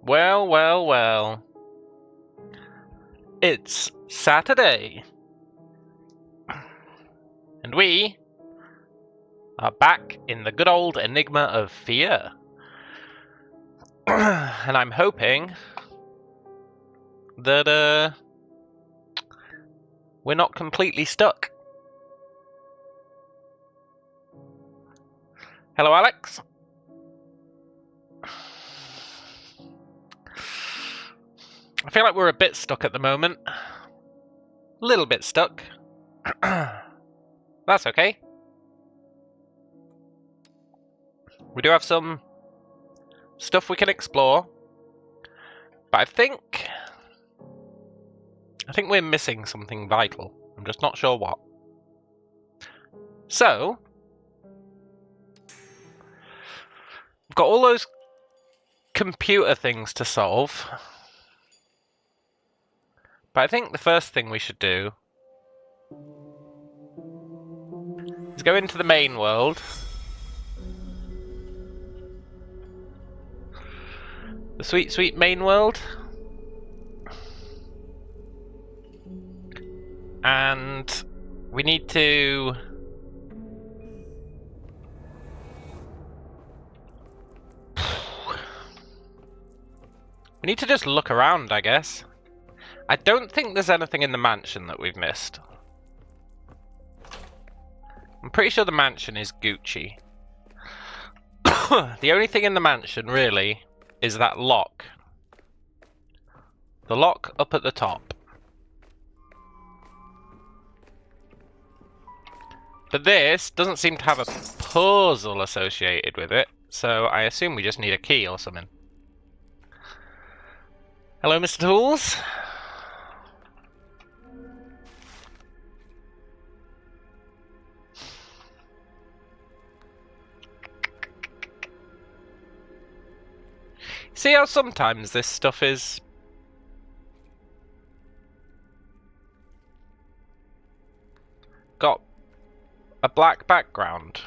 Well, well, well. It's Saturday. And we are back in the good old Enigma of fear. And I'm hoping that we're not completely stuck. Hello, Alex. I feel like we're a bit stuck at the moment. A little bit stuck. That's okay. We do have some stuff we can explore. But I think we're missing something vital. I'm just not sure what. So, we've got all those computer things to solve. But I think the first thing we should do is go into the main world. The sweet, sweet main world. And we need to... we need to just look around, I guess. I don't think there's anything in the mansion that we've missed. I'm pretty sure the mansion is Gucci. The only thing in the mansion, really, is that lock. The lock up at the top. But this doesn't seem to have a puzzle associated with it, so I assume we just need a key or something. Hello, Mr. Tools. See how sometimes this stuff is... got a black background.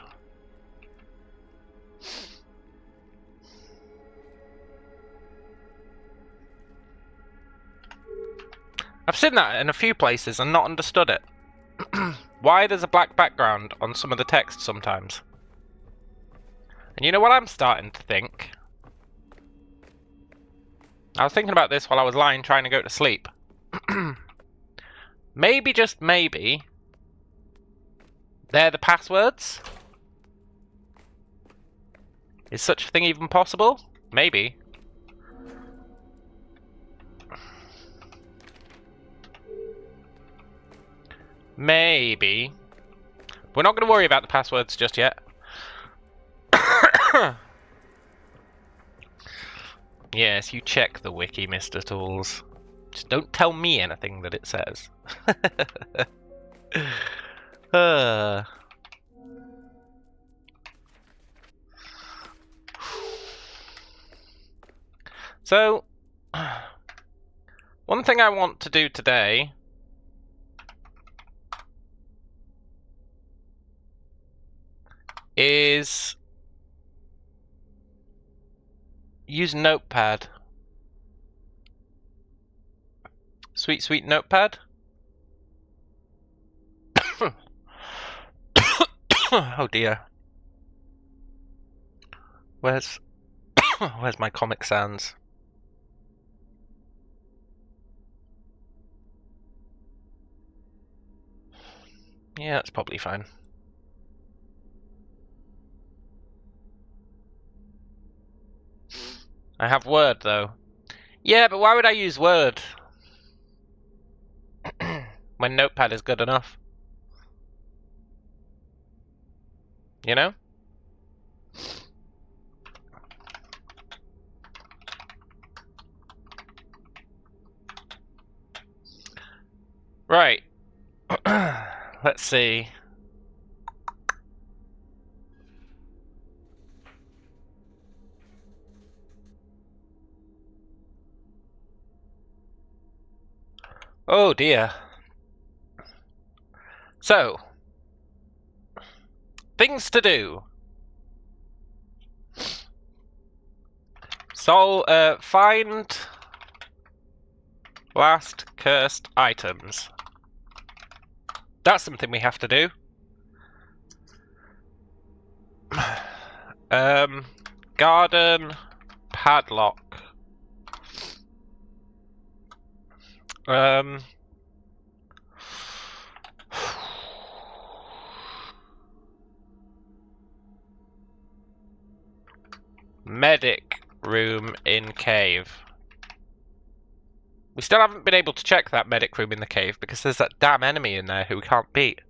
I've seen that in a few places and not understood it. Why there's a black background on some of the text sometimes. And you know what I'm starting to think? I was thinking about this while I was lying trying to go to sleep. Maybe, just maybe, they're the passwords? Is such a thing even possible? Maybe. Maybe. We're not going to worry about the passwords just yet. Yes, you check the wiki, Mr. Tools. Just don't tell me anything that it says. So, one thing I want to do today is use Notepad. Sweet, sweet Notepad. Oh dear. Where's my Comic Sans? Yeah, that's probably fine. I have Word, though. Yeah, but why would I use Word? When Notepad is good enough. You know? Right. Let's see. Oh dear. So, things to do. Find last cursed items. That's something we have to do. Garden, padlock. Medic room in cave. We still haven't been able to check that medic room in the cave because there's that damn enemy in there who we can't beat.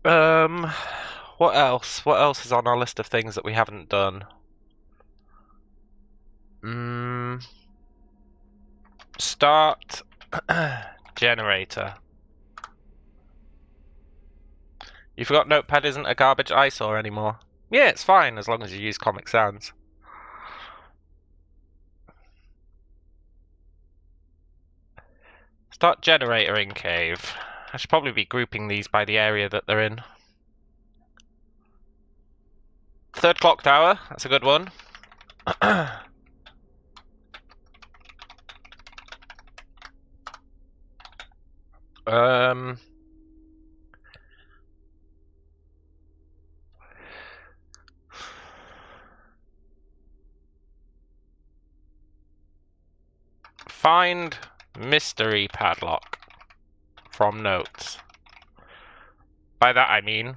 What else? What else is on our list of things that we haven't done? Start generator. You forgot Notepad isn't a garbage eyesore anymore. Yeah, it's fine as long as you use Comic Sans. Start generator in cave. I should probably be grouping these by the area that they're in. Third clock tower, that's a good one. Find mystery padlock from notes. By that I mean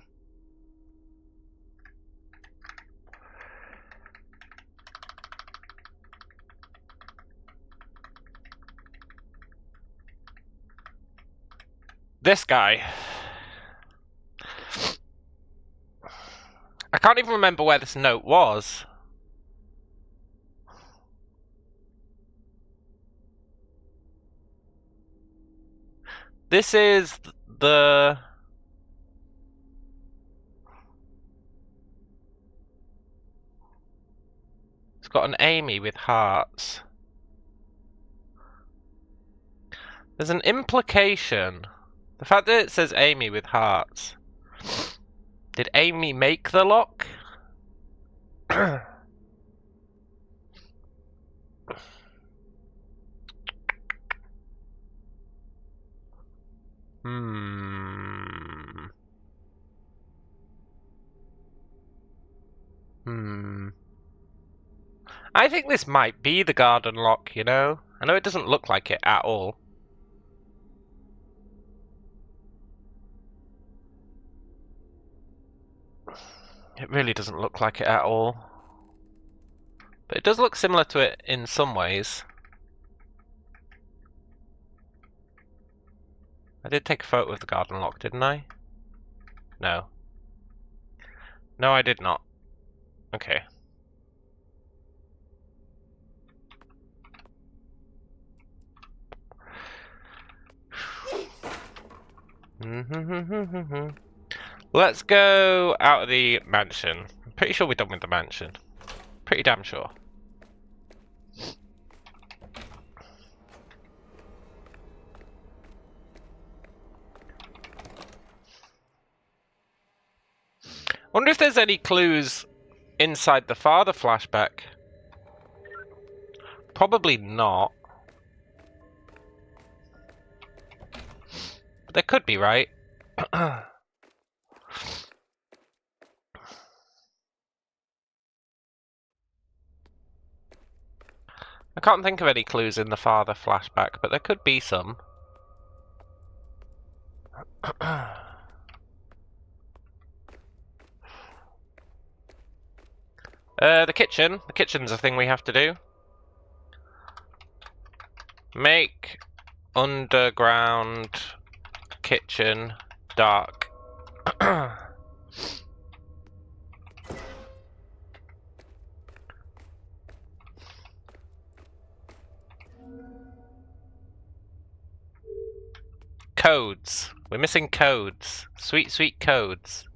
this guy. I can't even remember where this note was. This is the... It's got an Amy with hearts. There's an implication. The fact that it says Amy with hearts. Did Amy make the lock? I think this might be the garden lock, you know? I know it doesn't look like it at all. It really doesn't look like it at all. But it does look similar to it in some ways. I did take a photo of the garden lock, didn't I? No. No, I did not. Okay. Let's go out of the mansion. I'm pretty sure we're done with the mansion. Pretty damn sure. Wonder if there's any clues inside the father flashback. Probably not. But there could be, right? I can't think of any clues in the father flashback, but there could be some. The kitchen. The kitchen's a thing we have to do. Make underground kitchen dark. Codes. We're missing codes. Sweet, sweet codes.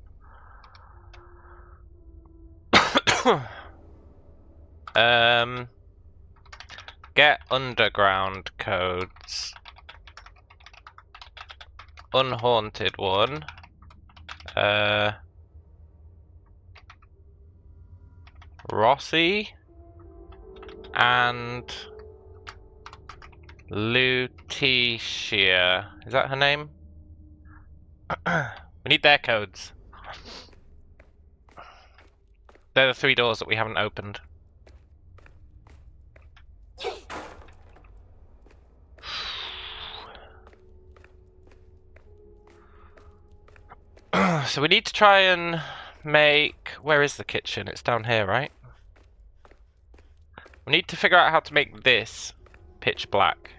Get underground codes. Unhaunted one. Rossi and Lutetia. Is that her name? We need their codes. They're the 3 doors that we haven't opened. So we need to try and make... Where is the kitchen? It's down here, right? We need to figure out how to make this pitch black.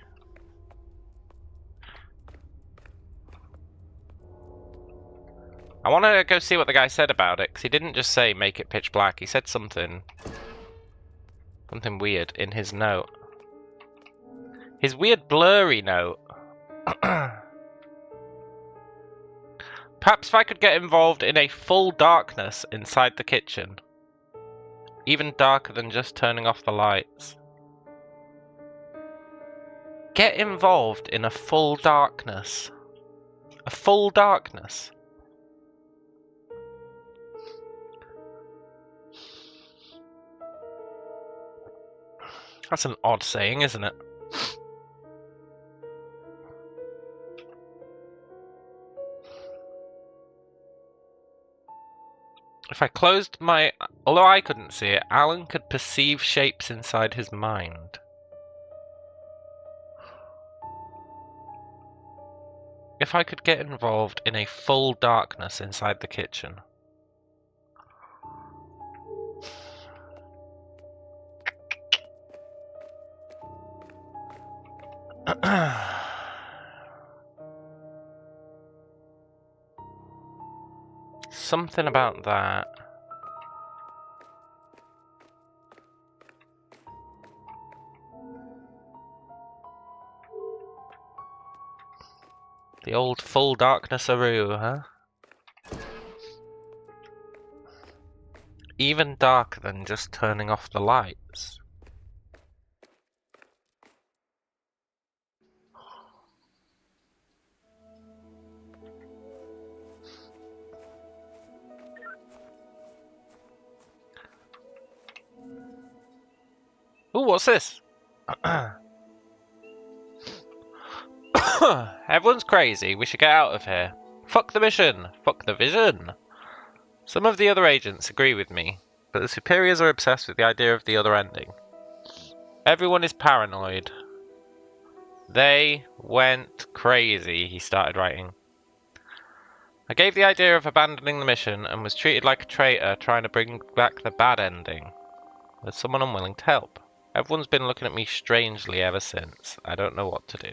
I want to go see what the guy said about it, because he didn't just say make it pitch black. He said something weird in his note. His weird blurry note. Perhaps if I could get involved in a full darkness inside the kitchen. Even darker than just turning off the lights. Get involved in a full darkness. A full darkness. That's an odd saying, isn't it? If I closed my... Although I couldn't see it, Alan could perceive shapes inside his mind. If I could get involved in a full darkness inside the kitchen. Something about that. The old full darkness-aroo, huh? Even darker than just turning off the lights. Ooh, what's this? Everyone's crazy. We should get out of here. Fuck the mission. Fuck the vision. Some of the other agents agree with me, but the superiors are obsessed with the idea of the other ending. Everyone is paranoid. They went crazy, he started writing. I gave the idea of abandoning the mission and was treated like a traitor trying to bring back the bad ending. There's someone unwilling to help. Everyone's been looking at me strangely ever since. I don't know what to do.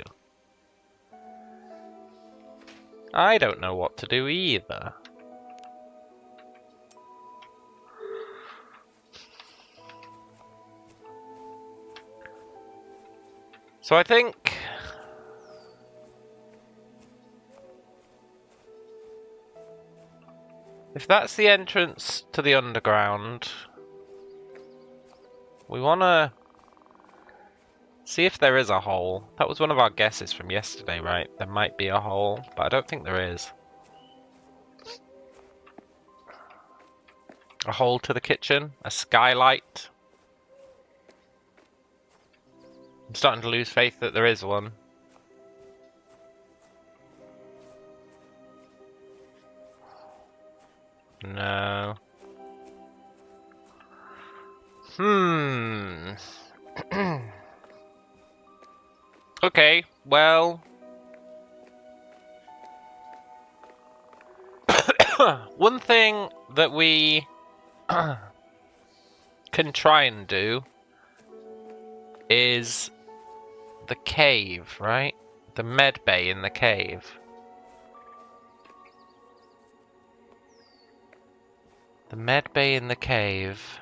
I don't know what to do either. So I think... if that's the entrance to the underground, we want to see if there is a hole. That was one of our guesses from yesterday, right? There might be a hole, but I don't think there is. A hole to the kitchen? A skylight? I'm starting to lose faith that there is one. No. Okay, well... one thing that we can try and do is the cave, right? The med bay in the cave. The med bay in the cave.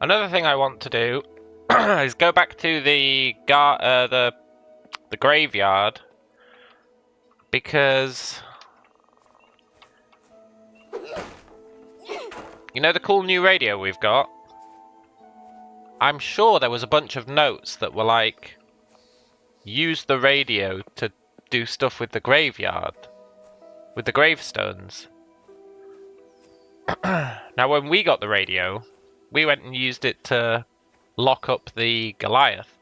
Another thing I want to do is go back to the graveyard, because you know the cool new radio we've got? I'm sure there was a bunch of notes that were like, use the radio to do stuff with the graveyard. with the gravestones. Now, when we got the radio, we went and used it to lock up the Goliath.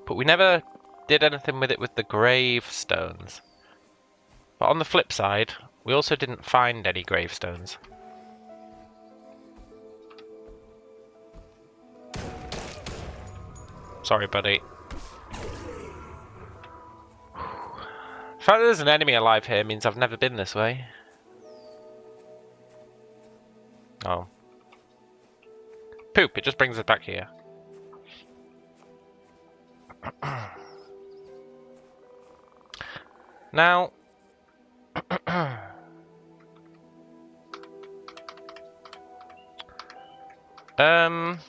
But we never did anything with it with the gravestones. But on the flip side, we also didn't find any gravestones. Sorry, buddy. The fact that there's an enemy alive here means I've never been this way. Oh. Poop, it just brings us back here. Now...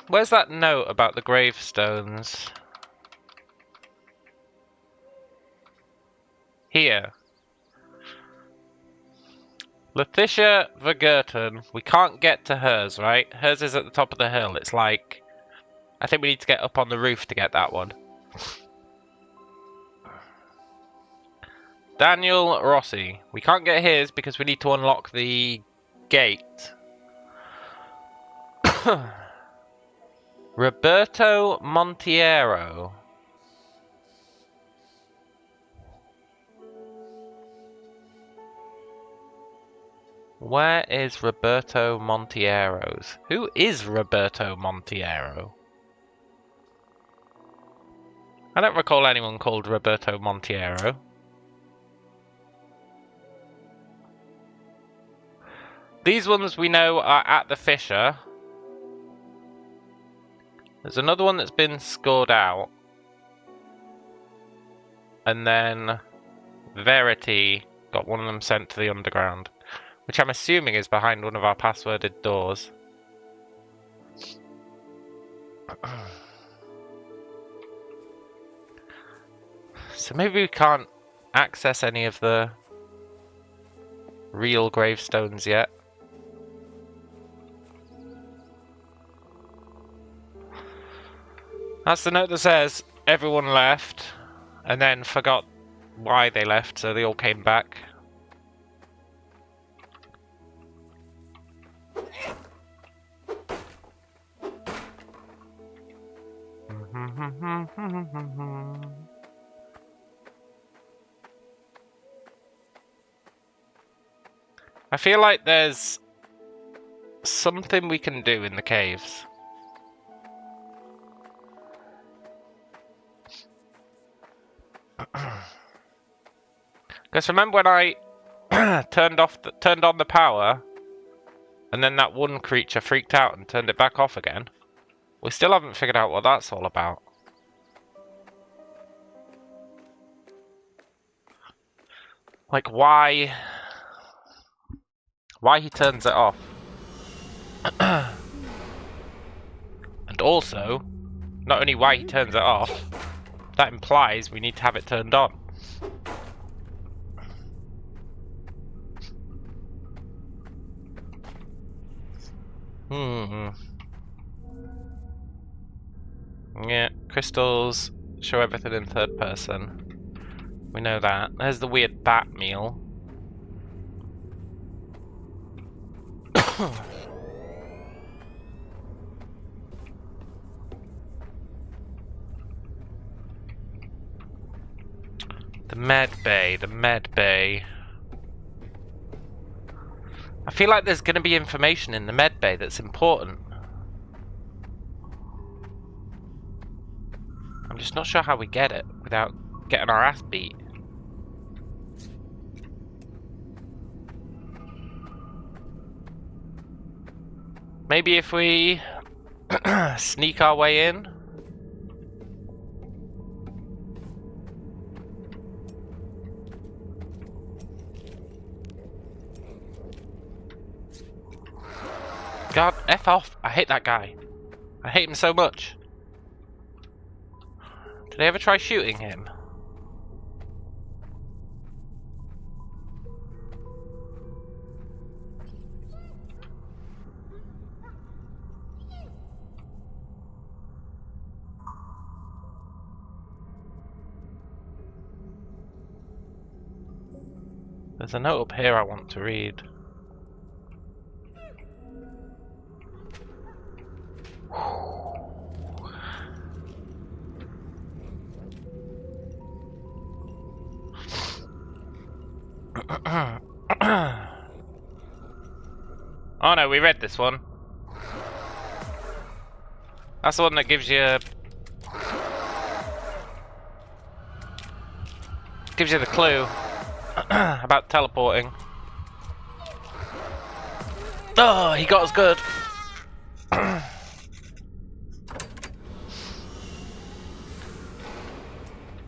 where's that note about the gravestones? Here. Letitia Vergerten. We can't get to hers, right? Hers is at the top of the hill. It's like... I think we need to get up on the roof to get that one. Daniel Rossi. We can't get his because we need to unlock the gate. Roberto Montiero. Where is Roberto Montiero's? Who is Roberto Montiero? I don't recall anyone called Roberto Montiero. These ones we know are at the Fisher. There's another one that's been scored out. And then Verity got one of them sent to the underground. Which I'm assuming is behind one of our passworded doors. So maybe we can't access any of the real gravestones yet. That's the note that says everyone left and then forgot why they left, so they all came back. I feel like there's something we can do in the caves. Because remember when I turned on the power, and then that one creature freaked out and turned it back off again? We still haven't figured out what that's all about. Like why he turns it off. And also, not only why he turns it off, that implies we need to have it turned on. Yeah, crystals show everything in third person. We know that. There's the weird bat meal. The med bay. I feel like there's going to be information in the med bay that's important. I'm just not sure how we get it without getting our ass beat. Maybe if we sneak our way in? God, F off. I hate that guy. I hate him so much. Did I ever try shooting him? There's a note up here I want to read. Oh no, we read this one. That's the one that gives you the clue about teleporting. Oh, he got us good.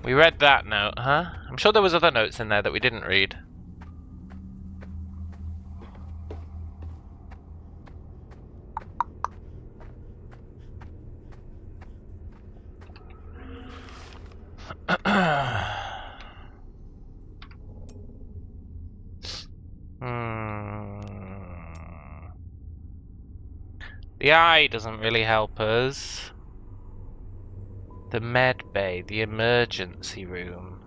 We read that note, huh? I'm sure there was other notes in there that we didn't read. The eye doesn't really help us. The med bay, the emergency room.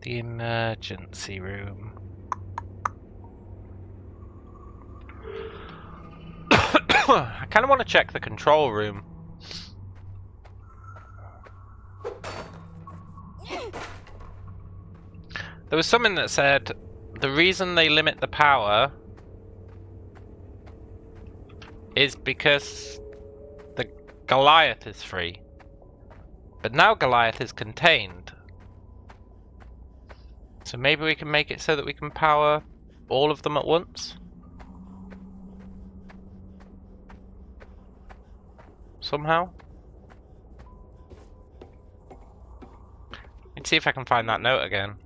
The emergency room. I kind of want to check the control room. There was something that said the reason they limit the power is because the Goliath is free. But now Goliath is contained. So maybe we can make it so that we can power all of them at once? Somehow? Let's see if I can find that note again.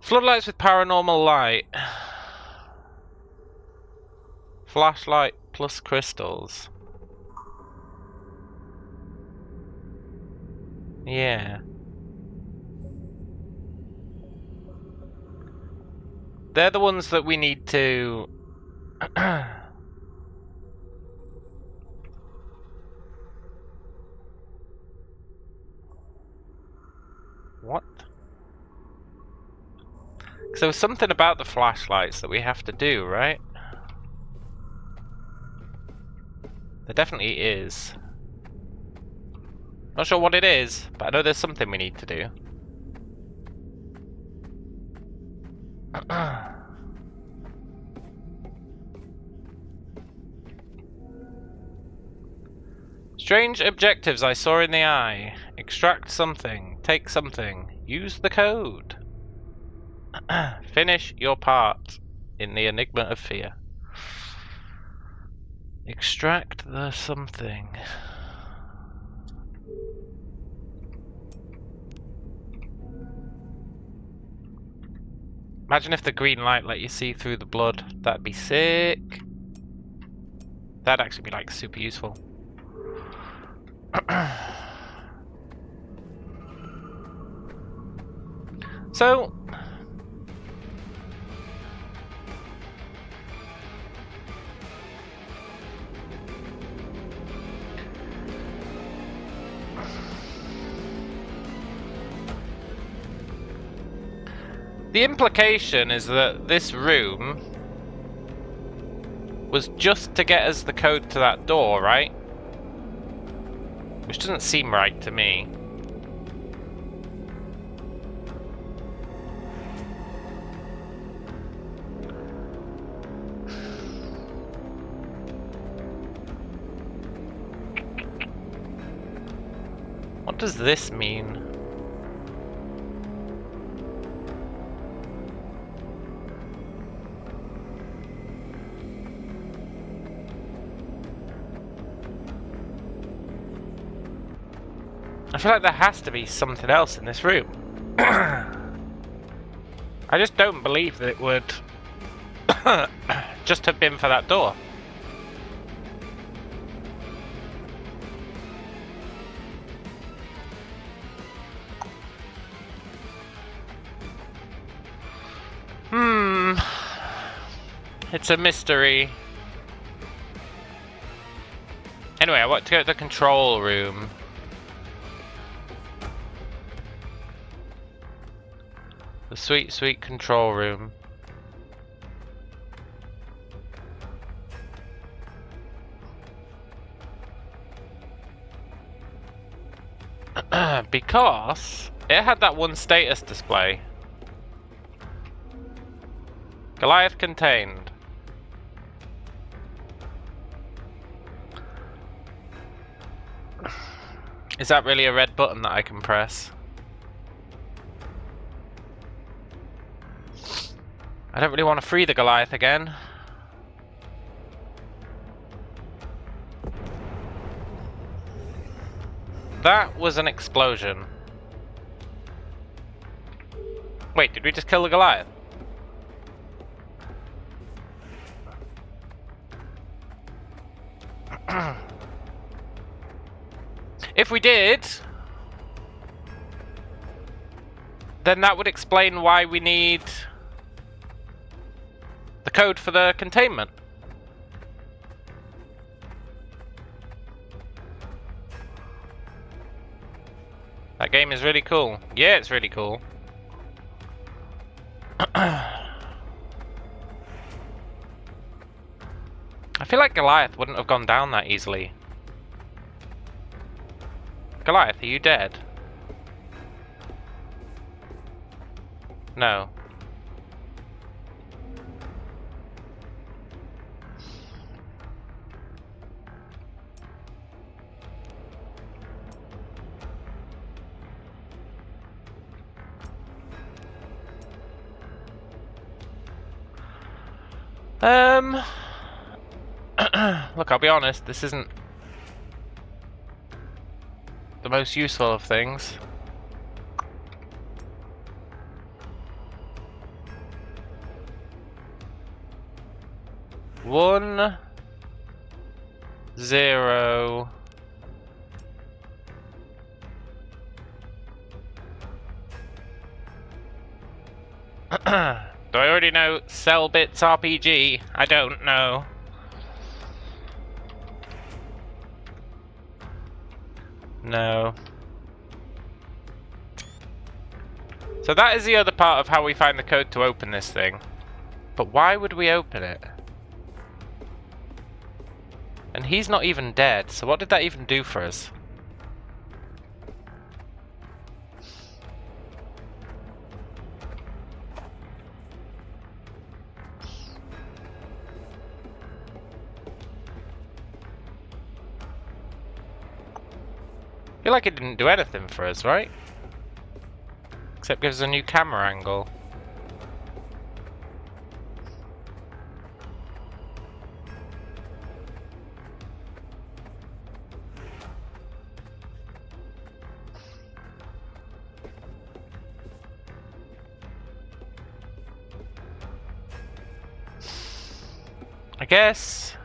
Floodlights with paranormal light. Flashlight plus crystals. Yeah. They're the ones that we need to... What? Because there was something about the flashlights that we have to do, right? There definitely is. Not sure what it is, but I know there's something we need to do. Strange objectives I saw in the eye. Extract something. Take something. Use the code. Finish your part in the Enigma of Fear. Extract the something. Imagine if the green light let you see through the blood. That'd be sick. That'd actually be like super useful. So the implication is that this room was just to get us the code to that door, right? Which doesn't seem right to me. What does this mean? I feel like there has to be something else in this room. I just don't believe that it would just have been for that door. It's a mystery. Anyway, I want to go to the control room. The sweet, sweet control room. Because it had that one status display. Goliath contained. Is that really a red button that I can press? I don't really want to free the Goliath again. That was an explosion. Wait, did we just kill the Goliath? If we did, then that would explain why we need the code for the containment. That game is really cool. Yeah, it's really cool. I feel like Goliath wouldn't have gone down that easily. Goliath, are you dead? No. Look, I'll be honest, this isn't the most useful of things. One, zero. Do I already know Cell Bits RPG? I don't know. No. So that is the other part of how we find the code to open this thing. But why would we open it? And he's not even dead, so what did that even do for us? I feel like it didn't do anything for us, right? Except gives us a new camera angle. I guess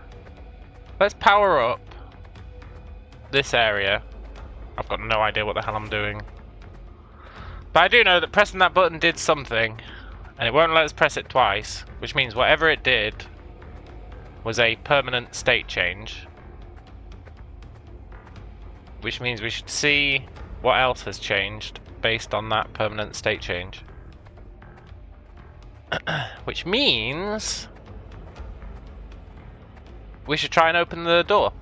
let's power up this area. I've got no idea what the hell I'm doing. But I do know that pressing that button did something, and it won't let us press it twice, which means whatever it did was a permanent state change. Which means we should see what else has changed based on that permanent state change. Which means we should try and open the door.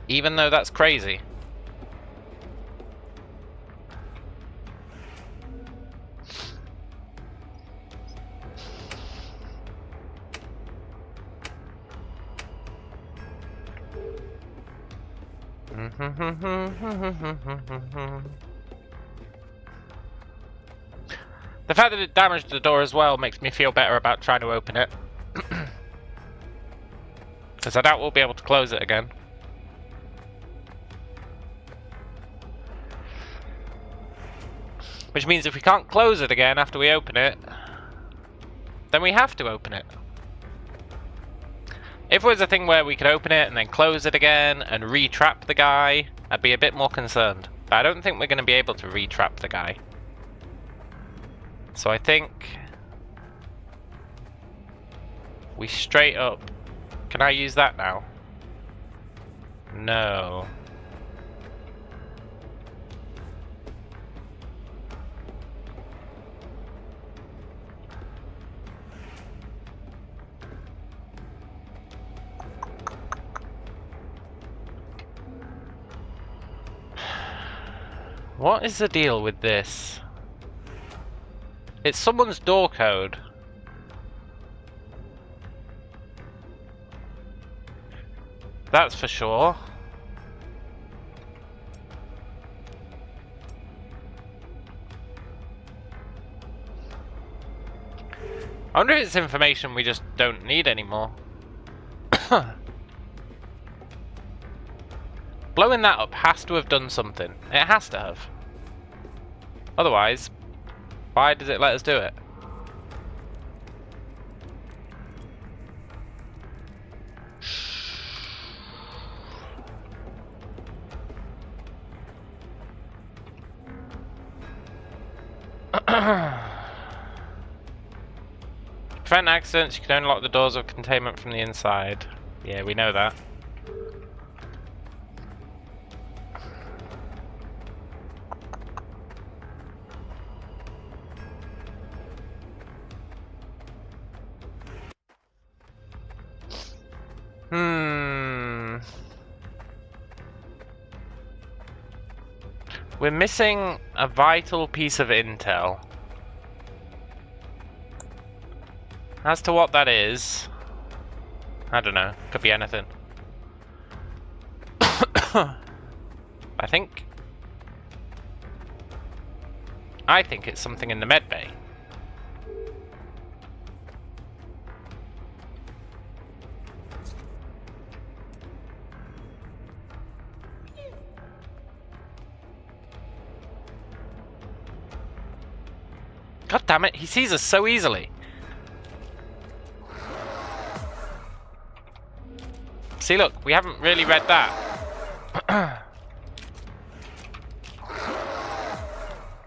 Even though that's crazy. The fact that it damaged the door as well makes me feel better about trying to open it. Because I doubt we'll be able to close it again. Which means if we can't close it again after we open it, then we have to open it. If it was a thing where we could open it and then close it again and re-trap the guy, I'd be a bit more concerned. But I don't think we're going to be able to re-trap the guy. So I think we straight up Can I use that now? No. What is the deal with this? It's someone's door code. That's for sure. I wonder if it's information we just don't need anymore. Blowing that up has to have done something. It has to have. Otherwise, why does it let us do it? To prevent accidents, you can only lock the doors of containment from the inside. Yeah, we know that. We're missing a vital piece of intel. As to what that is, I don't know. Could be anything. I think it's something in the med bay. God damn it, he sees us so easily. See, look, we haven't really read that.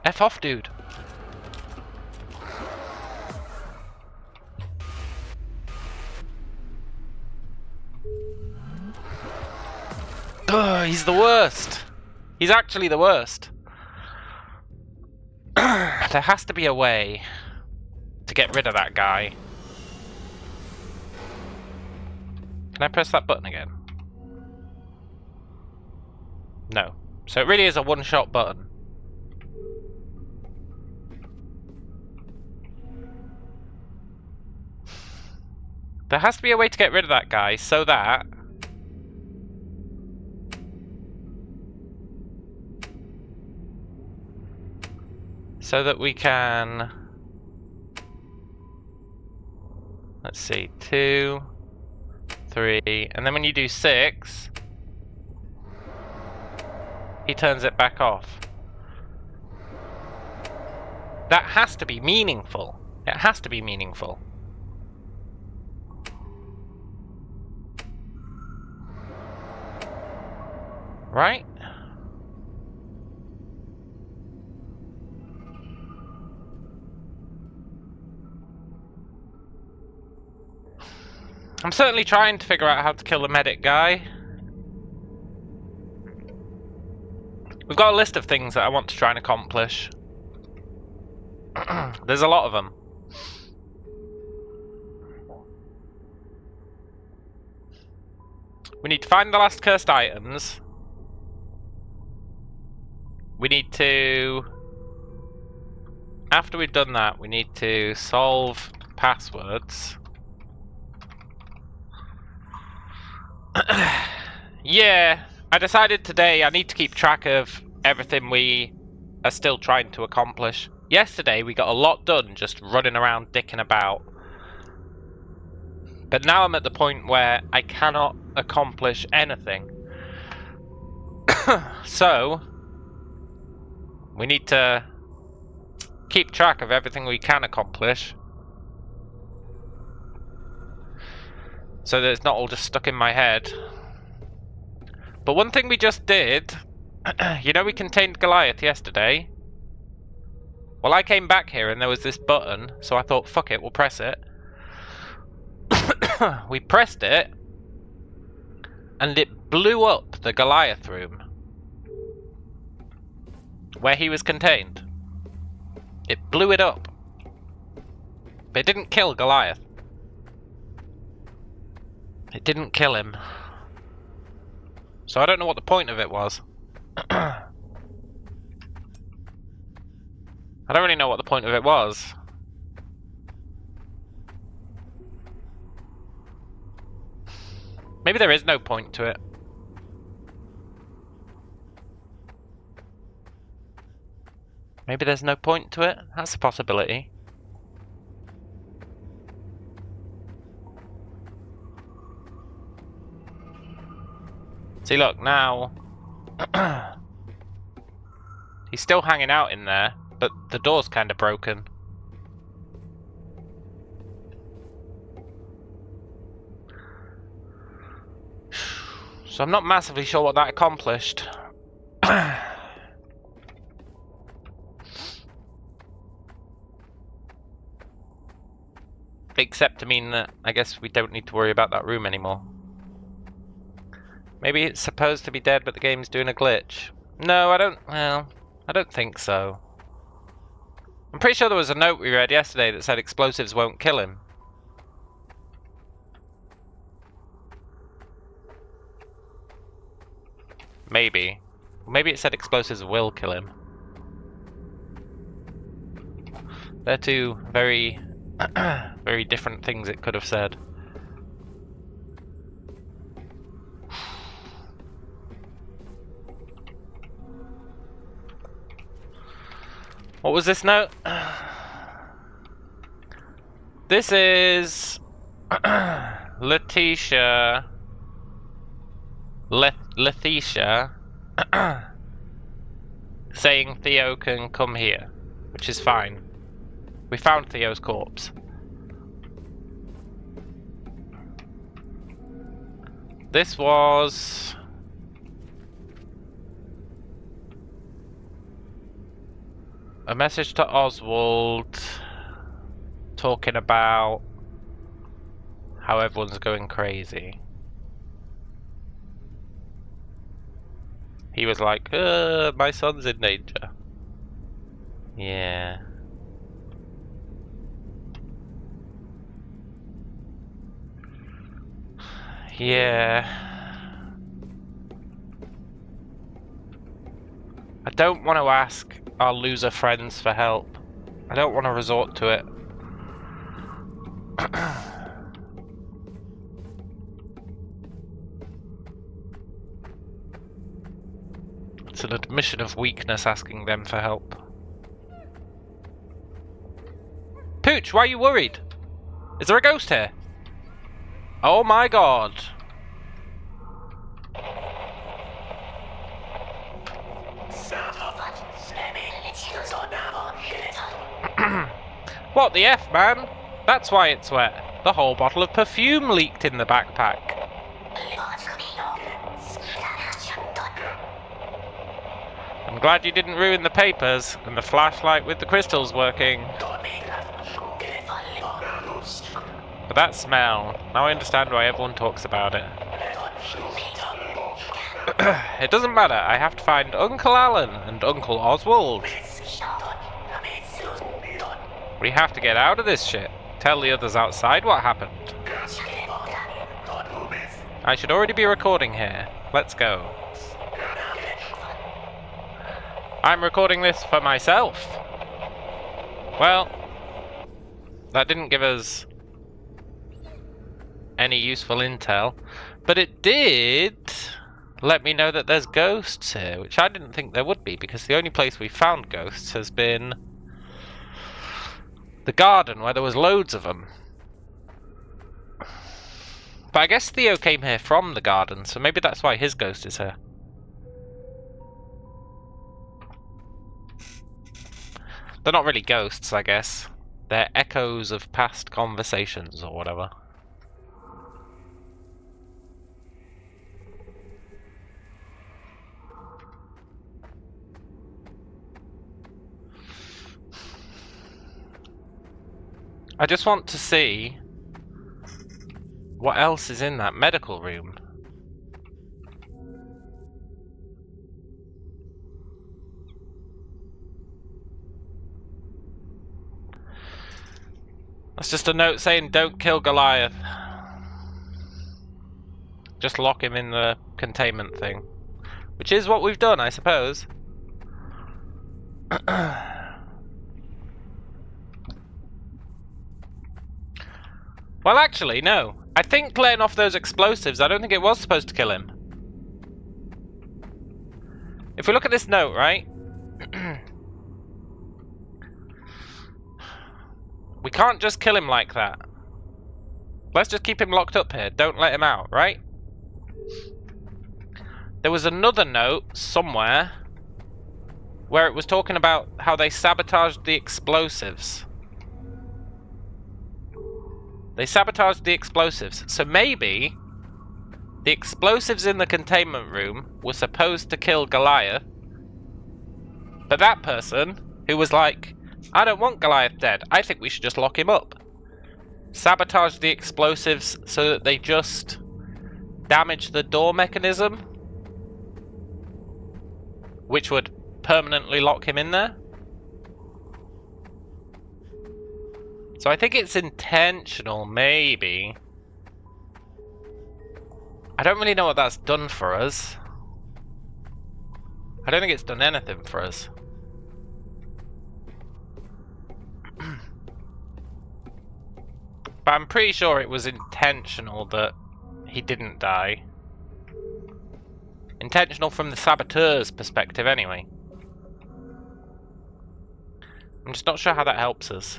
F off, dude. Ugh, he's the worst. He's actually the worst. There has to be a way to get rid of that guy. Can I press that button again? No. So it really is a one-shot button. There has to be a way to get rid of that guy so that... we can... Let's see, 2, 3, and then when you do 6, he turns it back off. That has to be meaningful. It has to be meaningful. Right? I'm certainly trying to figure out how to kill the medic guy. We've got a list of things that I want to try and accomplish. There's a lot of them. We need to find the last cursed items. We need to... After we've done that, we need to solve passwords. Yeah, I decided today I need to keep track of everything we are still trying to accomplish. Yesterday we got a lot done just running around dicking about. But now I'm at the point where I cannot accomplish anything. So, we need to keep track of everything we can accomplish. So that it's not all just stuck in my head. But one thing we just did, you know we contained Goliath yesterday? Well, I came back here and there was this button, so I thought, fuck it, we'll press it. We pressed it, and it blew up the Goliath room where he was contained. It blew it up. But it didn't kill Goliath. It didn't kill him. So I don't know what the point of it was. I don't really know what the point of it was. Maybe there is no point to it. Maybe there's no point to it. That's a possibility. See, look, now... he's still hanging out in there, but the door's kind of broken. So I'm not massively sure what that accomplished. Except to mean that I guess we don't need to worry about that room anymore. Maybe it's supposed to be dead, but the game's doing a glitch. No, I don't think so. I'm pretty sure there was a note we read yesterday that said explosives won't kill him. Maybe. Maybe it said explosives will kill him. They're two very, very different things it could have said. What was this note? This is Letitia saying Theo can come here, which is fine. We found Theo's corpse. This was... a message to Oswald talking about how everyone's going crazy. He was like, my son's in danger. Yeah. Yeah. I don't want to ask our loser friends for help. I don't want to resort to it. It's an admission of weakness asking them for help. Pooch, why are you worried? Is there a ghost here? Oh my god. What the F, man? That's why it's wet. The whole bottle of perfume leaked in the backpack. I'm glad you didn't ruin the papers and the flashlight with the crystals working. But that smell, now I understand why everyone talks about it. It doesn't matter, I have to find Uncle Alan and Uncle Oswald. We have to get out of this shit. Tell the others outside what happened. I should already be recording here. Let's go. I'm recording this for myself. Well, that didn't give us any useful intel, but it did let me know that there's ghosts here, which I didn't think there would be, because the only place we found ghosts has been the garden, where there was loads of them. But I guess Theo came here from the garden, so maybe that's why his ghost is here. They're not really ghosts, I guess. They're echoes of past conversations or whatever. I just want to see what else is in that medical room. That's just a note saying don't kill Goliath. Just lock him in the containment thing. Which is what we've done, I suppose. Well, actually, no. I think letting off those explosives, I don't think it was supposed to kill him. If we look at this note, right? We can't just kill him like that. Let's just keep him locked up here. Don't let him out, right? There was another note somewhere where it was talking about how they sabotaged the explosives. They sabotaged the explosives. So maybe the explosives in the containment room were supposed to kill Goliath. But that person, who was like, I don't want Goliath dead, I think we should just lock him up, sabotaged the explosives so that they just damage the door mechanism, which would permanently lock him in there. So I think it's intentional, maybe. I don't really know what that's done for us. I don't think it's done anything for us. But I'm pretty sure it was intentional that he didn't die. Intentional from the saboteur's perspective, anyway. I'm just not sure how that helps us.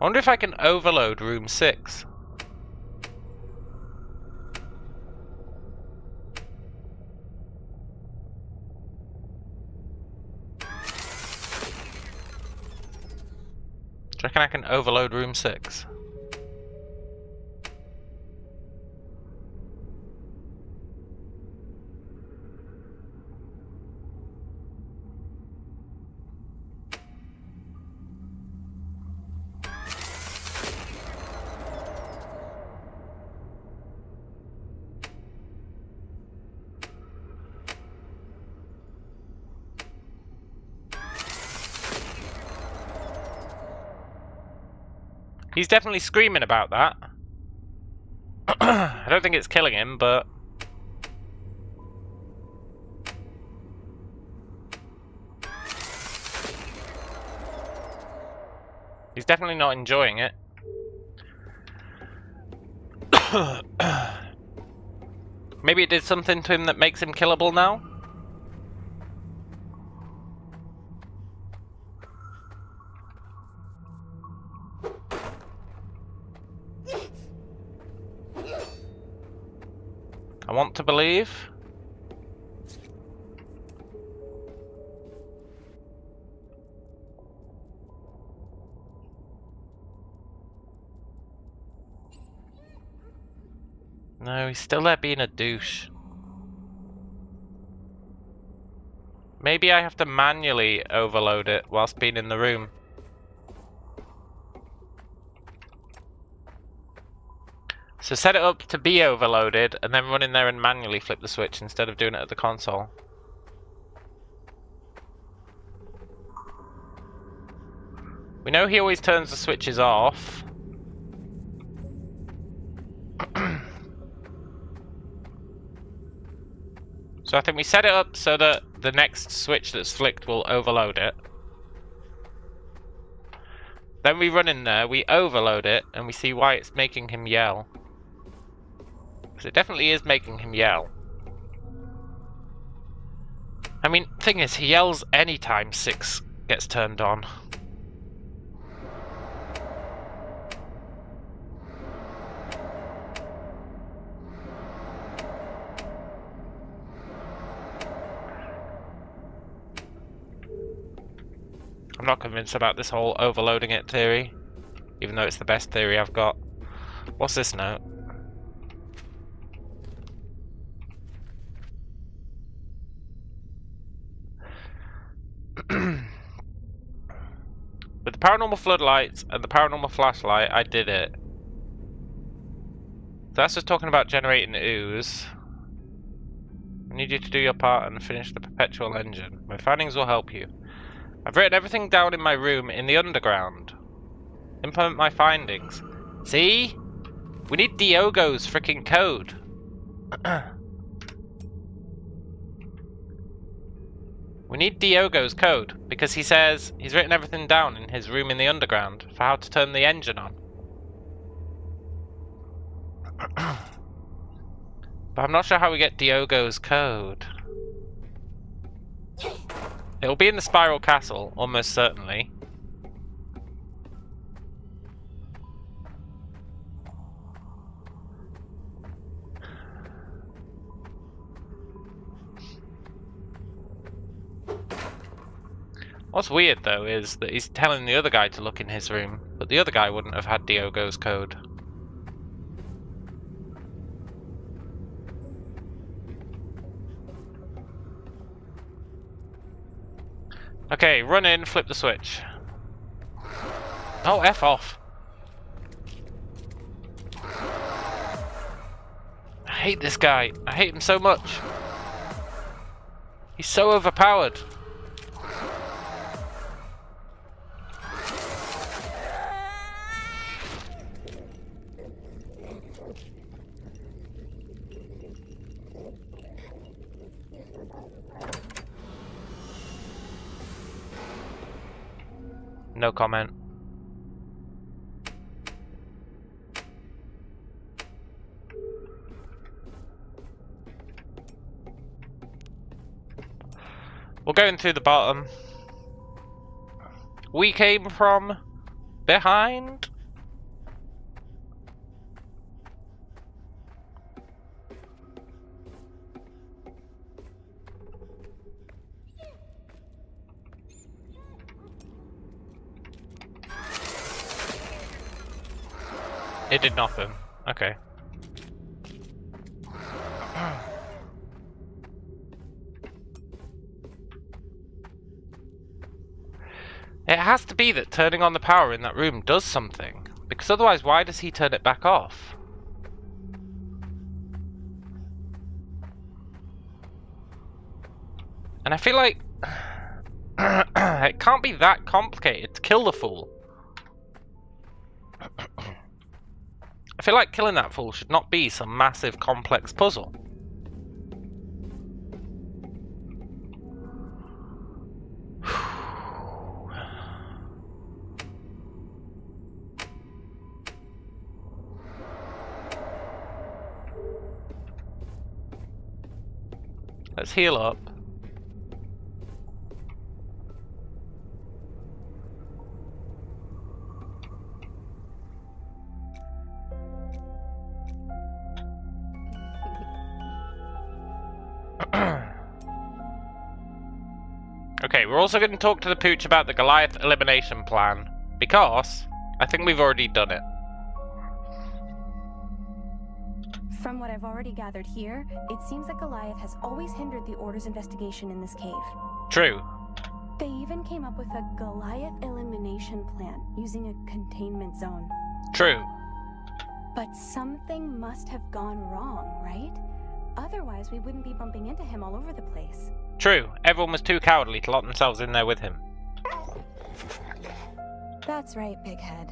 I wonder if I can overload room 6. Do you reckon I can overload room 6? He's definitely screaming about that. I don't think it's killing him, but... he's definitely not enjoying it. Maybe it did something to him that makes him killable now? I want to believe. No, he's still there being a douche. Maybe I have to manually overload it whilst being in the room. So set it up to be overloaded and then run in there and manually flip the switch instead of doing it at the console. We know he always turns the switches off. So I think we set it up so that the next switch that's flicked will overload it. Then we run in there, we overload it, and we see why it's making him yell. Because it definitely is making him yell. I mean, thing is, he yells anytime 6 gets turned on. I'm not convinced about this whole overloading it theory, even though it's the best theory I've got. What's this note? With the paranormal floodlights and the paranormal flashlight, I did it. So that's just talking about generating ooze. I need you to do your part and finish the perpetual engine. My findings will help you. I've written everything down in my room in the underground. Implement my findings. See? We need Diogo's freaking code. We need Diogo's code, because he says he's written everything down in his room in the underground for how to turn the engine on. But I'm not sure how we get Diogo's code. It'll be in the Spiral Castle, almost certainly. What's weird though is that he's telling the other guy to look in his room, but the other guy wouldn't have had Diogo's code. Okay, run in, flip the switch. Oh, F off. I hate this guy. I hate him so much. He's so overpowered. No comment. We'll go in through the bottom. We came from behind. It did nothing. Okay. It has to be that turning on the power in that room does something, because otherwise why does he turn it back off? And I feel like it can't be that complicated to kill the fool. I feel like killing that fool should not be some massive complex puzzle. Let's heal up. Okay, we're also going to talk to the pooch about the Goliath elimination plan, because I think we've already done it. From what I've already gathered here, it seems that Goliath has always hindered the Order's investigation in this cave. True. They even came up with a Goliath elimination plan using a containment zone. True. But something must have gone wrong, right? Otherwise, we wouldn't be bumping into him all over the place. True. Everyone was too cowardly to lock themselves in there with him. That's right, Bighead.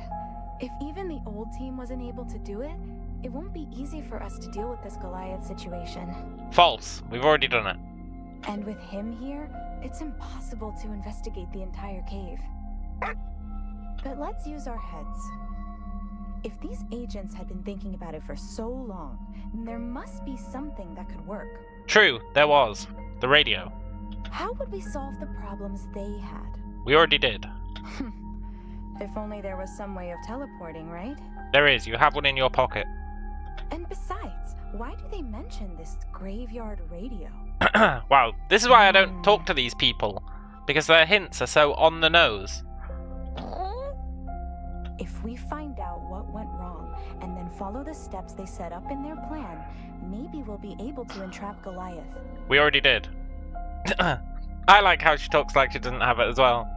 If even the old team wasn't able to do it, it won't be easy for us to deal with this Goliath situation. False. We've already done it. And with him here, it's impossible to investigate the entire cave. But let's use our heads. If these agents had been thinking about it for so long, then there must be something that could work. True, there was. The radio. How would we solve the problems they had? We already did. If only there was some way of teleporting, right? There is. You have one in your pocket. And besides, why do they mention this graveyard radio? Wow, this is why I don't talk to these people. Because their hints are so on the nose. If we find out what went wrong, and then follow the steps they set up in their plan, maybe we'll be able to entrap Goliath. We already did. I like how she talks like she doesn't have it as well.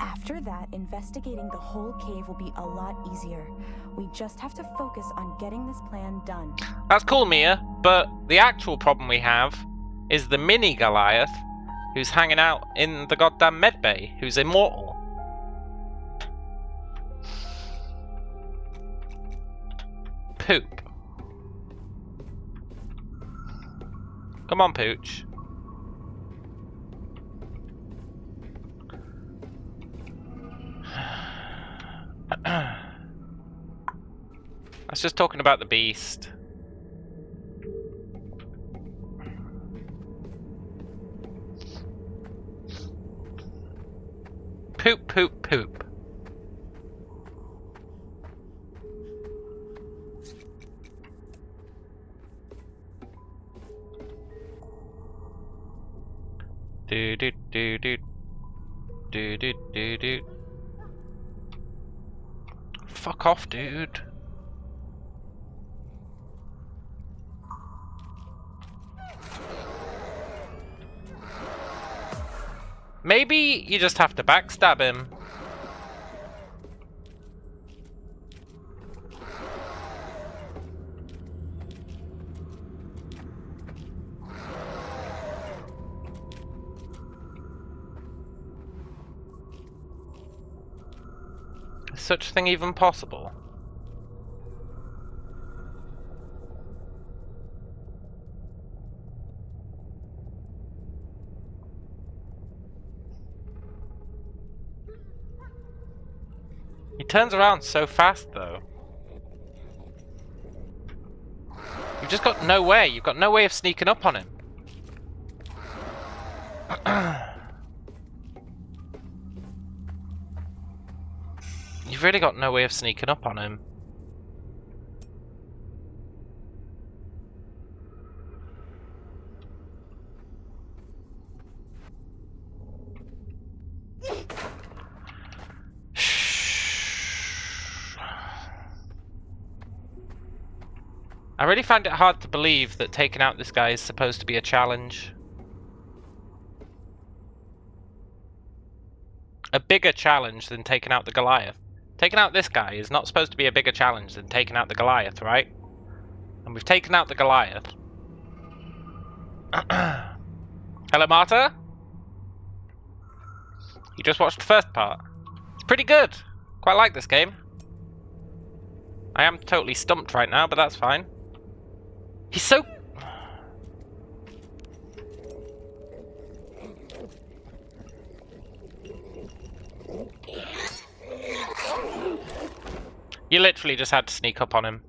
After After that, investigating the whole cave will be a lot easier. We just have to focus on getting this plan done. That's cool, Mia, but the actual problem we have is the mini Goliath who's hanging out in the goddamn medbay, who's immortal. Poop. Come on, Pooch. I was just talking about the beast. Poop, poop, poop. Do do do do do do do do. Fuck off, dude. Maybe you just have to backstab him. Is such a thing even possible? He turns around so fast, though. You've just got no way. You've got no way of sneaking up on him. You've really got no way of sneaking up on him. I really find it hard to believe that taking out this guy is supposed to be a challenge. A bigger challenge than taking out the Goliath. Taking out this guy is not supposed to be a bigger challenge than taking out the Goliath, right? And we've taken out the Goliath. Hello, Marta? You just watched the first part. It's pretty good. Quite like this game. I am totally stumped right now, but that's fine. He's so... You literally just had to sneak up on him.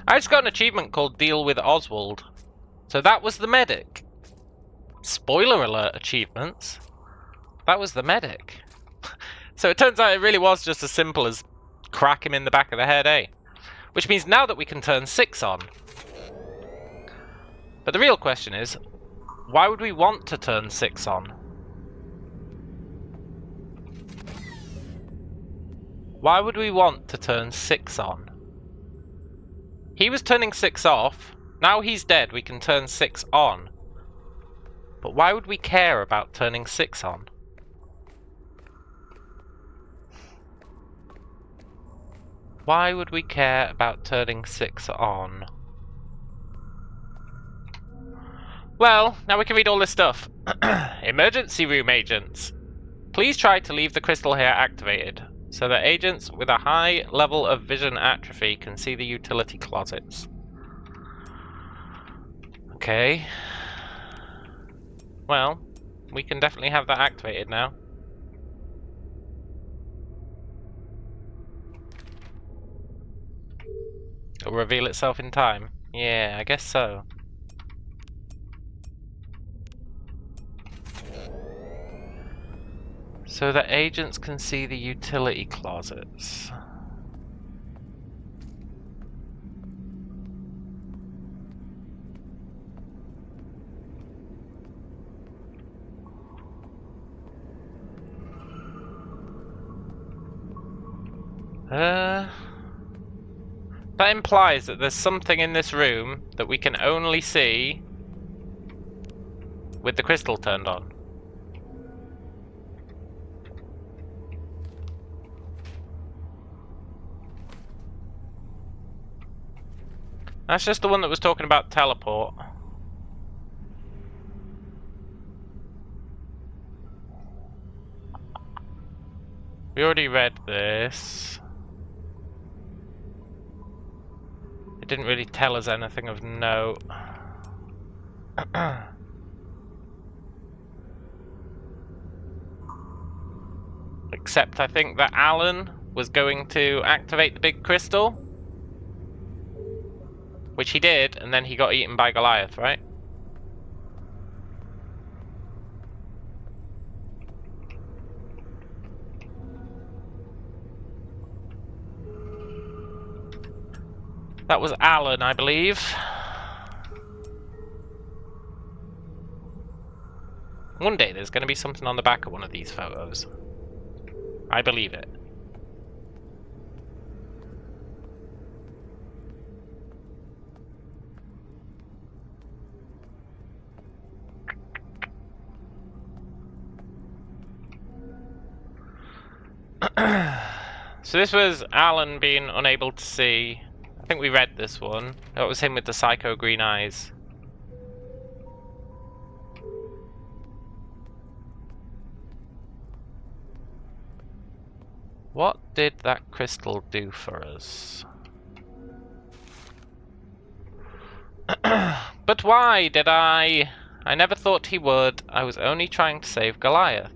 I just got an achievement called Deal with Oswald. So that was the medic. Spoiler alert achievements. That was the medic. So it turns out it really was just as simple as crack him in the back of the head, eh? Which means now that we can turn 6 on. But the real question is, why would we want to turn 6 on? Why would we want to turn 6 on? He was turning 6 off. Now he's dead, we can turn 6 on. But why would we care about turning 6 on? Why would we care about turning 6 on? Well, now we can read all this stuff. Emergency room agents. Please try to leave the crystal here activated, so that agents with a high level of vision atrophy can see the utility closets. Okay. Well, we can definitely have that activated now. It'll reveal itself in time. Yeah, I guess so. So that agents can see the utility closets. That implies that there's something in this room that we can only see with the crystal turned on. That's just the one that was talking about teleport. We already read this. It didn't really tell us anything of note. Except I think that Alan was going to activate the big crystal. Which he did, and then he got eaten by Goliath, right? That was Alan, I believe. One day there's going to be something on the back of one of these photos. I believe it. So this was Alan being unable to see. I think we read this one. That was him with the psycho green eyes. What did that crystal do for us? But why did I never thought he would. I was only trying to save Goliath.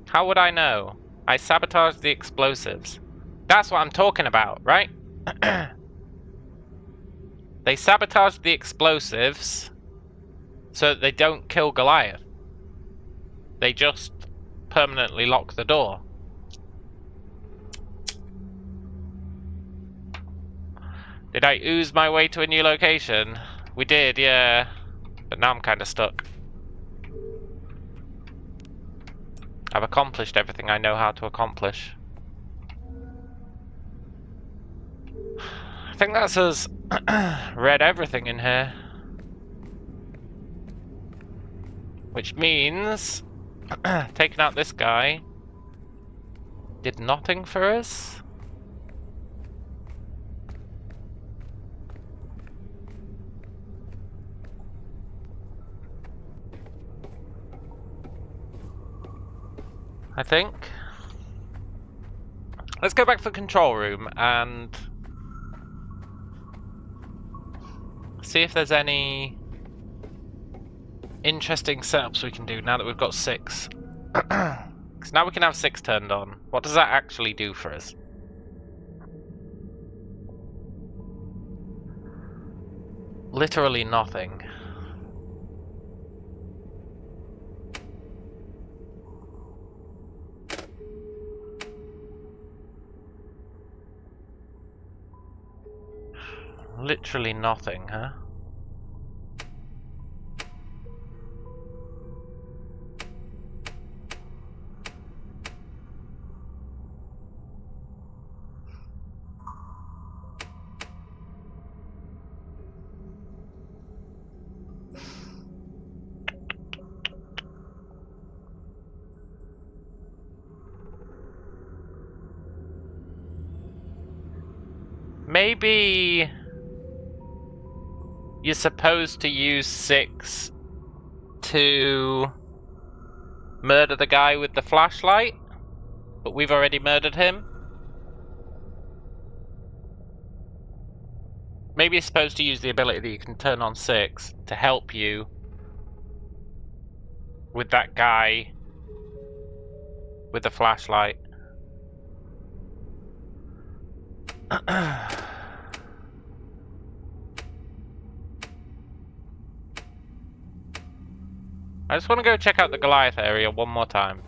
How would I know? I sabotaged the explosives. That's what I'm talking about, right? They sabotaged the explosives so that they don't kill Goliath. They just permanently lock the door. Did I ooze my way to a new location? We did, yeah. But now I'm kind of stuck. I've accomplished everything I know how to accomplish. I think that's us read everything in here. Which means taking out this guy did nothing for us. I think. Let's go back to the control room and see if there's any interesting setups we can do now that we've got 6. Because now we can have 6 turned on. What does that actually do for us? Literally nothing. Literally nothing, huh? Maybe you're supposed to use 6 to murder the guy with the flashlight, but we've already murdered him. Maybe you're supposed to use the ability that you can turn on 6 to help you with that guy with the flashlight. I just want to go check out the Goliath area one more time.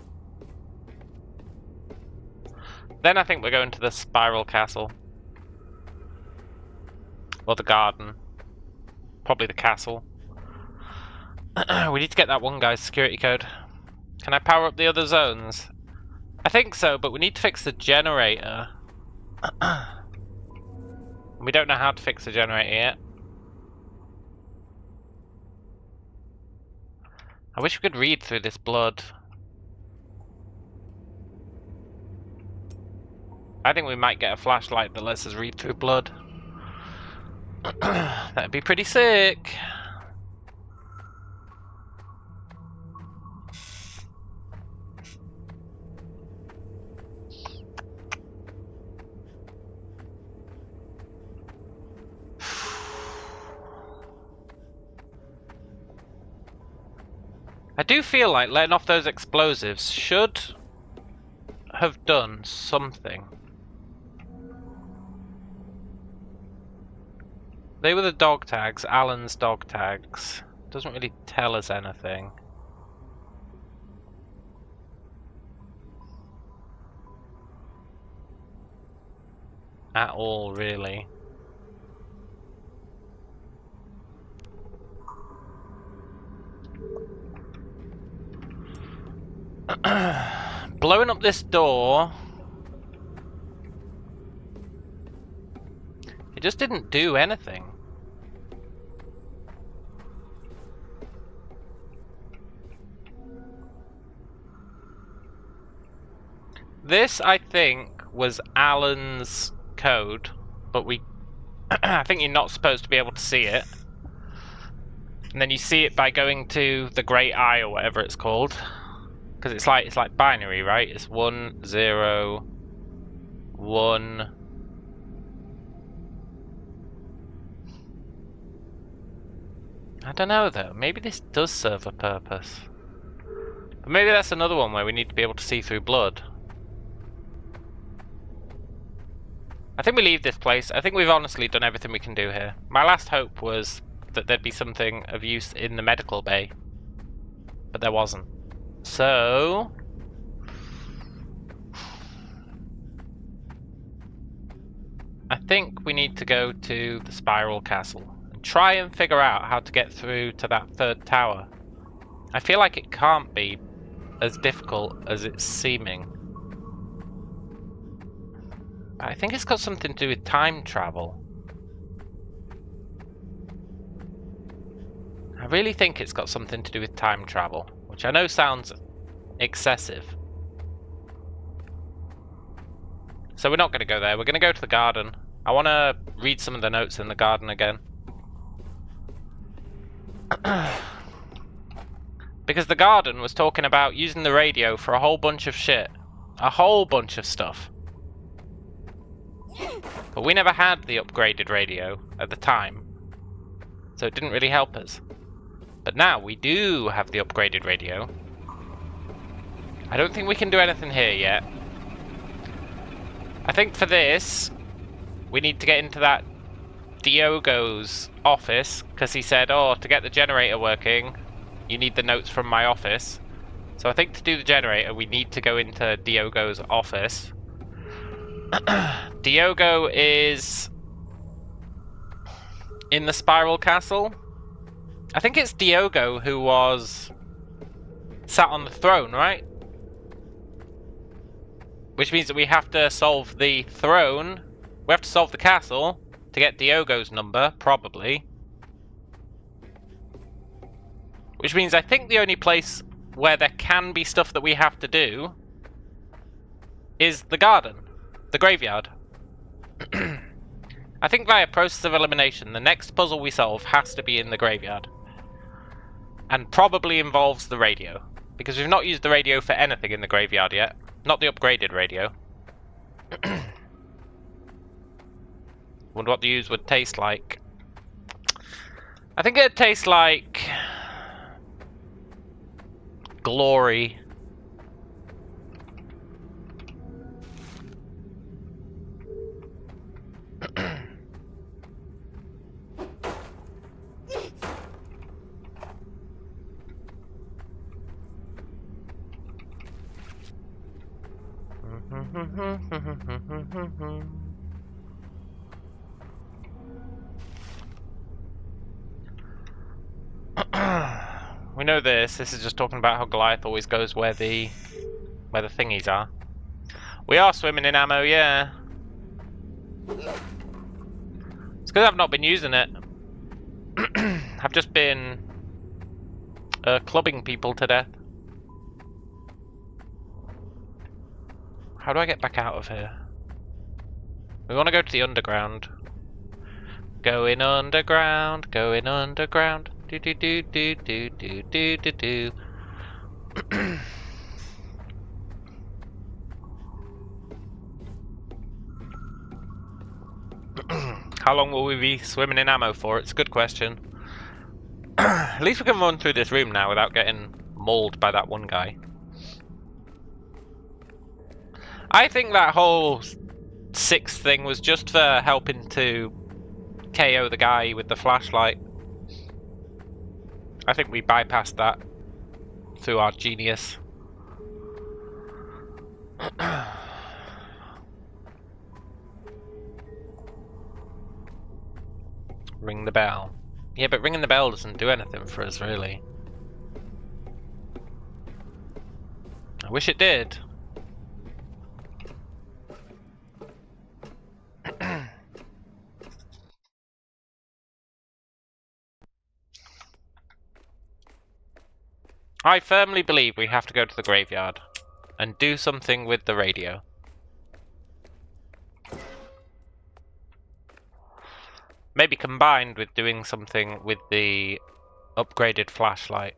Then I think we're going to the Spiral Castle. Or the garden. Probably the castle. We need to get that one guy's security code. Can I power up the other zones? I think so, but we need to fix the generator. We don't know how to fix the generator yet. I wish we could read through this blood. I think we might get a flashlight that lets us read through blood. That'd be pretty sick. I do feel like letting off those explosives should have done something. They were the dog tags, Alan's dog tags. Doesn't really tell us anything. At all, really. Blowing up this door. It just didn't do anything. This, I think, was Alan's code, but I think you're not supposed to be able to see it. And then you see it by going to the Great Eye or whatever it's called. Because it's like binary, right? It's 1, 0, 1. I don't know though. Maybe this does serve a purpose. But maybe that's another one where we need to be able to see through blood. I think we leave this place. I think we've honestly done everything we can do here. My last hope was that there'd be something of use in the medical bay. But there wasn't. So... I think we need to go to the Spiral Castle and try and figure out how to get through to that third tower. I feel like it can't be as difficult as it's seeming. I think it's got something to do with time travel. I really think it's got something to do with time travel, which I know sounds excessive. So we're not going to go there, we're going to go to the garden. I want to read some of the notes in the garden again. Because the garden was talking about using the radio for a whole bunch of shit. A whole bunch of stuff. But we never had the upgraded radio at the time, so it didn't really help us. But now we do have the upgraded radio. I don't think we can do anything here yet. I think for this, we need to get into that Diogo's office, because he said, oh, to get the generator working, you need the notes from my office. So I think to do the generator, we need to go into Diogo's office. Diogo is in the Spiral Castle. I think it's Diogo who was sat on the throne, right? Which means that we have to solve the throne. We have to solve the castle to get Diogo's number, probably. Which means I think the only place where there can be stuff that we have to do is the garden. The graveyard. I think via process of elimination, the next puzzle we solve has to be in the graveyard. And probably involves the radio. Because we've not used the radio for anything in the graveyard yet. Not the upgraded radio. Wonder what the ooze would taste like. I think it'd taste like... glory. We know this. This is just talking about how Goliath always goes where the thingies are. We are swimming in ammo, yeah. It's because I've not been using it. I've just been clubbing people to death. How do I get back out of here? We want to go to the underground. Going underground, going underground. Do do do do do do do do do. How long will we be swimming in ammo for? It's a good question. At least we can run through this room now without getting mauled by that one guy. I think that whole 6 thing was just for helping to KO the guy with the flashlight. I think we bypassed that through our genius. Ring the bell. Yeah, but ringing the bell doesn't do anything for us, really. I wish it did. I firmly believe we have to go to the graveyard and do something with the radio. Maybe combined with doing something with the upgraded flashlight.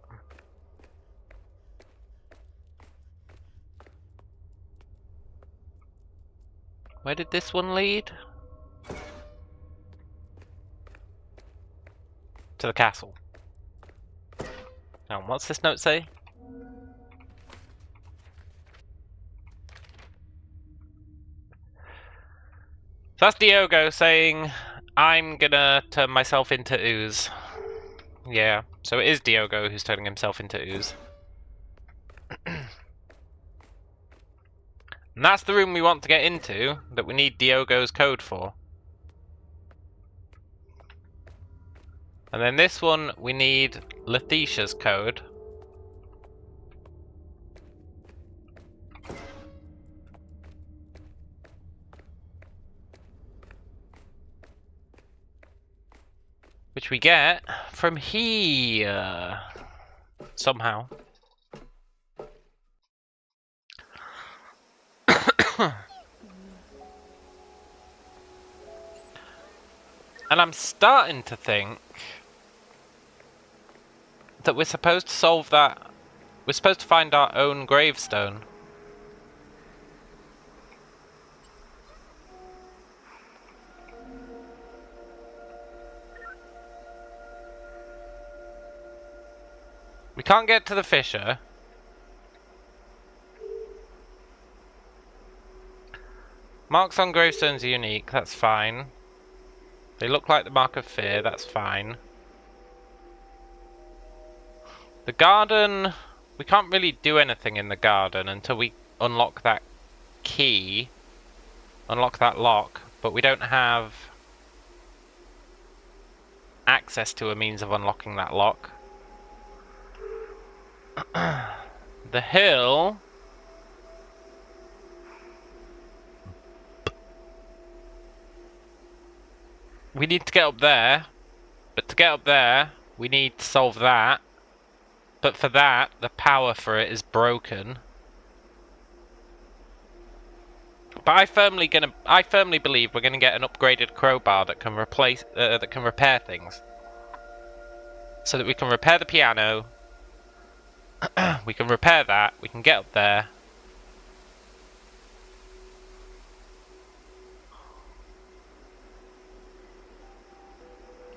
Where did this one lead? To the castle. Now, what's this note say? So that's Diogo saying, I'm gonna turn myself into Ooze. Yeah, so it is Diogo who's turning himself into Ooze. And that's the room we want to get into, that we need Diogo's code for. And then this one, we need Letitia's code. Which we get from here. Somehow. And I'm starting to think that we're supposed to solve that. We're supposed to find our own gravestone. We can't get to the fissure. Marks on gravestones are unique, that's fine. They look like the mark of fear, that's fine. The garden, we can't really do anything in the garden until we unlock that key, unlock that lock, but we don't have access to a means of unlocking that lock. The hill, we need to get up there, but to get up there, we need to solve that. But for that, the power for it is broken. But I firmly believe we're gonna get an upgraded crowbar that can repair things, so that we can repair the piano. We can repair that. We can get up there.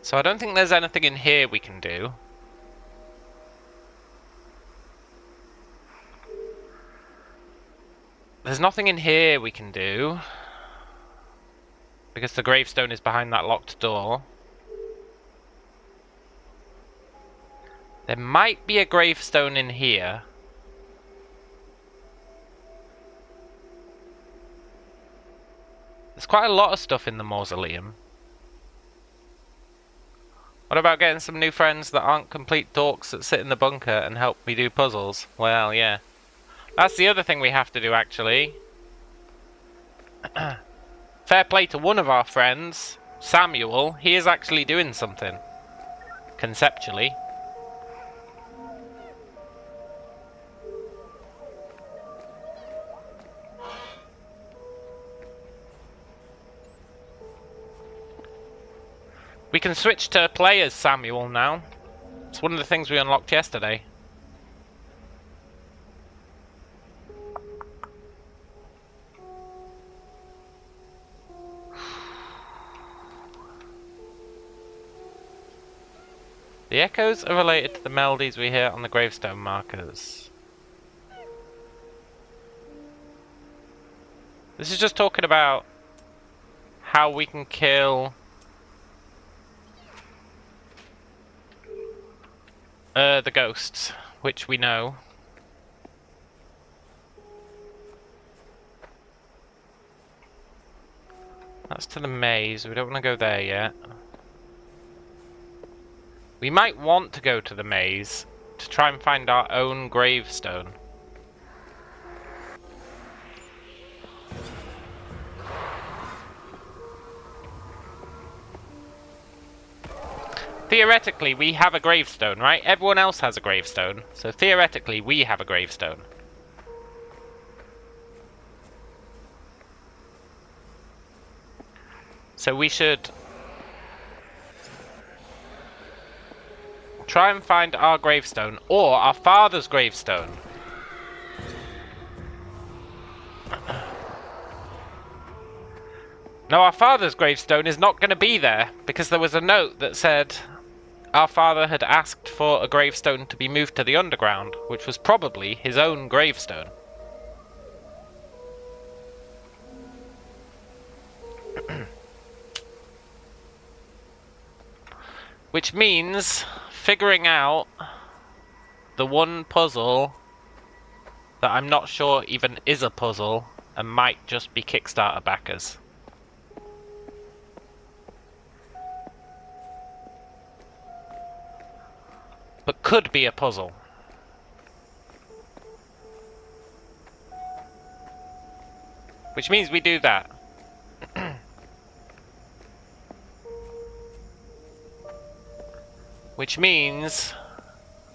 So I don't think there's anything in here we can do. There's nothing in here we can do, because the gravestone is behind that locked door. There might be a gravestone in here. There's quite a lot of stuff in the mausoleum. What about getting some new friends that aren't complete dorks that sit in the bunker and help me do puzzles? Well, yeah. That's the other thing we have to do, actually. Fair play to one of our friends, Samuel. He is actually doing something. Conceptually. We can switch to play as Samuel now. It's one of the things we unlocked yesterday. The echoes are related to the melodies we hear on the gravestone markers. This is just talking about how we can kill the ghosts, which we know. That's to the maze. We don't want to go there yet. We might want to go to the maze to try and find our own gravestone. Theoretically, we have a gravestone, right? Everyone else has a gravestone, so theoretically, we have a gravestone. So we should try and find our gravestone, or our father's gravestone. Now, our father's gravestone is not going to be there, because there was a note that said our father had asked for a gravestone to be moved to the underground, which was probably his own gravestone. Which means figuring out the one puzzle that I'm not sure even is a puzzle and might just be Kickstarter backers. But could be a puzzle. Which means we do that. Which means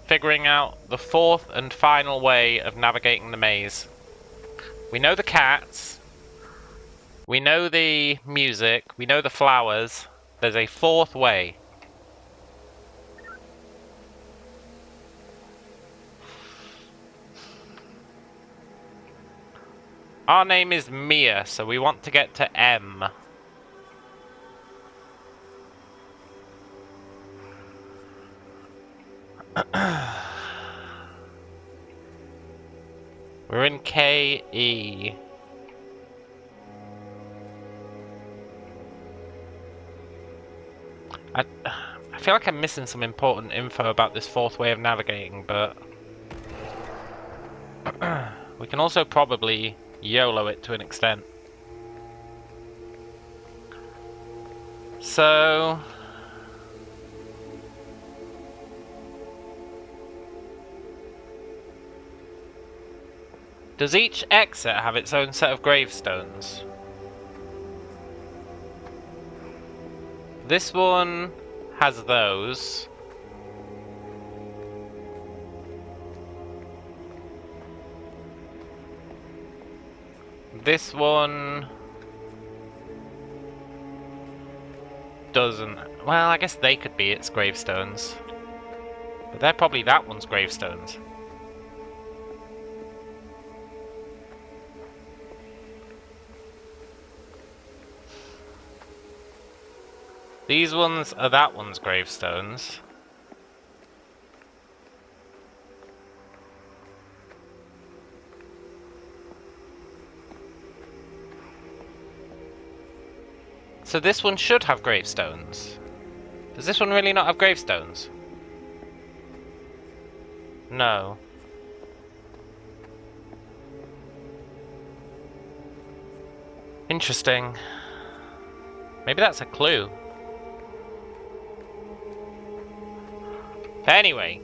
figuring out the fourth and final way of navigating the maze. We know the cats. We know the music. We know the flowers. There's a fourth way. Our name is Mia, so we want to get to M. We're in KE. I feel like I'm missing some important info about this fourth way of navigating, but we can also probably YOLO it to an extent. So does each exit have its own set of gravestones? This one has those. This one doesn't. Well, I guess they could be its gravestones. But they're probably that one's gravestones. These ones are that one's gravestones. So this one should have gravestones. Does this one really not have gravestones? No. Interesting. Maybe that's a clue. Anyway,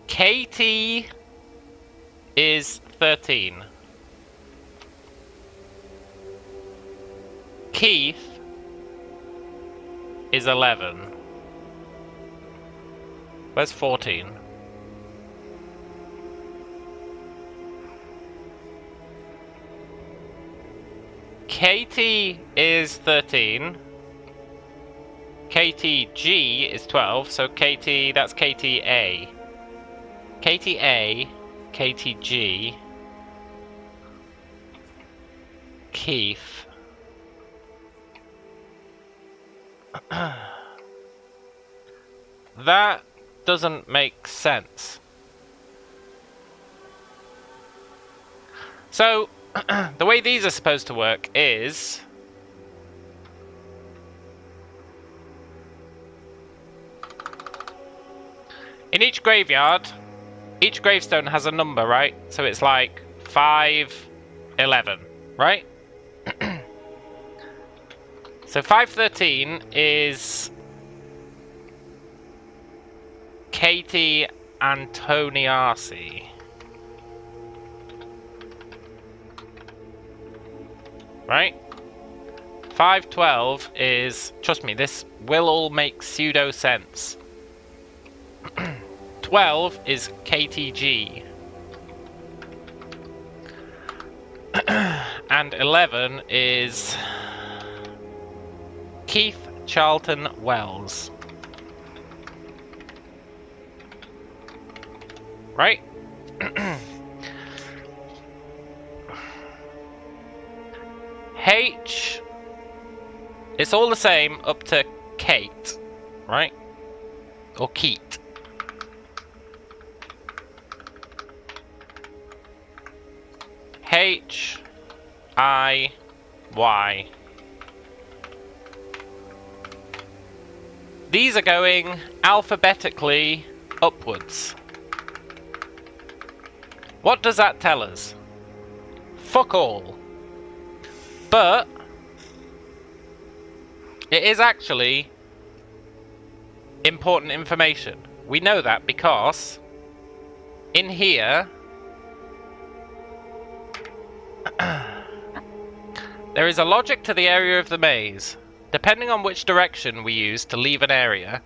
KT is 13. Keith is 11. Where's 14? KT is 13. KTG is 12, so KT, that's KTA. KTA, KTG, Keith. That doesn't make sense. So, the way these are supposed to work is... in each graveyard, each gravestone has a number, right? So it's like 5, 11, right? So 513 is Katie Antoniasi. Right? 512 is, trust me, this will all make pseudo sense. 12 is KTG. And 11 is Keith Charlton Wells. Right? H, it's all the same up to Kate, right? Or Keat. H, I, Y. These are going alphabetically upwards. What does that tell us? Fuck all. But it is actually important information. We know that because in here there is a logic to the area of the maze. Depending on which direction we use to leave an area,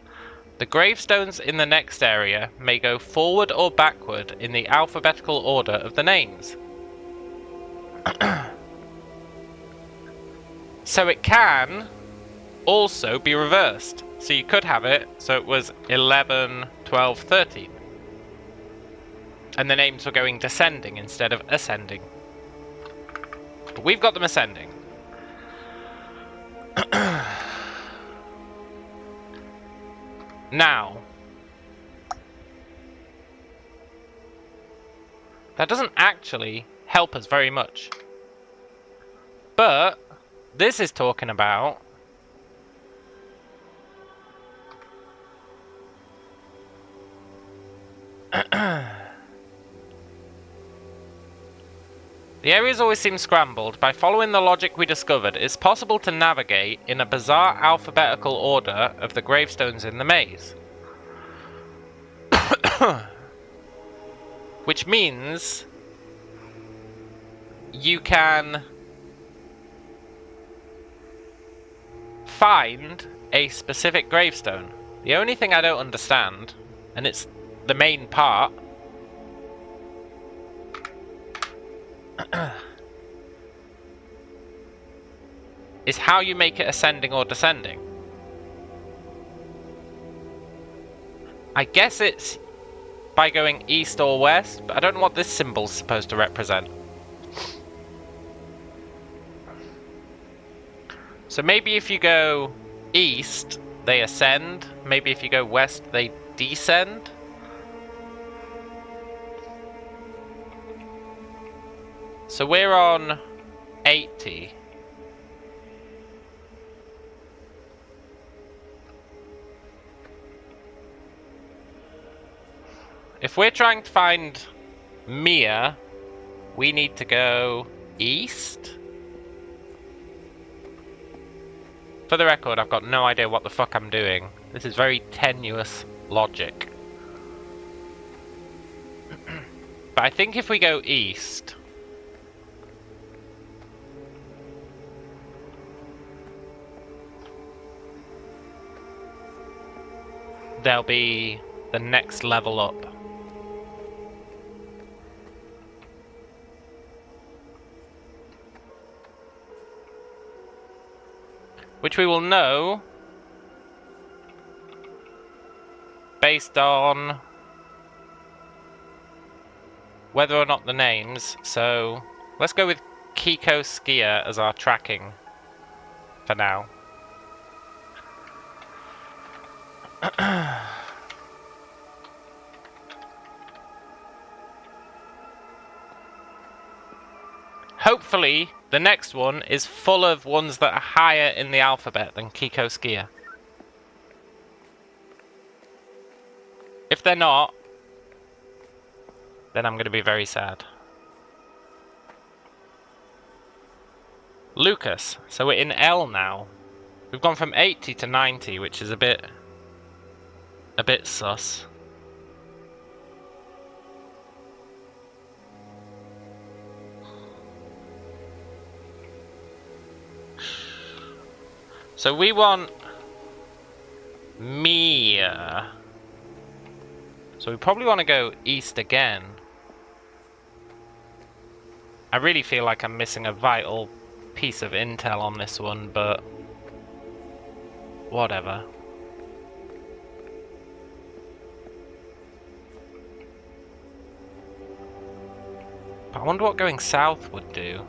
the gravestones in the next area may go forward or backward in the alphabetical order of the names. So it can also be reversed. So you could have it so it was 11, 12, 13. And the names were going descending instead of ascending. But we've got them ascending. Now, that doesn't actually help us very much. But this is talking about the areas always seem scrambled. By following the logic we discovered, it's possible to navigate in a bizarre alphabetical order of the gravestones in the maze. Which means you can find a specific gravestone. The only thing I don't understand, and it's the main part, is how you make it ascending or descending. I guess it's by going east or west, but I don't know what this symbol's supposed to represent. So maybe if you go east, they ascend. Maybe if you go west, they descend. So we're on 80. If we're trying to find Mia, we need to go east. For the record, I've got no idea what the fuck I'm doing. This is very tenuous logic. But I think if we go east, there'll be the next level up. Which we will know based on whether or not the names. So let's go with Kiko Skier as our tracking for now. Hopefully, the next one is full of ones that are higher in the alphabet than Kiko Skier. If they're not, then I'm going to be very sad. Lucas. So we're in L now. We've gone from 80 to 90, which is a bit sus. So we want Mia. So we probably want to go east again. I really feel like I'm missing a vital piece of intel on this one, but whatever. But I wonder what going south would do.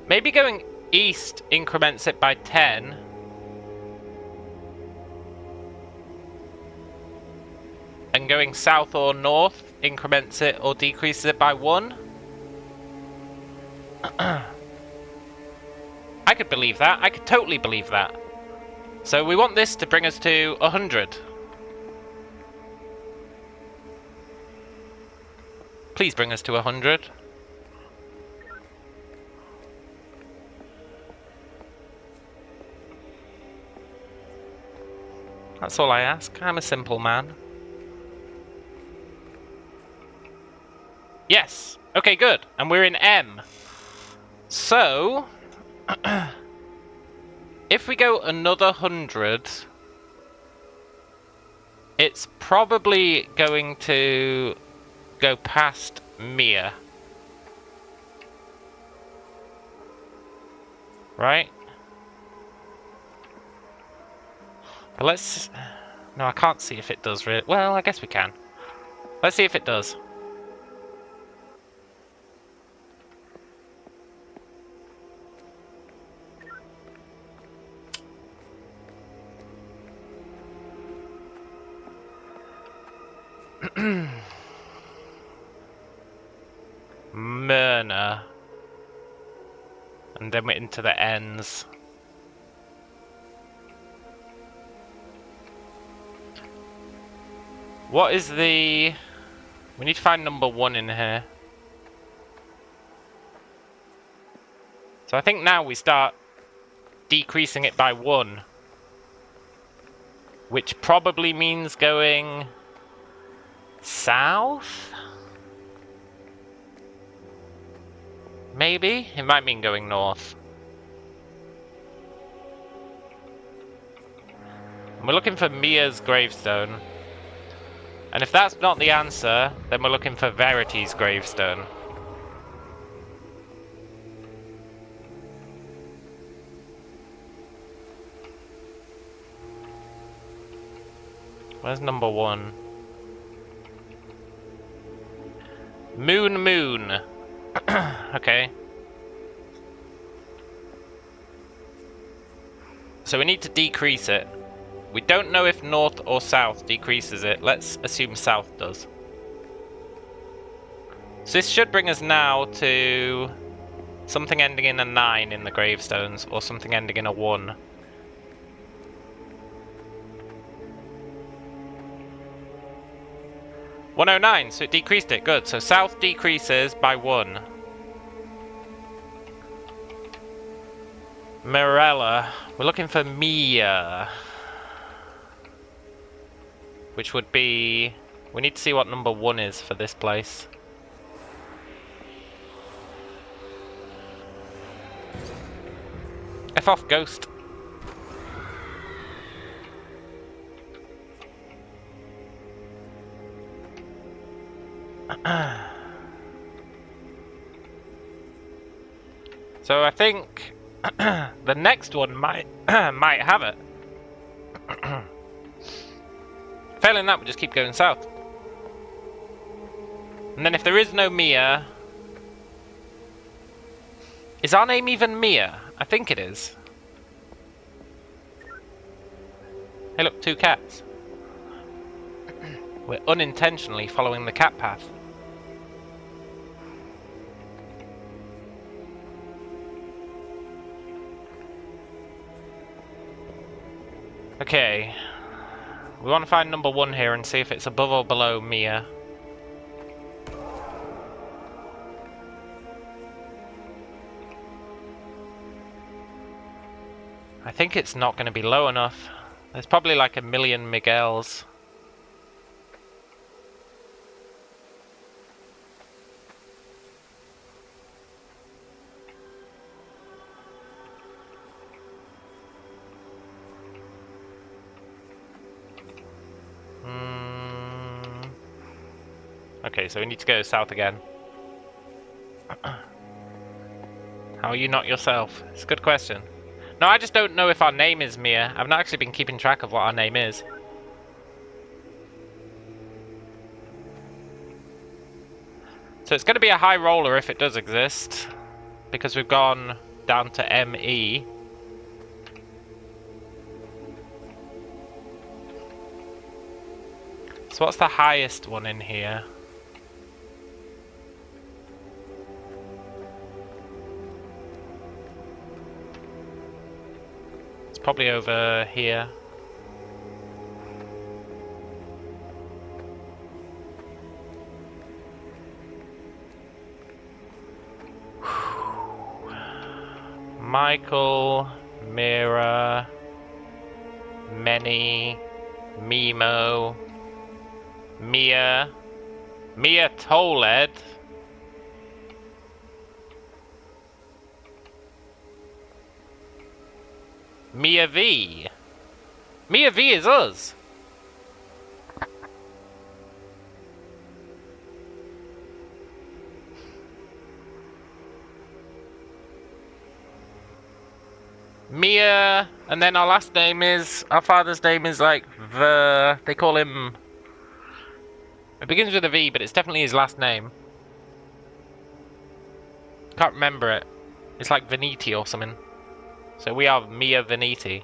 Maybe going east increments it by 10. And going south or north increments it or decreases it by 1. I could believe that. I could totally believe that. So we want this to bring us to 100. Please bring us to 100. That's all I ask. I'm a simple man. Yes! Okay, good. And we're in M. So, if we go another 100, it's probably going to go past Mia. Right? But let's... No, I can't see if it does really... Well, I guess we can. Let's see if it does. Myrna. And then we're into the ends. What is the... We need to find number 1 in here. So I think now we start decreasing it by 1. Which probably means going south? Maybe? It might mean going north. And we're looking for Mia's gravestone. And if that's not the answer, then we're looking for Verity's gravestone. Where's number 1? Moon. Okay. So we need to decrease it. We don't know if north or south decreases it. Let's assume south does. So this should bring us now to something ending in a 9 in the gravestones, or something ending in a 1. $109, so it decreased it. Good. So south decreases by 1. Mirella. We're looking for Mia. Which would be... We need to see what number 1 is for this place. F off, ghost. So I think the next one might might have it. Failing that, we'll just keep going south. And then if there is no Mia... Is our name even Mia? I think it is. Hey look, 2 cats. We're unintentionally following the cat path. Okay. We want to find number 1 here and see if it's above or below Mia. I think it's not going to be low enough. There's probably like a million Miguels. Okay, so we need to go south again. How are you not yourself? It's a good question. No, I just don't know if our name is Mia. I've not actually been keeping track of what our name is. So it's going to be a high roller if it does exist, because we've gone down to ME. So what's the highest one in here? It's probably over here. Michael, Mira, Many, Mimo, Mia, Mia Toled, Mia V. Mia V is us. Mia, and then our last name is, our father's name is like they call him, it begins with a V, but it's definitely his last name. Can't remember it. It's like Veneti or something. So we are Mia Veneti,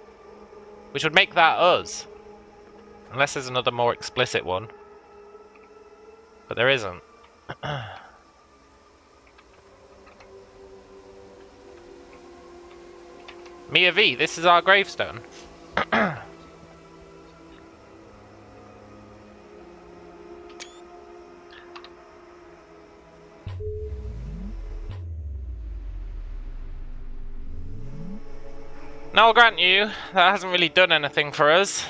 which would make that us. Unless there's another more explicit one. But there isn't. Mia V, this is our gravestone. Now I'll grant you, that hasn't really done anything for us.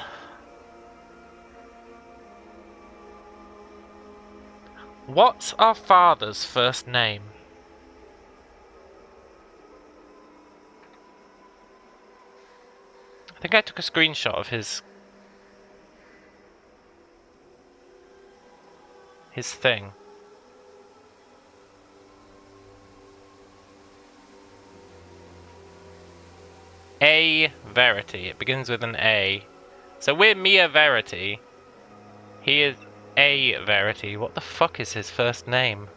What's our father's first name? I think I took a screenshot of his thing. A Verity. It begins with an A. So we're Mia Verity. He is A Verity. What the fuck is his first name?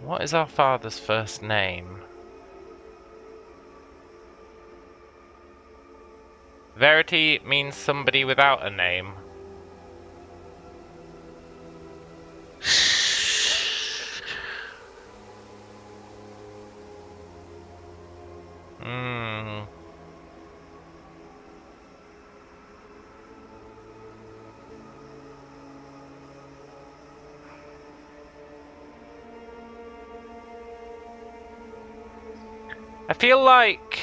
What is our father's first name? Verity means somebody without a name. I feel like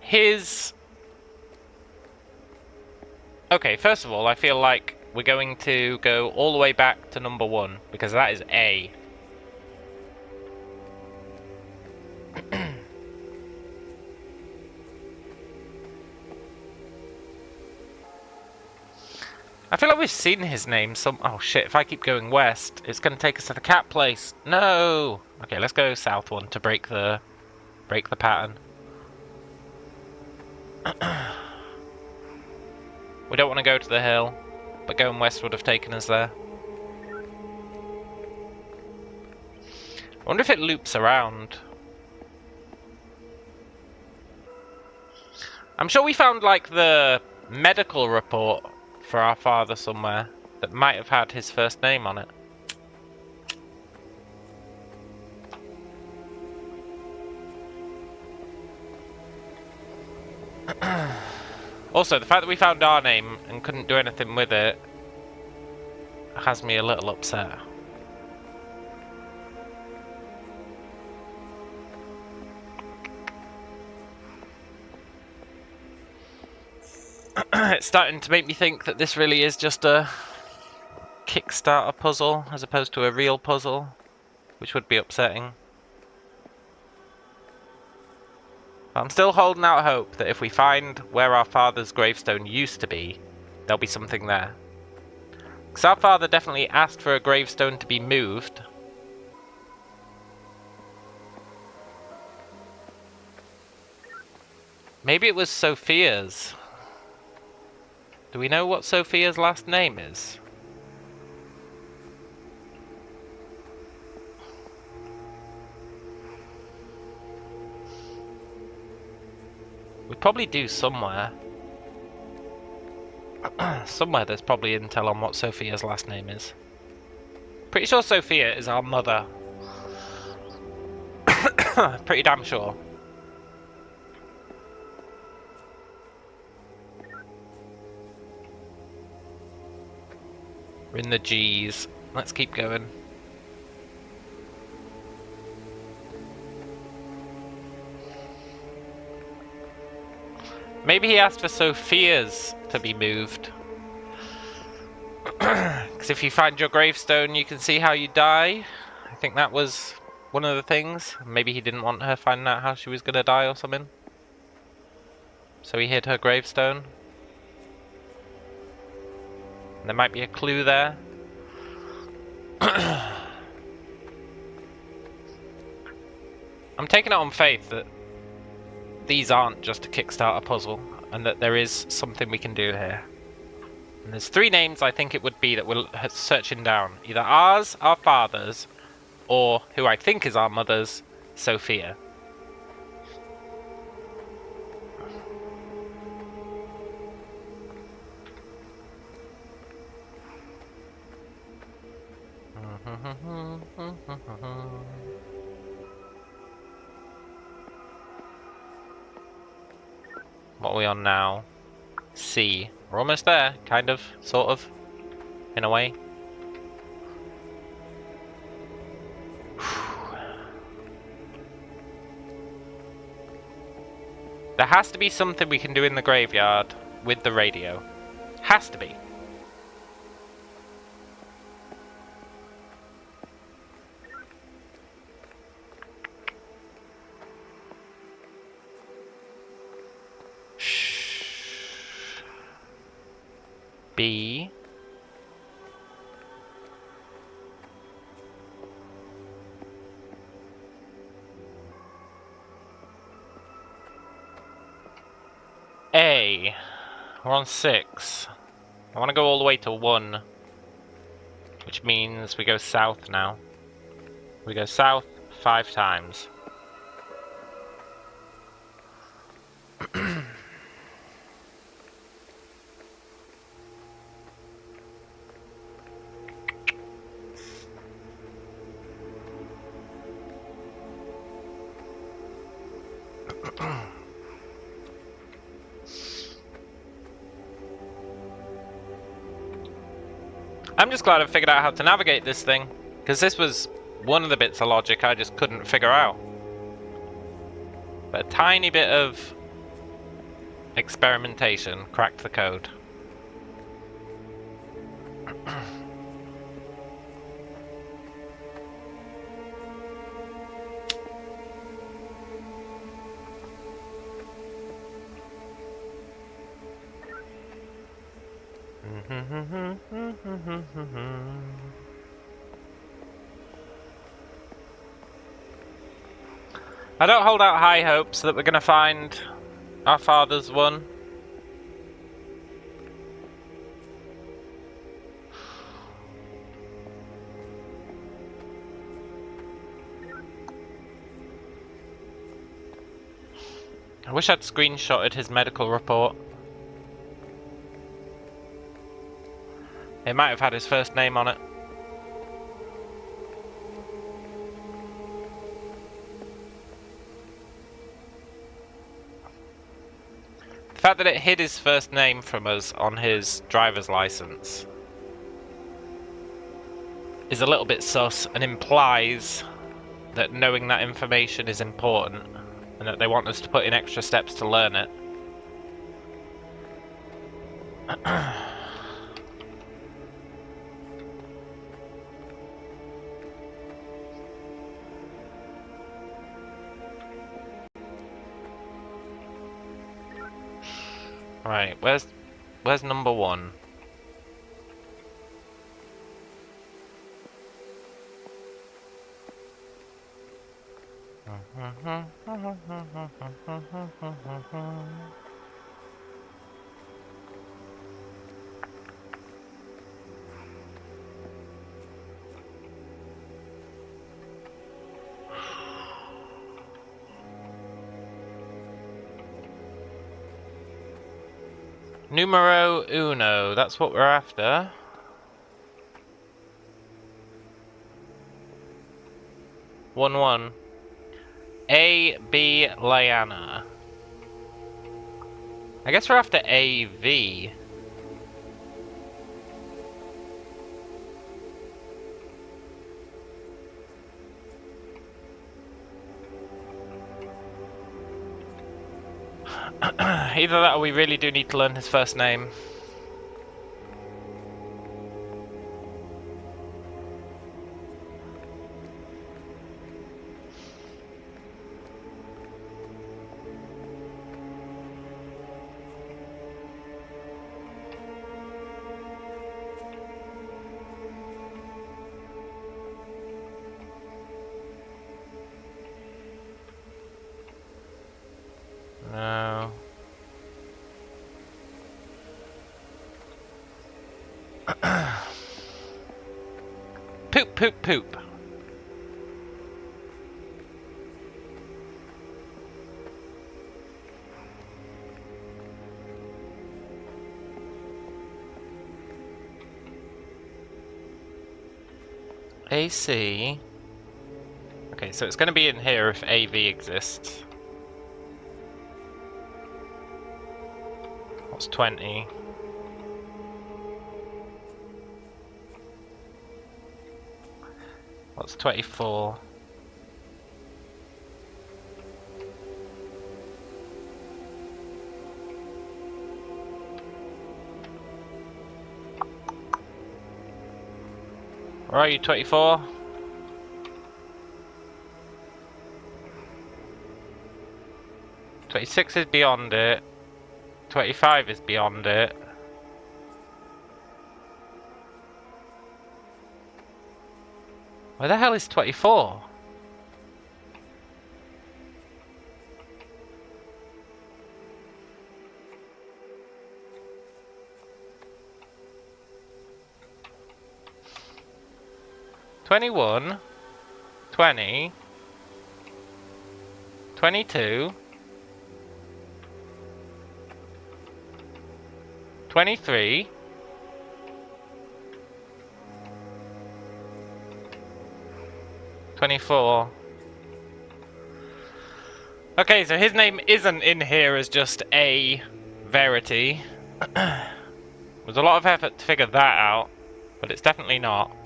his... Okay, first of all, I feel like we're going to go all the way back to number 1, because that is A. I feel like we've seen his name some... Oh shit, if I keep going west, it's going to take us to the cat place. No! Okay, let's go south one to break the pattern. We don't want to go to the hill, but going west would have taken us there. I wonder if it loops around. I'm sure we found, like, the medical report for our father somewhere that might have had his first name on it. Also, the fact that we found our name and couldn't do anything with it has me a little upset. It's starting to make me think that this really is just a Kickstarter puzzle as opposed to a real puzzle, which would be upsetting. I'm still holding out hope that if we find where our father's gravestone used to be, there'll be something there. Because our father definitely asked for a gravestone to be moved. Maybe it was Sophia's. Do we know what Sophia's last name is? We probably do somewhere. Somewhere there's probably intel on what Sophia's last name is. Pretty sure Sophia is our mother. Pretty damn sure. We're in the G's. Let's keep going. Maybe he asked for Sophia's to be moved. Because if you find your gravestone, you can see how you die. I think that was one of the things. Maybe he didn't want her finding out how she was going to die or something. So he hid her gravestone. And there might be a clue there. I'm taking it on faith that these aren't just a Kickstarter puzzle, and that there is something we can do here. And there's 3 names I think it would be that we're searching down. Either ours, our father's, or, who I think is our mother's, Sophia. What are we on now? C. We're almost there, kind of, sort of, in a way. There has to be something we can do in the graveyard with the radio. Has to be. B. A. We're on 6. I want to go all the way to 1. Which means we go south now. We go south 5 times. I'm just glad I figured out how to navigate this thing, because this was one of the bits of logic I just couldn't figure out. But a tiny bit of experimentation cracked the code. I don't hold out high hopes that we're going to find our father's one. I wish I'd screenshotted his medical report. It might have had his first name on it. The fact that it hid his first name from us on his driver's license is a little bit sus and implies that knowing that information is important and that they want us to put in extra steps to learn it. Right, where's number one? Numero uno, that's what we're after. One. A.B. Liana. I guess we're after A.V. Either that or we really do need to learn his first name. No. Poop. AC. Okay, so it's going to be in here if AV exists. What's 20? What's 24? Where are you, 24? "26 is beyond it. 25 is beyond it. Where the hell is 24? "21, 20, 22, 23, 24. Okay, so his name isn't in here as just A Verity. There's a lot of effort to figure that out, but it's definitely not.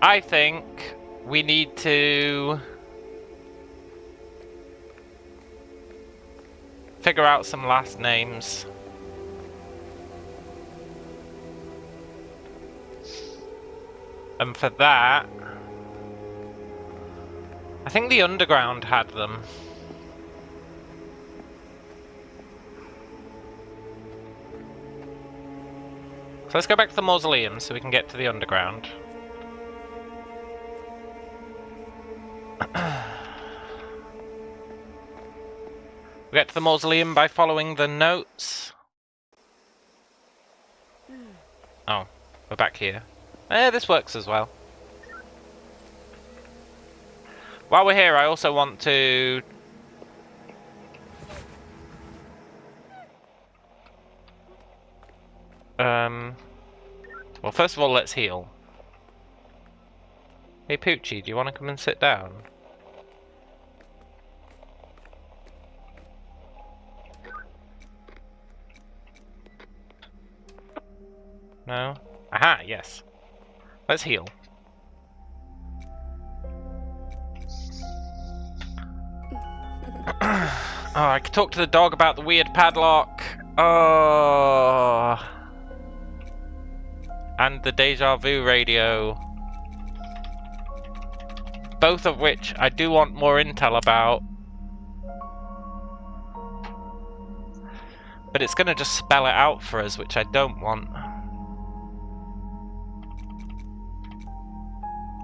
I think we need to figure out some last names. And for that, I think the Underground had them. So let's go back to the mausoleum so we can get to the Underground. We get to the mausoleum by following the notes. Oh, we're back here. This works as well. While we're here, I also want to... Well, first of all, let's heal. Hey, Poochie, do you want to come and sit down? No? Aha, yes. Let's heal. Oh, I could talk to the dog about the weird padlock. Oh. And the deja vu radio. Both of which I do want more intel about. But it's going to just spell it out for us, which I don't want.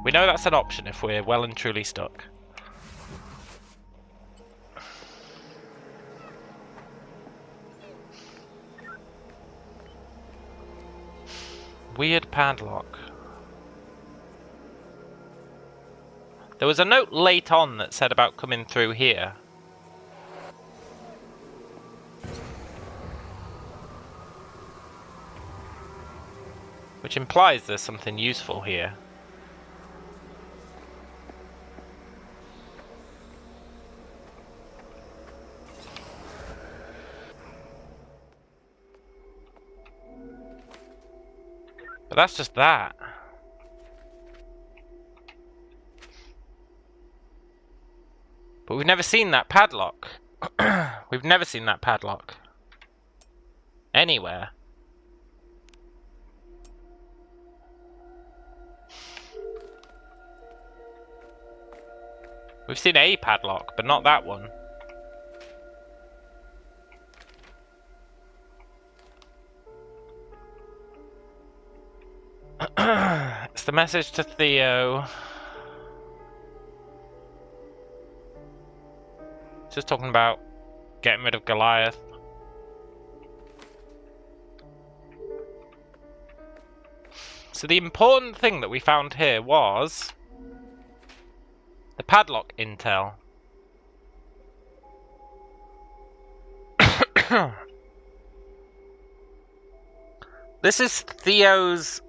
We know that's an option if we're well and truly stuck. Weird padlock. There was a note late on that said about coming through here. Which implies there's something useful here. But that's just that. But we've never seen that padlock. We've never seen that padlock. Anywhere. We've seen a padlock, but not that one. It's the message to Theo. Just talking about getting rid of Goliath. So the important thing that we found here was the padlock intel. This is Theo's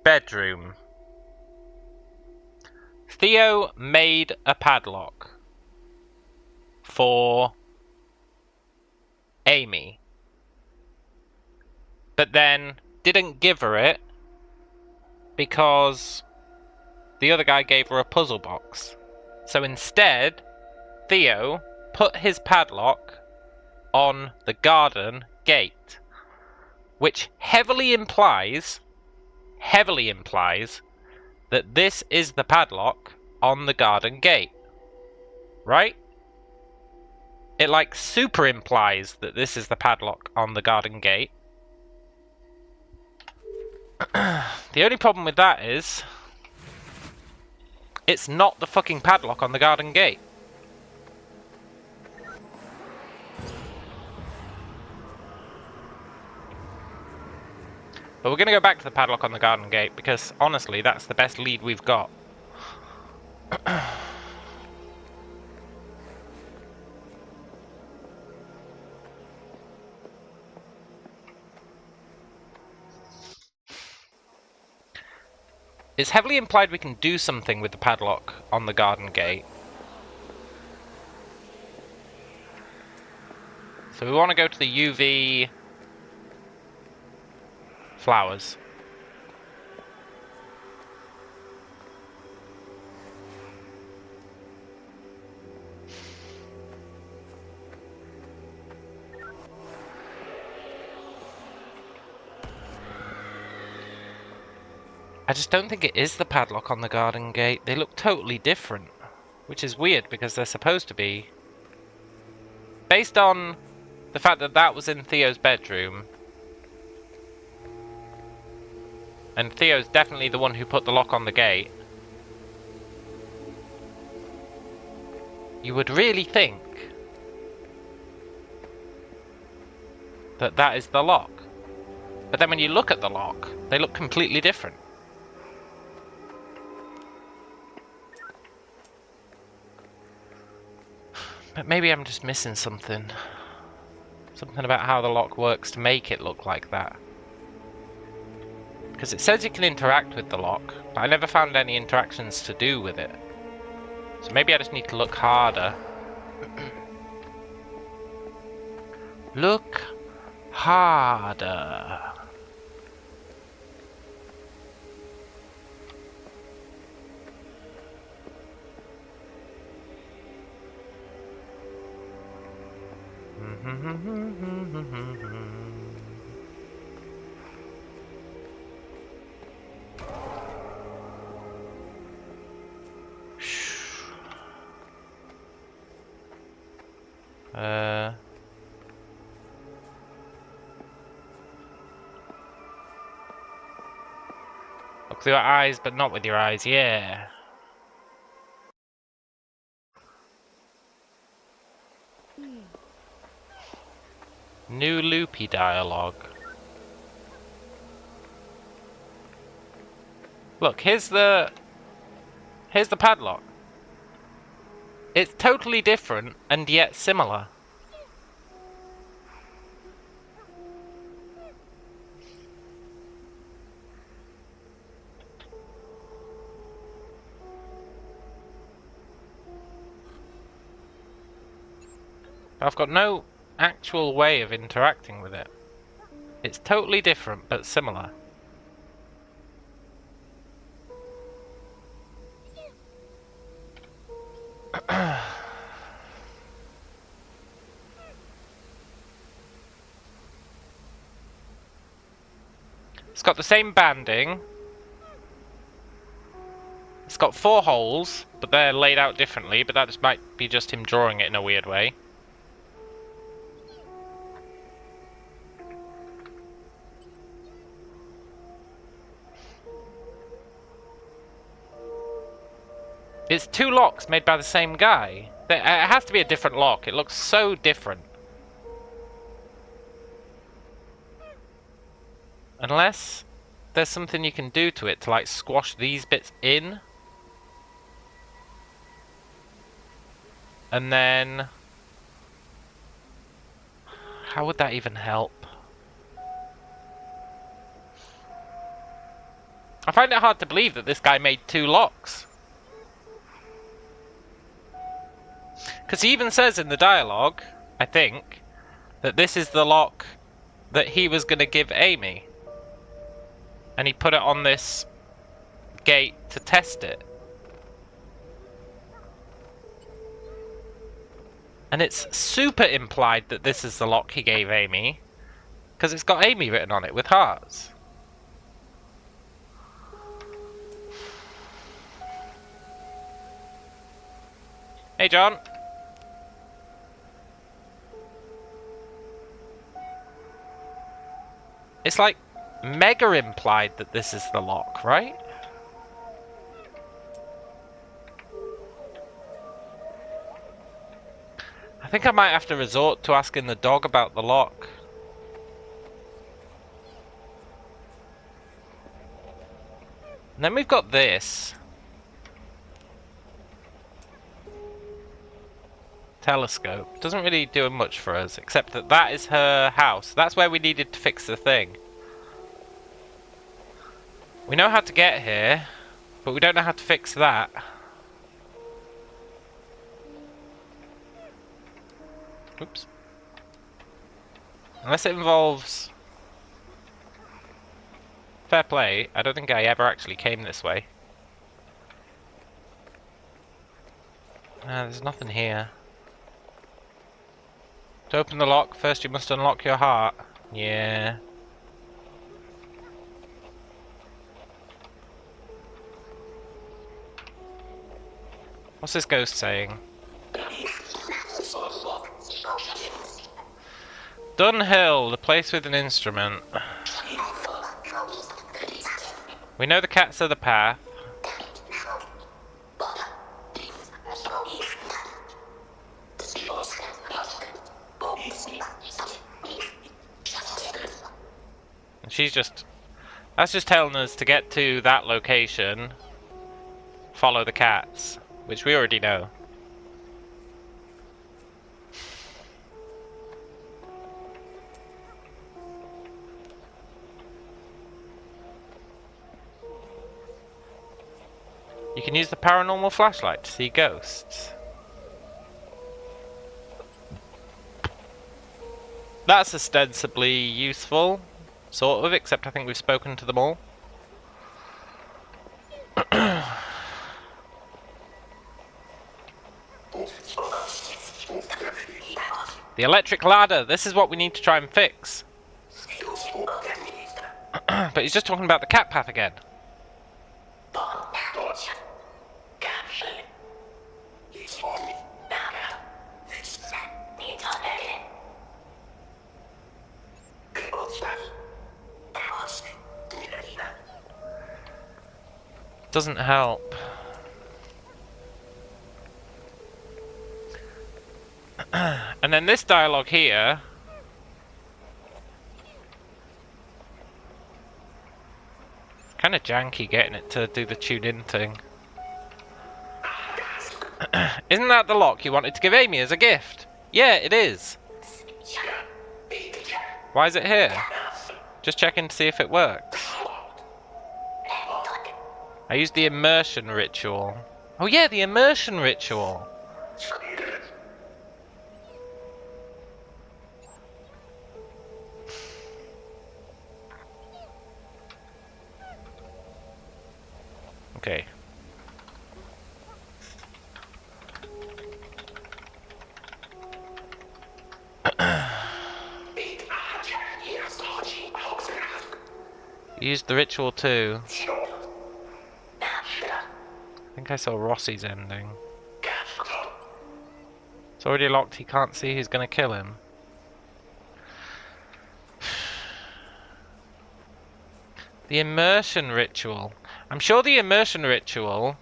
bedroom. Theo made a padlock for Amy, but then didn't give her it because the other guy gave her a puzzle box. So instead, Theo put his padlock on the garden gate, which heavily implies that this is the padlock on the garden gate, right? It like super implies that this is the padlock on the garden gate. The only problem with that is it's not the fucking padlock on the garden gate. But we're going to go back to the padlock on the garden gate because honestly that's the best lead we've got. It's heavily implied we can do something with the padlock on the garden gate. So we want to go to the UV flowers. I just don't think it is the padlock on the garden gate. They look totally different, which is weird because they're supposed to be. Based on the fact that that was in Theo's bedroom, and Theo's definitely the one who put the lock on the gate. you would really think that that is the lock. But then when you look at the lock, they look completely different. But maybe I'm just missing something. Something about how the lock works to make it look like that. Because it says you can interact with the lock, but I never found any interactions to do with it. So maybe I just need to look harder. Look harder. Look with your eyes, but not with your eyes, yeah. New loopy dialogue. Look, here's the padlock. It's totally different and yet similar. I've got no actual way of interacting with it. It's totally different but similar. It's got the same banding. It's got 4 holes, but they're laid out differently, but that just might be just him drawing it in a weird way. It's 2 locks made by the same guy. It has to be a different lock. It looks so different. Unless there's something you can do to it to like squash these bits in. And then... how would that even help? I find it hard to believe that this guy made 2 locks. Because he even says in the dialogue, I think, that this is the lock that he was going to give Amy. And he put it on this gate to test it. And it's super implied that this is the lock he gave Amy, because it's got Amy written on it with hearts. Hey, John. It's like mega implied that this is the lock, right? I think I might have to resort to asking the dog about the lock. And then we've got this. Telescope. Doesn't really do much for us, except that that is her house. That's where we needed to fix the thing. We know how to get here, but we don't know how to fix that. Oops. Unless it involves... fair play, I don't think I ever actually came this way. There's nothing here. To open the lock, first you must unlock your heart. Yeah. What's this ghost saying? Dunhill, the place with an instrument. We know the cats are the path. And she's just... That's just telling us to get to that location, follow the cats, which we already know. You can use the paranormal flashlight to see ghosts. That's ostensibly useful, sort of, except I think we've spoken to them all. The electric ladder, this is what we need to try and fix. But he's just talking about the cat path again. Doesn't help. And then this dialogue here. Kind of janky getting it to do the tune-in thing. Isn't that the lock you wanted to give Amy as a gift? Yeah, it is. Why is it here? Just checking to see if it works. I used the immersion ritual. Oh yeah, the immersion ritual. Okay. Used the ritual too. I think I saw Rossi's ending. It's already locked, he can't see who's gonna kill him. The immersion ritual. I'm sure the immersion ritual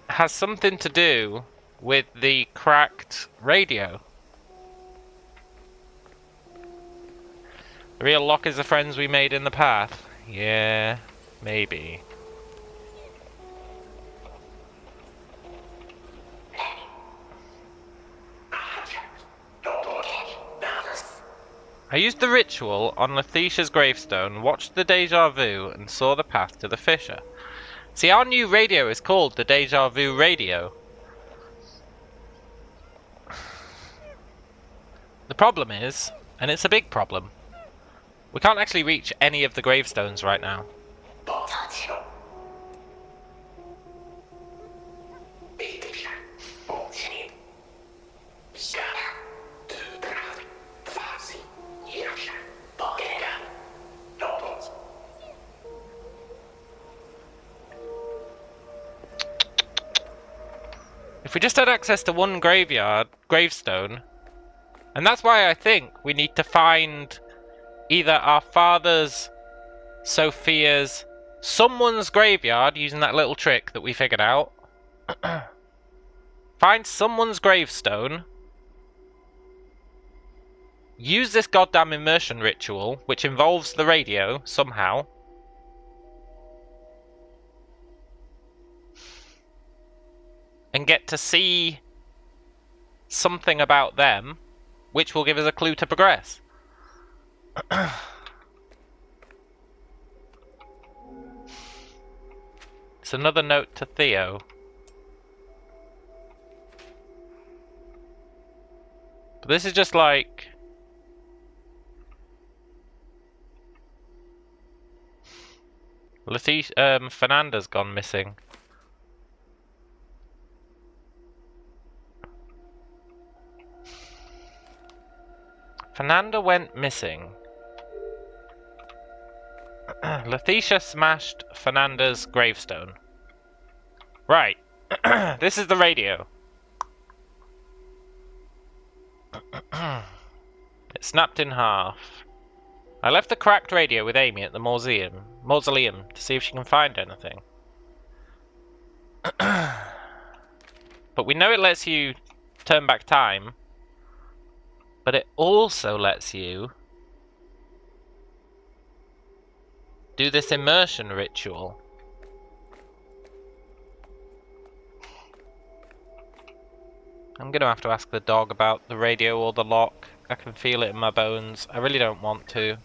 has something to do with the cracked radio. The real lock is the friends we made in the path. Yeah, maybe. I used the ritual on Letitia's gravestone, watched the deja vu, and saw the path to the fissure. See, our new radio is called the Deja Vu Radio. The problem is, and it's a big problem, we can't actually reach any of the gravestones right now. If we just had access to one gravestone, and that's why I think we need to find either our father's, Sophia's, someone's graveyard using that little trick that we figured out. Find someone's gravestone. Use this goddamn immersion ritual, which involves the radio somehow. And get to see something about them, which will give us a clue to progress. It's another note to Theo. But this is just like... Fernanda's gone missing. Fernanda went missing. Letitia smashed Fernanda's gravestone. Right. This is the radio. It snapped in half. I left the cracked radio with Amy at the mausoleum to see if she can find anything. But we know it lets you turn back time. But it also lets you do this immersion ritual. I'm gonna have to ask the dog about the radio or the lock. I can feel it in my bones. I really don't want to.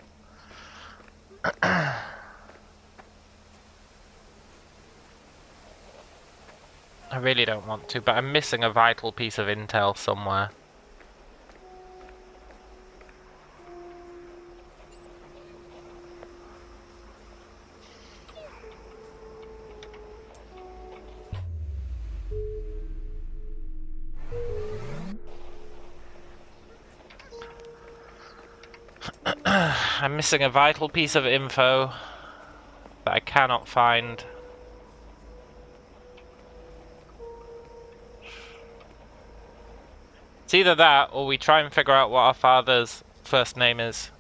I really don't want to, but I'm missing a vital piece of intel somewhere. I'm missing a vital piece of info that I cannot find. It's either that, or we try and figure out what our father's first name is.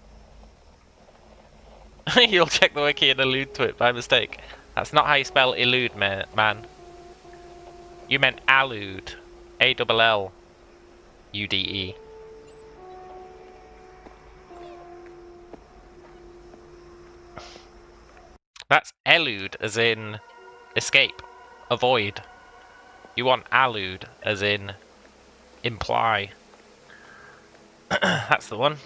You'll check the wiki and allude to it by mistake. That's not how you spell elude, man. You meant allude. A-double-L-U-D-E. That's elude, as in escape, avoid. You want allude, as in imply. That's the one.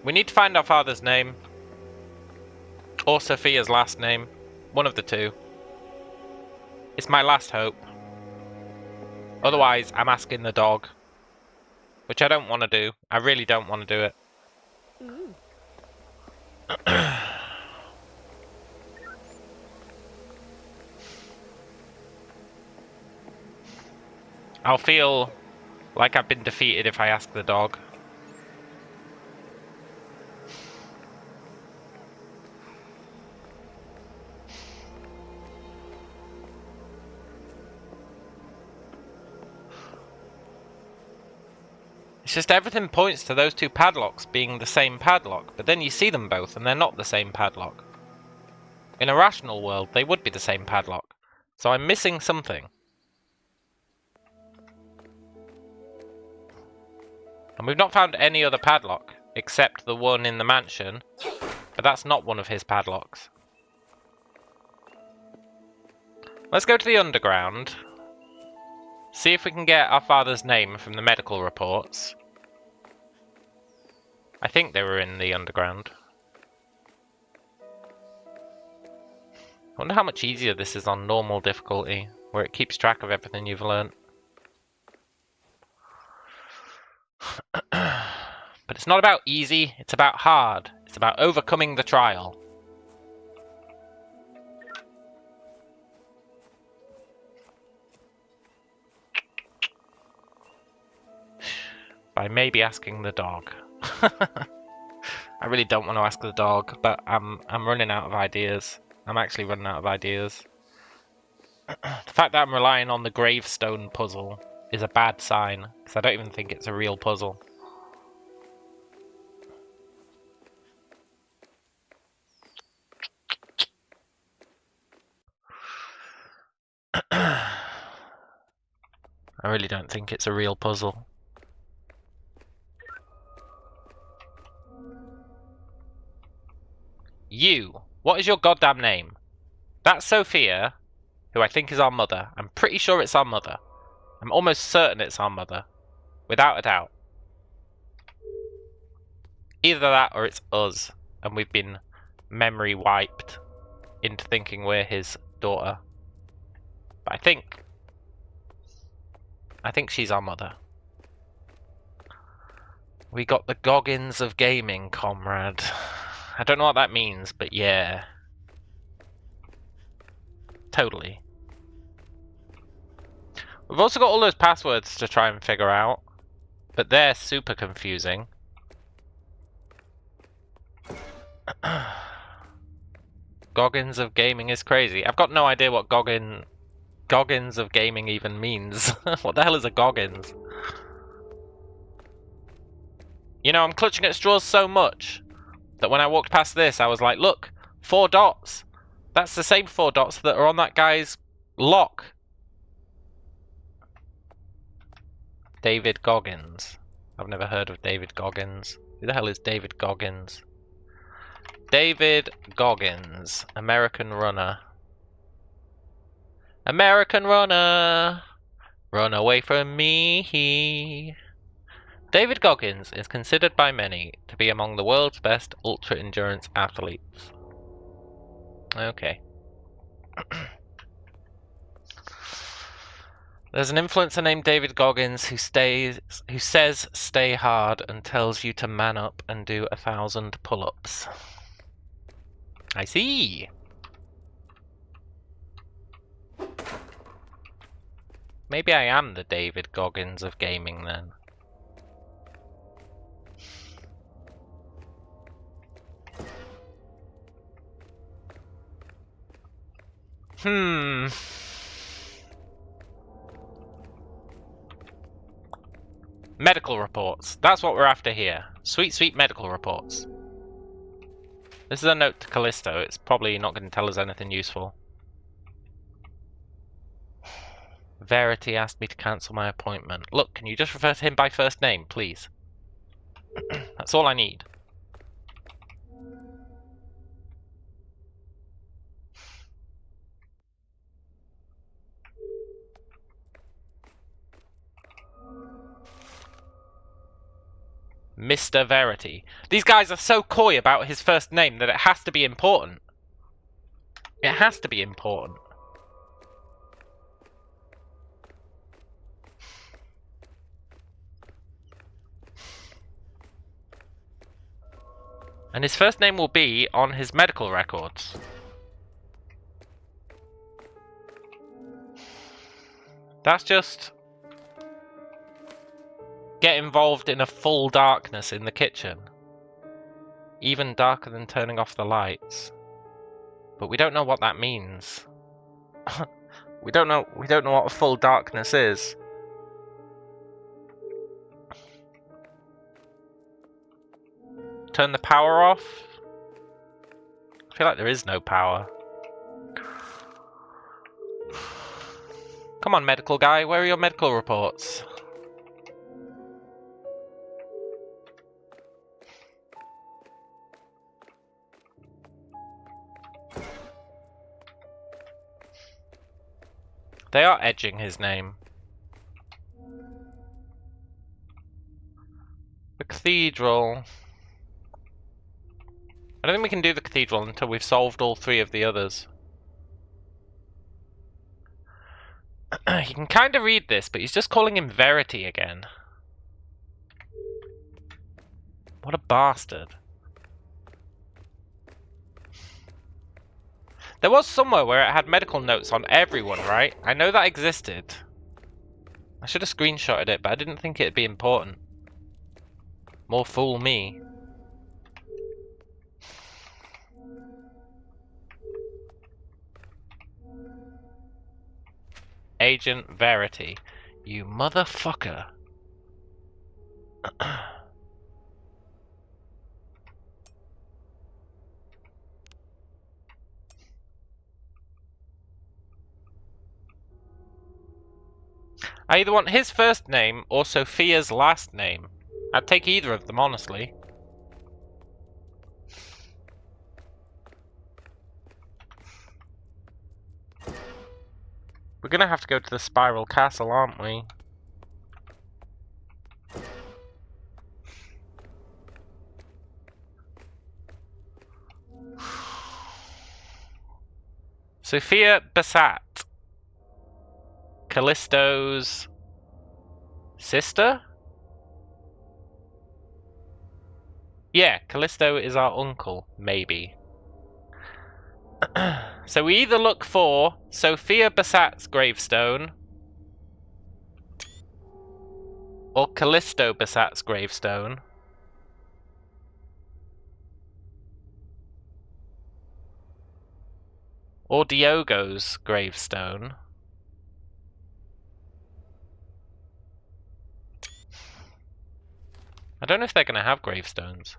We need to find our father's name. Or Sophia's last name. One of the two. It's my last hope. Otherwise, I'm asking the dog. Which I don't want to do. I really don't want to do it. I'll feel like I've been defeated if I ask the dog. It's just everything points to those two padlocks being the same padlock, but then you see them both and they're not the same padlock. In a rational world, they would be the same padlock. So I'm missing something. And we've not found any other padlock, except the one in the mansion, but that's not one of his padlocks. Let's go to the underground. See if we can get our father's name from the medical reports. I think they were in the underground. I wonder how much easier this is on normal difficulty, where it keeps track of everything you've learnt. But it's not about easy, it's about hard. It's about overcoming the trial. By maybe asking the dog. I really don't want to ask the dog, but I'm running out of ideas. I'm actually running out of ideas. The fact that I'm relying on the gravestone puzzle is a bad sign, because I don't even think it's a real puzzle. I really don't think it's a real puzzle. You! What is your goddamn name? That's Sophia, who I think is our mother. I'm pretty sure it's our mother. I'm almost certain it's our mother. Without a doubt. Either that or it's us, and we've been memory wiped into thinking we're his daughter. But I think she's our mother. We got the Goggins of gaming, comrade. I don't know what that means, but yeah. Totally. We've also got all those passwords to try and figure out, but they're super confusing. Goggins of gaming is crazy. I've got no idea what Goggins of gaming even means. What the hell is a Goggins? You know, I'm clutching at straws so much that when I walked past this, I was like, look, 4 dots. That's the same 4 dots that are on that guy's lock. David Goggins. I've never heard of David Goggins. Who the hell is David Goggins? David Goggins, American runner. American runner, run away from me. David Goggins is considered by many to be among the world's best ultra-endurance athletes. Okay. There's an influencer named David Goggins who says stay hard and tells you to man up and do 1,000 pull-ups. I see. Maybe I am the David Goggins of gaming then. Medical reports. That's what we're after here. Sweet, sweet medical reports. This is a note to Callisto. It's probably not going to tell us anything useful. Verity asked me to cancel my appointment. Look, can you just refer to him by first name, please? That's all I need. Mr. Verity. These guys are so coy about his first name that it has to be important. It has to be important. And his first name will be on his medical records. That's just... get involved in a full darkness in the kitchen. Even darker than turning off the lights. But we don't know what that means. we don't know what a full darkness is. Turn the power off? I feel like there is no power. Come on, medical guy, where are your medical reports? They are edging his name. The cathedral. I don't think we can do the cathedral until we've solved all three of the others. He can kind of read this, but he's just calling him Verity again. What a bastard. There was somewhere where it had medical notes on everyone, right? I know that existed. I should have screenshotted it, but I didn't think it'd be important. More fool me. Agent Verity. You motherfucker. I either want his first name or Sophia's last name. I'd take either of them, honestly. We're gonna have to go to the Spiral Castle, aren't we? Sophia Basat. Callisto's sister? Yeah, Callisto is our uncle, maybe. So we either look for Sophia Basat's gravestone or Callisto Basat's gravestone. Or Diogo's gravestone. I don't know if they're going to have gravestones.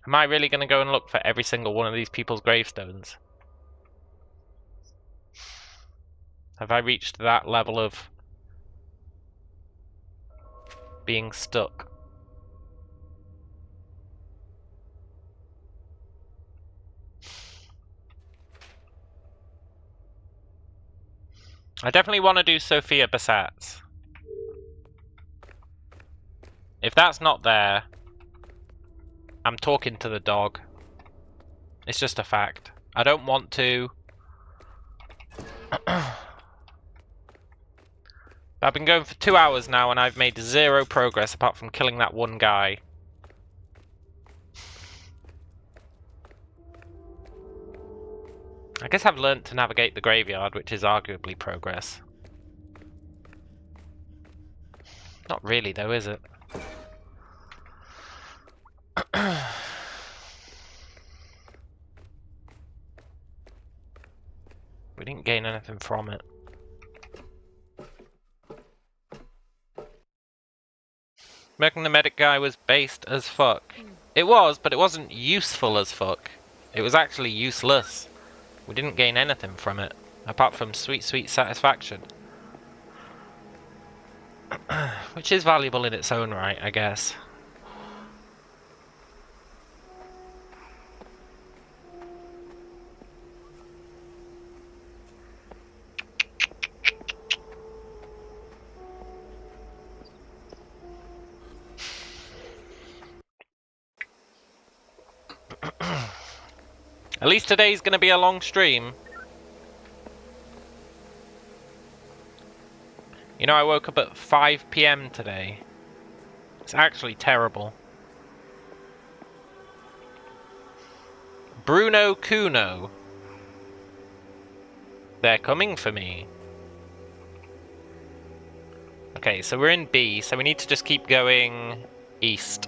Am I really going to go and look for every single one of these people's gravestones? Have I reached that level of being stuck? I definitely want to do Sophia Bassat's. If that's not there, I'm talking to the dog. It's just a fact. I don't want to. I've been going for 2 hours now and I've made 0 progress apart from killing that one guy. I guess I've learnt to navigate the graveyard, which is arguably progress. Not really though, is it? We didn't gain anything from it. Making the medic guy was based as fuck. It was, but it wasn't useful as fuck. It was actually useless. We didn't gain anything from it, apart from sweet, sweet satisfaction. Which is valuable in its own right, I guess. At least today's gonna be a long stream. You know, I woke up at 5 PM today. It's actually terrible. Bruno Kuno. They're coming for me. Okay, so we're in B, so we need to just keep going east.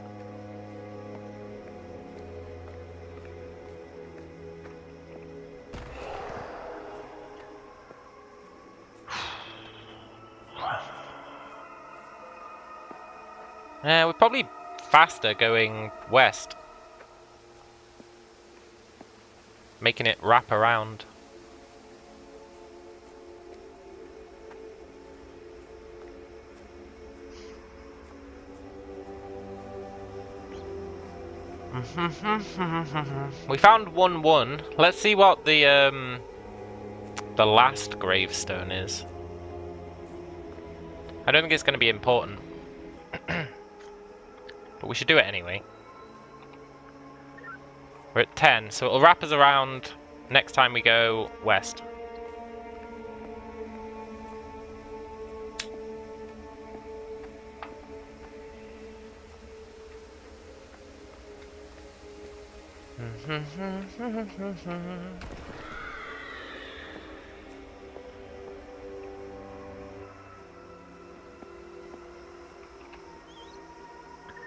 We're probably faster going west. Making it wrap around. We found 1-1. Let's see what the last gravestone is. I don't think it's going to be important. But we should do it anyway. We're at 10, so it'll wrap us around next time we go west.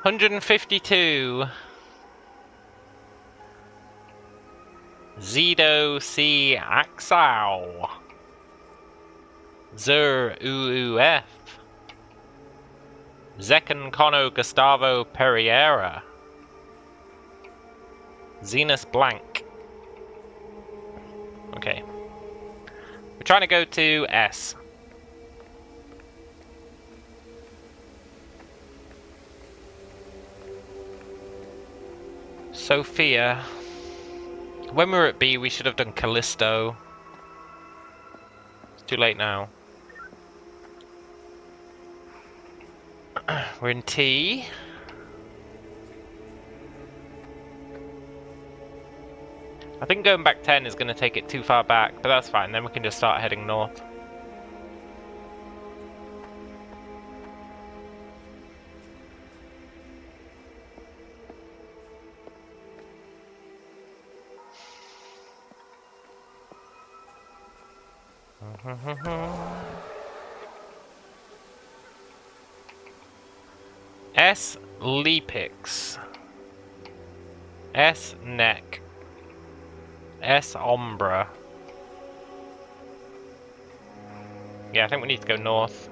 $152. Zido C Axau. Zur UUF. Zekan Kono Gustavo Pereira. Zenus Blank. Okay. We're trying to go to S. Sophia. When we were at B, we should have done Callisto. It's too late now. We're in T. I think going back 10 is going to take it too far back, but that's fine. Then we can just start heading north. S Lepix. S Neck. S Ombra. Yeah, I think we need to go north.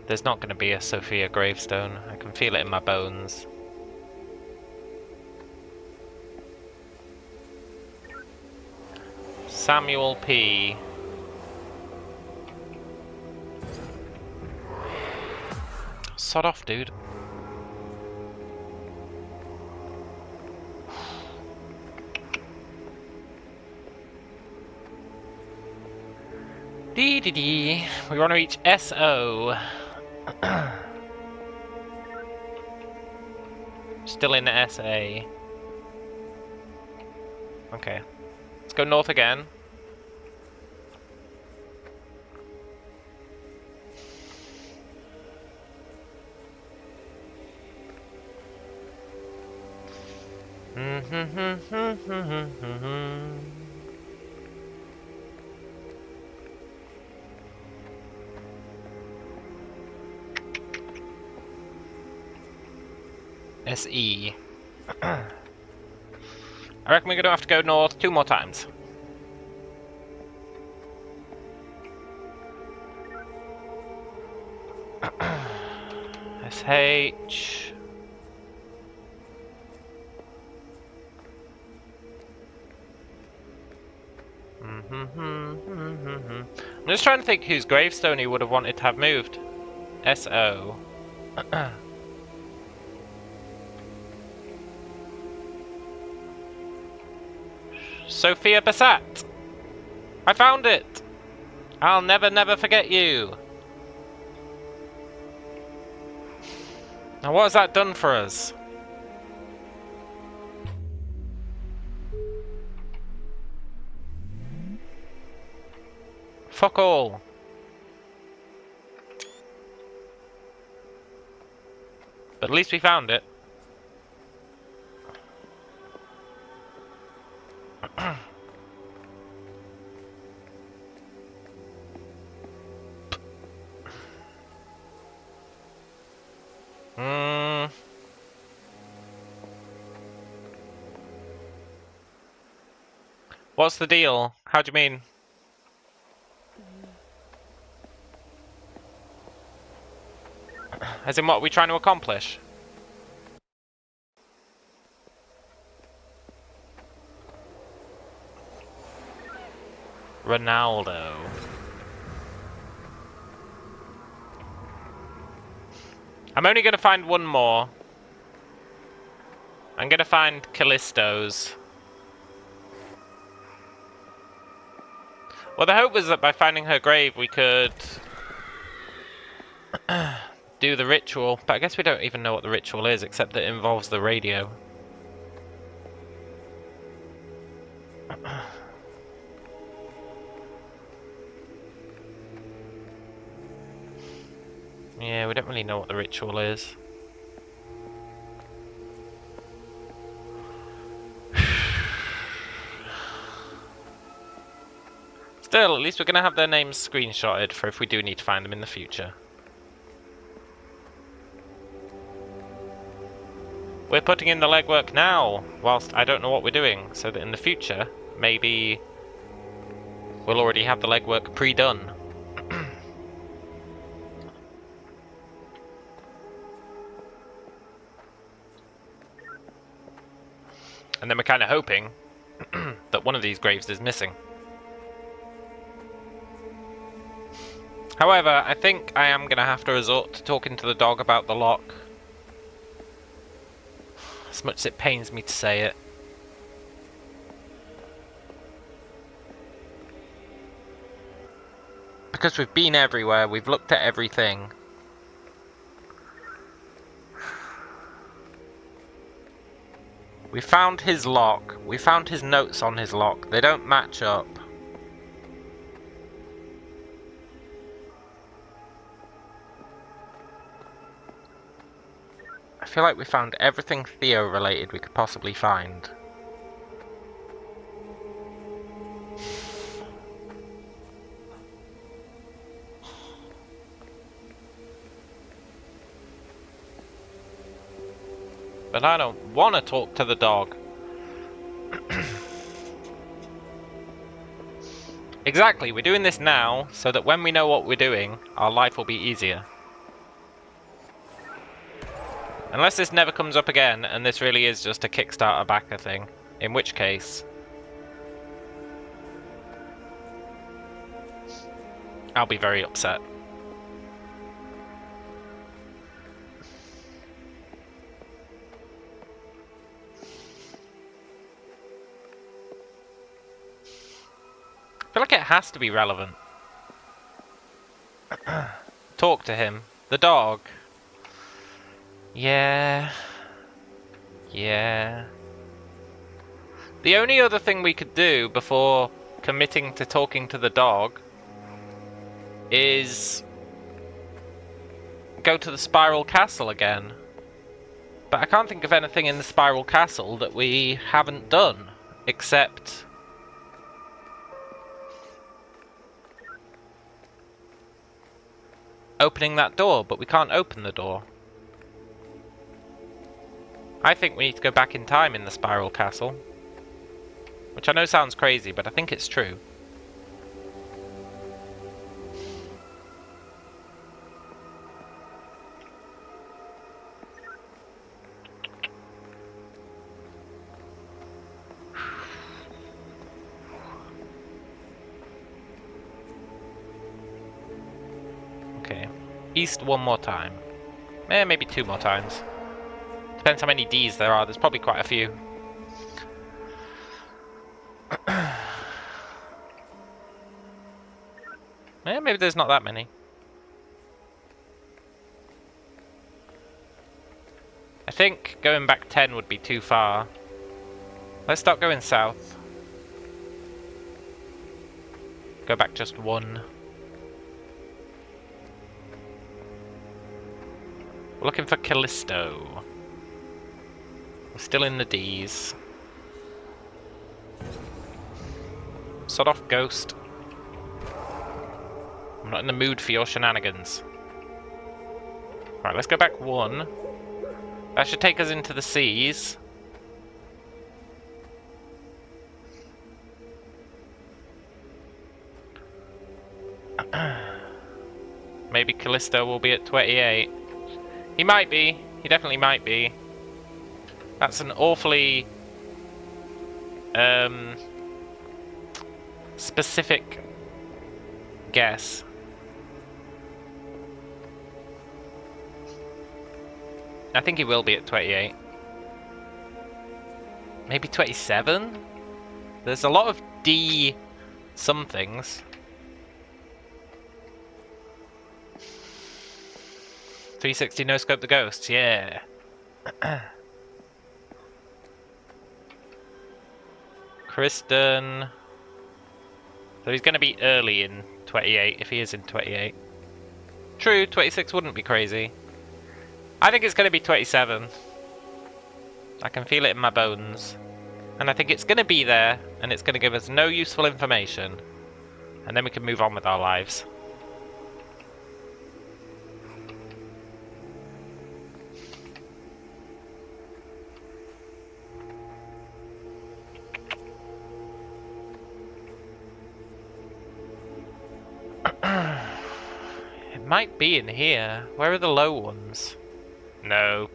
There's not going to be a Sophia gravestone. I can feel it in my bones. Samuel P. Sod off, dude. Dee. We want to reach SO. Still in SA. Okay. Let's go north again. SE. I reckon we're gonna have to go north 2 more times. SH. I'm just trying to think whose gravestone he would have wanted to have moved. SO. Sophia Passat! I found it! I'll never forget you! Now what has that done for us? Fuck all. But at least we found it. What's the deal? How do you mean? As in, what are we trying to accomplish? Ronaldo. I'm only going to find one more. I'm going to find Callisto's. Well, the hope was that by finding her grave we could do the ritual, but I guess we don't even know what the ritual is, except that it involves the radio. Yeah, we don't really know what the ritual is. Still, at least we're going to have their names screenshotted for if we do need to find them in the future. We're putting in the legwork now, whilst I don't know what we're doing, so that in the future, maybe we'll already have the legwork pre-done. And then we're kind of hoping that one of these graves is missing. However, I think I am going to have to resort to talking to the dog about the lock. As much as it pains me to say it. Because we've been everywhere, we've looked at everything. We found his lock, we found his notes on his lock, they don't match up. I feel like we found everything Theo related we could possibly find. But I don't want to talk to the dog. Exactly, we're doing this now, so that when we know what we're doing, our life will be easier. Unless this never comes up again, and this really is just a Kickstarter backer thing. In which case... I'll be very upset. I feel like it has to be relevant. Talk to him. The dog. Yeah. Yeah. The only other thing we could do before committing to talking to the dog is go to the Spiral Castle again. But I can't think of anything in the Spiral Castle that we haven't done, except... opening that door, but we can't open the door. I think we need to go back in time in the Spiral Castle. Which I know sounds crazy, but I think it's true. Okay. East one more time. Maybe 2 more times. Depends how many D's there are. There's probably quite a few. Maybe there's not that many. I think going back 10 would be too far. Let's start going south. Go back just 1. We're looking for Callisto. We're still in the D's. Sod off, ghost. I'm not in the mood for your shenanigans. Right, let's go back 1. That should take us into the seas. Maybe Callisto will be at 28. He might be. He definitely might be. That's an awfully specific guess. I think he will be at 28. Maybe 27? There's a lot of D somethings. 360 no scope the ghosts, yeah. Kristen. So he's going to be early in 28 if he is in 28. True, 26 wouldn't be crazy. I think it's going to be 27. I can feel it in my bones. And I think it's going to be there, and it's going to give us no useful information. And then we can move on with our lives. It might be in here. Where are the low ones? No.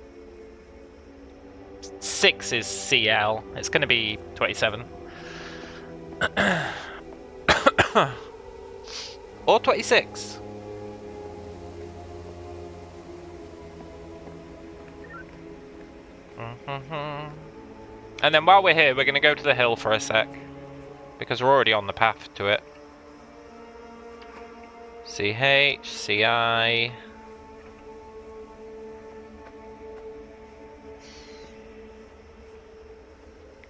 6 is CL. It's going to be 27. Or 26. And then while we're here, we're going to go to the hill for a sec. Because we're already on the path to it. CH, CI...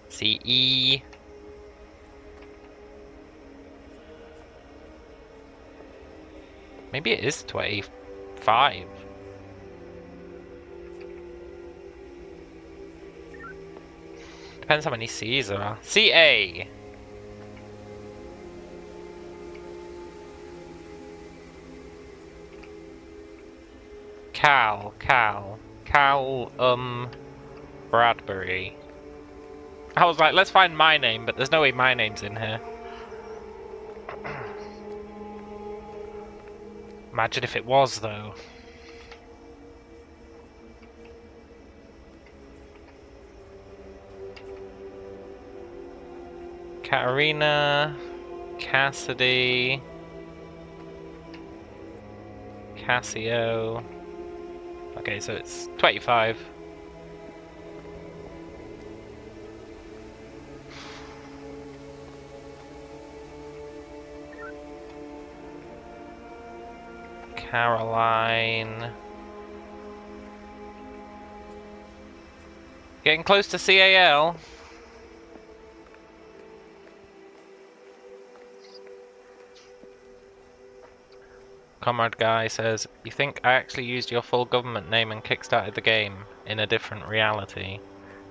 CE. Maybe it is 25. Depends how many C's there are. CA. Cal, Bradbury. I was like, let's find my name, but there's no way my name's in here. Imagine if it was, though. Katarina, Cassidy, Cassio. Okay, so it's 25. Caroline. Getting close to CAL. Comrade Guy says, "You think I actually used your full government name and kickstarted the game in a different reality?"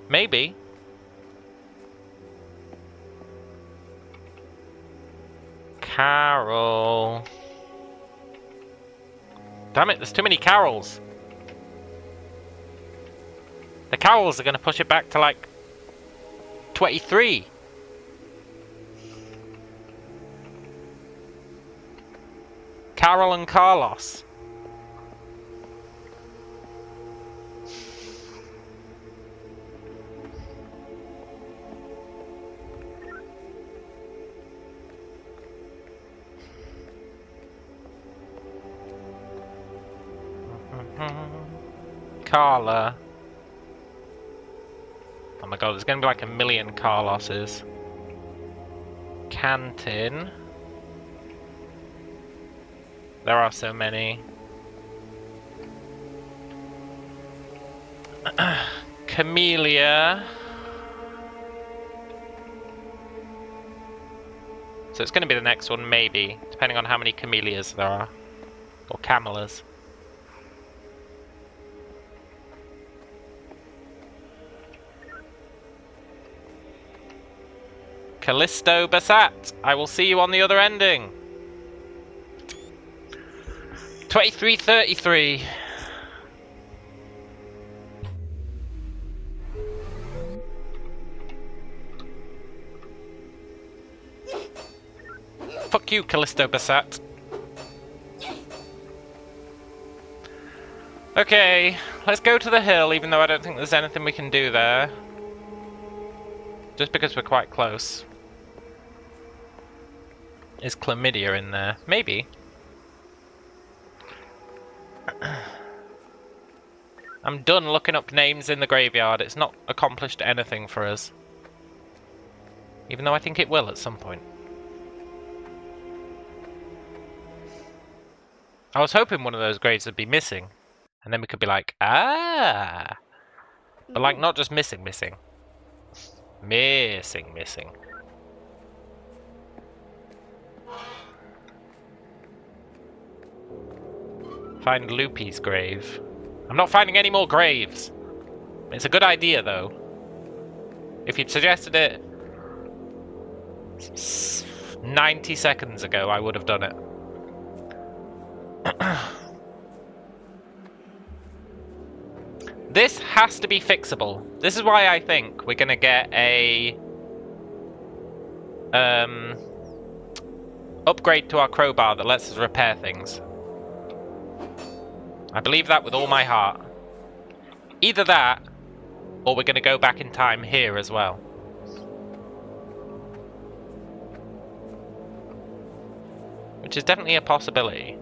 Maybe. Carol. Damn it, there's too many Carols. The Carols are going to push it back to like 23. Carol and Carlos. Carla. Oh my god, there's going to be like a million Carloses. Canton. There are so many. Camellia. So it's going to be the next one, maybe, depending on how many Camellias there are. Or Camelas. Callisto Basat, I will see you on the other ending. 2333. Fuck you, Callisto Basat. Okay, let's go to the hill, even though I don't think there's anything we can do there. Just because we're quite close. Is chlamydia in there? Maybe. I'm done looking up names in the graveyard. It's not accomplished anything for us. Even though I think it will at some point. I was hoping one of those graves would be missing. And then we could be like, ah! But like, not just missing. Missing. Find Loopy's grave. I'm not finding any more graves. It's a good idea, though. If you'd suggested it 90 seconds ago, I would have done it. This has to be fixable. This is why I think we're gonna get a upgrade to our crowbar that lets us repair things. I believe that with all my heart. Either that, or we're going to go back in time here as well. Which is definitely a possibility.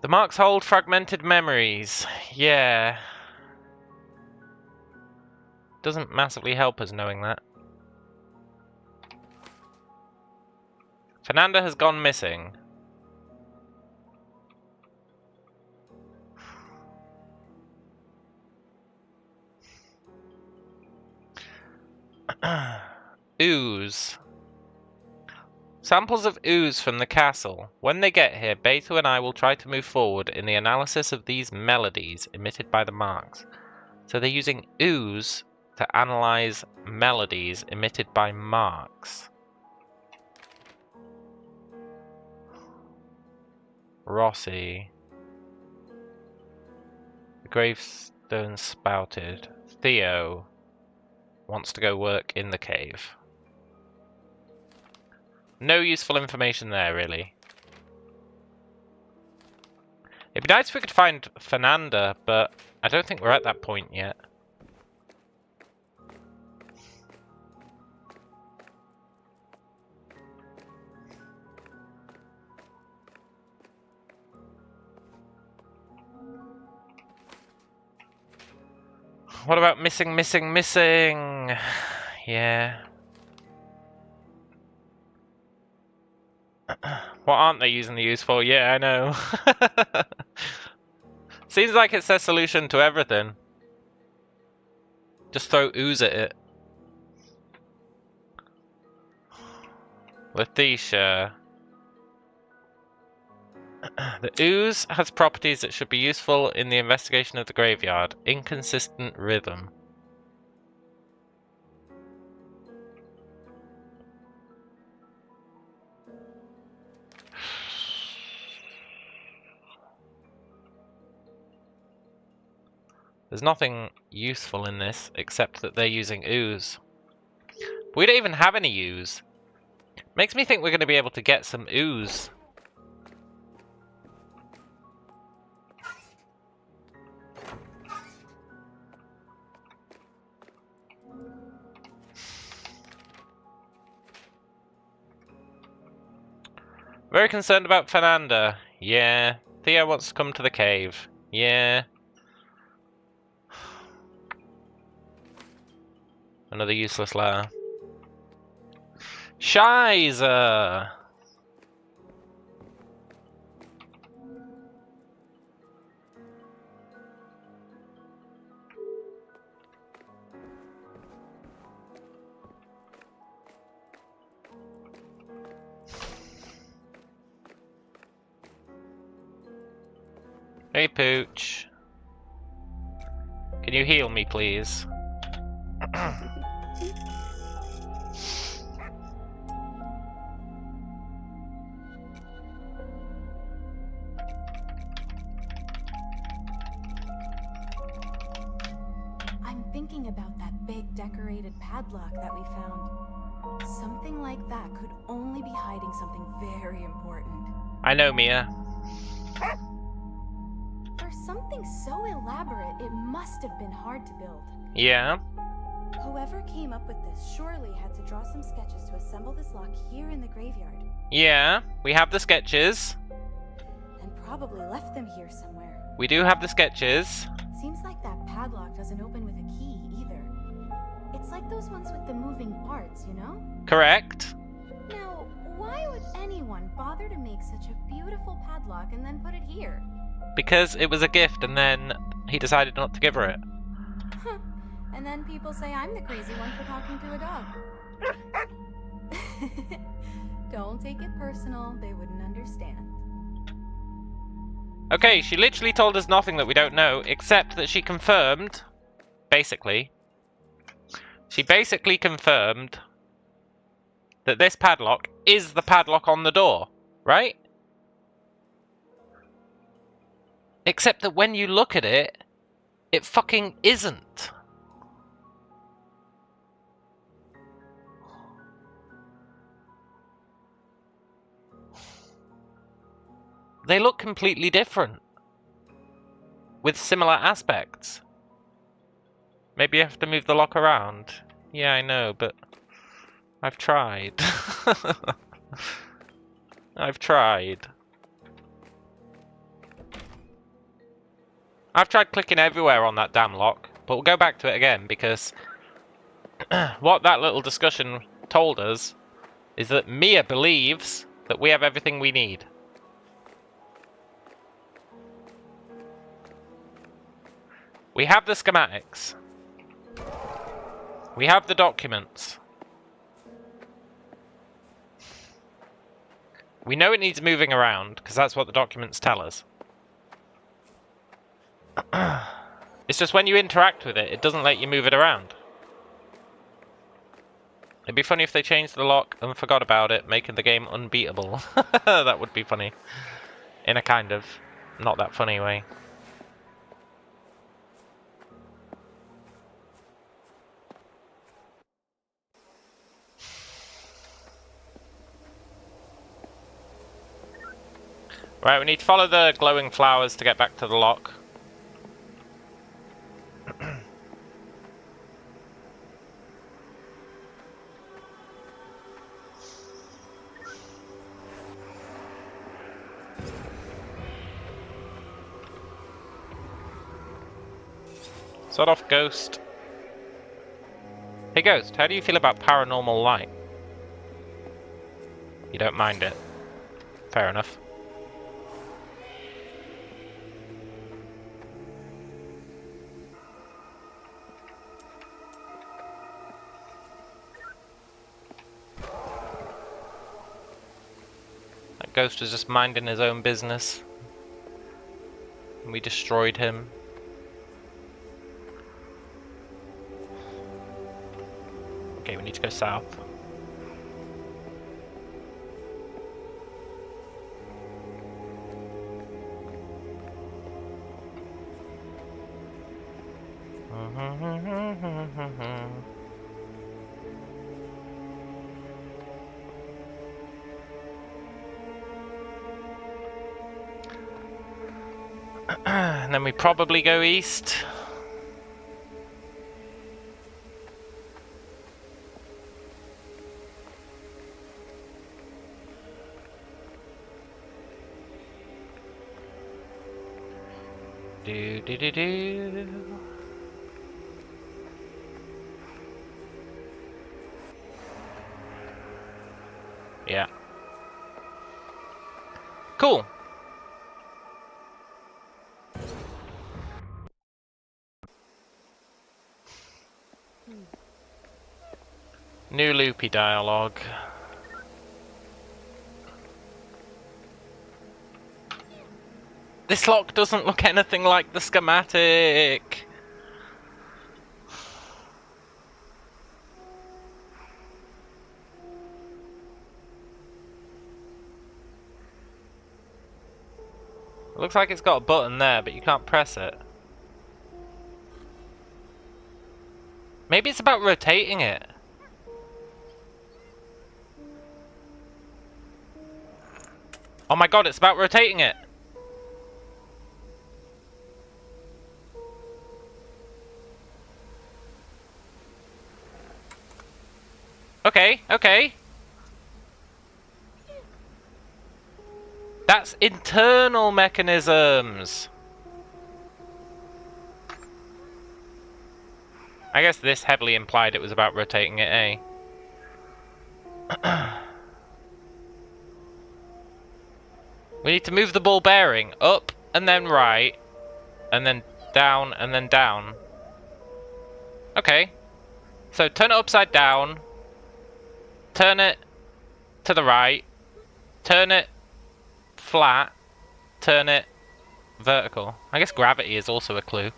The marks hold fragmented memories. Yeah. Doesn't massively help us knowing that. Fernanda has gone missing. Ooze. Samples of ooze from the castle. When they get here, Beto and I will try to move forward in the analysis of these melodies emitted by the marks. So they're using ooze to analyze melodies emitted by marks. Rossi. The grave Stone spouted. Theo wants to go work in the cave. No useful information there, really. It'd be nice if we could find Fernanda, but I don't think we're at that point yet. What about missing? Yeah. What aren't they using the Ooze for? Yeah, I know. Seems like it's their solution to everything. Just throw Ooze at it. Letitia. The Ooze has properties that should be useful in the investigation of the graveyard. Inconsistent rhythm. There's nothing useful in this except that they're using Ooze. We don't even have any Ooze. Makes me think we're going to be able to get some Ooze. Very concerned about Fernanda. Yeah. Theo wants to come to the cave. Yeah. Another useless lair. Shiza! Hey, Pooch. Can you heal me, please? I'm thinking about that big decorated padlock that we found. Something like that could only be hiding something very important. I know, Mia. For something so elaborate, it must have been hard to build. Yeah. Whoever came up with this surely had to draw some sketches to assemble this lock here in the graveyard. Yeah, we have the sketches. And probably left them here somewhere. We do have the sketches. Seems like that padlock doesn't open with a key either. It's like those ones with the moving parts, you know? Correct. Now, why would anyone bother to make such a beautiful padlock and then put it here? Because it was a gift and then he decided not to give her it. And then people say I'm the crazy one for talking to a dog. Don't take it personal, they wouldn't understand. Okay, she literally told us nothing that we don't know, except that she confirmed, basically, she basically confirmed that this padlock is the padlock on the door, right? Except that when you look at it, it fucking isn't. They look completely different, with similar aspects. Maybe you have to move the lock around. Yeah, I know, but I've tried. I've tried. I've tried clicking everywhere on that damn lock, but we'll go back to it again because what that little discussion told us is that Mia believes that we have everything we need. We have the schematics. We have the documents. We know it needs moving around, because that's what the documents tell us. It's just when you interact with it, it doesn't let you move it around. It'd be funny if they changed the lock and forgot about it, making the game unbeatable. That would be funny. In a kind of not that funny way. Right, we need to follow the glowing flowers to get back to the lock. Sort off, Ghost. Hey Ghost, how do you feel about paranormal light? You don't mind it. Fair enough. That Ghost was just minding his own business. And we destroyed him. Okay, we need to go south. And then we probably go east. Do do do do. Yeah. Cool. New loopy dialogue. This lock doesn't look anything like the schematic. It looks like it's got a button there, but you can't press it. Maybe it's about rotating it. Oh my god, it's about rotating it! Okay, okay. That's internal mechanisms. I guess this heavily implied it was about rotating it, eh? We need to move the ball bearing up and then right, and then down and then down. Okay. So turn it upside down, turn it to the right, turn it flat, turn it vertical. I guess gravity is also a clue.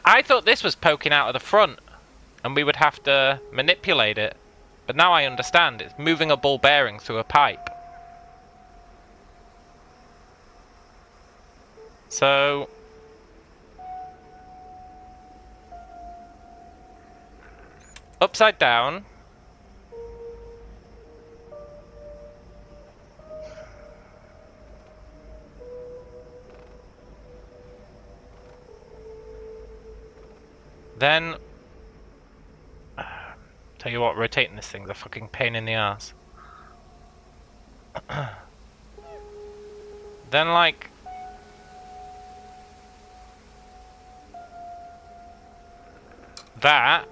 I thought this was poking out of the front and we would have to manipulate it. But now I understand, it's moving a ball bearing through a pipe. So upside down. Then tell you what, rotating this thing's a fucking pain in the ass. Then like that.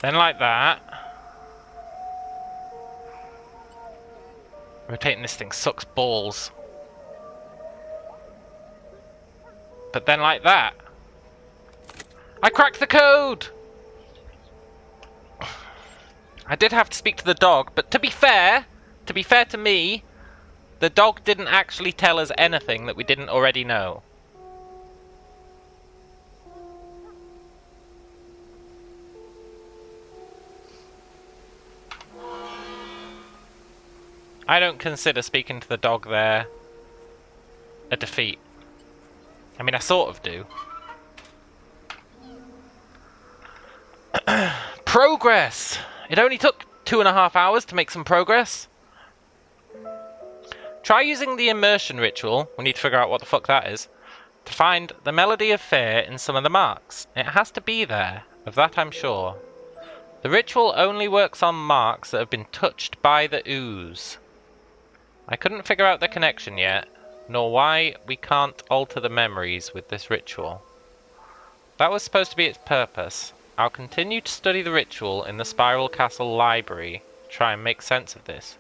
Then like that. Rotating this thing sucks balls. But then like that. I cracked the code! I did have to speak to the dog, but to be fair to me, the dog didn't actually tell us anything that we didn't already know. I don't consider speaking to the dog there a defeat. I mean, I sort of do. Progress! It only took 2.5 hours to make some progress. Try using the immersion ritual, we need to figure out what the fuck that is, to find the melody of fear in some of the marks. It has to be there, of that I'm sure. The ritual only works on marks that have been touched by the ooze. I couldn't figure out the connection yet, nor why we can't alter the memories with this ritual. That was supposed to be its purpose. I'll continue to study the ritual in the Spiral Castle library, try and make sense of this.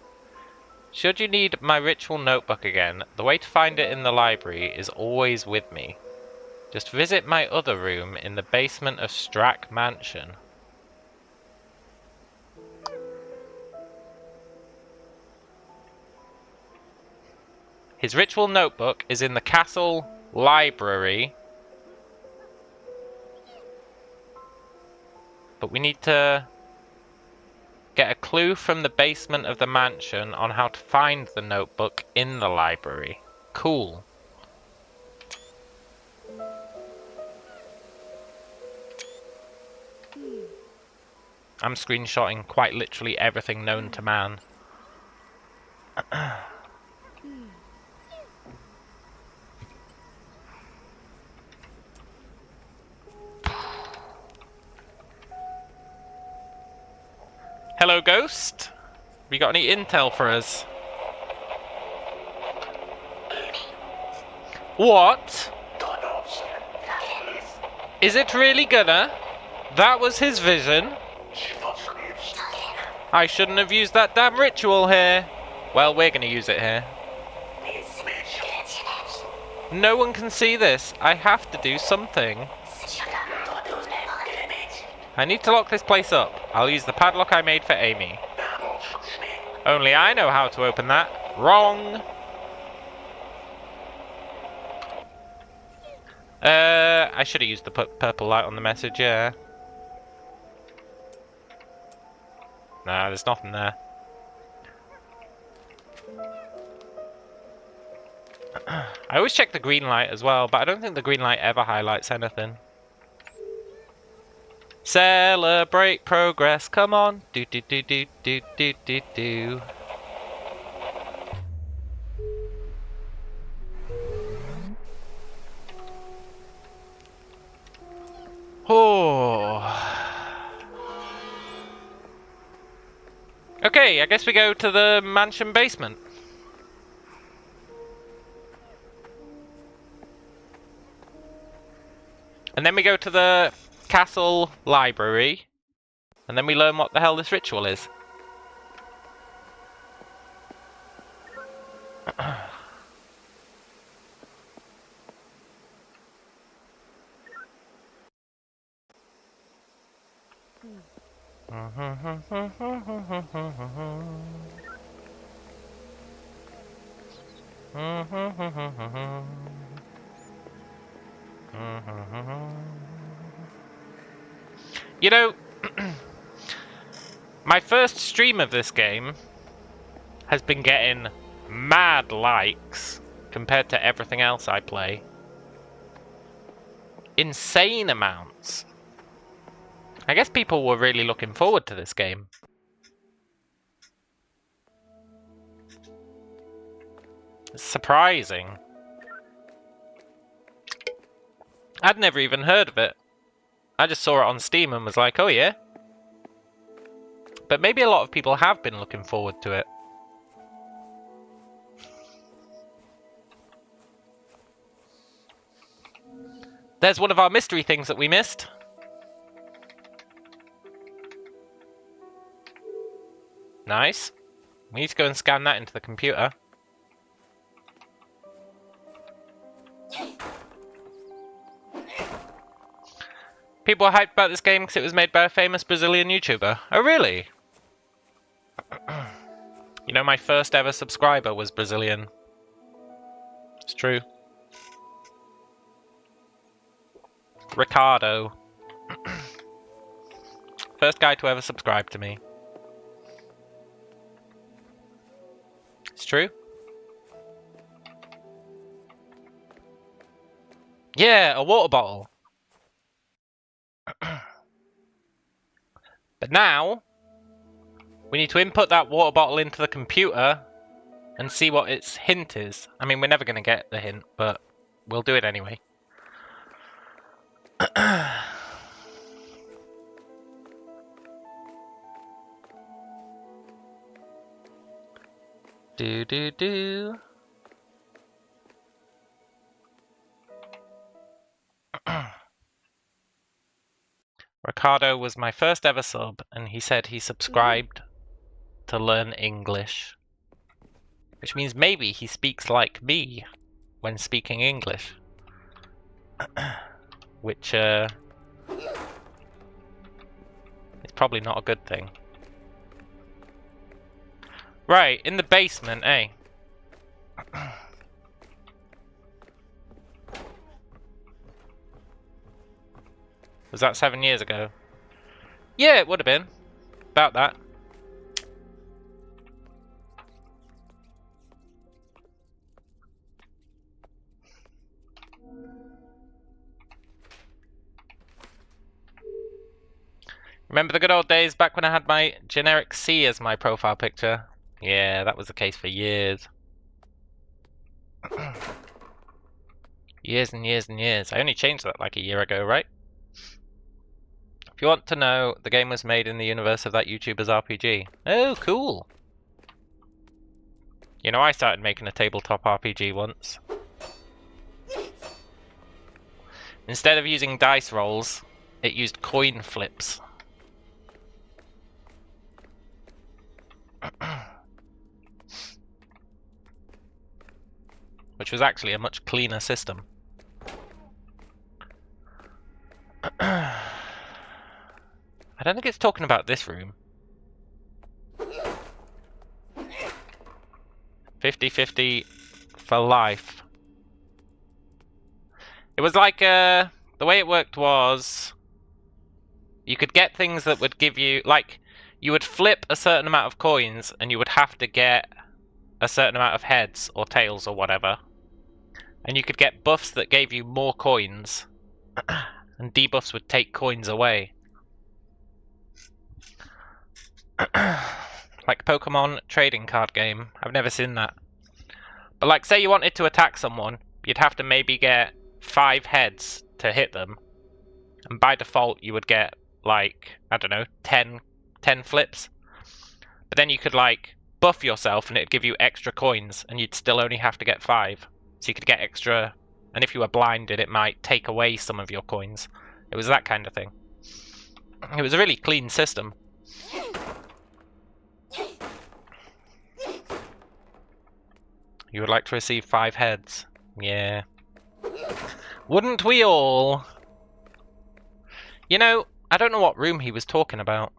Should you need my ritual notebook again, the way to find it in the library is always with me. Just visit my other room in the basement of Strack Mansion. His ritual notebook is in the castle library. But we need to get a clue from the basement of the mansion on how to find the notebook in the library. Cool. I'm screenshotting quite literally everything known to man. Hello, Ghost. Have you got any intel for us? What? Is it really gonna? That was his vision? I shouldn't have used that damn ritual here. Well, we're gonna use it here. No one can see this. I have to do something. I need to lock this place up. I'll use the padlock I made for Amy. Only I know how to open that. Wrong! I should have used the purple light on the message, yeah. Nah, there's nothing there. I always check the green light as well, but I don't think the green light ever highlights anything. Celebrate progress, come on. Do do do do do do do do. Oh. Okay, I guess we go to the mansion basement. And then we go to the castle library. And then we learn what the hell this ritual is. You know, my first stream of this game has been getting mad likes compared to everything else I play. Insane amounts. I guess people were really looking forward to this game. It's surprising. I'd never even heard of it. I just saw it on Steam and was like, oh yeah. But maybe a lot of people have been looking forward to it. There's one of our mystery things that we missed. Nice. We need to go and scan that into the computer. People are hyped about this game because it was made by a famous Brazilian YouTuber. Oh, really? You know, my first ever subscriber was Brazilian. It's true. Ricardo. First guy to ever subscribe to me. It's true. Yeah, a water bottle. But now, We need to input that water bottle into the computer and see what its hint is. I mean, we're never going to get the hint, but we'll do it anyway. Do. Ricardo was my first ever sub, and he said he subscribed to learn English. Which means maybe he speaks like me when speaking English. Which, is probably not a good thing. Right, in the basement, eh? Was that 7 years ago? Yeah, it would have been. About that. Remember the good old days back when I had my generic C as my profile picture? Yeah, that was the case for years. Years and years and years. I only changed that like a year ago, right? If you want to know, the game was made in the universe of that YouTuber's RPG. Oh, cool. You know, I started making a tabletop RPG once. Instead of using dice rolls, it used coin flips. Which was actually a much cleaner system. I don't think it's talking about this room. 50-50 for life. It was like, the way it worked was, you could get things that would give you, like, you would flip a certain amount of coins and you would have to get a certain amount of heads or tails or whatever. And you could get buffs that gave you more coins, and debuffs would take coins away. Like Pokemon trading card game. I've never seen that. But like, say you wanted to attack someone, you'd have to maybe get 5 heads to hit them. And by default, you would get, like, I don't know, 10 flips. But then you could, like, buff yourself and it'd give you extra coins, and you'd still only have to get 5. So you could get extra, and if you were blinded, it might take away some of your coins. It was that kind of thing. It was a really clean system. You would like to receive 5 heads. Yeah. Wouldn't we all? You know, I don't know what room he was talking about.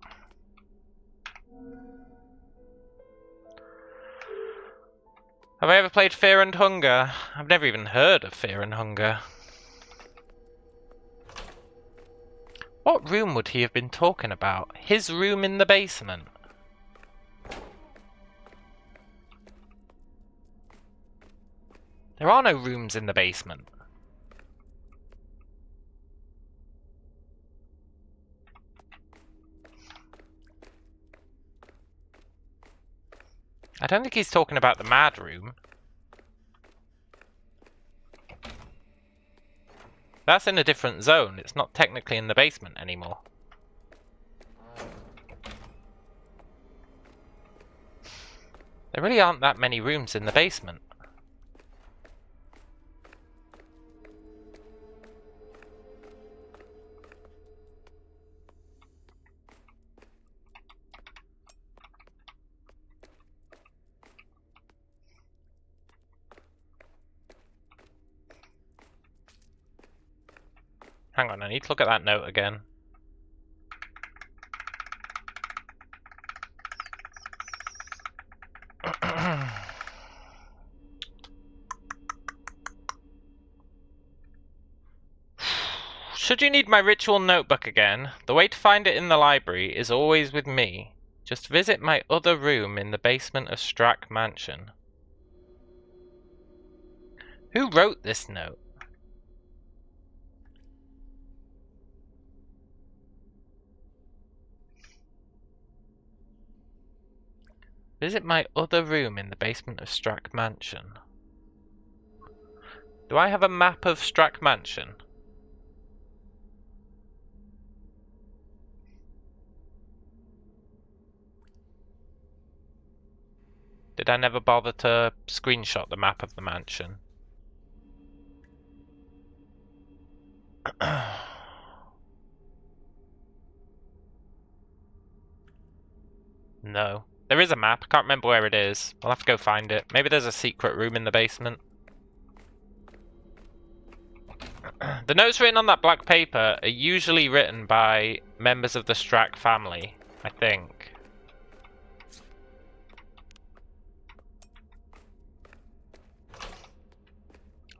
Have I ever played Fear and Hunger? I've never even heard of Fear and Hunger. What room would he have been talking about? His room in the basement? There are no rooms in the basement. I don't think he's talking about the mad room. That's in a different zone. It's not technically in the basement anymore. There really aren't that many rooms in the basement. Hang on, I need to look at that note again. Should you need my ritual notebook again, the way to find it in the library is always with me. Just visit my other room in the basement of Strack Mansion. Who wrote this note? Visit my other room in the basement of Strack Mansion. Do I have a map of Strack Mansion? Did I never bother to screenshot the map of the mansion? No. There is a map. I can't remember where it is. I'll have to go find it. Maybe there's a secret room in the basement. The notes written on that black paper are usually written by members of the Strack family, I think.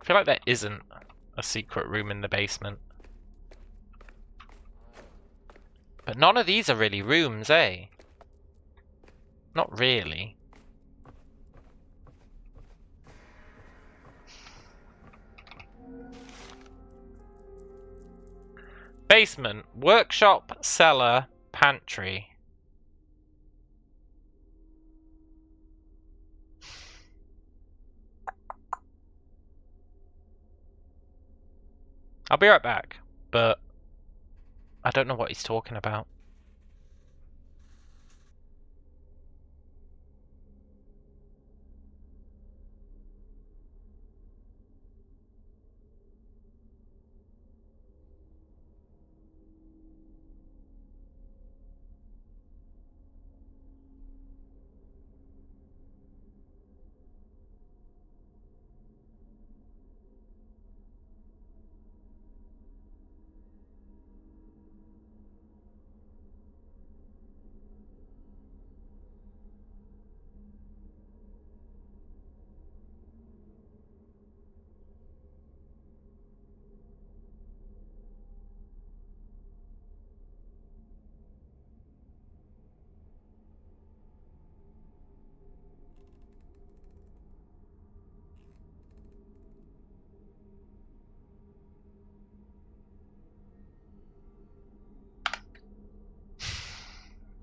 I feel like there isn't a secret room in the basement. But none of these are really rooms, eh? Not really. Basement, workshop, cellar, pantry. I'll be right back, but I don't know what he's talking about.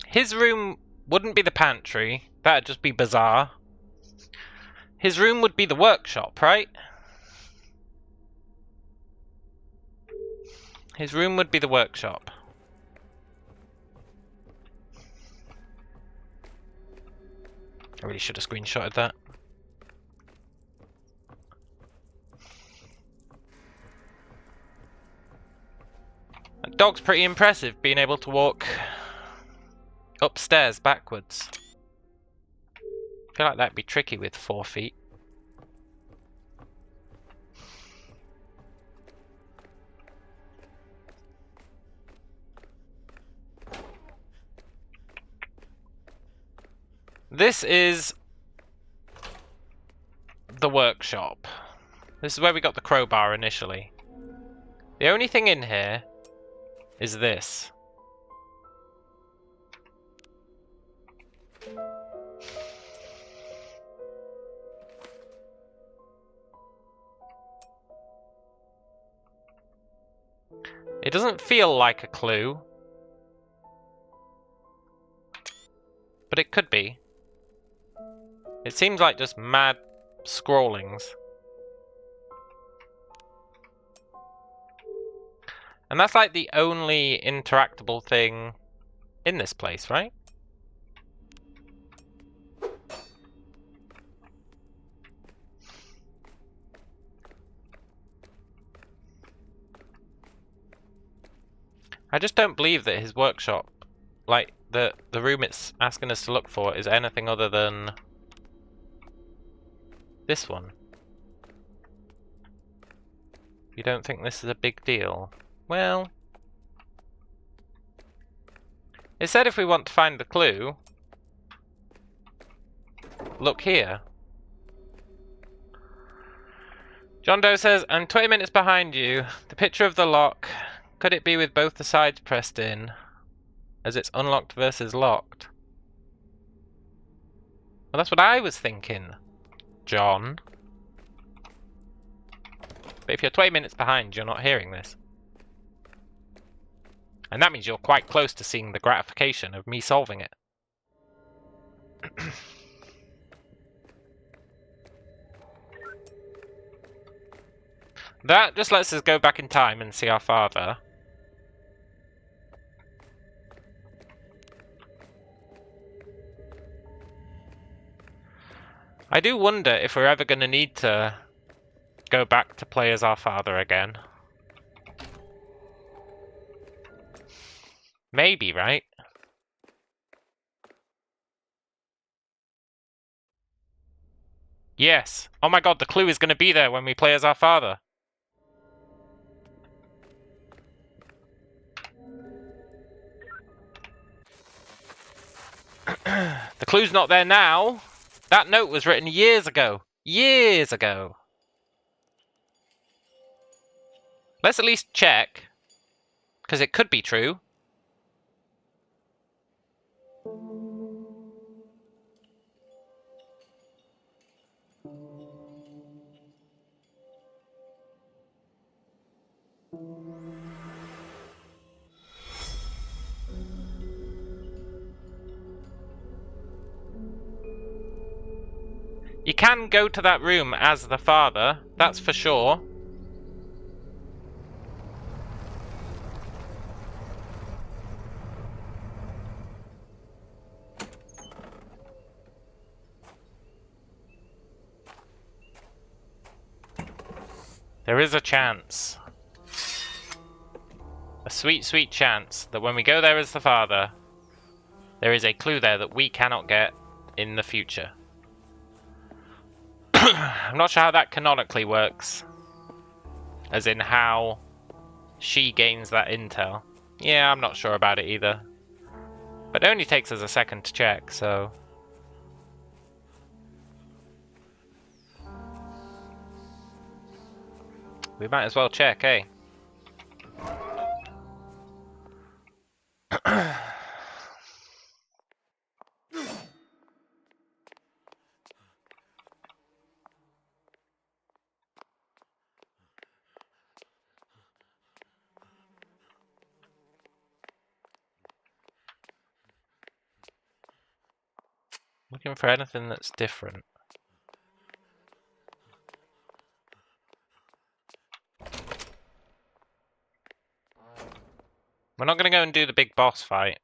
His room wouldn't be the pantry. That'd just be bizarre. His room would be the workshop, right? His room would be the workshop. I really should have screenshotted that. That dog's pretty impressive, being able to walk upstairs backwards. I feel like that'd be tricky with 4 feet. This is the workshop. This is where we got the crowbar initially. The only thing in here is this. It doesn't feel like a clue, but it could be. It seems like just mad scrawlings. And that's like the only interactable thing in this place, right? I just don't believe that his workshop, like the room it's asking us to look for, is anything other than this one. You don't think this is a big deal? Well, it said if we want to find the clue, look here. John Doe says, I'm 20 minutes behind you. The picture of the lock, could it be with both the sides pressed in, as it's unlocked versus locked? Well, that's what I was thinking, John. But if you're 20 minutes behind, you're not hearing this. And that means you're quite close to seeing the gratification of me solving it. That just lets us go back in time and see our father. I do wonder if we're ever going to need to go back to play as our father again. Maybe, right? Yes. Oh my god, the clue is going to be there when we play as our father. The clue's not there now. That note was written years ago. Years ago. Let's at least check. Because it could be true. You can go to that room as the father, that's for sure. There is a chance. A sweet, sweet chance that when we go there as the father, there is a clue there that we cannot get in the future. I'm not sure how that canonically works. As in how she gains that intel. Yeah, I'm not sure about it either. But it only takes us a second to check, so... we might as well check, eh? Looking for anything that's different. We're not going to go and do the big boss fight,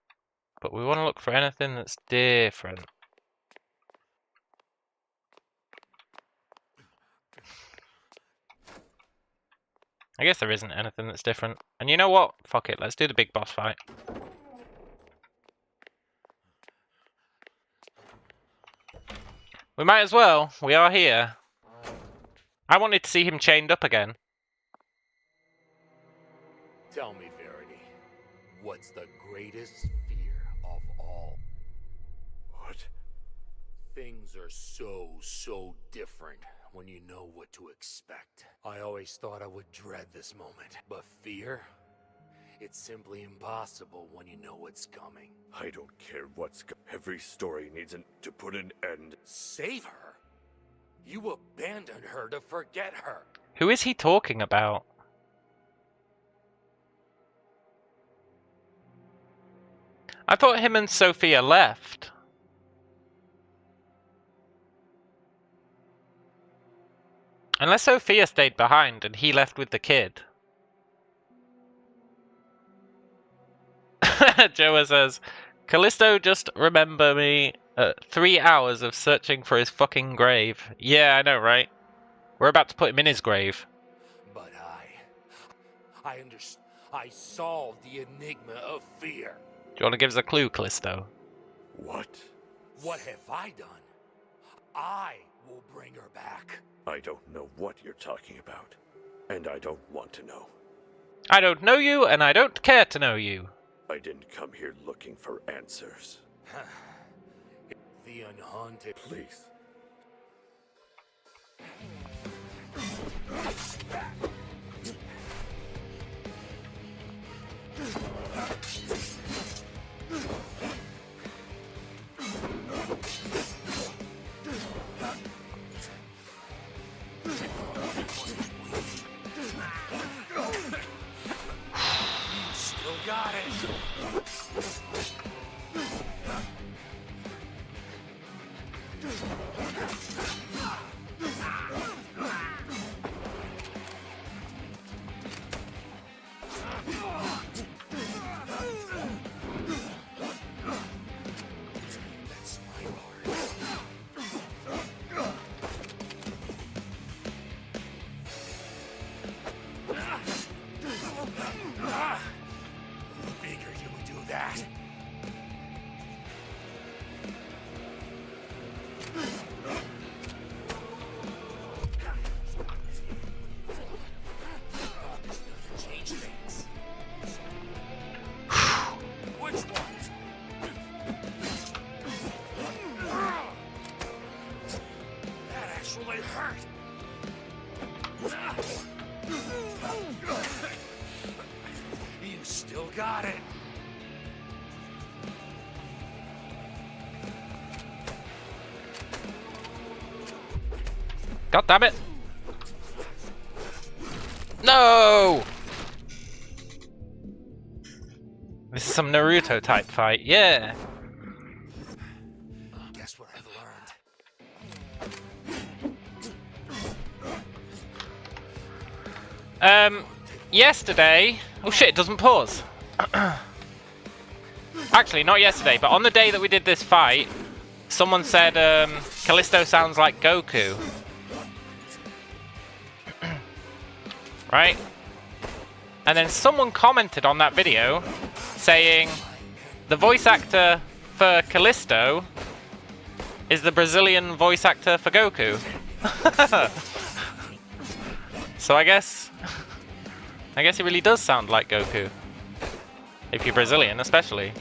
but we want to look for anything that's different. I guess there isn't anything that's different. And you know what? Fuck it, let's do the big boss fight. We might as well. We are here. I wanted to see him chained up again. Tell me, Verity, what's the greatest fear of all? What? Things are so different when you know what to expect. I always thought I would dread this moment, but fear? It's simply impossible when you know what's coming. I don't care what's every story needs to put an end. Save her? You abandoned her to forget her. Who is he talking about? I thought him and Sophia left. Unless Sophia stayed behind and he left with the kid. Joa says, Callisto just remember me 3 hours of searching for his fucking grave. Yeah, I know, right? We're about to put him in his grave. But I solved the enigma of fear. Do you want to give us a clue, Callisto? What? What have I done? I will bring her back. I don't know what you're talking about, and I don't want to know. I don't know you, and I don't care to know you. I didn't come here looking for answers. The unhaunted. Please. Still got it. You still got it. God damn it! No! This is some Naruto type fight, yeah. Guess what I've learned? Yesterday... Oh shit, it doesn't pause. Actually, not yesterday, but on the day that we did this fight, someone said, Callisto sounds like Goku. Right? And then someone commented on that video saying the voice actor for Callisto is the Brazilian voice actor for Goku. So I guess he really does sound like Goku. If you're Brazilian, especially.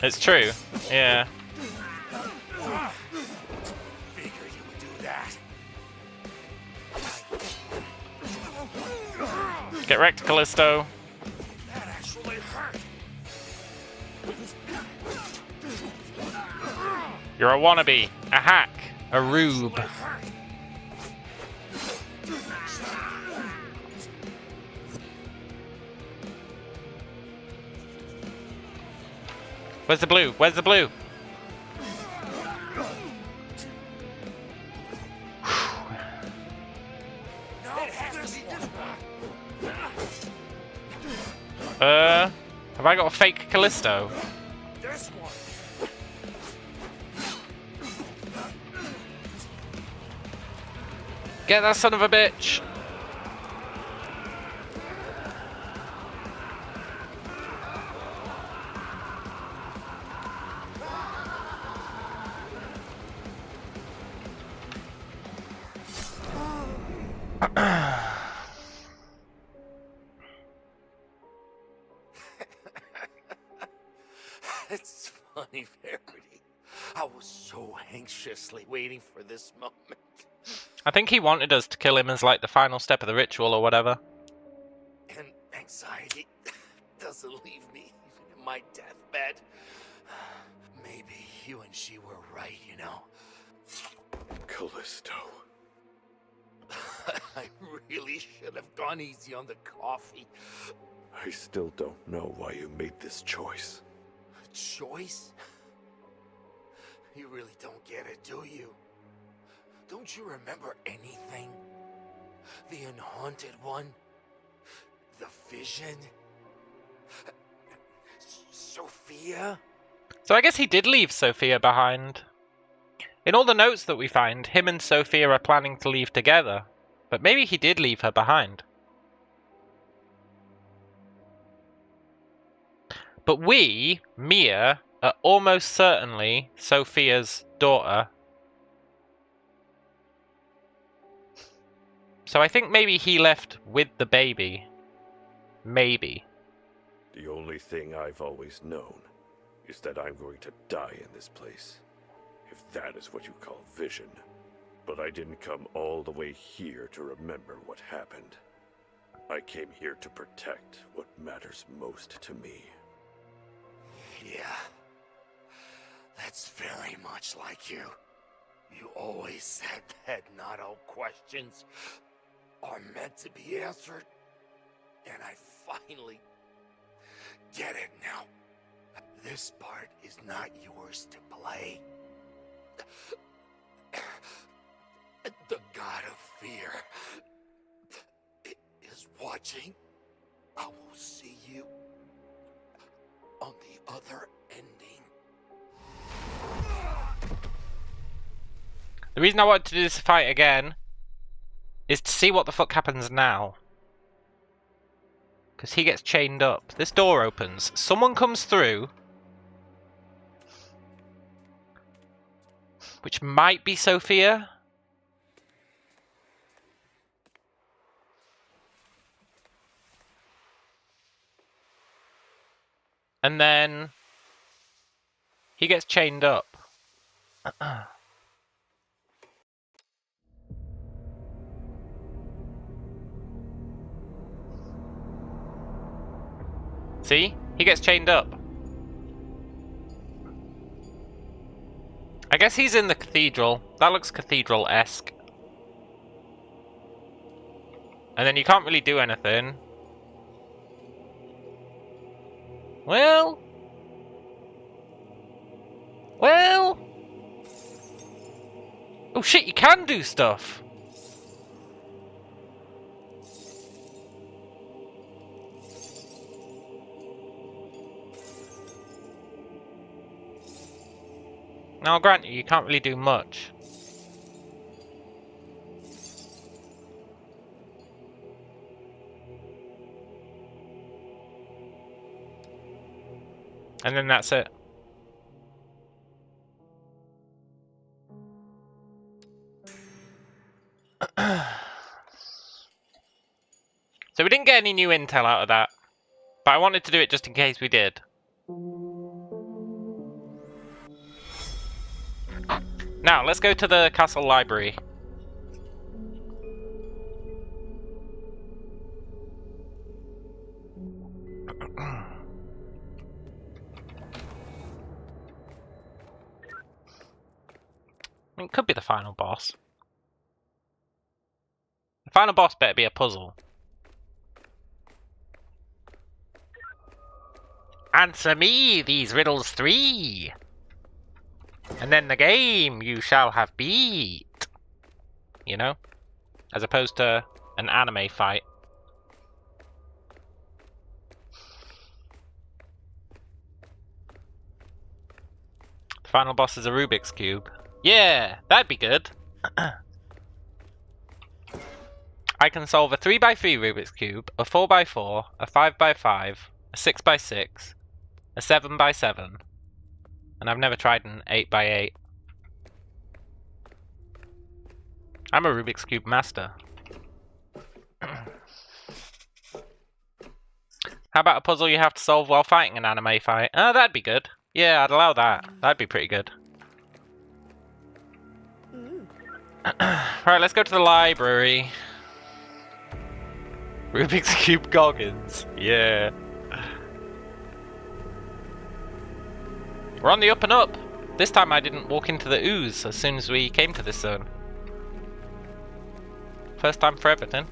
It's true, yeah. Figured you would do that. Get wrecked, Callisto. That actually hurt. You're a wannabe, a hack, a rube. Where's the blue? Where's the blue? Have I got a fake Callisto? This one. Get that son of a bitch! It's funny, Verity. I was so anxiously waiting for this moment. I think he wanted us to kill him as like the final step of the ritual or whatever. And anxiety doesn't leave me even in my deathbed. Maybe you and she were right, you know. Callisto. I really should have gone easy on the coffee. I still don't know why you made this choice. Choice? You really don't get it, do you? Don't you remember anything? The unhaunted one? The vision? Sophia? So I guess he did leave Sophia behind. In all the notes that we find, him and Sophia are planning to leave together. But maybe he did leave her behind. But we, Mia, are almost certainly Sophia's daughter. So I think maybe he left with the baby. Maybe. The only thing I've always known is that I'm going to die in this place. If that is what you call vision. But I didn't come all the way here to remember what happened. I came here to protect what matters most to me. Yeah. That's very much like you. You always said that not all questions are meant to be answered. And I finally get it now. This part is not yours to play. The god of fear is watching. I will see you on the other ending. The reason I wanted to do this fight again is to see what the fuck happens now. Because he gets chained up. This door opens. Someone comes through. Which might be Sophia. And then he gets chained up. See? He gets chained up. I guess he's in the cathedral. That looks cathedral-esque. And then you can't really do anything. Well... Well... Oh shit, you can do stuff! Now, I'll grant you can't really do much. And then that's it. So we didn't get any new intel out of that. But I wanted to do it just in case we did. Now, let's go to the castle library. It could be the final boss. The final boss better be a puzzle. Answer me these riddles 3! And then the game you shall have beat! You know? As opposed to an anime fight. The final boss is a Rubik's Cube. Yeah, that'd be good. I can solve a 3x3 Rubik's Cube, a 4x4, a 5x5, a 6x6, a 7x7, and I've never tried an 8x8. I'm a Rubik's Cube master. How about a puzzle you have to solve while fighting an anime fight? Oh, that'd be good. Yeah, I'd allow that. That'd be pretty good. Right, let's go to the library. Rubik's Cube Goggins. Yeah. We're on the up and up. This time I didn't walk into the Ooze as soon as we came to this zone. First time for everything.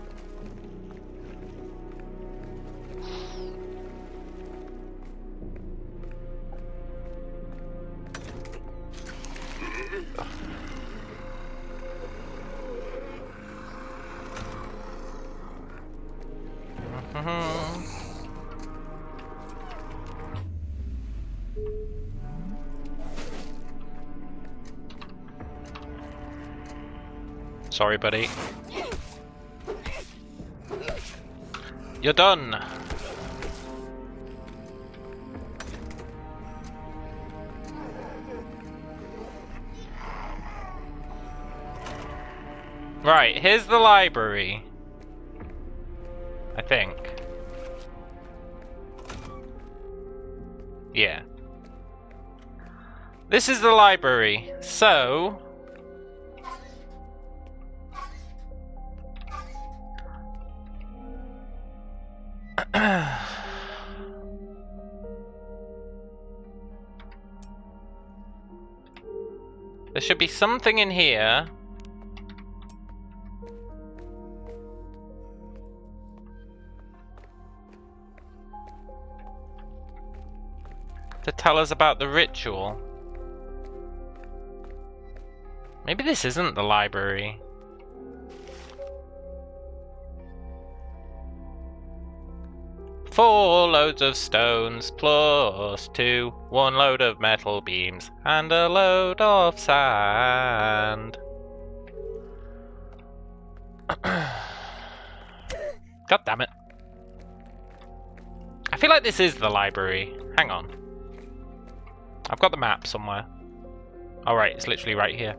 Sorry, buddy. You're done. Right, here's the library. I think. Yeah. This is the library, so... there should be something in here. To tell us about the ritual. Maybe this isn't the library. Four loads of stones plus 2, 1 load of metal beams, and a load of sand. God damn it. I feel like this is the library. Hang on. I've got the map somewhere. Alright, it's literally right here.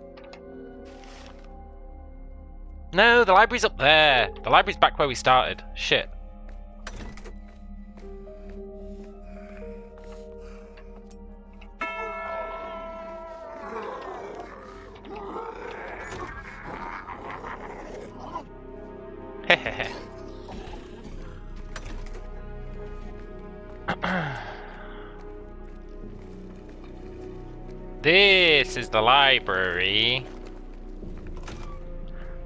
No, the library's up there. The library's back where we started. Shit. Hehehe. This is the library.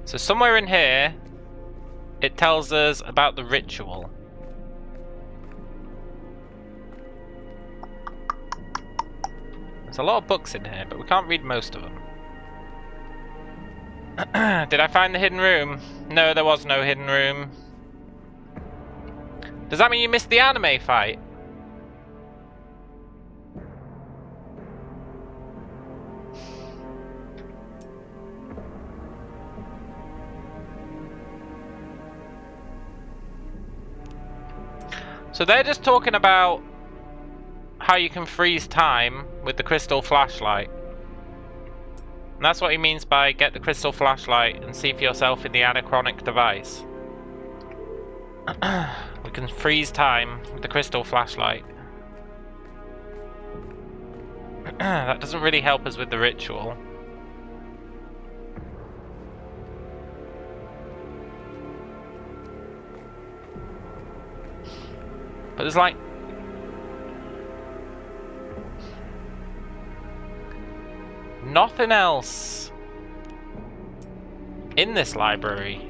So somewhere in here, it tells us about the ritual. There's a lot of books in here, but we can't read most of them. Did I find the hidden room? No, there was no hidden room. Does that mean you missed the anime fight? So they're just talking about how you can freeze time with the crystal flashlight. And that's what he means by get the crystal flashlight and see for yourself in the anachronic device. We can freeze time with the crystal flashlight. That doesn't really help us with the ritual. But there's like nothing else in this library.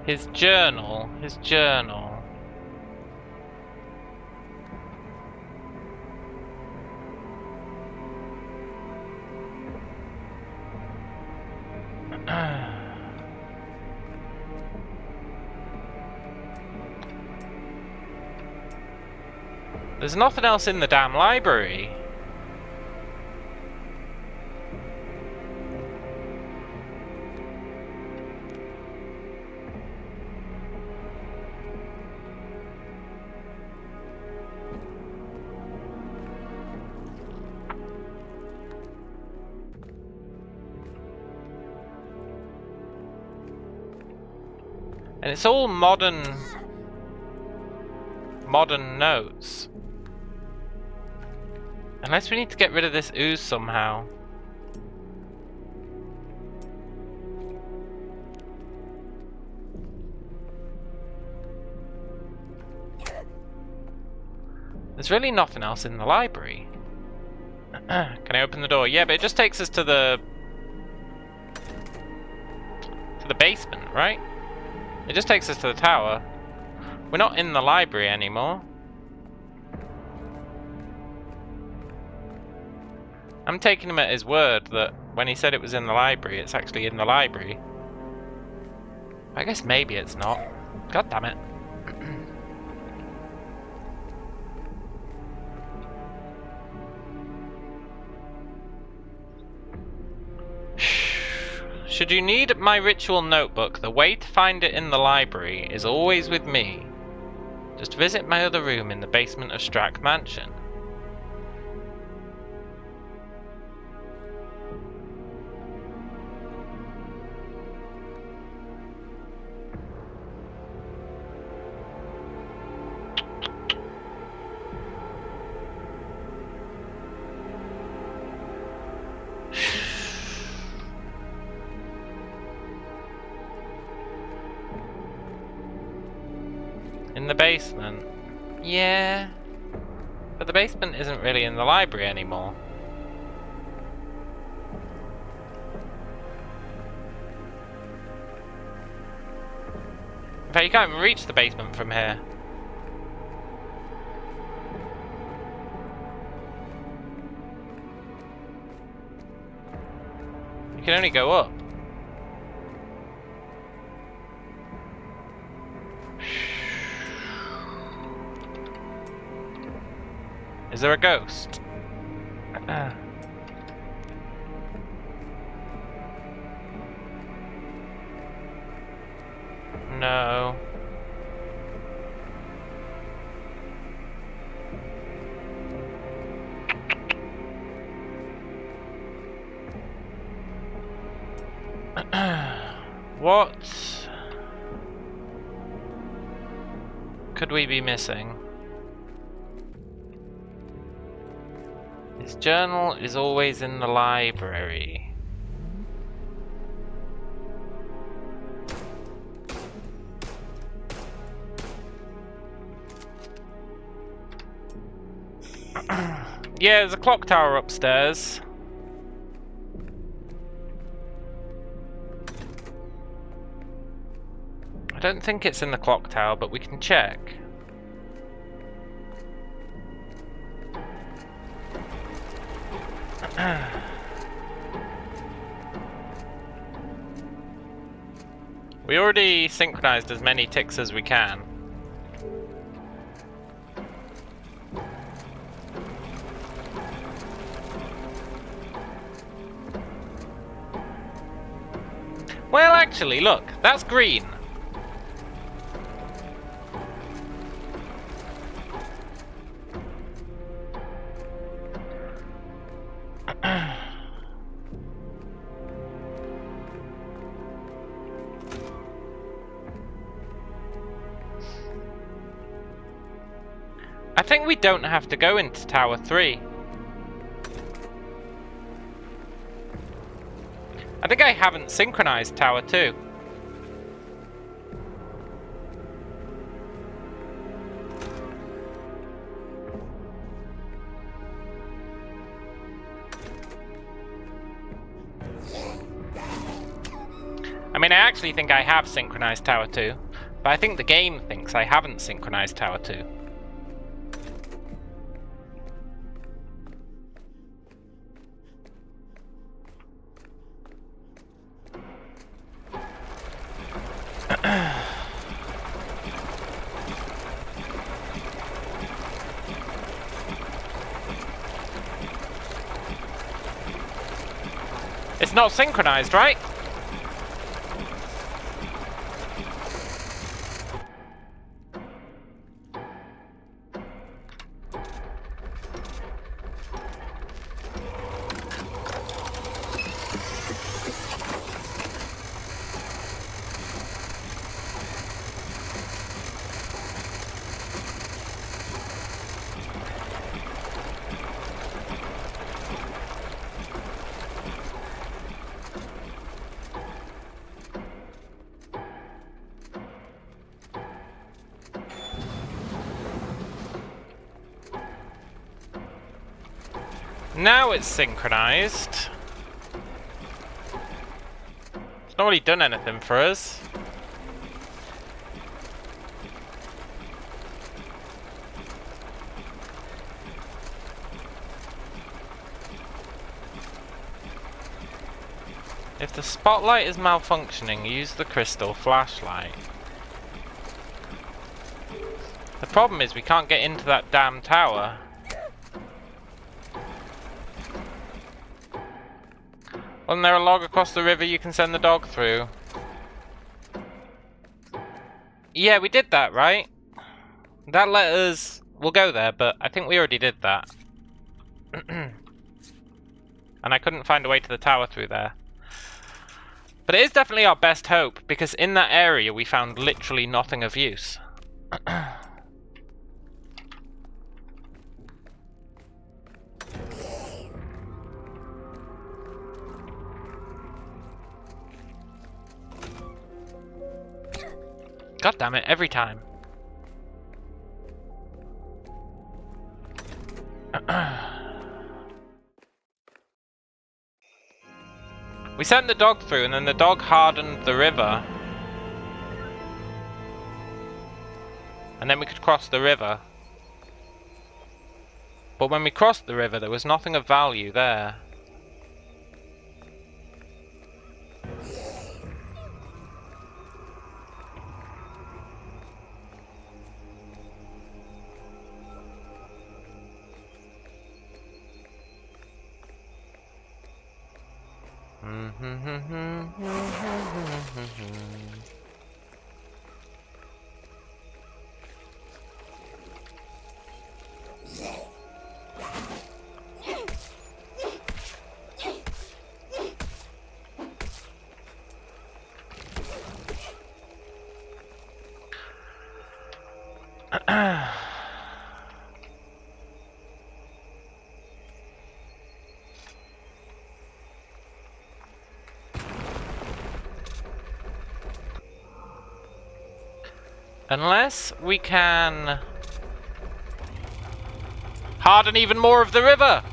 His journal. There's nothing else in the damn library. And it's all modern notes. Unless we need to get rid of this ooze somehow. There's really nothing else in the library. Can I open the door? Yeah, but it just takes us to the basement, right? It just takes us to the tower. We're not in the library anymore. I'm taking him at his word that when he said it was in the library, it's actually in the library. I guess maybe it's not. God damn it. Should you need my ritual notebook, the way to find it in the library is always with me. Just visit my other room in the basement of Strack Mansion. In the basement? Yeah. But the basement isn't really in the library anymore. In fact, you can't even reach the basement from here. You can only go up. Is there a ghost? No. What? could we be missing? His journal is always in the library. Yeah, there's a clock tower upstairs. I don't think it's in the clock tower, but we can check. We already synchronized as many ticks as we can. Well, actually, look, that's green. I think we don't have to go into Tower 3. I think I haven't synchronized Tower 2. I mean, I actually think I have synchronized Tower 2, but I think the game thinks I haven't synchronized Tower 2. It's not synchronized, right? Now it's synchronized. It's not really done anything for us. If the spotlight is malfunctioning, use the crystal flashlight. The problem is we can't get into that damn tower. Wasn't there a log across the river you can send the dog through? Yeah, we did that, right? That let us... We'll go there, but I think we already did that. And I couldn't find a way to the tower through there. But it is definitely our best hope, because in that area we found literally nothing of use. God damn it, every time. We sent the dog through and then the dog hardened the river. And then we could cross the river. But when we crossed the river there was nothing of value there. Unless we can harden even more of the river.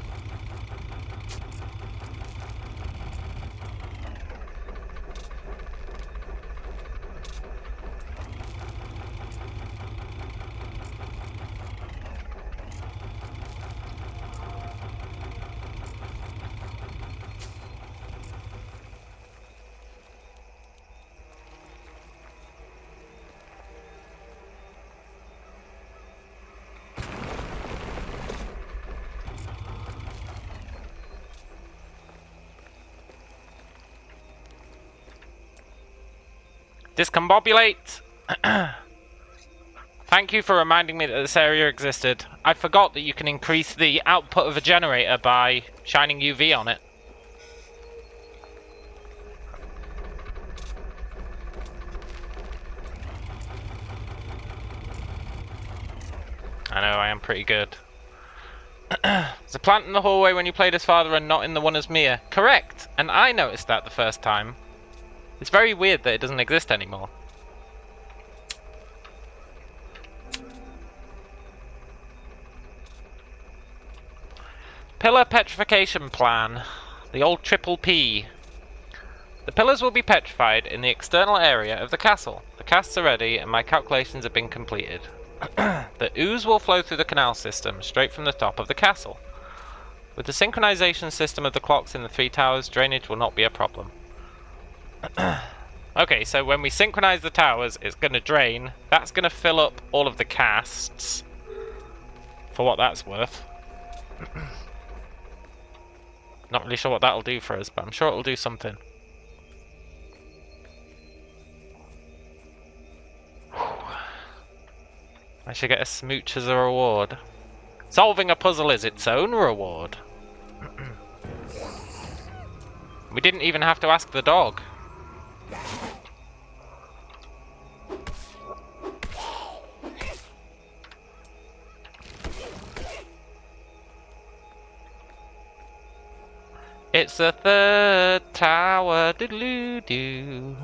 Discombobulate! Thank you for reminding me that this area existed. I forgot that you can increase the output of a generator by shining UV on it. I know, I am pretty good. There's a plant in the hallway when you played as father and not in the one as Mia. Correct! And I noticed that the first time. It's very weird that it doesn't exist anymore. Pillar petrification plan. The old triple P. The pillars will be petrified in the external area of the castle. The casts are ready and my calculations have been completed. The ooze will flow through the canal system, straight from the top of the castle. With the synchronization system of the clocks in the 3 towers, drainage will not be a problem. Okay, so when we synchronize the towers, it's going to drain. That's going to fill up all of the casts. For what that's worth. Not really sure what that'll do for us, but I'm sure it'll do something. I should get a smooch as a reward. Solving a puzzle is its own reward. We didn't even have to ask the dog. It's the 3rd tower. Diddle-oo-doo.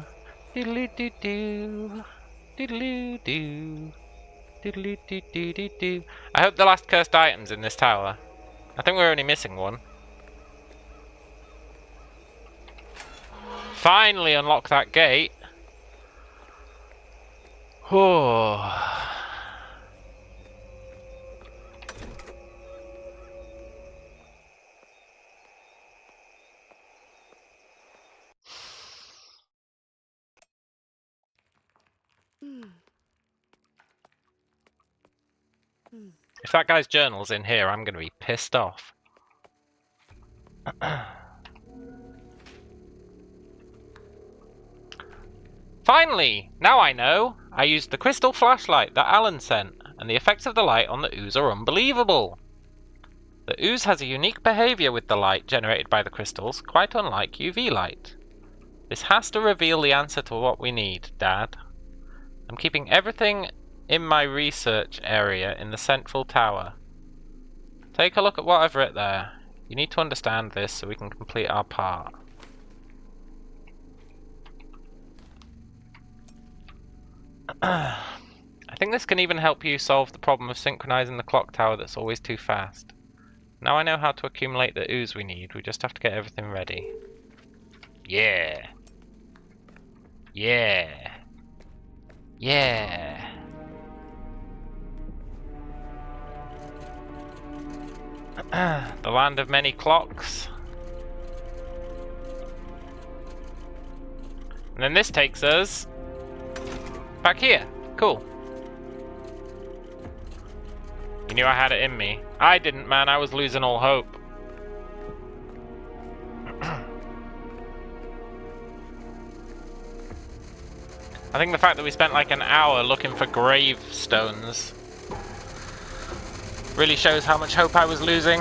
Diddle-oo-doo-doo. Diddle-oo-doo. Diddle-oo-doo-doo-doo. I hope the last cursed item's in this tower. I think we're only missing one. Finally unlock that gate. Oh. If that guy's journal's in here, I'm going to be pissed off. Finally! Now I know! I used the crystal flashlight that Alan sent, and the effects of the light on the ooze are unbelievable. The ooze has a unique behavior with the light generated by the crystals, quite unlike UV light. This has to reveal the answer to what we need, Dad. I'm keeping everything in my research area in the central tower. Take a look at what I've written there. You need to understand this so we can complete our part. I think this can even help you solve the problem of synchronizing the clock tower that's always too fast. Now I know how to accumulate the ooze we need, we just have to get everything ready. Yeah! Yeah! Yeah! The land of many clocks. And then this takes us back here. Cool. You knew I had it in me. I didn't, man. I was losing all hope. I think the fact that we spent like an hour looking for gravestones really shows how much hope I was losing.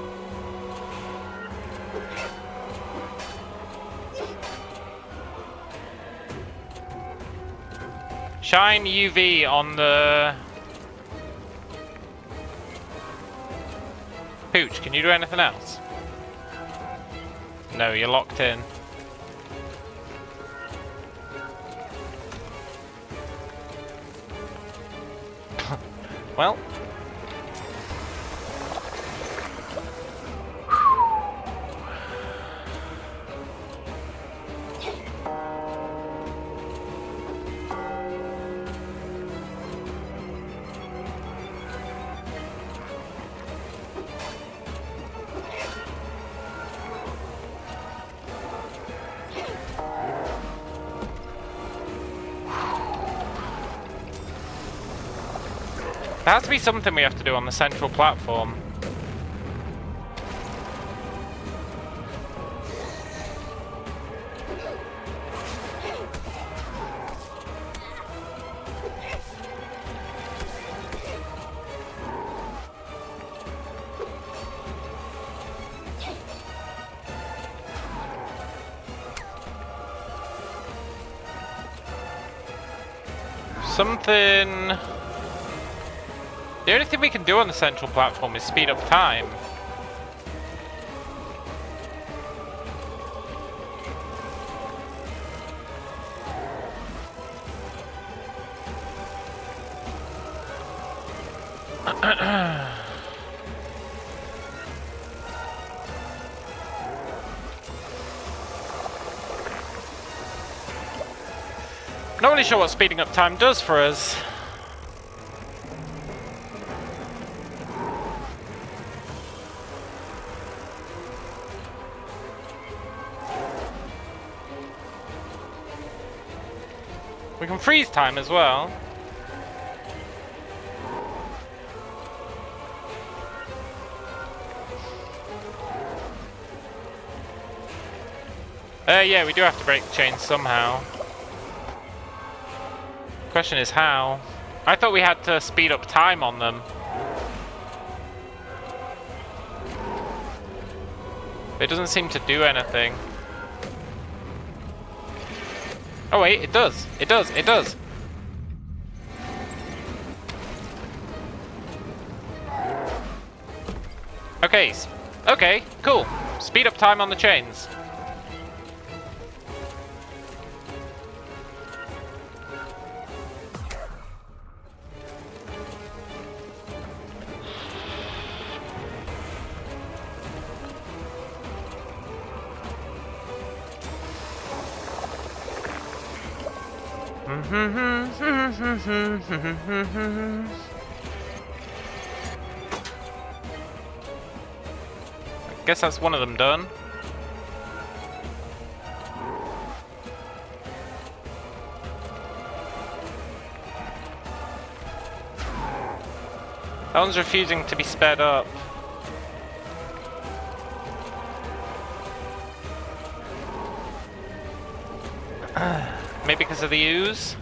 Shine UV on the... Pooch, can you do anything else? No, you're locked in. Well. There has to be something we have to do on the central platform. Something... The only thing we can do on the central platform is speed up time. Not really sure what speeding up time does for us. We can freeze time as well. Yeah, we do have to break the chain somehow. Question is how? I thought we had to speed up time on them. It doesn't seem to do anything. Oh wait, it does. It does. It does. Okay. Okay, cool. Speed up time on the chains. I guess that's one of them done. That one's refusing to be sped up. Maybe because of the ooze?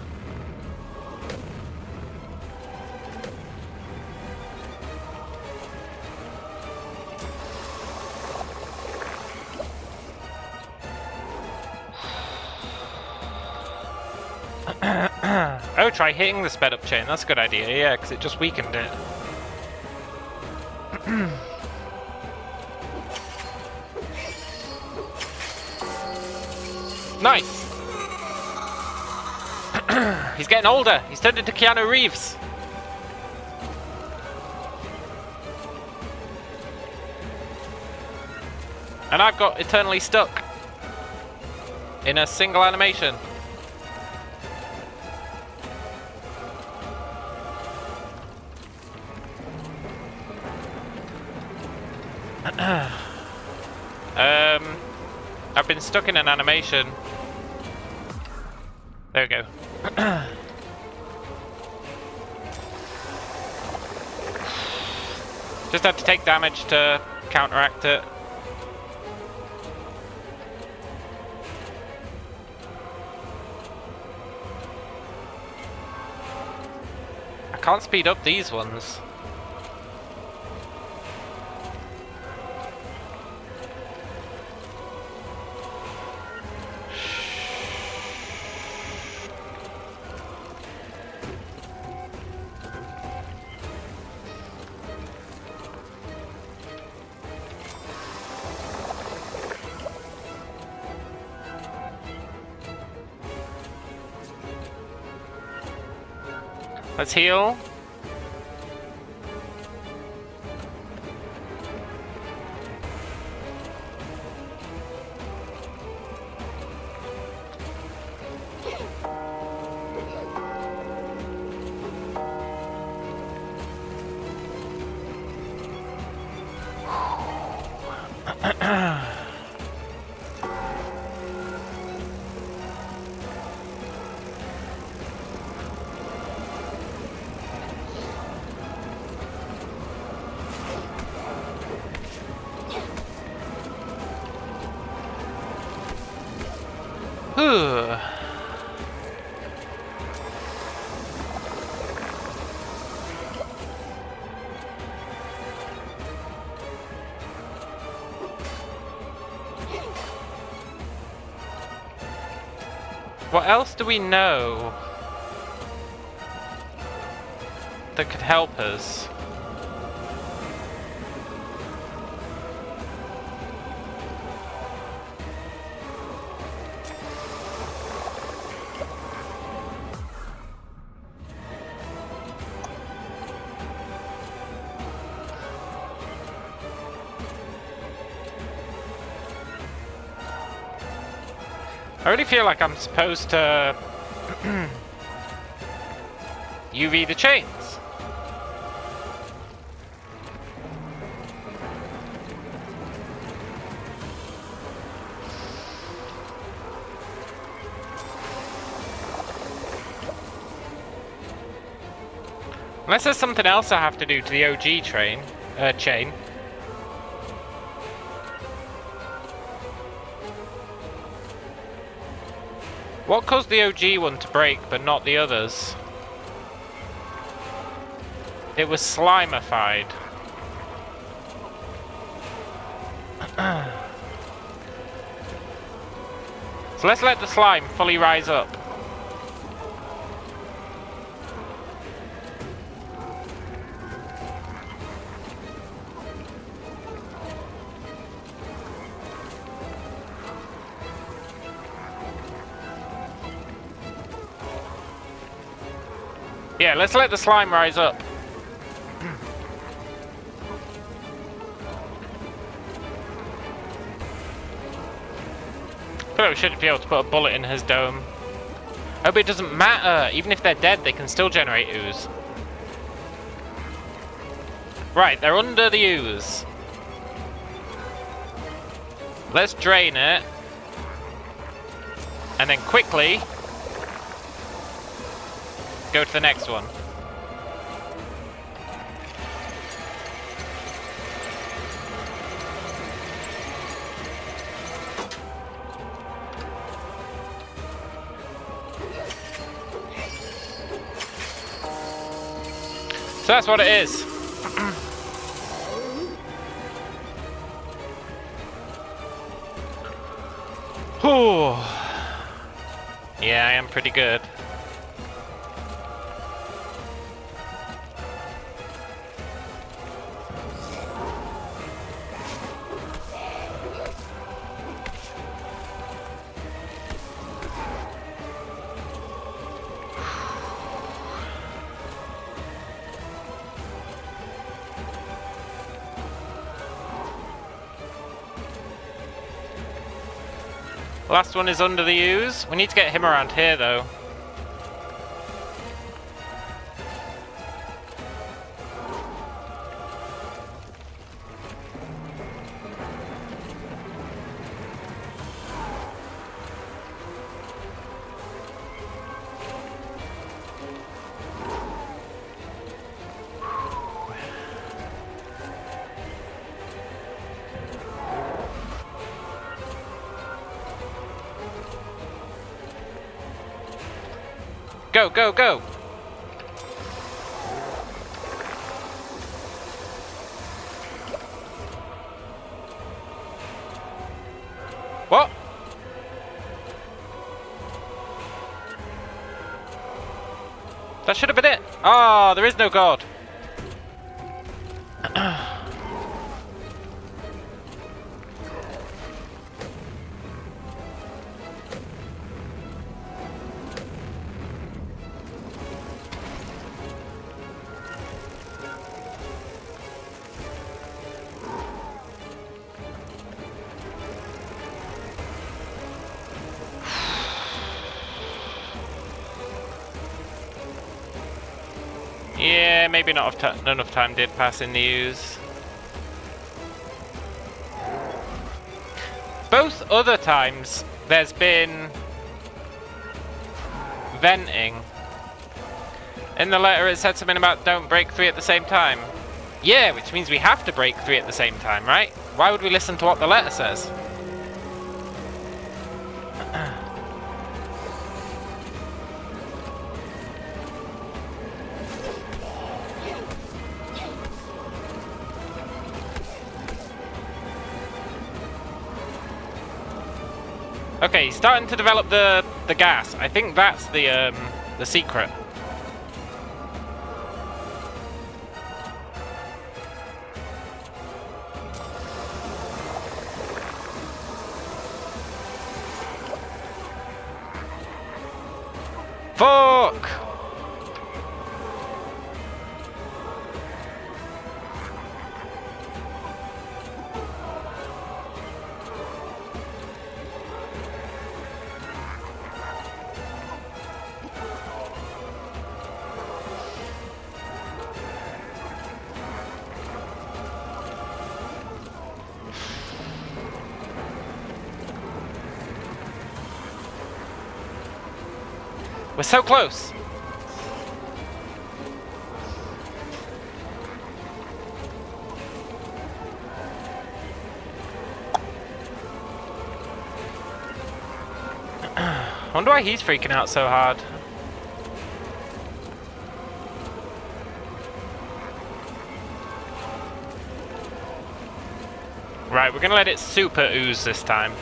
Oh, try hitting the sped up chain. That's a good idea, yeah, because it just weakened it. Nice! He's getting older. He's turned into Keanu Reeves. And I've got eternally stuck in a single animation. I've been stuck in an animation. There we go. Just had to take damage to counteract it. I can't speed up these ones. Let's heal. What else do we know that could help us? I really feel like I'm supposed to UV the chains. Unless there's something else I have to do to the OG chain. What caused the OG one to break, but not the others? It was slimified. So let's let the slime fully rise up. Yeah, let's let the slime rise up. I feel like we should be able to put a bullet in his dome. Oh, but it doesn't matter. Even if they're dead, they can still generate ooze. Right, they're under the ooze. Let's drain it. And then quickly go to the next one. So that's what it is. Whew. Yeah, I am pretty good. Last one is under the ooze. We need to get him around here though. Go, go, go! What? That should have been it. Ah, there is no god. maybe not enough time did pass in the Ooze. Both other times there's been venting. In the letter it said something about don't break 3 at the same time. Yeah, which means we have to break 3 at the same time, right? Why would we listen to what the letter says? Okay, he's starting to develop the gas. I think that's the secret. Fuck! We're so close! I wonder why he's freaking out so hard. Right, we're gonna let it super ooze this time.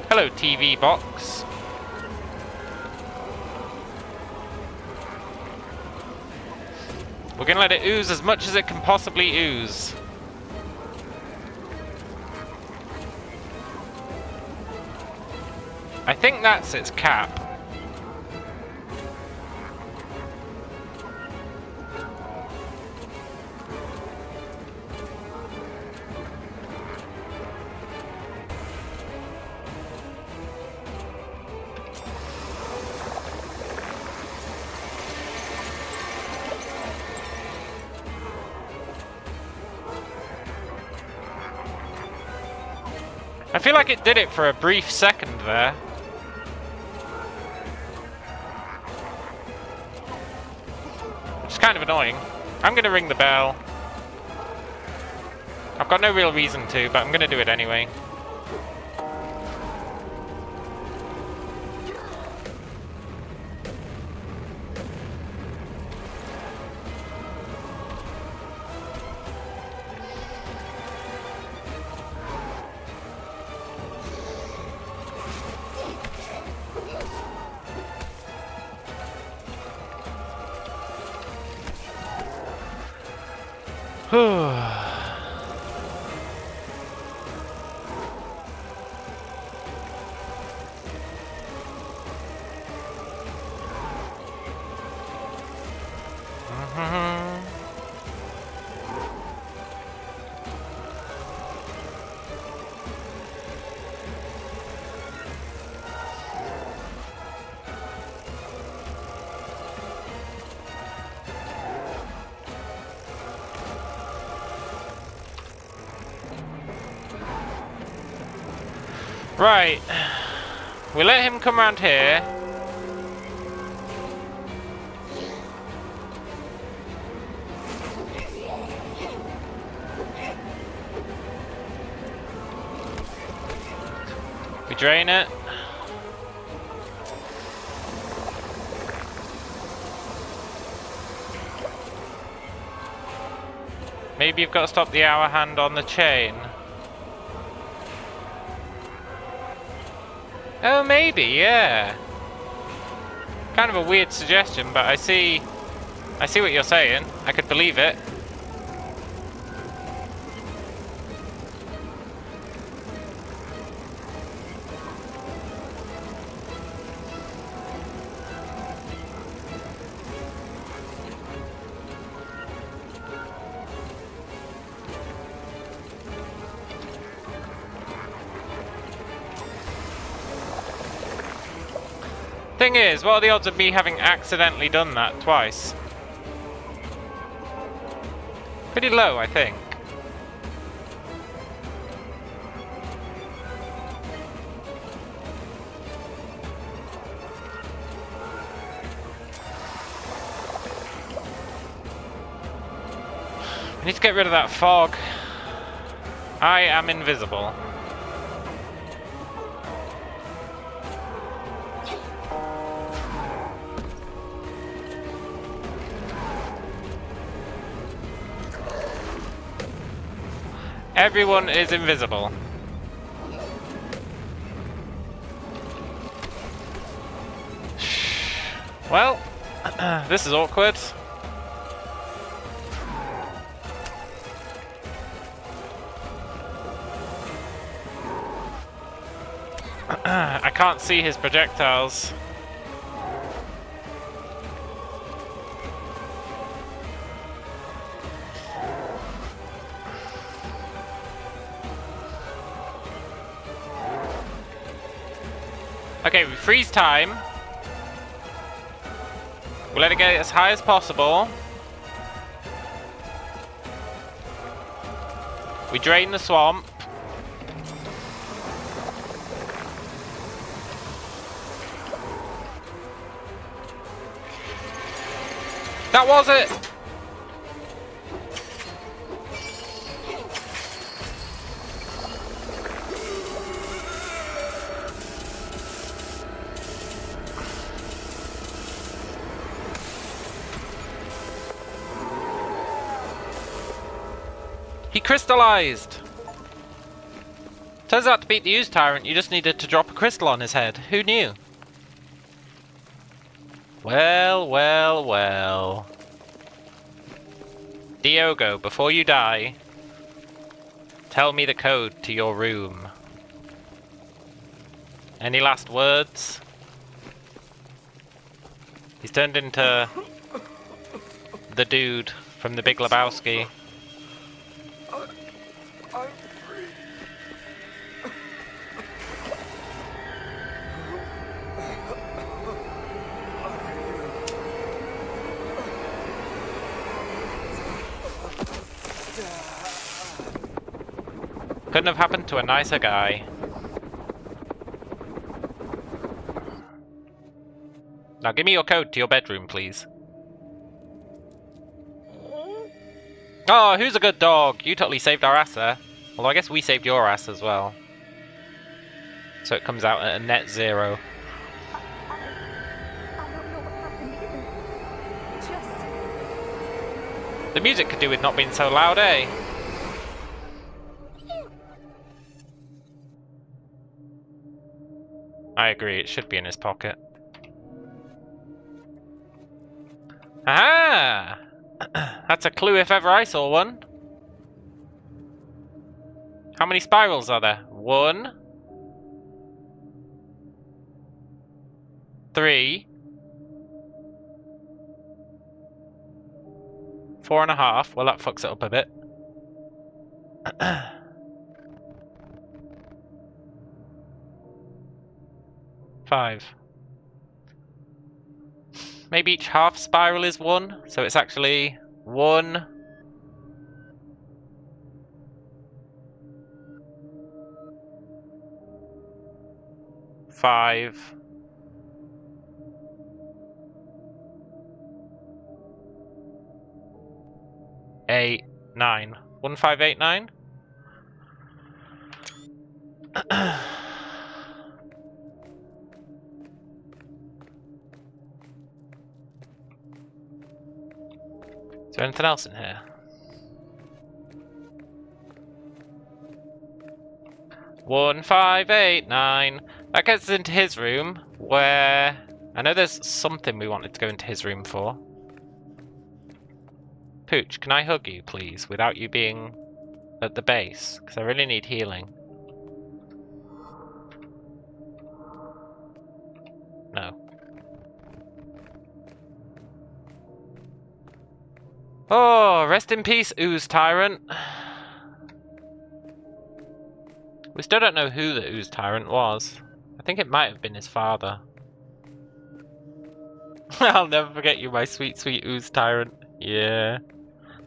Hello, TV box. We're gonna let it ooze as much as it can possibly ooze. I think that's its cap. I feel like it did it for a brief second there. Which is kind of annoying. I'm gonna ring the bell. I've got no real reason to, but I'm gonna do it anyway. Right, we let him come around here. We drain it. Maybe you've got to stop the hour hand on the chain. Oh, maybe, yeah. Kind of a weird suggestion, but I see what you're saying. I could believe it. Thing is, what are the odds of me having accidentally done that twice? Pretty low, I think. I need to get rid of that fog. I am invisible. Everyone is invisible. Well, this is awkward. I can't see his projectiles. Okay, we freeze time. We'll let it get as high as possible. We drain the swamp. That was it! He crystallized! Turns out to beat the Ooze tyrant, you just needed to drop a crystal on his head. Who knew? Well, well, well. Diogo, before you die, tell me the code to your room. Any last words? He's turned into the dude from The Big Lebowski. I'm free. Couldn't have happened to a nicer guy. Now give me your code to your bedroom, please. Oh, who's a good dog? You totally saved our ass there. Although I guess we saved your ass as well. So it comes out at a net 0. I don't know what happened either. Just... The music could do with not being so loud, eh? I agree, it should be in his pocket. Aha! That's a clue if ever I saw one. How many spirals are there? 1, 3, 4.5. Well, that fucks it up a bit. 5. Maybe each half spiral is 1, so it's actually 1, 5, 8, 9. 1, 5, 8, 9. Is there anything else in here? One, 5, 8, 9. That gets us into his room, where I know there's something we wanted to go into his room for. Pooch, can I hug you, please, without you being at the base? Because I really need healing. No. Oh, rest in peace, Ooze tyrant. We still don't know who the Ooze tyrant was. I think it might have been his father. I'll never forget you, my sweet, sweet Ooze tyrant. Yeah.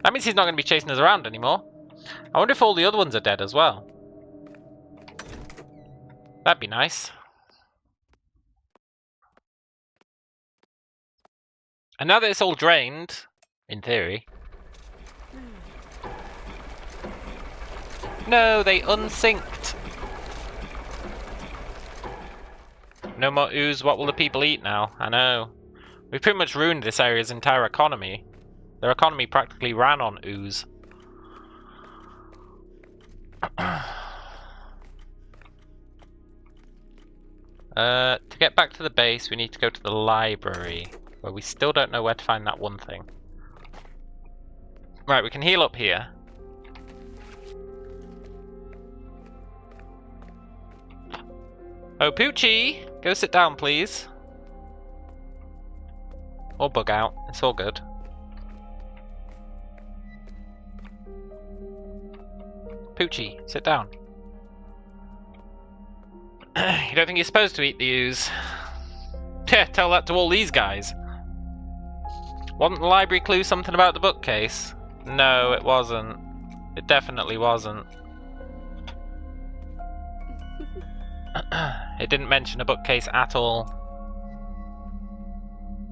That means he's not going to be chasing us around anymore. I wonder if all the other ones are dead as well. That'd be nice. And now that it's all drained, in theory... No, they unsynced. No more Ooze, what will the people eat now? I know. We've pretty much ruined this area's entire economy. Their economy practically ran on Ooze. To get back to the base, we need to go to the library, where we still don't know where to find that one thing. Right, we can heal up here. Oh, Poochie! Go sit down, please. Or bug out. It's all good. Poochie, sit down. You don't think you're supposed to eat the Ooze? Tell that to all these guys. Wasn't the library clue something about the bookcase? No, it wasn't. It definitely wasn't. It didn't mention a bookcase at all.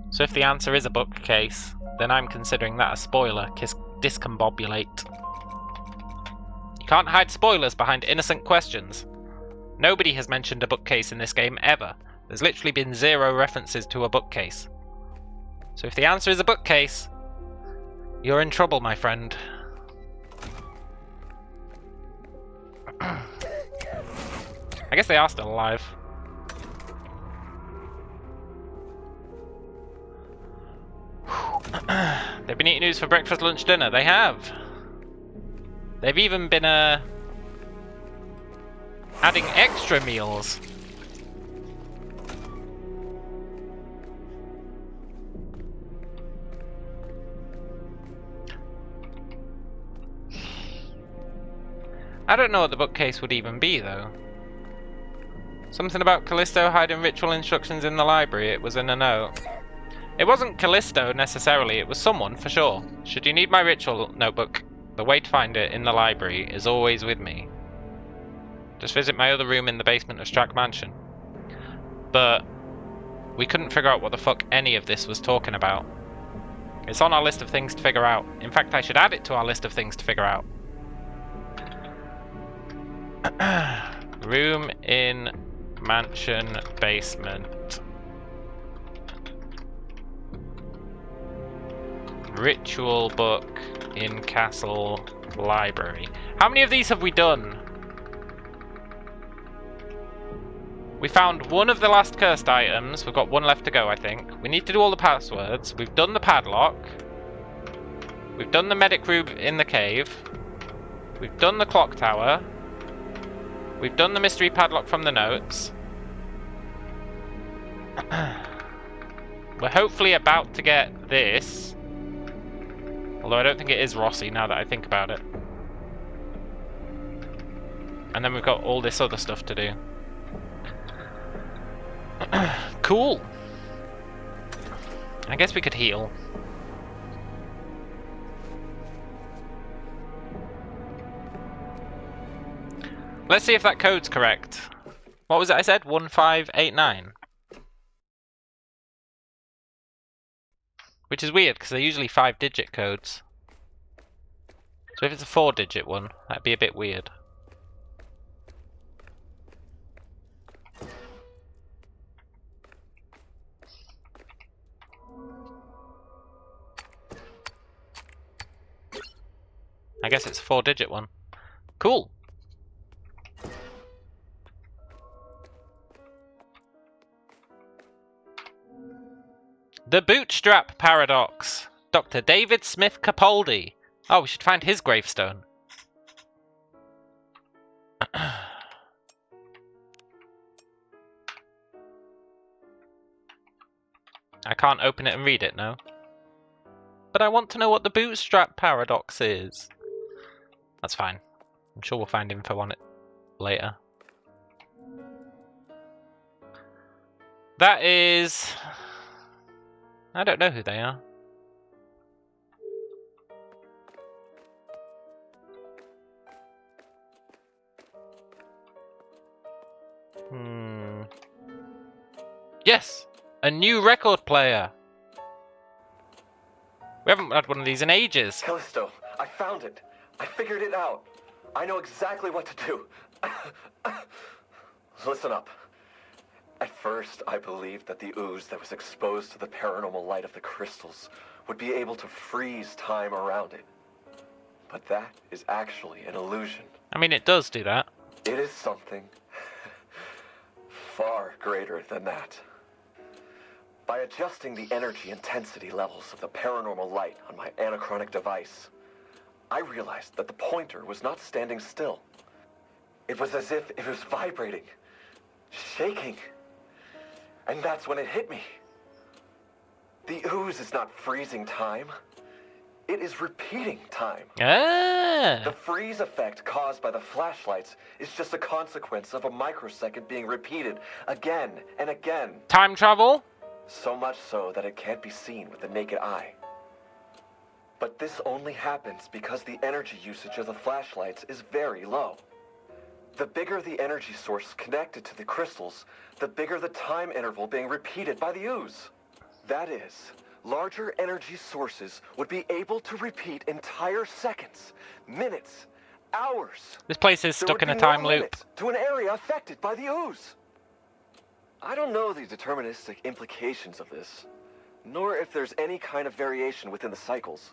So if the answer is a bookcase, then I'm considering that a spoiler. Discombobulate. You can't hide spoilers behind innocent questions. Nobody has mentioned a bookcase in this game ever. There's literally been 0 references to a bookcase. So if the answer is a bookcase, you're in trouble, my friend. I guess they are still alive. They've been eating Ooze for breakfast, lunch, dinner. They have. They've even been adding extra meals. I don't know what the bookcase would even be, though. Something about Callisto hiding ritual instructions in the library. It was in a note. It wasn't Callisto necessarily, it was someone for sure. Should you need my ritual notebook, the way to find it in the library is always with me. Just visit my other room in the basement of Strack Mansion. But we couldn't figure out what the fuck any of this was talking about. It's on our list of things to figure out. In fact, I should add it to our list of things to figure out. Room in mansion basement. Ritual book in castle library. How many of these have we done? We found one of the last cursed items. We've got one left to go, I think. We need to do all the passwords. We've done the padlock. We've done the medic room in the cave. We've done the clock tower. We've done the mystery padlock from the notes. We're hopefully about to get this. Although I don't think it is Rossi now that I think about it. And then we've got all this other stuff to do. Cool. I guess we could heal. Let's see if that code's correct. What was it I said? 1589. Which is weird, because they're usually 5-digit codes. So if it's a 4-digit one, that'd be a bit weird. I guess it's a 4-digit one. Cool. The Bootstrap Paradox. Dr. David Smith Capaldi. Oh, we should find his gravestone. I can't open it and read it, no. But I want to know what the Bootstrap Paradox is. That's fine. I'm sure we'll find info on it later. That is I don't know who they are. Yes! A new record player! We haven't had one of these in ages. Callisto, I found it. I figured it out. I know exactly what to do. Listen up. At first, I believed that the ooze that was exposed to the paranormal light of the crystals would be able to freeze time around it. But that is actually an illusion. I mean, it does do that. It is something far greater than that. By adjusting the energy intensity levels of the paranormal light on my anachronic device, I realized that the pointer was not standing still. It was as if it was vibrating, shaking. And that's when it hit me. The ooze is not freezing time. It is repeating time. Ah! The freeze effect caused by the flashlights is just a consequence of a microsecond being repeated again and again. Time travel? So much so that it can't be seen with the naked eye. But this only happens because the energy usage of the flashlights is very low. The bigger the energy source connected to the crystals, the bigger the time interval being repeated by the ooze. That is, larger energy sources would be able to repeat entire seconds, minutes, hours. This place is stuck in a time loop. To an area affected by the ooze. I don't know the deterministic implications of this, nor if there's any kind of variation within the cycles.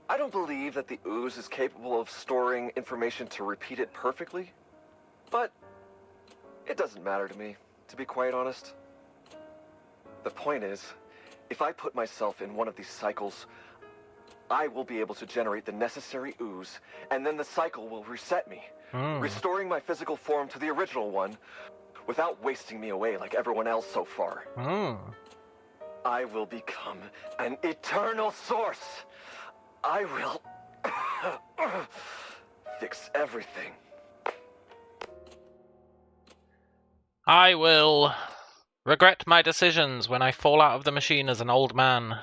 I don't believe that the ooze is capable of storing information to repeat it perfectly, but it doesn't matter to me, to be quite honest. The point is, if I put myself in one of these cycles, I will be able to generate the necessary ooze, and then the cycle will reset me, restoring my physical form to the original one, without wasting me away like everyone else so far. I will become an eternal source. I will fix everything. I will regret my decisions when I fall out of the machine as an old man.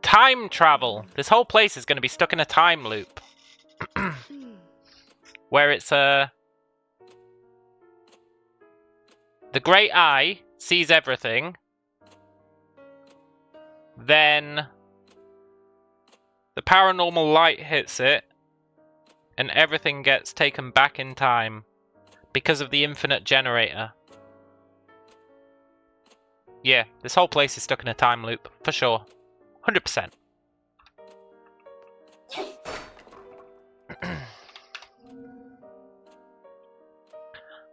Time travel. This whole place is going to be stuck in a time loop. Where it's the great eye sees everything. Then the paranormal light hits it, and everything gets taken back in time because of the infinite generator. Yeah, this whole place is stuck in a time loop, for sure. 100%.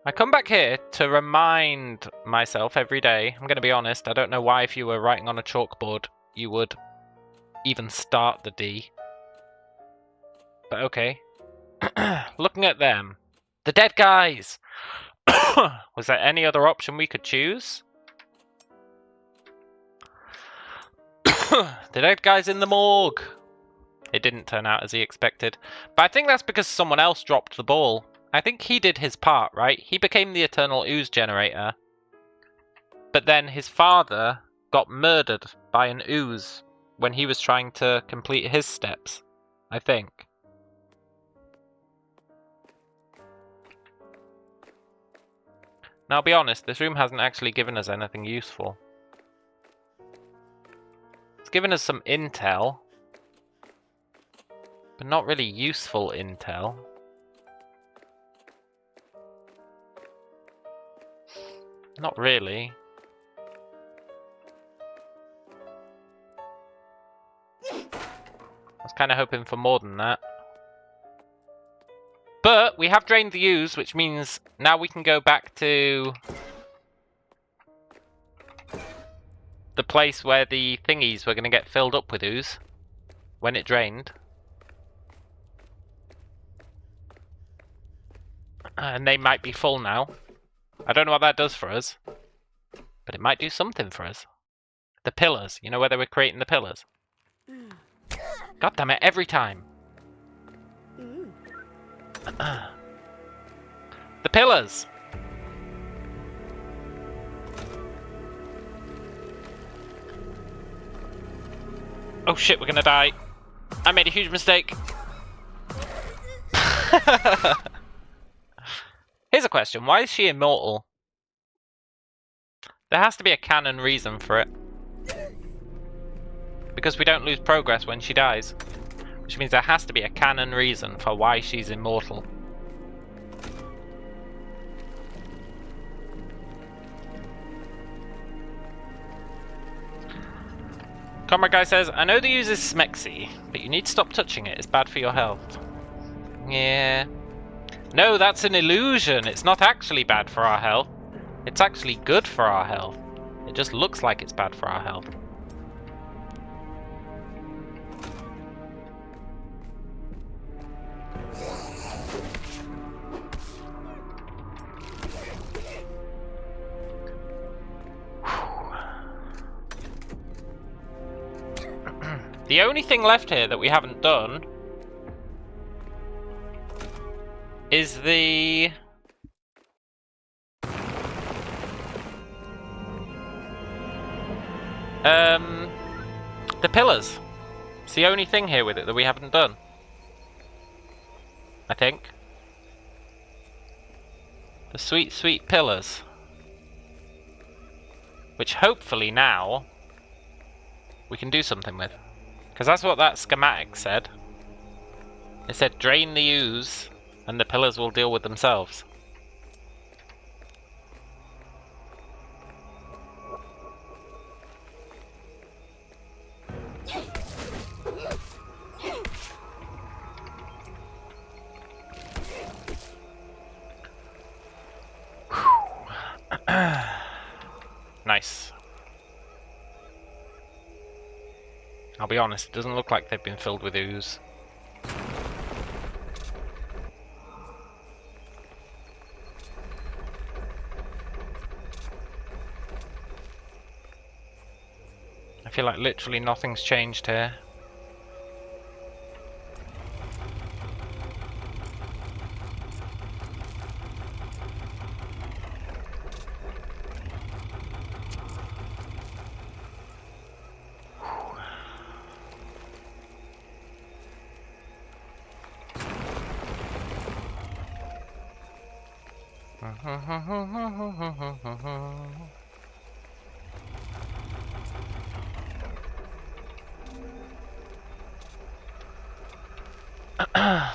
I come back here to remind myself every day. I'm going to be honest, I don't know why if you were writing on a chalkboard you would even start the D. But okay. Looking at them. The dead guys! Was there any other option we could choose? The dead guy's in the morgue! It didn't turn out as he expected. But I think that's because someone else dropped the ball. I think he did his part, right? He became the eternal ooze generator. But then his father got murdered by an ooze when he was trying to complete his steps, I think. Now, I'll be honest, this room hasn't actually given us anything useful. It's given us some intel, but not really useful intel. Not really. I was kind of hoping for more than that. But we have drained the ooze, which means now we can go back to the place where the thingies were going to get filled up with ooze when it drained. And they might be full now. I don't know what that does for us, but it might do something for us. The pillars, you know where they were creating the pillars? God damn it, every time. The pillars! Oh shit, we're gonna die. I made a huge mistake. Here's a question. Why is she immortal? There has to be a canon reason for it. Because we don't lose progress when she dies. Which means there has to be a canon reason for why she's immortal. Comrade Guy says, I know the Ooze is smexy, but you need to stop touching it. It's bad for your health. Yeah. No, that's an illusion. It's not actually bad for our health. It's actually good for our health. It just looks like it's bad for our health. The only thing left here that we haven't done is the pillars. It's the only thing here with it that we haven't done, I think. The sweet, sweet pillars. Which hopefully now we can do something with. Because that's what that schematic said. It said drain the ooze and the pillars will deal with themselves. Nice. I'll be honest, it doesn't look like they've been filled with ooze. I feel like literally nothing's changed here.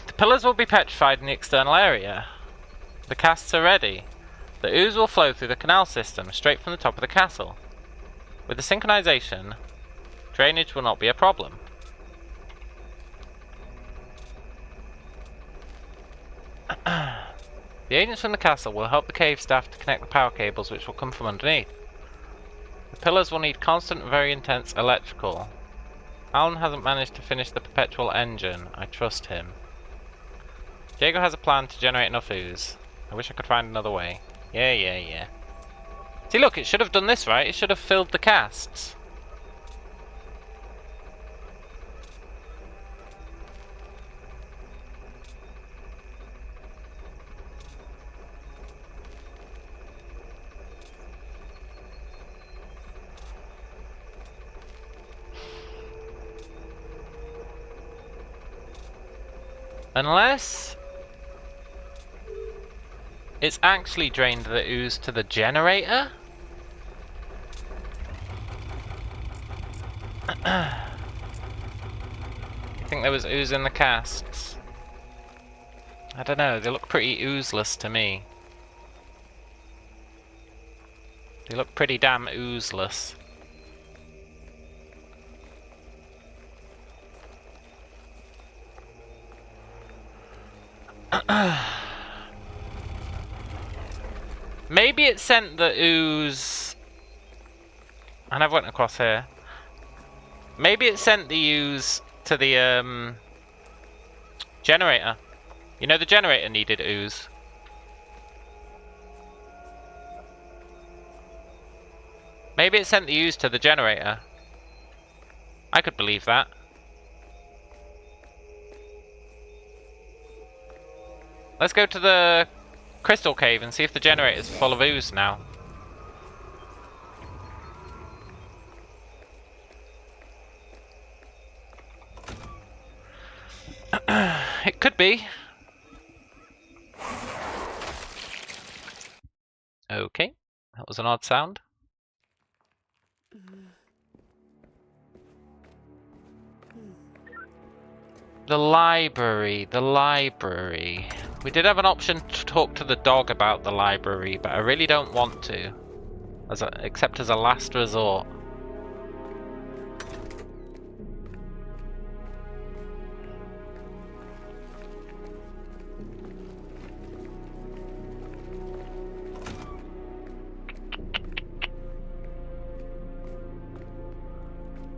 The pillars will be petrified in the external area. The casts are ready. The ooze will flow through the canal system straight from the top of the castle. With the synchronization, drainage will not be a problem. The agents from the castle will help the cave staff to connect the power cables which will come from underneath. The pillars will need constant and very intense electrical. Alan hasn't managed to finish the perpetual engine. I trust him. Diego has a plan to generate enough ooze. I wish I could find another way. Yeah. See, look, it should have done this, right? It should have filled the casts. Unless it's actually drained the ooze to the generator? I think there was ooze in the casts. I don't know, they look pretty oozeless to me. They look pretty damn oozeless. Maybe it sent the ooze, and I've went across here. Maybe it sent the ooze to the generator. You know, the generator needed ooze. Maybe it sent the ooze to the generator. I could believe that. Let's go to the crystal cave and see if the generator is full of ooze now. It could be. Okay, that was an odd sound. The library, the library. We did have an option to talk to the dog about the library, but I really don't want to, except as a last resort.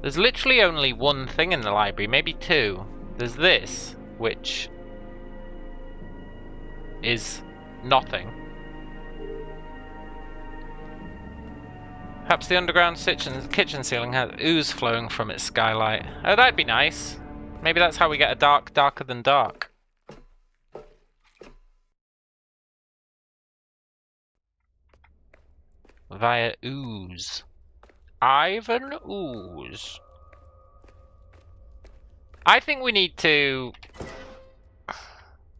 There's literally only one thing in the library, maybe two. There's this, which is nothing. Perhaps the underground kitchen ceiling has ooze flowing from its skylight. Oh, that'd be nice. Maybe that's how we get a dark darker than dark. Via ooze. Ivan Ooze. I think we need to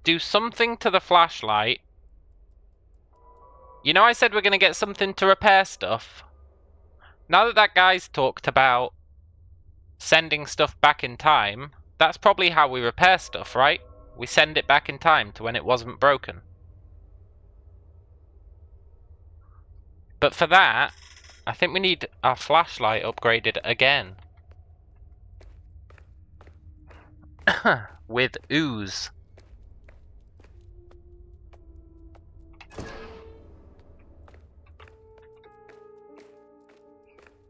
do something to the flashlight. You know, I said we're going to get something to repair stuff. Now that that guy's talked about sending stuff back in time, that's probably how we repair stuff, right? We send it back in time to when it wasn't broken. But for that, I think we need our flashlight upgraded again. With ooze.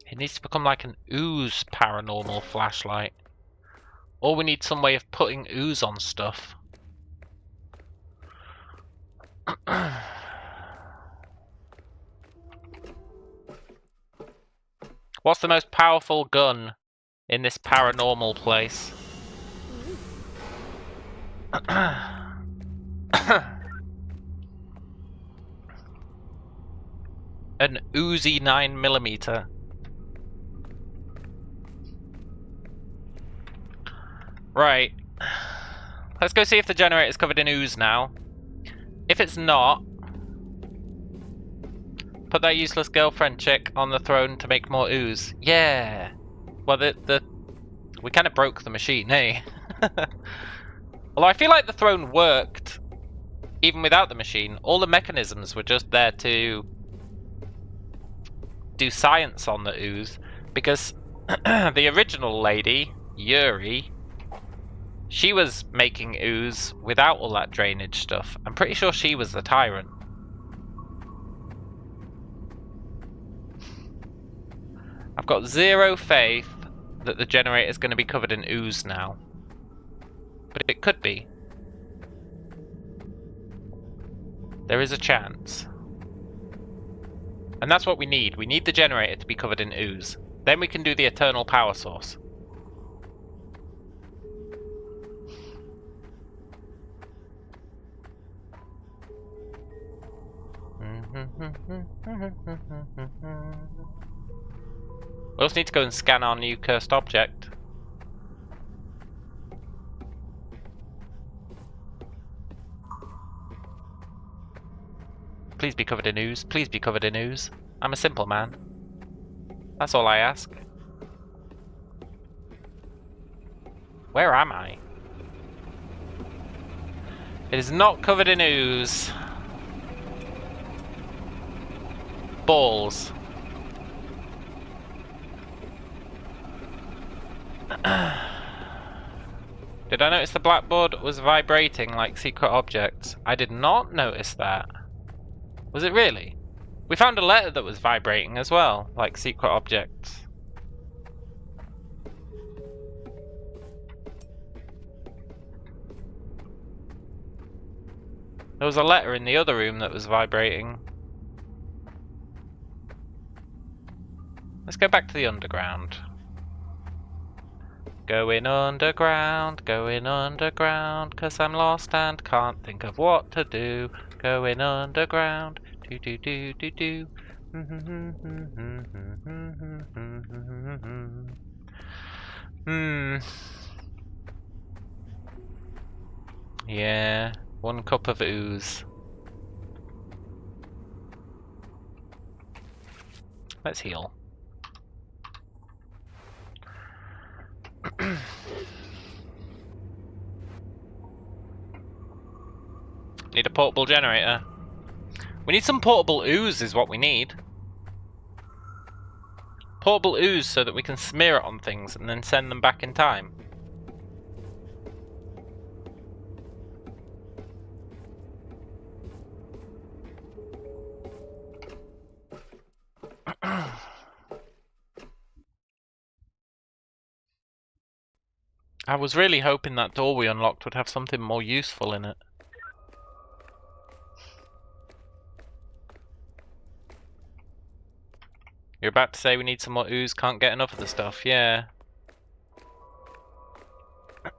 It needs to become like an ooze paranormal flashlight. Or we need some way of putting ooze on stuff. What's the most powerful gun in this paranormal place? An Uzi 9mm. Right. Let's go see if the generator is covered in ooze now. If it's not, put that useless girlfriend chick on the throne to make more ooze. Yeah. Well, we kind of broke the machine, hey? Although I feel like the throne worked even without the machine. All the mechanisms were just there to do science on the ooze, because the original lady, Yuri, she was making ooze without all that drainage stuff. I'm pretty sure she was the tyrant. I've got zero faith that the generator is going to be covered in ooze now. But it could be. There is a chance. And that's what we need. We need the generator to be covered in ooze. Then we can do the eternal power source. We also need to go and scan our new cursed object. Please be covered in ooze. Please be covered in ooze. I'm a simple man. That's all I ask. Where am I? It is not covered in ooze. Balls. Did I notice the blackboard was vibrating like secret objects? I did not notice that. Was it really? We found a letter that was vibrating as well, like secret objects. There was a letter in the other room that was vibrating. Let's go back to the underground. Going underground, 'cause I'm lost and can't think of what to do. Going underground, do do do do do. Yeah, 1 cup of ooze. Let's heal. Need a portable generator. We need some portable ooze is what we need. Portable ooze so that we can smear it on things and then send them back in time. I was really hoping that door we unlocked would have something more useful in it. You're about to say we need some more ooze, can't get enough of the stuff, yeah.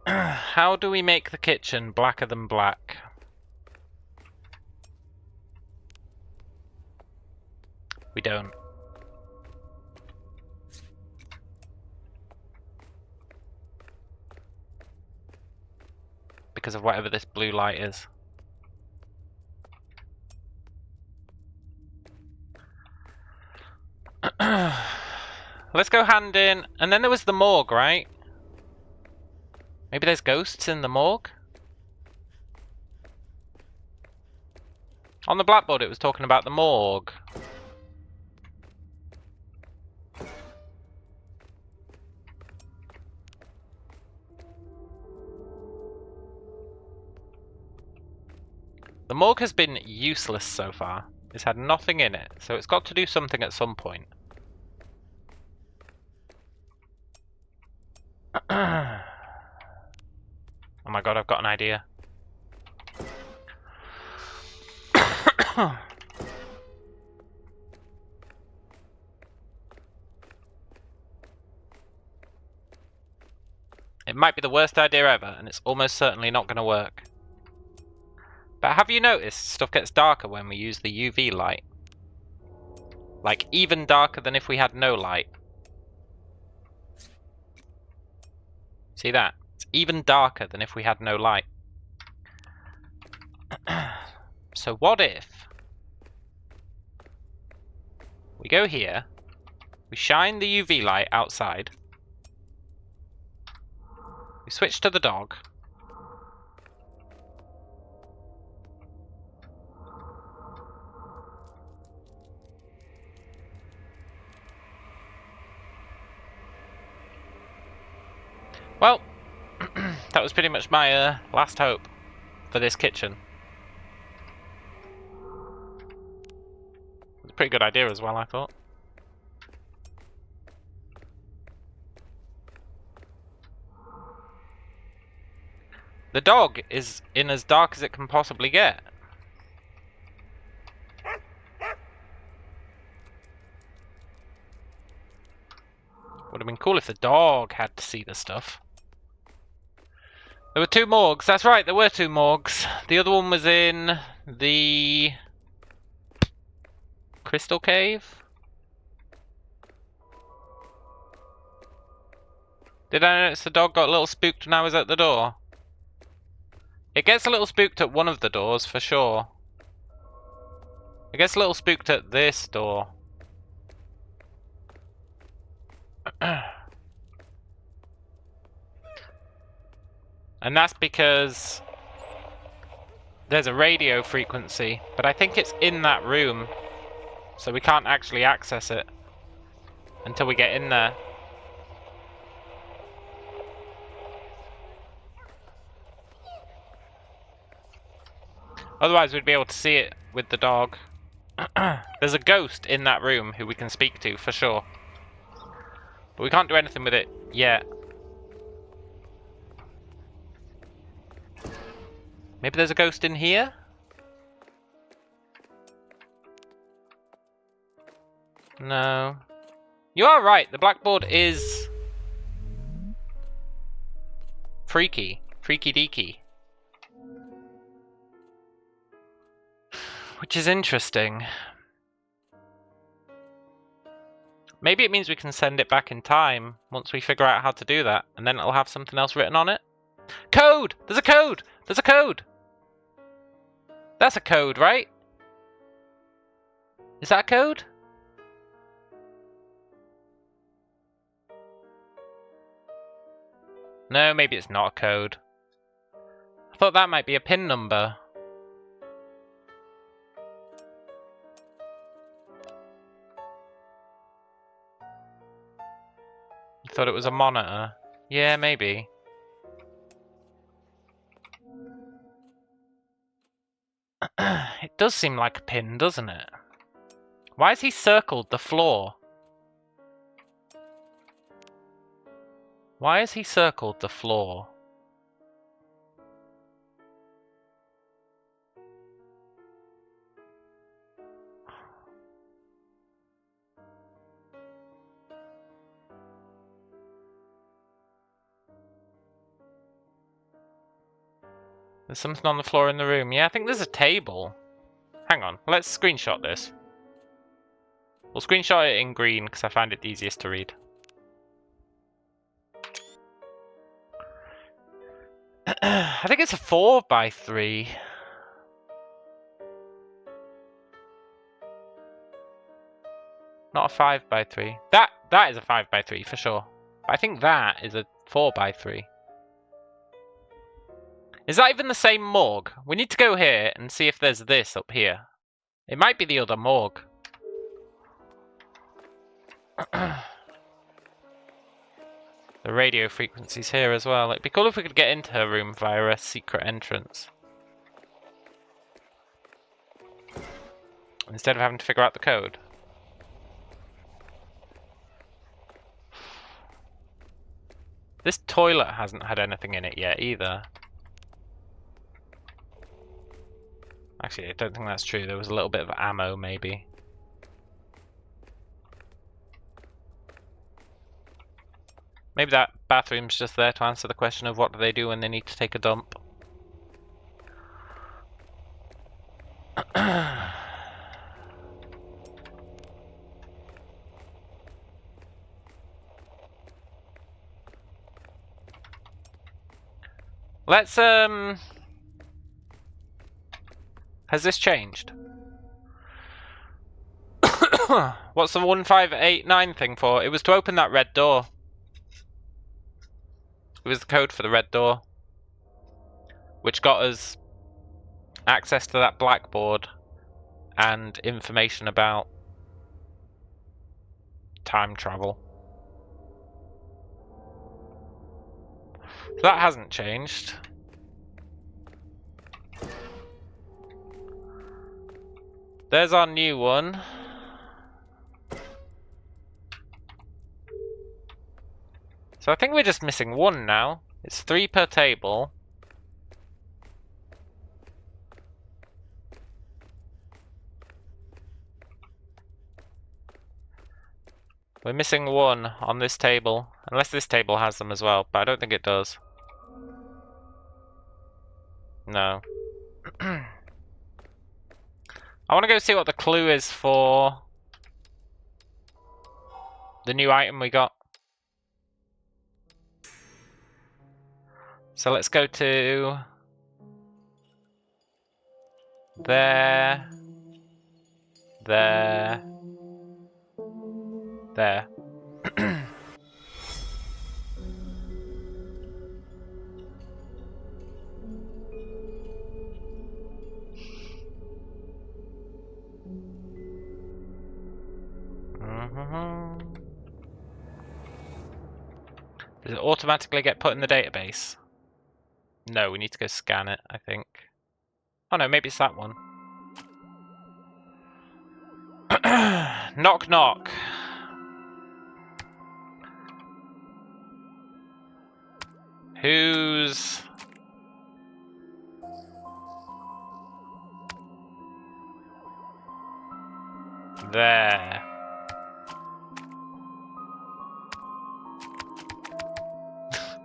How do we make the kitchen blacker than black? We don't. Because of whatever this blue light is. Let's go hand in. And then there was the morgue, right? Maybe there's ghosts in the morgue? On the blackboard it was talking about the morgue. The morgue has been useless so far. It's had nothing in it, so it's got to do something at some point. Oh my god, I've got an idea. It might be the worst idea ever, and it's almost certainly not going to work. But have you noticed stuff gets darker when we use the UV light? Like, even darker than if we had no light. See that? It's even darker than if we had no light. So what if we go here, we shine the UV light outside, we switch to the dog, well, that was pretty much my last hope for this kitchen. It's a pretty good idea as well, I thought. The dog is in as dark as it can possibly get. Would have been cool if the dog had to see the stuff. There were 2 morgues. That's right, there were 2 morgues. The other one was in the Crystal Cave. Did I notice the dog got a little spooked when I was at the door? It gets a little spooked at one of the doors, for sure. It gets a little spooked at this door. And that's because there's a radio frequency, but I think it's in that room, so we can't actually access it until we get in there. Otherwise we'd be able to see it with the dog. There's a ghost in that room who we can speak to, for sure. But we can't do anything with it yet. Maybe there's a ghost in here? No. You are right, the blackboard is freaky. Freaky deaky. Which is interesting. Maybe it means we can send it back in time once we figure out how to do that, and then it'll have something else written on it. Code! There's a code! There's a code! That's a code, right? Is that a code? No, maybe it's not a code. I thought that might be a PIN number. You thought it was a monitor? Yeah, maybe. It does seem like a pin, doesn't it? Why has he circled the floor? Why has he circled the floor? There's something on the floor in the room. Yeah, I think there's a table. Hang on, let's screenshot this. We'll screenshot it in green because I find it the easiest to read. I think it's a 4x3. Not a 5x3. That is a 5x3 for sure. But I think that is a 4x3. Is that even the same morgue? We need to go here and see if there's this up here. It might be the other morgue. The radio frequency's here as well. It'd be cool if we could get into her room via a secret entrance. Instead of having to figure out the code. This toilet hasn't had anything in it yet either. Actually, I don't think that's true. There was a little bit of ammo, maybe. Maybe that bathroom's just there to answer the question of what do they do when they need to take a dump. Let's, has this changed? What's the 1589 thing for? It was to open that red door. It was the code for the red door. Which got us access to that blackboard and information about time travel. So that hasn't changed. There's our new one. So I think we're just missing one now. It's 3 per table. We're missing one on this table. Unless this table has them as well, but I don't think it does. No. I want to go see what the clue is for the new item we got. So let's go to there, there, there. Does it automatically get put in the database? No, we need to go scan it, I think. Oh no, maybe it's that one. Knock knock. Who's... there?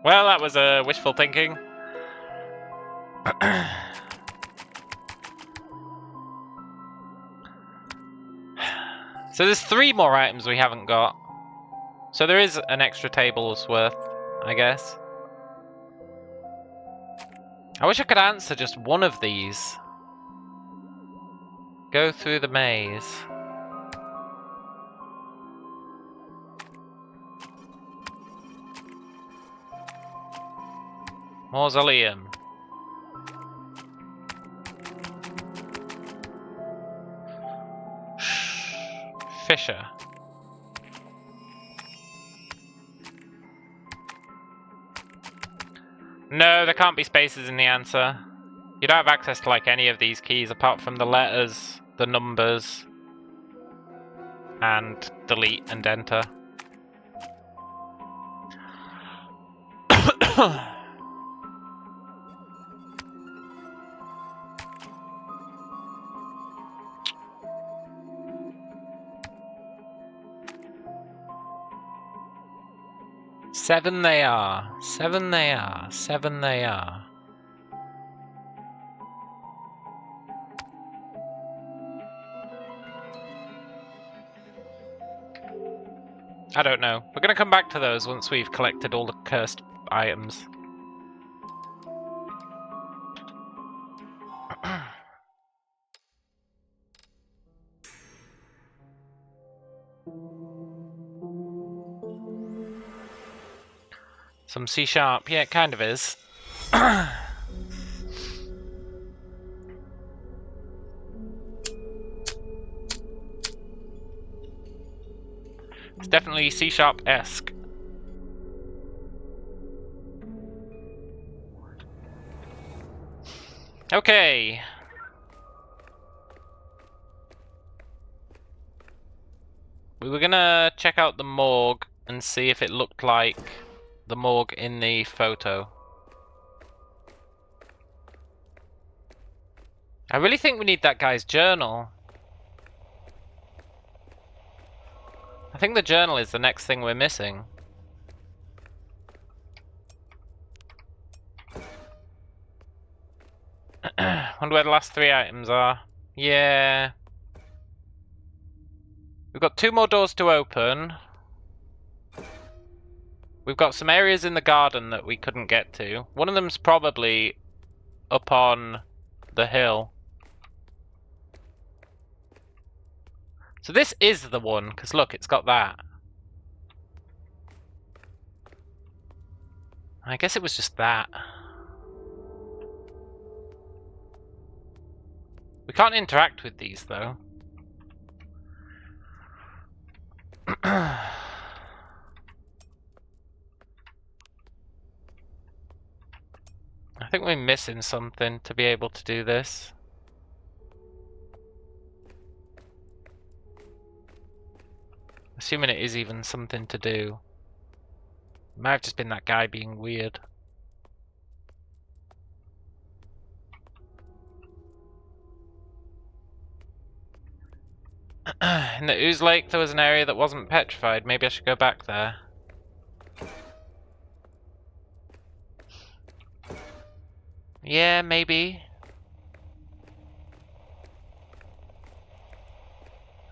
Well, that was wishful thinking. So there's 3 more items we haven't got. So there is an extra table's worth, I guess. I wish I could answer just one of these. Go through the maze. Mausoleum. Fisher. No, there can't be spaces in the answer. You don't have access to like any of these keys apart from the letters, the numbers, and delete and enter. Seven they are. Seven they are. Seven they are. I don't know. We're gonna come back to those once we've collected all the cursed items. Some C#. Yeah, it kind of is. It's definitely C#-esque. Okay. We were gonna check out the morgue and see if it looked like the morgue in the photo. I really think we need that guy's journal. I think the journal is the next thing we're missing. Wonder where the last 3 items are. Yeah. We've got 2 more doors to open. We've got some areas in the garden that we couldn't get to. One of them's probably up on the hill. So this is the one, because look, it's got that. I guess it was just that. We can't interact with these, though. I think we're missing something to be able to do this. Assuming it is even something to do. It might have just been that guy being weird. In the Ooze Lake there was an area that wasn't petrified. Maybe I should go back there. Yeah, maybe.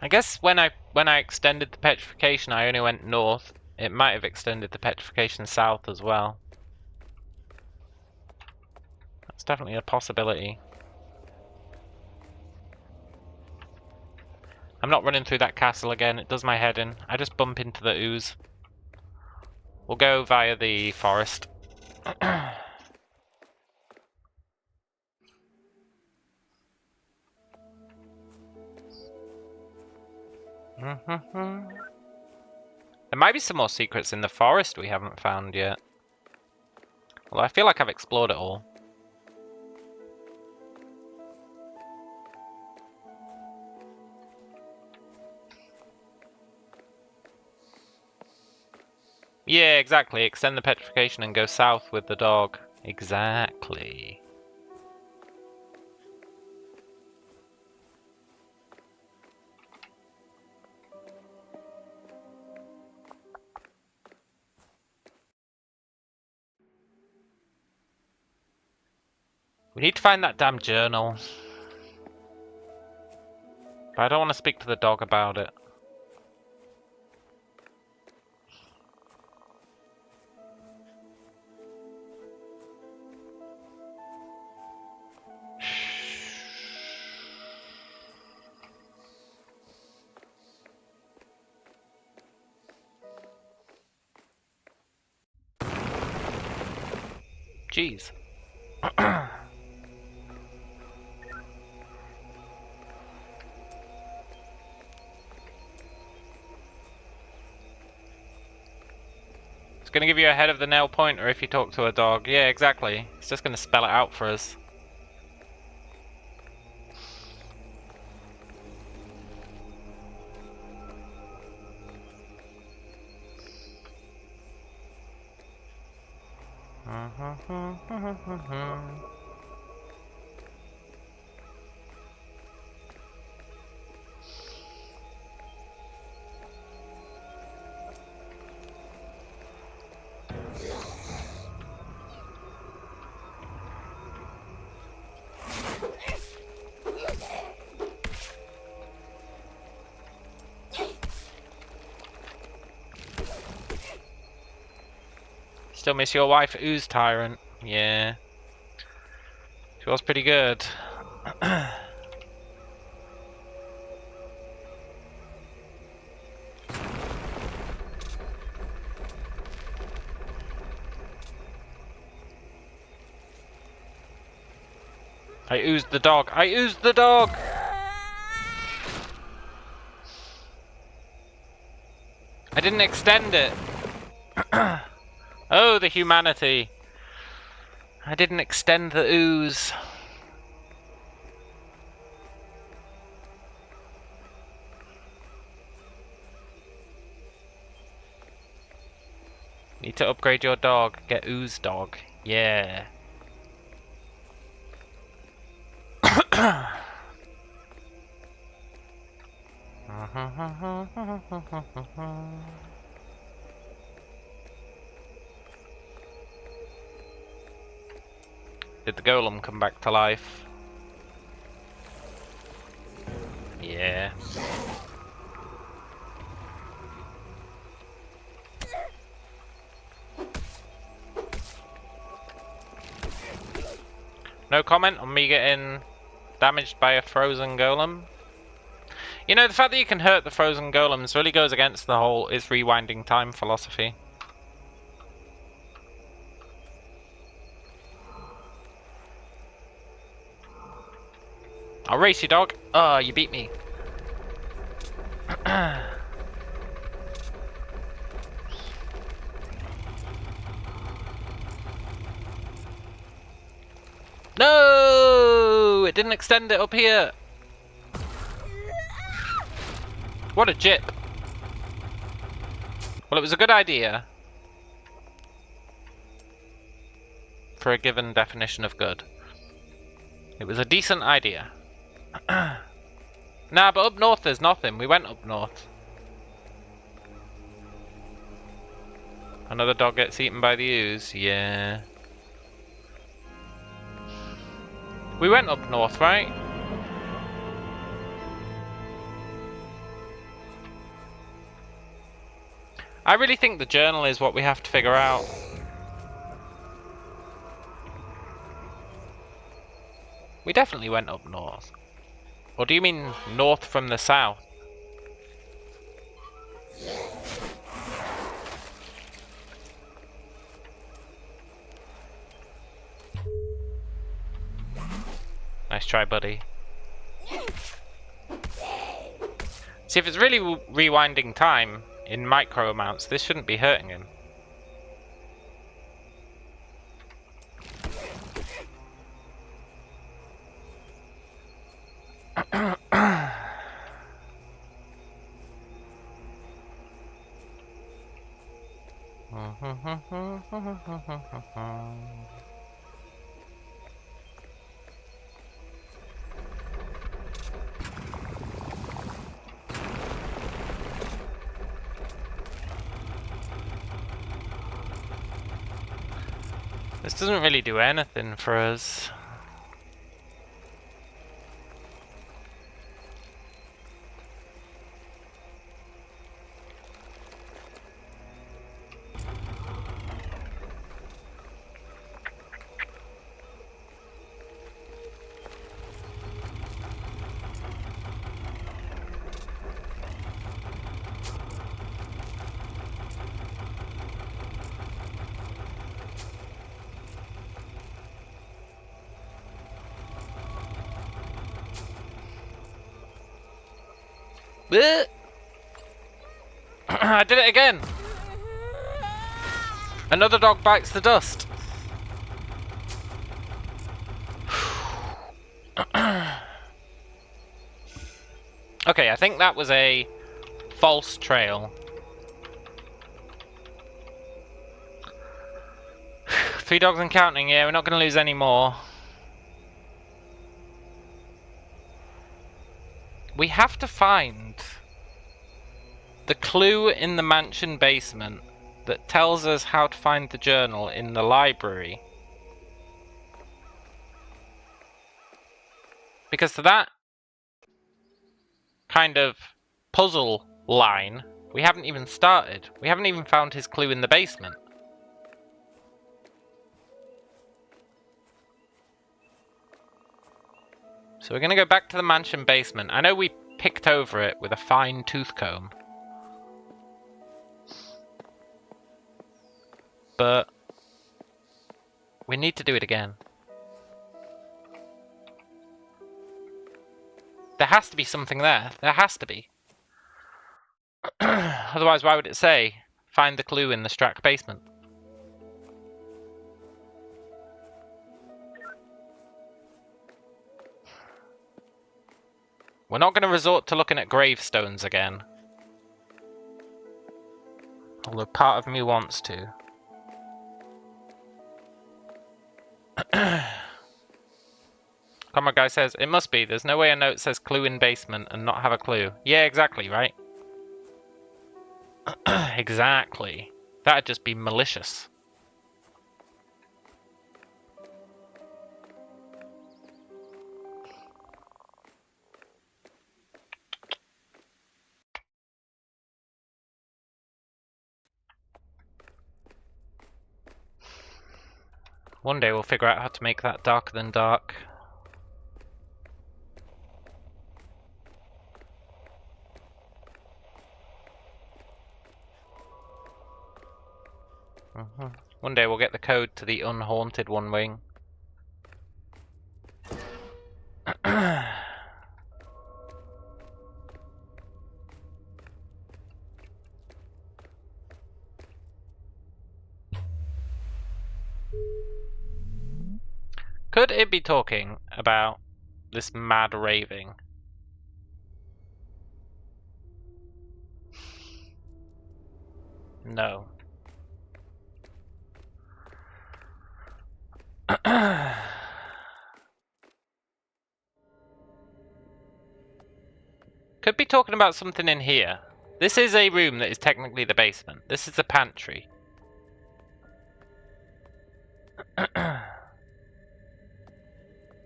I guess when I extended the petrification I only went north. It might have extended the petrification south as well. That's definitely a possibility. I'm not running through that castle again, it does my head in. I just bump into the Ooze. We'll go via the forest. There might be some more secrets in the forest we haven't found yet. Although I feel like I've explored it all. Yeah, exactly. Extend the petrification and go south with the dog. Exactly. We need to find that damn journal. But I don't want to speak to the dog about it. Jeez. It's gonna give you a head of the nail pointer if you talk to a dog. Yeah, exactly. It's just gonna spell it out for us. Still miss your wife, Ooze Tyrant. Yeah. She was pretty good. I oozed the dog. I oozed the dog! I didn't extend it. Oh, the humanity. I didn't extend the ooze. Need to upgrade your dog. Get Ooze dog. Yeah. Did the golem come back to life? Yeah. No comment on me getting damaged by a frozen golem. You know, the fact that you can hurt the frozen golems really goes against the whole is rewinding time philosophy. I'll race you, dog. Oh, you beat me. No! It didn't extend it up here. What a jip. Well, it was a good idea. For a given definition of good. It was a decent idea. Nah, but up north there's nothing. We went up north. Another dog gets eaten by the ooze. Yeah. We went up north, right? I really think the journal is what we have to figure out. We definitely went up north. Or do you mean north from the south? Nice try, buddy. See, if it's really rewinding time in micro amounts, this shouldn't be hurting him. This doesn't really do anything for us. Blech. I did it again! Another dog bites the dust. Okay, I think that was a false trail. 3 dogs and counting, yeah, we're not going to lose any more. We have to find the clue in the mansion basement that tells us how to find the journal in the library. Because to that kind of puzzle line, we haven't even started. We haven't even found his clue in the basement. So we're going to go back to the mansion basement. I know we picked over it with a fine tooth comb. But we need to do it again. There has to be something there. There has to be. Otherwise, why would it say, find the clue in the Strack basement? We're not going to resort to looking at gravestones again. Although part of me wants to. Comrade Guy says, it must be. There's no way a note says clue in basement and not have a clue. Yeah, exactly, right? Exactly. That'd just be malicious. One day we'll figure out how to make that darker than dark. One day we'll get the code to the unhaunted one wing. Could it be talking about this mad raving? No. Could be talking about something in here. This is a room that is technically the basement. This is the pantry.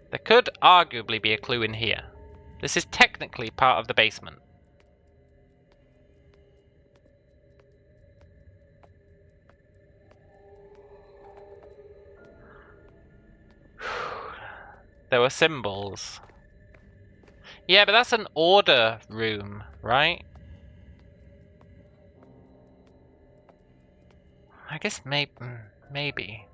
There could arguably be a clue in here. This is technically part of the basement. There were symbols. Yeah, but that's an order room, right? I guess maybe.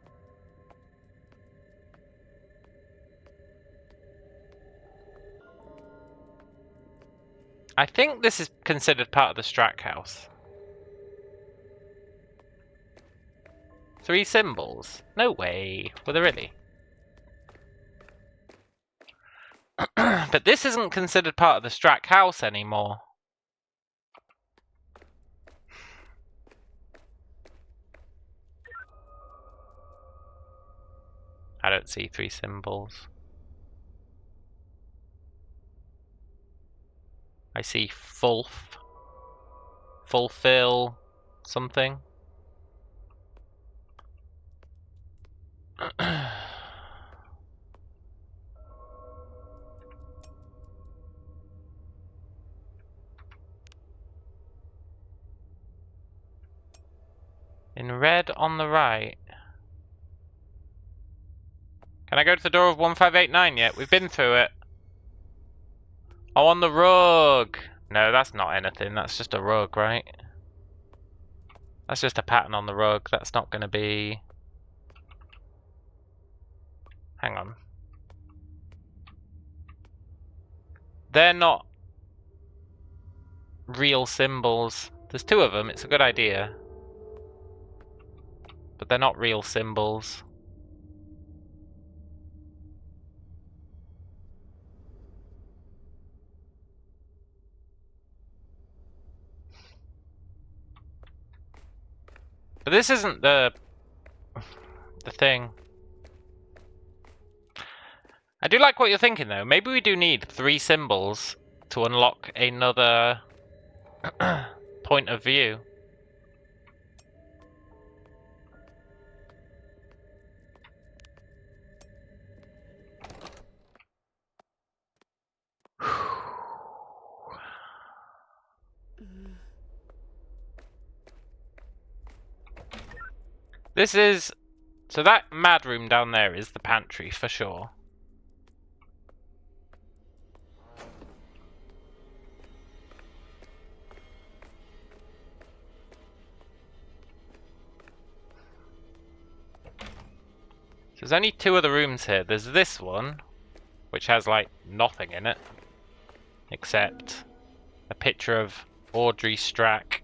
I think this is considered part of the Strack house. 3 symbols? No way. Were there really? But this isn't considered part of the Strack house anymore. I don't see 3 symbols. I see fulfill something. In red on the right. Can I go to the door of 1589 yet? We've been through it. Oh, on the rug! No, that's not anything. That's just a rug, right? That's just a pattern on the rug. That's not going to be... Hang on. They're not... real symbols. There's 2 of them, it's a good idea. But they're not real symbols. But this isn't the thing. I do like what you're thinking though. Maybe we do need 3 symbols to unlock another point of view. This is... So that mad room down there is the pantry for sure. So there's only 2 other rooms here. There's this one, which has like nothing in it, except a picture of Audrey Strack.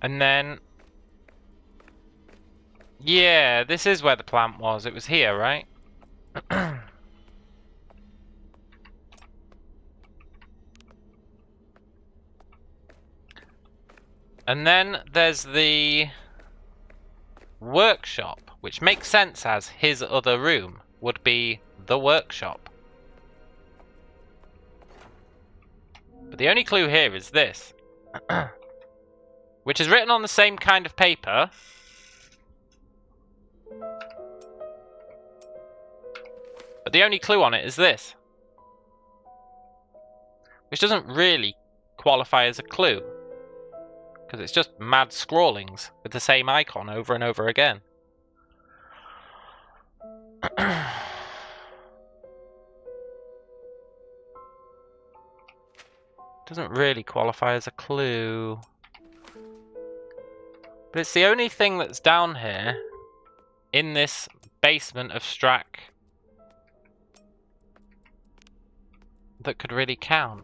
And then, yeah, this is where the plant was. It was here, right? And then there's the workshop, which makes sense as his other room would be the workshop. But the only clue here is this. Which is written on the same kind of paper. But the only clue on it is this. Which doesn't really qualify as a clue. Because it's just mad scrawlings with the same icon over and over again. Doesn't really qualify as a clue. But it's the only thing that's down here in this basement of Strack that could really count.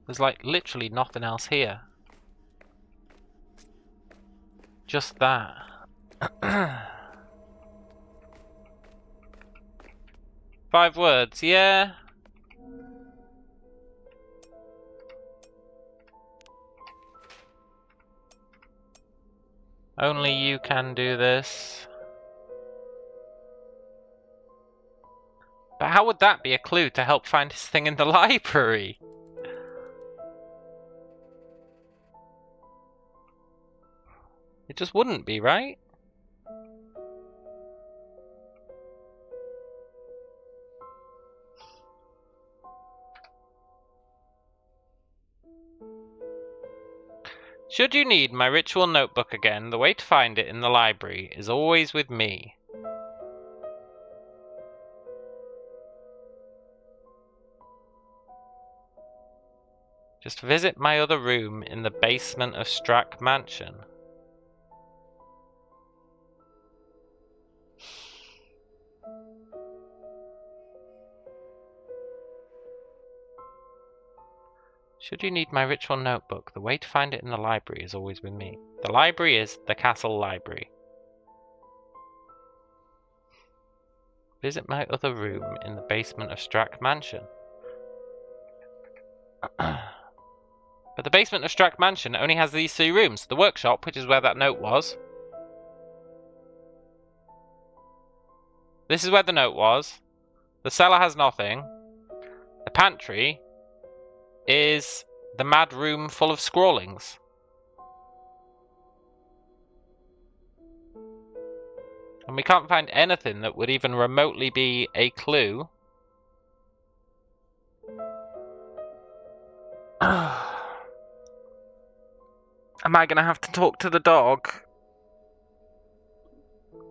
There's like literally nothing else here. Just that. 5 words, yeah. Only you can do this. But how would that be a clue to help find his thing in the library? It just wouldn't be, right? Should you need my ritual notebook again, the way to find it in the library is always with me. Just visit my other room in the basement of Strack Mansion. Should you need my ritual notebook, the way to find it in the library is always with me. The library is the castle library. Visit my other room in the basement of Strack Mansion. But the basement of Strack Mansion only has these 3 rooms. The workshop, which is where that note was. This is where the note was. The cellar has nothing. The pantry is the mad room full of scrawlings. And we can't find anything that would even remotely be a clue. Am I gonna have to talk to the dog?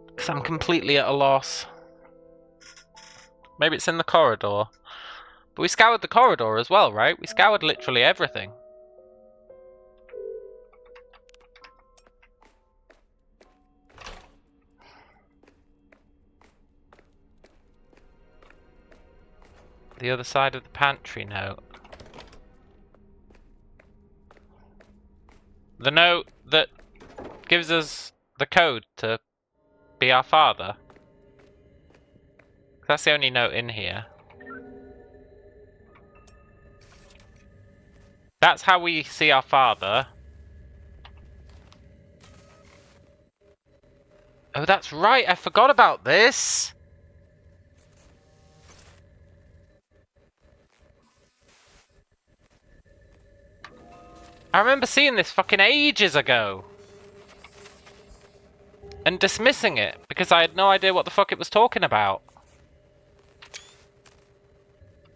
Because I'm completely at a loss. Maybe it's in the corridor. But we scoured the corridor as well, right? We scoured literally everything. the other side of the pantry note. The note that gives us the code to be our father. That's the only note in here. That's how we see our father. Oh, that's right, I forgot about this! I remember seeing this fucking ages ago. And dismissing it, because I had no idea what the fuck it was talking about.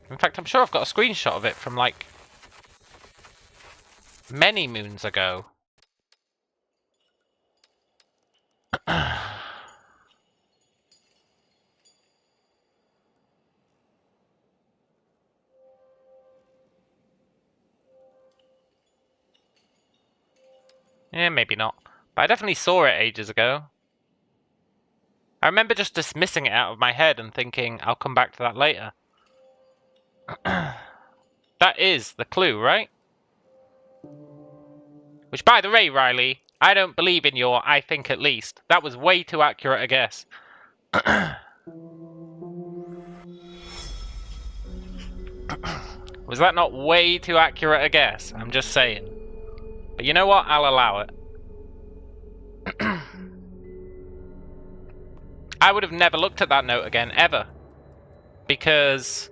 In fact, I'm sure I've got a screenshot of it from, like, many moons ago. Yeah, maybe not. But I definitely saw it ages ago. I remember just dismissing it out of my head and thinking, I'll come back to that later. That is the clue, right? Which, by the way, Riley, I don't believe in your I think at least. That was way too accurate a guess. Was that not way too accurate a guess? I'm just saying. But you know what? I'll allow it. I would have never looked at that note again, ever. Because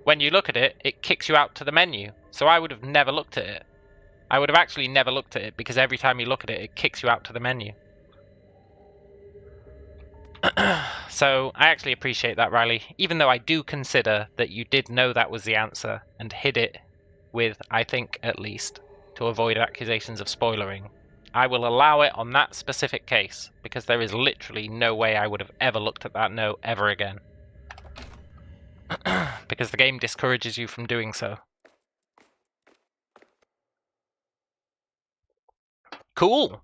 when you look at it, it kicks you out to the menu. So I would have never looked at it. I would have actually never looked at it, because every time you look at it, it kicks you out to the menu. So I actually appreciate that, Riley. Even though I do consider that you did know that was the answer, and hid it with, I think, at least, to avoid accusations of spoilering. I will allow it on that specific case, because there is literally no way I would have ever looked at that note ever again. Because the game discourages you from doing so. Cool!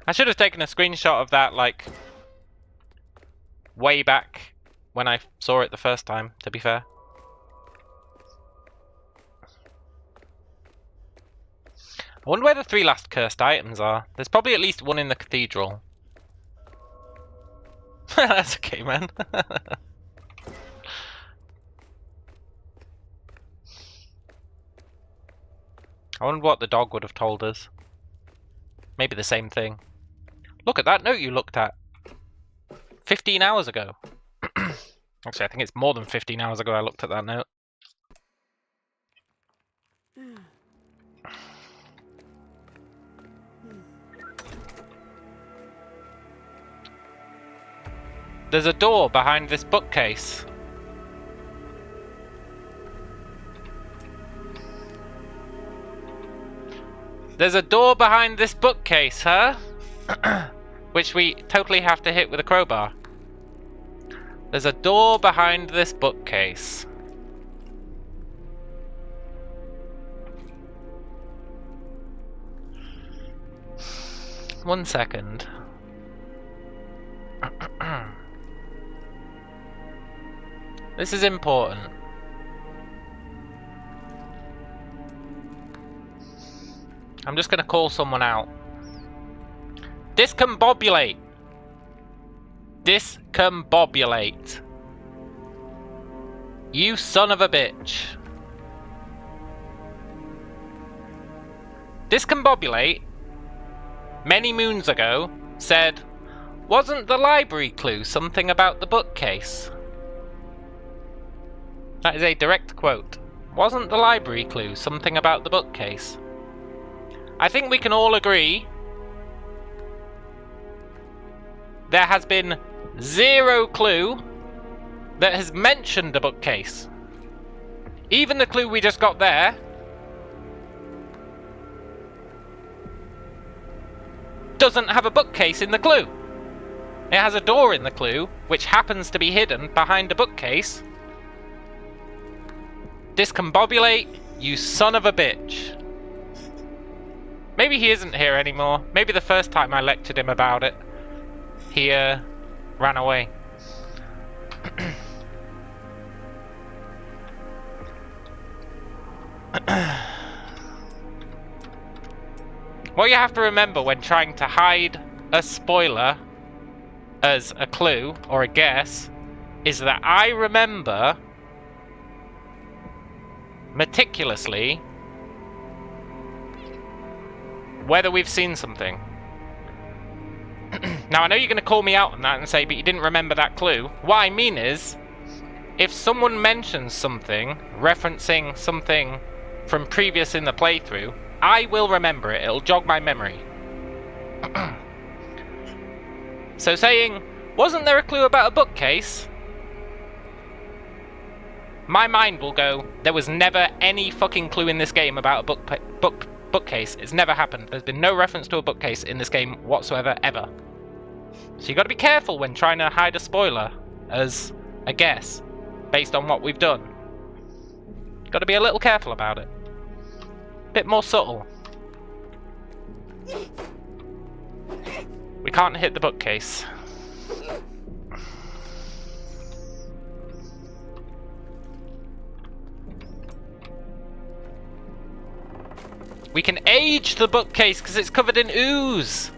I should have taken a screenshot of that, like, way back when I saw it the first time, to be fair. I wonder where the 3 last cursed items are. There's probably at least one in the cathedral. That's okay, man. I wonder what the dog would have told us. Maybe the same thing. Look at that note you looked at 15 hours ago. Actually, I think it's more than 15 hours ago I looked at that note. There's a door behind this bookcase. There's a door behind this bookcase, huh? Which we totally have to hit with a crowbar. There's a door behind this bookcase. One second. This is important. I'm just going to call someone out. Discombobulate. Discombobulate. You son of a bitch. Discombobulate, many moons ago, said, "Wasn't the library clue something about the bookcase?" That is a direct quote. Wasn't the library clue something about the bookcase? I think we can all agree there has been zero clue that has mentioned a bookcase. Even the clue we just got there doesn't have a bookcase in the clue. It has a door in the clue, which happens to be hidden behind a bookcase. Discombobulate, you son of a bitch. Maybe he isn't here anymore. Maybe the first time I lectured him about it, he ran away. What you have to remember when trying to hide a spoiler as a clue or a guess is that I remember meticulously whether we've seen something. Now, I know you're going to call me out on that and say, but you didn't remember that clue. What I mean is, if someone mentions something, referencing something from previous in the playthrough, I will remember it. It'll jog my memory. So saying, wasn't there a clue about a bookcase? My mind will go, there was never any fucking clue in this game about a bookcase. It's never happened. There's been no reference to a bookcase in this game whatsoever, ever. So you got to be careful when trying to hide a spoiler as a guess based on what we've done. Got to be a little careful about it. Bit more subtle. We can't hit the bookcase. We can age the bookcase because it's covered in ooze.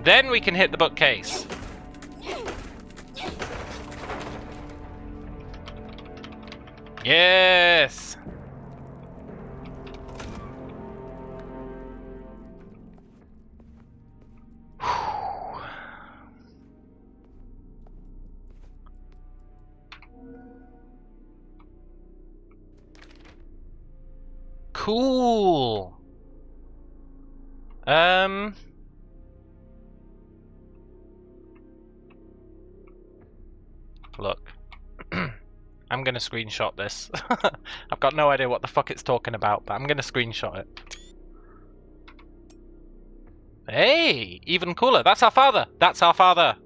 Then we can hit the bookcase. Yes. Cool. Look. I'm gonna screenshot this. I've got no idea what the fuck it's talking about, but I'm gonna screenshot it. Hey, even cooler. That's our father. That's our father.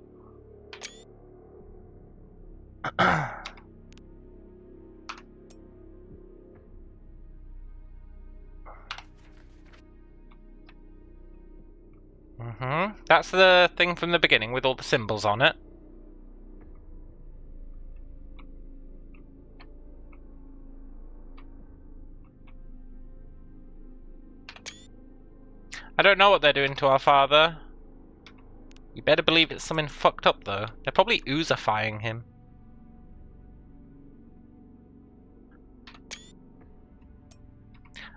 That's the thing from the beginning with all the symbols on it. I don't know what they're doing to our father. You better believe it's something fucked up though. They're probably oozifying him.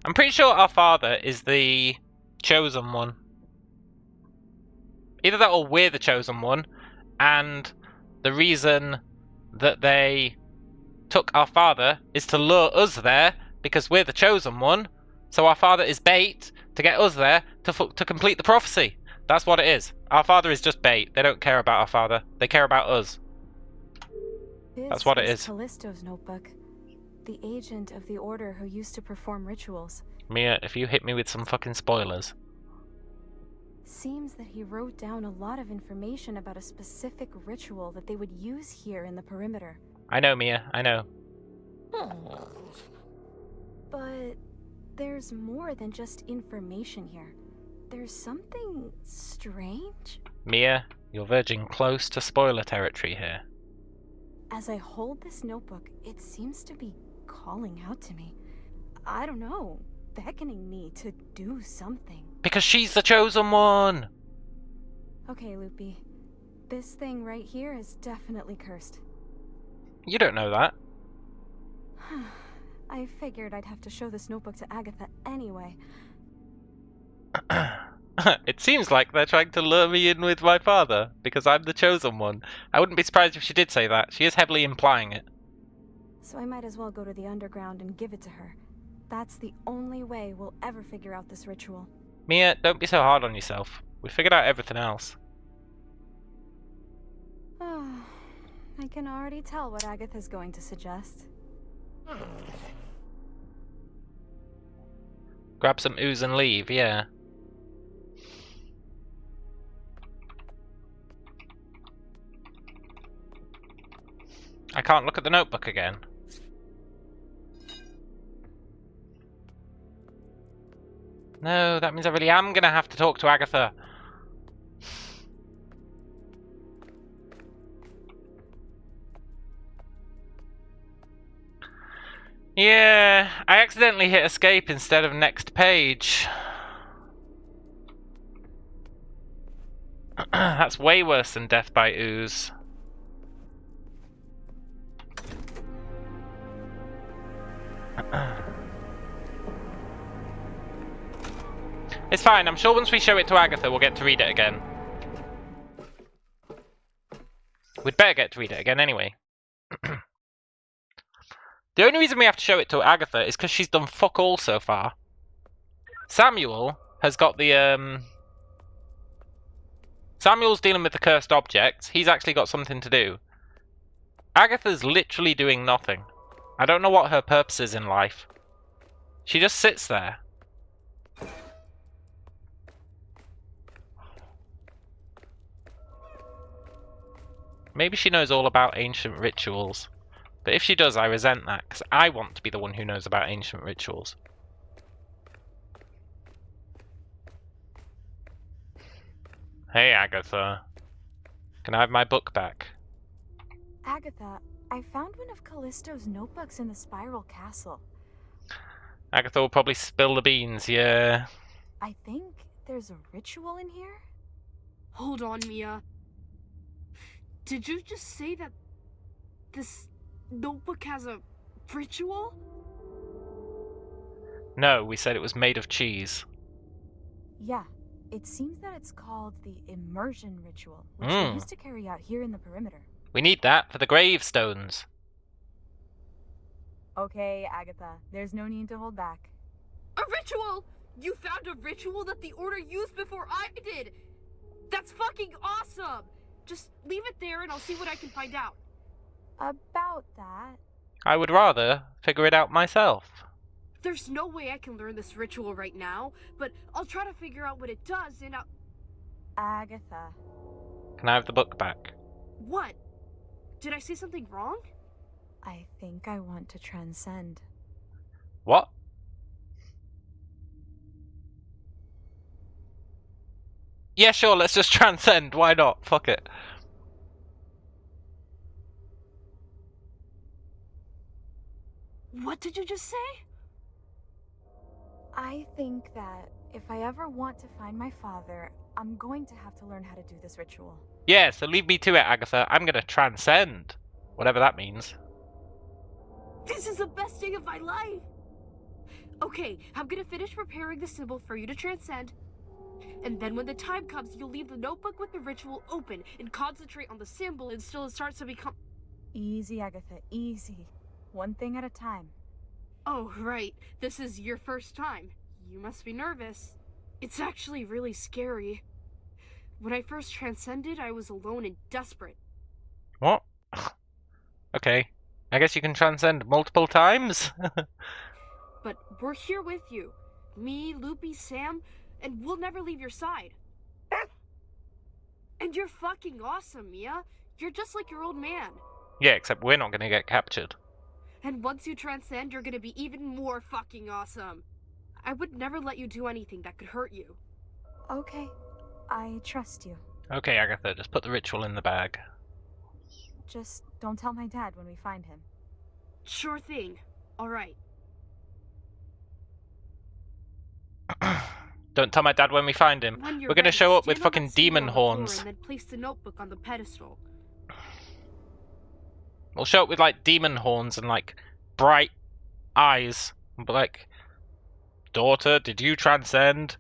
I'm pretty sure our father is the chosen one. Either that or we're the chosen one, and the reason that they took our father is to lure us there because we're the chosen one, so our father is bait to get us there to complete the prophecy. That's what it is. Our father is just bait. They don't care about our father. They care about us. That's what it is. Callisto's notebook. The agent of the order who used to perform rituals. Mia, if you hit me with some fucking spoilers. Seems that he wrote down a lot of information about a specific ritual that they would use here in the perimeter. I know, Mia. I know. But there's more than just information here. There's something strange. Mia, you're verging close to spoiler territory here. As I hold this notebook, it seems to be calling out to me. I don't know, beckoning me to do something. Because she's the chosen one! Okay, Loopy. This thing right here is definitely cursed. You don't know that. I figured I'd have to show this notebook to Agatha anyway. It seems like they're trying to lure me in with my father, because I'm the chosen one. I wouldn't be surprised if she did say that. She is heavily implying it. So I might as well go to the underground and give it to her. That's the only way we'll ever figure out this ritual. Mia, don't be so hard on yourself. We figured out everything else. I can already tell what Agatha's going to suggest. Grab some ooze and leave, yeah. I can't look at the notebook again. No, that means I really am gonna have to talk to Agatha. Yeah, I accidentally hit escape instead of next page. That's way worse than death by ooze. It's fine, I'm sure once we show it to Agatha we'll get to read it again. We'd better get to read it again anyway. The only reason we have to show it to Agatha is because she's done fuck all so far. Samuel has got the, Samuel's dealing with the cursed objects. He's actually got something to do. Agatha's literally doing nothing. I don't know what her purpose is in life. She just sits there. Maybe she knows all about ancient rituals. But if she does, I resent that, because I want to be the one who knows about ancient rituals. Hey, Agatha. Can I have my book back? Agatha, I found one of Callisto's notebooks in the Spiral Castle. Agatha will probably spill the beans, yeah. I think there's a ritual in here? Hold on, Mia. Did you just say that this notebook has a ritual? No, we said it was made of cheese. Yeah, it seems that it's called the Immersion Ritual, which they used to carry out here in the perimeter. We need that for the gravestones. Okay, Agatha, there's no need to hold back. A ritual! You found a ritual that the Order used before I did! That's fucking awesome! Just leave it there and I'll see what I can find out. About that... I would rather figure it out myself. There's no way I can learn this ritual right now, but I'll try to figure out what it does and I'll... Agatha. Can I have the book back? What? Did I say something wrong? I think I want to transcend. What? Yeah, sure, let's just transcend. Why not? Fuck it. What did you just say? I think that if I ever want to find my father, I'm going to have to learn how to do this ritual. Yeah, so leave me to it, Agatha. I'm gonna transcend. Whatever that means. This is the best day of my life! Okay, I'm gonna finish preparing the symbol for you to transcend. And then when the time comes, you'll leave the notebook with the ritual open and concentrate on the symbol until it starts to become... Easy, Agatha, easy. One thing at a time. Oh, right. This is your first time. You must be nervous. It's actually really scary. When I first transcended, I was alone and desperate. What? Okay. I guess you can transcend multiple times? But we're here with you. Me, Loopy, Sam, and we'll never leave your side. And you're fucking awesome, Mia. You're just like your old man. Yeah, except we're not gonna get captured. And once you transcend, you're gonna be even more fucking awesome. I would never let you do anything that could hurt you. Okay, I trust you. Okay, Agatha, just put the ritual in the bag. Just don't tell my dad when we find him. Sure thing. Alright. Don't tell my dad when we find him. When you're We're gonna ready, show up with stand on fucking that symbol demon on the floor horns. And then place the notebook on the pedestal. We'll show up with like demon horns and like bright eyes. But like, daughter, did you transcend?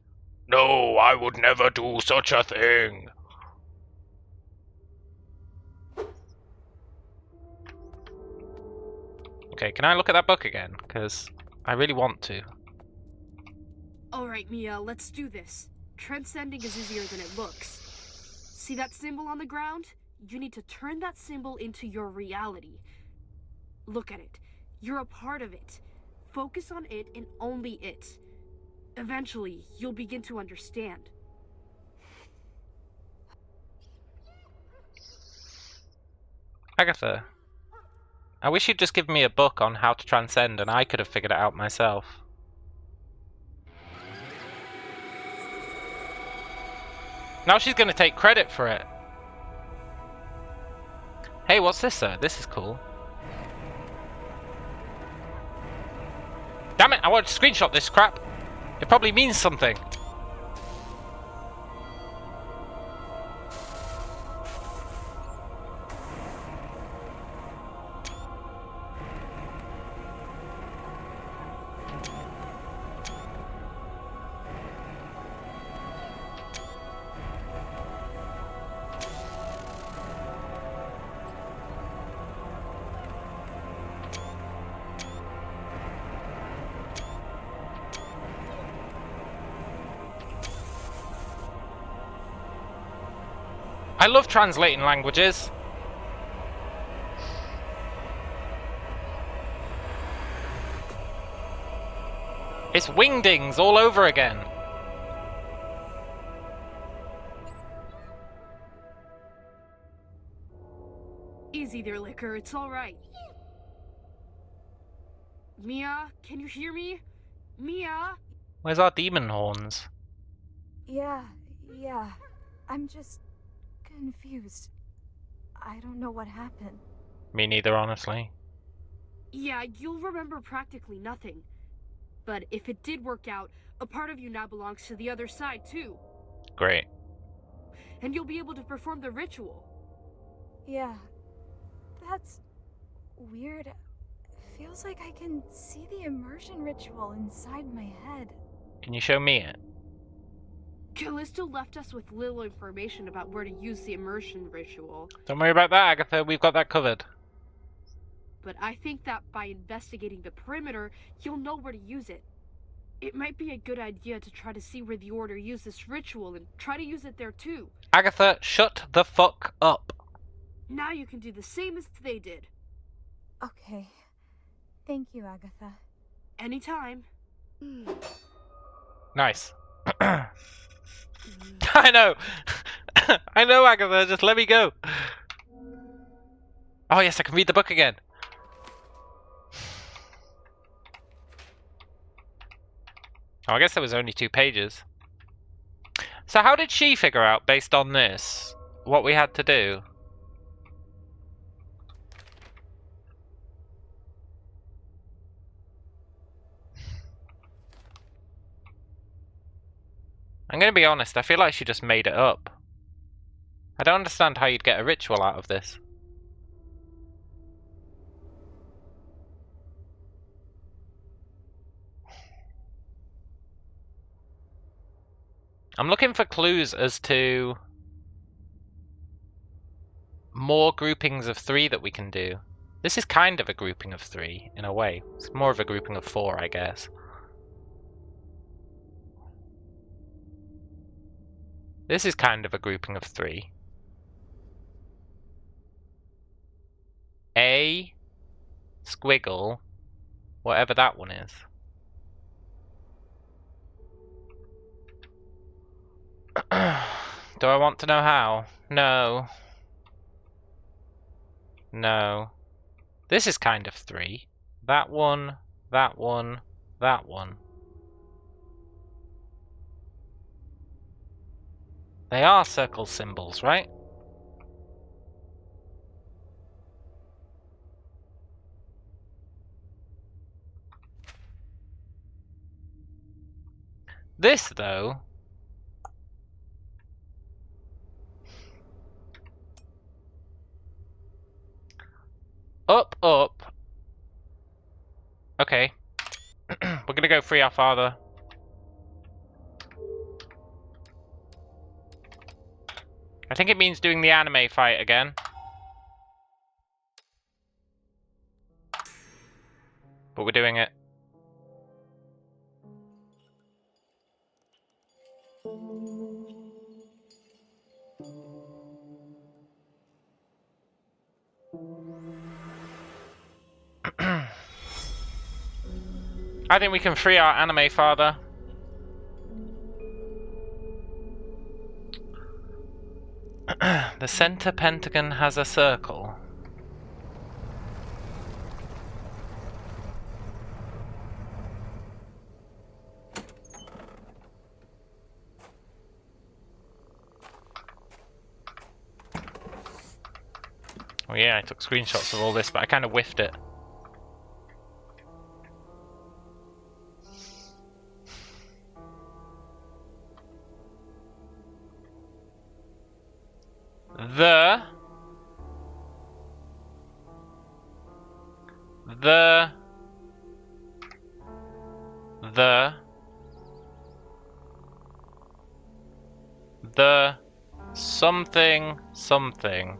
No, I would never do such a thing. Okay, can I look at that book again? Because I really want to. Alright, Mia, let's do this. Transcending is easier than it looks. See that symbol on the ground? You need to turn that symbol into your reality. Look at it. You're a part of it. Focus on it and only it. Eventually, you'll begin to understand. Agatha, I wish you'd just given me a book on how to transcend and I could have figured it out myself. Now she's gonna take credit for it. Hey, what's this, sir? This is cool. Damn it, I want to screenshot this crap. It probably means something. I love translating languages. It's wingdings all over again. Easy there, Liquor. It's all right. Mia, can you hear me? Mia? Where's our demon horns? Yeah. I'm just confused. I don't know what happened. Me neither, honestly. Yeah, you'll remember practically nothing. But if it did work out, a part of you now belongs to the other side, too. Great. And you'll be able to perform the ritual. Yeah. That's weird. Feels like I can see the immersion ritual inside my head. Can you show me it? Callisto left us with little information about where to use the immersion ritual. Don't worry about that, Agatha. We've got that covered. But I think that by investigating the perimeter, you'll know where to use it. It might be a good idea to try to see where the Order used this ritual and try to use it there too. Agatha, shut the fuck up. Now you can do the same as they did. Okay. Thank you, Agatha. Anytime. Nice. I know. I know, Agatha. Just let me go. Oh, yes, I can read the book again. Oh, I guess there was only 2 pages. So how did she figure out, based on this, what we had to do? I'm gonna be honest, I feel like she just made it up. I don't understand how you'd get a ritual out of this. I'm looking for clues as to more groupings of 3 that we can do. This is kind of a grouping of 3, in a way. It's more of a grouping of 4, I guess. This is kind of a grouping of 3. A squiggle, whatever that one is. Do I want to know how? No. No. This is kind of 3. That one, that one, that one. They are circle symbols, right? This, though... Up, up. Okay. We're gonna go free our father. I think it means doing the anime fight again. But we're doing it. I think we can free our anime father. The center pentagon has a circle. Oh yeah, I took screenshots of all this, but I kind of whiffed it. The something something.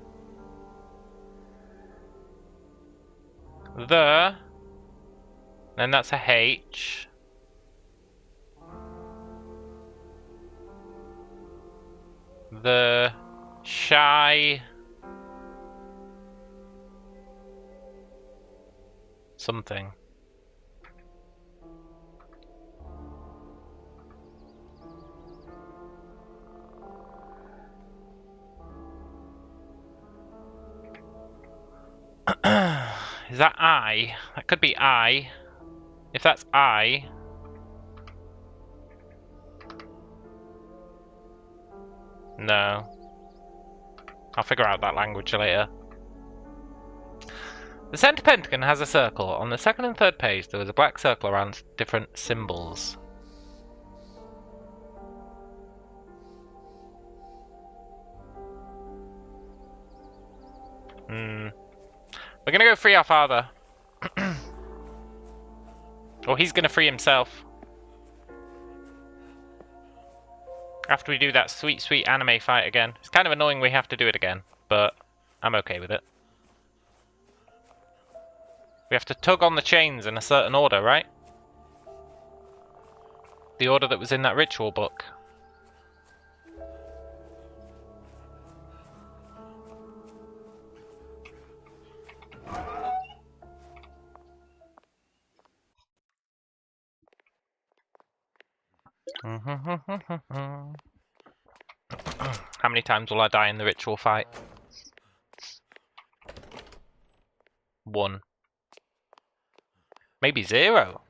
The, then that's a H. The shy something. Is that I? That could be I. If that's I... No. I'll figure out that language later. The center pentagon has a circle. On the second and third page, there was a black circle around different symbols. We're gonna go free our father. Or he's gonna free himself. After we do that sweet, sweet anime fight again. It's kind of annoying we have to do it again, but I'm okay with it. We have to tug on the chains in a certain order, right? The order that was in that ritual book. How many times will I die in the ritual fight? 1. Maybe 0.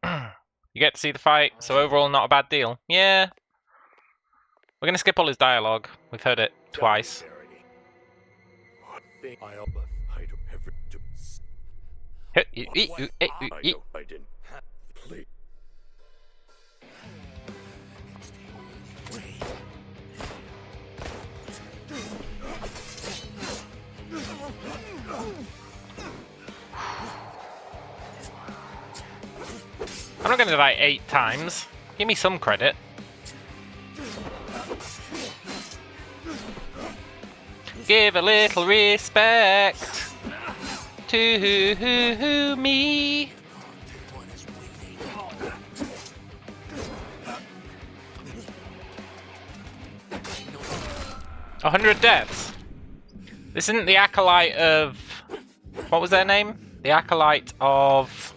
You get to see the fight, so overall not a bad deal. Yeah. We're going to skip all his dialogue. We've heard it twice. I didn't. Please. I'm not going to die 8 times. Give me some credit. Give a little respect to me. 100 deaths. This isn't the acolyte of... What was their name? The acolyte of...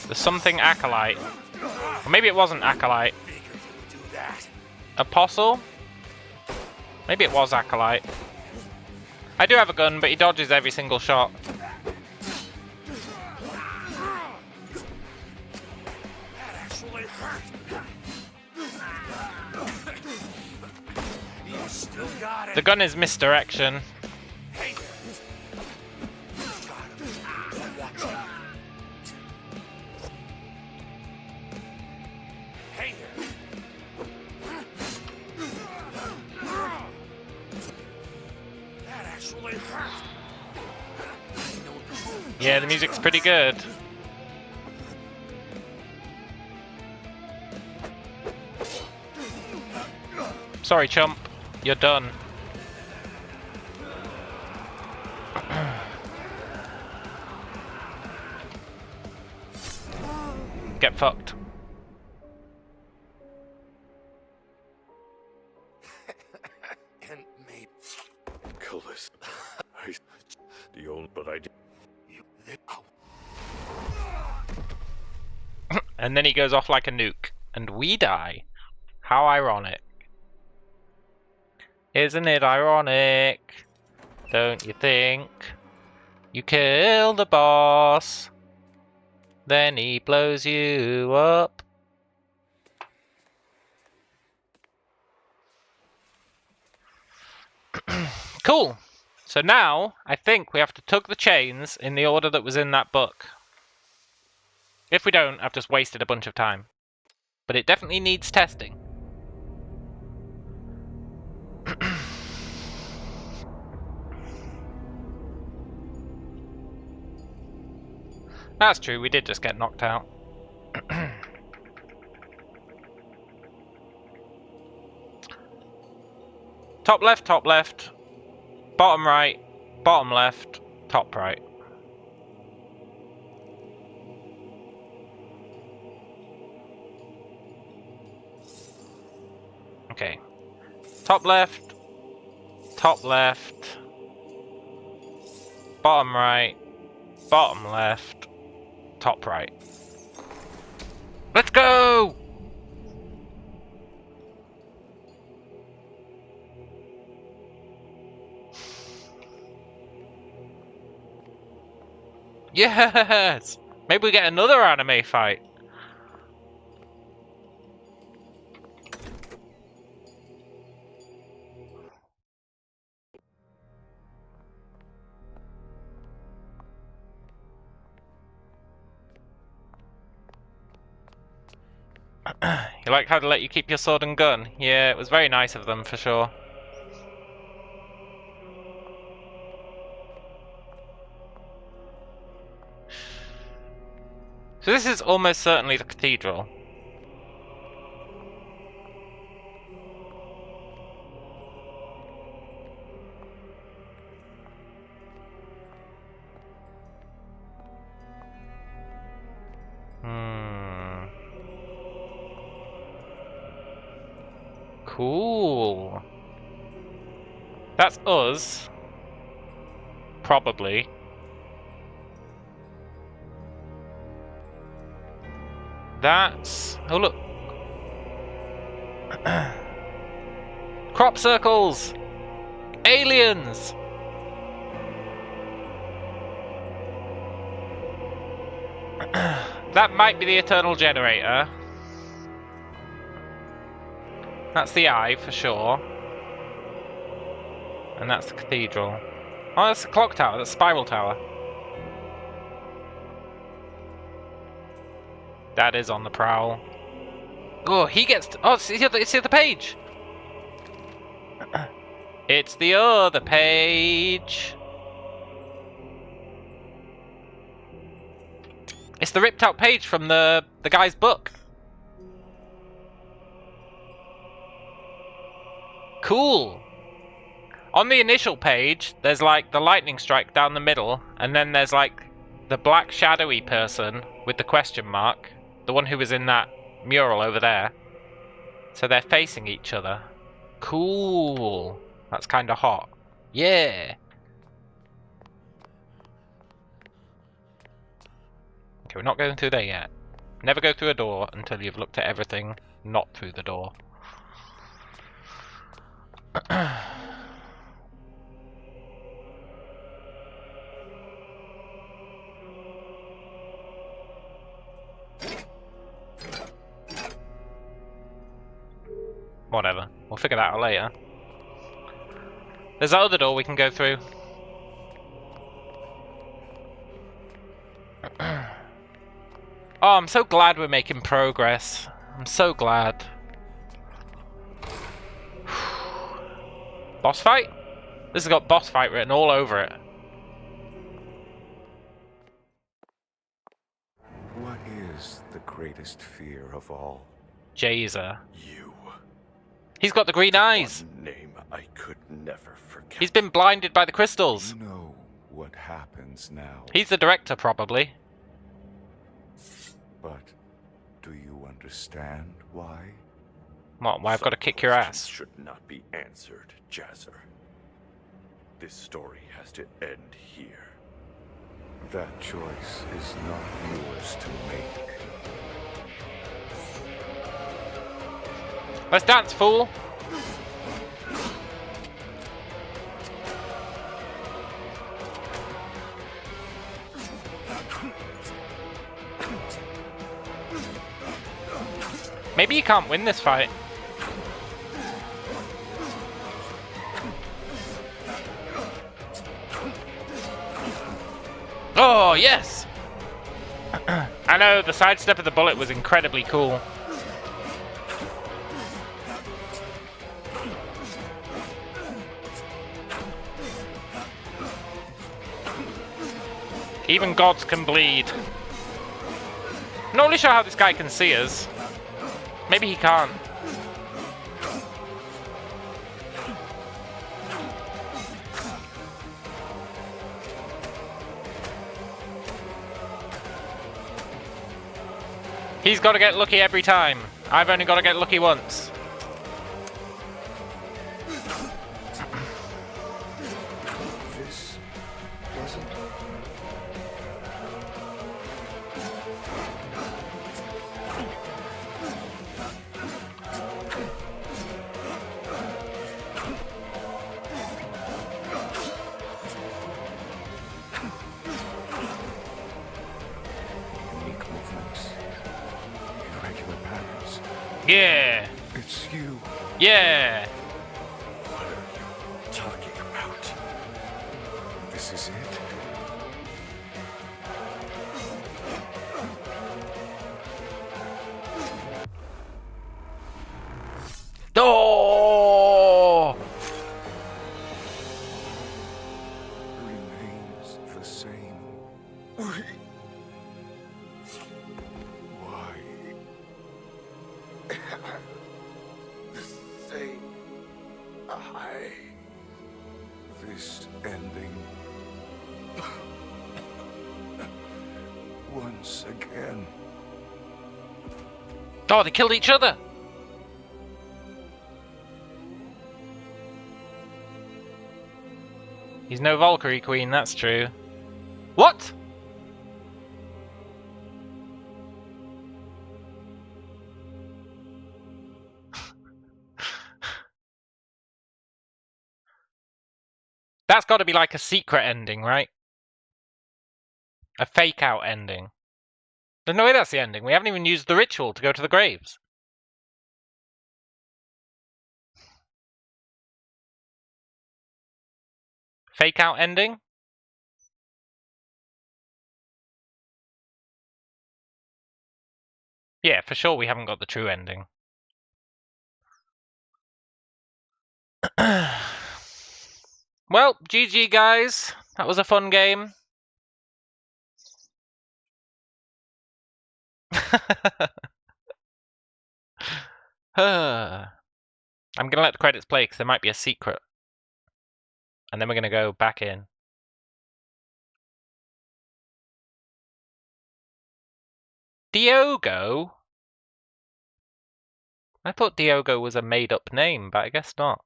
the something acolyte. Or maybe it wasn't acolyte. Apostle? Maybe it was acolyte. I do have a gun, but he dodges every single shot. The gun is misdirection. Yeah, the music's pretty good. Sorry, chump. You're done. Get fucked. And maybe Goliath. The old, but I did. And then he goes off like a nuke. And we die. How ironic. Isn't it ironic? Don't you think? You kill the boss. Then he blows you up. Cool. So now, I think we have to tug the chains in the order that was in that book. If we don't, I've just wasted a bunch of time. But it definitely needs testing. That's true, we did just get knocked out. Top left, bottom right, bottom left, top right. Okay. Top left, bottom right, bottom left, top right. Let's go! Yes! Maybe we get another anime fight. You like how they let you keep your sword and gun? Yeah, it was very nice of them, for sure. So this is almost certainly the cathedral. Cool. That's us. Probably. That's... oh look. Crop circles! Aliens! That might be the Eternal Generator. That's the eye, for sure. And that's the cathedral. Oh, that's the clock tower, that's the spiral tower. That is on the prowl. Oh, he gets... oh, it's the other page! It's the other page! It's the ripped out page from the guy's book. Cool! On the initial page, there's like the lightning strike down the middle, and then there's like the black shadowy person with the question mark. The one who was in that mural over there. So they're facing each other. Cool! That's kinda hot. Yeah! Okay, we're not going through there yet. Never go through a door until you've looked at everything not through the door. Whatever. We'll figure that out later. There's that other door we can go through. Oh, I'm so glad we're making progress. I'm so glad. Boss fight? This has got boss fight written all over it. What is the greatest fear of all? Jazer. You. He's got the green eyes. One name I could never forget. He's been blinded by the crystals. You know what happens now. He's the director, probably. But do you understand why? What, why I've got to kick your Questions ass? should not be answered, Jazer. This story has to end here. That choice is not yours to make. Let's dance, fool! Maybe you can't win this fight. Oh, yes! I know, the sidestep of the bullet was incredibly cool. Even gods can bleed. I'm not really sure how this guy can see us. Maybe he can't. He's got to get lucky every time. I've only got to get lucky once. This wasn't. Unique movements. Irregular patterns. Yeah. It's you. Yeah. What are you talking about? This is it? Oh! Remains the same. Why? The same. This ending. Once again. Oh, they killed each other. He's no Valkyrie Queen, that's true. What? That's got to be like a secret ending, right? A fake out ending. There's no way that's the ending. We haven't even used the ritual to go to the graves. Fake out ending? Yeah, for sure we haven't got the true ending. Well, GG guys. That was a fun game. I'm going to let the credits play because there might be a secret. And then we're going to go back in. Diogo? I thought Diogo was a made-up name, but I guess not.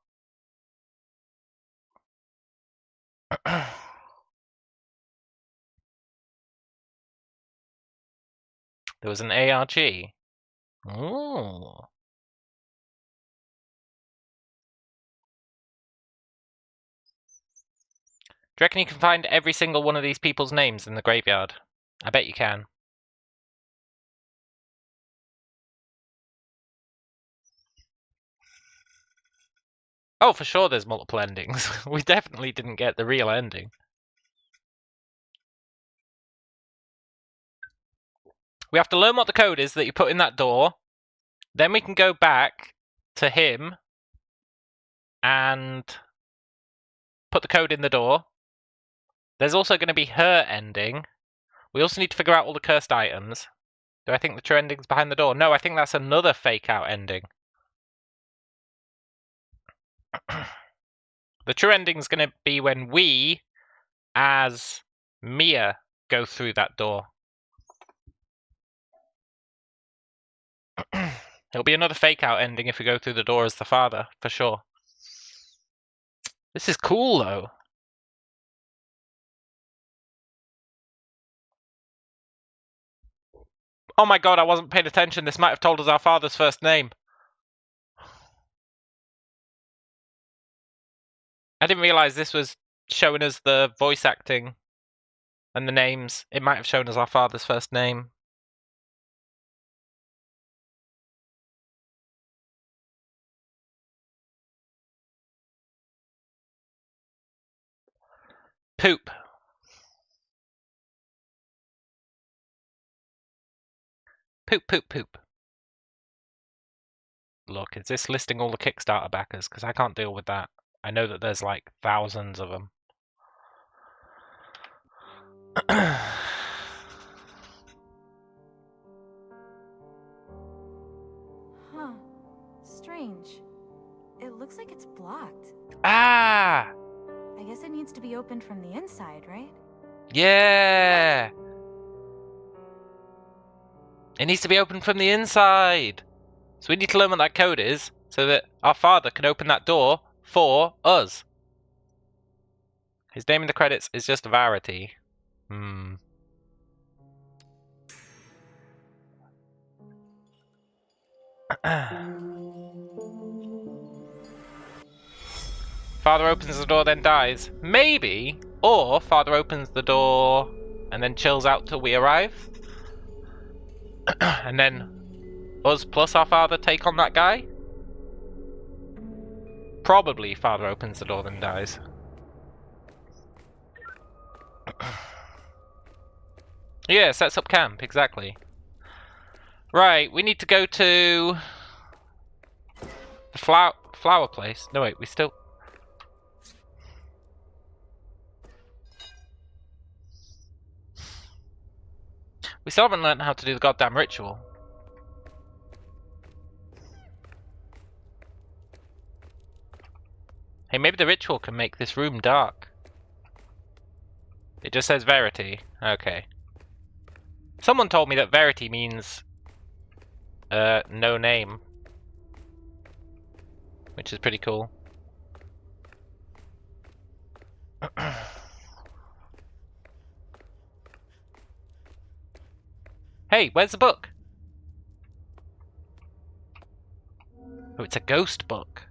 There was an ARG. Ooh. Do you reckon you can find every single one of these people's names in the graveyard? I bet you can. Oh, for sure there's multiple endings. We definitely didn't get the real ending. We have to learn what the code is that you put in that door. Then we can go back to him and put the code in the door. There's also going to be her ending. We also need to figure out all the cursed items. Do I think the true ending's behind the door? No, I think that's another fake out ending. The true ending's going to be when we, as Mia, go through that door. It'll be another fake out ending if we go through the door as the father, for sure. This is cool, though. Oh my god, I wasn't paying attention. This might have told us our father's first name. I didn't realize this was showing us the voice acting and the names. It might have shown us our father's first name. Poop. Poop, poop, poop. Look, is this listing all the Kickstarter backers? Because I can't deal with that. I know that there's like thousands of them. Huh. Strange. It looks like it's blocked. Ah! I guess it needs to be opened from the inside, right? Yeah! It needs to be opened from the inside. So we need to learn what that code is so that our father can open that door for us. His name in the credits is just Verity. Father opens the door, then dies. Maybe. Or father opens the door and then chills out till we arrive. And then us plus our father take on that guy. Probably father opens the door, then dies. Yeah, sets up camp, exactly. Right, we need to go to the flower place. No, wait, we still... We still haven't learned how to do the goddamn ritual. Hey, maybe the ritual can make this room dark. It just says Verity. Okay. Someone told me that Verity means... no name. Which is pretty cool. Hey, where's the book? Oh, it's a ghost book.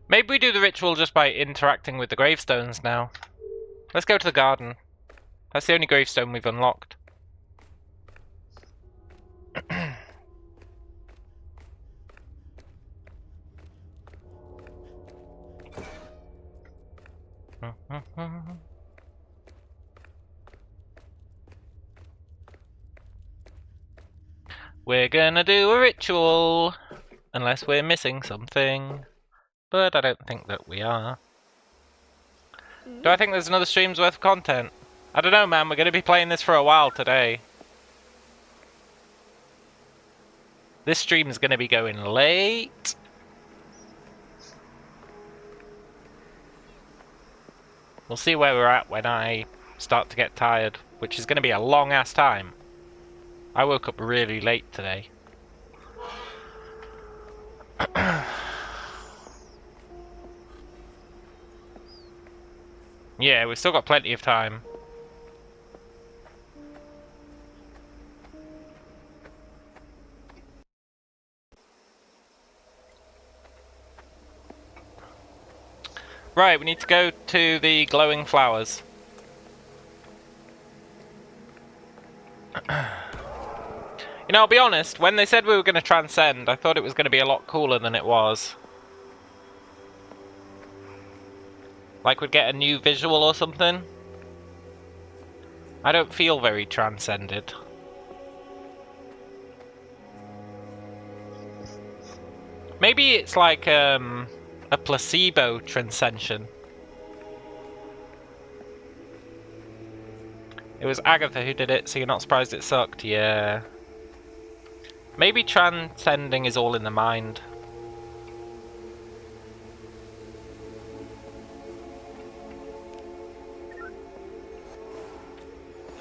Maybe we do the ritual just by interacting with the gravestones now. Let's go to the garden. That's the only gravestone we've unlocked. We're gonna do a ritual, unless we're missing something. But I don't think that we are. Do I think there's another stream's worth of content? I don't know, man. We're gonna be playing this for a while today. This stream's gonna be going late. We'll see where we're at when I start to get tired, which is gonna be a long-ass time. I woke up really late today. Yeah, we've still got plenty of time. Right, we need to go to the glowing flowers. You know, I'll be honest, when they said we were going to transcend, I thought it was going to be a lot cooler than it was. Like we'd get a new visual or something. I don't feel very transcended. Maybe it's like a placebo transcension. It was Agatha who did it, so you're not surprised it sucked, yeah. Maybe transcending is all in the mind.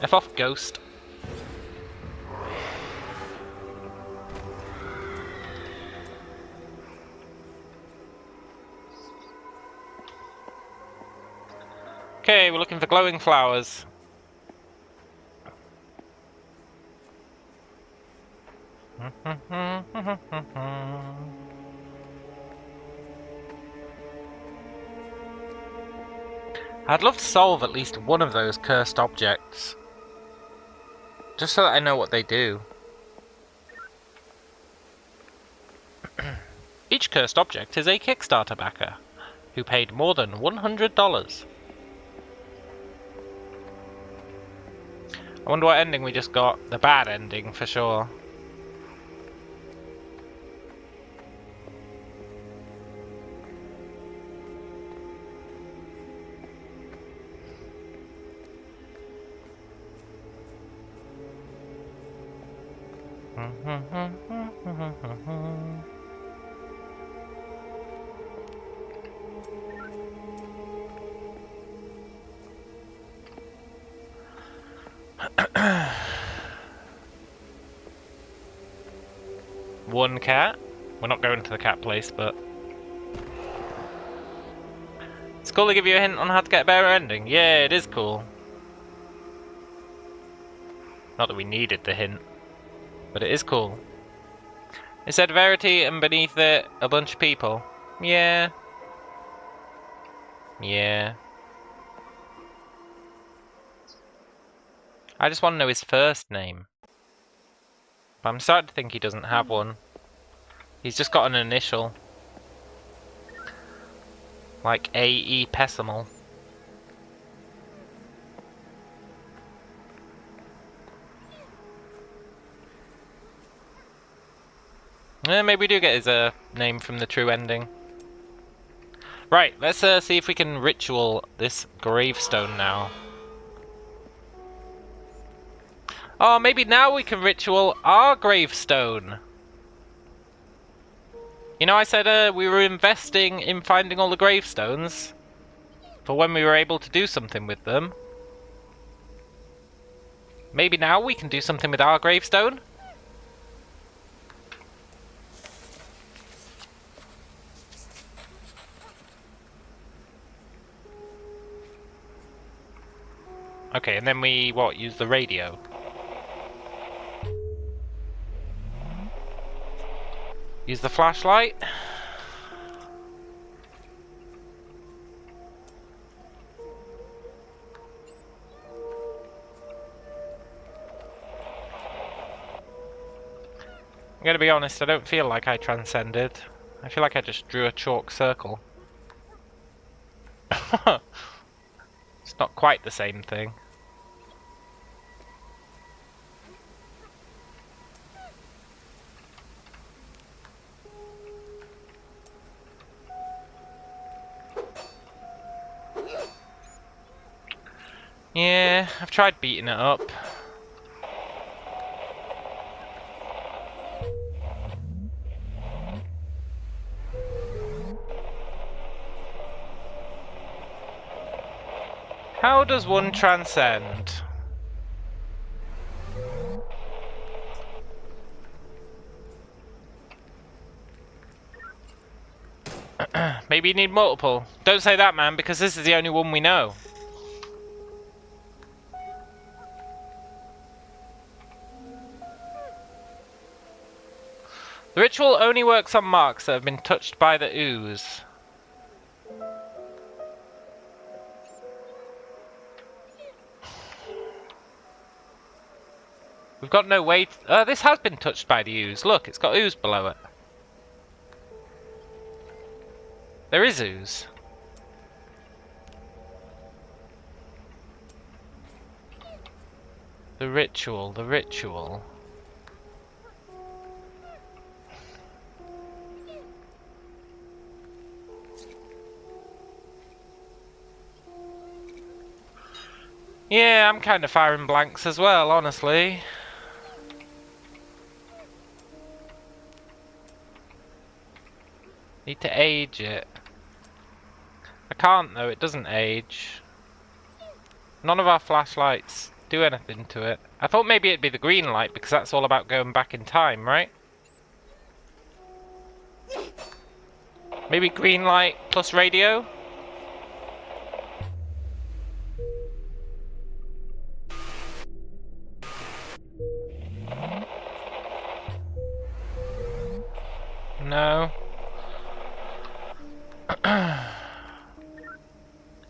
F off, ghost. Okay, we're looking for glowing flowers. I'd love to solve at least one of those cursed objects. Just so that I know what they do. Each cursed object is a Kickstarter backer, who paid more than $100. I wonder what ending we just got. The bad ending, for sure. One cat. We're not going to the cat place, but it's cool to give you a hint on how to get a better ending. Yeah, it is cool. Not that we needed the hint, but it is cool. It said Verity, and beneath it, a bunch of people. Yeah. Yeah. I just want to know his first name. But I'm starting to think he doesn't have one. He's just got an initial. Like A.E. Pessimal. Maybe we do get his name from the true ending. Right, let's see if we can ritual this gravestone now. Oh, maybe now we can ritual our gravestone. You know, I said we were investing in finding all the gravestones for when we were able to do something with them. Maybe now we can do something with our gravestone? Okay, and then we, what, use the radio? Use the flashlight? I'm gonna be honest, I don't feel like I transcended. I feel like I just drew a chalk circle. It's not quite the same thing. Yeah, I've tried beating it up. How does one transcend? Maybe you need multiple. Don't say that, man, because this is the only one we know. The ritual only works on marks that have been touched by the ooze. We've got no way... this has been touched by the ooze. Look, it's got ooze below it. There is ooze. The ritual, the ritual. Yeah, I'm kind of firing blanks as well, honestly. Need to age it. I can't though, it doesn't age. None of our flashlights do anything to it. I thought maybe it'd be the green light because that's all about going back in time, right? Maybe green light plus radio? No.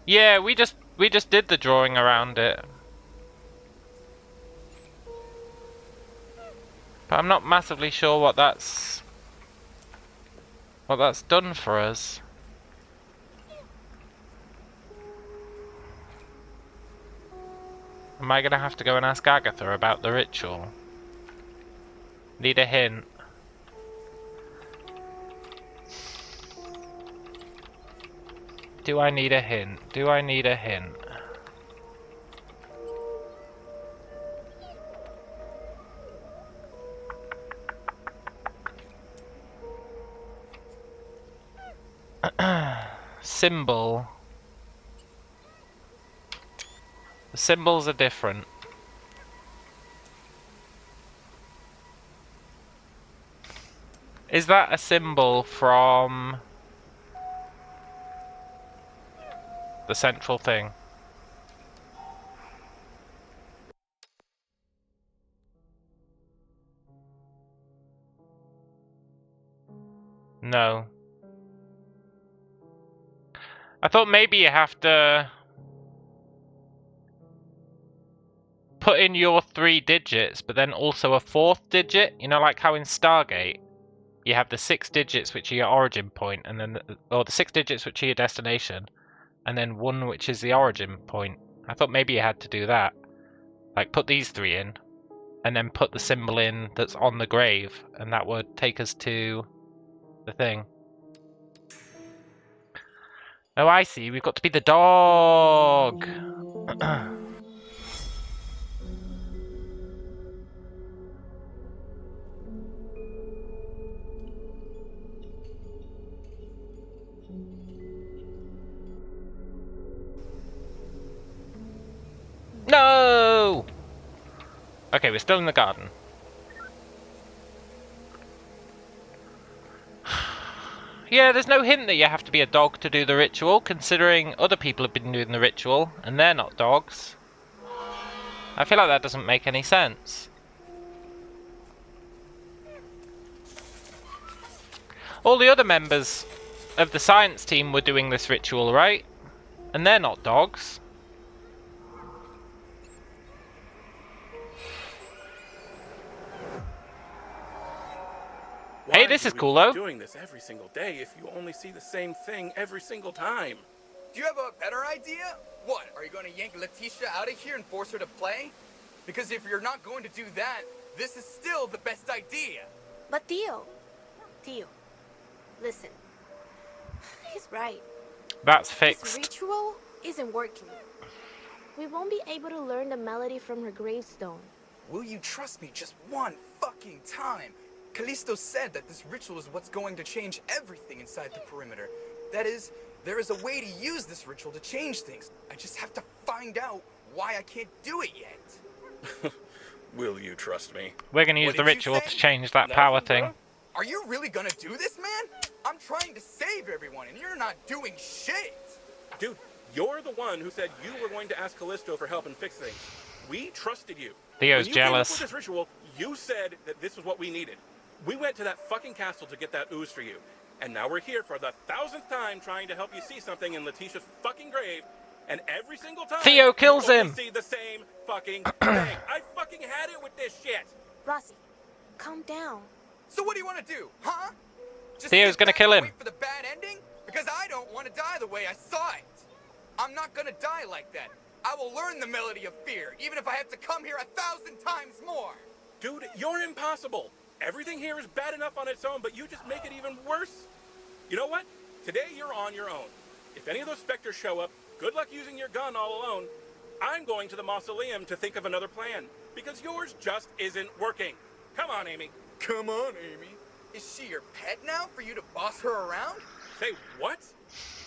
Yeah, we just we just did the drawing around it. But I'm not massively sure what that's done for us. Am I gonna have to go and ask Agatha about the ritual? Need a hint. Do I need a hint? Do I need a hint? Symbol. The symbols are different. Is that a symbol from the central thing? No. I thought maybe you have to put in your 3 digits, but then also a 4th digit. You know, like how in Stargate, you have the 6 digits which are your origin point, and then or the 6 digits which are your destination, and then 1 which is the origin point. I thought maybe you had to do that. Like put these 3 in, and then put the symbol in that's on the grave, and that would take us to the thing. Oh, I see. We've got to be the dog. No! Okay, we're still in the garden. Yeah, there's no hint that you have to be a dog to do the ritual, considering other people have been doing the ritual, and they're not dogs. I feel like that doesn't make any sense. All the other members of the science team were doing this ritual, right? And they're not dogs. Hey, this is cool though. Doing this every single day if you only see the same thing every single time. Do you have a better idea? What, are you going to yank Letitia out of here and force her to play? Because if you're not going to do that, this is still the best idea. But Theo, listen. He's right. That's This fixed. ritual isn't working. We won't be able to learn the melody from her gravestone. Will you trust me just one fucking time? Callisto said that this ritual is what's going to change everything inside the perimeter. That is, there is a way to use this ritual to change things. I just have to find out why I can't do it yet. Will you trust me? We're gonna use What the did you ritual say? to change that power Nothing, thing. bro. Are you really gonna do this, man? I'm trying to save everyone and you're not doing shit. Dude, you're the one who said you were going to ask Callisto for help and fix things. We trusted you. Theo's when you came up jealous. with this ritual, you said that this was what we needed. We went to that fucking castle to get that ooze for you. And now we're here for the 1000th time trying to help you see something in Letitia's fucking grave. And every single time, Theo kills you only him. see the same fucking thing. I fucking had it with this shit. Rossi, calm down. So what do you want to do, huh? Just Theo's sit gonna back kill and him. Wait for the bad ending? Because I don't want to die the way I saw it. I'm not gonna die like that. I will learn the melody of fear, even if I have to come here 1,000 times more. Dude, you're impossible. Everything here is bad enough on its own, but you just make it even worse. You know what? Today you're on your own. If any of those specters show up, good luck using your gun all alone. I'm going to the mausoleum to think of another plan, because yours just isn't working. Come on, Amy. Come on, Amy. Is she your pet now for you to boss her around? Say what?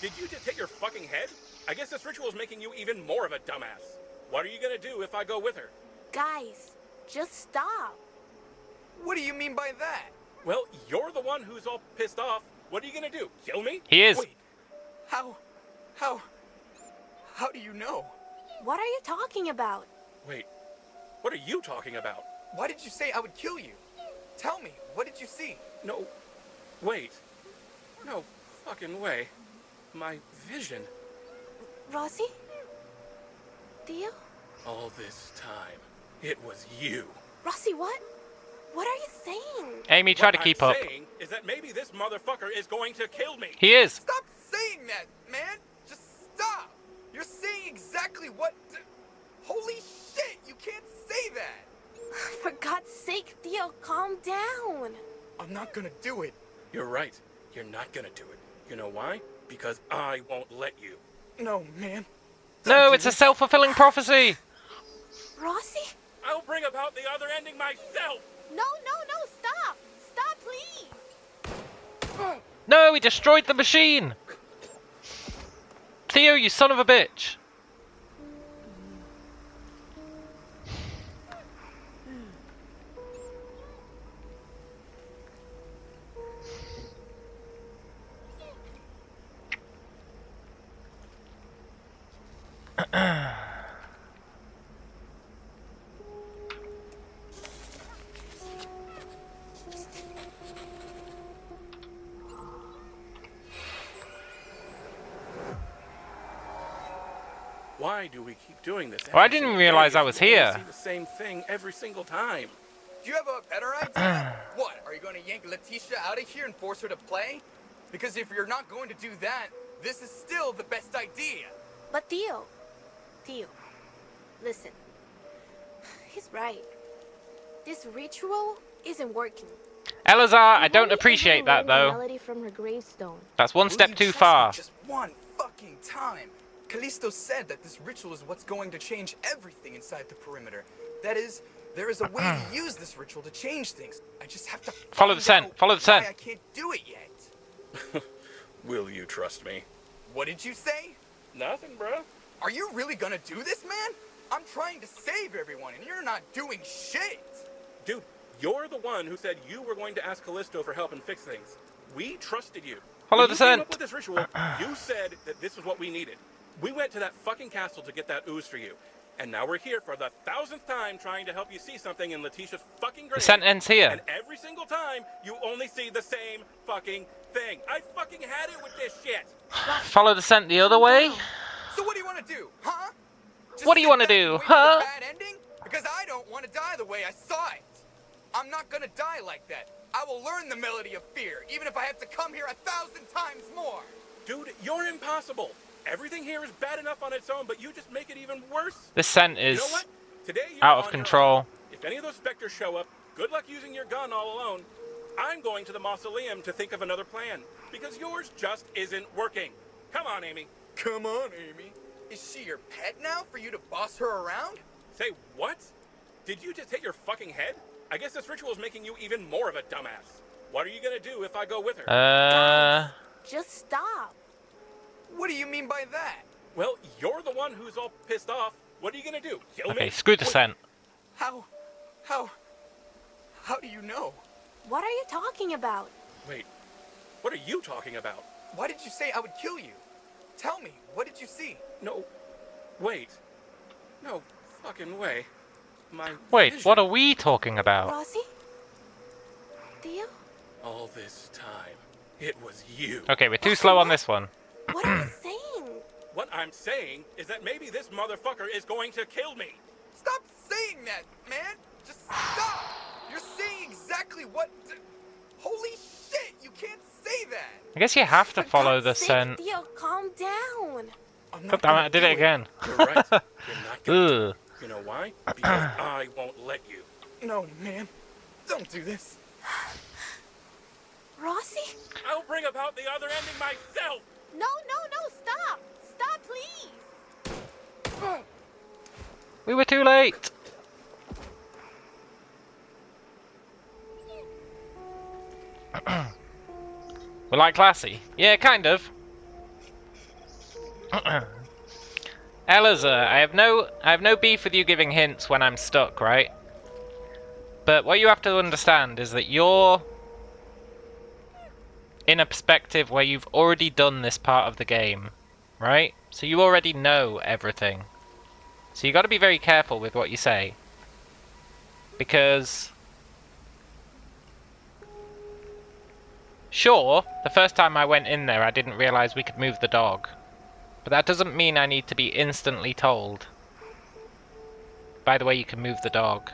Did you just hit your fucking head? I guess this ritual is making you even more of a dumbass. What are you gonna do if I go with her? Guys, just stop. What do you mean by that? Well, you're the one who's all pissed off. What are you gonna do? Kill me? He is. Wait, how do you know? What are you talking about? Wait, what are you talking about? Why did you say I would kill you? Tell me, what did you see? No, wait. No fucking way. My vision. Rossi? Theo? All this time, it was you. Rossi, what? What are you saying? Amy, try to keep up. What I'm saying is that maybe this motherfucker is going to kill me. He is. Stop saying that, man! Just stop! You're saying exactly what... Holy shit! You can't say that! For God's sake, Theo, calm down. I'm not gonna do it. You're right. You're not gonna do it. You know why? Because I won't let you. No, man. No, it's a self-fulfilling prophecy. Rossi? I'll bring about the other ending myself. No, stop! Stop, please! No, he destroyed the machine. Theo, you son of a bitch. Why do we keep doing this? Well, I didn't realize I was here. See the same thing every single time. Do you have a better idea? What, are you going to yank Letitia out of here and force her to play? Because if you're not going to do that, this is still the best idea. But Theo, listen. He's right. This ritual isn't working. Elazar, I don't We've only appreciate ever that learned the though. melody from her gravestone. That's one Will step you too trust far. me just one fucking time? Callisto said that this ritual is what's going to change everything inside the perimeter. That is, there is a way to use this ritual to change things. I just have to Follow the find scent. out Follow the scent. why I can't do it yet. Will you trust me? What did you say? Nothing, bro. Are you really gonna do this, man? I'm trying to save everyone, and you're not doing shit. Dude, you're the one who said you were going to ask Callisto for help and fix things. We trusted you. Follow When the you came scent. up with this ritual, you said that this was what we needed. We went to that fucking castle to get that ooze for you. And now we're here for the 1000th time trying to help you see something in Letitia's fucking grave. The scent ends here. And every single time, you only see the same fucking thing. I fucking had it with this shit. Follow the scent the other way. So what do you want to do, huh? Just What do you sit wanna back do, and wait for huh? the bad ending? Because I don't want to die the way I saw it. I'm not gonna die like that. I will learn the melody of fear, even if I have to come here 1,000 times more. Dude, you're impossible. Everything here is bad enough on its own, but you just make it even worse. This scent is You know what? Today you're out of on your control. own. If any of those specters show up, good luck using your gun all alone. I'm going to the mausoleum to think of another plan, because yours just isn't working. Come on, Amy. Come on, Amy. Is she your pet now for you to boss her around? Say what? Did you just hit your fucking head? I guess this ritual is making you even more of a dumbass. What are you gonna do if I go with her? Just stop. What do you mean by that? Well, you're the one who's all pissed off. What are you gonna do? Kill me? Okay, screw the scent. How do you know? What are you talking about? Wait, what are you talking about? Why did you say I would kill you? Tell me, what did you see? No, wait. No fucking way. Wait, vision. what are we talking about? Rossi? Theo? All this time, it was you. Okay, we're too slow on this one. What are you saying? What I'm saying is that maybe this motherfucker is going to kill me. Stop saying that, man! Just stop! You're saying exactly what... Holy shit, you can't say that! I guess you have to For follow God's the sake, scent. Theo, calm down. I'm God not damn it, gonna I did do it again. You're right. You're not gonna do it. Ugh. You know why? Because I won't let you. No, man. Don't do this. Rossi? I'll bring about the other ending myself. No, stop. Stop, please. We were too late. We like classy. Yeah, kind of. Elazar, I have no beef with you giving hints when I'm stuck, right? But what you have to understand is that you're in a perspective where you've already done this part of the game, right? So you already know everything. So you got to be very careful with what you say. Because sure, the first time I went in there I didn't realize we could move the dog. But that doesn't mean I need to be instantly told by the way, you can move the dog.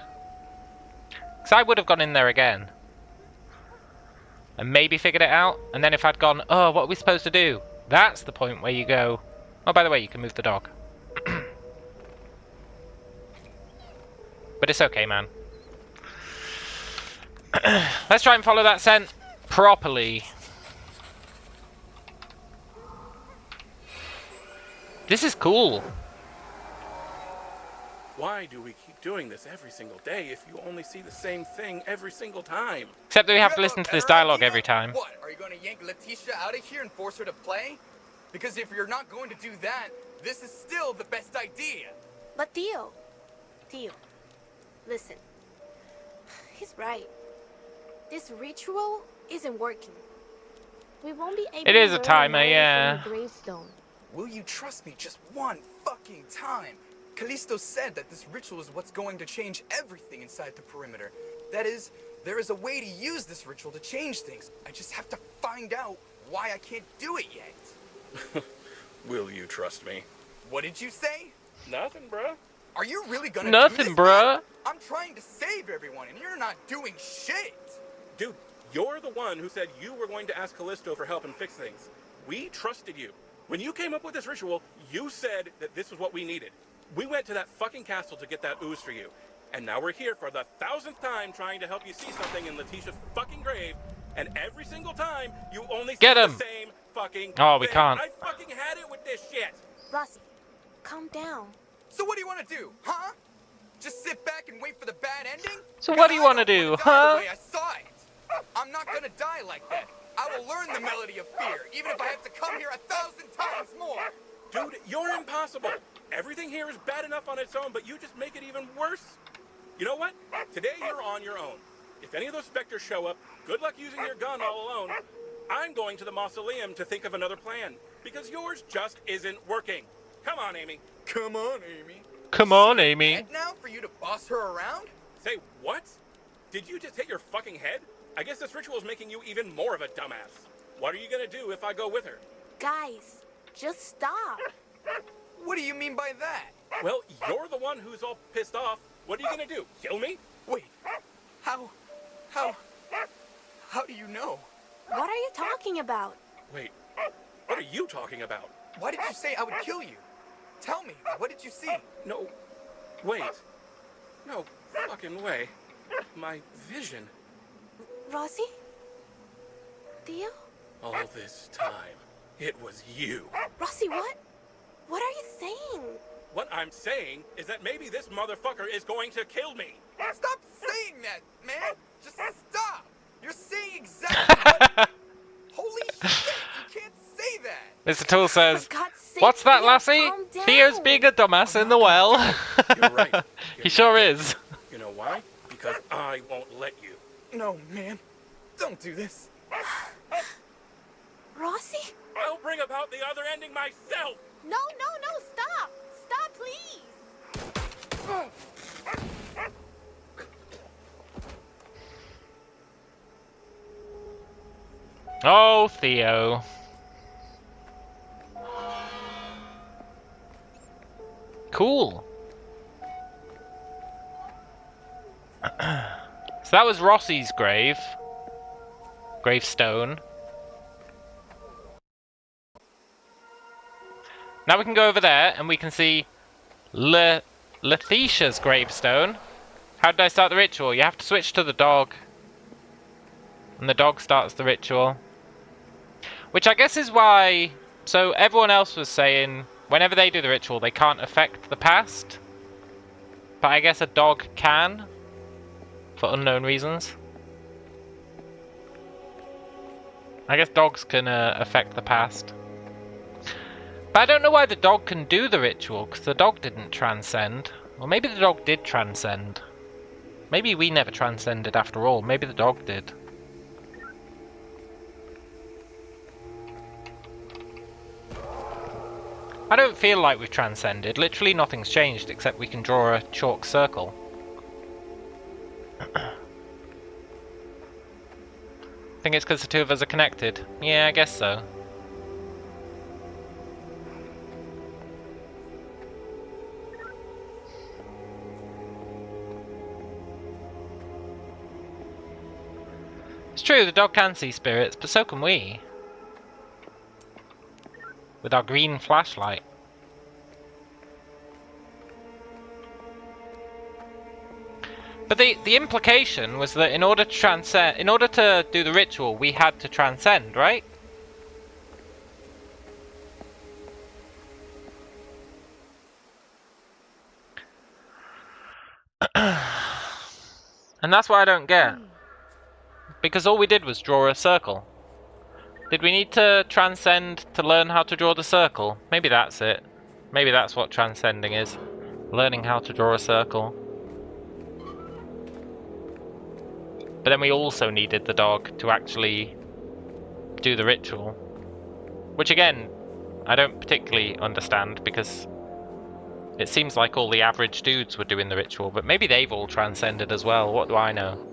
Because I would have gone in there again. And maybe figured it out. And then if I'd gone, oh, what are we supposed to do? That's the point where you go, oh, by the way, you can move the dog. But it's okay, man. Let's try and follow that scent properly. This is cool. Why do we keep doing this every single day if you only see the same thing every single time? Except that we have to listen to this dialogue every time. What? Are you going to yank Letitia out of here and force her to play? Because if you're not going to do that, this is still the best idea. But Theo, listen. He's right. This ritual isn't working. We won't be able It is to a learn timer, the yeah. from the gravestone. Will you trust me just one fucking time? Callisto said that this ritual is what's going to change everything inside the perimeter. That is, there is a way to use this ritual to change things. I just have to find out why I can't do it yet. Will you trust me? What did you say? Nothing, bruh. Are you really gonna Nothing, do this, bruh. man? I'm trying to save everyone, and you're not doing shit. Dude, you're the one who said you were going to ask Callisto for help and fix things. We trusted you. When you came up with this ritual, you said that this was what we needed. We went to that fucking castle to get that ooze for you. And now we're here for the 1000th time trying to help you see something in Letitia's fucking grave. And every single time, you only see the same fucking Oh, we thing. can't. I fucking had it with this shit. Rossi, calm down. So what do you want to do, huh? Just sit back and wait for the bad ending? So what do you want to do, huh? The way I saw it. I'm not gonna die like that. I will learn the melody of fear, even if I have to come here 1,000 times more. Dude, you're impossible. Everything here is bad enough on its own, but you just make it even worse. You know what? Today you're on your own. If any of those specters show up, good luck using your gun all alone. I'm going to the mausoleum to think of another plan, because yours just isn't working. Come on, Amy. Come on, Amy. Come on, Amy. And now for you to boss her around? Say what? Did you just hit your fucking head? I guess this ritual is making you even more of a dumbass. What are you gonna do if I go with her? Guys, just stop. What do you mean by that? Well, you're the one who's all pissed off. What are you gonna do? Kill me? Wait, how do you know? What are you talking about? Wait, what are you talking about? Why did you say I would kill you? Tell me, what did you see? No, wait. No fucking way. My vision. Rossi? Theo? All this time, it was you. Rossi, what? What are you saying? What I'm saying is that maybe this motherfucker is going to kill me. Stop saying that, man! Just stop! You're saying exactly what... Holy shit, you can't say that! Mr. Tool says, For God's sake, what's that, Theo, lassie? calm down. Theo's being a dumbass in the well. You're right. He sure is. You know why? Because I won't let you. No, man. Don't do this. Rossi? I'll bring about the other ending myself. No, stop! Stop, please! Oh, Theo. Cool. So that was Rossi's gravestone. Now we can go over there and we can see Letitia's gravestone. How did I start the ritual? You have to switch to the dog. And the dog starts the ritual. Which I guess is why... So everyone else was saying whenever they do the ritual they can't affect the past. But I guess a dog can. For unknown reasons. I guess dogs can affect the past. But I don't know why the dog can do the ritual, because the dog didn't transcend. Or maybe the dog did transcend. Maybe we never transcended after all. Maybe the dog did. I don't feel like we've transcended. Literally nothing's changed except we can draw a chalk circle. I think it's because the two of us are connected. Yeah, I guess so. true, the dog can see spirits, but so can we. With our green flashlight. But the implication was that in order to do the ritual, we had to transcend, right? And that's what I don't get. Because all we did was draw a circle. Did we need to transcend to learn how to draw the circle? Maybe that's it. Maybe that's what transcending is. Learning how to draw a circle. But then we also needed the dog to actually do the ritual. Which again, I don't particularly understand because it seems like all the average dudes were doing the ritual, but maybe they've all transcended as well, what do I know?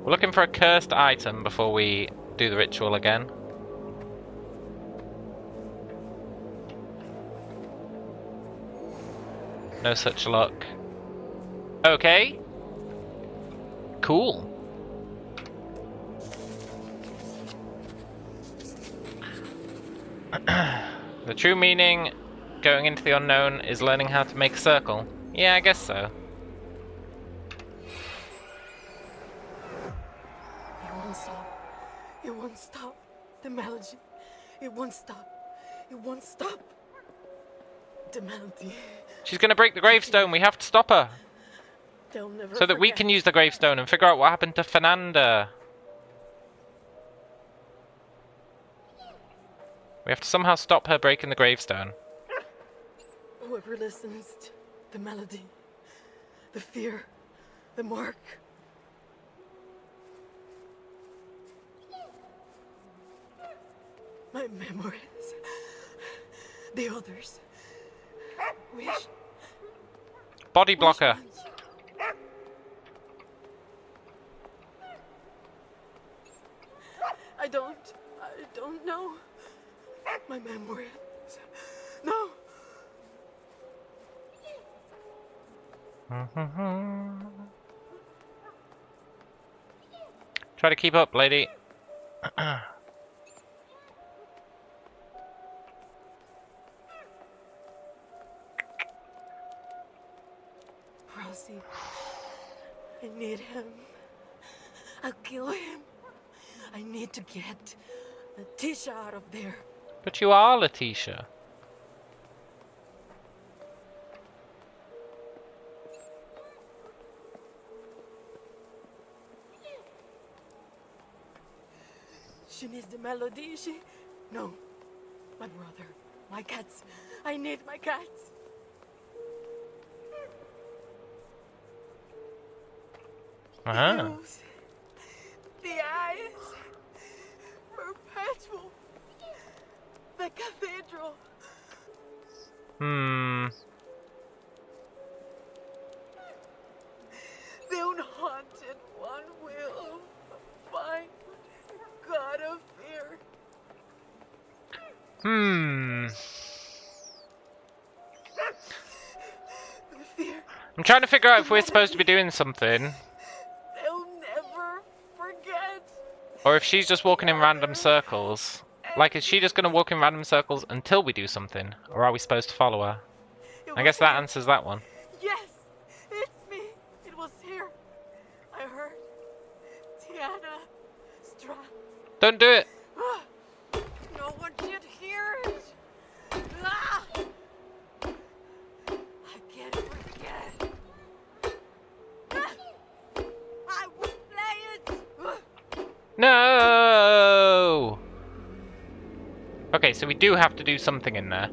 We're looking for a cursed item before we do the ritual again. No such luck. Okay. Cool. The true meaning going into the unknown is learning how to make a circle. Yeah, I guess so. It won't stop. It won't stop. The melody. It won't stop. It won't stop. The melody. She's gonna break the gravestone. We have to stop her. They'll never so that we can use the gravestone and figure out what happened to Fernanda. We have to somehow stop her breaking the gravestone. Whoever listens to the melody, the fear, the mark. My memories. The others. Wish. Body blocker. I don't know. My memories. No. Try to keep up, lady. Rosie, I need him. I'll kill him. I need to get Letitia out of there. But you are Letitia. She needs the melody, No. My brother. My cats. I need my cats. Uh-huh. The eyes. Perpetual. The cathedral. The unhaunted one will find God of fear. The fear. I'm trying to figure out if we're supposed to be doing something. They'll never forget. Or if she's just walking in random circles. Like, is she just going to walk in random circles until we do something? Or are we supposed to follow her? I guess that answers that one. Yes, it's me. It was here. I heard Tiana Stra. Don't do it. No one should hear it. Ah! I can't forget. Ah! I will play it. No. Okay, so we do have to do something in there.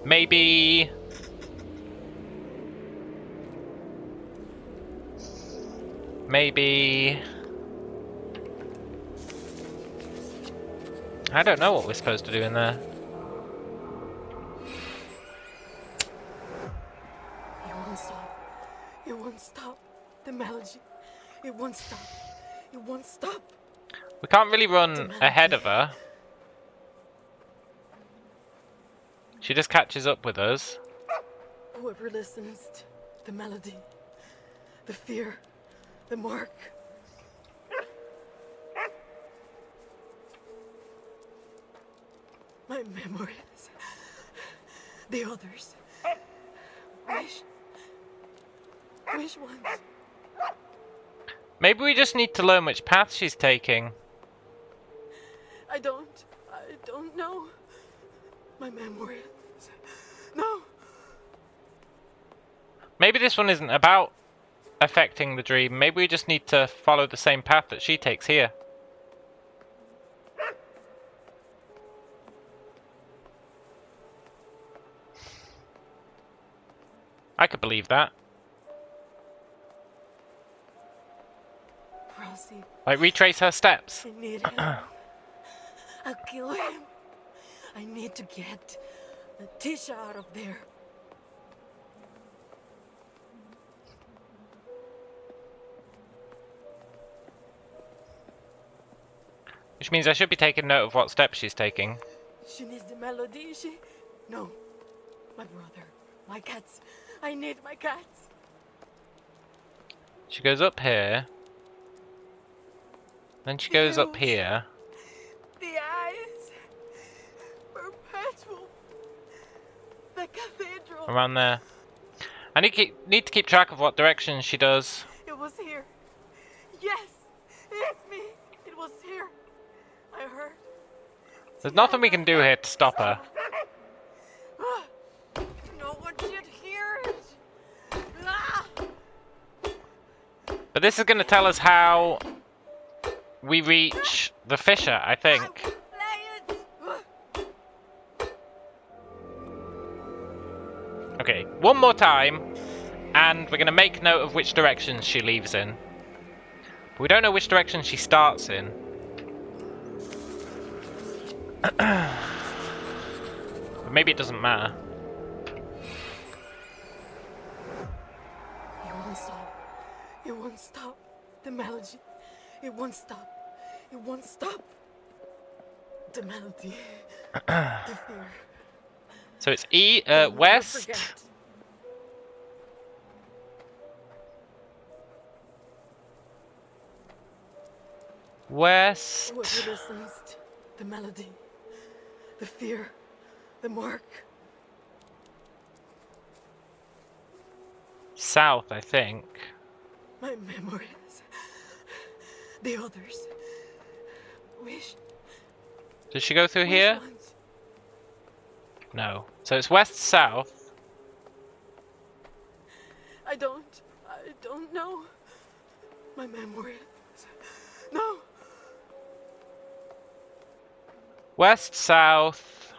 Maybe... I don't know what we're supposed to do in there. It won't It won't stop. The melody. It won't stop. It won't stop. We can't really run ahead of her. She just catches up with us. Whoever listens to the melody, the fear, the mark. My memories. The others. Which ones? Maybe we just need to learn which path she's taking. I don't know. My memories. No. Maybe this one isn't about affecting the dream. Maybe we just need to follow the same path that she takes here. I could believe that. Rosie. Like, retrace her steps. I need him. I'll kill him. I need to get Tisha out of there. Which means I should be taking note of what steps she's taking. She needs the melody, No. My brother. My cats. I need my cats. She goes up here. Then she goes up here. The eyes. Perpetual. The cathedral. Around there. I need to keep track of what direction she does. It was here. Yes. It's me. It was here. I heard. There's nothing we can do here to stop her. No one should hear it. Ah! But this is going to tell us how we reach the fissure, I think. Okay, one more time, and we're going to make note of which direction she leaves in. But we don't know which direction she starts in. But maybe it doesn't matter. It won't stop. It won't stop. The melody. It won't stop. It won't stop. The melody. The fear. So it's west. West. Whoever listens to the melody, the fear, the mark. South, I think. My memories. The others. Does she go through here? Ones? No. So it's west, south. I don't know. My memories. No. West, south.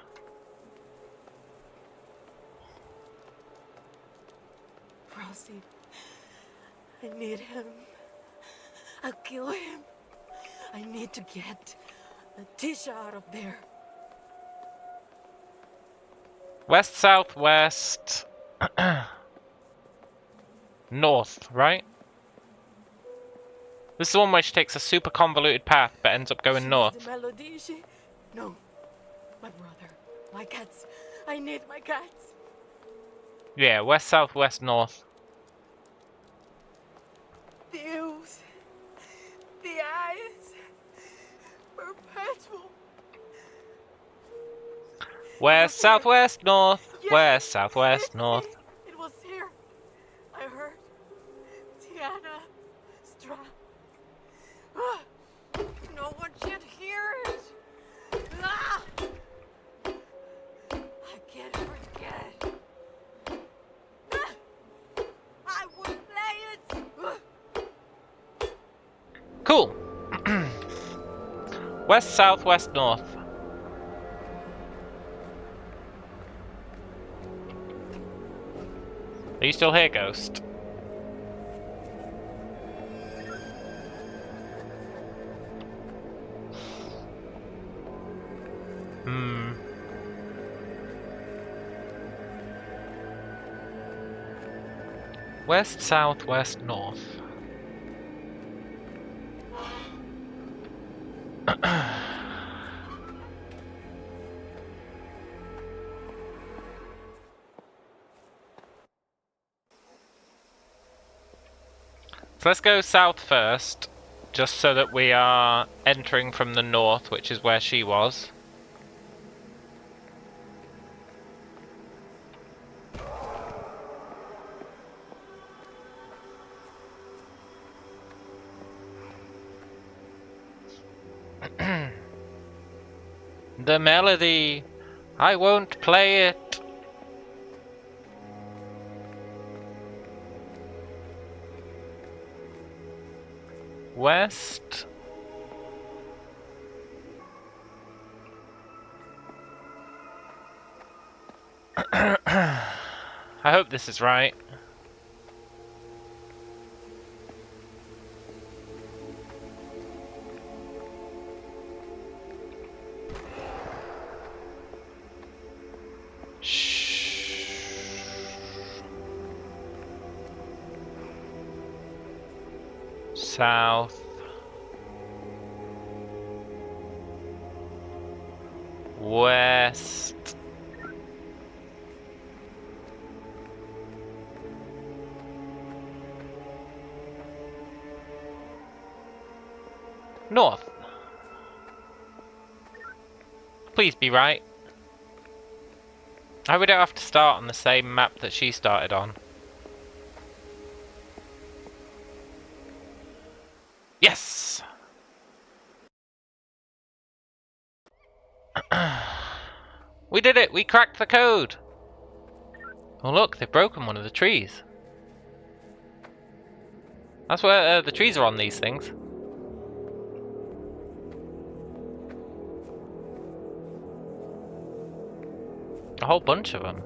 Rosie. I need him. I'll kill him. I need to get Tisha out of there. West, south, west. North, right? This is the one where she takes a super convoluted path but ends up going north. The melody, No. My brother. My cats. I need my cats. Yeah, west, south, west, north. The Ooze. The eyes. Perpetual. West, southwest, north. Yes, West, southwest, north. It was here. I heard. Tiana. Stra. Ah, no one should hear it. Ah! I can't forget. Ah! I would play it. Ah! Cool. West, south, west, north. Are you still here, Ghost? West, south, west, north. So let's go south first, just so that we are entering from the north, which is where she was. The melody! I won't play it! West. I hope this is right. South. West. North. Please be right. I would have to start on the same map that she started on. Yes! We did it! We cracked the code! Oh look, they've broken one of the trees. That's where the trees are on these things. A whole bunch of them.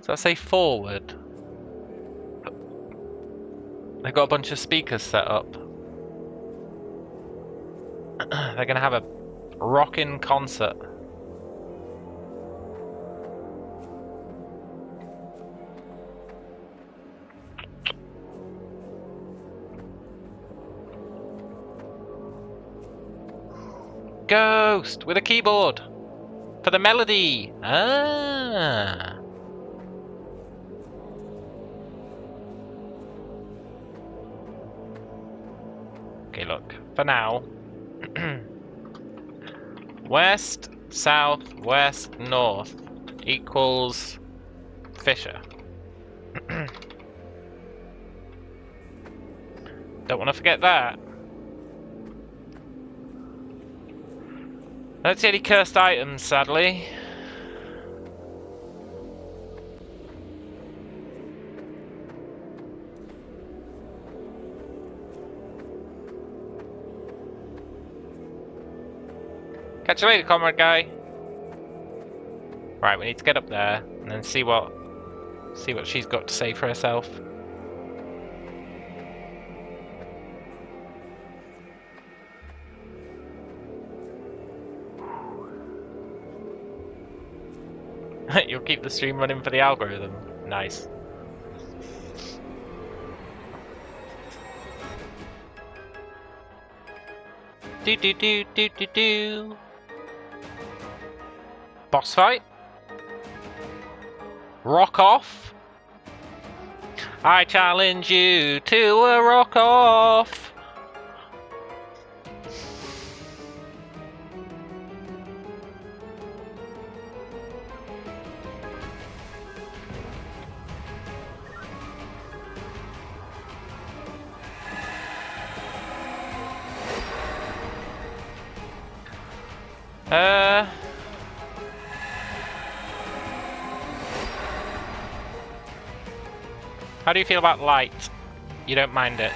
So I say forward. They've got a bunch of speakers set up. They're gonna have a rockin' concert. Ghost with a keyboard for the melody. Ah. Okay, look. For now, west, south, west, north equals Fisher. Don't want to forget that. I don't see any cursed items, sadly. Catch you later, comrade guy. Right, we need to get up there and then see what she's got to say for herself. You'll keep the stream running for the algorithm. Nice. Do do do do do do. Boss fight. Rock off. I challenge you to a rock off. How do you feel about light? You don't mind it?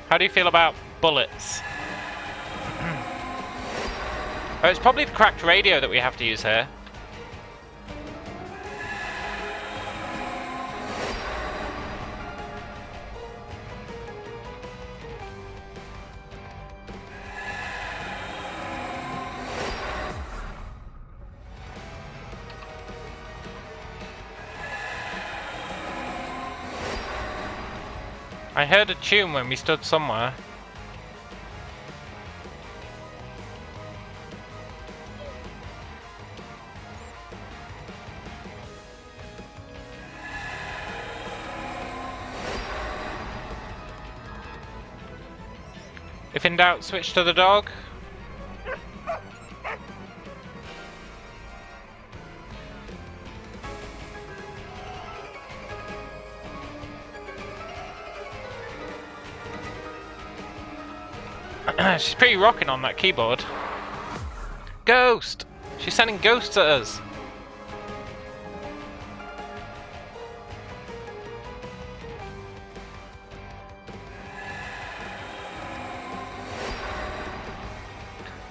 How do you feel about bullets? Oh, it's probably the cracked radio that we have to use here. I heard a tune when we stood somewhere. If in doubt, switch to the dog. She's pretty rocking on that keyboard. Ghost! She's sending ghosts at us.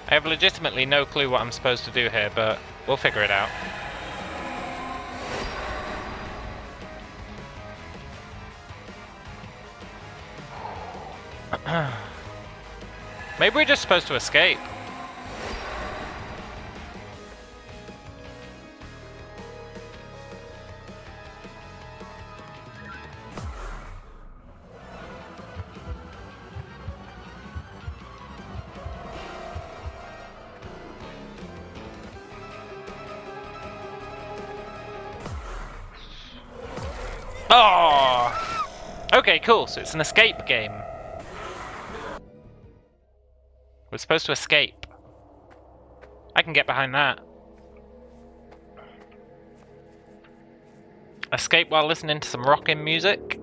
I have legitimately no clue what I'm supposed to do here, but we'll figure it out. Maybe we're just supposed to escape. Oh! Okay, cool, so it's an escape game. We're supposed to escape. I can get behind that. Escape while listening to some rockin' music.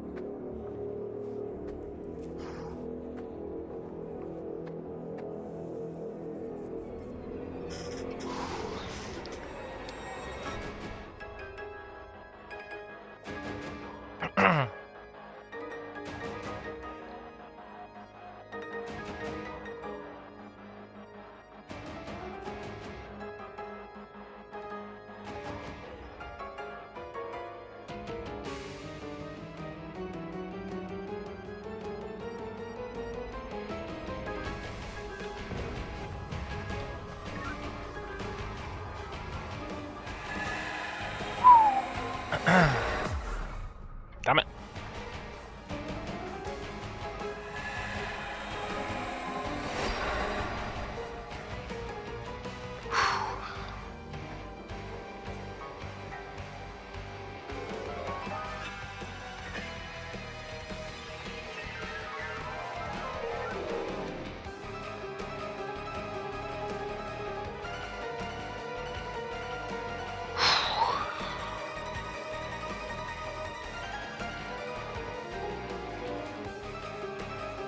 Damn it.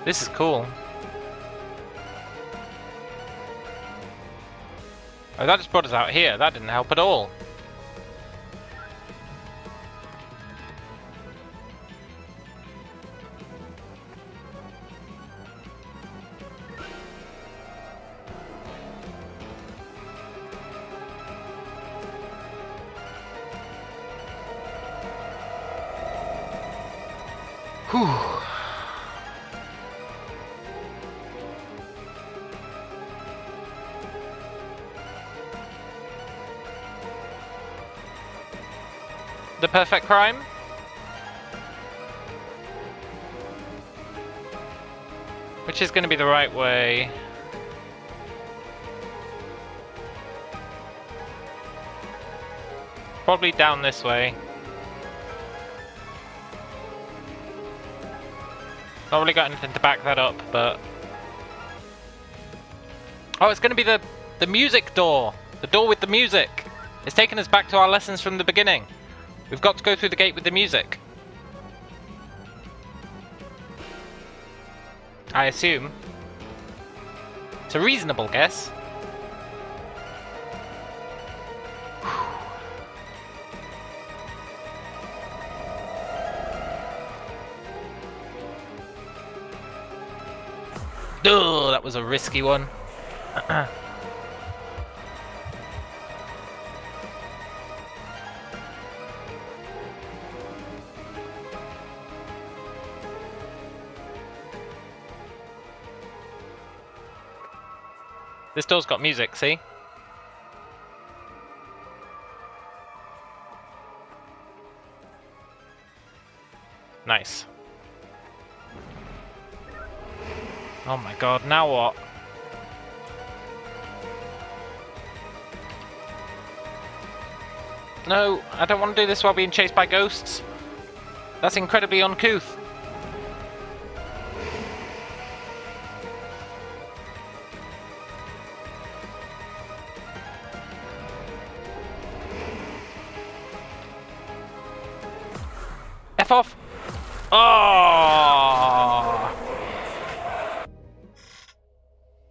This is cool. Oh, that just brought us out here. That didn't help at all. Whew. The perfect crime? Which is going to be the right way? Probably down this way. Not really got anything to back that up, but... Oh, it's going to be the music door! The door with the music! It's taking us back to our lessons from the beginning. We've got to go through the gate with the music. I assume. It's a reasonable guess. Oh, that was a risky one. This door's got music, see? Nice. Oh my god, now what? No, I don't want to do this while being chased by ghosts. That's incredibly uncouth. F off! Oh!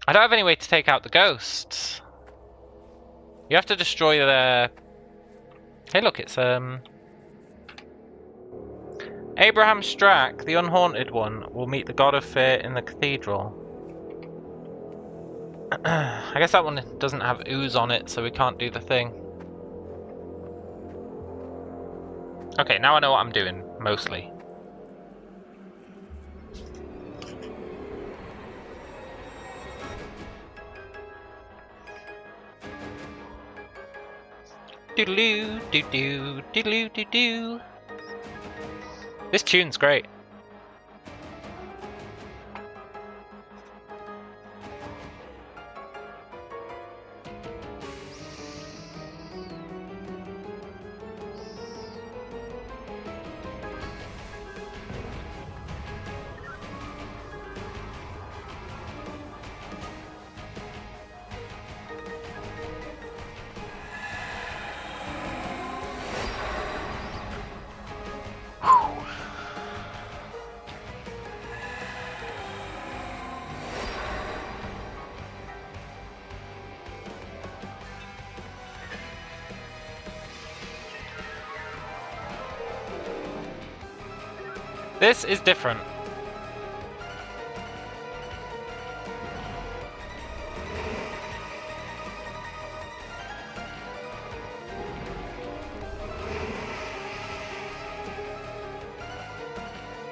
I don't have any way to take out the ghosts. You have to destroy their... Hey look, it's Abraham Strack, the unhaunted one, will meet the god of fear in the cathedral. I guess that one doesn't have ooze on it, so we can't do the thing. Okay, now I know what I'm doing, mostly. Doodaloo, doo-doo, doodaloo, doo-doo. This tune's great. This is different.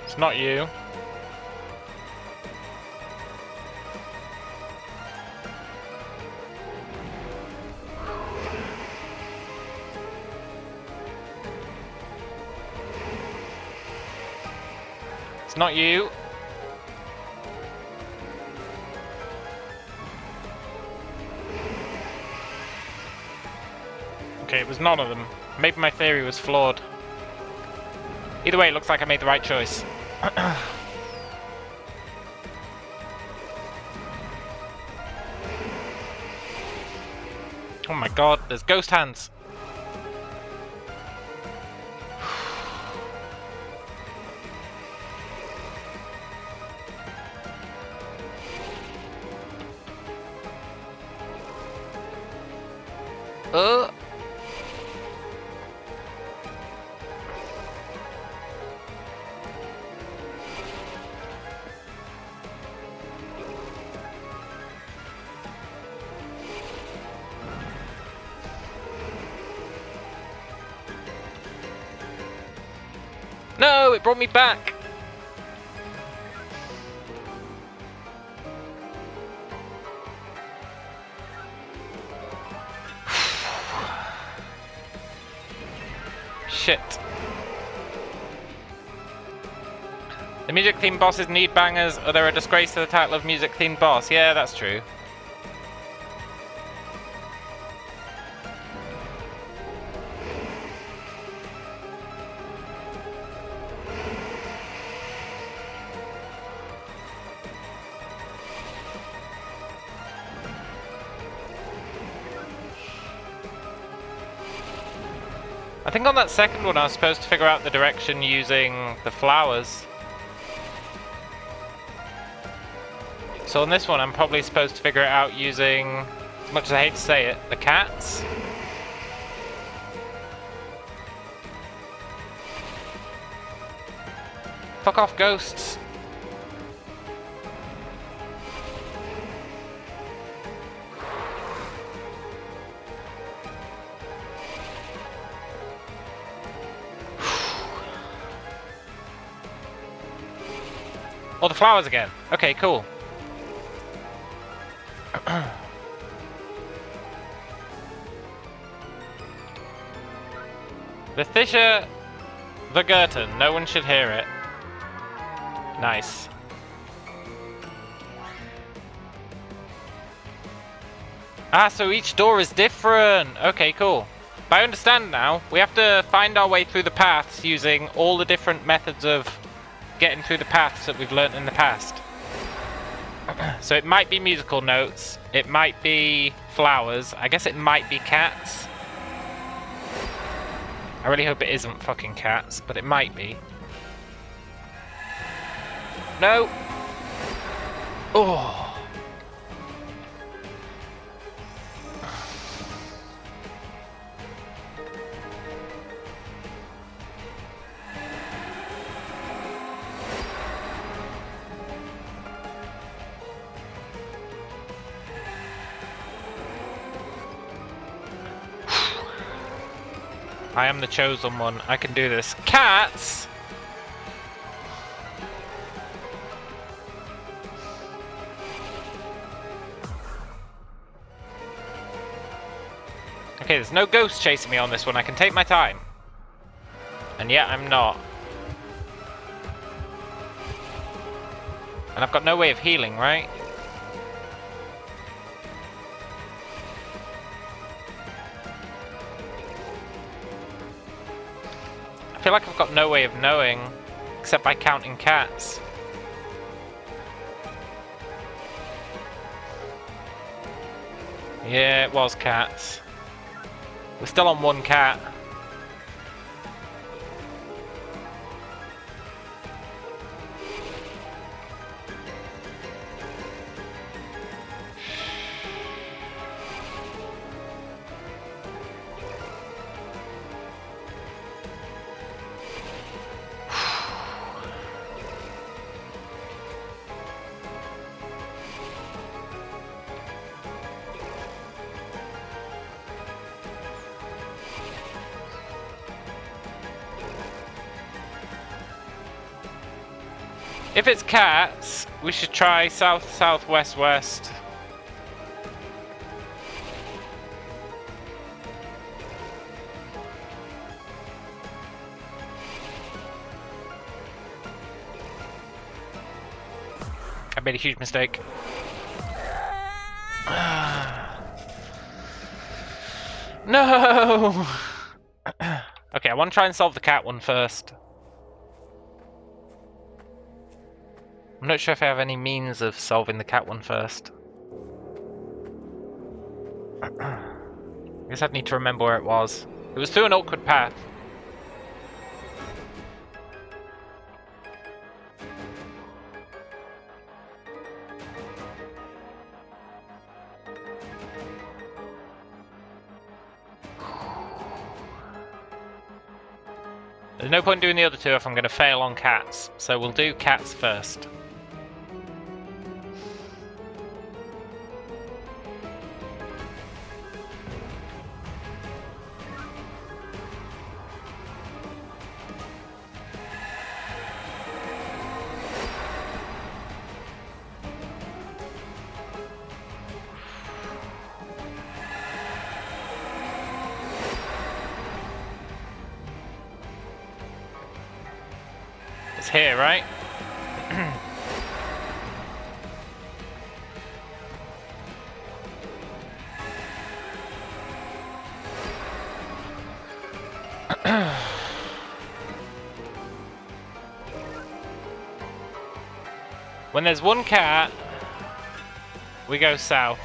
It's not you. It's not you. Okay, it was none of them. Maybe my theory was flawed. Either way, it looks like I made the right choice. Oh my god, there's ghost hands. No, it brought me back. Shit. The music themed bosses need bangers, or they're a disgrace to the title of music themed boss. Yeah, that's true. I think on that second one I was supposed to figure out the direction using the flowers. So on this one I'm probably supposed to figure it out using, as much as I hate to say it, the cats. Fuck off, ghosts. Oh, the flowers again. Okay, cool. Vithisha Vergurton. No one should hear it. Nice. Ah, so each door is different. Okay, cool. But I understand now. We have to find our way through the paths using all the different methods of getting through the paths that we've learnt in the past. So it might be musical notes. It might be flowers. I guess it might be cats. I really hope it isn't fucking cats, but it might be. No! Oh! I am the chosen one. I can do this. Cats! Okay, there's no ghost chasing me on this one. I can take my time. And yet I'm not. And I've got no way of healing, right? I feel like I've got no way of knowing, except by counting cats. Yeah, it was cats. We're still on one cat. If it's cats, we should try south, south, west, west. I made a huge mistake. No! Okay, I want to try and solve the cat one first. I'm not sure if I have any means of solving the cat one first. I guess I'd need to remember where it was. It was through an awkward path. There's no point doing the other two if I'm going to fail on cats, so we'll do cats first. It's here, right? When there's one cat, we go south.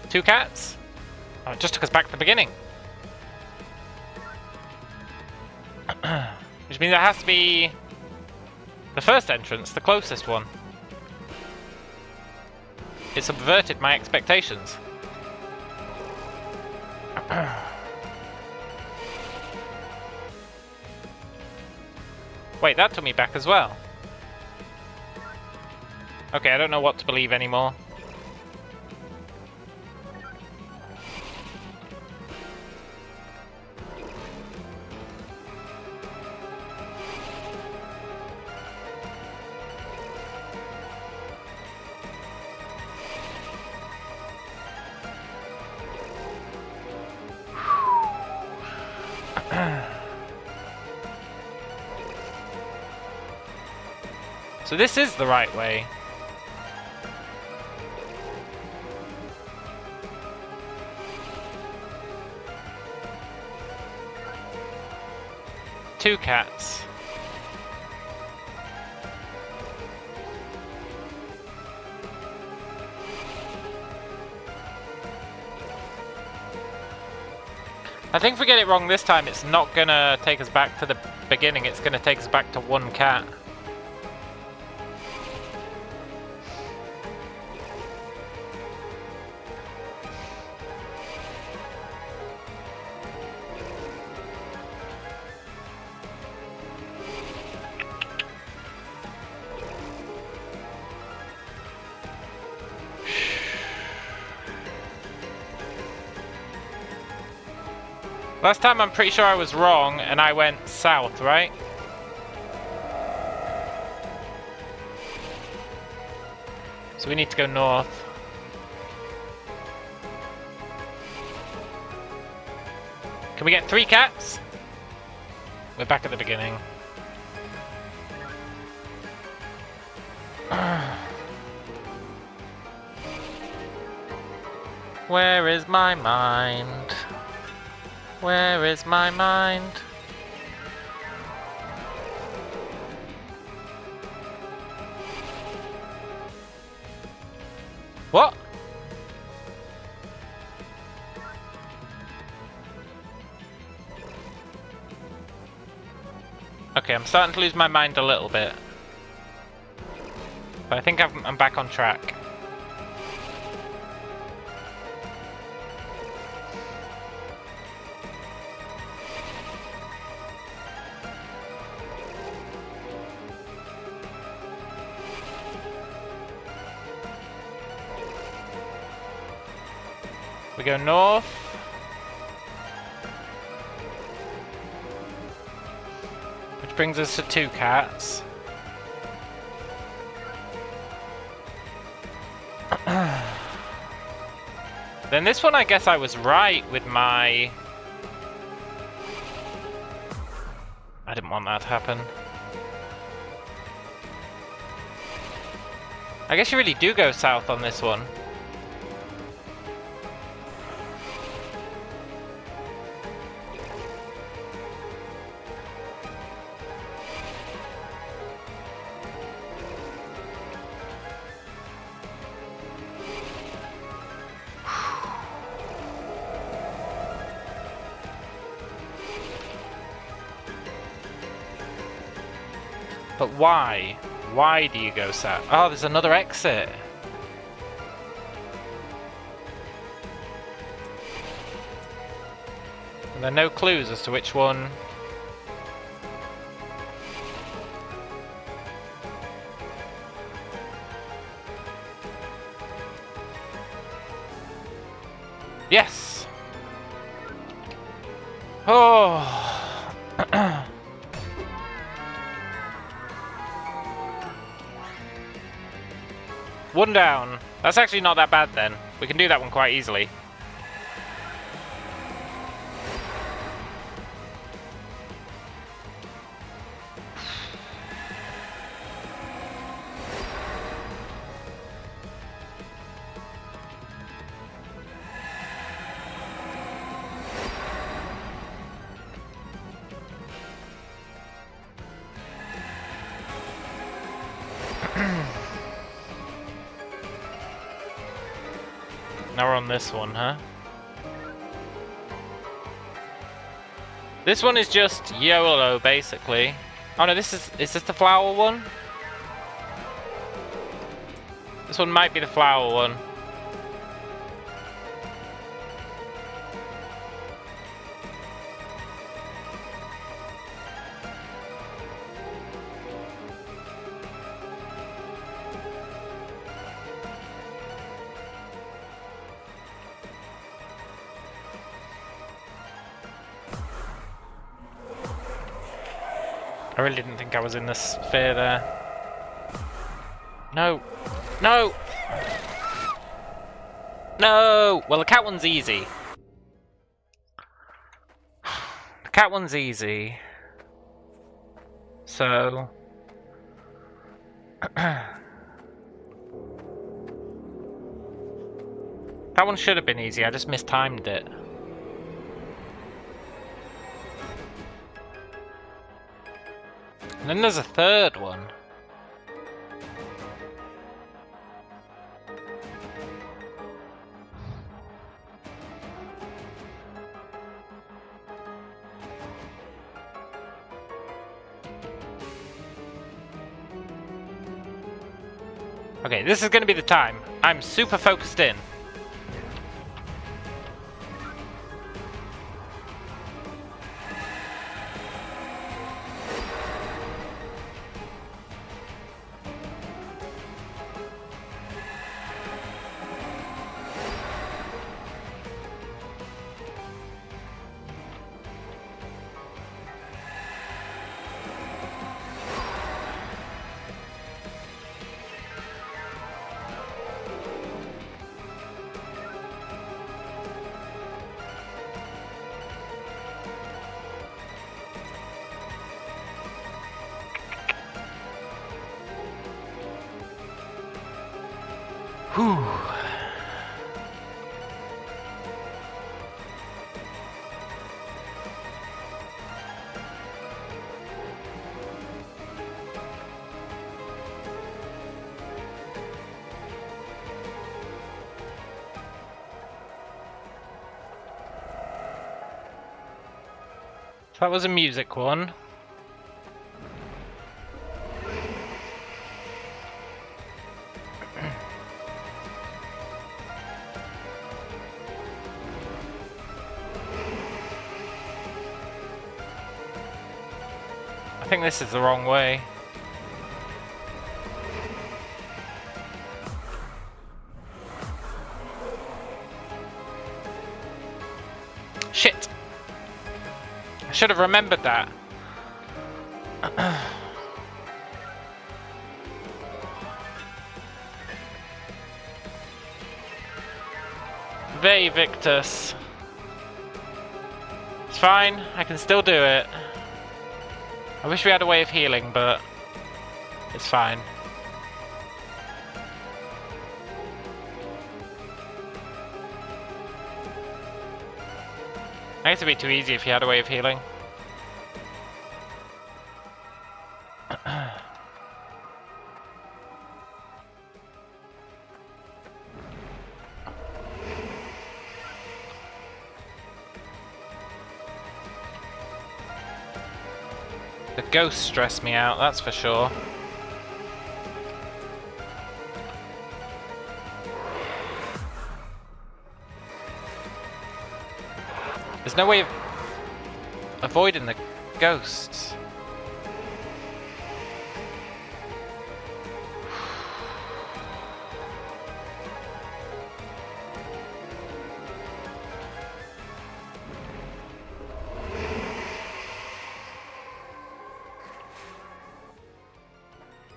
Two cats? Oh, it just took us back to the beginning. Which means it has to be the first entrance, the closest one. It subverted my expectations. Wait, that took me back as well. Okay, I don't know what to believe anymore. So this is the right way. Two cats. I think if we get it wrong this time, it's not gonna take us back to the beginning, it's gonna take us back to one cat. Last time I'm pretty sure I was wrong and I went south, right? So we need to go north. Can we get 3 cats? We're back at the beginning. Where is my mind? Where is my mind? What? Okay, I'm starting to lose my mind a little bit. But I think I'm back on track. We go north. Which brings us to 2 cats. Then this one I guess I was right with my... I didn't want that to happen. I guess you really do go south on this one. But why? Why do you go south? Oh, there's another exit. And there are no clues as to which one. Yes! Oh! One down. That's actually not that bad then. We can do that one quite easily. Now we're on this one, huh? This one is just YOLO, basically. Oh no, is this the flower one? This one might be the flower one. I really didn't think I was in the sphere there. No! No! No! Well, the cat one's easy. The cat one's easy. So... that one should have been easy, I just mistimed it. And then there's a third one. Okay, this is gonna be the time. I'm super focused in. Whew. That was a music one. I think this is the wrong way. Shit! I should have remembered that. Vey Victus. It's fine, I can still do it. I wish we had a way of healing, but it's fine. I guess it'd be too easy if you had a way of healing. The ghosts stress me out, that's for sure. There's no way of avoiding the ghosts.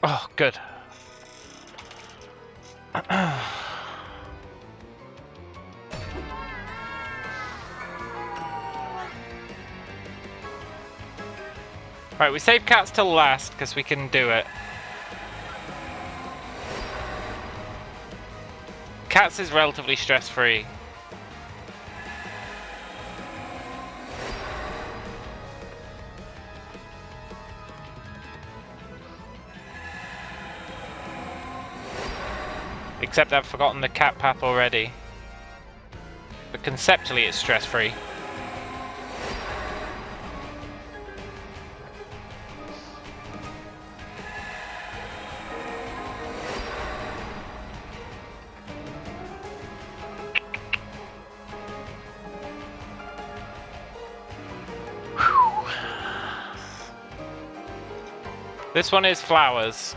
Oh, good. Right, we save cats till last because we can do it. Cats is relatively stress-free. Except I've forgotten the cat path already. But conceptually it's stress-free. This one is flowers.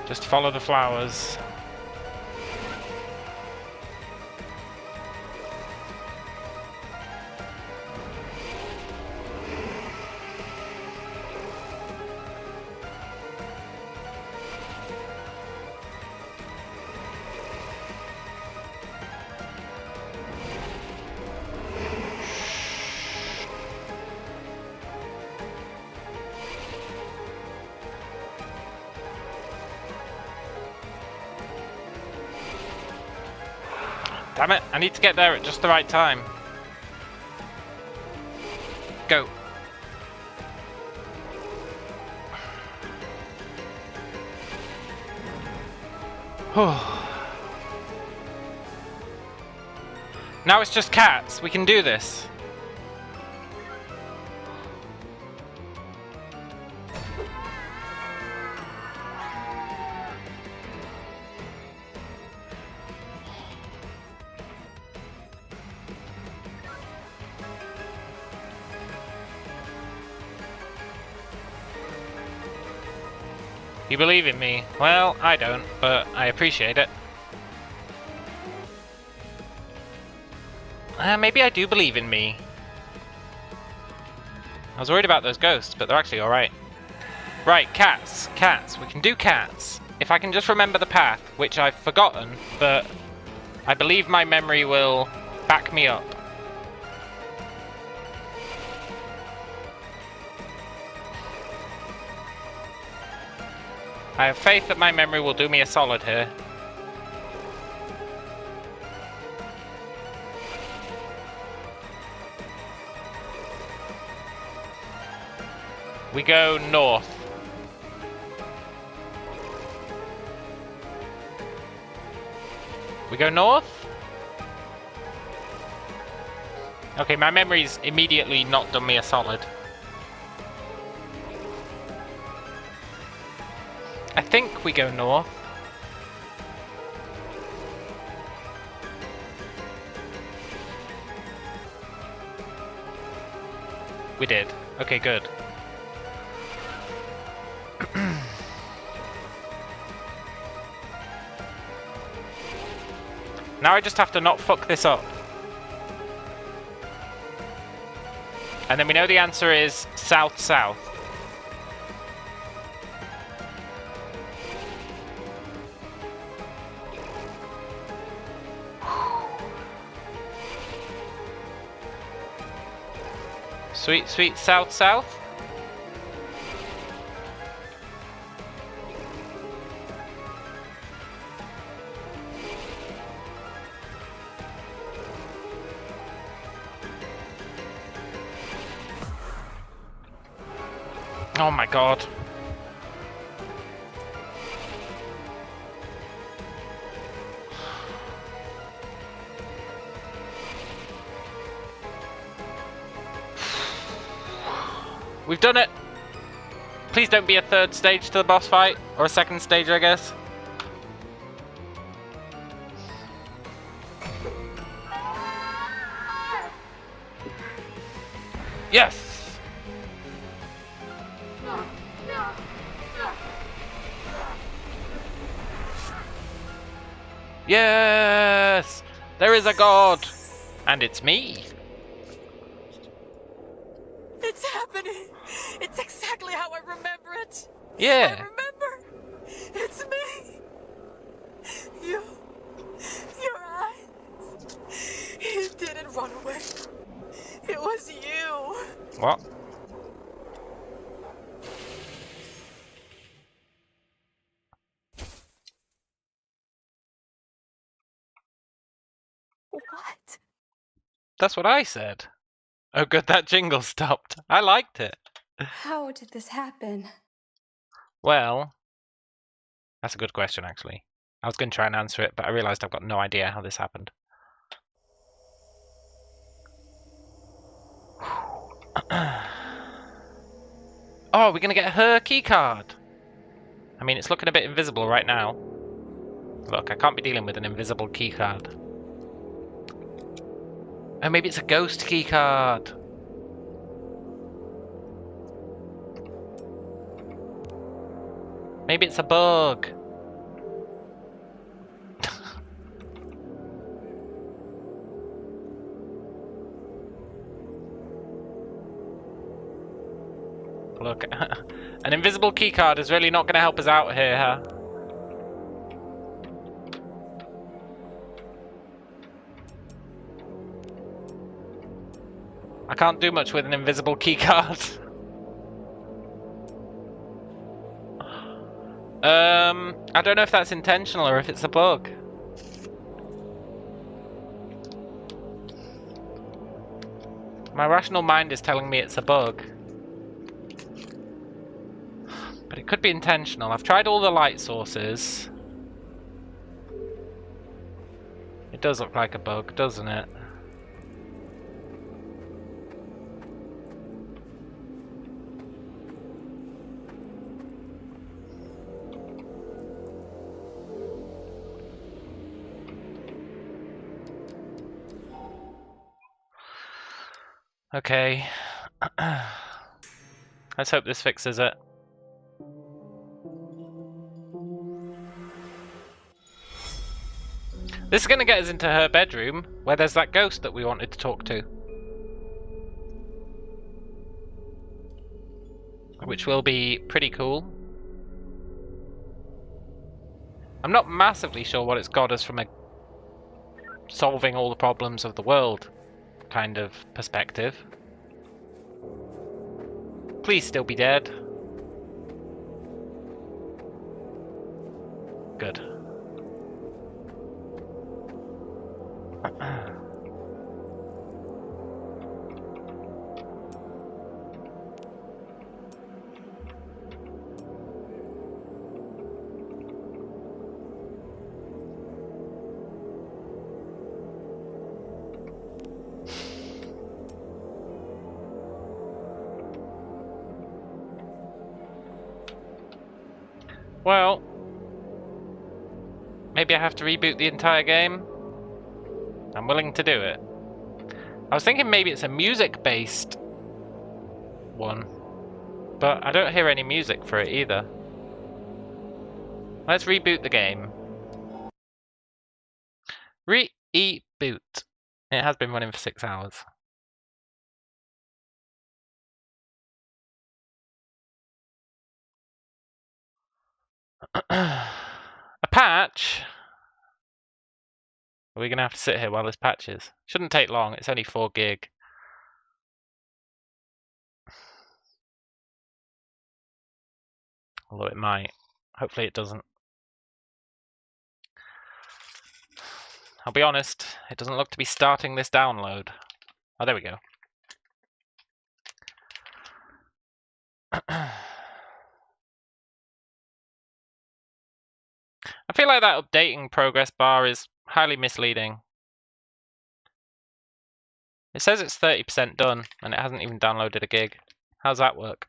Just follow the flowers. Damn it, I need to get there at just the right time. Go. Now it's just cats. We can do this. You believe in me? Well, I don't, but I appreciate it. Maybe I do believe in me. I was worried about those ghosts, but they're actually alright. Right, cats. Cats. We can do cats. If I can just remember the path, which I've forgotten, but I believe my memory will back me up. I have faith that my memory will do me a solid here. We go north. We go north? Okay, my memory's immediately not done me a solid. I think we go north. We did. Okay, good. Now I just have to not fuck this up. And then we know the answer is south-south. Sweet, sweet south-south. Oh my god. We've done it! Please don't be a third stage to the boss fight, or a second stage, I guess. Yes! Yes! There is a god! And it's me! It's happening! It's exactly how I remember it! Yeah! I remember! It's me! Your eyes! You didn't run away. It was you! What? What? That's what I said. Oh good, that jingle stopped. I liked it. How did this happen? Well, that's a good question, actually. I was going to try and answer it, but I realised I've got no idea how this happened. Oh, we're going to get her key card. I mean, it's looking a bit invisible right now. Look, I can't be dealing with an invisible key card. Oh, maybe it's a ghost key card. Maybe it's a bug. bug. An invisible keycard is really not going to help us out here, huh? I can't do much with an invisible keycard. I don't know if that's intentional or if it's a bug. My rational mind is telling me it's a bug. But it could be intentional. I've tried all the light sources. It does look like a bug, doesn't it? Okay. Let's hope this fixes it. This is going to get us into her bedroom, where there's that ghost that we wanted to talk to. Which will be pretty cool. I'm not massively sure what it's got us from a solving all the problems of the world kind of perspective. Please still be dead. Good. Well, maybe I have to reboot the entire game. I'm willing to do it. I was thinking maybe it's a music-based one, but I don't hear any music for it either. Let's reboot the game. Reboot. It has been running for 6 hours. A patch? Are we going to have to sit here while this patches? Shouldn't take long, it's only 4 gig. Although it might. Hopefully it doesn't. I'll be honest, it doesn't look to be starting this download. Oh, there we go. I feel like that updating progress bar is highly misleading. It says it's 30% done, and it hasn't even downloaded a gig. How's that work?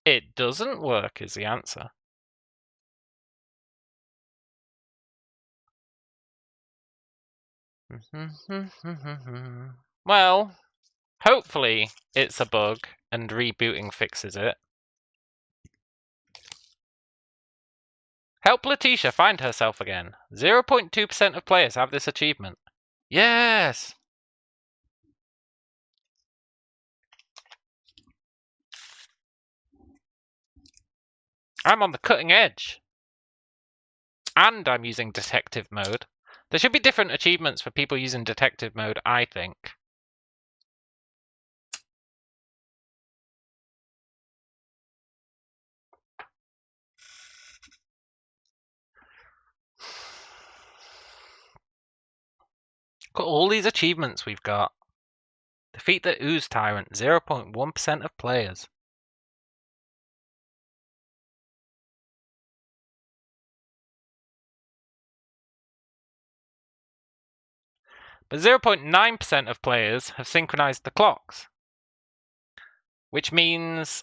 It doesn't work is the answer. Well, hopefully it's a bug and rebooting fixes it. Help Letitia find herself again. 0.2% of players have this achievement. Yes! I'm on the cutting edge. And I'm using detective mode. There should be different achievements for people using detective mode, I think. Look at all these achievements we've got. Defeat the Ooze tyrant, 0.1% of players. But 0.9% of players have synchronized the clocks. Which means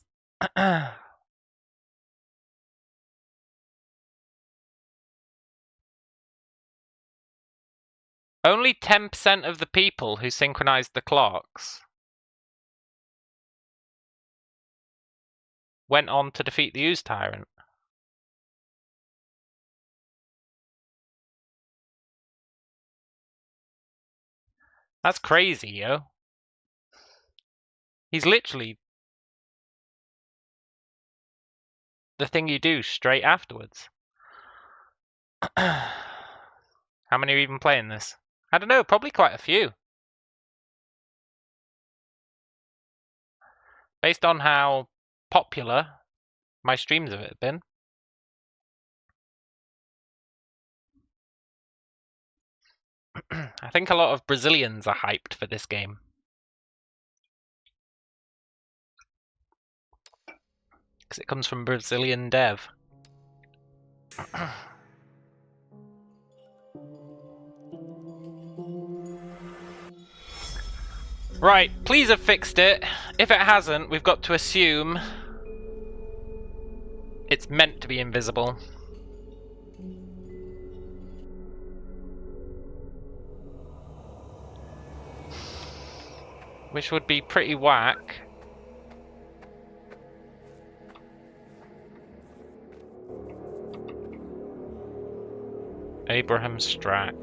only 10% of the people who synchronized the clocks went on to defeat the Ooze tyrant. That's crazy, yo. He's literally the thing you do straight afterwards. How many are even playing this? I don't know, probably quite a few. Based on how popular my streams of it have been. I think a lot of Brazilians are hyped for this game. Because it comes from Brazilian dev. Right, please have fixed it. If it hasn't, we've got to assume it's meant to be invisible. Which would be pretty whack. Abraham Strack.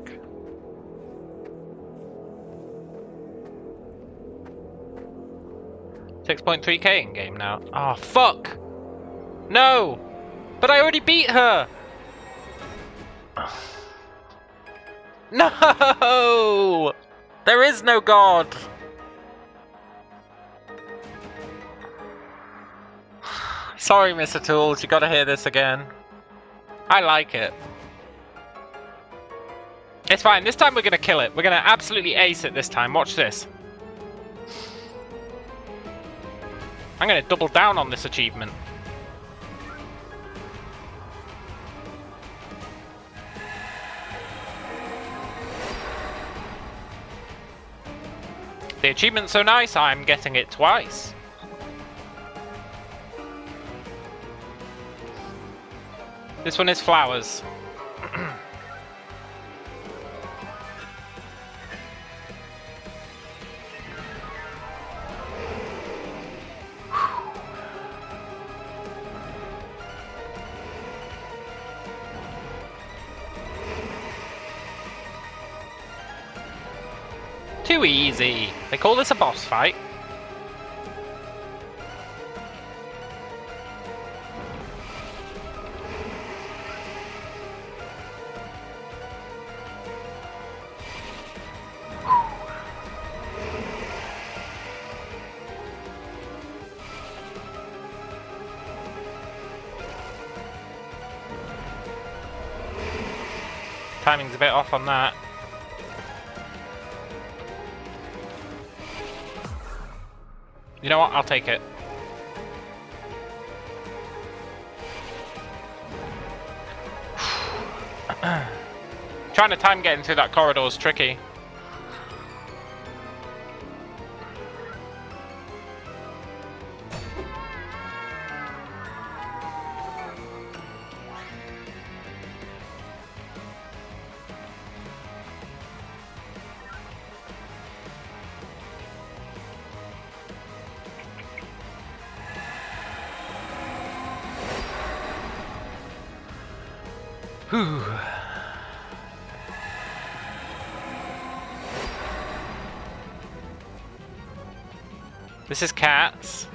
$6.3k in game now. Oh, fuck! No! But I already beat her! No! There is no god! Sorry, Mr. Tools, you gotta hear this again. I like it. It's fine, this time we're gonna kill it. We're gonna absolutely ace it this time. Watch this. I'm gonna double down on this achievement. The achievement's so nice, I'm getting it twice. This one is flowers. Too easy. They call this a boss fight. Timing's a bit off on that. You know what? I'll take it. Trying to time getting through that corridor is tricky. Whew. This is cats.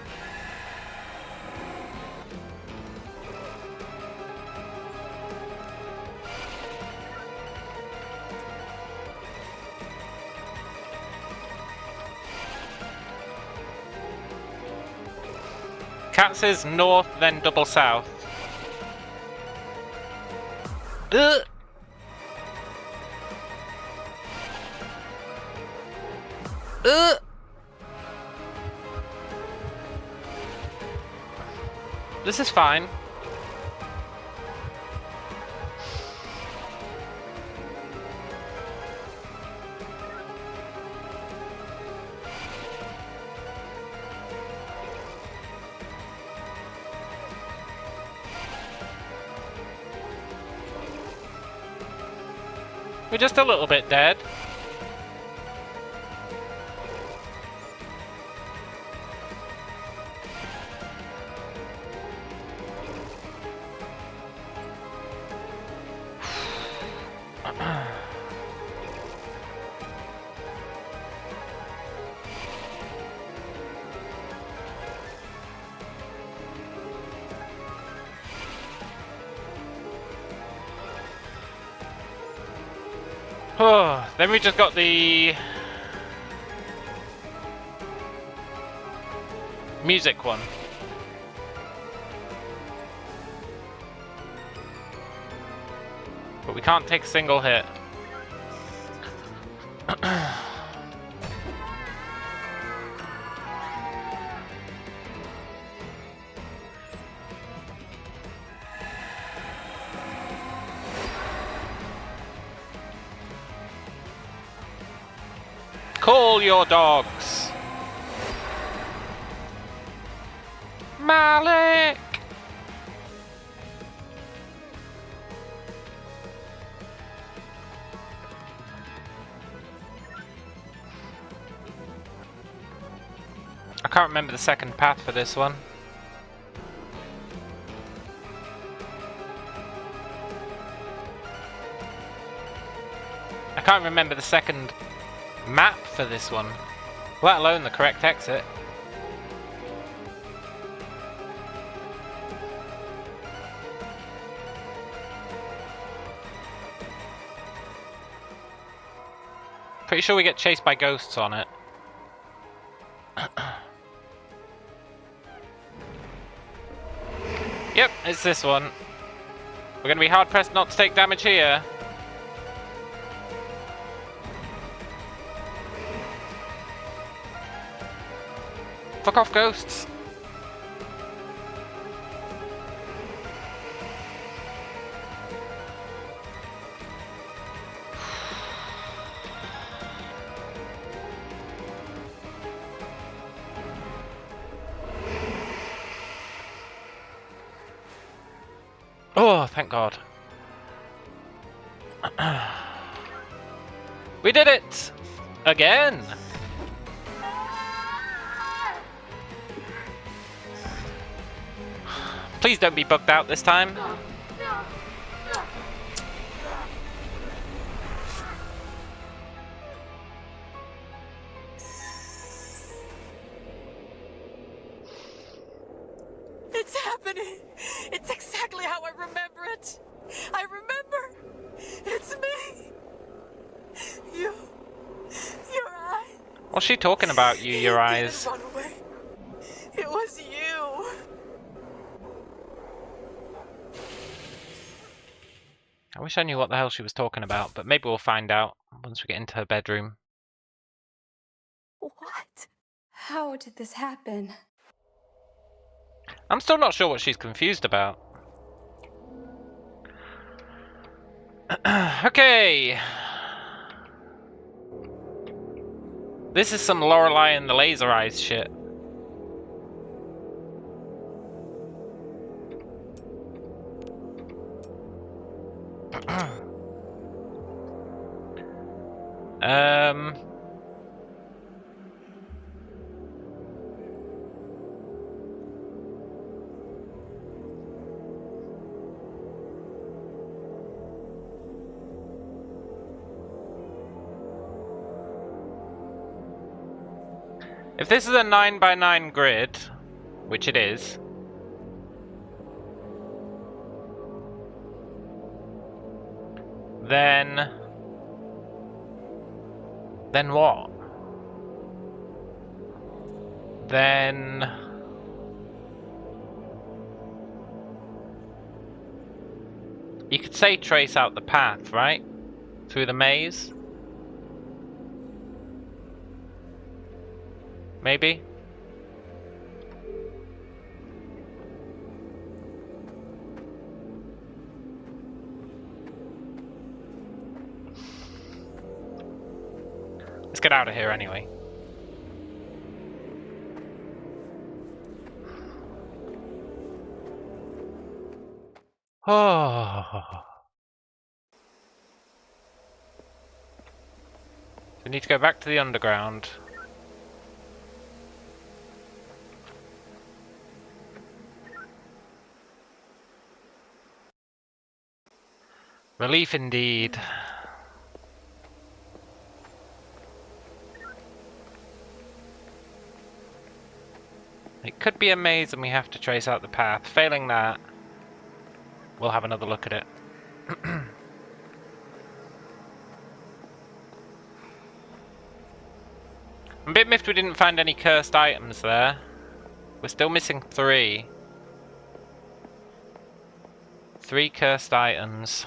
Cats is north, then double south. Ugh. Ugh. This is fine. We're just a little bit dead. Oh, then we just got the music one. But we can't take a single hit. Call your dogs. Malik! I can't remember the second path for this one. I can't remember the second map for this one, let alone the correct exit. Pretty sure we get chased by ghosts on it. Yep, it's this one. We're gonna be hard pressed not to take damage here. Fuck off, ghosts! Oh, thank God. We did it! Again! Please don't be bugged out this time. It's happening. It's exactly how I remember it. I remember. It's me. You. Your eye. What's she talking about, you, your eyes? Run away. It was you. I wish I knew what the hell she was talking about, but maybe we'll find out once we get into her bedroom. What? How did this happen? I'm still not sure what she's confused about. Okay. This is some Lorelei and the Laser Eyes shit. If this is a 9x9 grid, which it is, then what? Then you could say trace out the path, right? Through the maze? Maybe? Let's get out of here anyway. Oh. We need to go back to the underground. Relief indeed. It could be a maze and we have to trace out the path. Failing that, we'll have another look at it. I'm a bit miffed we didn't find any cursed items there. We're still missing 3. 3 cursed items.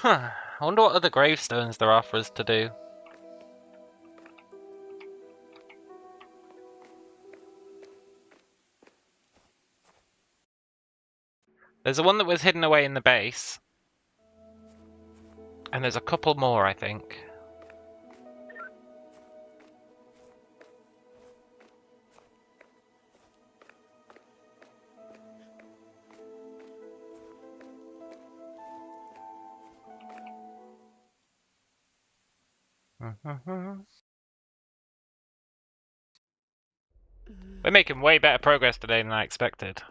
I wonder what other gravestones there are for us to do. There's the one that was hidden away in the base. And there's a couple more, I think. We're making way better progress today than I expected.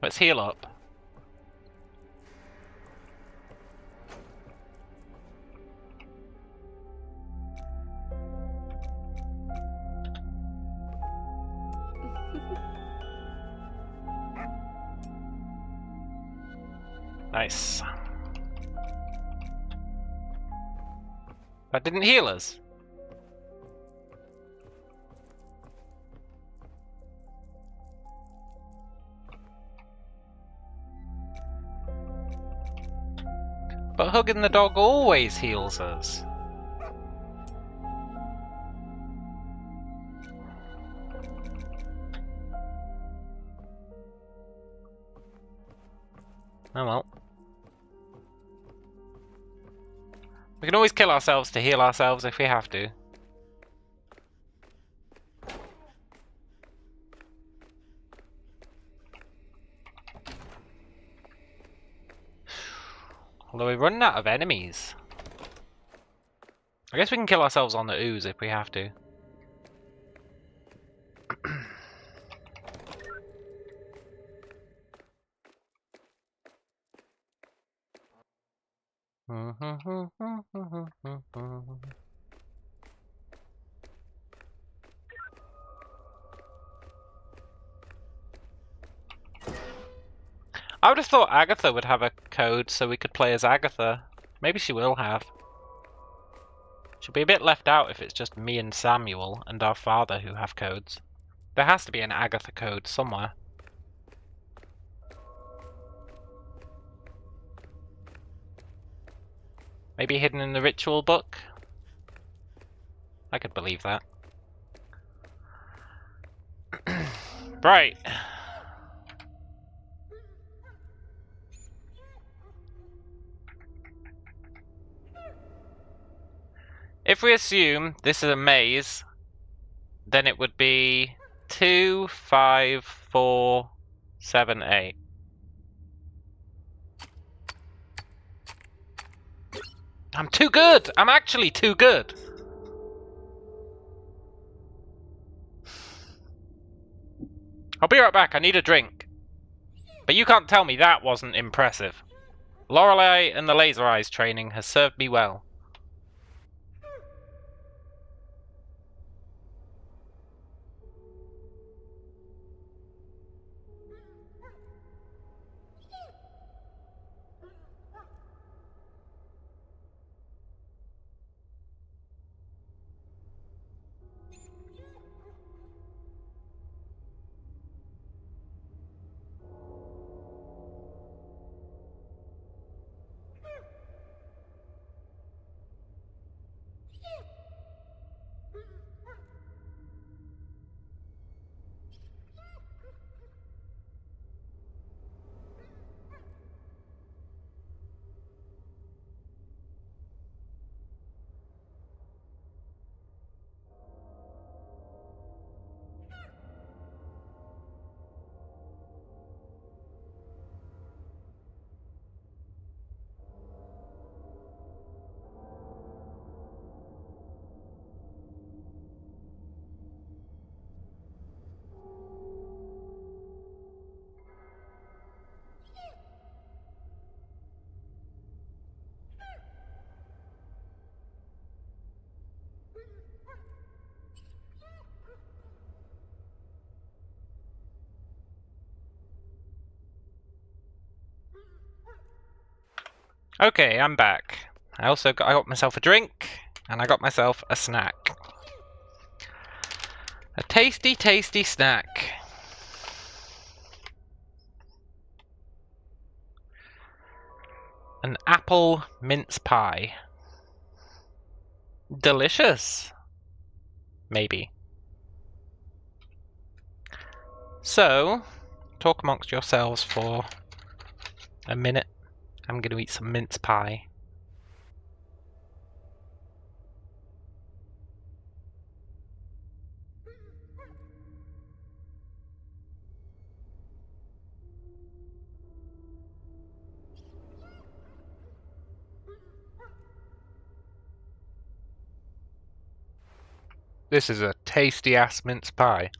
Let's heal up. Nice. That didn't heal us. But hugging the dog always heals us. Oh well. We can always kill ourselves to heal ourselves if we have to. Although we're running out of enemies. I guess we can kill ourselves on the ooze if we have to. I would have thought Agatha would have a code so we could play as Agatha. Maybe she will have. She'll be a bit left out if it's just me and Samuel and our father who have codes. There has to be an Agatha code somewhere. Maybe hidden in the ritual book? I could believe that. Right. If we assume this is a maze, then it would be 2, 5, 4, 7, 8. I'm too good! I'm actually too good! I'll be right back, I need a drink. But you can't tell me that wasn't impressive. Lorelei and the laser eyes training has served me well. Okay, I'm back. I got myself a drink, and I got myself a snack. A tasty, tasty snack. An apple mince pie. Delicious. Maybe. So, talk amongst yourselves for a minute. I'm going to eat some mince pie. This is a tasty ass mince pie.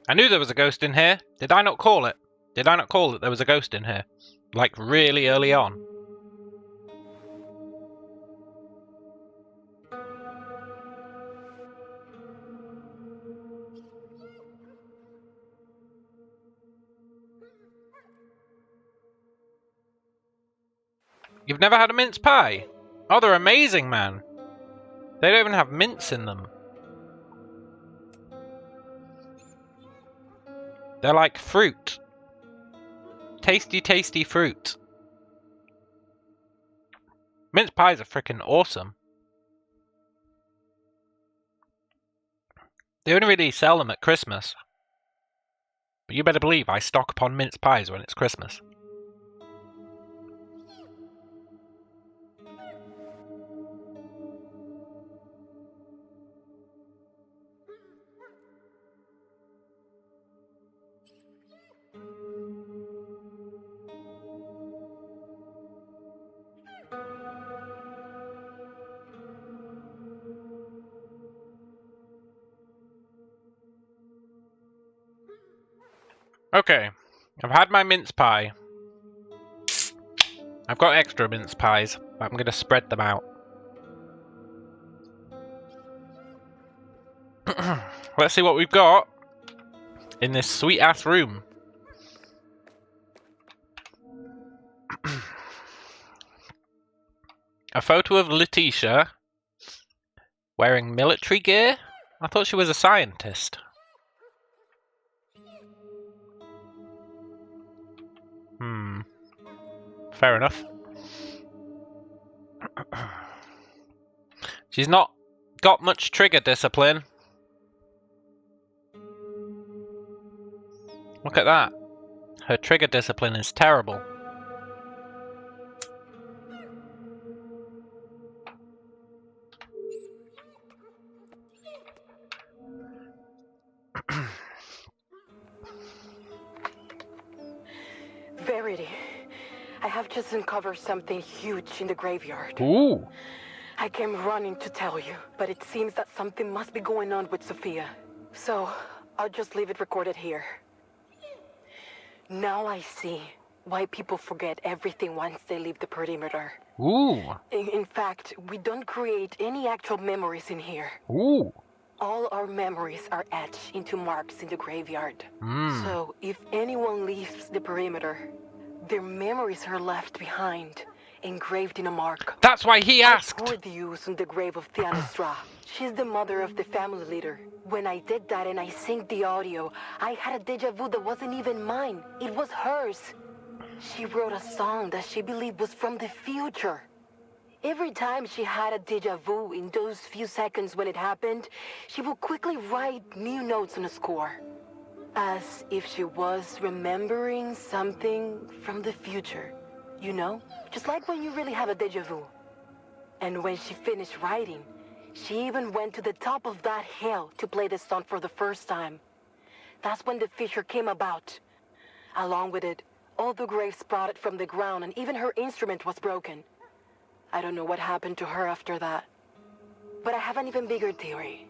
I knew there was a ghost in here. Did I not call it? Did I not call that there was a ghost in here? Like, really early on. You've never had a mince pie? Oh, they're amazing, man. They don't even have mince in them. They're like fruit. Tasty, tasty fruit. Mince pies are freaking awesome. They only really sell them at Christmas. But you better believe I stock upon mince pies when it's Christmas. Okay, I've had my mince pie. I've got extra mince pies, but I'm going to spread them out. Let's see what we've got in this sweet-ass room. A photo of Letitia wearing military gear? I thought she was a scientist. Fair enough. She's not got much trigger discipline. Look at that. Her trigger discipline is terrible. Verity, I have just uncovered something huge in the graveyard. Ooh. I came running to tell you, but it seems that something must be going on with Sophia. So, I'll just leave it recorded here. Now I see why people forget everything once they leave the perimeter. Ooh. In fact, we don't create any actual memories in here. Ooh. All our memories are etched into marks in the graveyard. So, if anyone leaves the perimeter, their memories are left behind, engraved in a mark. That's why he asked. I poured the ooze on the grave of Tianestra. She's the mother of the family leader. When I did that and I synced the audio, I had a deja vu that wasn't even mine. It was hers. She wrote a song that she believed was from the future. Every time she had a deja vu in those few seconds when it happened, she would quickly write new notes on a score. As if she was remembering something from the future. You know? Just like when you really have a deja vu. And when she finished writing, she even went to the top of that hill to play the song for the first time. That's when the fissure came about. Along with it, all the graves sprouted from the ground and even her instrument was broken. I don't know what happened to her after that. But I have an even bigger theory.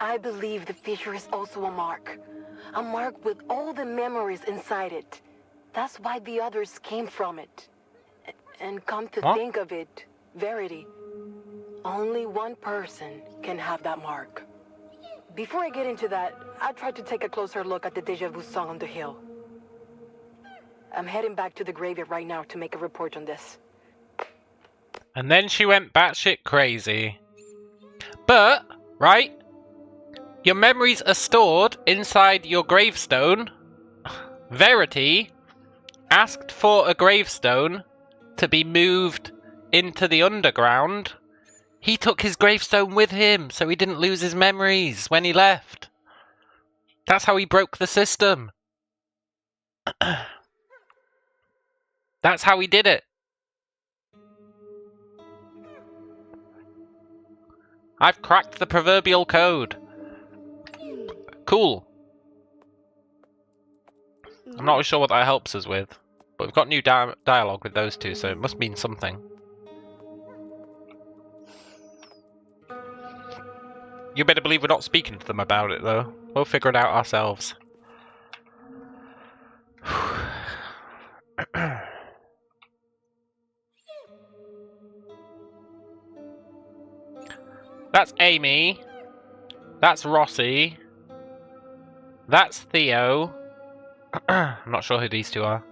I believe the fissure is also a mark. A mark with all the memories inside it. That's why the others came from it. And come to What? think of it, Verity, only one person can have that mark. Before I get into that, I tried to take a closer look at the Deja Vu song on the hill. I'm heading back to the graveyard right now to make a report on this. And then she went batshit crazy. But, right? Your memories are stored inside your gravestone. Verity asked for a gravestone to be moved into the underground. He took his gravestone with him so he didn't lose his memories when he left. That's how he broke the system. That's how he did it. I've cracked the proverbial code. Cool. I'm not really sure what that helps us with, but we've got new dialogue with those two, so it must mean something. You better believe we're not speaking to them about it, though. We'll figure it out ourselves. That's Amy. That's Rossi. That's Theo. I'm not sure who these two are.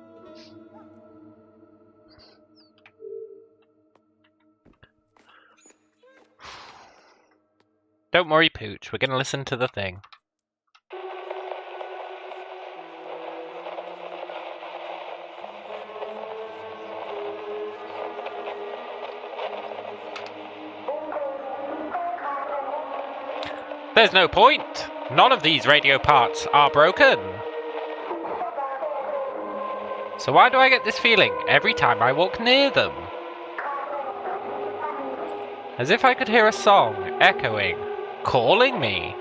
Don't worry, Pooch. We're going to listen to the thing. There's no point. None of these radio parts are broken. So why do I get this feeling every time I walk near them? As if I could hear a song echoing, calling me.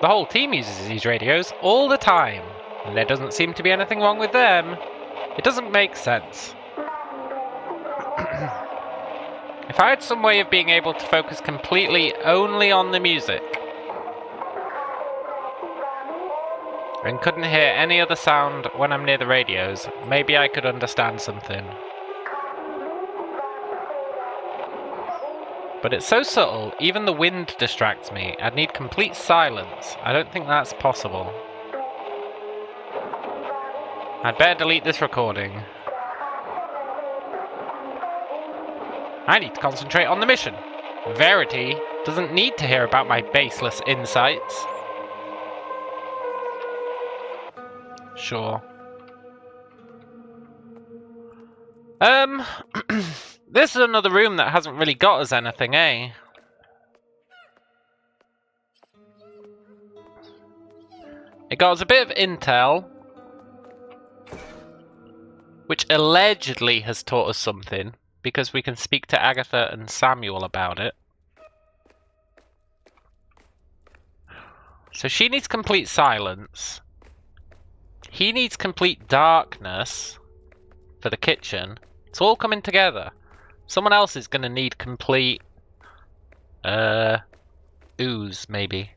The whole team uses these radios all the time, and there doesn't seem to be anything wrong with them. It doesn't make sense. If I had some way of being able to focus completely only on the music, and couldn't hear any other sound when I'm near the radios, maybe I could understand something. But it's so subtle, even the wind distracts me. I'd need complete silence. I don't think that's possible. I'd better delete this recording. I need to concentrate on the mission. Verity doesn't need to hear about my baseless insights. Sure. This is another room that hasn't really got us anything, eh? It got us a bit of intel, which allegedly has taught us something, because we can speak to Agatha and Samuel about it. So she needs complete silence. He needs complete darkness for the kitchen. It's all coming together. Someone else is going to need complete ooze, maybe.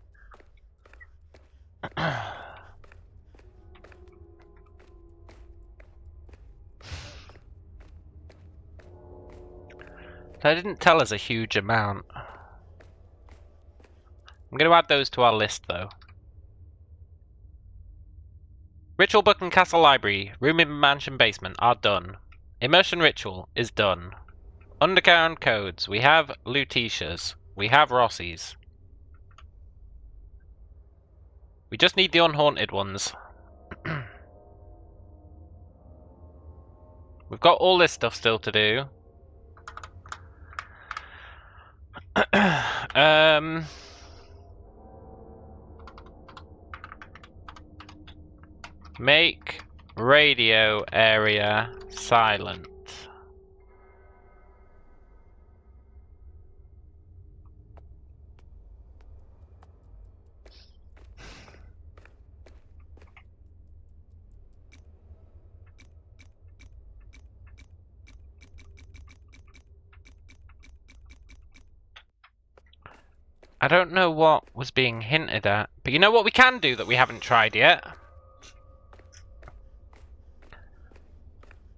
That didn't tell us a huge amount. I'm going to add those to our list, though. Ritual book and castle library, room in mansion basement are done. Immersion ritual is done. Underground codes. We have Lutetia's. We have Rossi's. We just need the unhaunted ones. We've got all this stuff still to do. Make radio area silent. I don't know what was being hinted at, but you know what we can do that we haven't tried yet?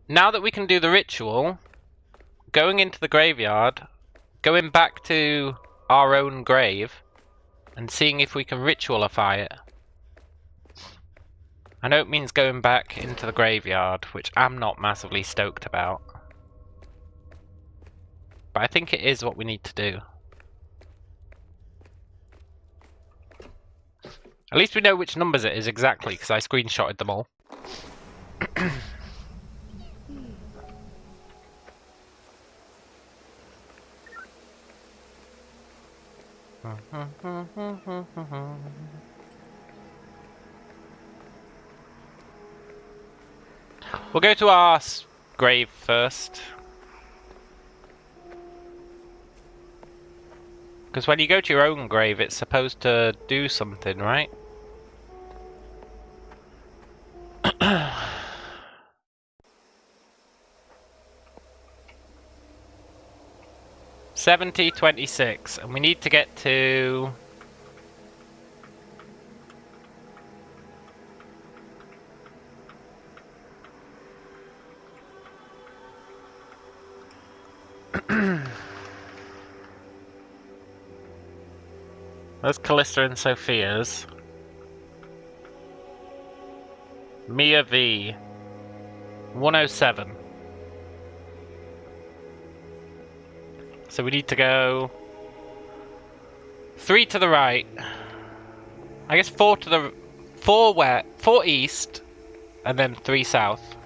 Now that we can do the ritual, going into the graveyard, going back to our own grave, and seeing if we can ritualify it. I know it means going back into the graveyard, which I'm not massively stoked about. But I think it is what we need to do. At least we know which numbers it is exactly, because I screenshotted them all. We'll go to our grave first. Because when you go to your own grave, it's supposed to do something, right? 70-26, and we need to get to... There's Callista and Sophia's. Mia V. 107. So we need to go 3 to the right. I guess 4 to the 4 where 4 east, and then 3 south.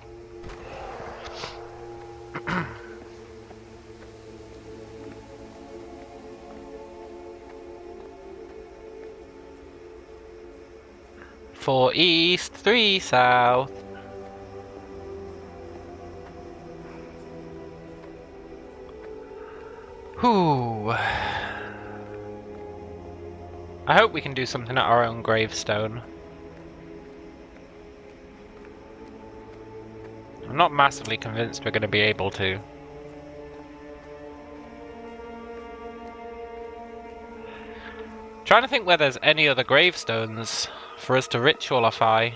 Four east, 3 south. Whew. I hope we can do something at our own gravestone. I'm not massively convinced we're going to be able to. Trying to think where there's any other gravestones for us to ritualify.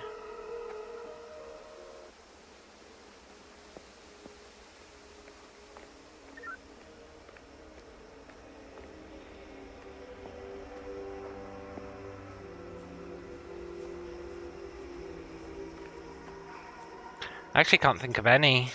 I actually can't think of any.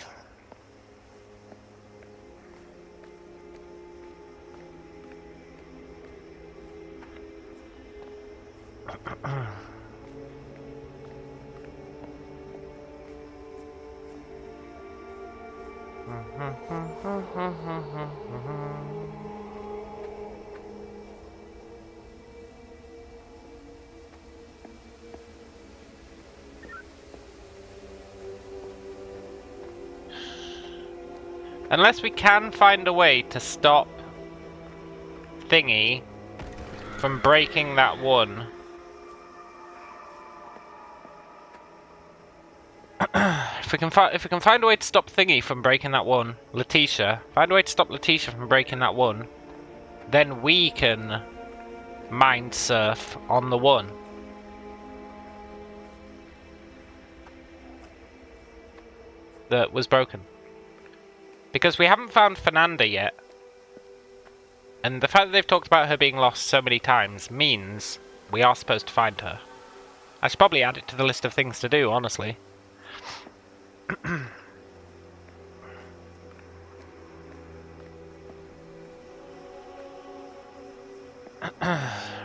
Unless we can find a way to stop Thingy from breaking that one. If we can find a way to stop Thingy from breaking that one, Letitia, find a way to stop Letitia from breaking that one, then we can mind surf on the one. That was broken. Because we haven't found Fernanda yet. And the fact that they've talked about her being lost so many times means we are supposed to find her. I should probably add it to the list of things to do, honestly.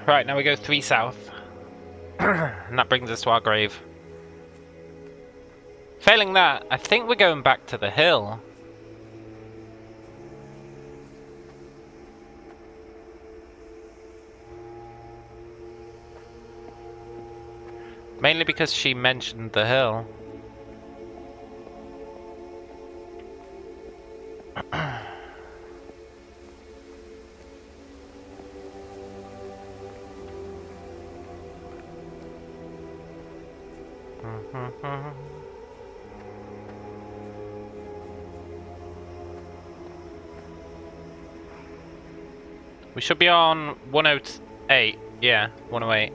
Right, now we go 3 south. And that brings us to our grave. Failing that, I think we're going back to the hill. Mainly because she mentioned the hill. We should be on 102. 8. Yeah, 108.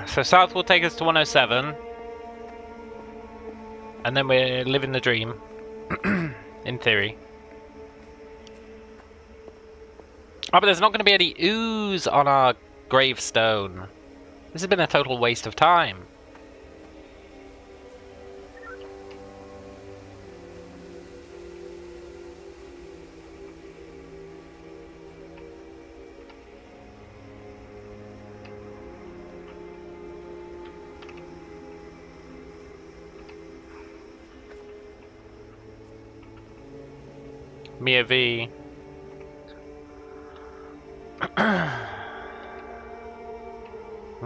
So south will take us to 107. And then we're living the dream. In theory. Oh, but there's not going to be any ooze on our gravestone. This has been a total waste of time. Mia V.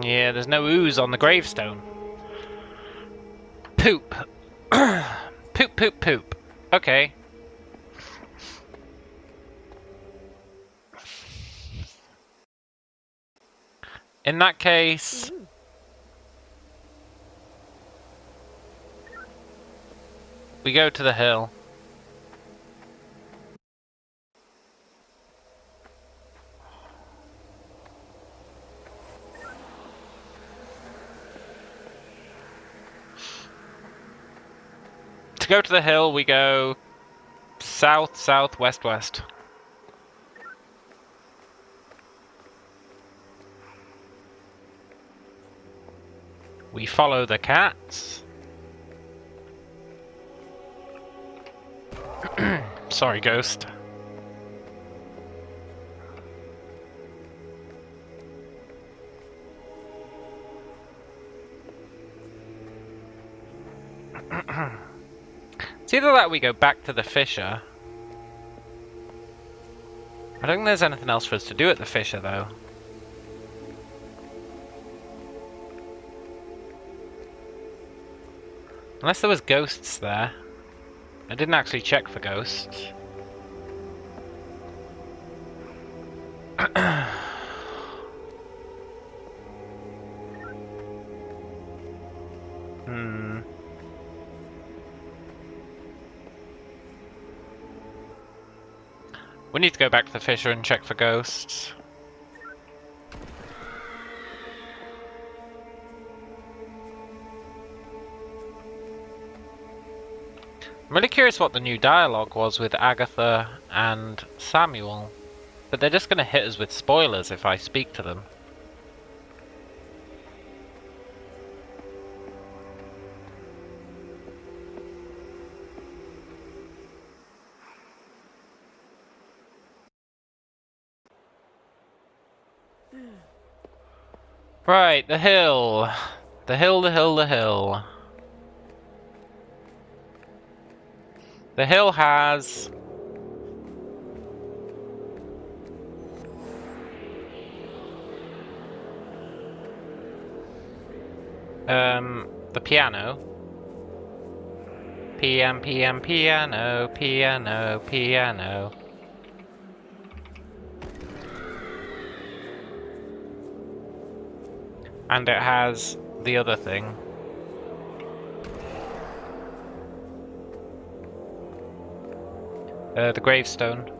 Yeah, there's no ooze on the gravestone. Poop. Poop, poop, poop. Okay. In that case... we go to the hill. To go to the hill, we go south, south, west, west. We follow the cats. Sorry, ghost. It's either that or we go back to the fissure. I don't think there's anything else for us to do at the fissure, though. Unless there was ghosts there. I didn't actually check for ghosts. We need to go back to the fissure and check for ghosts. I'm really curious what the new dialogue was with Agatha and Samuel. But they're just going to hit us with spoilers if I speak to them. Right, the hill. The hill, the hill, the hill. The hill has... the piano. PM, PM, piano, piano, piano. And it has the other thing. The gravestone.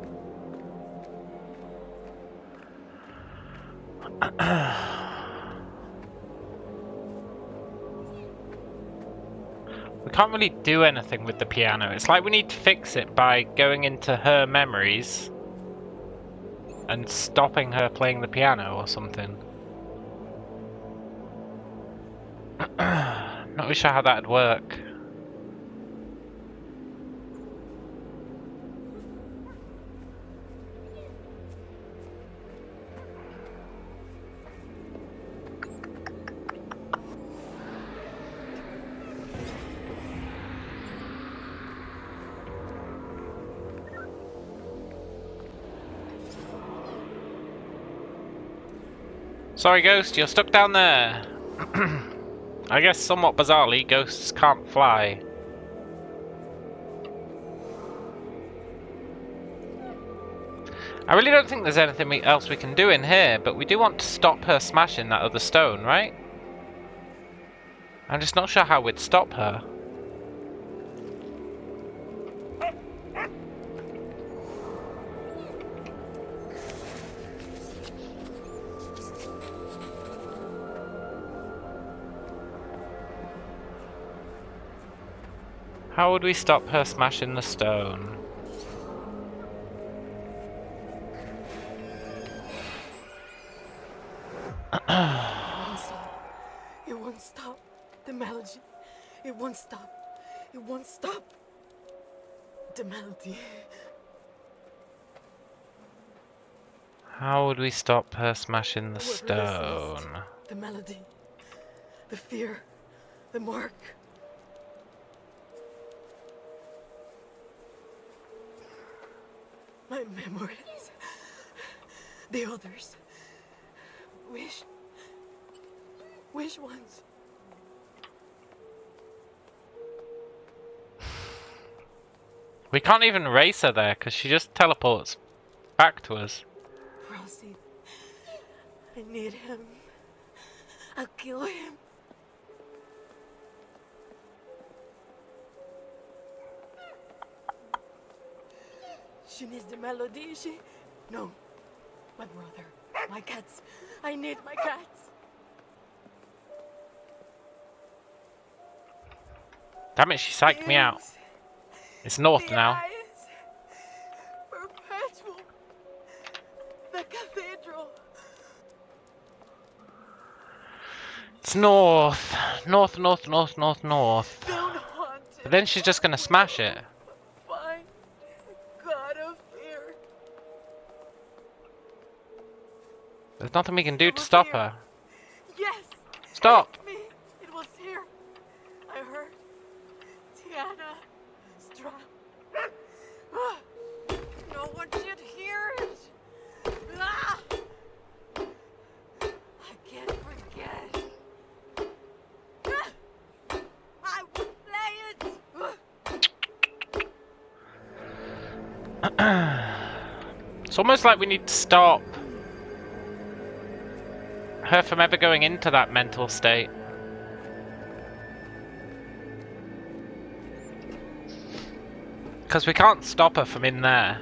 We can't really do anything with the piano. It's like we need to fix it by going into her memories and stopping her playing the piano or something. Not really sure how that'd work. Sorry, Ghost, you're stuck down there. I guess somewhat bizarrely, ghosts can't fly. I really don't think there's anything else we can do in here, but we do want to stop her smashing that other stone, right? I'm just not sure how we'd stop her. How would we stop her smashing the stone? It won't stop. The melody. It won't stop. It won't stop. The melody. How would we stop her smashing the Whoever this is, stone? the melody. The fear. The mark. My memories. The others. Which ones? We can't even race her there because she just teleports back to us. Rosie. I need him. I'll kill him. She needs the melody, No. My brother. My cats. I need my cats. Damn it, she psyched me out. It's north now. Eyes. Perpetual. The cathedral. It's north. North, north, north, north, north. Don't haunt it. But then she's just gonna smash it. Fine. God of fear. There's nothing we can do to stop her. Yes. Stop! Me. It was here. I heard. Tiana. Stra. No one should hear it. Ah! I can't forget. I will play it. It's almost like we need to stop her from ever going into that mental state. Because we can't stop her from in there.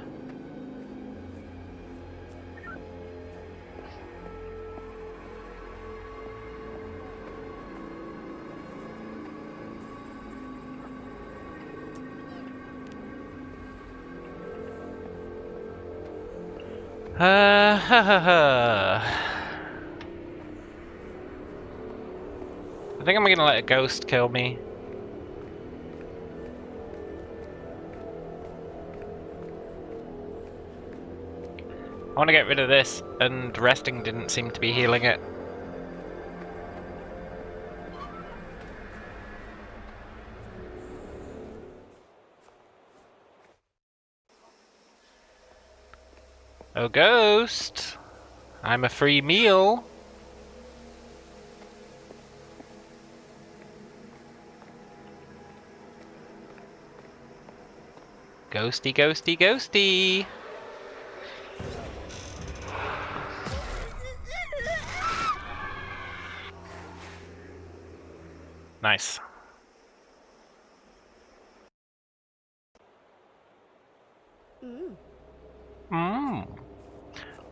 I think I'm gonna let a ghost kill me. I want to get rid of this, and resting didn't seem to be healing it. Oh, ghost! I'm a free meal! Ghosty, ghosty, ghosty! Nice.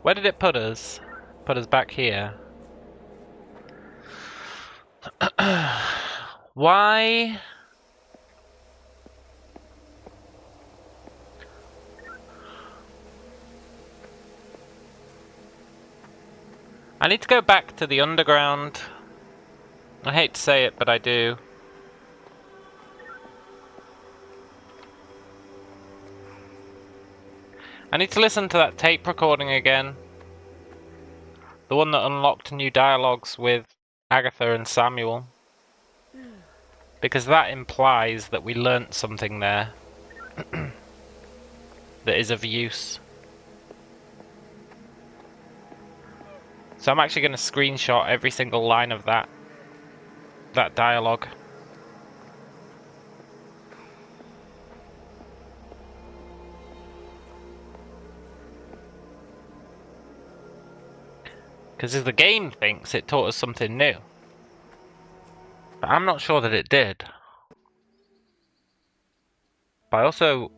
Where did it put us? Put us back here. Why? I need to go back to the underground. I hate to say it, but I do. I need to listen to that tape recording again. The one that unlocked new dialogues with Agatha and Samuel. Because that implies that we learnt something there that is of use. So I'm actually going to screenshot every single line of that dialogue. Because as the game thinks, it taught us something new. But I'm not sure that it did. But I also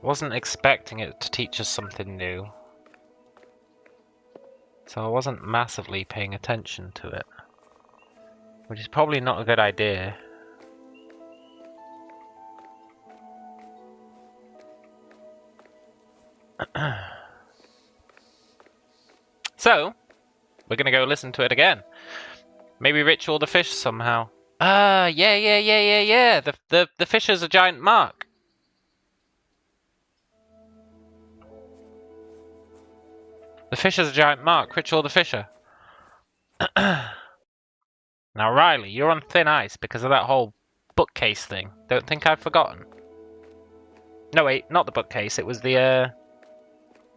wasn't expecting it to teach us something new. So I wasn't massively paying attention to it. Which is probably not a good idea. So, we're gonna go listen to it again. Maybe ritual the fish somehow. Yeah. The fish is a giant mark. The fish is a giant mark. Ritual the fisher. Now, Riley, you're on thin ice because of that whole bookcase thing. Don't think I've forgotten. No, wait, not the bookcase. It was the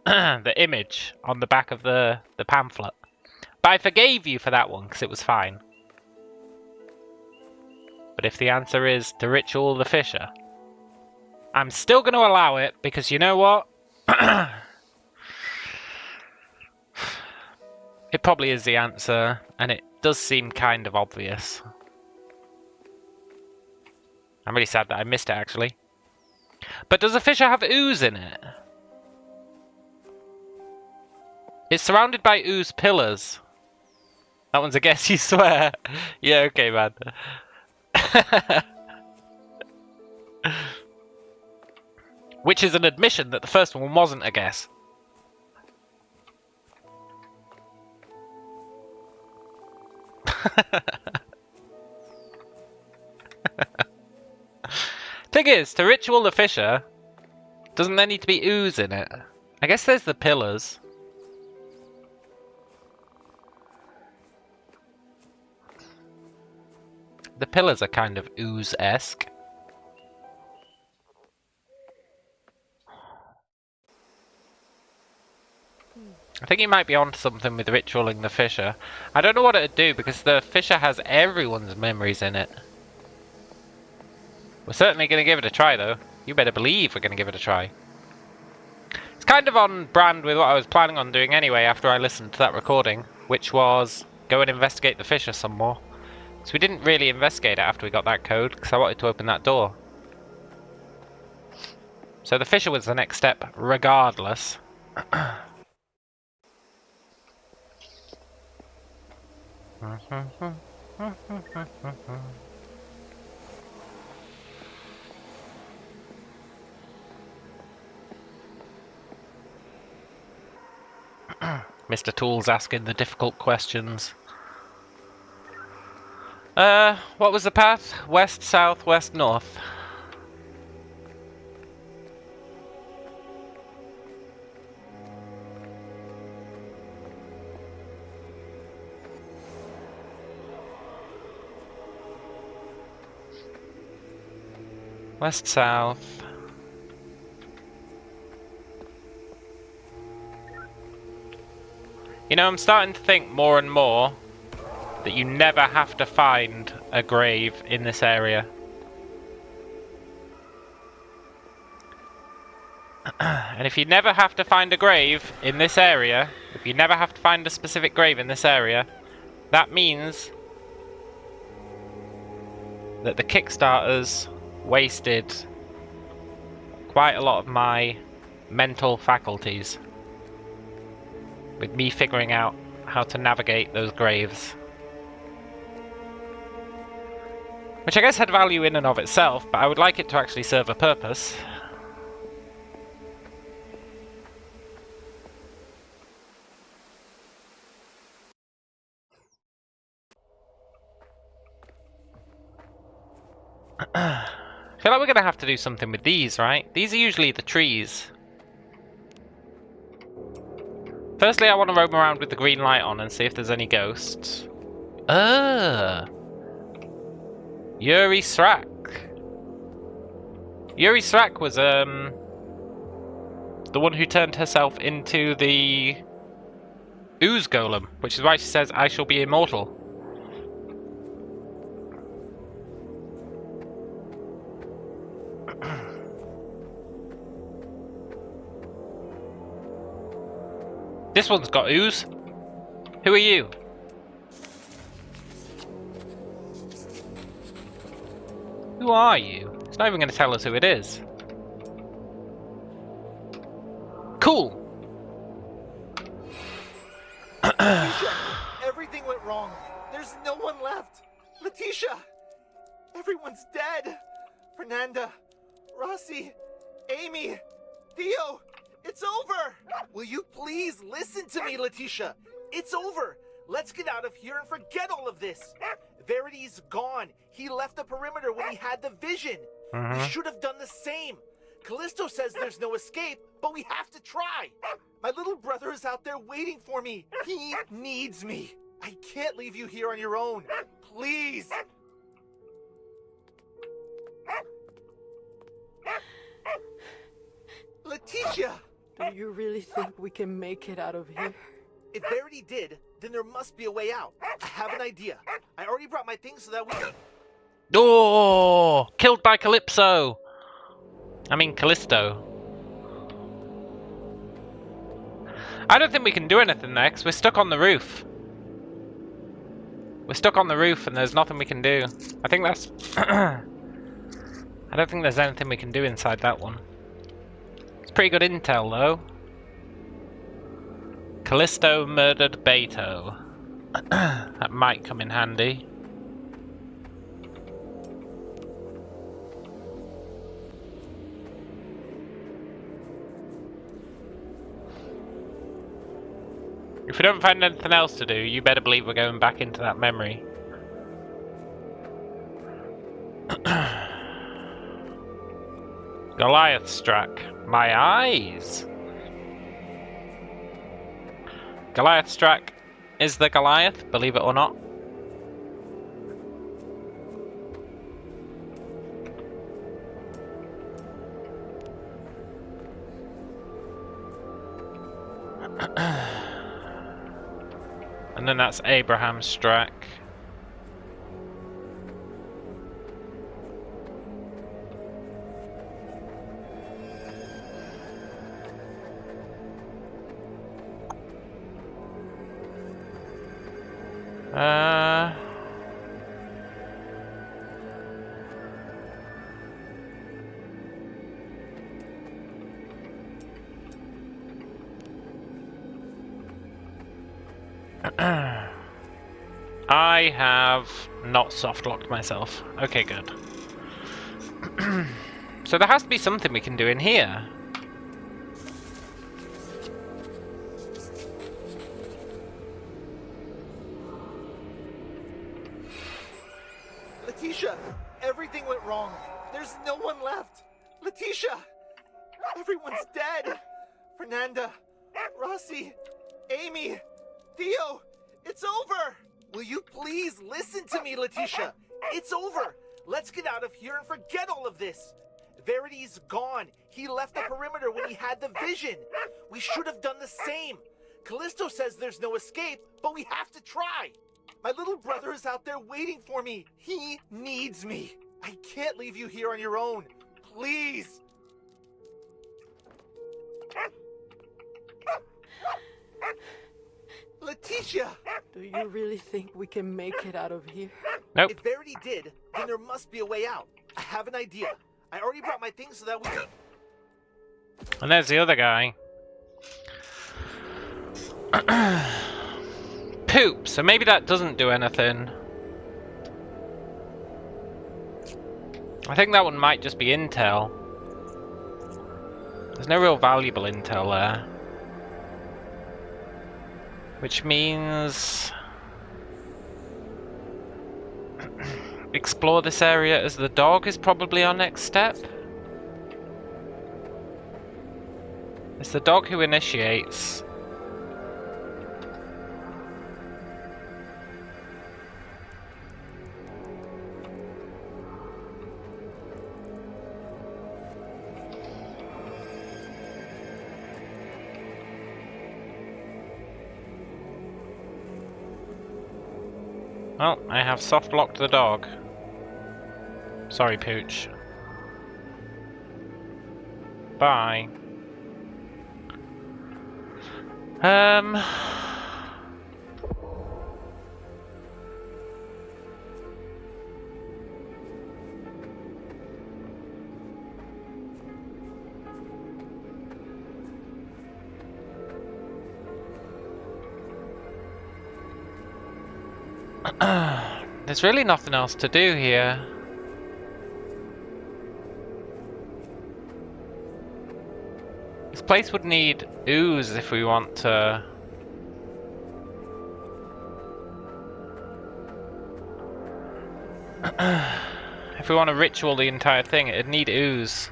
the image on the back of the pamphlet. But I forgave you for that one because it was fine. But if the answer is to ritual the fisher, I'm still going to allow it because you know what? It probably is the answer, and it does seem kind of obvious. I'm really sad that I missed it, actually. But does the fisher have ooze in it? It's surrounded by ooze pillars. That one's a guess, you swear? Yeah, okay, man. Which is an admission that the first one wasn't a guess. Thing is, to ritual the fisher, doesn't there need to be ooze in it? I guess there's the pillars. The pillars are kind of ooze-esque. I think he might be onto something with ritualing the fisher. I don't know what it'd do because the fisher has everyone's memories in it. We're certainly going to give it a try though. You better believe we're going to give it a try. It's kind of on brand with what I was planning on doing anyway after I listened to that recording, which was go and investigate the fisher some more. So we didn't really investigate it after we got that code because I wanted to open that door. So the fisher was the next step regardless. Mr. Tool's asking the difficult questions. What was the path? West, south, west, north. West, south. You know, I'm starting to think more and more that you never have to find a grave in this area. And if you never have to find a grave in this area, if you never have to find a specific grave in this area, that means that the Kickstarters wasted quite a lot of my mental faculties with me figuring out how to navigate those graves. Which I guess had value in and of itself, but I would like it to actually serve a purpose. I feel like we're going to have to do something with these, right? These are usually the trees. Firstly, I want to roam around with the green light on and see if there's any ghosts. Yuri Srak. Yuri Srak was, the one who turned herself into the Ooze Golem, which is why she says, I shall be immortal. This one's got ooze. Who are you? Who are you? It's not even going to tell us who it is. Cool. Letitia, everything went wrong. There's no one left. Letitia, everyone's dead. Fernanda, Rossi, Amy, Theo, it's over. Will you please listen to me, Letitia? It's over! Let's get out of here and forget all of this! Verity's gone. He left the perimeter when he had the vision. We should have done the same. Callisto says there's no escape, but we have to try. My little brother is out there waiting for me. He needs me. I can't leave you here on your own. Please! Letitia! Do you really think we can make it out of here? If Verity did, then there must be a way out. I have an idea. I already brought my things so that we can... Oh! Killed by Calypso! I mean Callisto. I don't think we can do anything next. We're stuck on the roof. We're stuck on the roof and there's nothing we can do. I think that's... I don't think there's anything we can do inside that one. It's pretty good intel though. Callisto murdered Beto. That might come in handy. If we don't find anything else to do, you better believe we're going back into that memory. Goliath struck. My eyes! Goliath struck is the Goliath, believe it or not. And then that's Abraham Strack. I have not soft-locked myself. Okay, good. So there has to be something we can do in here. Letitia, everything went wrong. There's no one left. Letitia, everyone's dead. Fernanda, Rossi, Amy, Theo, it's over. Will you please listen to me, Letitia? It's over. Let's get out of here and forget all of this. Verity's gone. He left the perimeter when he had the vision. We should have done the same. Callisto says there's no escape, but we have to try. My little brother is out there waiting for me. He needs me. I can't leave you here on your own. Please. Letitia! Do you really think we can make it out of here? Nope. If Verity did, then there must be a way out. I have an idea. I already brought my things so that we can... And there's the other guy. Poop, so maybe that doesn't do anything. I think that one might just be intel. There's no real valuable intel there. Which means... explore this area as the dog is probably our next step. It's the dog who initiates. Well, I have soft-locked the dog. Sorry, Pooch. Bye. There's really nothing else to do here. This place would need Ooze if we want to If we want to ritual the entire thing, it'd need ooze.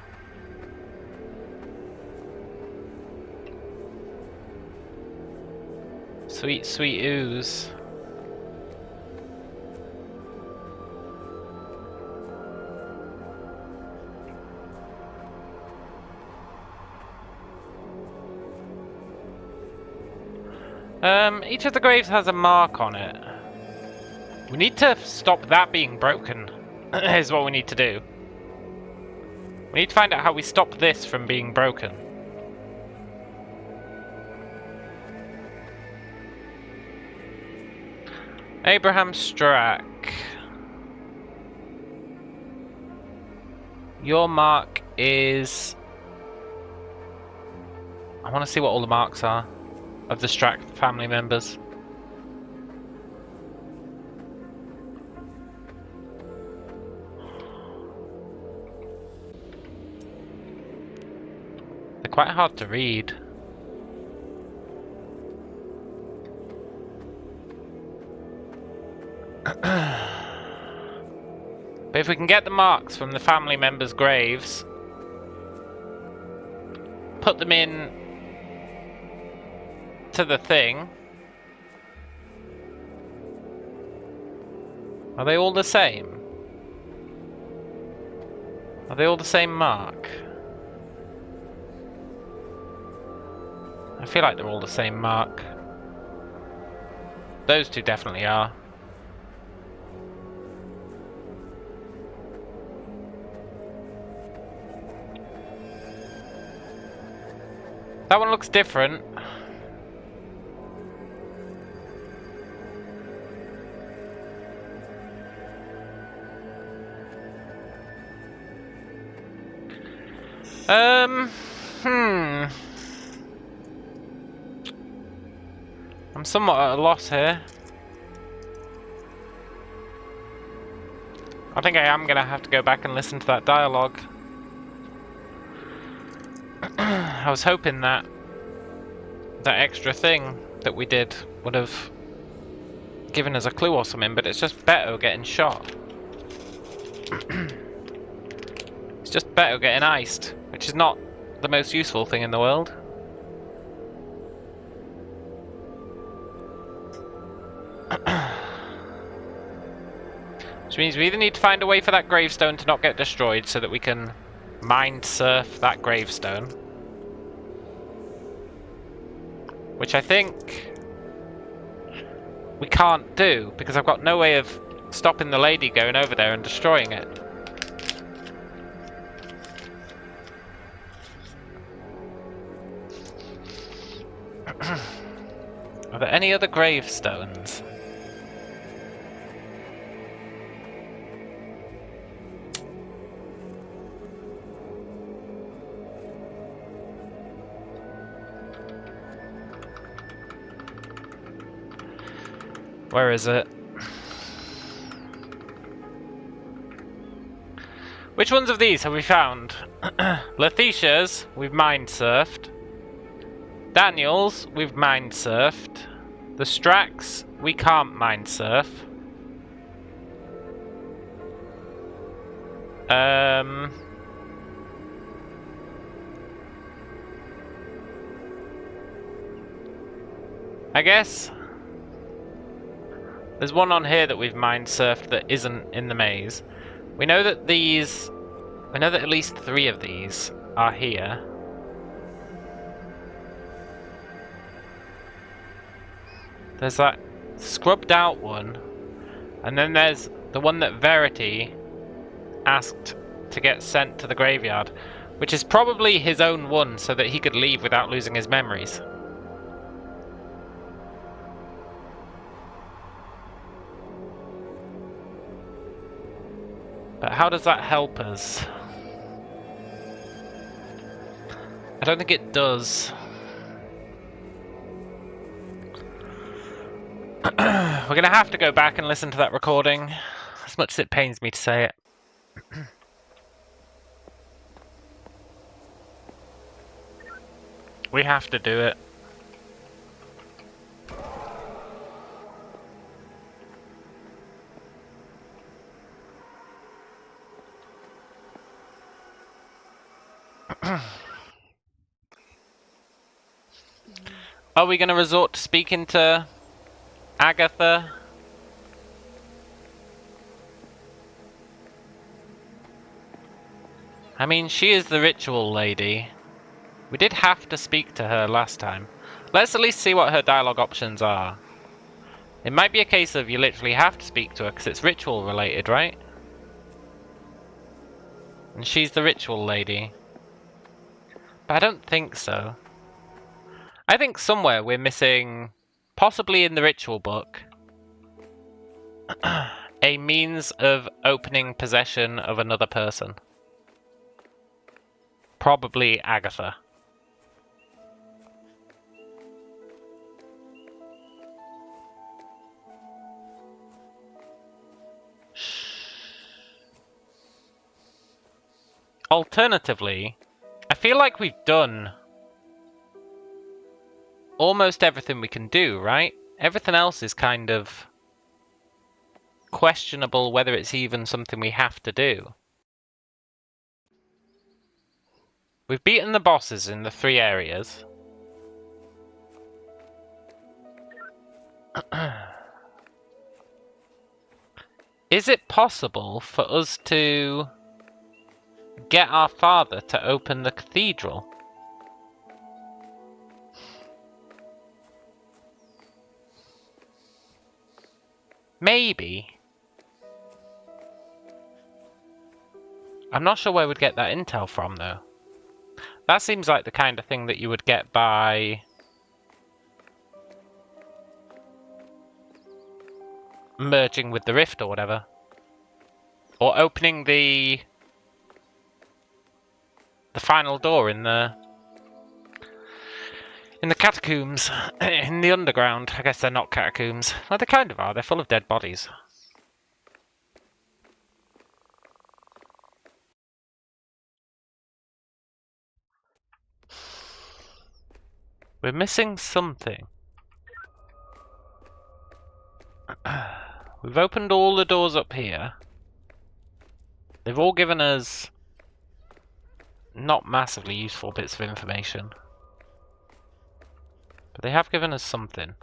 Sweet, sweet ooze. Each of the graves has a mark on it. We need to stop that being broken, is what we need to do. We need to find out how we stop this from being broken. Abraham Strack. Your mark is... I want to see what all the marks are of the Strack family members. They're quite hard to read. But if we can get the marks from the family members' graves, put them in to the thing. Are they all the same? Are they all the same mark? I feel like they're all the same mark. Those two definitely are. That one looks different. I'm somewhat at a loss here. I think I am gonna have to go back and listen to that dialogue. I was hoping that that extra thing that we did would have given us a clue or something, but it's just Beto getting shot. It's just Beto getting iced, which is not the most useful thing in the world. Which means we either need to find a way for that gravestone to not get destroyed so that we can mind surf that gravestone. Which I think we can't do, because I've got no way of stopping the lady going over there and destroying it. Are there any other gravestones? Where is it? Which ones of these have we found? Letitia's, we've mind surfed. Daniel's, we've mind surfed. The Stracks, we can't mind surf. I guess there's one on here that we've mind surfed that isn't in the maze. We know that these, we know that at least 3 of these are here. There's that scrubbed out one, and then there's the one that Verity asked to get sent to the graveyard, which is probably his own one so that he could leave without losing his memories. But how does that help us? I don't think it does. We're gonna have to go back and listen to that recording, as much as it pains me to say it. We have to do it. Are we going to resort to speaking to Agatha? I mean, she is the ritual lady. We did have to speak to her last time. Let's at least see what her dialogue options are. It might be a case of you literally have to speak to her because it's ritual related, right? And she's the ritual lady. But I don't think so. I think somewhere we're missing, possibly in the ritual book, a means of opening possession of another person. Probably Agatha. Alternatively, I feel like we've done almost everything we can do, right? Everything else is kind of questionable whether it's even something we have to do. We've beaten the bosses in the 3 areas. Is it possible for us to get our father to open the cathedral? Maybe. I'm not sure where we'd get that intel from, though. That seems like the kind of thing that you would get by merging with the rift or whatever. Or opening the final door in the catacombs, in the underground. I guess they're not catacombs. Well, they kind of are. They're full of dead bodies. We're missing something. We've opened all the doors up here. They've all given us not massively useful bits of information. But they have given us something.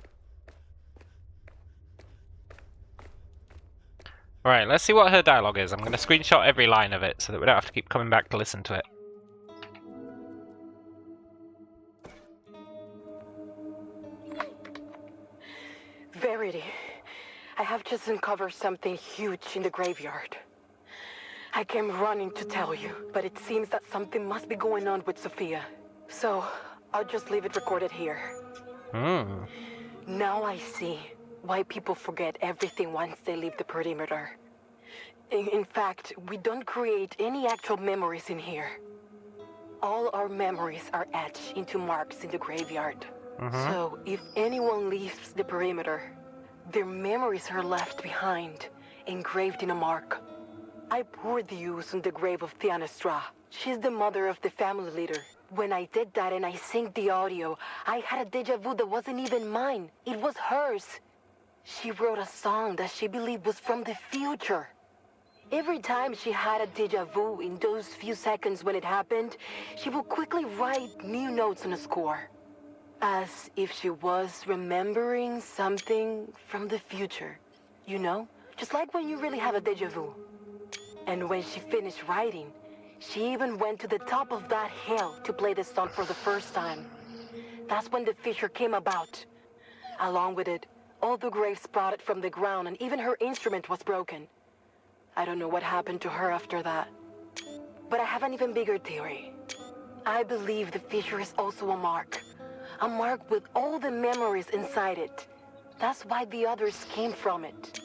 Alright, let's see what her dialogue is. I'm going to screenshot every line of it so that we don't have to keep coming back to listen to it. Verity, I have just uncovered something huge in the graveyard. I came running to tell you, but it seems that something must be going on with Sophia. So, I'll just leave it recorded here. Now I see why people forget everything once they leave the perimeter. In fact, we don't create any actual memories in here. All our memories are etched into marks in the graveyard. So, if anyone leaves the perimeter, their memories are left behind, engraved in a mark. I poured the ooze on the grave of Thynestra. She's the mother of the family leader. When I did that and I synced the audio, I had a deja vu that wasn't even mine. It was hers. She wrote a song that she believed was from the future. Every time she had a deja vu in those few seconds when it happened, she would quickly write new notes on a score. As if she was remembering something from the future. You know? Just like when you really have a deja vu. And when she finished writing, she even went to the top of that hill to play the song for the first time. That's when the fissure came about. Along with it, all the graves sprouted from the ground and even her instrument was broken. I don't know what happened to her after that. But I have an even bigger theory. I believe the fissure is also a mark. A mark with all the memories inside it. That's why the others came from it.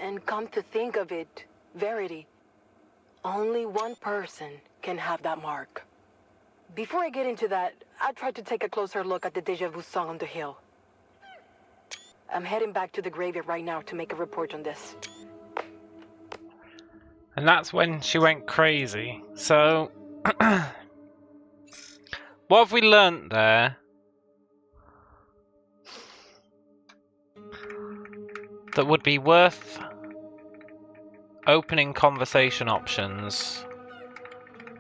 And come to think of it, Verity, only one person can have that mark. Before I get into that, I tried to take a closer look at the deja vu song on the hill. I'm heading back to the graveyard right now to make a report on this. And that's when she went crazy. So, what have we learnt there? That would be worth opening conversation options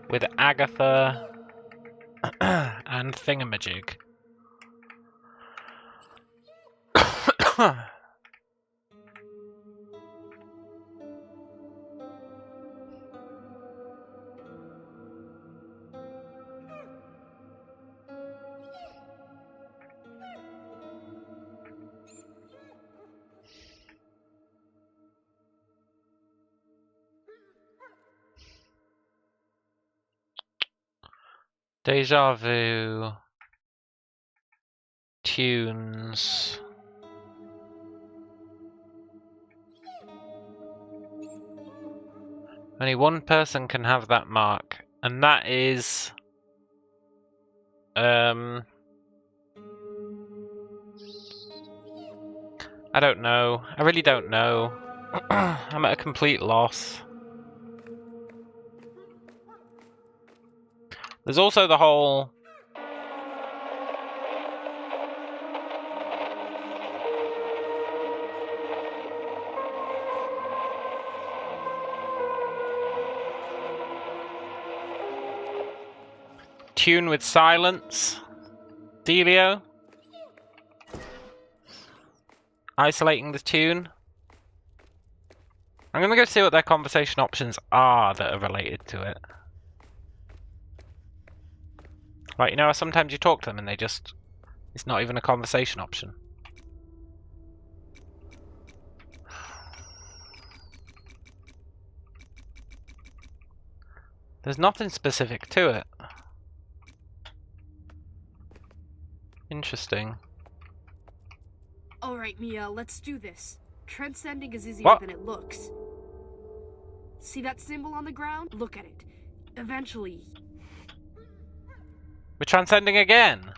with Agatha and thingamajig. Deja vu. Tunes. Only one person can have that mark, and that is I don't know. I really don't know. I'm at a complete loss. There's also the whole tune with silence, Delio. Isolating the tune. I'm gonna go see what their conversation options are that are related to it. Like, you know how sometimes you talk to them and they just... It's not even a conversation option. There's nothing specific to it. Interesting. Alright, Mia, let's do this. Transcending is easier than it looks. See that symbol on the ground? Look at it. Eventually... We're transcending again!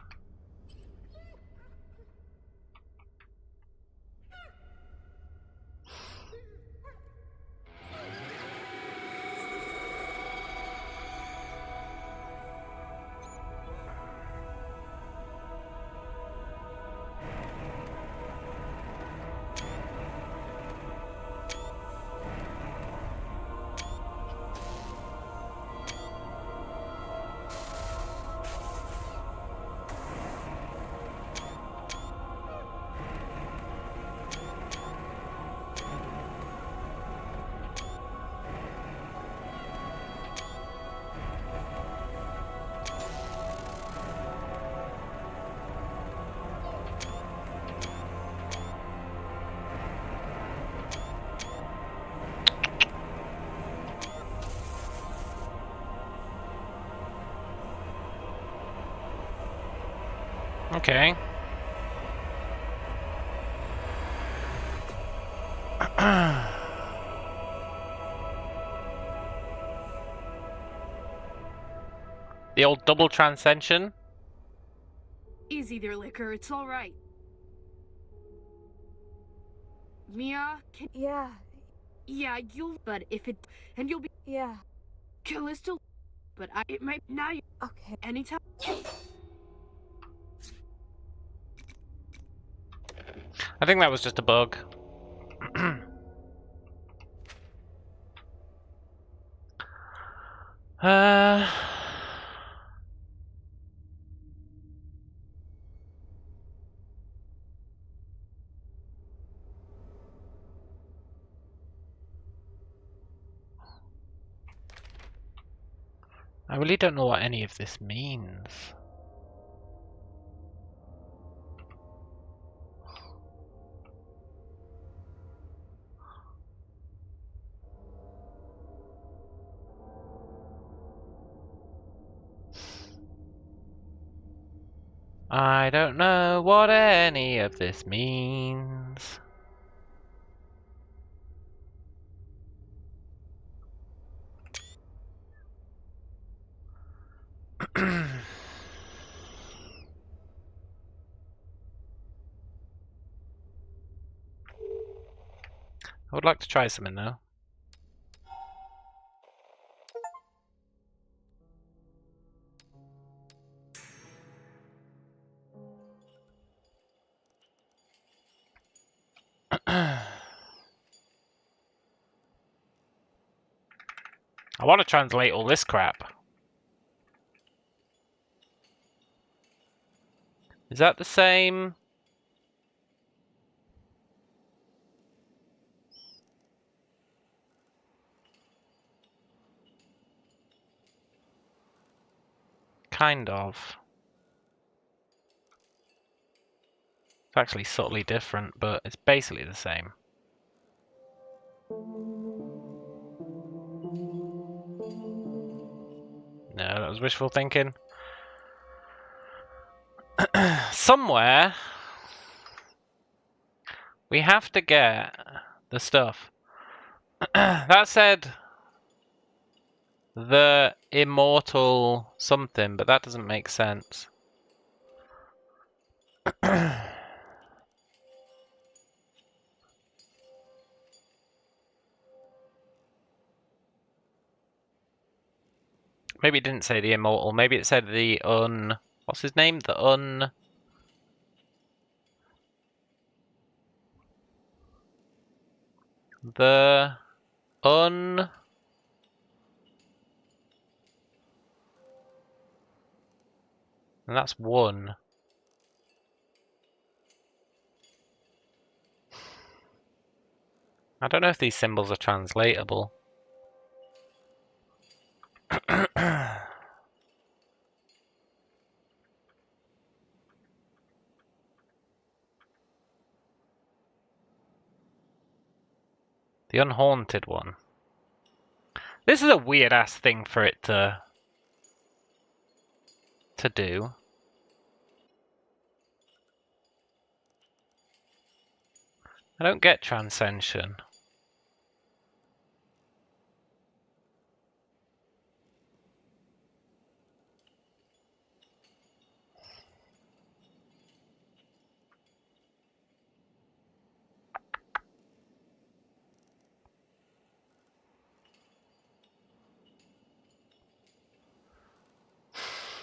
Okay. The old double transcension. Easy there, Liquor. It's alright. Mia, can... Yeah. Yeah, you'll... But if it... And you'll be... Yeah. Callisto... But it might... Now you... Okay. Anytime... I think that was just a bug. I really don't know what any of this means. I don't know what any of this means. I would like to try something though. I want to translate all this crap. Is that the same? Kind of. It's actually subtly different, but it's basically the same. No, that was wishful thinking. Somewhere we have to get the stuff. That said, the immortal something, but that doesn't make sense. Maybe it didn't say the immortal. Maybe it said the what's his name? The and that's one. I don't know if these symbols are translatable. The unhaunted one. This is a weird ass thing for it to do. I don't get Transcension.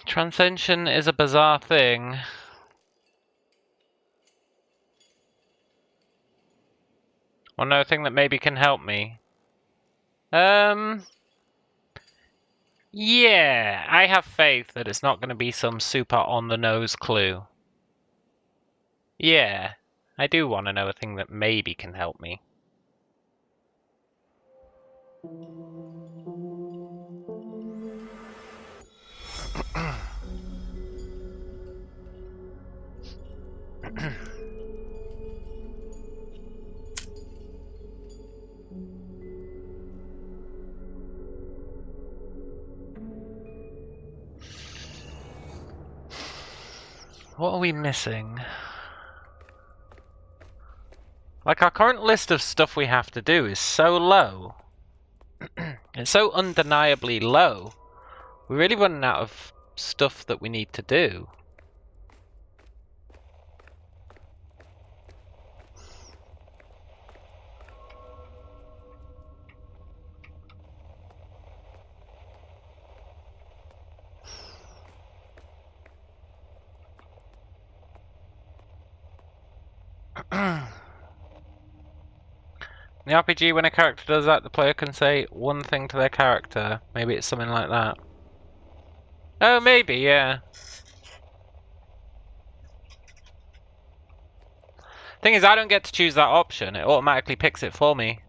Transcension is a bizarre thing. One other thing that maybe can help me. Yeah, I have faith that it's not going to be some super on-the-nose clue. Yeah, I do want to know a thing that maybe can help me. What are we missing? Like, our current list of stuff we have to do is so low. It's so undeniably low. We're really running out of stuff that we need to do. In the RPG, when a character does that, the player can say one thing to their character. Maybe it's something like that. Oh, maybe, yeah. Thing is, I don't get to choose that option. It automatically picks it for me.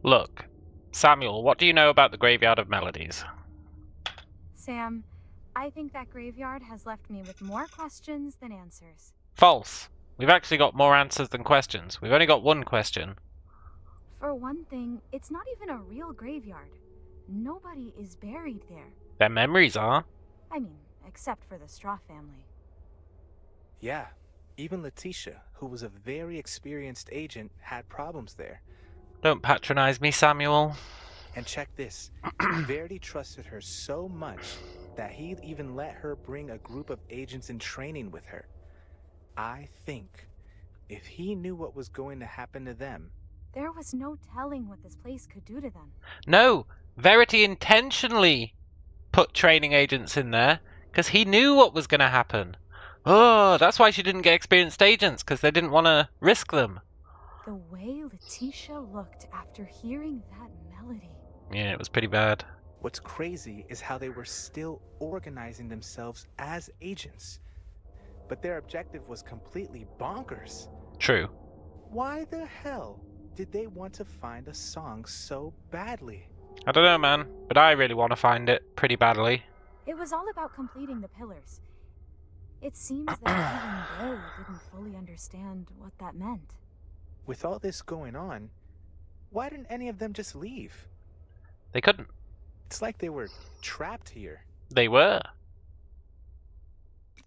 Look, Samuel, what do you know about the Graveyard of Melodies? Sam, I think that graveyard has left me with more questions than answers. False. We've actually got more answers than questions. We've only got one question. For one thing, it's not even a real graveyard. Nobody is buried there. Their memories are. I mean, except for the Straw family. Yeah, even Letitia, who was a very experienced agent, had problems there. Don't patronize me, Samuel. And check this. Verity trusted her so much that he even let her bring a group of agents in training with her. I think if he knew what was going to happen to them... There was no telling what this place could do to them. No, Verity intentionally put training agents in there because he knew what was going to happen. Oh, that's why she didn't get experienced agents, because they didn't want to risk them. The way Letitia looked after hearing that melody. Yeah, it was pretty bad. What's crazy is how they were still organizing themselves as agents. But their objective was completely bonkers. True. Why the hell did they want to find a song so badly? I don't know, man, but I really want to find it pretty badly. It was all about completing the pillars. It seems that even they didn't fully understand what that meant. With all this going on, why didn't any of them just leave? They couldn't. It's like they were trapped here. They were.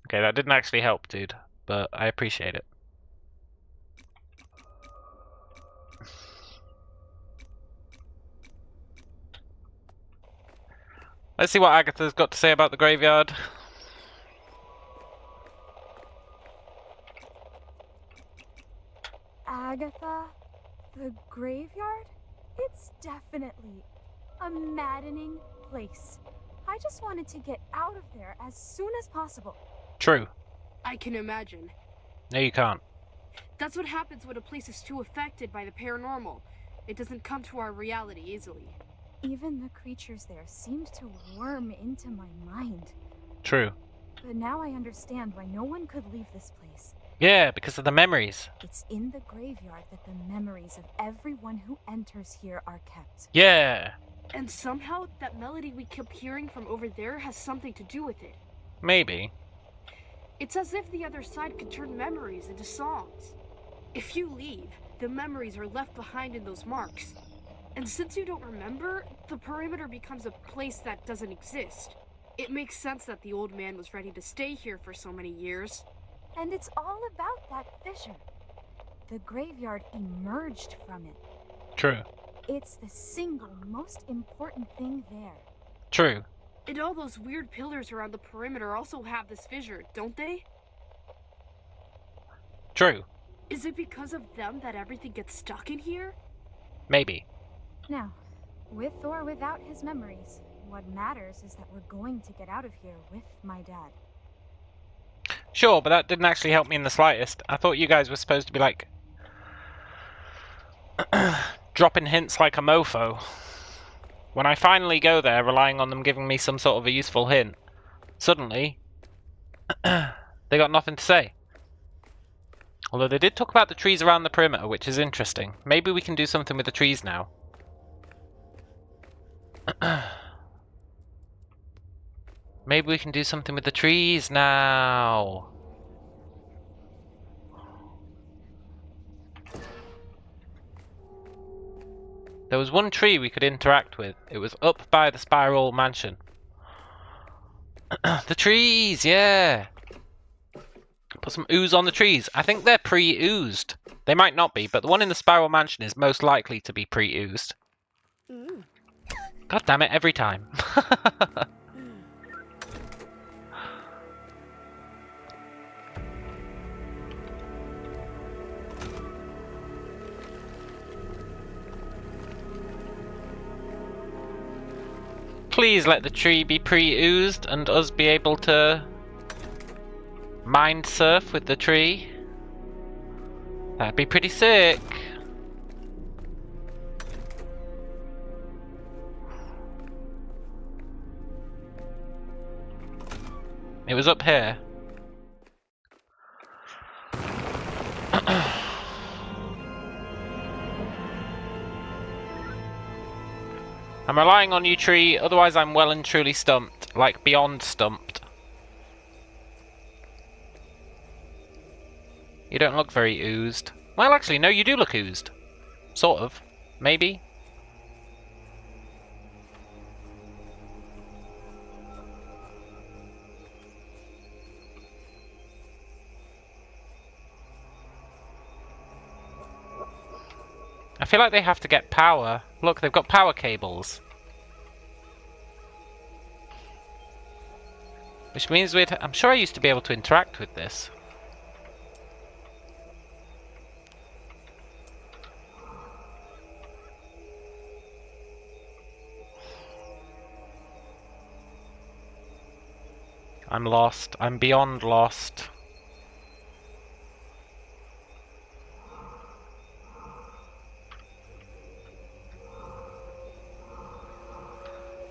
Okay, that didn't actually help, dude, but I appreciate it. Let's see what Agatha's got to say about the graveyard. Agatha, the graveyard? It's definitely a maddening place. I just wanted to get out of there as soon as possible. True. I can imagine. No, you can't. That's what happens when a place is too affected by the paranormal. It doesn't come to our reality easily. Even the creatures there seemed to worm into my mind. True. But now I understand why no one could leave this place. Yeah, because of the memories. It's in the graveyard that the memories of everyone who enters here are kept. Yeah. And somehow that melody we kept hearing from over there has something to do with it. Maybe. It's as if the other side could turn memories into songs. If you leave, the memories are left behind in those marks. And since you don't remember, the perimeter becomes a place that doesn't exist. It makes sense that the old man was ready to stay here for so many years. And it's all about that fissure. The graveyard emerged from it. True. It's the single most important thing there. True. And all those weird pillars around the perimeter also have this fissure, don't they? True. Is it because of them that everything gets stuck in here? Maybe. Now, with or without his memories, what matters is that we're going to get out of here with my dad. Sure, but that didn't actually help me in the slightest. I thought you guys were supposed to be like dropping hints like a mofo. When I finally go there, relying on them giving me some sort of a useful hint, suddenly they got nothing to say. Although they did talk about the trees around the perimeter, which is interesting. Maybe we can do something with the trees now. Maybe we can do something with the trees now. There was one tree we could interact with. It was up by the spiral mansion. The trees, yeah. Put some ooze on the trees. I think they're pre-oozed. They might not be, but the one in the spiral mansion is most likely to be pre-oozed. God damn it, every time. Please let the tree be pre-oozed and us be able to mind surf with the tree. That'd be pretty sick. It was up here. I'm relying on you, tree, otherwise I'm well and truly stumped. Like, beyond stumped. You don't look very oozed. Well, actually, no, you do look oozed. Sort of. Maybe. I feel like they have to get power. Look, they've got power cables. Which means I'm sure I used to be able to interact with this. I'm lost. I'm beyond lost.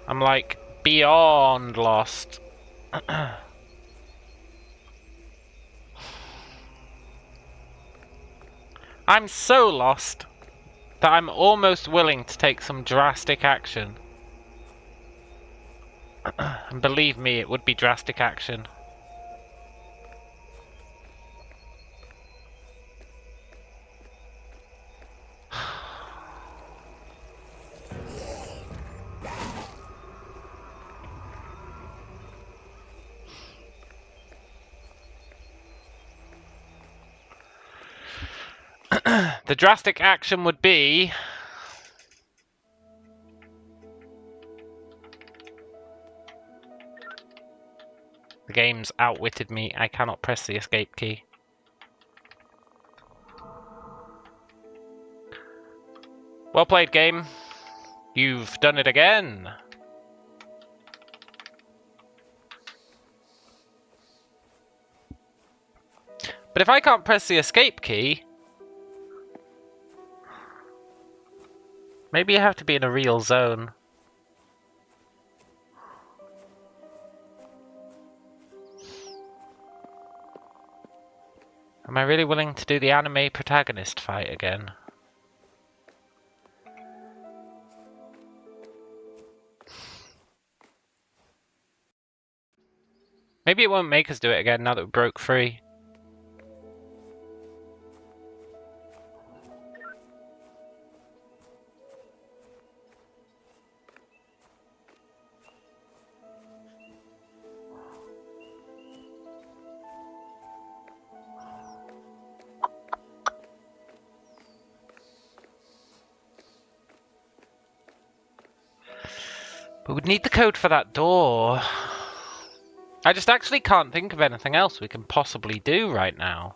I'm like beyond lost. I'm so lost that I'm almost willing to take some drastic action. And believe me, it would be drastic action. The drastic action would be... The game's outwitted me. I cannot press the escape key. Well played, game. You've done it again. But if I can't press the escape key... Maybe you have to be in a real zone. Am I really willing to do the anime protagonist fight again? Maybe it won't make us do it again now that we broke free. But we'd need the code for that door. I just actually can't think of anything else we can possibly do right now.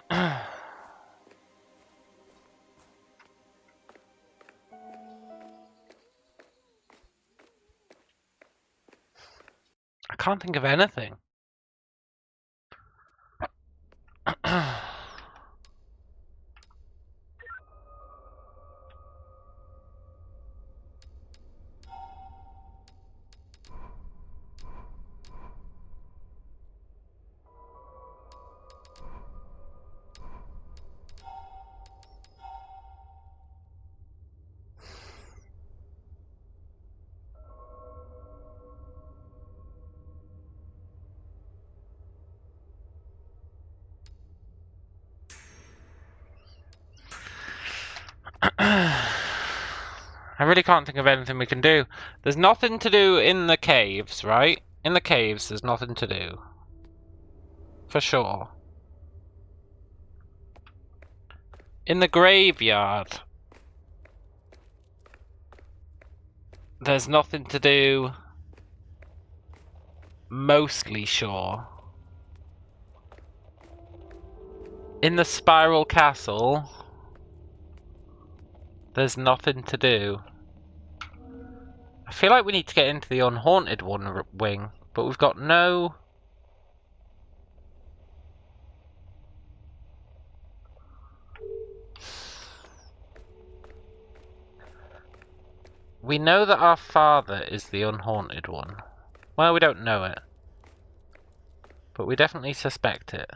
I can't think of anything. I really can't think of anything we can do. There's nothing to do in the caves, right? In the caves, there's nothing to do. For sure. In the graveyard, there's nothing to do. Mostly sure. In the spiral castle, there's nothing to do. I feel like we need to get into the unhaunted one wing, but we've got no... We know that our father is the unhaunted one. Well, we don't know it. But we definitely suspect it.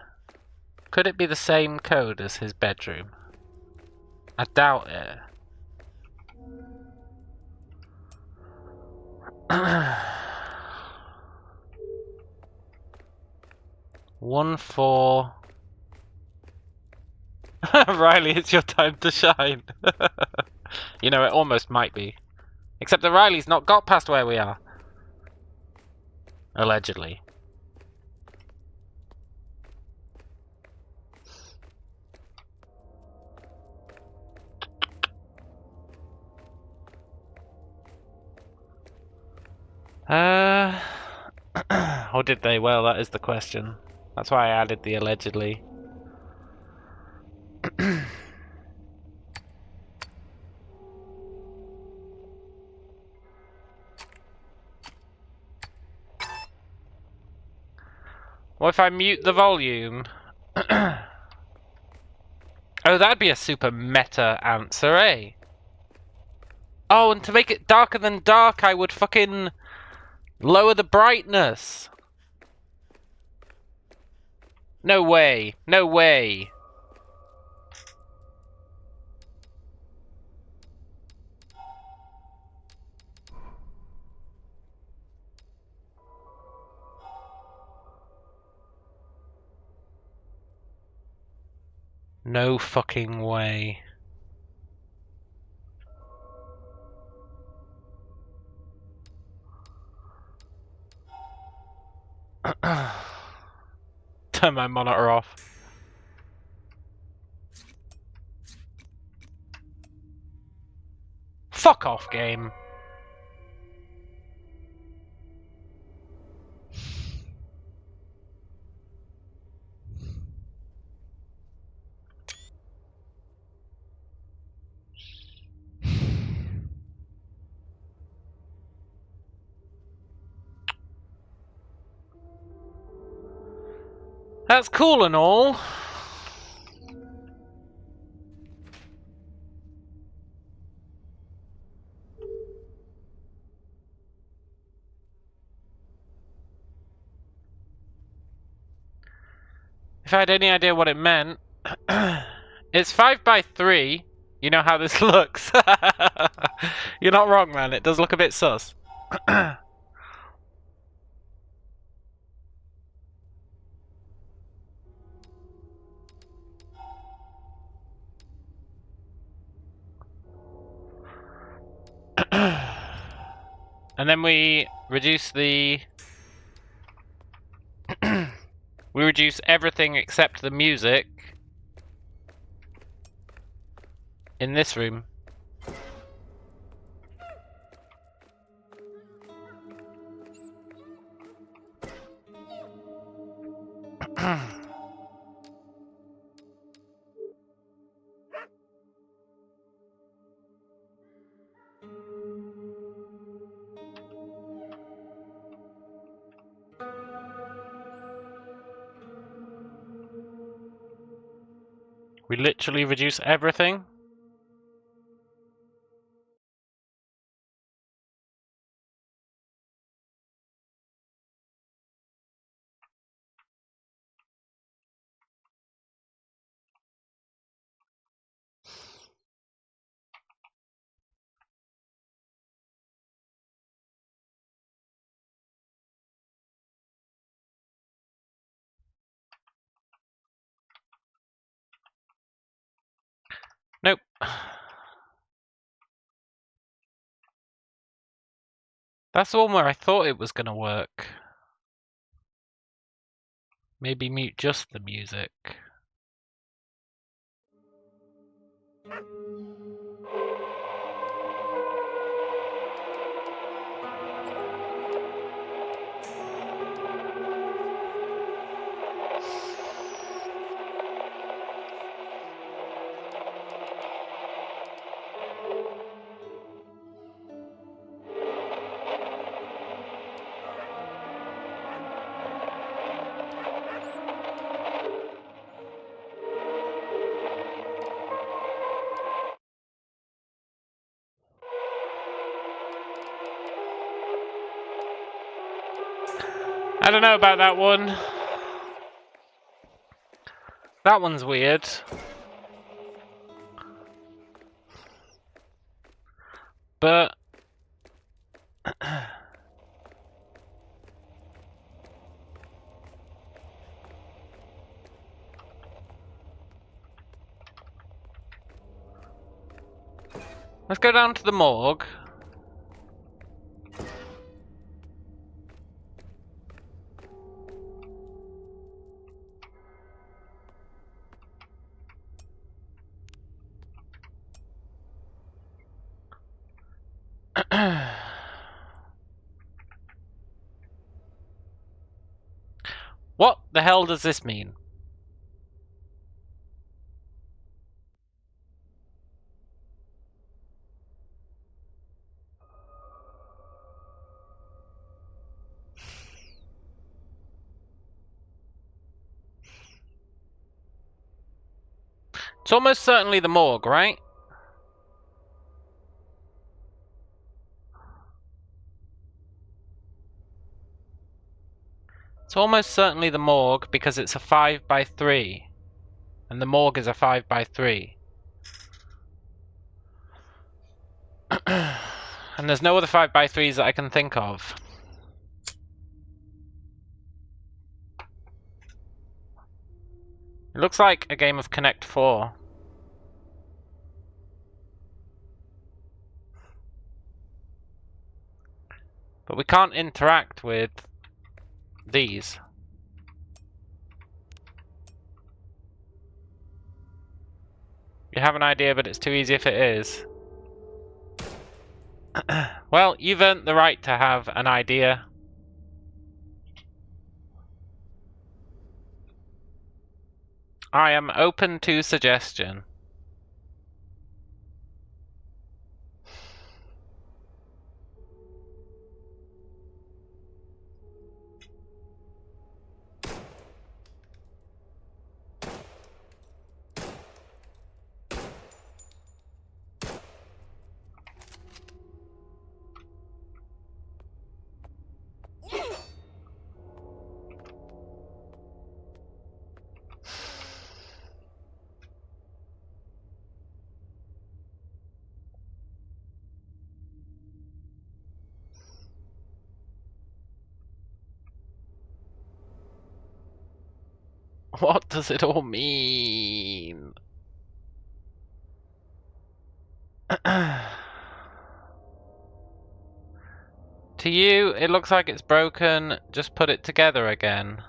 Could it be the same code as his bedroom? I doubt it. 1-4. Riley, it's your time to shine. You know, it almost might be. Except that Riley's not got past where we are. Allegedly. Or did they? Well, that is the question. That's why I added the allegedly. What if I mute the volume? Oh, that'd be a super meta answer, eh? Oh, and to make it darker than dark, I would fucking lower the brightness. No way. No way. No fucking way. Turn my monitor off. Fuck off, game. That's cool and all. If I had any idea what it meant, it's 5 by 3. You know how this looks. You're not wrong, man. It does look a bit sus. And then we reduce the... we reduce everything except the music in this room. We literally reduce everything. Nope. That's the one where I thought it was gonna work. Maybe mute just the music. I don't know about that one. That one's weird. But... let's go down to the morgue. What the hell does this mean? It's almost certainly the morgue, right? It's almost certainly the morgue because it's a 5x3. And the morgue is a 5x3. And there's no other 5x3s that I can think of. It looks like a game of Connect 4. But we can't interact with these. You have an idea, but it's too easy if it is. Well, you've earned the right to have an idea. I am open to suggestion. What does it all mean? To you, it looks like it's broken. Just put it together again.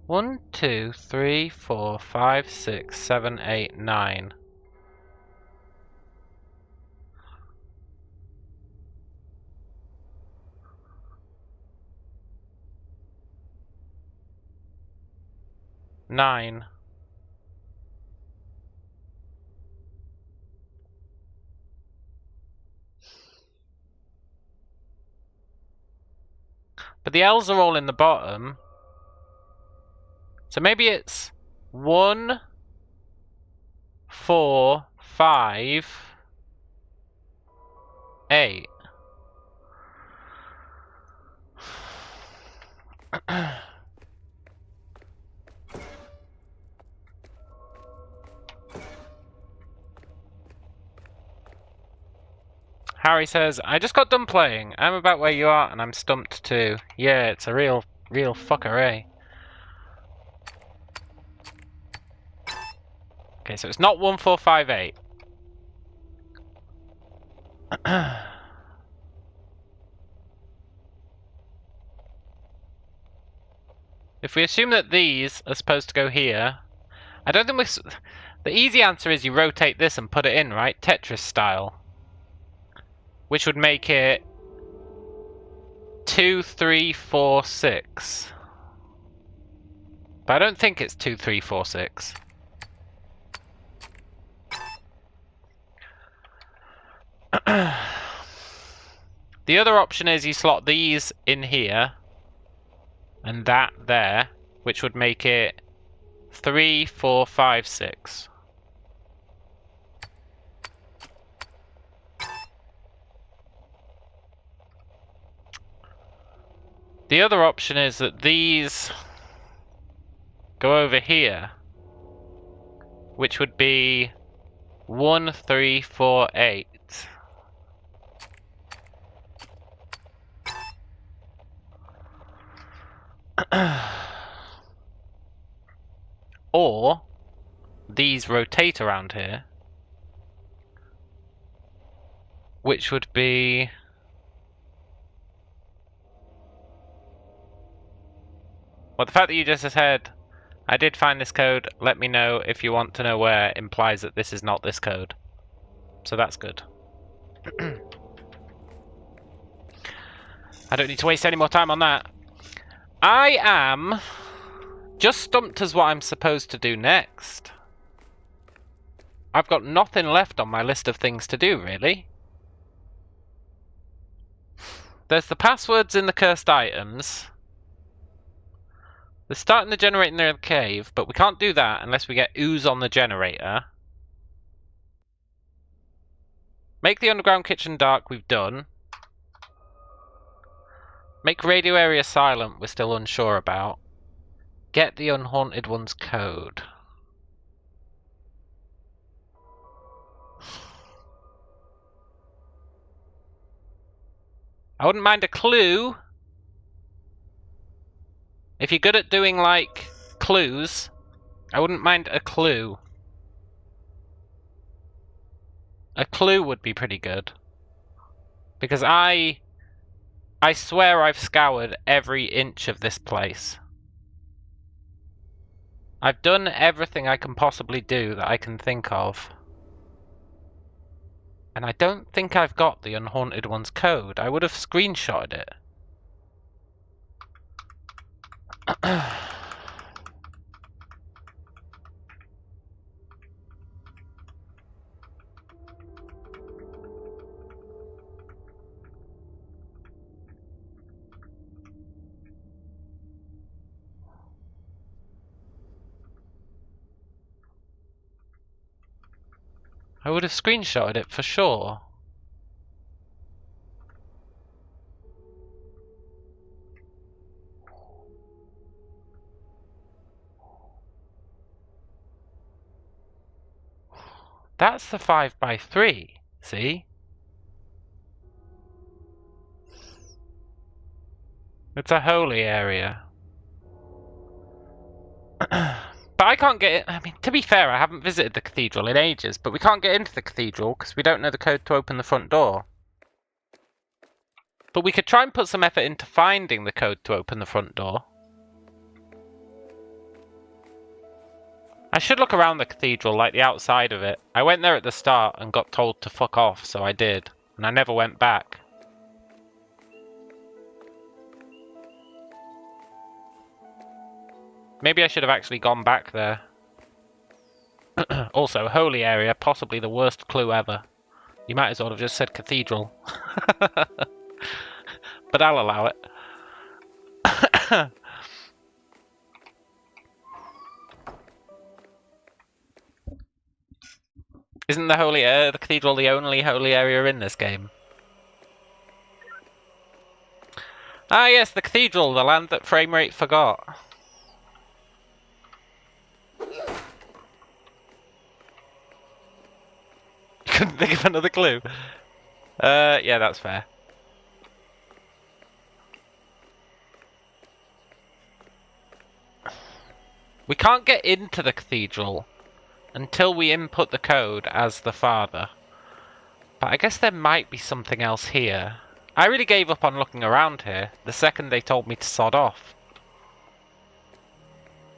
One, 2, 3, 4, 5, 6, 7, 8, 9. Nine. But the L's are all in the bottom. So maybe it's 1, 4, 5, 8. Harry says, I just got done playing. I'm about where you are and I'm stumped too. Yeah, it's a real fucker, eh? Okay, so it's not 1, 4, 5, 8. If we assume that these are supposed to go here, I don't think the easy answer is you rotate this and put it in, right? Tetris style. Which would make it 2, 3, 4, 6. But I don't think it's 2, 3, 4, 6. The other option is you slot these in here and that there, which would make it 3, 4, 5, 6. The other option is that these go over here, which would be 1, 3, 4, 8. Or these rotate around here, which would be well, the fact that you just said, I did find this code, let me know if you want to know where, implies that this is not this code. So that's good. I don't need to waste any more time on that. I am just stumped as what I'm supposed to do next. I've got nothing left on my list of things to do, really. There's the passwords in the cursed items. They're starting the generator in the cave, but we can't do that unless we get Ooze on the generator. Make the underground kitchen dark, we've done. Make radio area silent, we're still unsure about. Get the unhaunted one's code. I wouldn't mind a clue. If you're good at doing, like, clues, I wouldn't mind a clue. A clue would be pretty good. Because I swear I've scoured every inch of this place. I've done everything I can possibly do that I can think of. And I don't think I've got the unhaunted one's code. I would have screenshotted it. I would have screenshotted it for sure. That's the 5x3, see? It's a holy area. But I can't get it. I mean, to be fair, I haven't visited the cathedral in ages, but we can't get into the cathedral because we don't know the code to open the front door. But we could try and put some effort into finding the code to open the front door. I should look around the cathedral, like the outside of it. I went there at the start and got told to fuck off, so I did. And I never went back. Maybe I should have actually gone back there. Also, holy area, possibly the worst clue ever. You might as well have just said cathedral. But I'll allow it. Isn't the cathedral the only holy area in this game? Ah yes, the cathedral, the land that Framerate forgot. Couldn't think of another clue. Yeah, that's fair. We can't get into the cathedral until we input the code as the father. But I guess there might be something else here. I really gave up on looking around here the second they told me to sod off.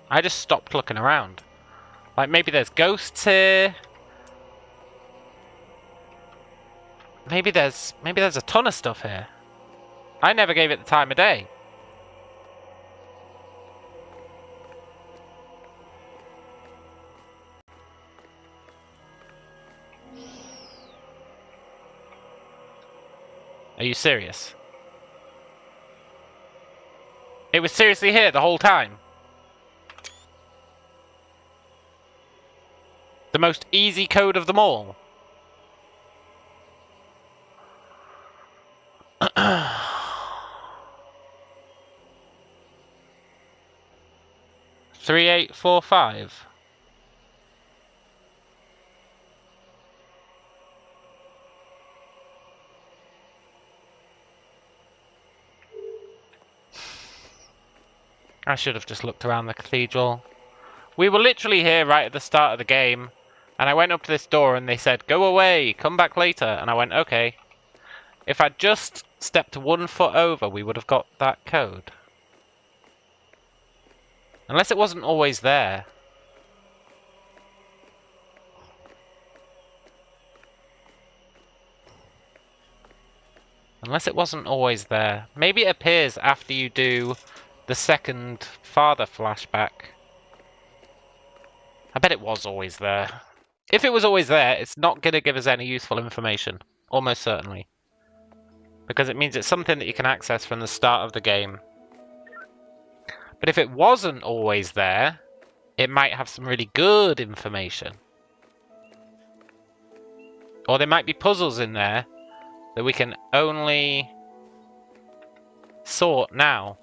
I just stopped looking around. Like, maybe there's ghosts here. Maybe there's a ton of stuff here. I never gave it the time of day. Are you serious? It was seriously here the whole time. The most easy code of them all. 3845. I should have just looked around the cathedral. We were literally here right at the start of the game, and I went up to this door and they said, "Go away, come back later," and I went, okay. If I'd just stepped 1 foot over, we would have got that code. Unless it wasn't always there. Unless it wasn't always there. Maybe it appears after you do the second father flashback. I bet it was always there. If it was always there, it's not going to give us any useful information. Almost certainly. because it means it's something that you can access from the start of the game. But if it wasn't always there, it might have some really good information. Or there might be puzzles in there that we can only sort now.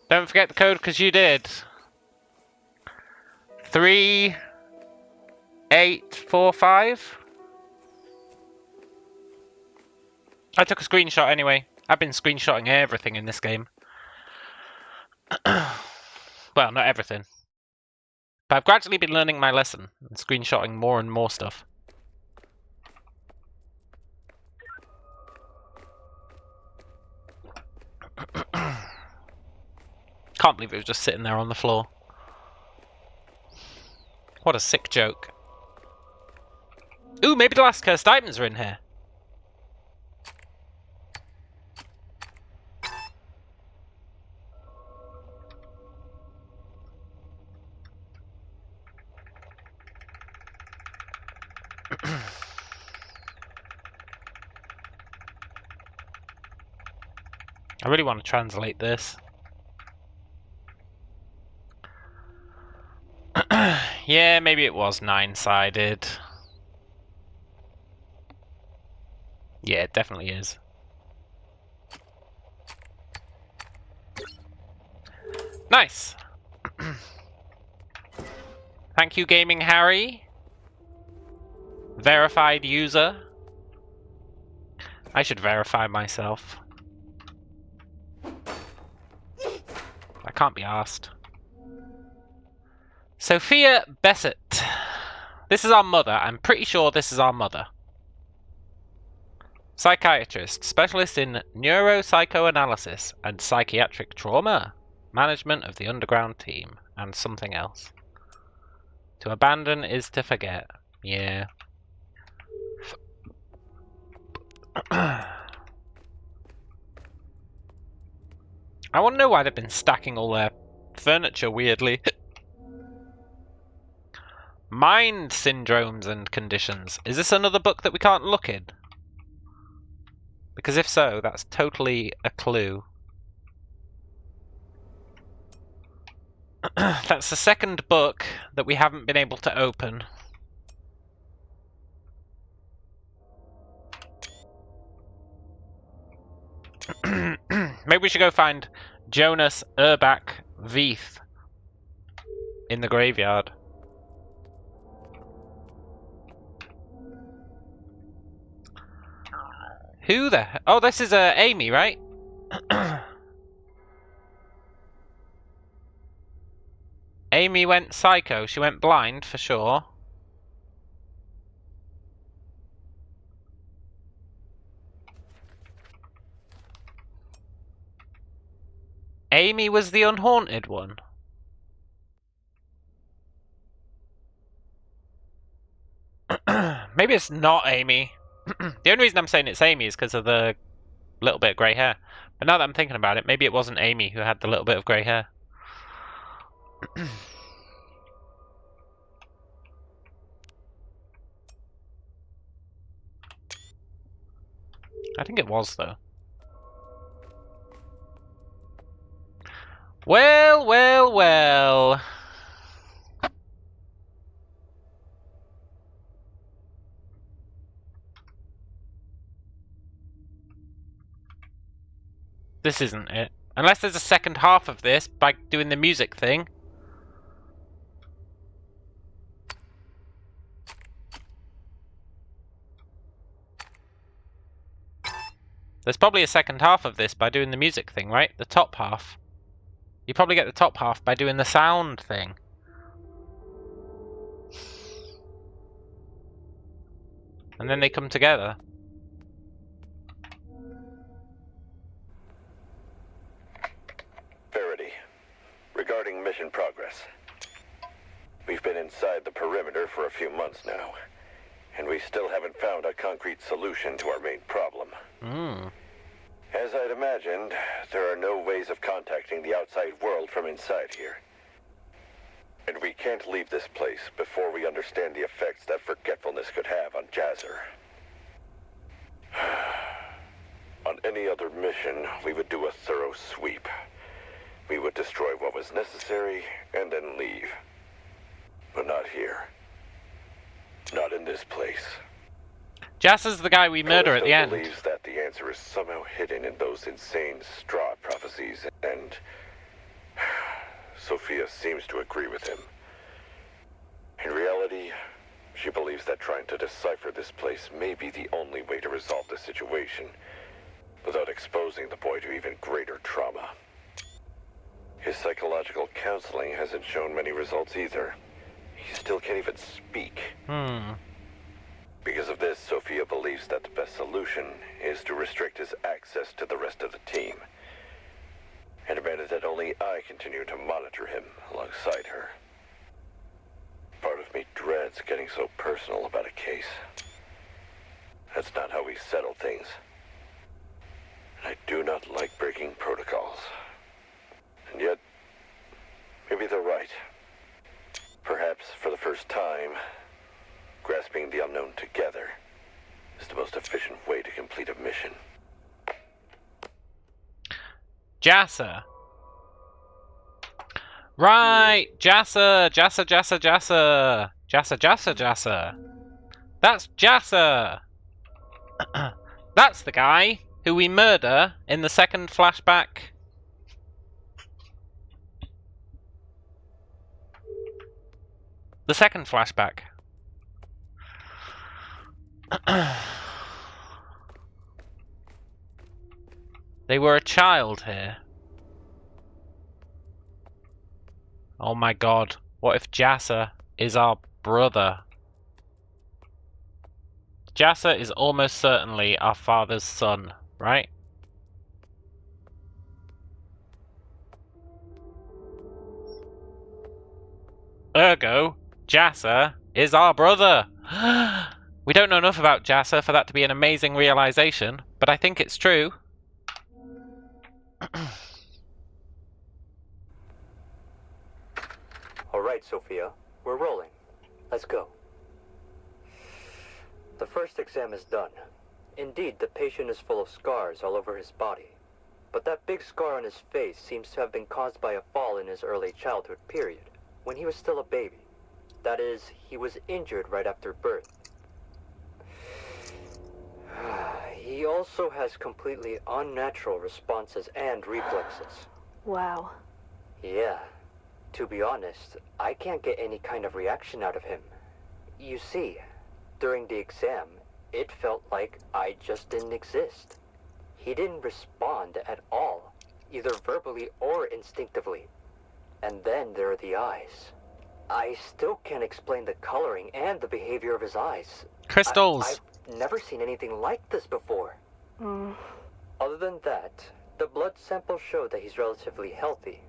Don't forget the code because you did. 3845. I took a screenshot anyway. I've been screenshotting everything in this game. Well, not everything. But I've gradually been learning my lesson and screenshotting more and more stuff. Can't believe it was just sitting there on the floor. What a sick joke. Ooh, maybe the last cursed items are in here. I really want to translate this. Yeah, maybe it was 9-sided. Yeah, it definitely is. Nice! Thank you, Gaming Harry. Verified user. I should verify myself. I can't be asked. Sophia Bessett. This is our mother. I'm pretty sure this is our mother. Psychiatrist, specialist in neuropsychoanalysis and psychiatric trauma. Management of the underground team. And something else. To abandon is to forget. Yeah. I want to know why they've been stacking all their furniture weirdly. Mind syndromes and conditions. Is this another book that we can't look in? Because if so, that's totally a clue. That's the second book that we haven't been able to open. Maybe we should go find Jonas Urbach Veith in the graveyard. Who the hell? Oh, this is Amy, right? Amy went psycho. She went blind for sure. Amy was the unhaunted one. Maybe it's not Amy. The only reason I'm saying it's Amy is because of the little bit of grey hair. But now that I'm thinking about it, maybe it wasn't Amy who had the little bit of grey hair. I think it was, though. Well, well, well. This isn't it. Unless there's a second half of this by doing the music thing. There's probably a second half of this by doing the music thing, right? The top half. You probably get the top half by doing the sound thing. And then they come together. Verity, regarding mission progress. We've been inside the perimeter for a few months now, and we still haven't found a concrete solution to our main problem. As I'd imagined, there are no ways of contacting the outside world from inside here. And we can't leave this place before we understand the effects that forgetfulness could have on Jazzer. On any other mission, we would do a thorough sweep. We would destroy what was necessary and then leave. But not here. Not in this place. Jassa's the guy we murder at the end. believes that the answer is somehow hidden in those insane straw prophecies, and Sophia seems to agree with him. In reality, she believes that trying to decipher this place may be the only way to resolve the situation, without exposing the boy to even greater trauma. His psychological counseling hasn't shown many results either. He still can't even speak. Because of this, Sophia believes that the best solution is to restrict his access to the rest of the team, and demanded that only I continue to monitor him alongside her. Part of me dreads getting so personal about a case. That's not how we settle things. I do not like breaking protocols. And yet, maybe they're right. Perhaps for the first time, grasping the unknown together is the most efficient way to complete a mission. Jassa. Right, Jassa. Jassa. That's Jassa. That's the guy who we murder in the second flashback. The second flashback. They were a child here. Oh my god, what if Jassa is our brother? Jassa is almost certainly our father's son, right? Ergo, Jassa is our brother! We don't know enough about Jassa for that to be an amazing realization, but I think it's true. Alright, Sophia. We're rolling. Let's go. The first exam is done. Indeed, the patient is full of scars all over his body. But that big scar on his face seems to have been caused by a fall in his early childhood period, when he was still a baby. That is, he was injured right after birth. He also has completely unnatural responses and reflexes. Wow. Yeah. To be honest, I can't get any kind of reaction out of him. You see, during the exam, it felt like I just didn't exist. He didn't respond at all, either verbally or instinctively. And then there are the eyes. I still can't explain the coloring and the behavior of his eyes. Crystals! I've never seen anything like this before. Other than that, the blood samples show that he's relatively healthy,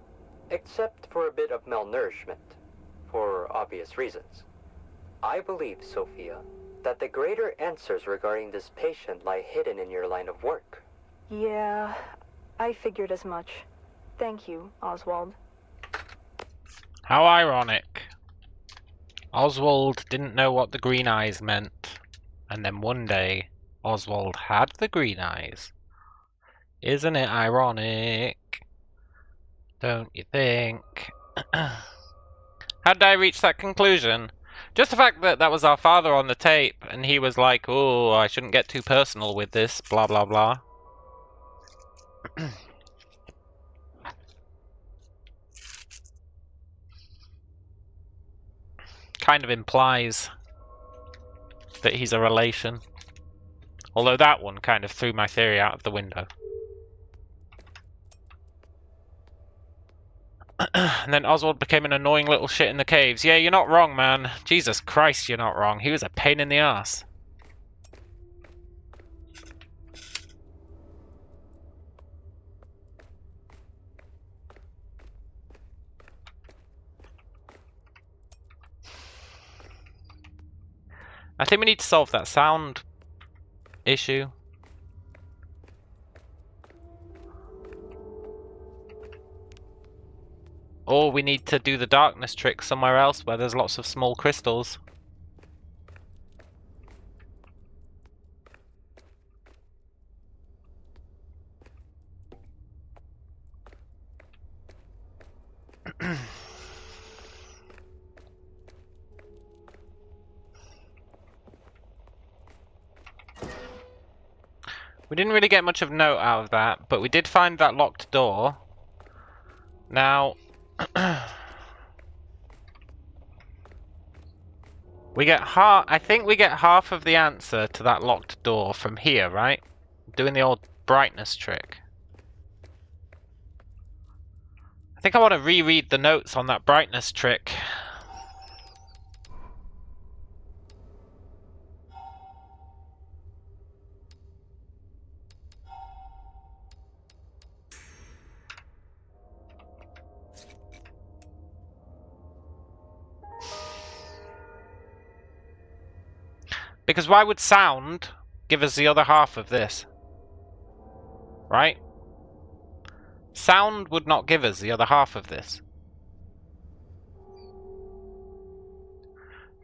except for a bit of malnourishment, for obvious reasons. I believe, Sophia, that the greater answers regarding this patient lie hidden in your line of work. Yeah, I figured as much. Thank you, Oswald. How ironic. Oswald didn't know what the green eyes meant, and then one day, Oswald had the green eyes. Isn't it ironic? Don't you think? How did I reach that conclusion? Just the fact that that was our father on the tape, and he was like, oh, I shouldn't get too personal with this, blah blah blah. Kind of implies that he's a relation. Although that one kind of threw my theory out of the window. And then Oswald became an annoying little shit in the caves. Yeah, you're not wrong, man. Jesus Christ, you're not wrong. He was a pain in the ass. I think we need to solve that sound issue. Or we need to do the darkness trick somewhere else where there's lots of small crystals. We didn't really get much of note out of that, but we did find that locked door. Now, we get I think we get half of the answer to that locked door from here, right? Doing the old brightness trick. I think I want to reread the notes on that brightness trick. Because why would sound give us the other half of this? Right? Sound would not give us the other half of this.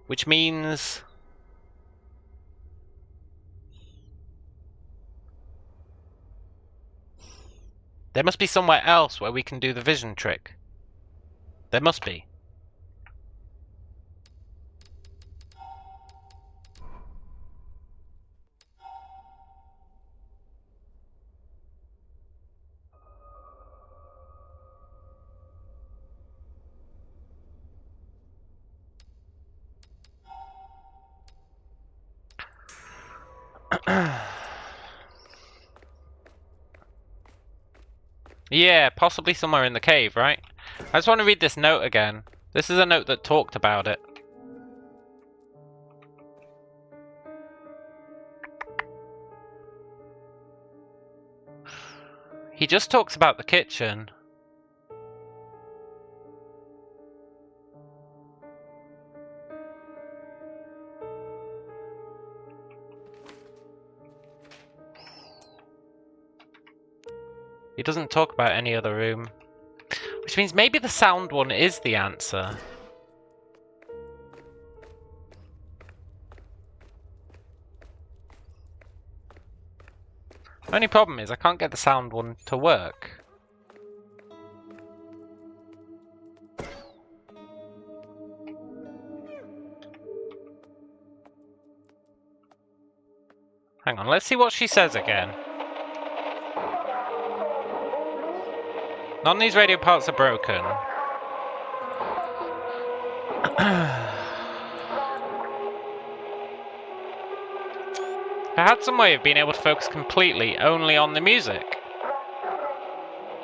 Which means... there must be somewhere else where we can do the vision trick. There must be. Yeah, possibly somewhere in the cave, right? I just want to read this note again. This is a note that talked about it. He just talks about the kitchen. He doesn't talk about any other room. Which means maybe the sound one is the answer. Only problem is I can't get the sound one to work. Hang on, let's see what she says again. None of these radio parts are broken. I had some way of being able to focus completely only on the music.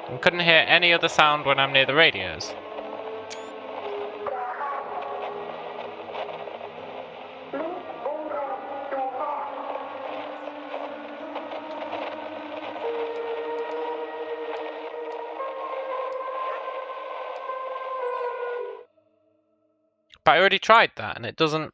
And couldn't hear any other sound when I'm near the radios. But I already tried that and it doesn't...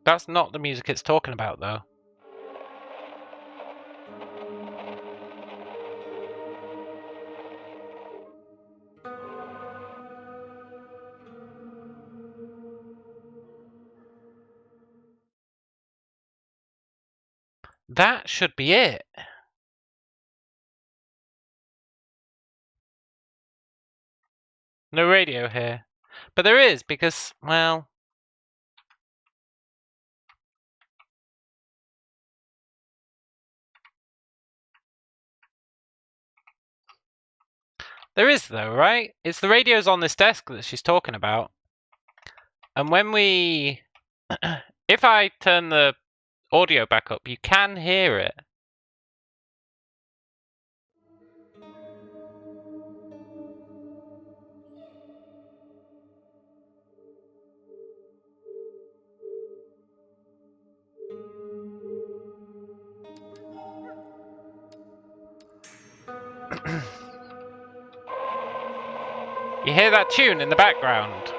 That's not the music it's talking about, though. That should be it. No radio here. But there is, because, well... There is, though, right? It's the radios on this desk that she's talking about. And when we... if I turn the audio back up, you can hear it. You hear that tune in the background?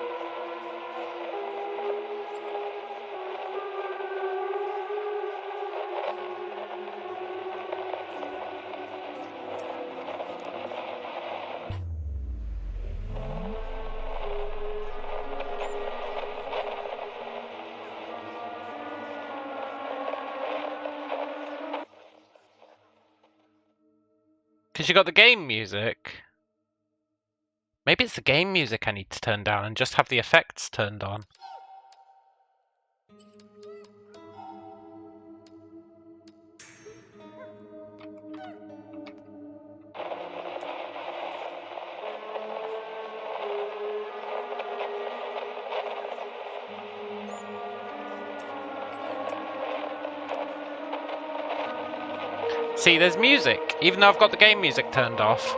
Because you got the game music. Maybe it's the game music I need to turn down and just have the effects turned on. See, there's music, even though I've got the game music turned off.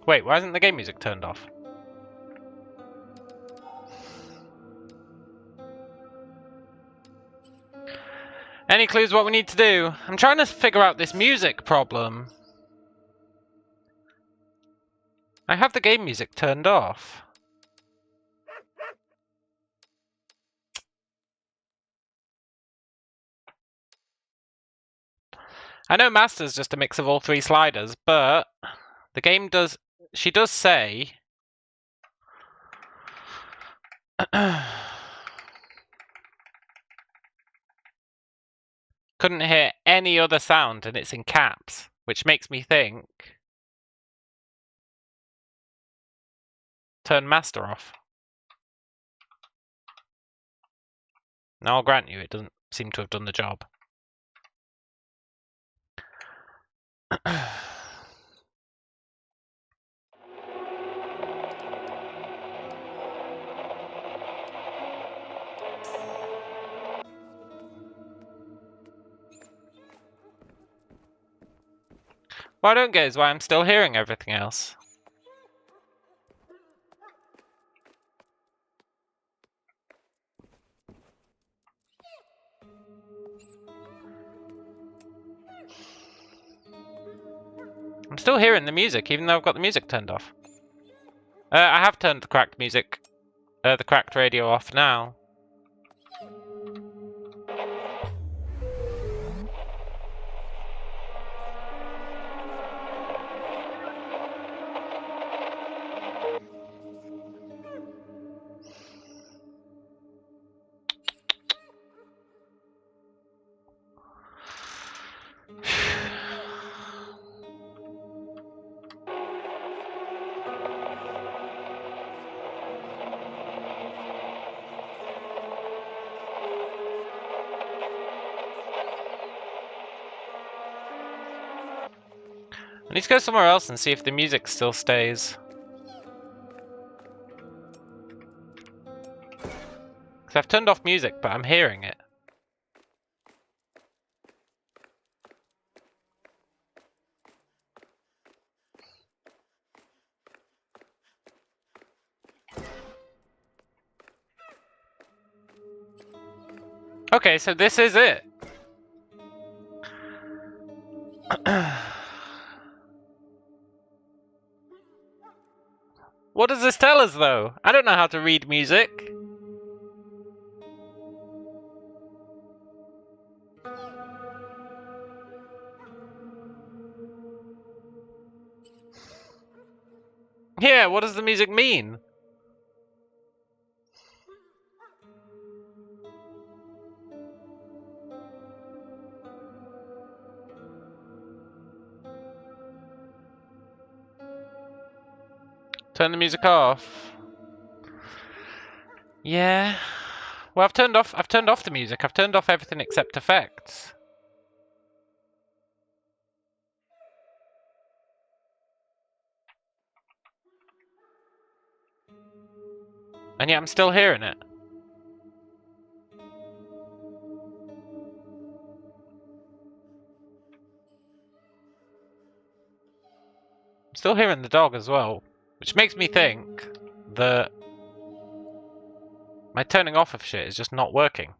Wait, why isn't the game music turned off? Any clues what we need to do? I'm trying to figure out this music problem. I have the game music turned off. I know Master's just a mix of all three sliders, but the game does... She does say... Couldn't hear any other sound, and it's in caps, which makes me think... Turn Master off. Now I'll grant you, it doesn't seem to have done the job. What I don't get is why I'm still hearing everything else. I'm still hearing the music, even though I've got the music turned off. I have turned the cracked music, the cracked radio off now. I need to go somewhere else and see if the music still stays. Because I've turned off music, but I'm hearing it. Okay, so this is it. What does this tell us, though? I don't know how to read music. Yeah, what does the music mean? Turn the music off. Yeah. Well, I've turned off the music. I've turned off everything except effects. And yet I'm still hearing it. I'm still hearing the dog as well, which makes me think that my turning off of shit is just not working.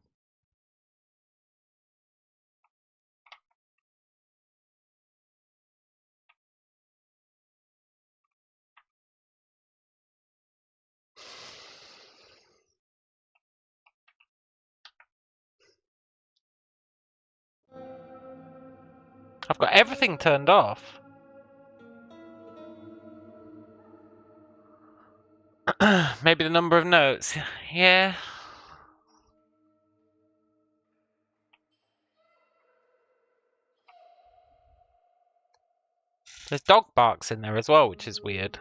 I've got everything turned off. Maybe the number of notes. Yeah. There's dog barks in there as well, which is weird.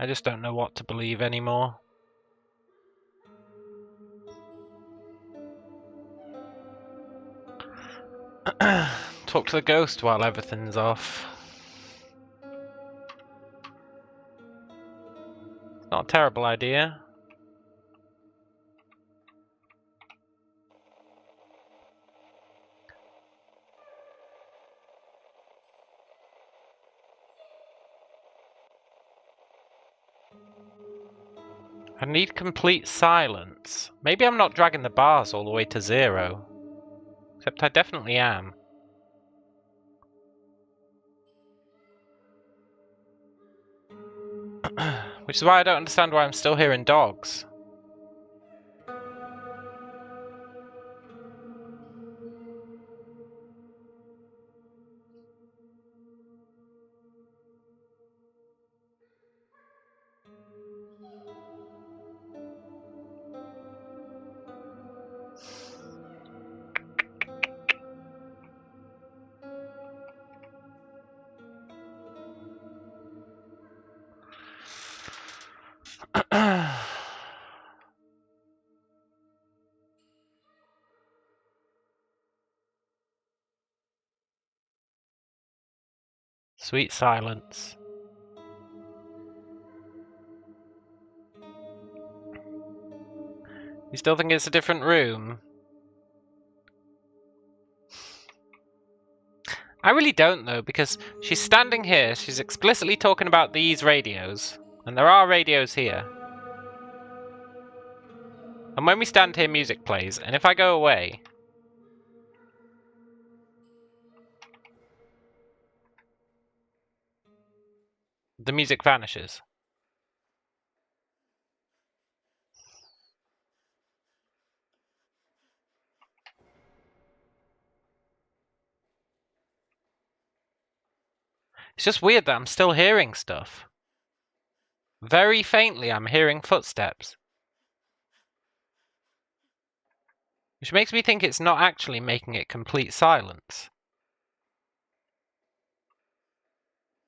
I just don't know what to believe anymore. Talk to the ghost while everything's off. Not a terrible idea. I need complete silence. Maybe I'm not dragging the bars all the way to 0. Except I definitely am. Which is why I don't understand why I'm still hearing dogs. Sweet silence. You still think it's a different room? I really don't though, because she's standing here, she's explicitly talking about these radios, and there are radios here. And when we stand here, music plays, and if I go away, the music vanishes. It's just weird that I'm still hearing stuff. Very faintly, I'm hearing footsteps. Which makes me think it's not actually making it complete silence.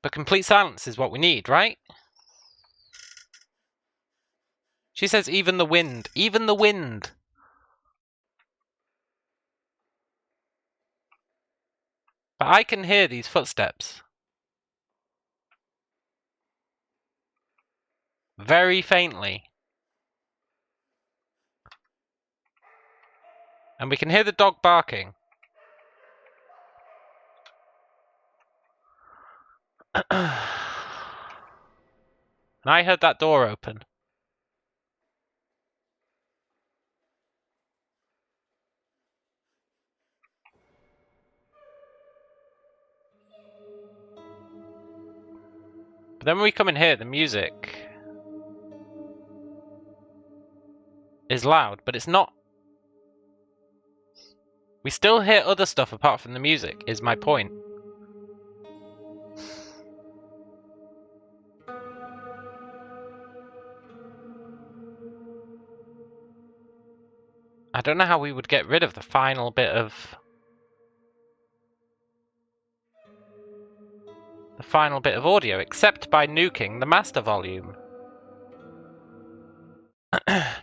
But complete silence is what we need, right? She says even the wind. Even the wind! But I can hear these footsteps. Very faintly. And we can hear the dog barking. And I heard that door open. But then when we come in here, the music is loud, but it's not. We still hear other stuff apart from the music, is my point. I don't know how we would get rid of the final bit of... the final bit of audio, except by nuking the master volume.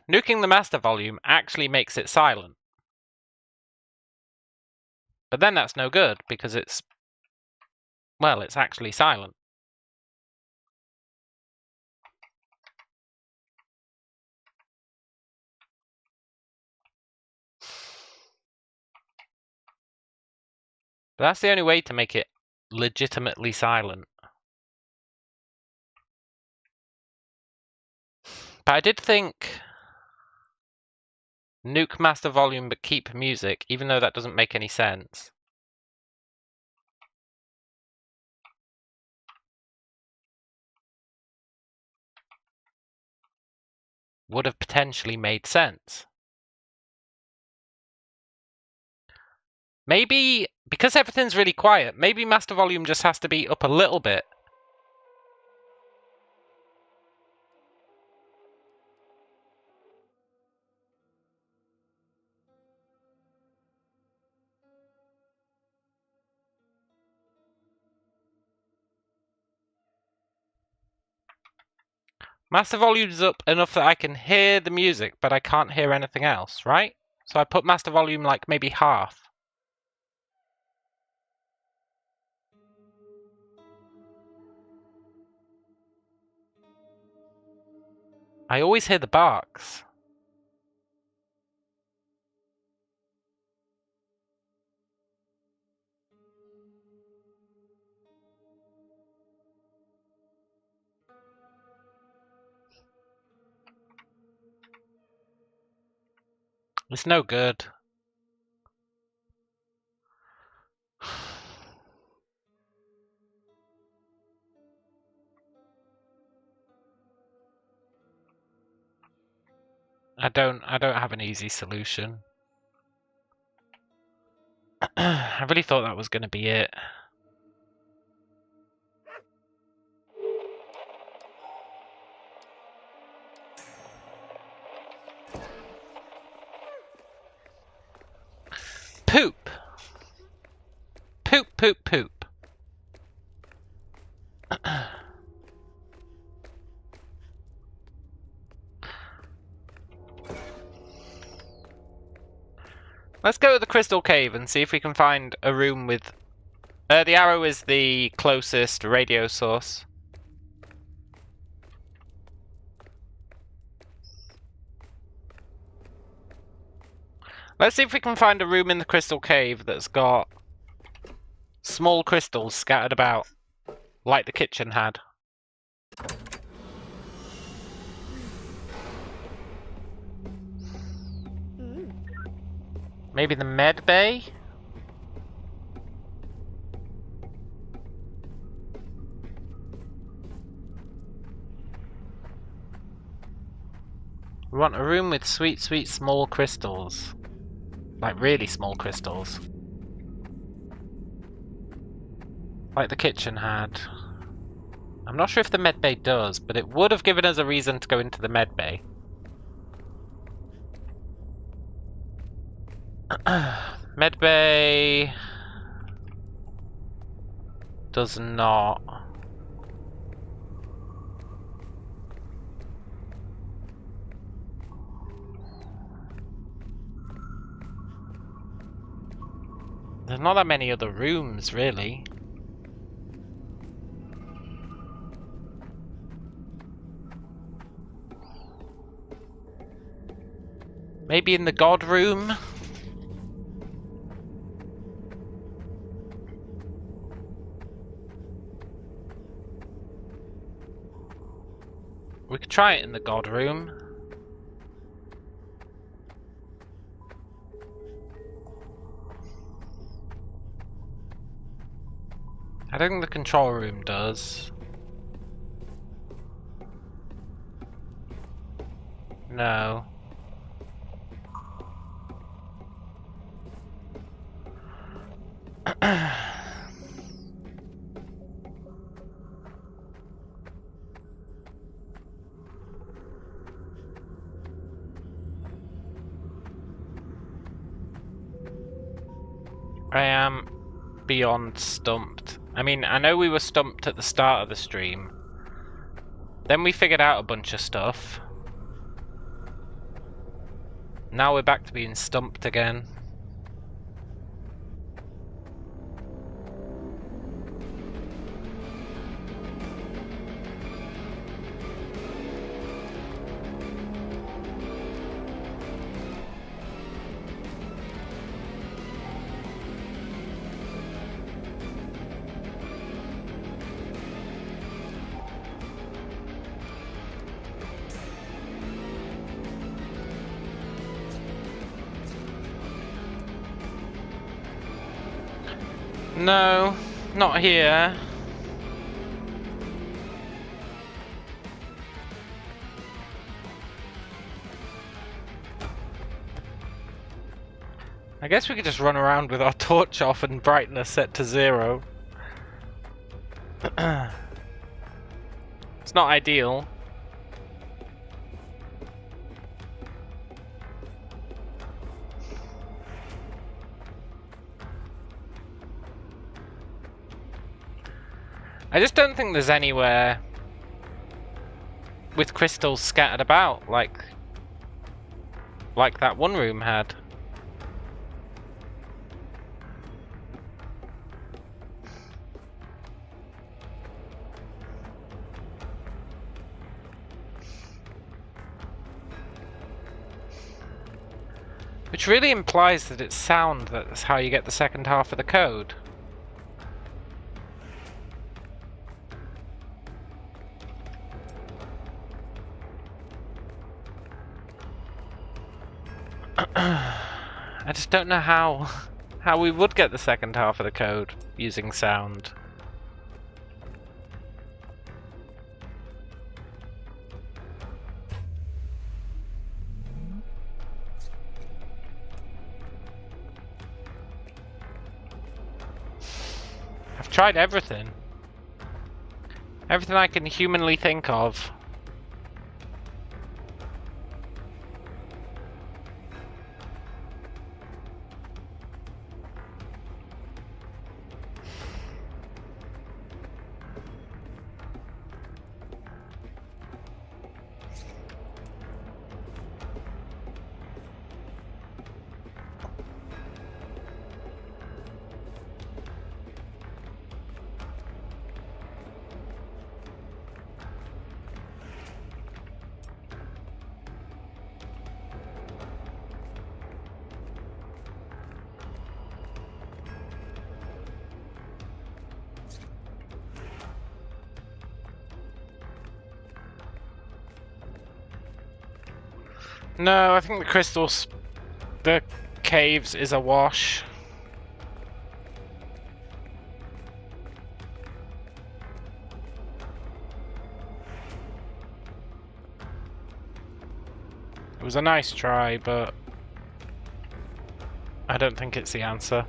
Nuking the master volume actually makes it silent. But then that's no good, because it's... well, it's actually silent. But that's the only way to make it legitimately silent. But I did think... nuke master volume but keep music, even though that doesn't make any sense. would have potentially made sense. Maybe, because everything's really quiet, maybe master volume just has to be up a little bit. Master volume's up enough that I can hear the music, but I can't hear anything else, right? So I put master volume like maybe half. I always hear the barks. It's no good. I don't have an easy solution. I really thought that was going to be it. Poop! Poop, poop, poop. Let's go to the Crystal Cave and see if we can find a room with... the arrow is the closest radio source. Let's see if we can find a room in the Crystal Cave that's got small crystals scattered about, like the kitchen had. Maybe the med bay? We want a room with sweet, sweet small crystals. Like really small crystals. Like the kitchen had. I'm not sure if the med bay does, but it would have given us a reason to go into the med bay. Med bay does not. There's not that many other rooms, really. Maybe in the God room? We could try it in the God room. I don't think the control room does. No. I am beyond stumped. I mean, I know we were stumped at the start of the stream. Then we figured out a bunch of stuff. Now we're back to being stumped again. No, not here. I guess we could just run around with our torch off and brightness set to 0. It's not ideal. I just don't think there's anywhere with crystals scattered about like that one room had. Which really implies that it's sound that's how you get the second half of the code. I just don't know how we would get the second half of the code using sound. I've tried everything. Everything I can humanly think of. No, I think the crystals, the caves is a wash. It was a nice try, but I don't think it's the answer.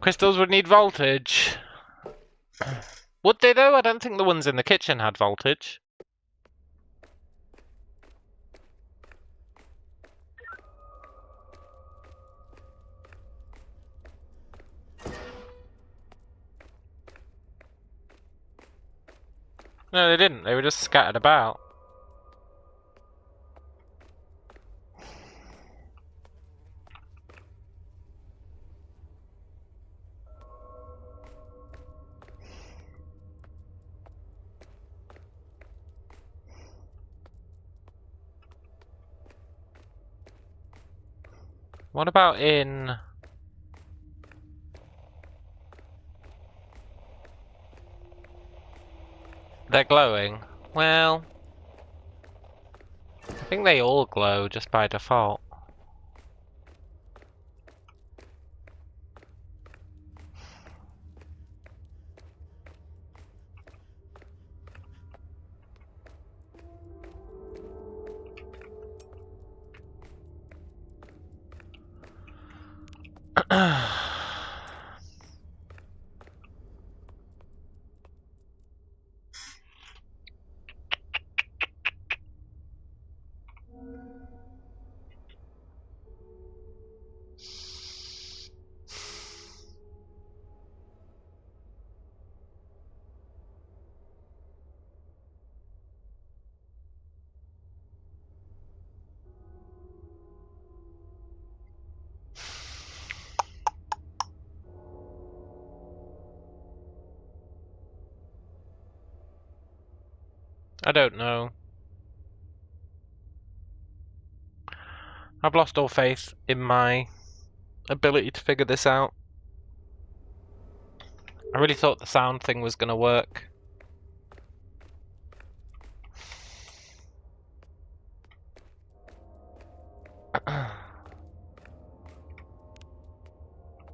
Crystals would need voltage. Would they though? I don't think the ones in the kitchen had voltage. No, they didn't. They were just scattered about. What about in... They're glowing. Well... I think they all glow just by default. I don't know. I've lost all faith in my ability to figure this out. I really thought the sound thing was going to work.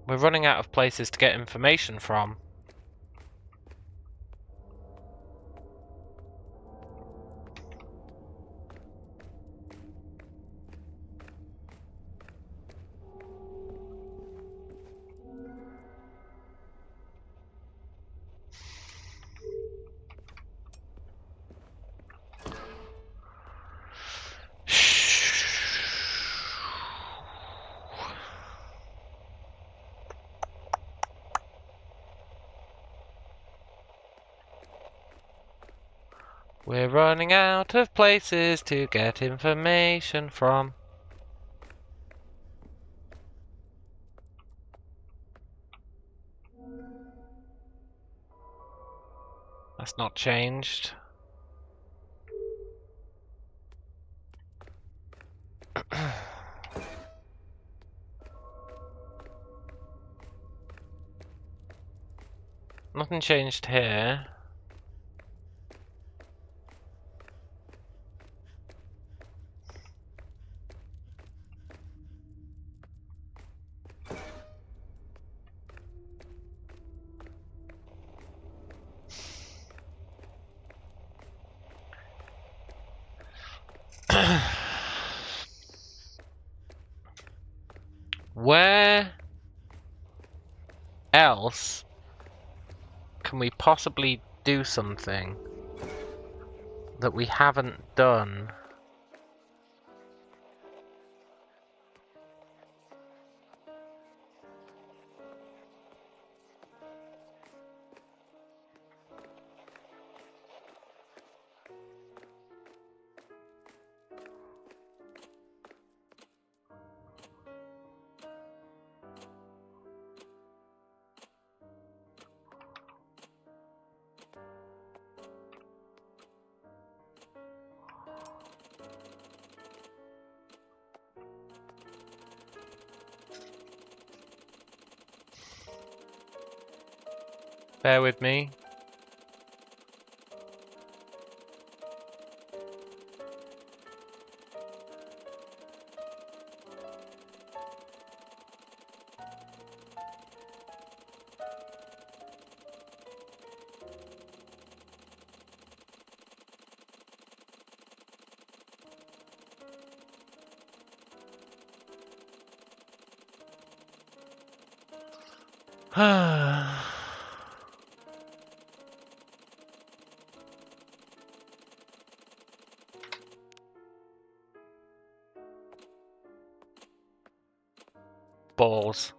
We're running out of places to get information from. We're running out of places to get information from. That's not changed. Nothing changed here. Where else can we possibly do something that we haven't done? Bear with me. Balls.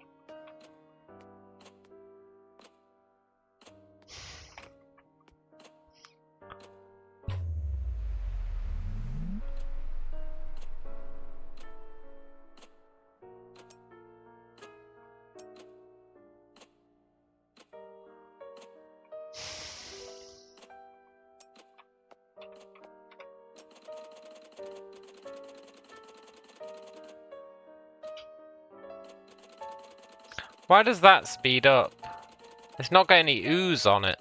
Why does that speed up? It's not got any ooze on it.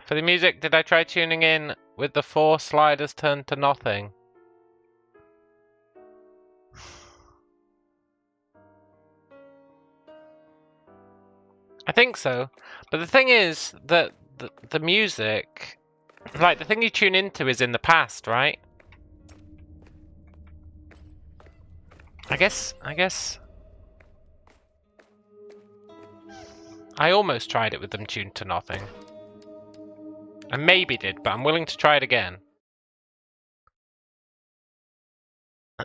For the music, did I try tuning in with the 4 sliders turned to nothing? I think so, but the thing is that the music, like the thing you tune into is in the past, right? I guess I almost tried it with them tuned to nothing. I maybe did, but I'm willing to try it again.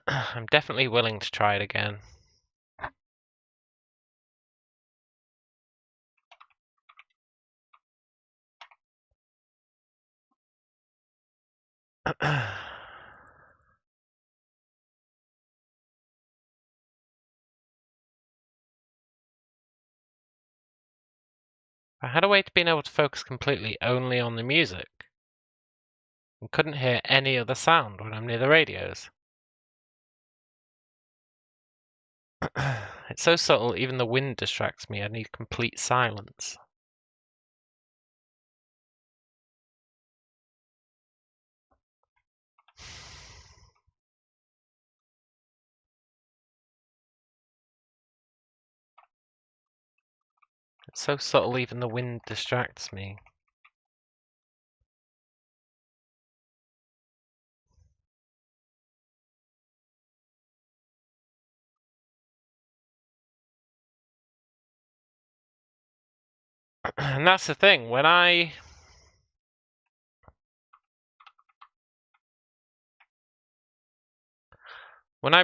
I'm definitely willing to try it again. I had a way to being able to focus completely only on the music and couldn't hear any other sound when I'm near the radios. It's so subtle, even the wind distracts me. I need complete silence. It's so subtle, even the wind distracts me. And that's the thing, when I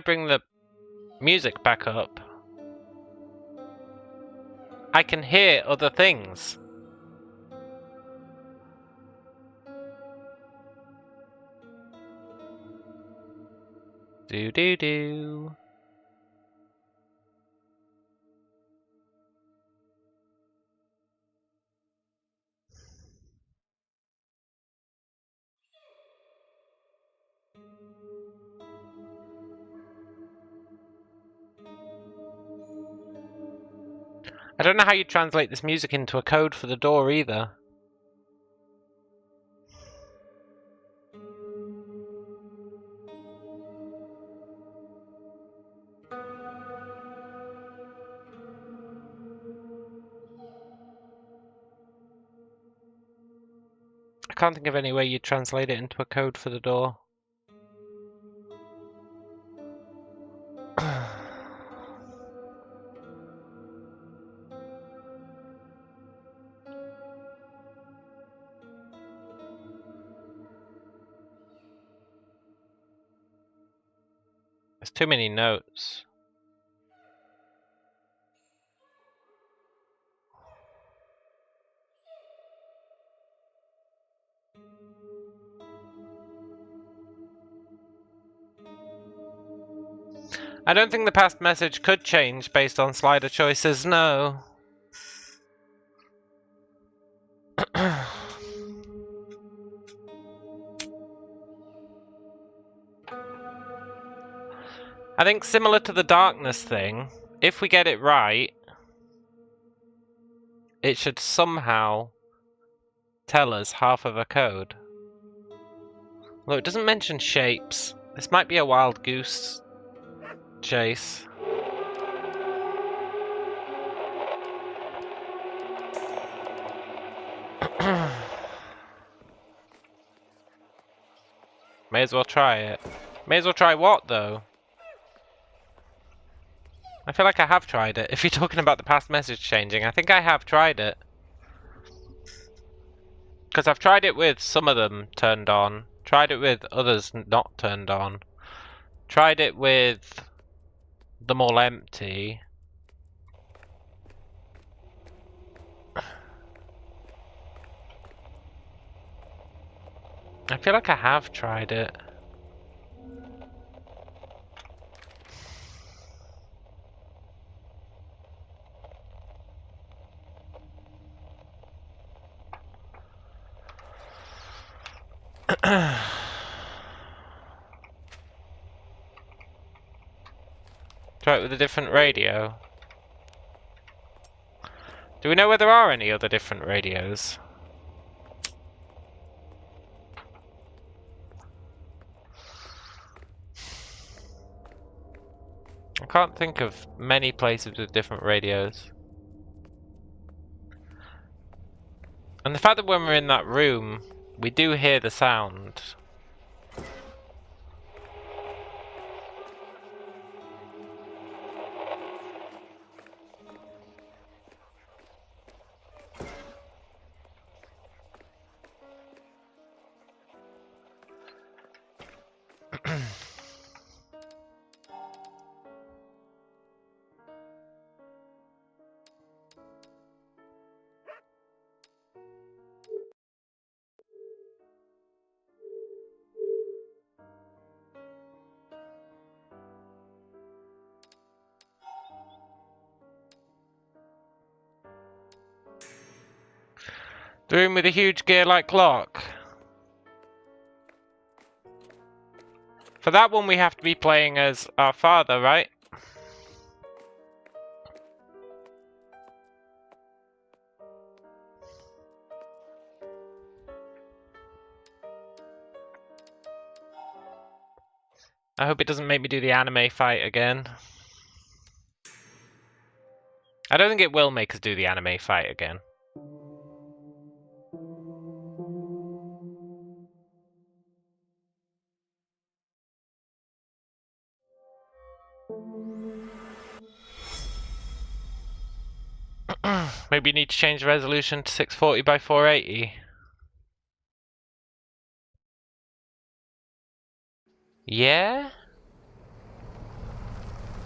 bring the music back up, I can hear other things. Do. I don't know how you translate this music into a code for the door either. I can't think of any way you'd translate it into a code for the door. There's too many notes. I don't think the past message could change based on slider choices, no. I think similar to the darkness thing, if we get it right, it should somehow tell us half of a code. Although it doesn't mention shapes. This might be a wild goose chase. May as well try it. May as well try what, though? I feel like I have tried it. If you're talking about the past message changing, I think I have tried it. Because I've tried it with some of them turned on. Tried it with others not turned on. Tried it with them all empty. I feel like I have tried it. Try it with a different radio. Do we know where there are any other different radios? I can't think of many places with different radios. And the fact that when we're in that room, we do hear the sound. The room with a huge gear-like lock. For that one we have to be playing as our father, right? I hope it doesn't make me do the anime fight again. I don't think it will make us do the anime fight again. Maybe you need to change the resolution to 640 by 480. Yeah?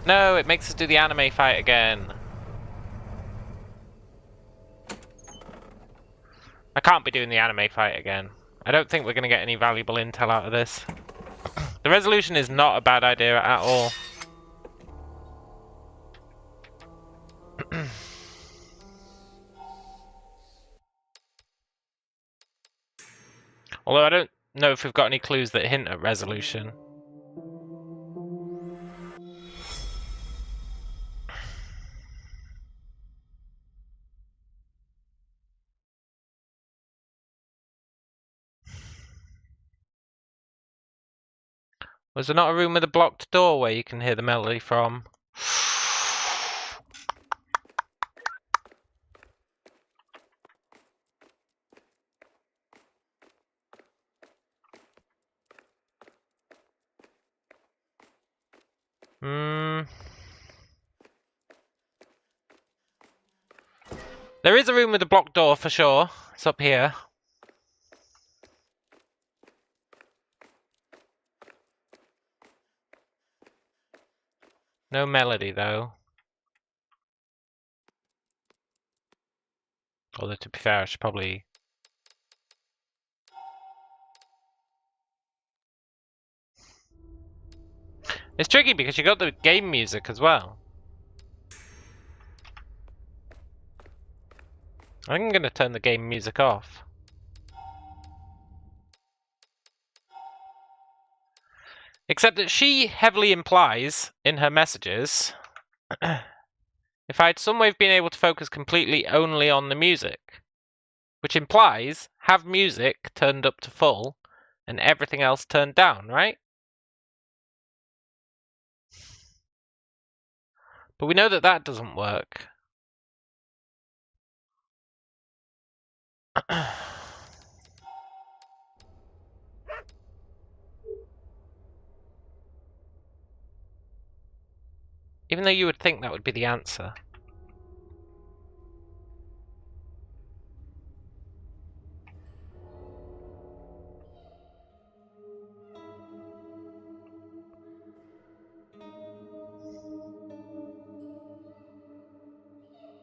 No, it makes us do the anime fight again. I can't be doing the anime fight again. I don't think we're going to get any valuable intel out of this. The resolution is not a bad idea at all. Although I don't know if we've got any clues that hint at resolution. Was there not a room with a blocked door where you can hear the melody from? There is a room with a blocked door for sure. It's up here. No melody though. Although to be fair, I should probably... It's tricky because you got the game music as well. I think I'm going to turn the game music off. Except that she heavily implies in her messages if I had some way of being able to focus completely only on the music, which implies have music turned up to full and everything else turned down, right? But we know that that doesn't work. Even though you would think that would be the answer.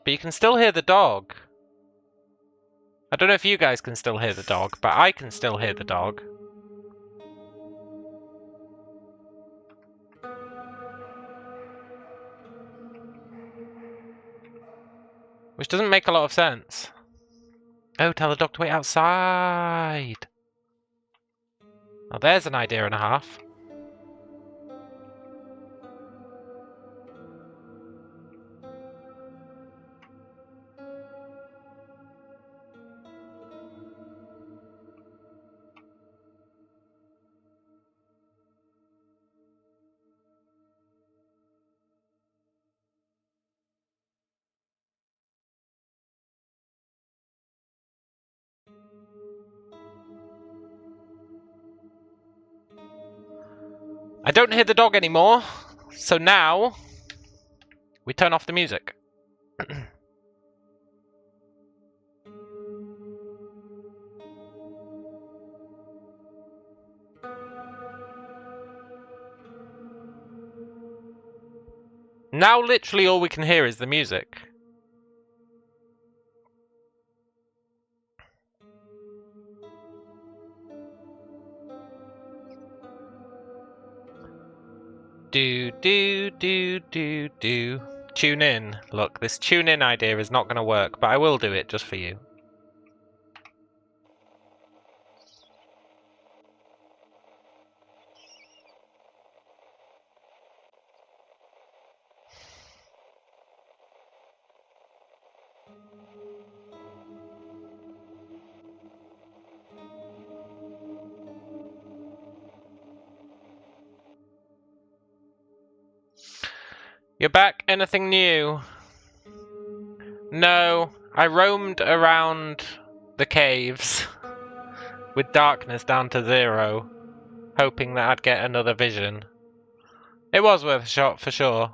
But you can still hear the dog. I don't know if you guys can still hear the dog, but I can still hear the dog. Which doesn't make a lot of sense. Oh, tell the dog to wait outside. Now there's an idea and a half. I don't hear the dog anymore, so now we turn off the music. Now literally all we can hear is the music. Do. Tune in. Look, this tune in idea is not going to work, but I will do it just for you. You're back. Anything new? No, I roamed around the caves with darkness down to 0, hoping that I'd get another vision. It was worth a shot for sure.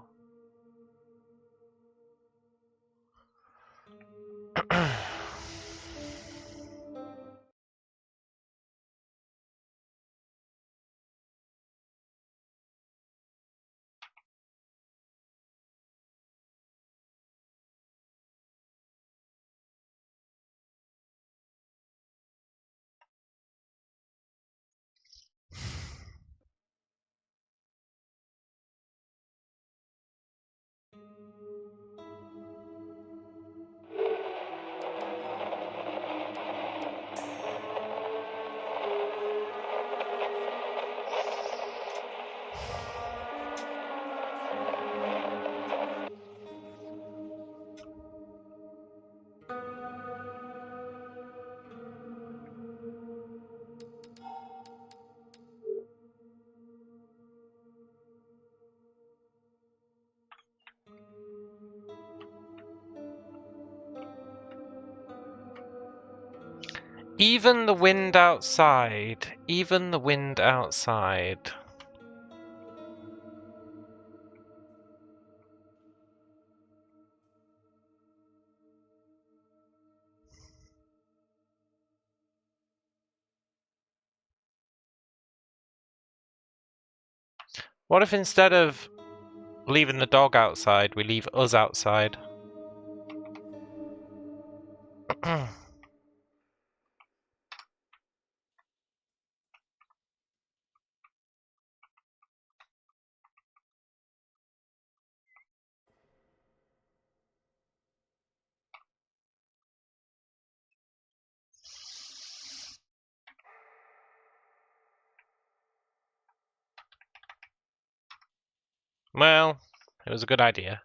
Even the wind outside. Even the wind outside. What if instead of leaving the dog outside, we leave us outside? Well, it was a good idea.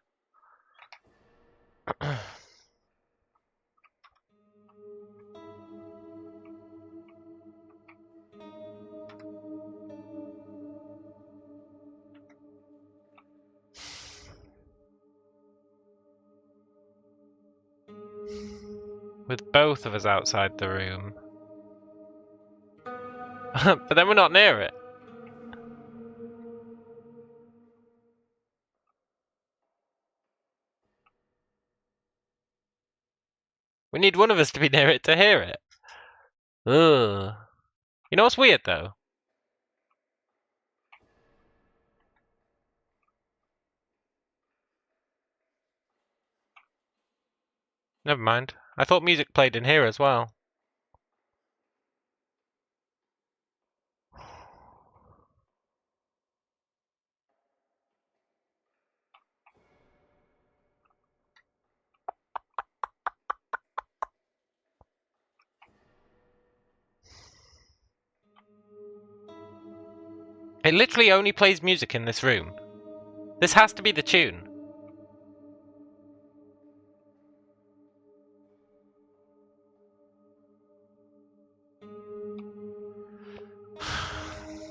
With both of us outside the room. But then we're not near it. We need one of us to be near it to hear it. Ugh. You know what's weird though? Never mind. I thought music played in here as well. It literally only plays music in this room. This has to be the tune.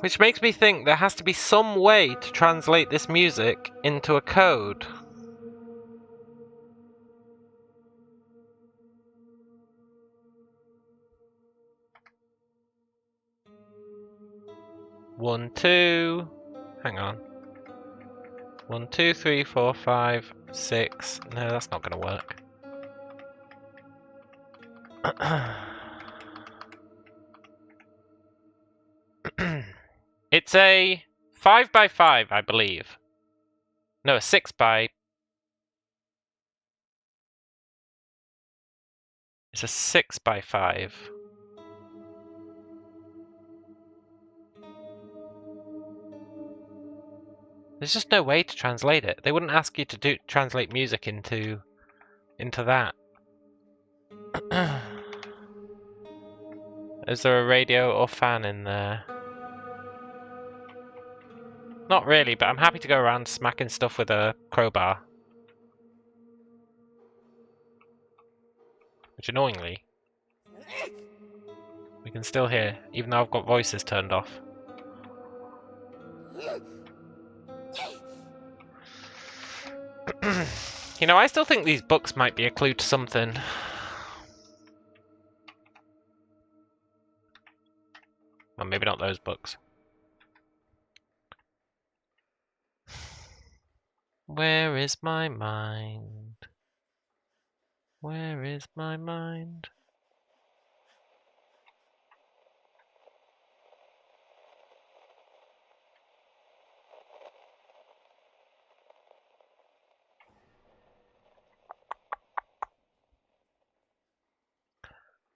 Which makes me think there has to be some way to translate this music into a code. One, two. Hang on. 1, 2, 3, 4, 5, 6. No, that's not going to work. It's a 5 by 5, I believe. No, a 6 by... It's a 6 by 5. There's just no way to translate it. They wouldn't ask you to translate music into that. Is there a radio or fan in there? Not really, but I'm happy to go around smacking stuff with a crowbar. Which annoyingly, we can still hear, even though I've got voices turned off. You know, I still think these books might be a clue to something. Well, maybe not those books. Where is my mind? Where is my mind?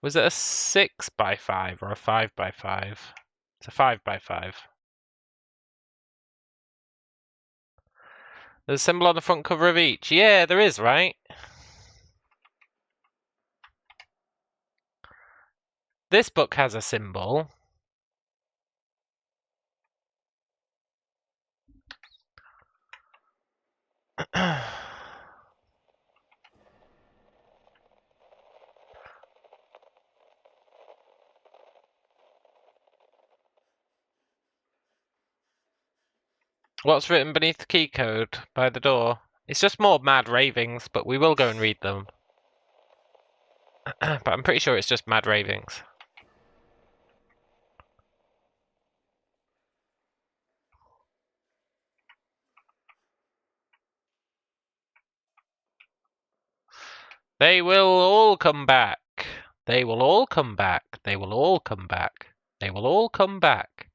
Was it a 6x5 or a 5x5? It's a 5x5. There's a symbol on the front cover of each. Yeah, there is, right? This book has a symbol. What's written beneath the key code by the door? It's just more mad ravings, but we will go and read them. But I'm pretty sure it's just mad ravings. They will all come back. They will all come back. They will all come back. They will all come back.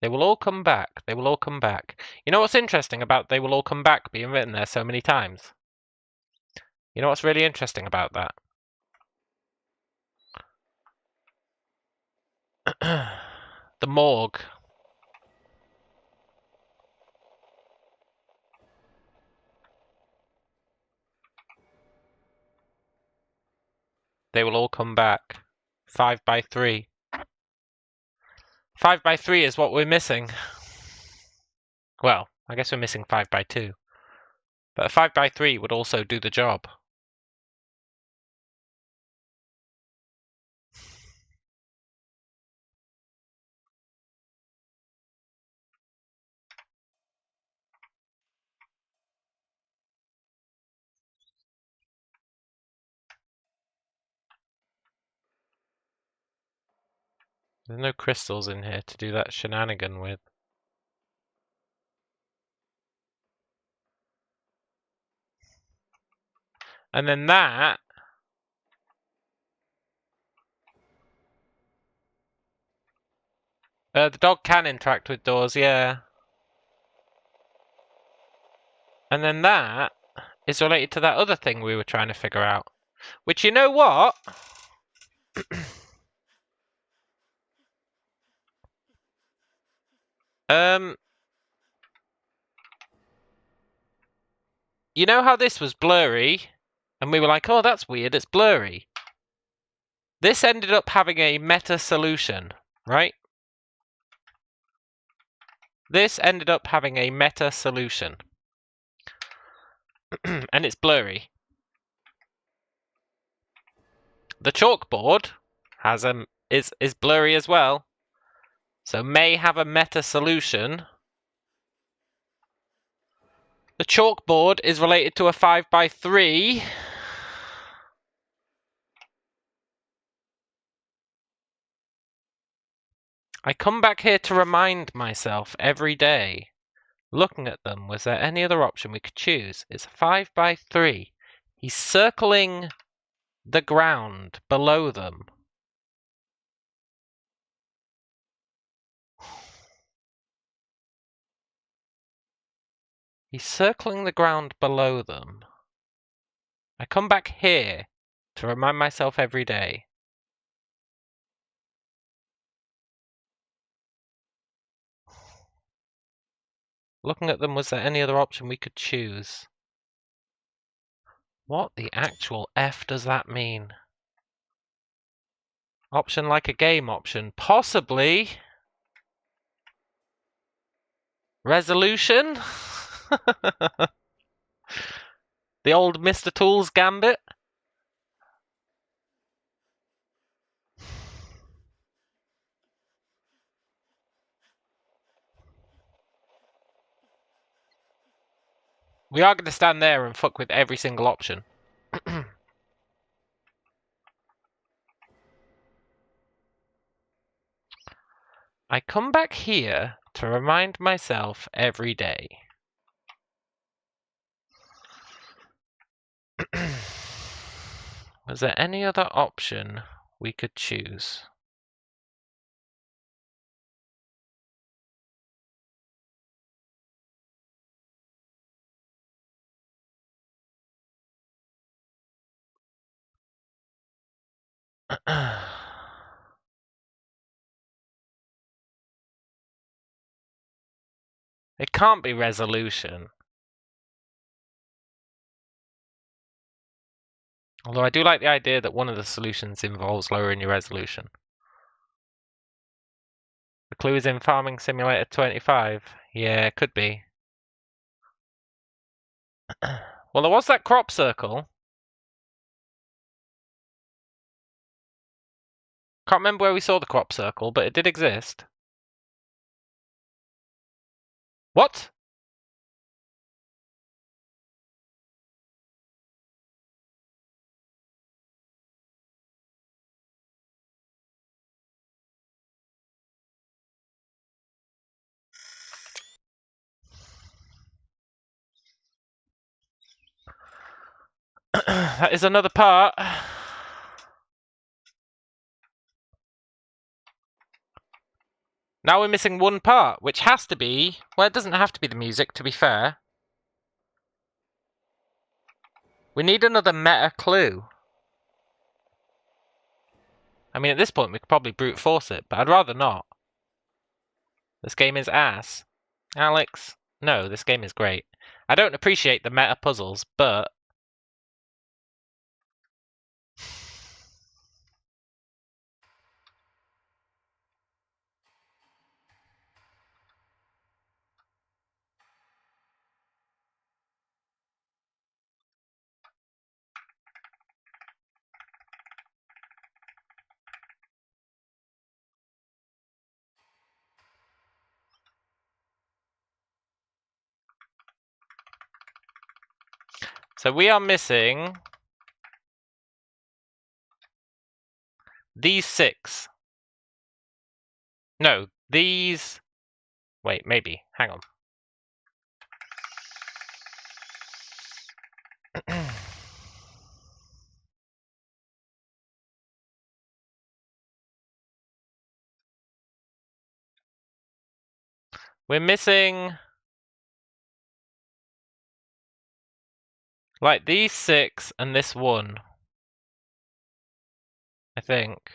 They will all come back. They will all come back. You know what's interesting about they will all come back being written there so many times? You know what's really interesting about that? The morgue. They will all come back. 5x3. 5x3 is what we're missing. Well, I guess we're missing 5x2. But a 5x3 would also do the job. There's no crystals in here to do that shenanigan with. And then that... the dog can interact with doors, yeah. And then that is related to that other thing we were trying to figure out. Which, you know what? You know how this was blurry? And we were like, oh, that's weird, it's blurry. This ended up having a meta solution, right? This ended up having a meta solution. And it's blurry. The chalkboard has is blurry as well. So may have a meta solution. The chalkboard is related to a 5x3. I come back here to remind myself every day. Looking at them, was there any other option we could choose? It's a 5x3. He's circling the ground below them. He's circling the ground below them. I come back here to remind myself every day. Looking at them, was there any other option we could choose? What the actual F does that mean? Option like a game option? Possibly. Resolution? The old Mr. Tools gambit? We are going to stand there and fuck with every single option. I come back here to remind myself every day. Was there any other option we could choose? It can't be resolution. Although I do like the idea that one of the solutions involves lowering your resolution. The clue is in Farming Simulator 25. Yeah, it could be. Well, there was that crop circle. Can't remember where we saw the crop circle, but it did exist. What? That is another part. Now we're missing one part, which has to be... Well, it doesn't have to be the music, to be fair. We need another meta clue. I mean, at this point, we could probably brute force it, but I'd rather not. This game is ass. Alex, no, this game is great. I don't appreciate the meta puzzles, but... So we are missing these 6. No, these... Wait, maybe. Hang on. We're missing... like these 6 and this 1. I think.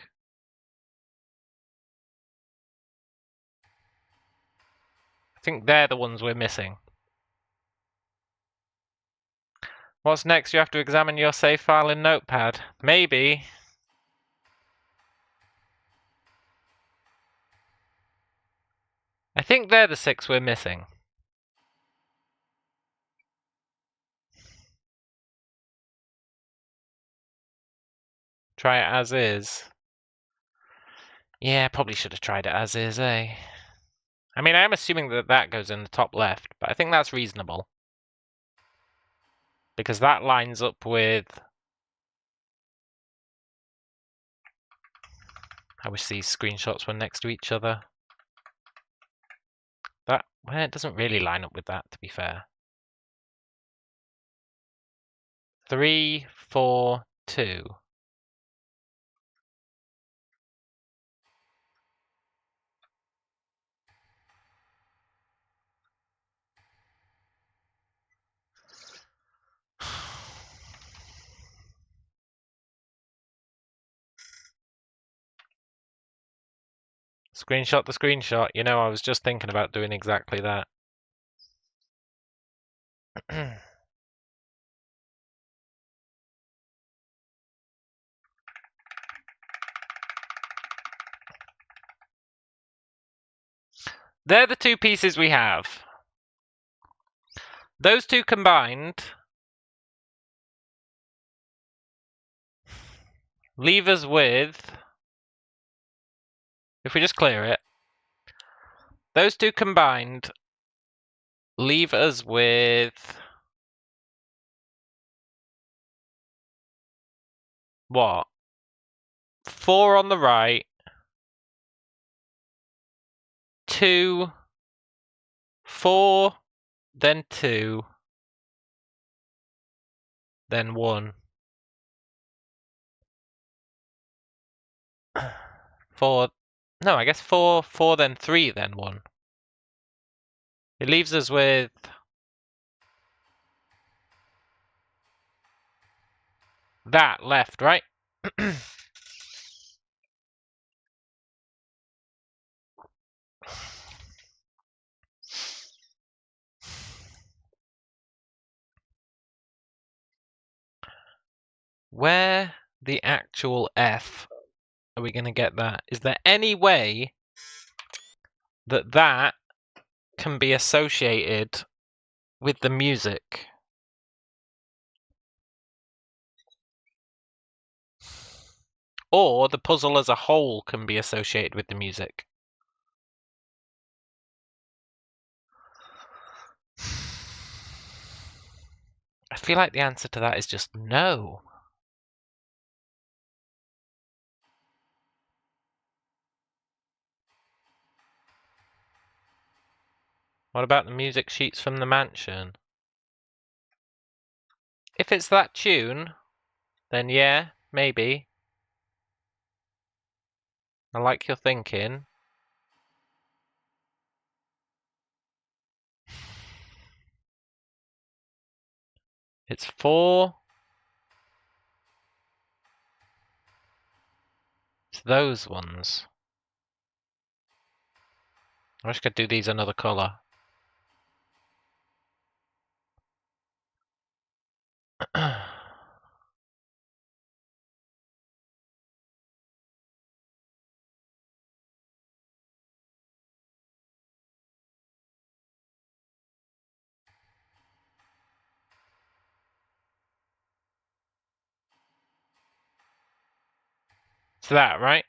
I think they're the ones we're missing. What's next? You have to examine your save file in Notepad. Maybe. I think they're the 6 we're missing. Try it as is. Yeah, probably should have tried it as is, eh? I mean, I am assuming that that goes in the top left, but I think that's reasonable. Because that lines up with... I wish these screenshots were next to each other. That... well, it doesn't really line up with that, to be fair. 3, 4, 2. Screenshot the screenshot. You know, I was just thinking about doing exactly that. They're the 2 pieces we have. Those 2 combined leave us with... if we just clear it, those 2 combined leave us with What? 4 on the right. 2. 4. Then 2. Then 1. 4. No, I guess 4, 4, then 3, then 1. It leaves us with... that left, right? Where the actual F are we going to get that? Is there any way that that can be associated with the music? Or the puzzle as a whole can be associated with the music? I feel like the answer to that is just no. What about the music sheets from the mansion? If it's that tune, then yeah, maybe. I like your thinking. It's 4. It's those ones. I wish I could do these another colour. It's that, right?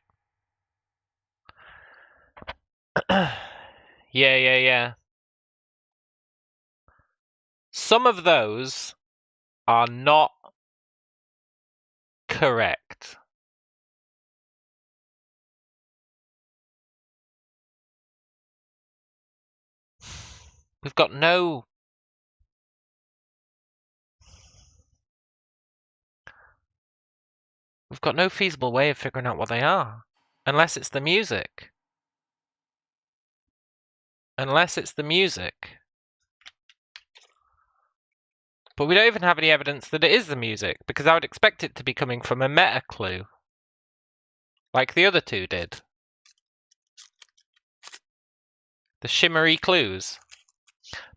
Yeah. Some of those are not correct. We've got no... We've got no feasible way of figuring out what they are. Unless it's the music. Unless it's the music. But we don't even have any evidence that it is the music, because I would expect it to be coming from a meta clue. Like the other two did. The shimmery clues.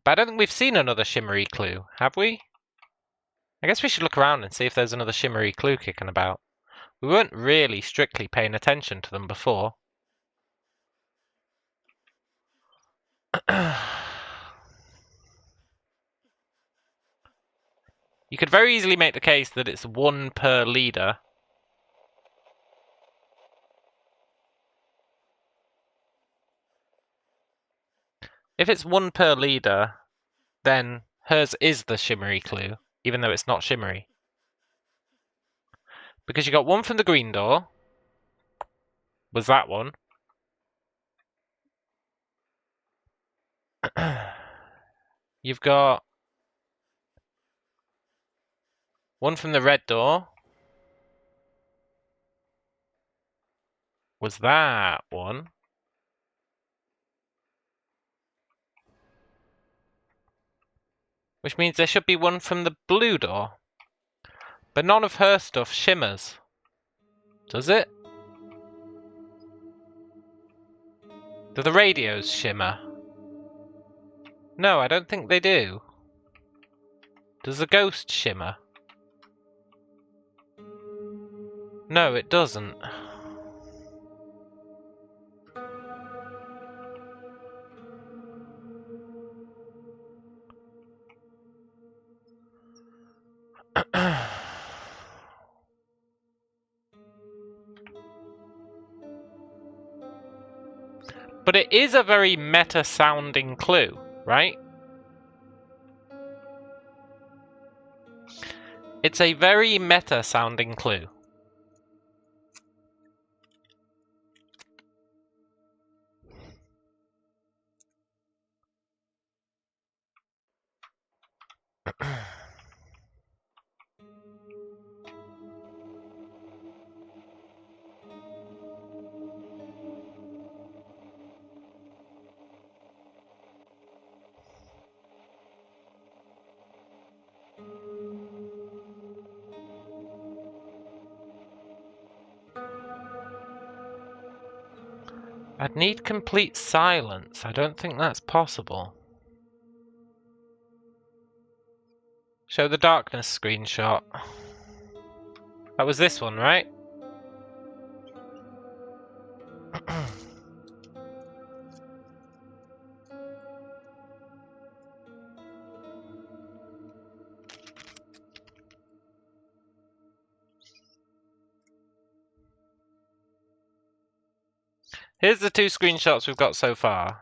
But I don't think we've seen another shimmery clue, have we? I guess we should look around and see if there's another shimmery clue kicking about. We weren't really strictly paying attention to them before. You could very easily make the case that it's 1 per leader. If it's 1 per leader, then hers is the shimmery clue, even though it's not shimmery. Because you got 1 from the green door. Was that one? You've got 1 from the red door. Was that one? Which means there should be 1 from the blue door. But none of her stuff shimmers. Does it? Do the radios shimmer? No, I don't think they do. Does the ghost shimmer? No, it doesn't. But it is a very meta-sounding clue, right? It's a very meta-sounding clue. I'd need complete silence. I don't think that's possible. Show the darkness screenshot. That was this one, right? Here's the two screenshots we've got so far.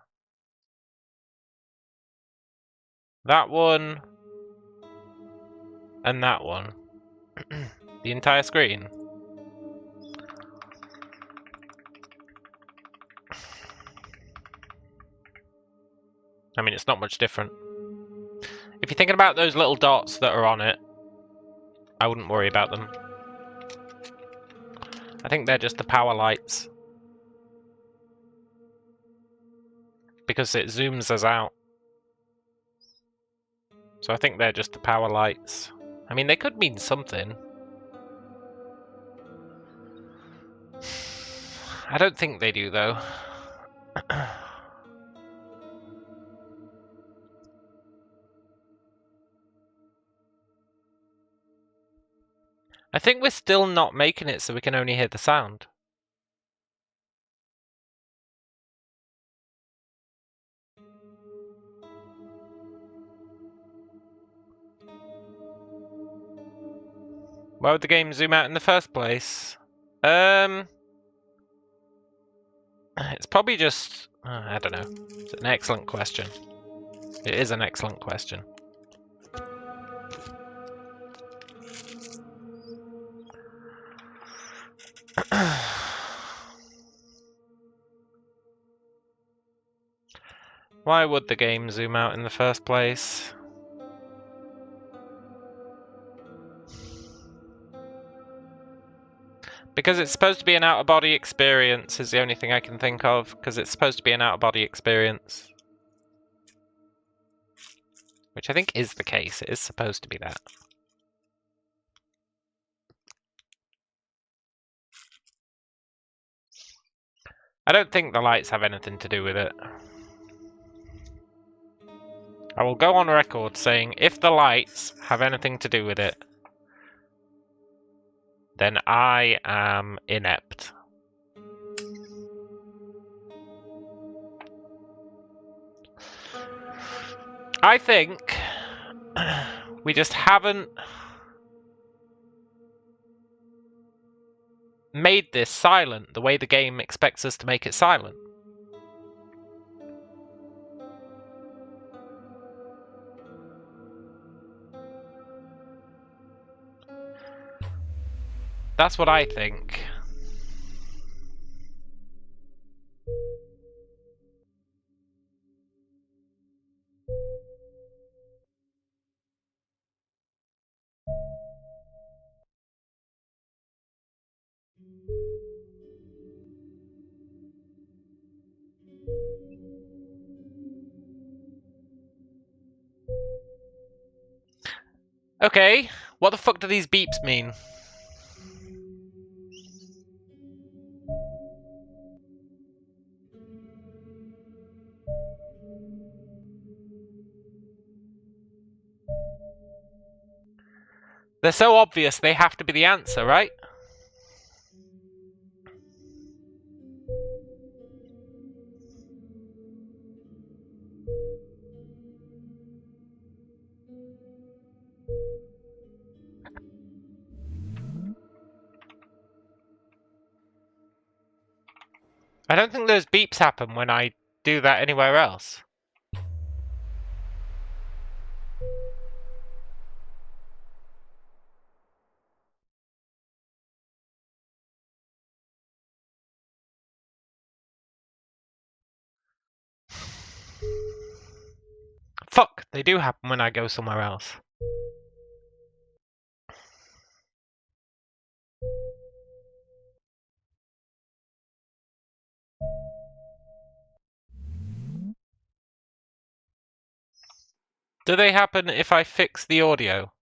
That one and that one. The entire screen. I mean, it's not much different. If you're thinking about those little dots that are on it, I wouldn't worry about them. I think they're just the power lights. Because it zooms us out. So I think they're just the power lights. I mean, they could mean something. I don't think they do, though. I think we're still not making it so we can only hear the sound. Why would the game zoom out in the first place? It's probably just... I don't know. It's an excellent question. It is an excellent question. Why would the game zoom out in the first place? Because it's supposed to be an out-of-body experience is the only thing I can think of. Because it's supposed to be an out-of-body experience. Which I think is the case. It is supposed to be that. I don't think the lights have anything to do with it. I will go on record saying if the lights have anything to do with it, then I am inept. I think we just haven't made this silent the way the game expects us to make it silent. That's what I think. Okay, what the fuck do these beeps mean? They're so obvious they have to be the answer, right? I don't think those beeps happen when I do that anywhere else. Fuck, they do happen when I go somewhere else. Do they happen if I fix the audio?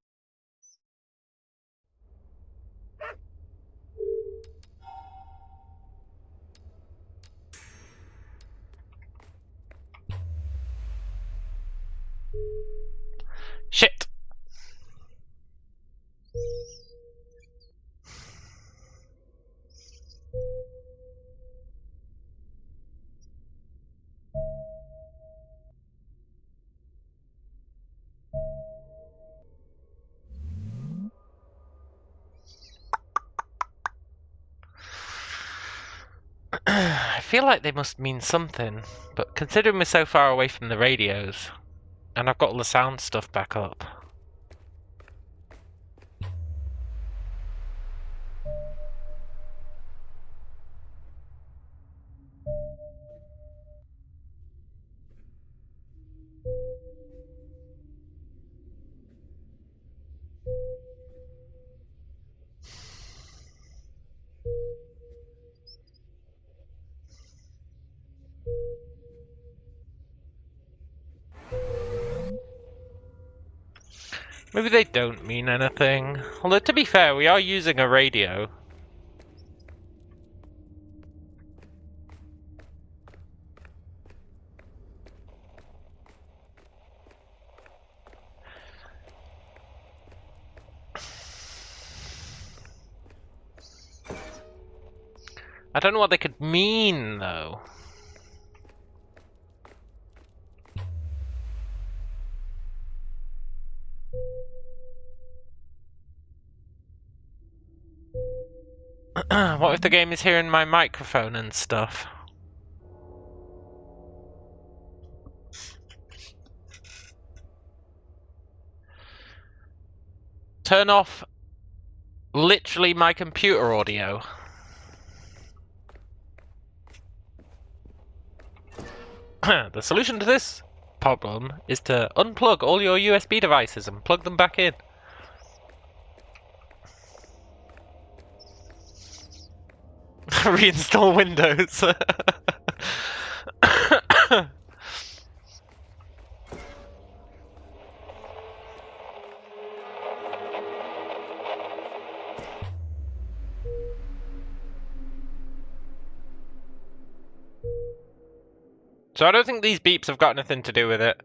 feel like they must mean something, but considering we're so far away from the radios, and I've got all the sound stuff back up. Maybe they don't mean anything. Although, to be fair, we are using a radio. I don't know what they could mean, though. What if the game is hearing my microphone and stuff? Turn off literally my computer audio. The solution to this problem is to unplug all your USB devices and plug them back in. Reinstall Windows. So I don't think these beeps have got anything to do with it.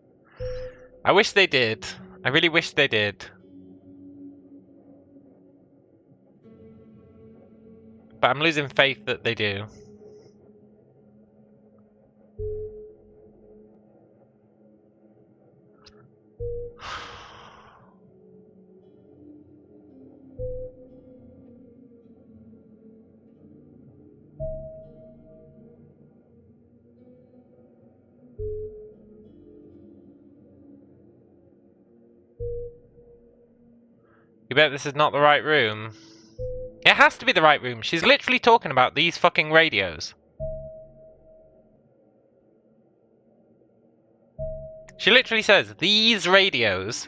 I wish they did. I really wish they did. But I'm losing faith that they do. You bet this is not the right room. It has to be the right room. She's literally talking about these fucking radios. She literally says, these radios.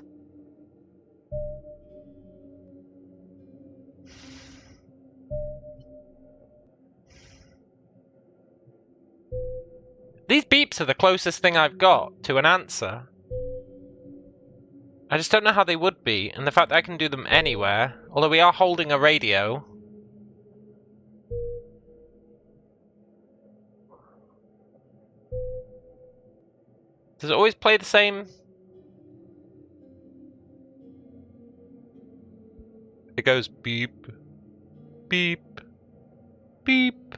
These beeps are the closest thing I've got to an answer. I just don't know how they would be, and the fact that I can do them anywhere, although we are holding a radio. Does it always play the same? It goes beep, beep, beep.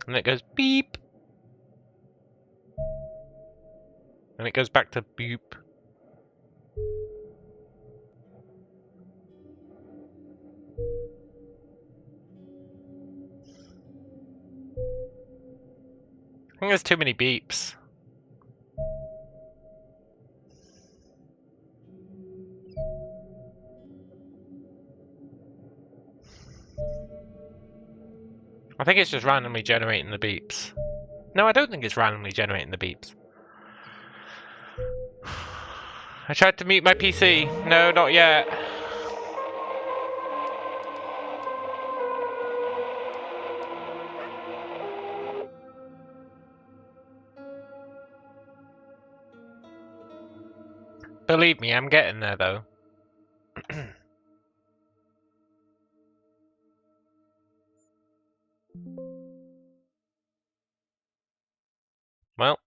And it goes beep. And it goes back to beep. I think there's too many beeps. I think it's just randomly generating the beeps. No, I don't think it's randomly generating the beeps. I tried to mute my PC. No, not yet. Believe me, I'm getting there though. Well.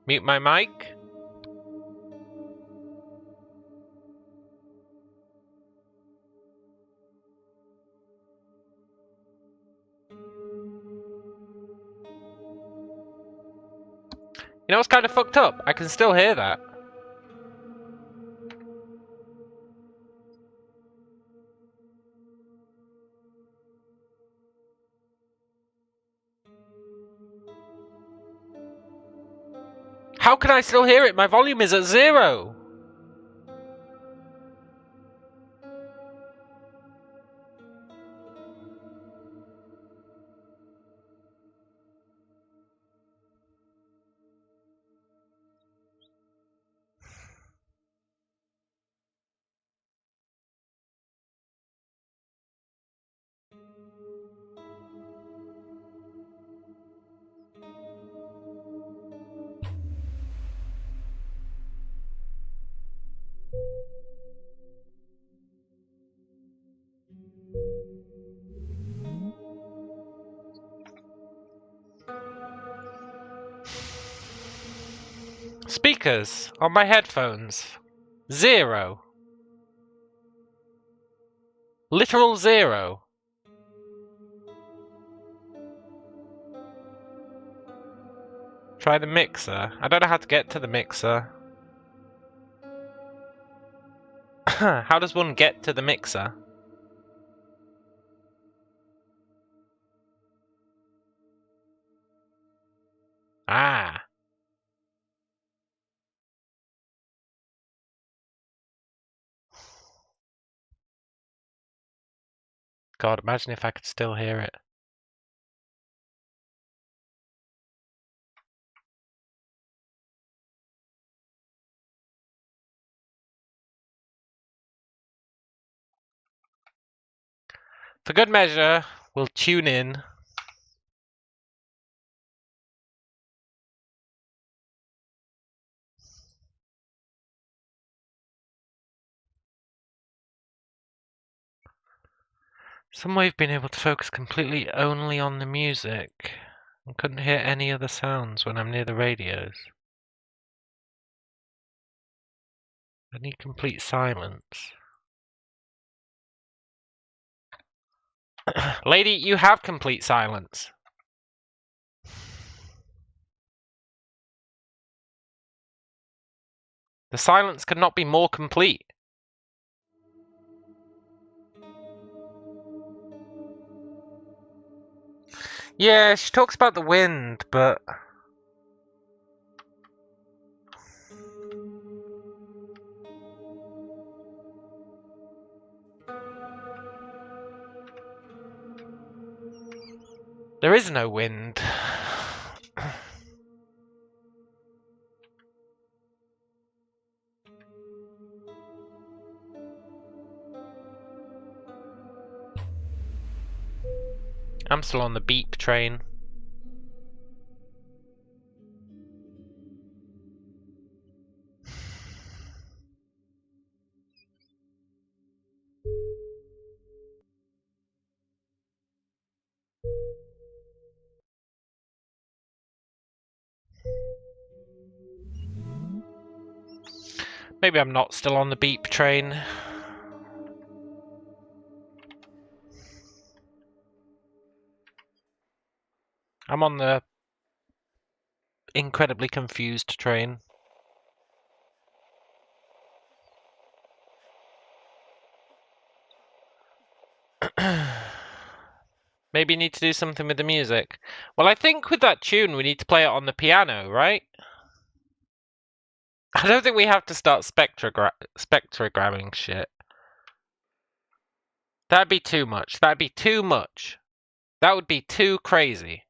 Mute my mic. You know what's kind of fucked up? I can still hear that. How can I still hear it? My volume is at 0. Speakers on my headphones. 0. Literal 0. Try the mixer. I don't know how to get to the mixer. How does one get to the mixer? Ah. God, imagine if I could still hear it. For good measure, we'll tune in. Some way of being able to focus completely only on the music. I couldn't hear any other sounds when I'm near the radios. I need complete silence. Lady, you have complete silence. The silence could not be more complete. Yeah, she talks about the wind, but... there is no wind. I'm still on the beep train. Maybe I'm not still on the beep train. I'm on the incredibly confused train. Maybe you need to do something with the music. Well, I think with that tune we need to play it on the piano, right? I don't think we have to start spectrogramming shit. That'd be too much. That'd be too much. That would be too crazy.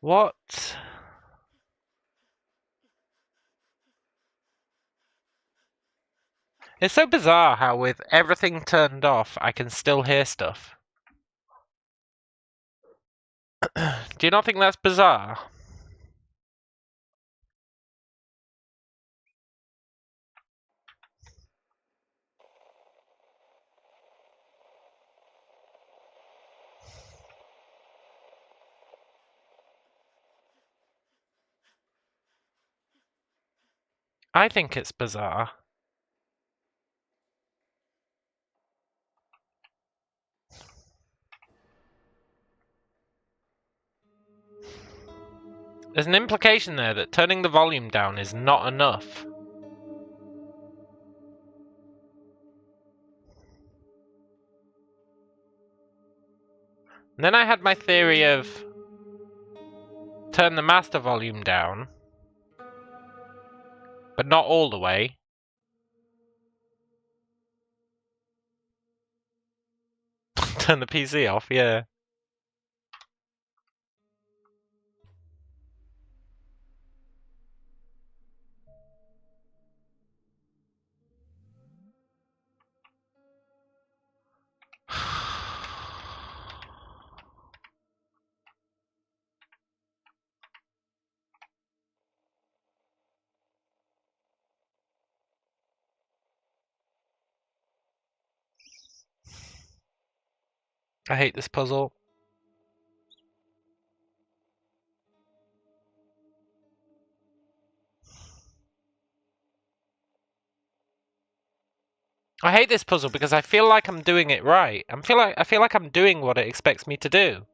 What? It's so bizarre how with everything turned off, I can still hear stuff. Do you not think that's bizarre? I think it's bizarre. There's an implication there that turning the volume down is not enough. And then I had my theory of turn the master volume down, but not all the way. Turn the PC off, yeah. I hate this puzzle. I hate this puzzle because I feel like I'm doing it right. I feel like I'm doing what it expects me to do.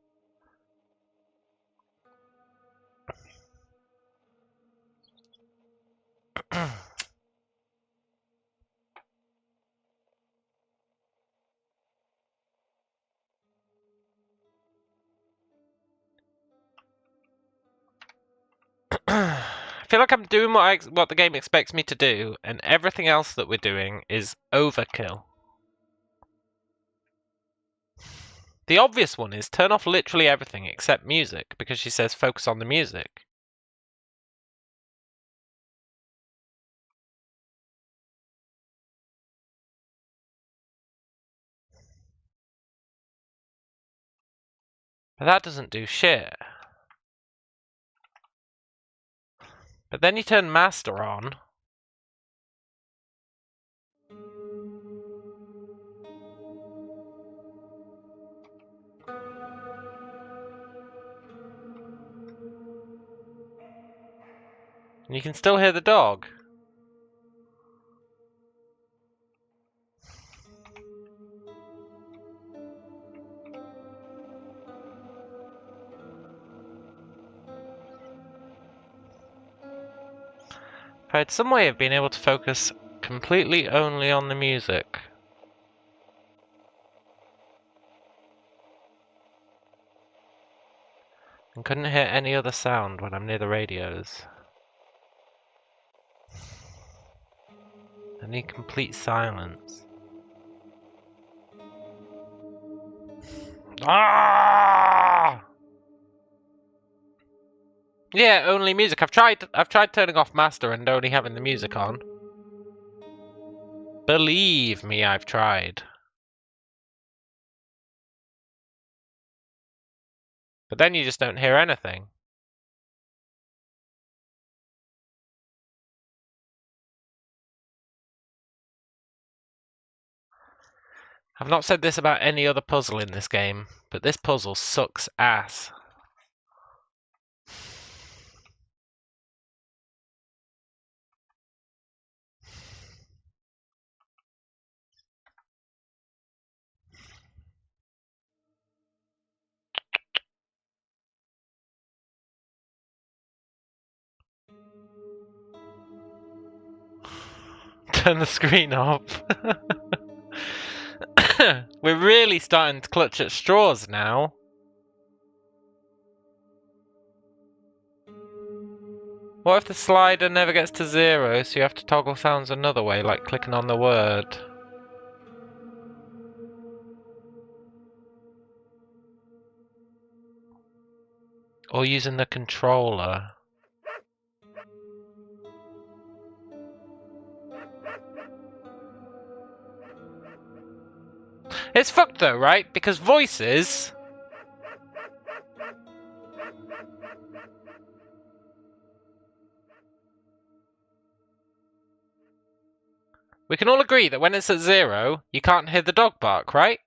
I feel like I'm doing what the game expects me to do, and everything else that we're doing is overkill. The obvious one is turn off literally everything except music, because she says focus on the music. But that doesn't do shit. But then you turn master on. And you can still hear the dog. If I had some way of being able to focus completely only on the music. And couldn't hear any other sound when I'm near the radios. I need complete silence. Ah! Yeah, only music. I've tried turning off master and only having the music on. Believe me, I've tried. But then you just don't hear anything. I've not said this about any other puzzle in this game, but this puzzle sucks ass. Turn the screen off. We're really starting to clutch at straws now. What if the slider never gets to 0, so you have to toggle sounds another way, like clicking on the word? Or using the controller? It's fucked though, right? Because voices... We can all agree that when it's at 0, you can't hear the dog bark, right?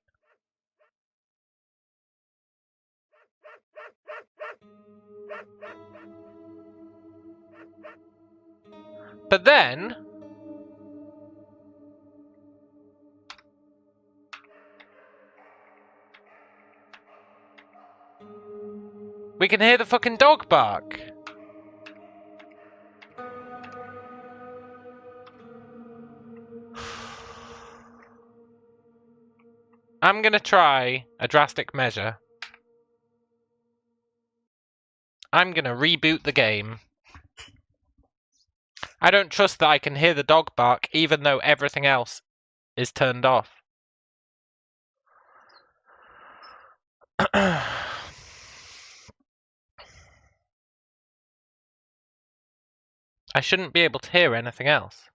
But then... we can hear the fucking dog bark. I'm gonna try a drastic measure. I'm gonna reboot the game. I don't trust that I can hear the dog bark even though everything else is turned off. I shouldn't be able to hear anything else.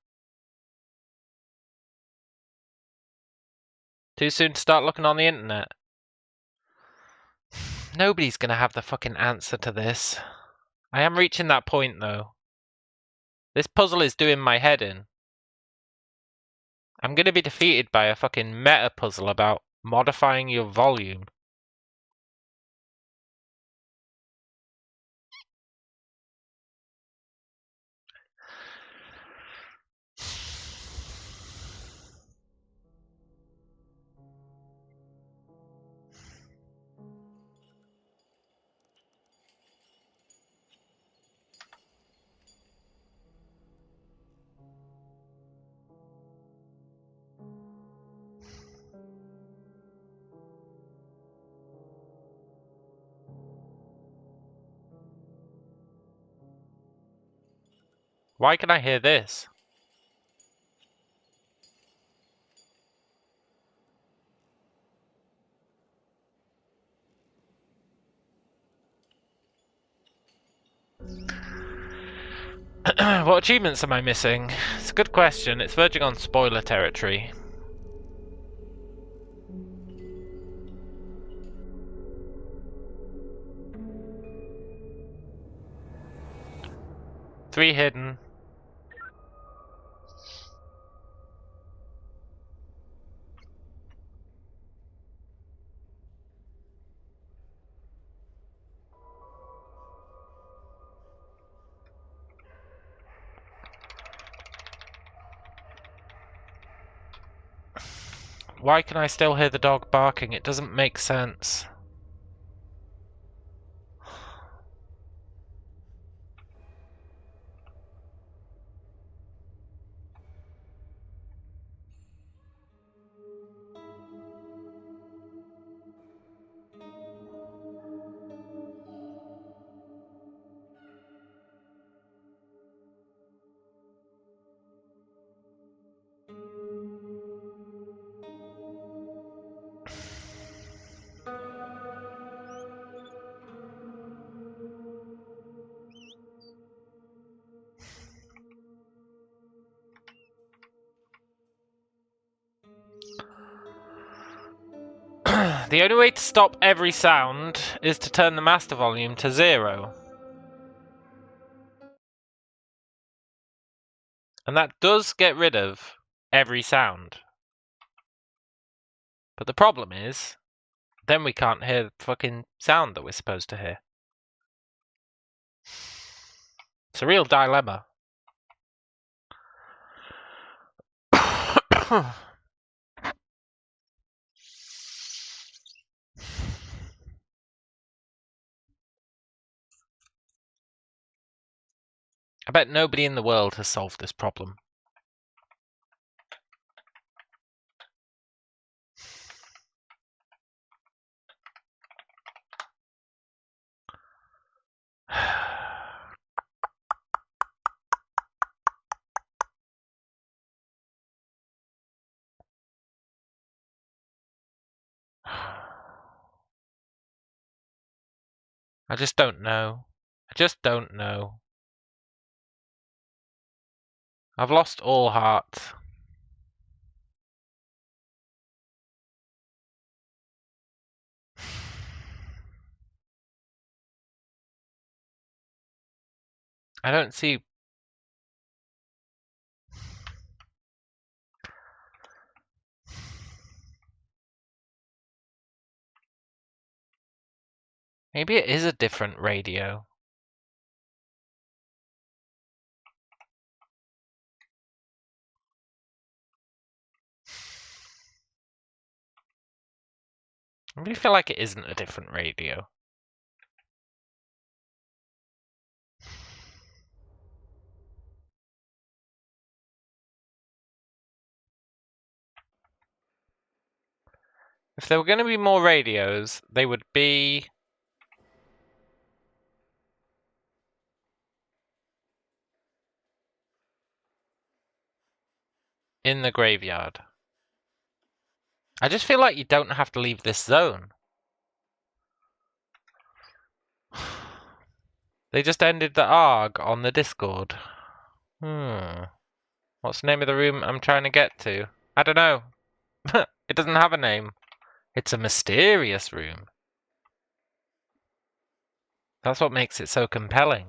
Too soon to start looking on the internet. Nobody's gonna have the fucking answer to this. I am reaching that point though. This puzzle is doing my head in. I'm gonna be defeated by a fucking meta puzzle about modifying your volume. Why can I hear this? What achievements am I missing? It's a good question. It's verging on spoiler territory. Three hidden. Why can I still hear the dog barking? It doesn't make sense. The only way to stop every sound is to turn the master volume to 0. And that does get rid of every sound. But the problem is, then we can't hear the fucking sound that we're supposed to hear. It's a real dilemma. I bet nobody in the world has solved this problem. I just don't know. I just don't know. I've lost all heart. I don't see... Maybe it is a different radio. I really feel like it isn't a different radio. If there were going to be more radios, they would be in the graveyard. I just feel like you don't have to leave this zone. They just ended the ARG on the Discord. What's the name of the room I'm trying to get to? I don't know. It doesn't have a name. It's a mysterious room. That's what makes it so compelling.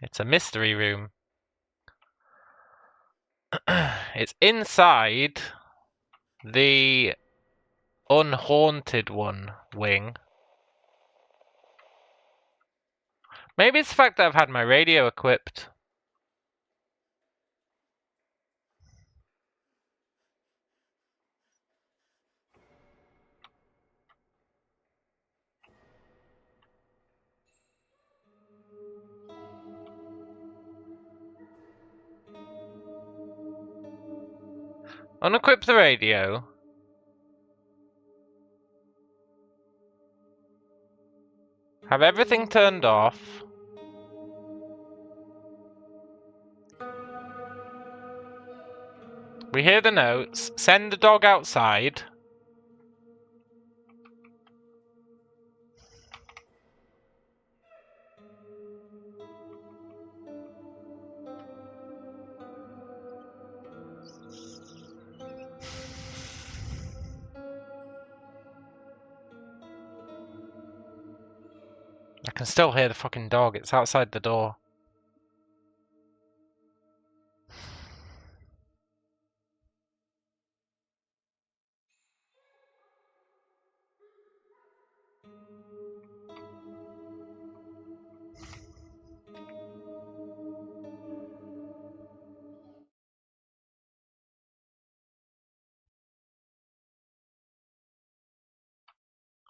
It's a mystery room. It's inside the unhaunted one wing. Maybe it's the fact that I've had my radio equipped. Unequip the radio. Have everything turned off. We hear the notes. Send the dog outside. I can still hear the fucking dog. It's outside the door.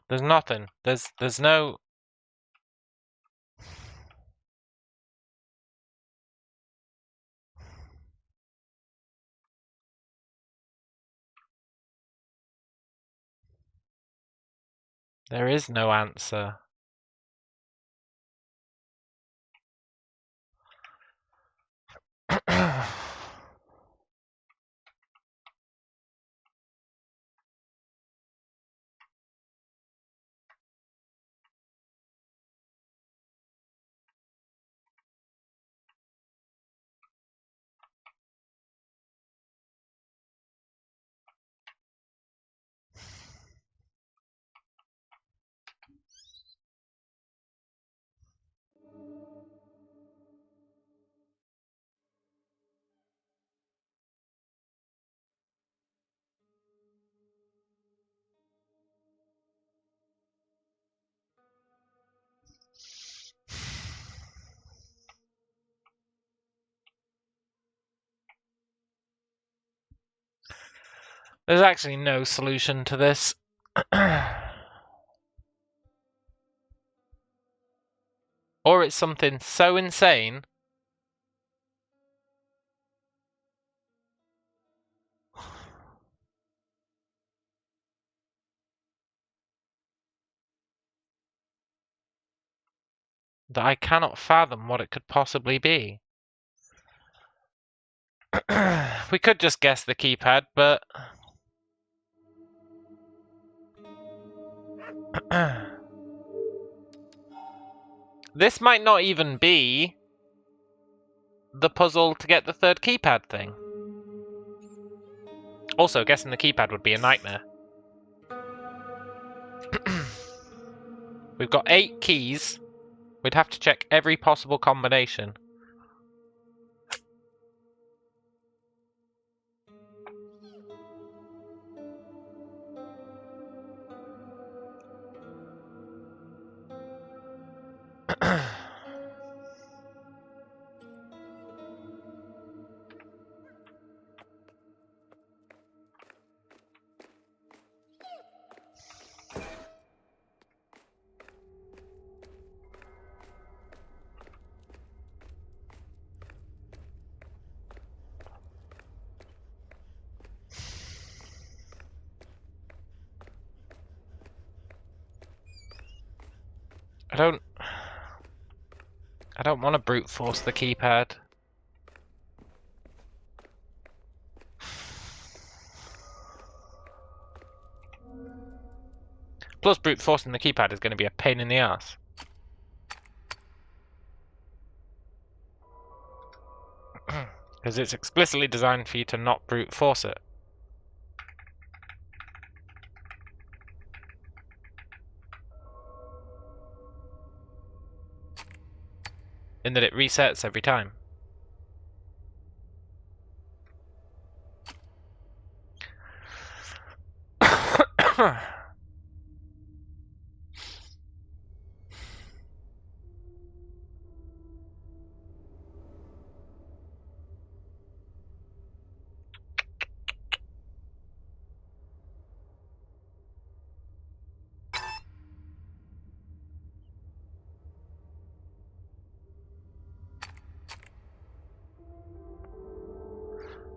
There's nothing. There's no... There is no answer. There's actually no solution to this. Or it's something so insane that I cannot fathom what it could possibly be. We could just guess the keypad, but... This might not even be the puzzle to get the third keypad thing. Also, guessing the keypad would be a nightmare. We've got 8 keys. We'd have to check every possible combination. I don't want to brute force the keypad. Plus, brute forcing the keypad is going to be a pain in the ass. Because it's explicitly designed for you to not brute force it. In that it resets every time.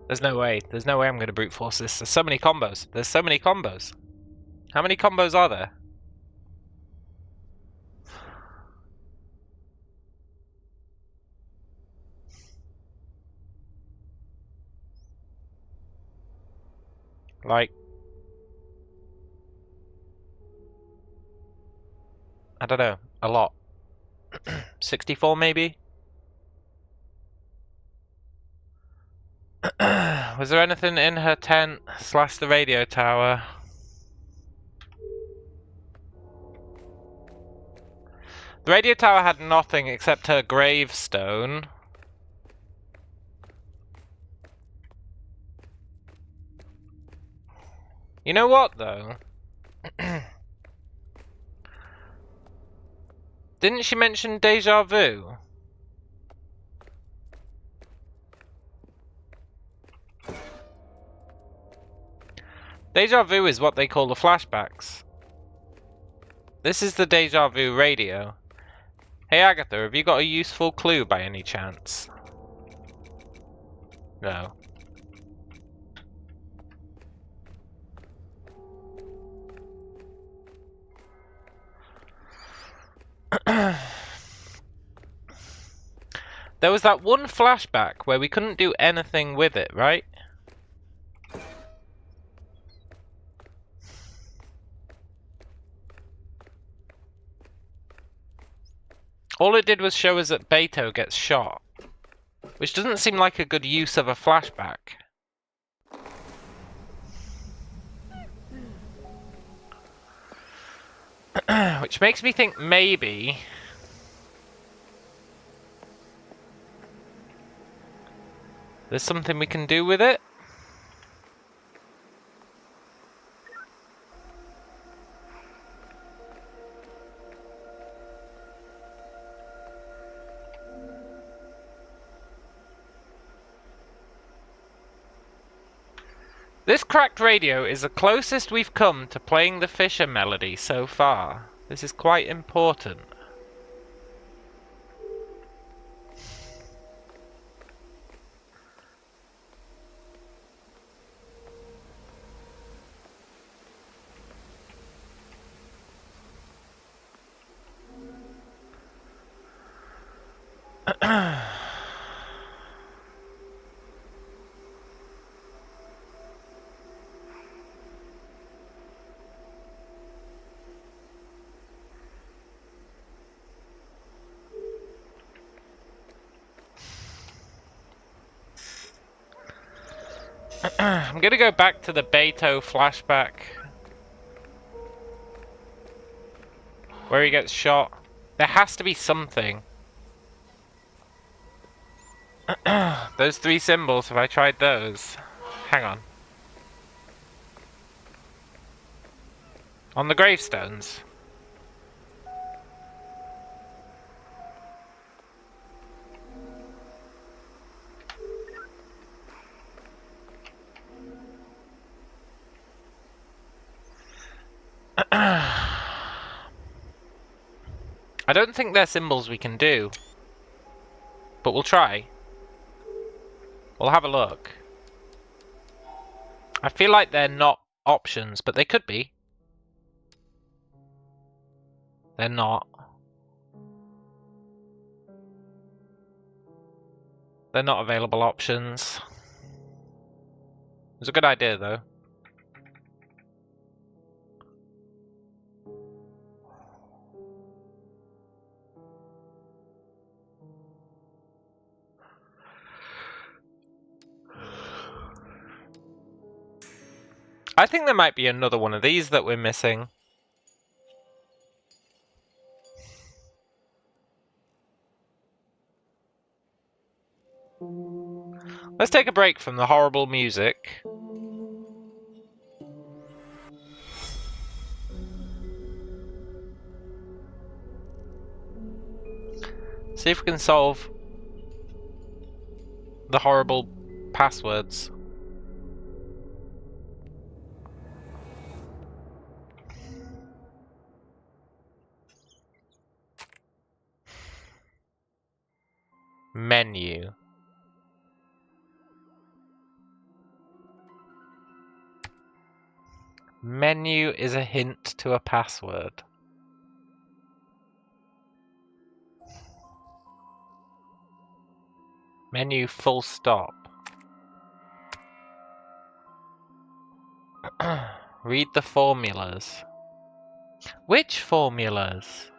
There's no way. There's no way I'm going to brute force this. There's so many combos. There's so many combos. How many combos are there? Like, I don't know, a lot. 64 maybe? Was there anything in her tent / the radio tower? The radio tower had nothing except her gravestone. You know what, though? Didn't she mention deja vu? Deja vu is what they call the flashbacks. This is the deja vu radio. Hey Agatha, have you got a useful clue by any chance? No. There was that one flashback where we couldn't do anything with it, right? All it did was show us that Beto gets shot, which doesn't seem like a good use of a flashback. Which makes me think maybe there's something we can do with it. This cracked radio is the closest we've come to playing the Fisher melody so far. This is quite important. I'm gonna go back to the Beto flashback where he gets shot. There has to be something. Those 3 symbols, have I tried those? Hang on. On the gravestones. I don't think they're symbols we can do. But we'll try. We'll have a look. I feel like they're not options, but they could be. They're not. They're not available options. It's a good idea, though. I think there might be another one of these that we're missing. Let's take a break from the horrible music. See if we can solve the horrible passwords. Menu. Menu is a hint to a password. Menu full stop. Read the formulas. Which formulas?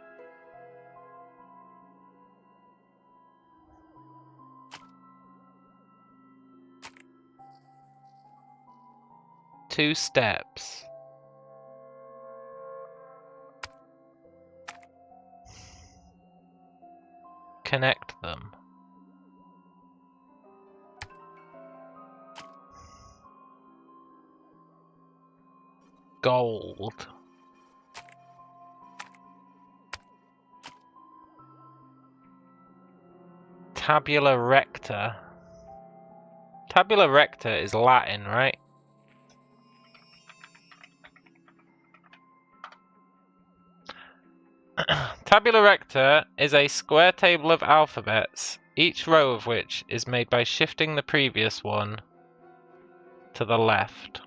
Two steps. Connect them. Gold. Tabula recta. Tabula recta is Latin, right? Tabula recta is a square table of alphabets, each row of which is made by shifting the previous one to the left.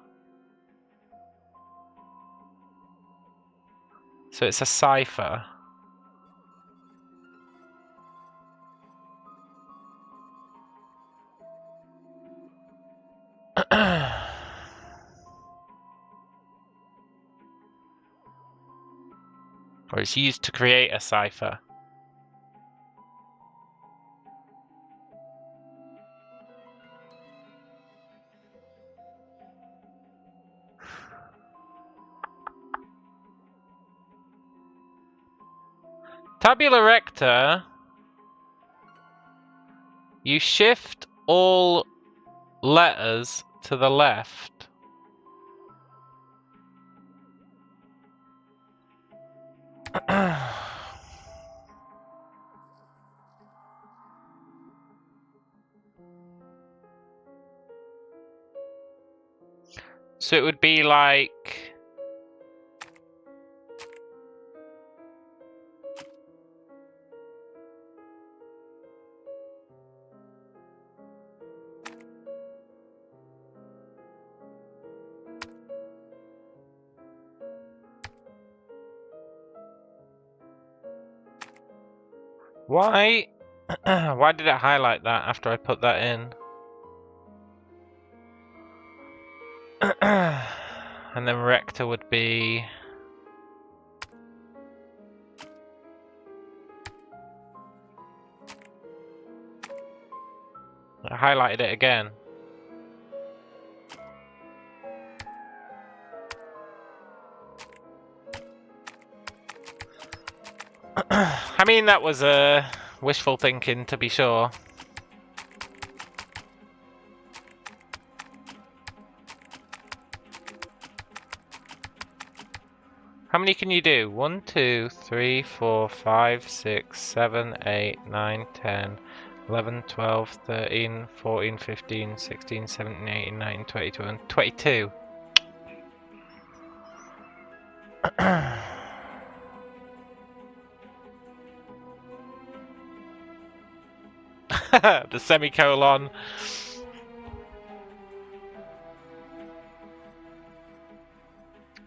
So it's a cipher. Or it's used to create a cipher. Tabula recta, you shift all letters to the left. So it would be like... Why? Why did it highlight that after I put that in? And then recta would be... I highlighted it again. I mean, that was wishful thinking, to be sure. How many can you do? 1, 2, 3, 4, 5, 6, 7, 8, 9, 10, 11, 12, 13, 14, 15, 16, 17, 18, 19, 20, 21, 22. The semicolon.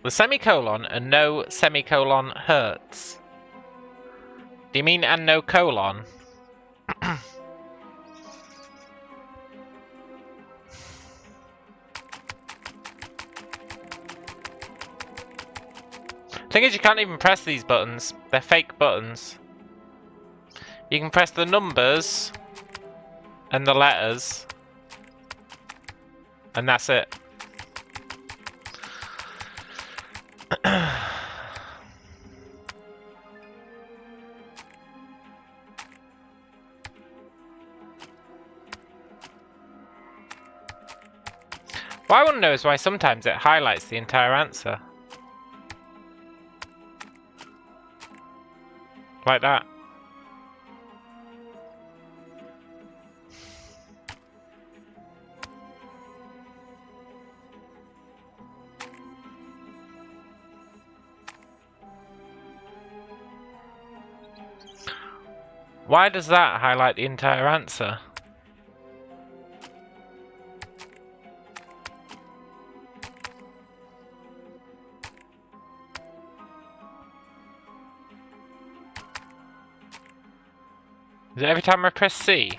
The semicolon and no semicolon hurts. Do you mean and no colon? Thing is, you can't even press these buttons. They're fake buttons. You can press the numbers and the letters, and that's it. What I want to know is why sometimes it highlights the entire answer. Like that. Why does that highlight the entire answer? Is it every time I press C?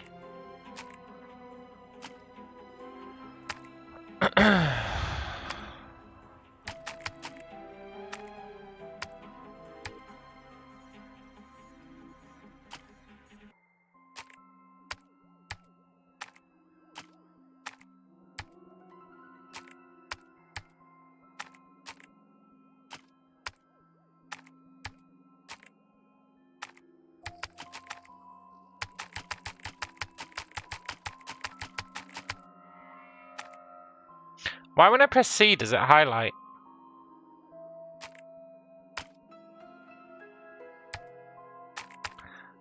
Why when I press C does it highlight?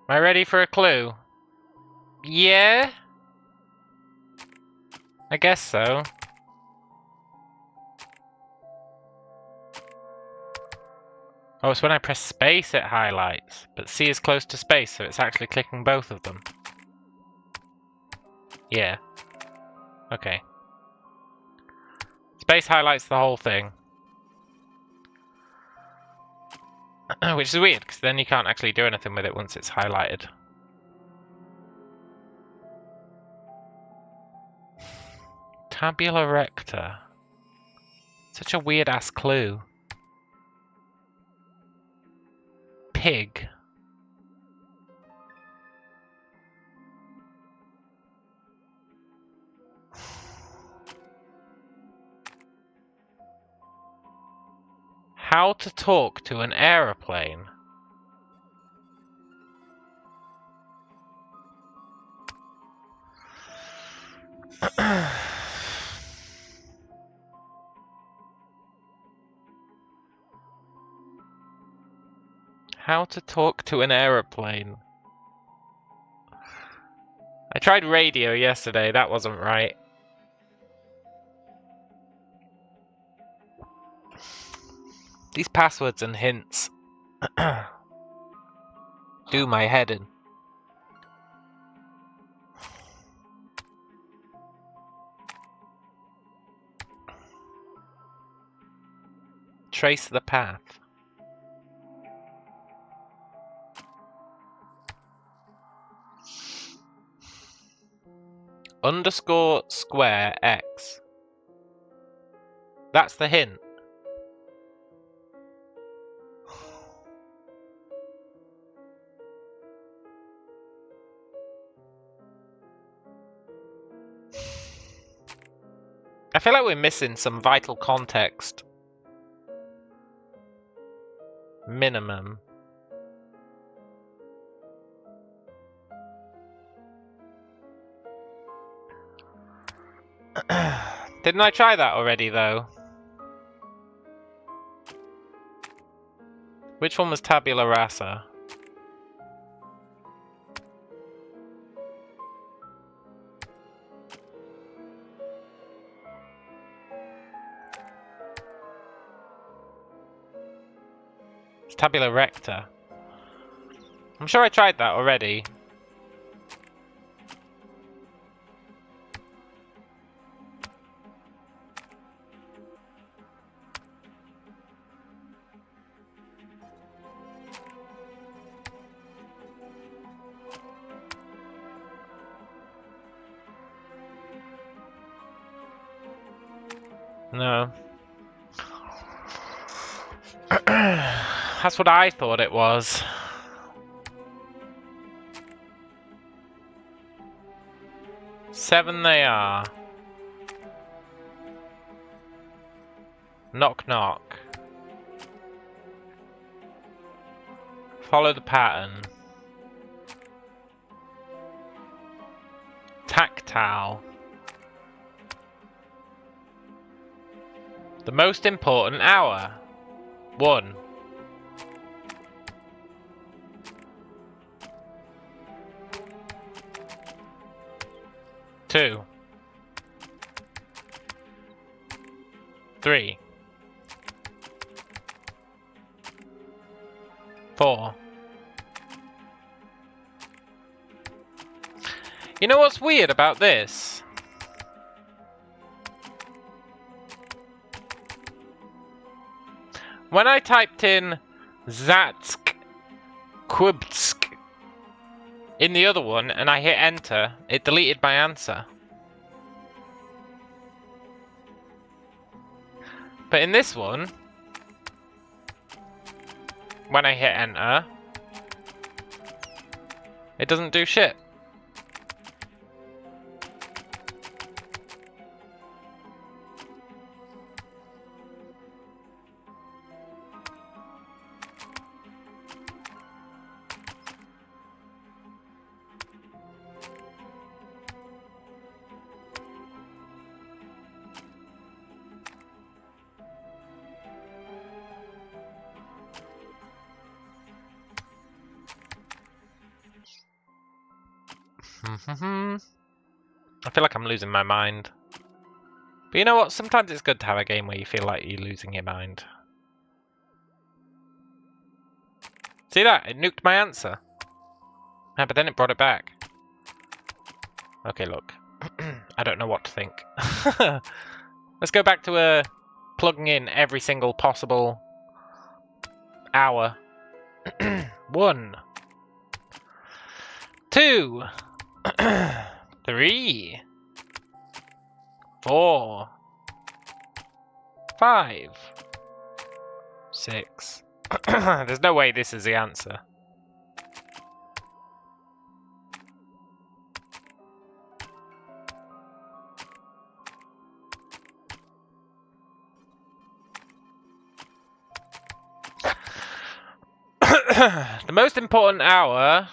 Am I ready for a clue? Yeah? I guess so. Oh, it's when I press space it highlights, but C is close to space, so it's actually clicking both of them. Yeah. Okay. Space highlights the whole thing. Which is weird, because then you can't actually do anything with it once it's highlighted. Tabula recta. Such a weird-ass clue. Pig. How to talk to an aeroplane. How to talk to an aeroplane. I tried radio yesterday, that wasn't right. These passwords and hints do my head in. Trace the path. Underscore square X. That's the hint. I feel like we're missing some vital context. Minimum. Didn't I try that already, though? Which one was tabula rasa? It's tabula recta. I'm sure I tried that already. No. That's what I thought it was. Seven they are. Knock knock. Follow the pattern. Tactile. The most important hour. 1. Two. 3. 4. You know what's weird about this? When I typed in Zatsk Kubtsk in the other one and I hit enter, it deleted my answer. But in this one, when I hit enter, it doesn't do shit. I feel like I'm losing my mind. But you know what? Sometimes it's good to have a game where you feel like you're losing your mind. See that? It nuked my answer. Yeah, but then it brought it back. Okay, look. I don't know what to think. Let's go back to plugging in every single possible hour. 1. 2. 3. 4. 5. 6. There's no way this is the answer. The most important hour.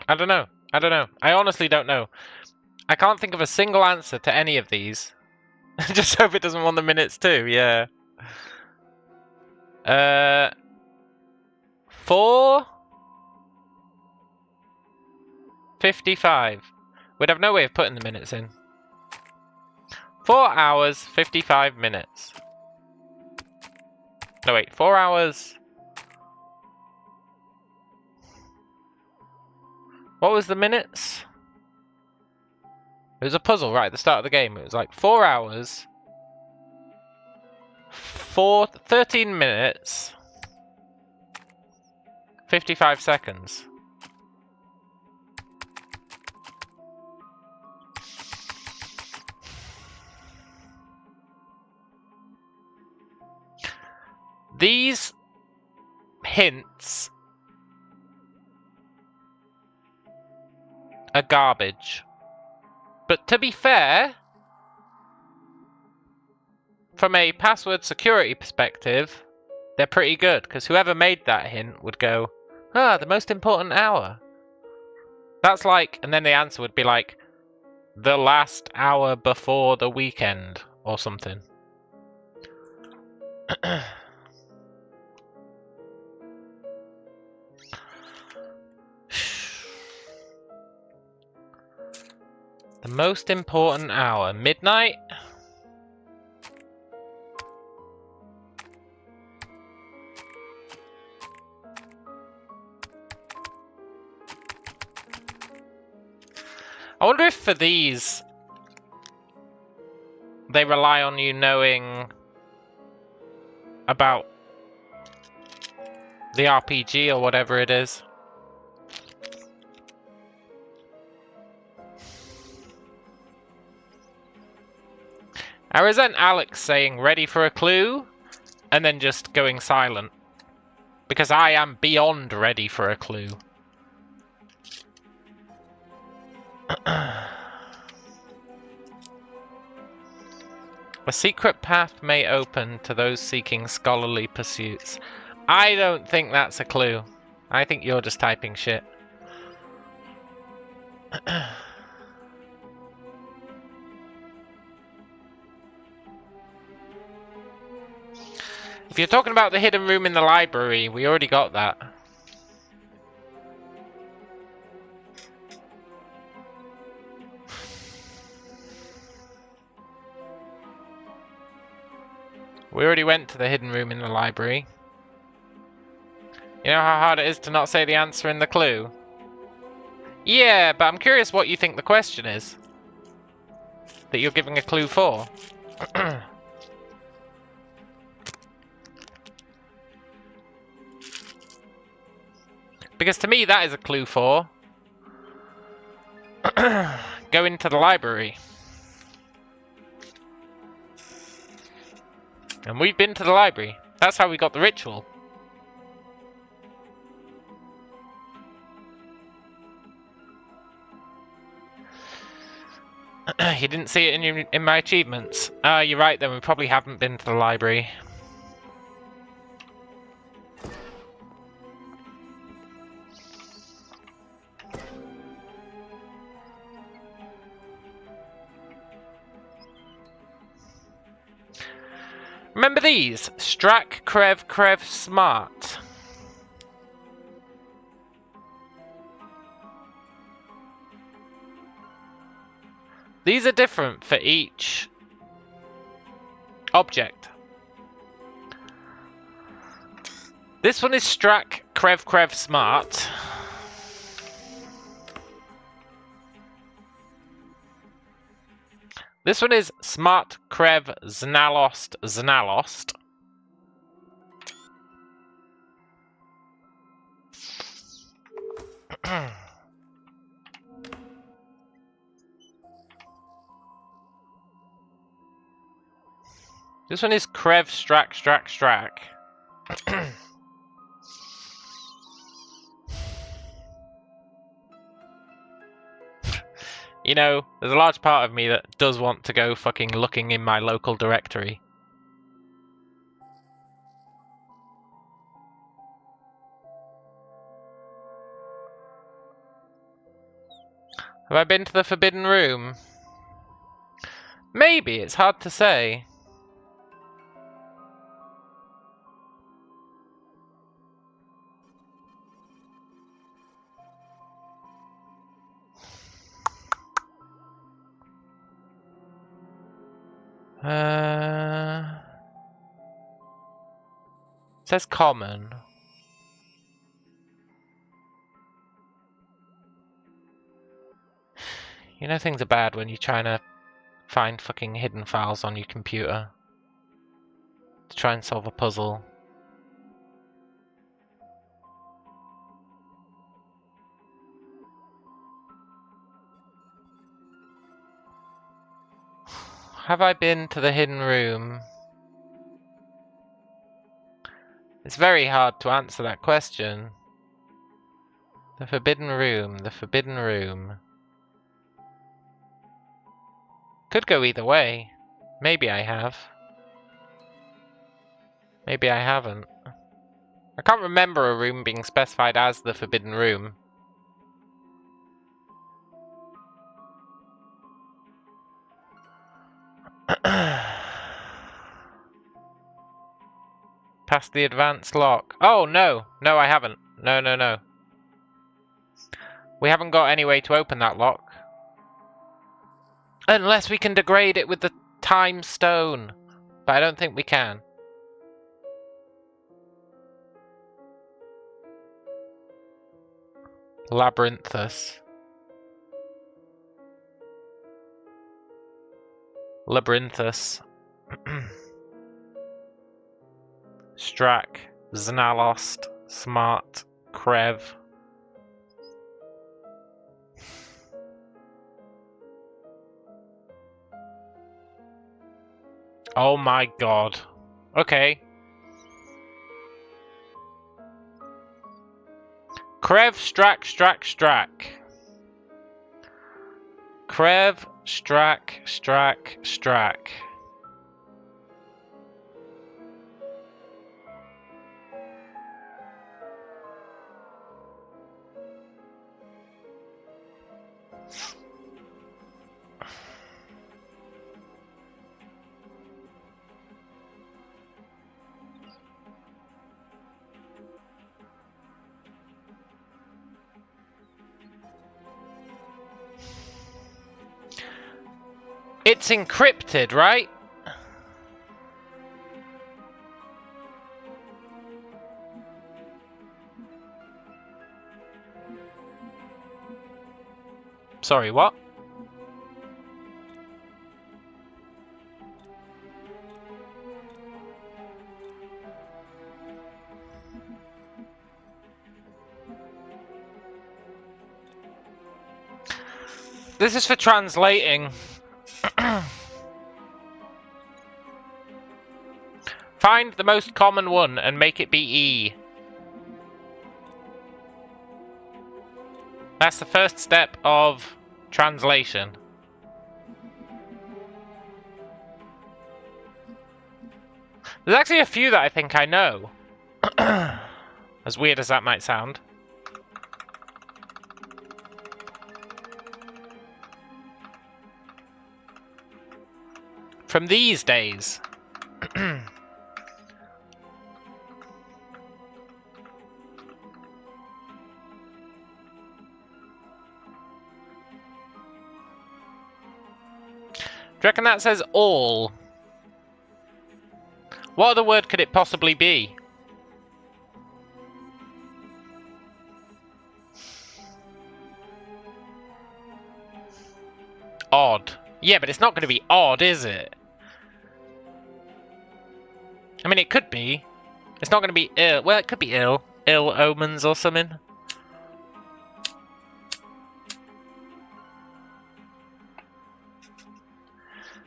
I don't know. I honestly don't know. I can't think of a single answer to any of these. Just hope it doesn't want the minutes too, yeah. 4:55. We'd have no way of putting the minutes in. 4 hours, 55 minutes. No, wait, 4 hours. What was the minutes? It was a puzzle right at the start of the game. It was like 4 hours, 13 minutes, 55 seconds. These hints are garbage. But to be fair, from a password security perspective, they're pretty good, because whoever made that hint would go, the most important hour. That's like, and then the answer would be like, the last hour before the weekend, or something. The most important hour. Midnight? I wonder if for these, they rely on you knowing about the RPG or whatever it is. I resent Alex saying ready for a clue and then just going silent. Because I am beyond ready for a clue. A secret path may open to those seeking scholarly pursuits. I don't think that's a clue. I think you're just typing shit. If you're talking about the hidden room in the library, we already got that. We already went to the hidden room in the library. You know how hard it is to not say the answer in the clue? Yeah, but I'm curious what you think the question is. That you're giving a clue for. Because to me that is a clue for go into the library. And we've been to the library. That's how we got the ritual. You didn't see it in my achievements. You're right then, we probably haven't been to the library. Remember these? Strack, Krev, Krev, Smart. These are different for each object. This one is Strack, Krev, Krev, Smart. This one is Smart, Krev, Znalost, Znalost. This one is Krev, Strack, Strack, Strack. You know, there's a large part of me that does want to go fucking looking in my local directory. Have I been to the Forbidden Room? Maybe, it's hard to say. It says common. You know things are bad when you're trying to find fucking hidden files on your computer to try and solve a puzzle. Have I been to the hidden room? It's very hard to answer that question. The Forbidden Room, the Forbidden Room. Could go either way. Maybe I have. Maybe I haven't. I can't remember a room being specified as the Forbidden Room. Past the advanced lock. Oh, no. No, I haven't. No, no, no. We haven't got any way to open that lock. Unless we can degrade it with the time stone. But I don't think we can. Labyrinthus. Labyrinthus. Strack. Znalost. Smart. Krev. Oh my god. Okay. Krev, Strack. Krev, Strack. It's encrypted, right? Sorry, what? This is for translating. Find the most common one and make it be E. That's the first step of translation. There's actually a few that I think I know. As weird as that might sound. From these days. Do you reckon that says all? What other word could it possibly be? Odd. Yeah, but it's not going to be odd, is it? I mean, it could be. It's not going to be ill. Well, it could be ill. Ill omens or something.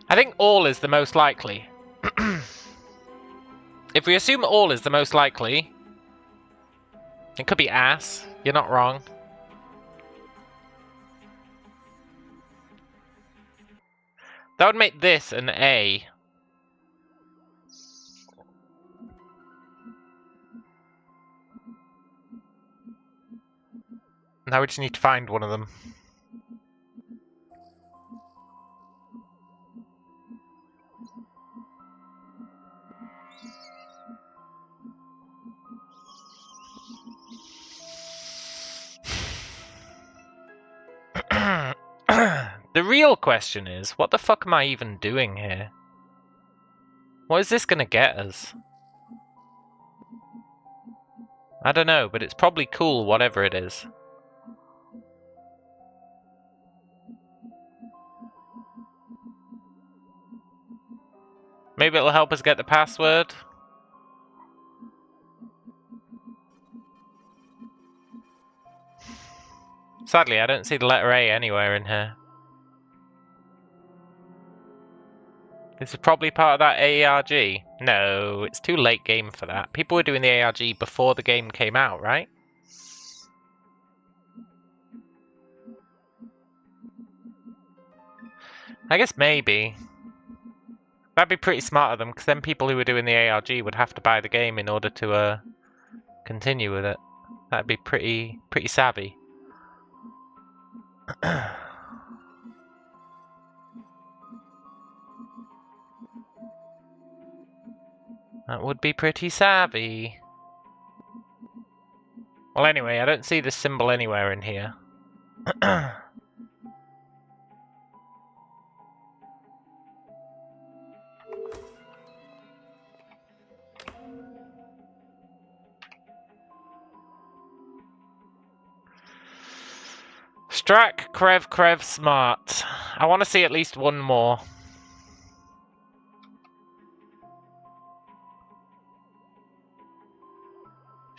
I think all is the most likely. If we assume all is the most likely, it could be ass. You're not wrong. That would make this an A. Now we just need to find one of them. The real question is, what the fuck am I even doing here? What is this gonna get us? I don't know, but it's probably cool, whatever it is. Maybe it'll help us get the password? Sadly, I don't see the letter A anywhere in here. This is probably part of that ARG. No, it's too late game for that. People were doing the ARG before the game came out, right? I guess maybe. That'd be pretty smart of them, because then people who were doing the ARG would have to buy the game in order to continue with it. That'd be pretty savvy. That would be pretty savvy. Well, anyway, I don't see this symbol anywhere in here. Strack, Krev, smart. I want to see at least one more.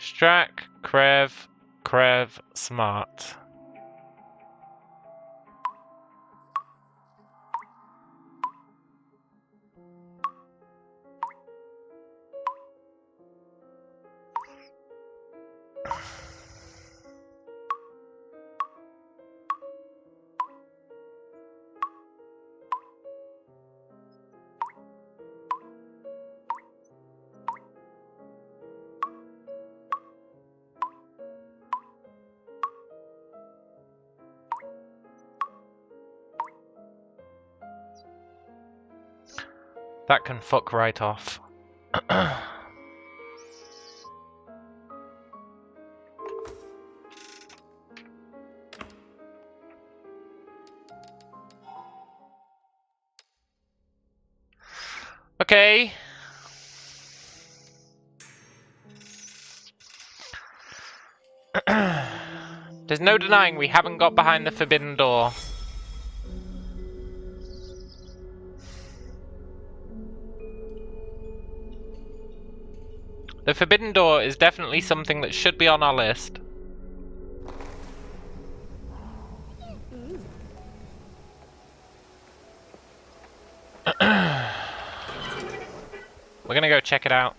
Strack, Krev, Smart. That can fuck right off. Okay. There's no denying we haven't got behind the forbidden door. The forbidden door is definitely something that should be on our list. We're gonna go check it out.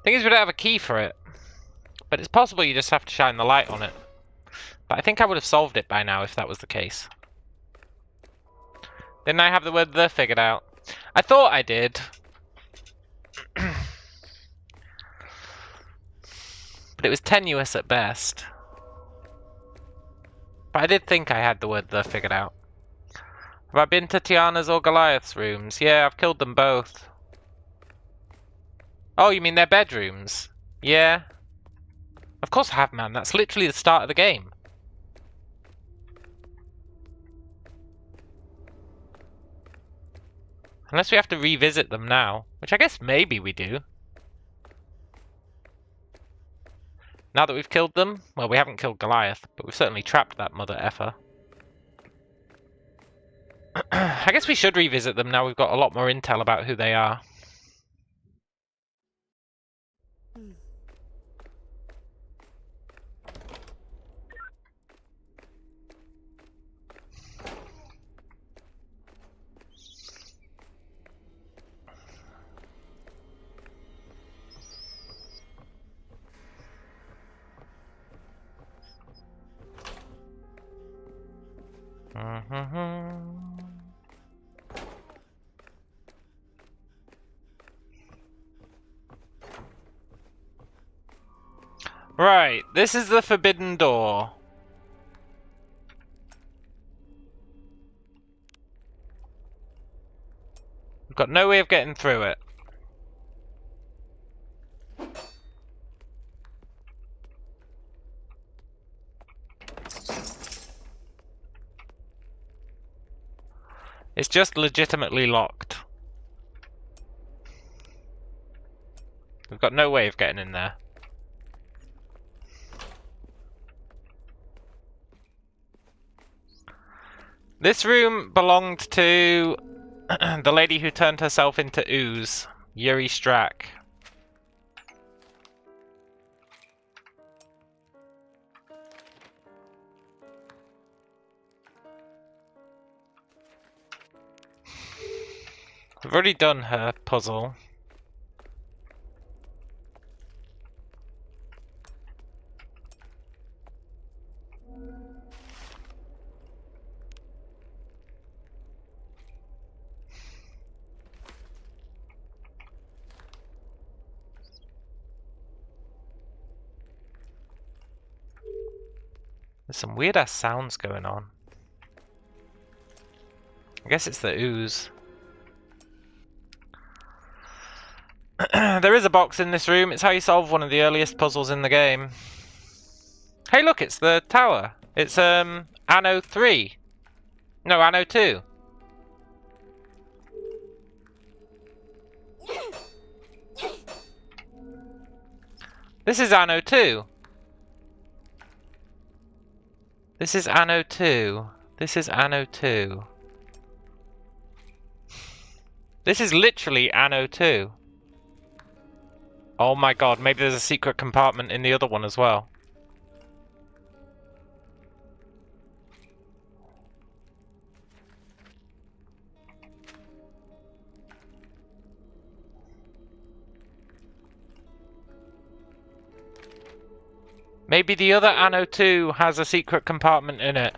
Thing is, we don't have a key for it. But it's possible you just have to shine the light on it. But I think I would have solved it by now if that was the case. Didn't I have the word "the" figured out? I thought I did. But it was tenuous at best. But I did think I had the word "the" figured out. Have I been to Tiana's or Goliath's rooms? Yeah, I've killed them both. Oh, you mean their bedrooms? Yeah. Of course I have, man. That's literally the start of the game. Unless we have to revisit them now. Which I guess maybe we do. Now that we've killed them. Well, we haven't killed Goliath, but we've certainly trapped that mother effer. I guess we should revisit them now we've got a lot more intel about who they are. Right, this is the forbidden door. We've got no way of getting through it. It's just legitimately locked. We've got no way of getting in there. This room belonged to the lady who turned herself into Ooze, Yuri Strack. We've already done her puzzle. There's some weird ass sounds going on. I guess it's the Ooze. There is a box in this room. It's how you solve one of the earliest puzzles in the game. Hey look, it's the tower. It's Anno 3. No, Anno 2. This is Anno 2. This is Anno 2. This is Anno 2. This is literally Anno 2. Oh my god, maybe there's a secret compartment in the other one as well. Maybe the other Anno 2 has a secret compartment in it.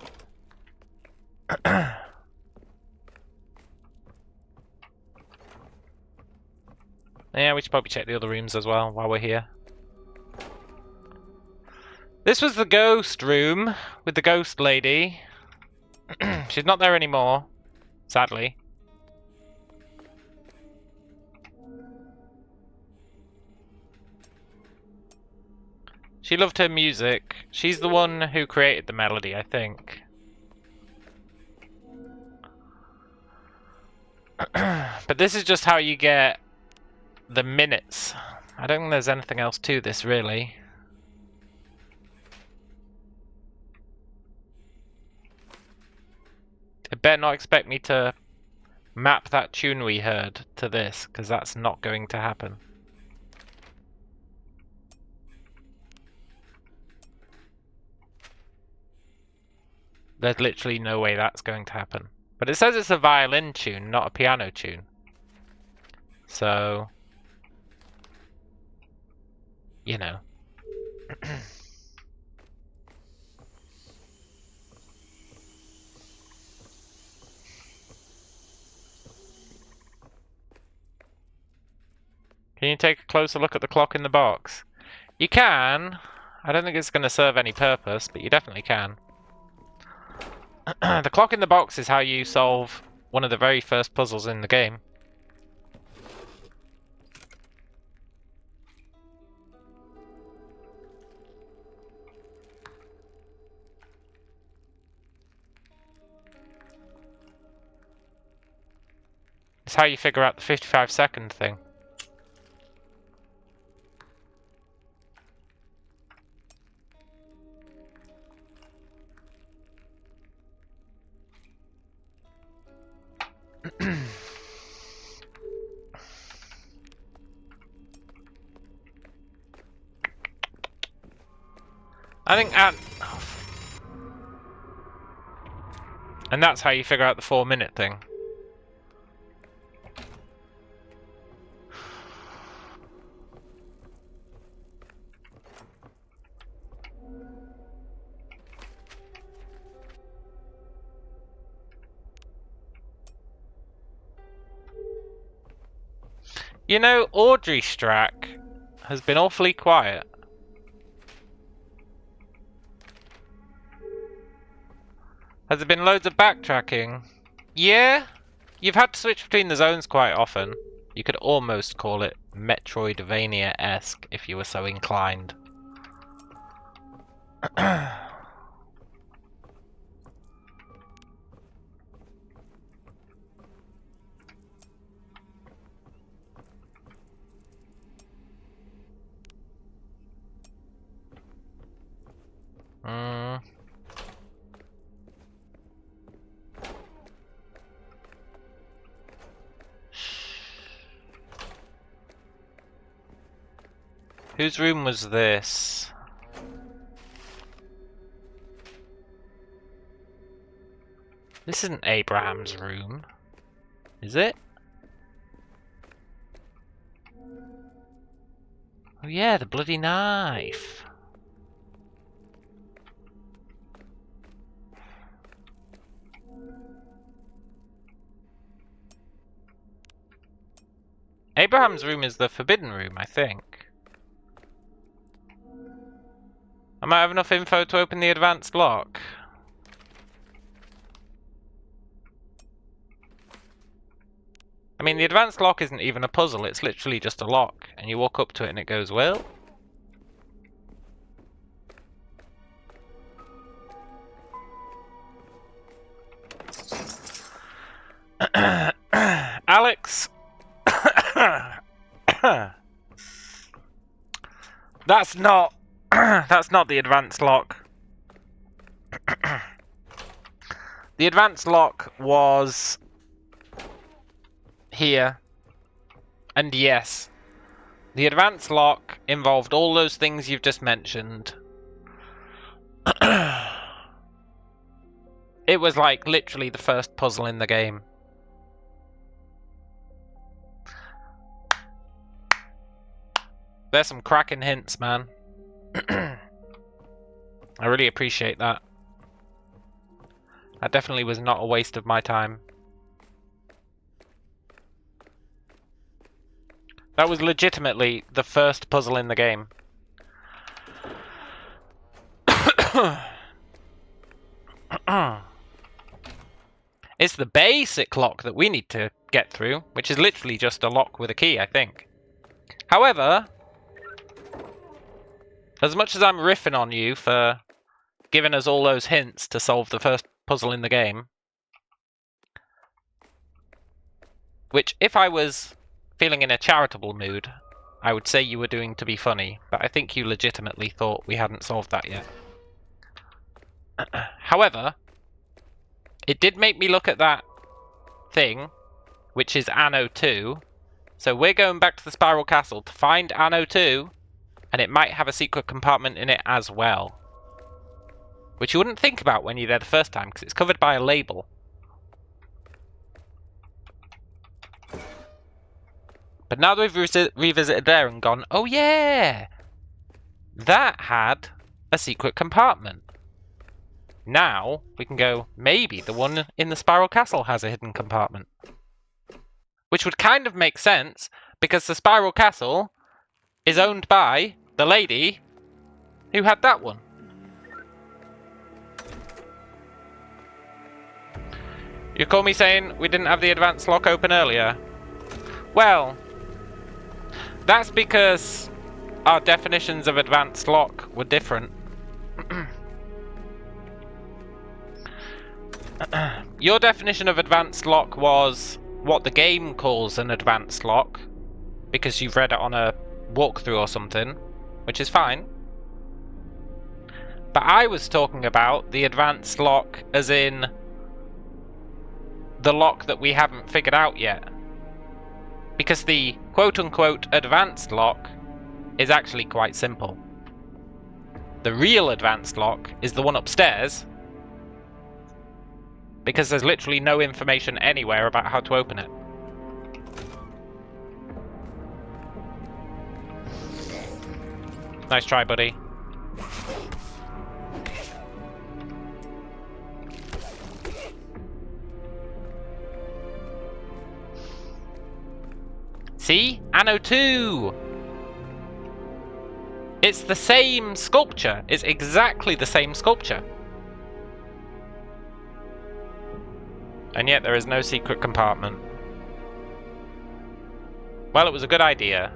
Yeah, we should probably check the other rooms as well while we're here. This was the ghost room with the ghost lady. She's not there anymore, sadly. She loved her music. She's the one who created the melody, I think. But this is just how you get the minutes. I don't think there's anything else to this, really. They better not expect me to map that tune we heard to this, because that's not going to happen. There's literally no way that's going to happen. But it says it's a violin tune, not a piano tune. So, you know. Can you take a closer look at the clock in the box? You can. I don't think it's going to serve any purpose, but you definitely can. The clock in the box is how you solve one of the very first puzzles in the game. It's how you figure out the 55-second thing. I think and that's how you figure out the 4-minute thing. You know, Audrey Strack has been awfully quiet. Has there been loads of backtracking? Yeah, you've had to switch between the zones quite often. You could almost call it Metroidvania-esque if you were so inclined. Whose room was this? This isn't Abraham's room, is it? Oh yeah, the bloody knife. Abraham's room is the forbidden room, I think. I might have enough info to open the advanced lock. I mean, the advanced lock isn't even a puzzle, it's literally just a lock. And you walk up to it and it goes, well... Alex! That's not... That's not the advanced lock. the advanced lock was here. And yes, the advanced lock involved all those things you've just mentioned. It was like literally the first puzzle in the game. There's some cracking hints, man. I really appreciate that. That definitely was not a waste of my time. That was legitimately the first puzzle in the game. It's the basic lock that we need to get through, which is literally just a lock with a key, I think. However, as much as I'm riffing on you for giving us all those hints to solve the first puzzle in the game, which if I was feeling in a charitable mood, I would say you were doing to be funny, but I think you legitimately thought we hadn't solved that yet. However, it did make me look at that thing, which is Anno 2. So we're going back to the Spiral Castle to find Anno 2, and it might have a secret compartment in it as well. Which you wouldn't think about when you're there the first time, because it's covered by a label. But now that we've revisited there and gone, oh yeah! That had a secret compartment. Now, we can go, maybe the one in the Spiral Castle has a hidden compartment. Which would kind of make sense, because the Spiral Castle is owned by the lady who had that one. You call me saying we didn't have the advanced lock open earlier? Well, that's because our definitions of advanced lock were different. Your definition of advanced lock was what the game calls an advanced lock, because you've read it on a walkthrough or something, which is fine. But I was talking about the advanced lock as in the lock that we haven't figured out yet. Because the quote-unquote advanced lock is actually quite simple. The real advanced lock is the one upstairs, because there's literally no information anywhere about how to open it. Nice try, buddy. See? Anno 2! It's the same sculpture. It's exactly the same sculpture. And yet there is no secret compartment. Well, it was a good idea.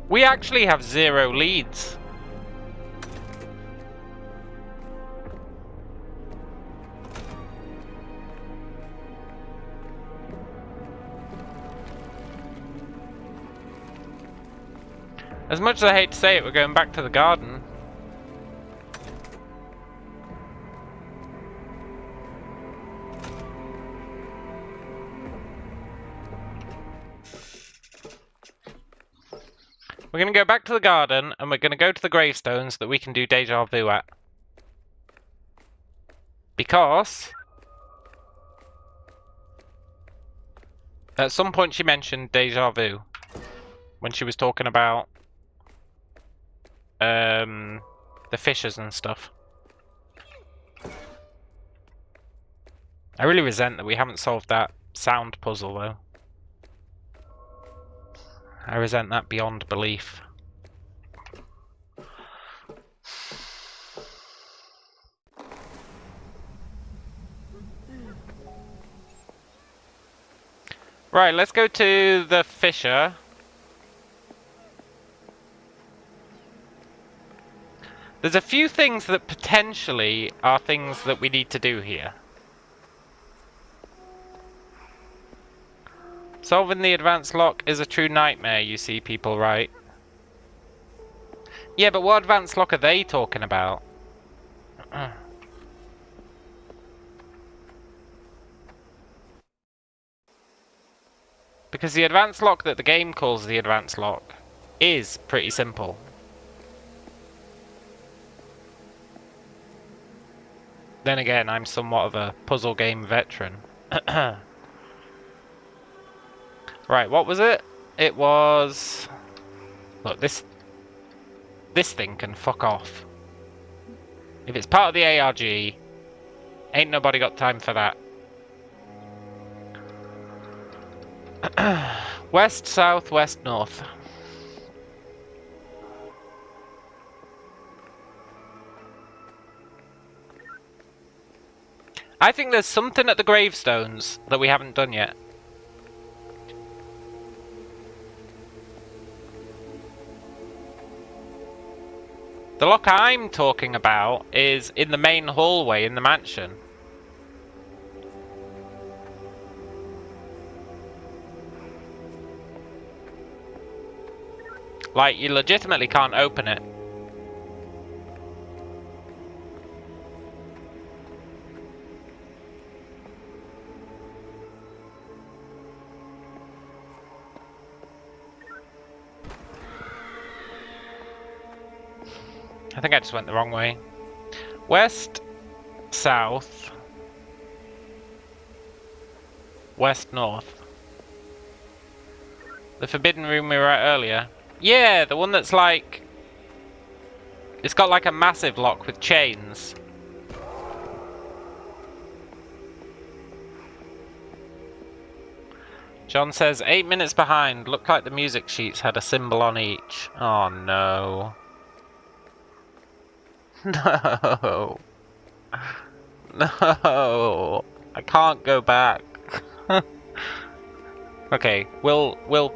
We actually have 0 leads. As much as I hate to say it, we're going back to the garden. We're going to go back to the garden, and we're going to go to the gravestones that we can do deja vu at. Because at some point she mentioned deja vu when she was talking about the fishers and stuff. I really resent that we haven't solved that sound puzzle though. I resent that beyond belief. Right, let's go to the fisher. There's a few things that potentially are things that we need to do here. Solving the advanced lock is a true nightmare, you see people write. Yeah, but what advanced lock are they talking about? Because the advanced lock that the game calls the advanced lock is pretty simple. Then again, I'm somewhat of a puzzle game veteran. Right, what was it? It was... Look, this thing can fuck off. If it's part of the ARG, ain't nobody got time for that. West, south, west, north. I think there's something at the gravestones that we haven't done yet. The lock I'm talking about is in the main hallway in the mansion. Like, you legitimately can't open it. I think I just went the wrong way. West, south, west, north. The forbidden room we were at earlier. Yeah, the one that's like... It's got like a massive lock with chains. John says, 8 minutes behind. Looked like the music sheets had a symbol on each. Oh no. No. No. I can't go back. Okay, we'll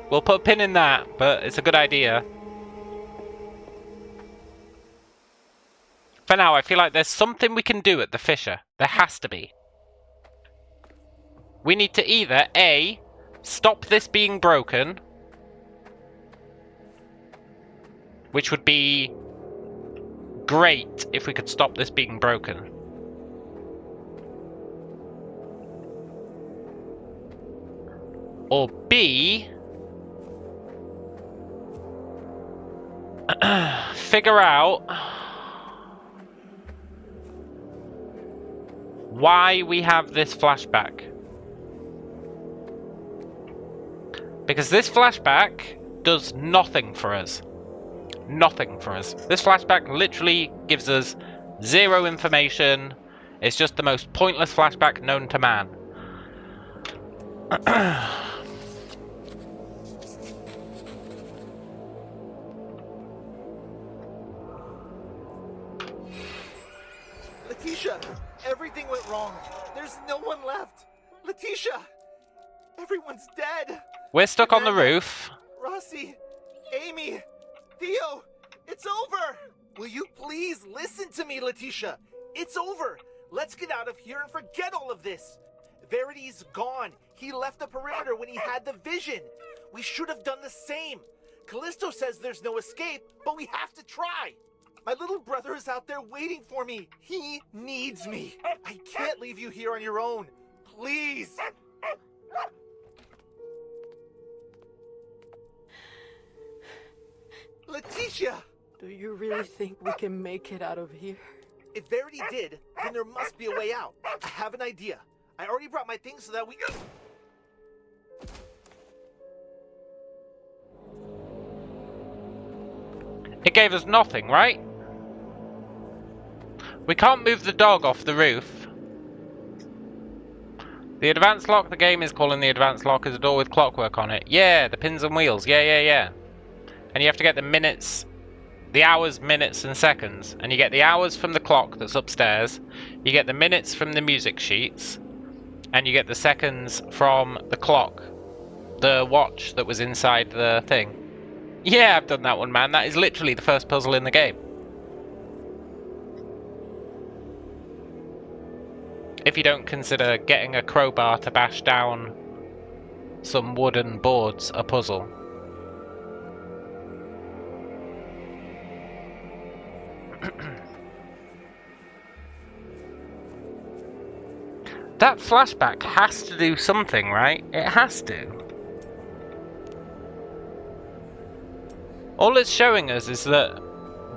put a pin in that, but it's a good idea. For now, I feel like there's something we can do at the fissure. There has to be. We need to either A, stop this being broken, which would be great if we could stop this being broken. Or B, figure out why we have this flashback. Because this flashback does nothing for us. Nothing for us. This flashback literally gives us 0 information. It's just the most pointless flashback known to man. Letitia, everything went wrong. There's no one left. Letitia, everyone's dead. We're stuck on the roof. Rossi, Amy, Theo, it's over. Will you please listen to me, Letitia? It's over. Let's get out of here and forget all of this. Verity's gone. He left the perimeter when he had the vision. We should have done the same. Callisto says there's no escape, but we have to try. My little brother is out there waiting for me. He needs me. I can't leave you here on your own. Please. Letitia! Do you really think we can make it out of here? If Verity did, then there must be a way out. I have an idea. I already brought my things so that we... It gave us nothing, right? We can't move the dog off the roof. The advanced lock the game is calling the advanced lock is a door with clockwork on it. Yeah, the pins and wheels. Yeah. And you have to get the minutes, the hours, minutes, and seconds. And you get the hours from the clock that's upstairs. You get the minutes from the music sheets. And you get the seconds from the clock, the watch that was inside the thing. Yeah, I've done that one, man. That is literally the first puzzle in the game. if you don't consider getting a crowbar to bash down some wooden boards a puzzle. That flashback has to do something, right? It has to. All it's showing us is that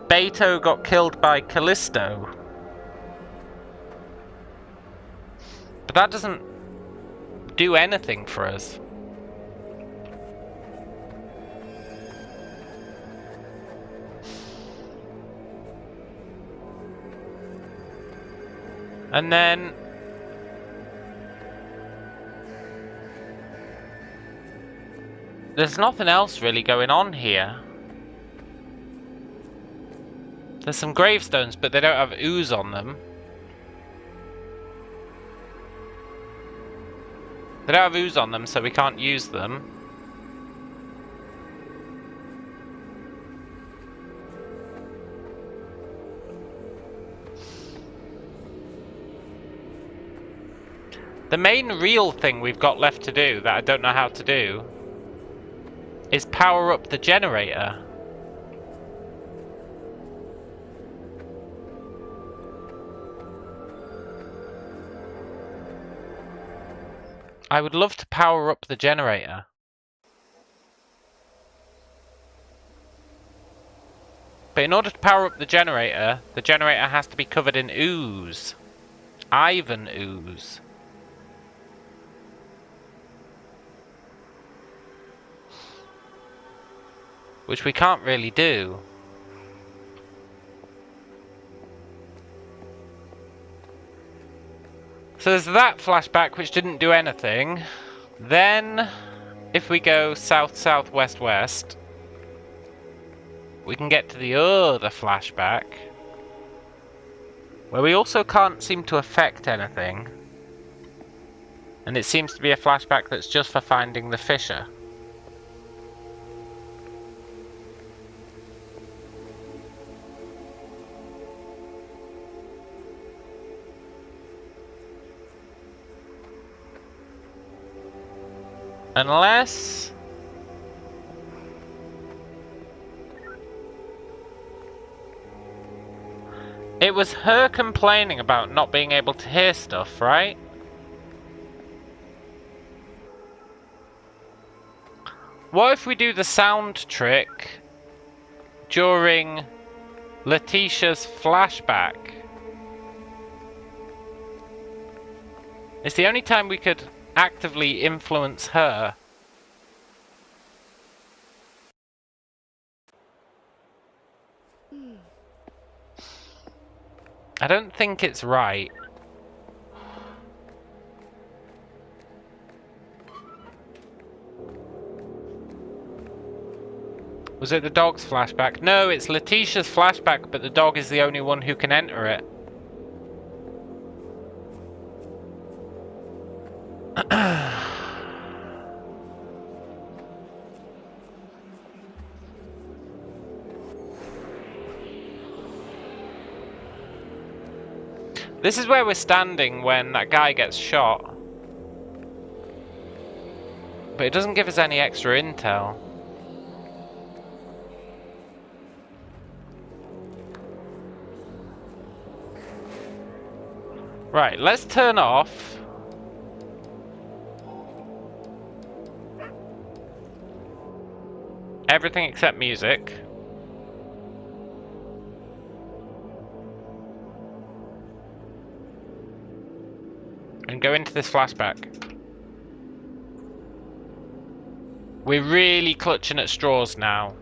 Beto got killed by Callisto. But that doesn't do anything for us. And then there's nothing else really going on here. There's some gravestones, but they don't have ooze on them. They don't have ooze on them, so we can't use them. The main real thing we've got left to do that I don't know how to do is power up the generator. I would love to power up the generator. But in order to power up the generator has to be covered in ooze. Ivan ooze. Which we can't really do. So there's that flashback which didn't do anything. Then, if we go south, south, west, west, we can get to the other flashback, where we also can't seem to affect anything. And it seems to be a flashback that's just for finding the fissure. Unless it was her complaining about not being able to hear stuff, right? What if we do the sound trick during Letitia's flashback? It's the only time we could actively influence her. I don't think it's right. Was it the dog's flashback? No, it's Letitia's flashback, but the dog is the only one who can enter it. This is where we're standing when that guy gets shot. But it doesn't give us any extra intel. Right, let's turn off everything except music. And go into this flashback. We're really clutching at straws now.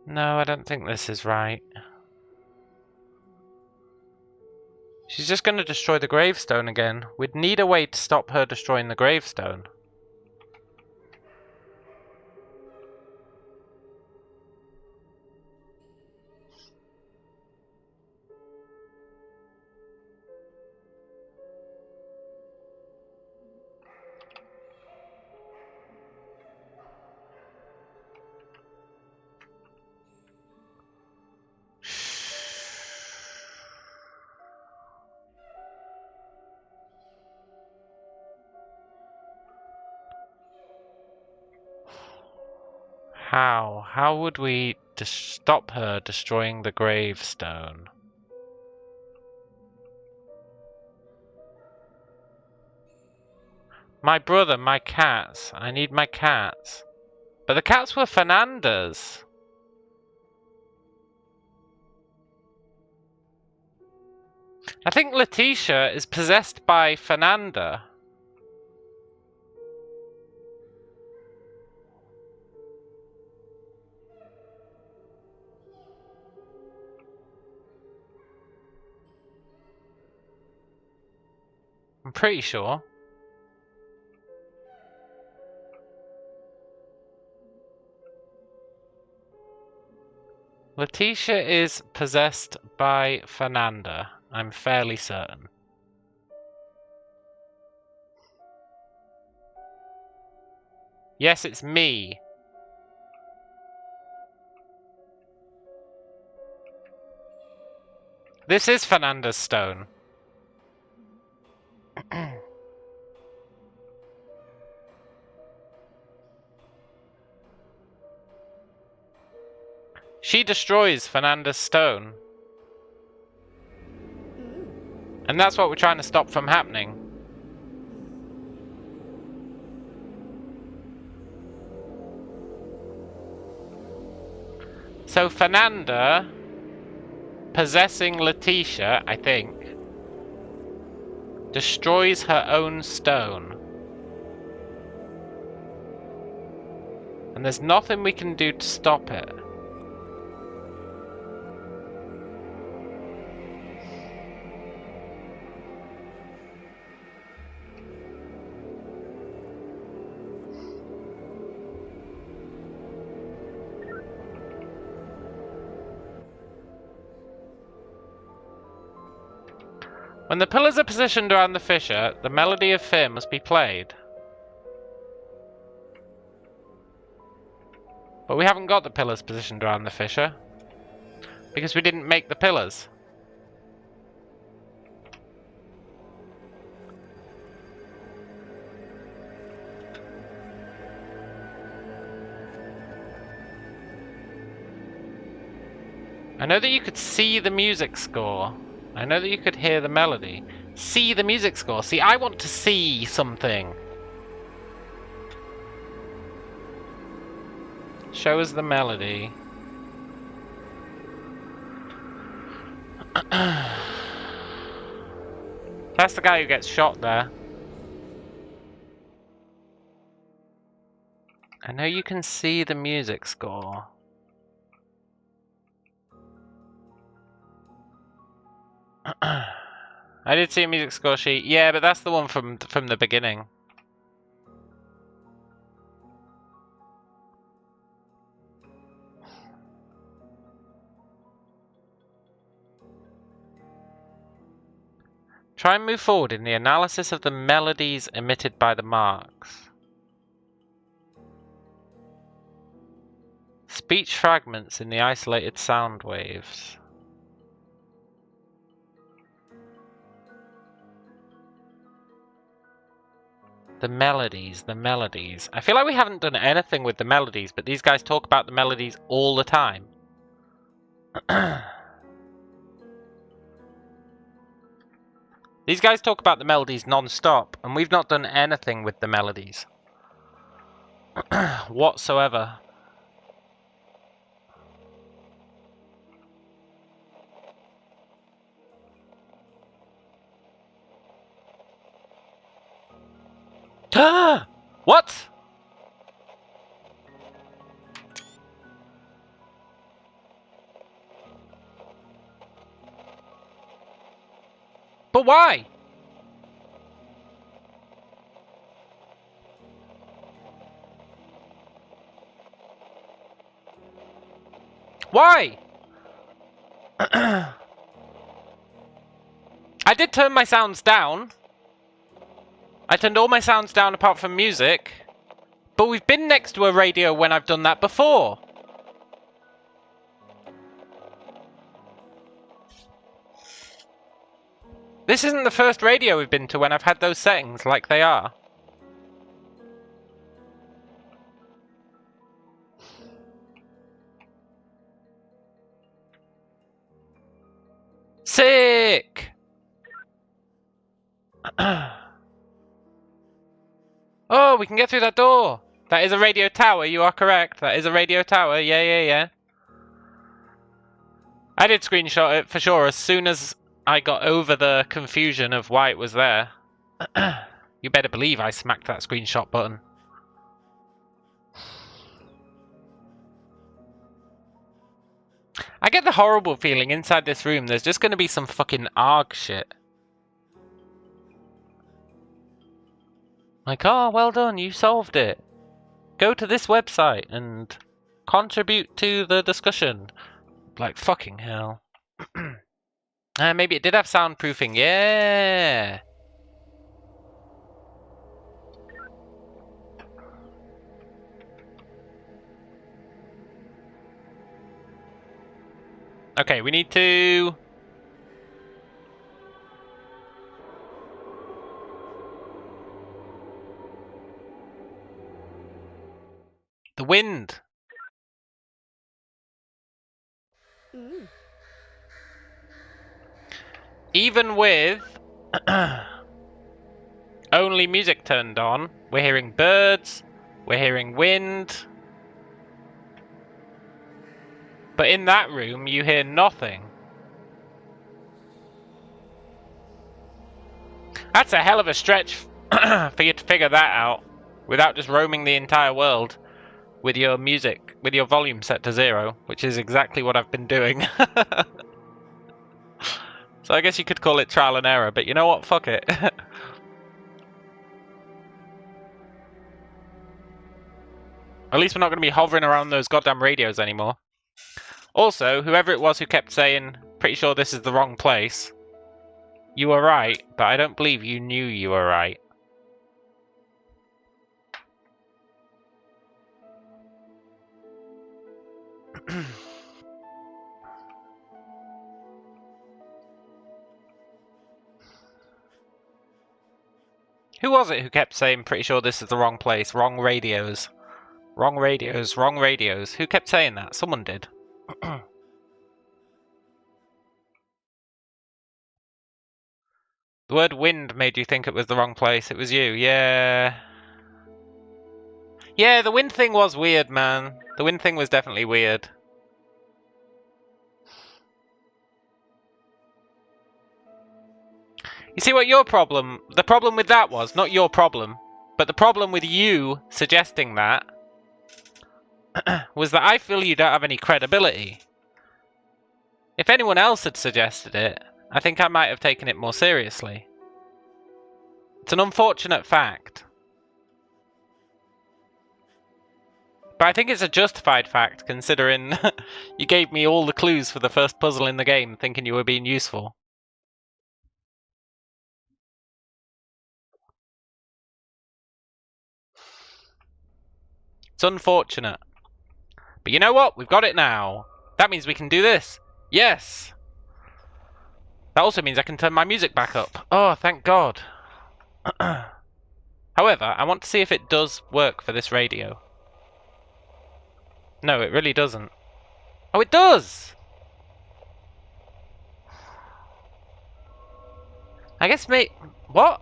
No, I don't think this is right. She's just going to destroy the gravestone again. We'd need a way to stop her destroying the gravestone. How? How would we stop her destroying the gravestone? My brother, my cats. I need my cats. But the cats were Fernanda's. I think Letitia is possessed by Fernanda. I'm pretty sure. Letitia is possessed by Fernanda. I'm fairly certain. Yes, it's me. This is Fernanda's stone. She destroys Fernanda's stone. And that's what we're trying to stop from happening. So Fernanda possessing Letitia, I think, destroys her own stone. And there's nothing we can do to stop it. When the pillars are positioned around the fissure, the melody of fear must be played. But we haven't got the pillars positioned around the fissure, because we didn't make the pillars. I know that you could see the music score. I know that you could hear the melody. See the music score. See, I want to see something. Show us the melody. That's the guy who gets shot there. I know you can see the music score. I did see a music score sheet. Yeah, but that's the one from the beginning. Try and move forward in the analysis of the melodies emitted by the marks. Speech fragments in the isolated sound waves. The melodies, the melodies. I feel like we haven't done anything with the melodies, but these guys talk about the melodies all the time. These guys talk about the melodies non-stop, and we've not done anything with the melodies. Whatsoever. What? But why? Why? I did turn my sounds down. I turned all my sounds down apart from music. But we've been next to a radio when I've done that before. This isn't the first radio we've been to when I've had those settings like they are. Sick! Oh, we can get through that door. That is a radio tower, you are correct. That is a radio tower, yeah. I did screenshot it for sure as soon as I got over the confusion of why it was there. You better believe I smacked that screenshot button. I get the horrible feeling inside this room there's just going to be some fucking ARG shit. Like, oh, well done, you solved it. Go to this website and contribute to the discussion. Like, fucking hell. Maybe it did have soundproofing, yeah! Okay, we need to... The wind! Even with only music turned on, we're hearing birds, we're hearing wind. But in that room, you hear nothing. That's a hell of a stretch for you to figure that out without just roaming the entire world with your music, with your volume set to 0, which is exactly what I've been doing. So I guess you could call it trial and error, but you know what? Fuck it. At least we're not going to be hovering around those goddamn radios anymore. Also, whoever it was who kept saying, pretty sure this is the wrong place, you were right, but I don't believe you knew you were right. Who was it who kept saying, pretty sure this is the wrong place, wrong radios? Wrong radios, wrong radios. Who kept saying that? Someone did. The word wind made you think it was the wrong place. It was you, yeah. Yeah, the wind thing was weird, man. The wind thing was definitely weird. You see what your problem... The problem with that was, not your problem, but the problem with you suggesting that was that I feel you don't have any credibility. If anyone else had suggested it, I think I might have taken it more seriously. It's an unfortunate fact. But I think it's a justified fact, considering you gave me all the clues for the first puzzle in the game, thinking you were being useful. It's unfortunate. But you know what? We've got it now. That means we can do this. Yes! That also means I can turn my music back up. Oh, thank God. However, I want to see if it does work for this radio. No, it really doesn't. Oh, it does! I guess what?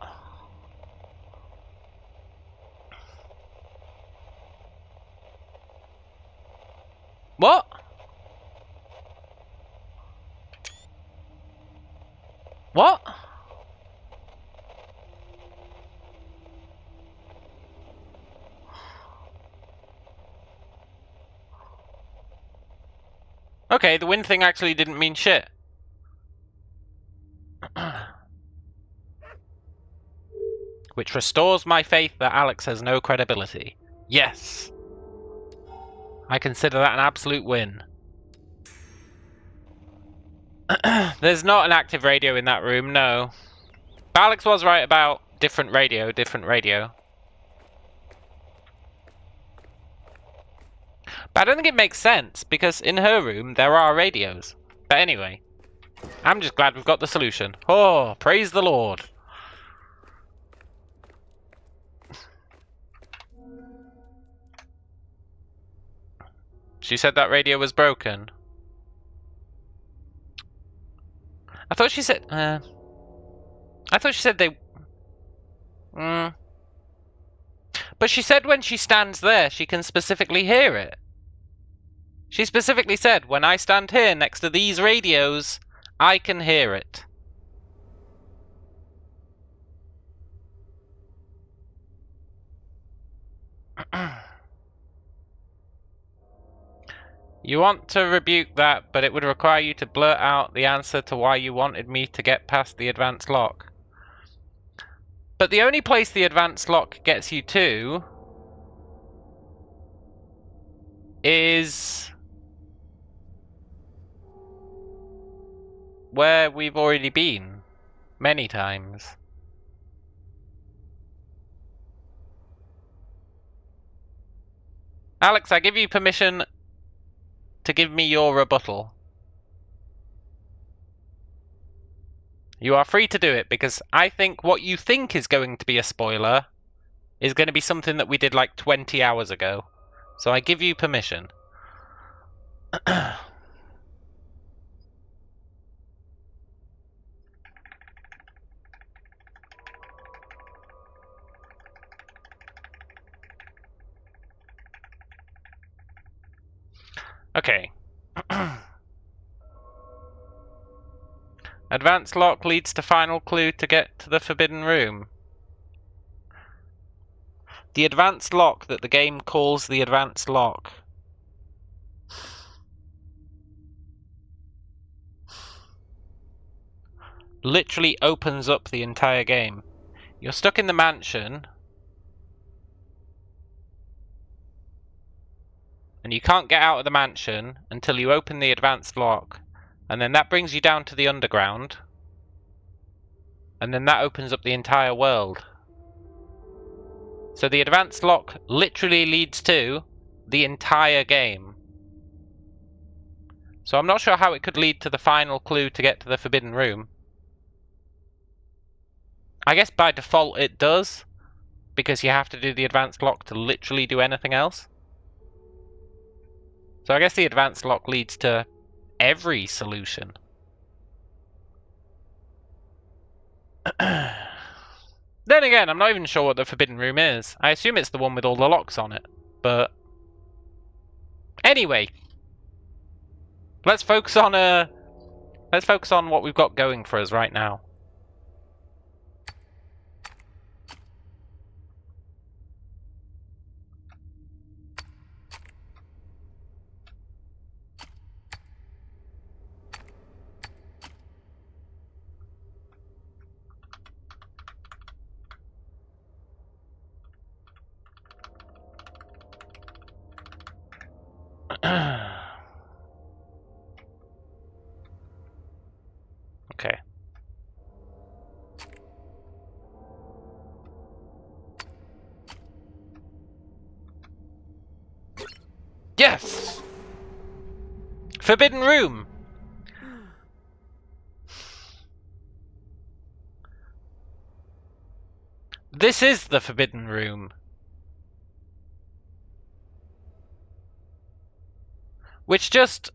What? What? Okay, the wind thing actually didn't mean shit. which restores my faith that Alex has no credibility. Yes! I consider that an absolute win. There's not an active radio in that room, no. But Alex was right about different radio, different radio. But I don't think it makes sense, because in her room there are radios. But anyway, I'm just glad we've got the solution. Oh, praise the Lord. She said that radio was broken. I thought she said they... But she said when she stands there, she can specifically hear it. She specifically said, when I stand here next to these radios, I can hear it. You want to rebuke that, but it would require you to blurt out the answer to why you wanted me to get past the advanced lock. But the only place the advanced lock gets you to is where we've already been many times. Alex, I give you permission to give me your rebuttal. You are free to do it, because I think what you think is going to be a spoiler is going to be something that we did like 20 hours ago. So I give you permission. Okay. Advanced lock leads to final clue to get to the forbidden room. The advanced lock that the game calls the advanced lock. Literally opens up the entire game. You're stuck in the mansion. And you can't get out of the mansion until you open the advanced lock. And then that brings you down to the underground. And then that opens up the entire world. So the advanced lock literally leads to the entire game. So I'm not sure how it could lead to the final clue to get to the forbidden room. I guess by default it does, because you have to do the advanced lock to literally do anything else. So I guess the advanced lock leads to every solution. Then again, I'm not even sure what the forbidden room is. I assume it's the one with all the locks on it, but anyway, let's focus on what we've got going for us right now. Okay. Yes! Forbidden room! This is the forbidden room. Which just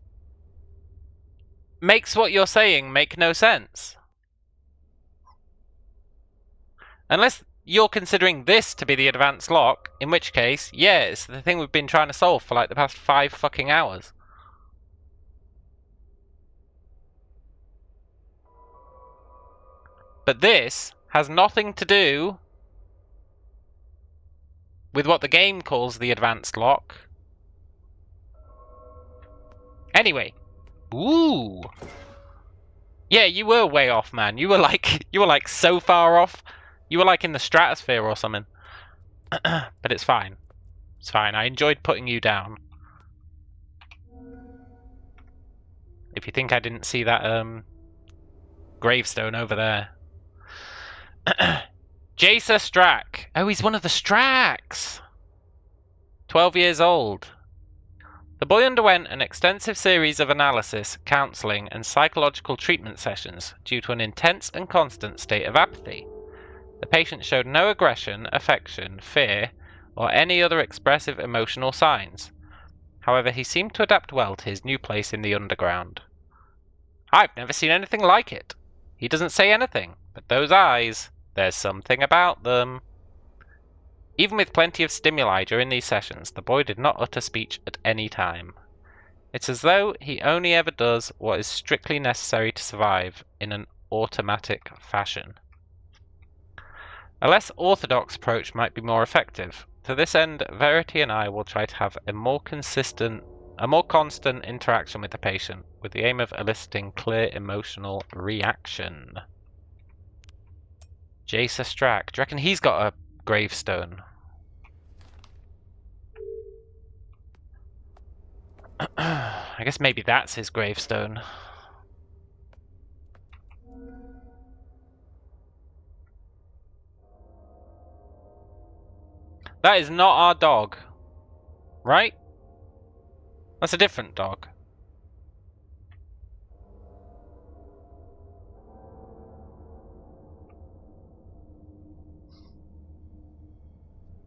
makes what you're saying make no sense. Unless you're considering this to be the advanced lock, in which case, yeah, it's the thing we've been trying to solve for like the past 5 fucking hours. But this has nothing to do with what the game calls the advanced lock. Anyway. Ooh. Yeah, you were way off, man. You were like so far off. You were like in the stratosphere or something. But it's fine. It's fine. I enjoyed putting you down. If you think I didn't see that gravestone over there. Jason Strack. Oh, he's one of the Stracks. 12 years old. The boy underwent an extensive series of analysis, counseling, and psychological treatment sessions due to an intense and constant state of apathy. The patient showed no aggression, affection, fear, or any other expressive emotional signs. However, he seemed to adapt well to his new place in the underground. I've never seen anything like it. He doesn't say anything, but those eyes, there's something about them. Even with plenty of stimuli during these sessions, the boy did not utter speech at any time. It's as though he only ever does what is strictly necessary to survive in an automatic fashion. A less orthodox approach might be more effective. To this end, Verity and I will try to have a more constant interaction with the patient, with the aim of eliciting clear emotional reaction. Jason Strack. Do you reckon he's got a gravestone? I guess maybe that's his gravestone. That is not our dog, right? That's a different dog.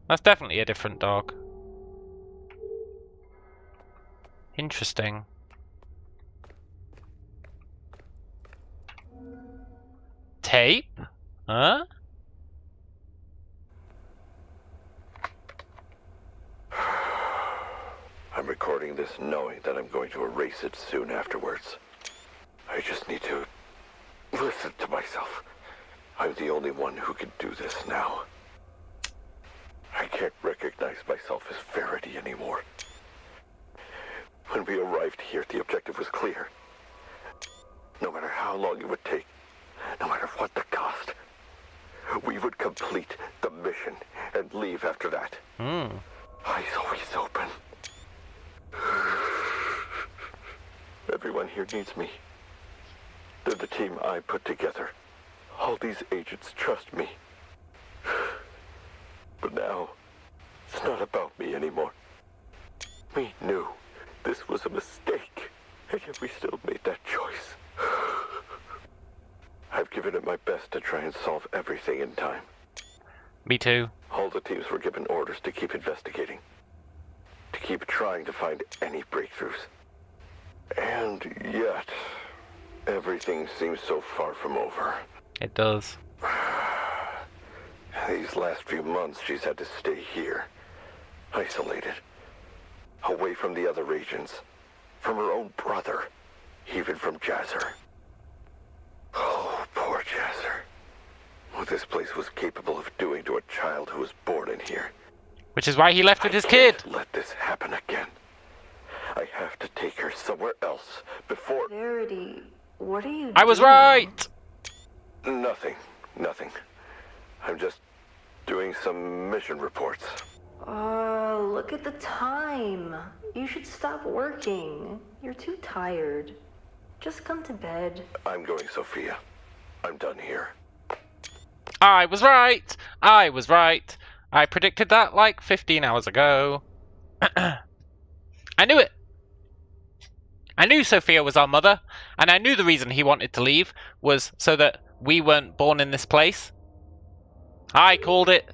That's definitely a different dog. Interesting. Tape? Huh? I'm recording this knowing that I'm going to erase it soon afterwards. I just need to listen to myself. I'm the only one who can do this now. I can't recognize myself as Verity anymore. When we arrived here, the objective was clear. No matter how long it would take, no matter what the cost, we would complete the mission and leave after that. Eyes always open. Everyone here needs me. They're the team I put together. All these agents trust me. But now, it's not about me anymore. We knew this was a mistake, and yet we still made that choice. I've given it my best to try and solve everything in time. Me too. All the teams were given orders to keep investigating, to keep trying to find any breakthroughs. And yet, everything seems so far from over. It does. These last few months, she's had to stay here, isolated, away from the other agents, from her own brother, even from Jazzer. Oh, poor Jazzer. What this place was capable of doing to a child who was born in here. Which is why he left with his kid. Let this happen again. I have to take her somewhere else before... Verity, what are you doing? I was right! Nothing. I'm just doing some mission reports. Look at the time. You should stop working. You're too tired. Just come to bed. I'm going, Sophia. I'm done here. I was right! I was right! I predicted that like 15 hours ago. I knew it! I knew Sophia was our mother, and I knew the reason he wanted to leave was so that we weren't born in this place. I called it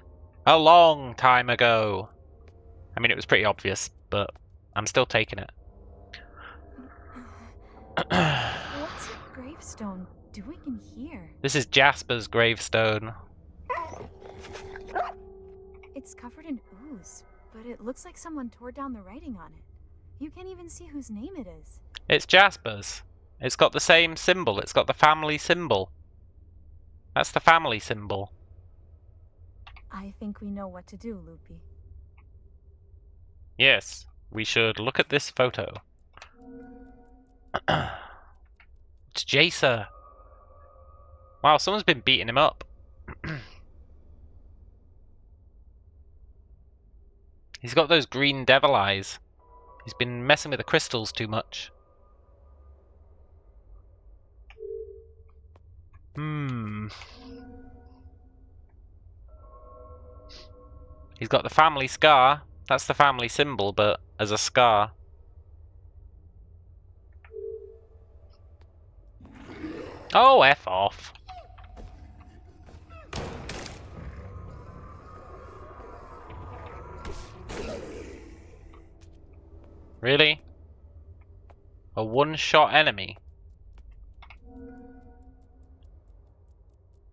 a long time ago. I mean, it was pretty obvious, but I'm still taking it. What's a gravestone doing in here? This is Jasper's gravestone. It's covered in ooze, but it looks like someone tore down the writing on it. You can't even see whose name it is. It's Jasper's. It's got the same symbol. It's got the family symbol. That's the family symbol. I think we know what to do, Loopy. Yes, we should look at this photo. It's Jason. Wow, someone's been beating him up. He's got those green devil eyes. He's been messing with the crystals too much. He's got the family scar. That's the family symbol, but as a scar. Oh, F off. Really? A one-shot enemy?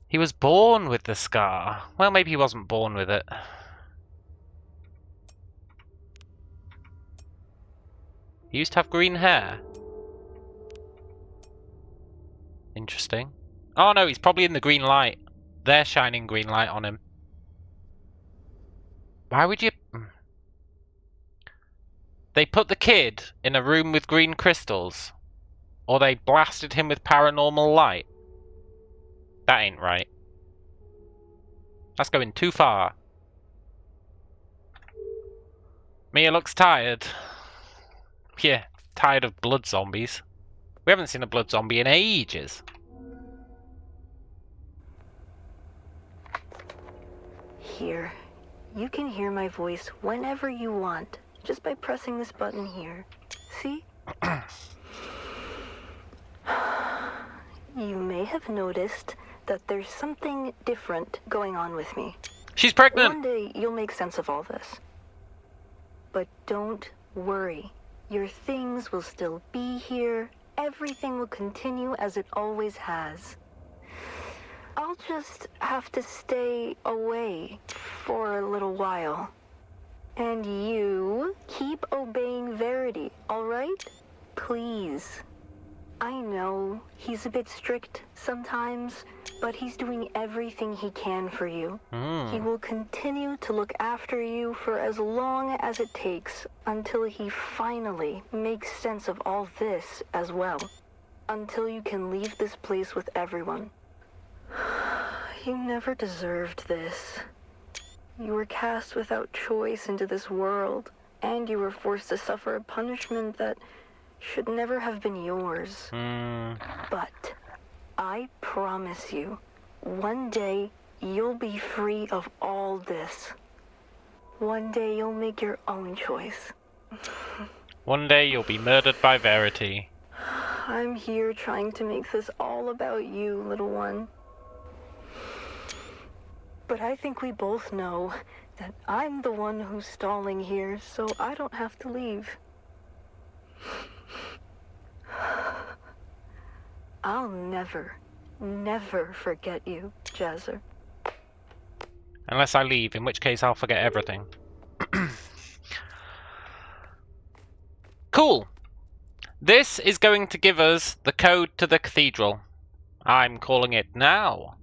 He was born with the scar. Well, maybe he wasn't born with it. He used to have green hair. Interesting. Oh no, he's probably in the green light. They're shining green light on him. Why would you... They put the kid in a room with green crystals. Or they blasted him with paranormal light. That ain't right. That's going too far. Mia looks tired. Yeah, tired of blood zombies. We haven't seen a blood zombie in ages. Here. You can hear my voice whenever you want, just by pressing this button here. See? You may have noticed that there's something different going on with me. She's pregnant! One day, you'll make sense of all this. But don't worry. Your things will still be here. Everything will continue as it always has. I'll just have to stay away for a little while. And you keep obeying Verity, all right? Please. I know he's a bit strict sometimes, but he's doing everything he can for you. He will continue to look after you for as long as it takes until he finally makes sense of all this as well. Until you can leave this place with everyone. You never deserved this. You were cast without choice into this world, and you were forced to suffer a punishment that should never have been yours. But I promise you, one day you'll be free of all this. One day you'll make your own choice. One day you'll be murdered by Verity. I'm here trying to make this all about you, little one. But I think we both know that I'm the one who's stalling here, so I don't have to leave. I'll never, never forget you, Jazzer. Unless I leave, in which case I'll forget everything. Cool! This is going to give us the code to the cathedral. I'm calling it now.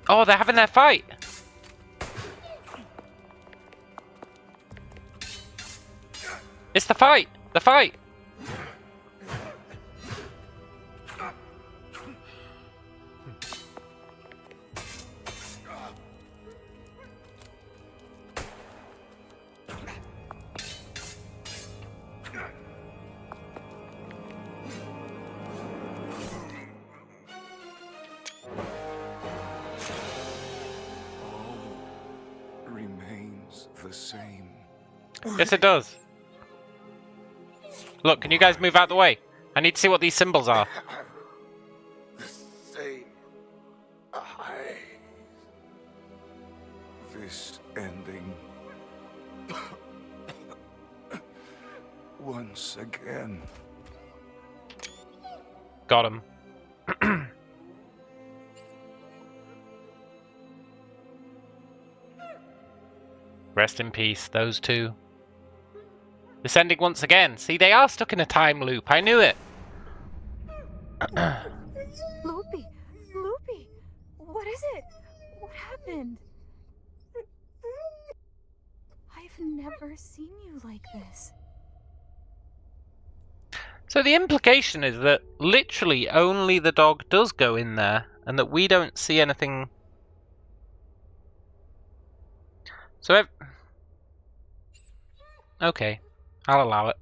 Oh, they're having their fight. It's the fight. The fight. Yes, it does. Look, can you guys move out the way? I need to see what these symbols are. The same eyes. This ending. Once again. Got him. Rest in peace, those two. Descending once again. See, they are stuck in a time loop. I knew it. Loopy! Loopy! What is it? What happened? never seen you like this. So the implication is that literally only the dog does go in there, and that we don't see anything. So okay, I'll allow it.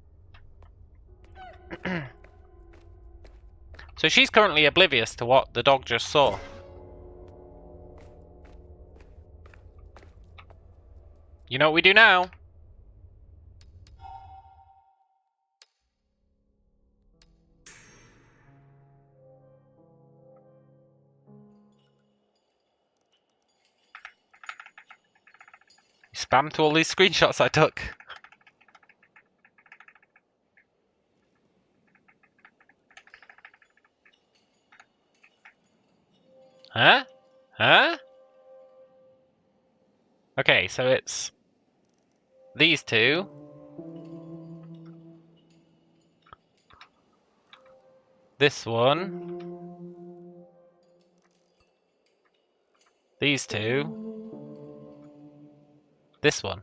So she's currently oblivious to what the dog just saw. You know what we do now? Spam to all these screenshots I took. Huh? Huh? Okay, so it's these two. This one. These two. This one.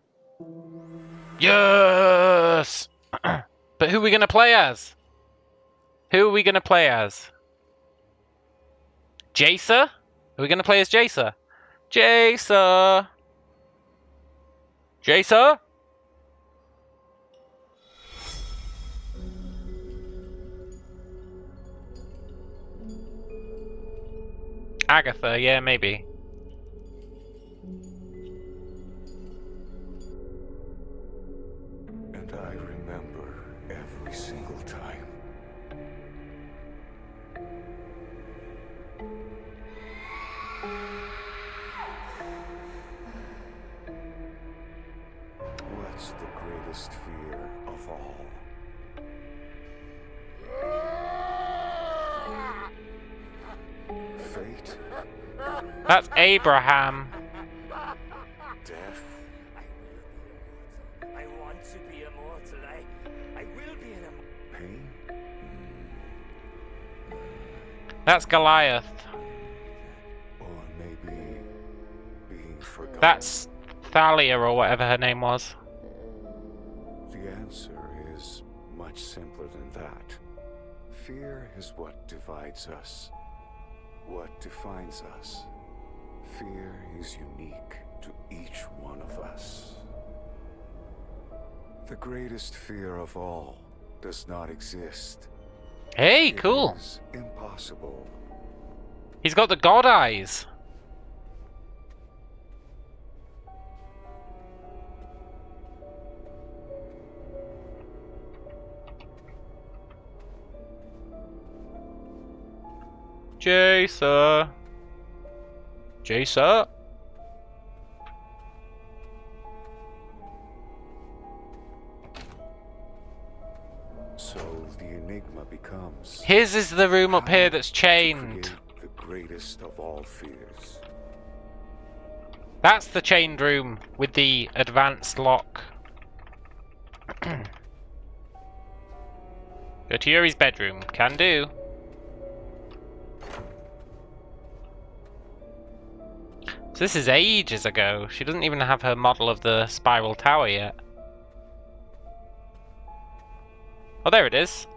Yes! But who are we going to play as? Who are we going to play as? Jacer? Are we going to play as Jacer? Jacer! Jacer? Agatha, yeah, maybe. And I remember every single time. What's the greatest fear of all? Fate? That's Abraham. Death? I want to be immortal. I will be an immortal. Pain? That's Goliath. Or maybe being forgotten? That's Thalia or whatever her name was. The answer is much simpler than that. Fear is what divides us, what defines us. Fear is unique to each one of us. The greatest fear of all does not exist. Hey, cool. It is impossible. He's got the god eyes. Jacer. Jacer. So the Enigma becomes... His is the room up here that's chained. The greatest of all fears. That's the chained room with the advanced lock. Go to Yuri's bedroom. Can do. So this is ages ago. She doesn't even have her model of the spiral tower yet. Oh, there it is.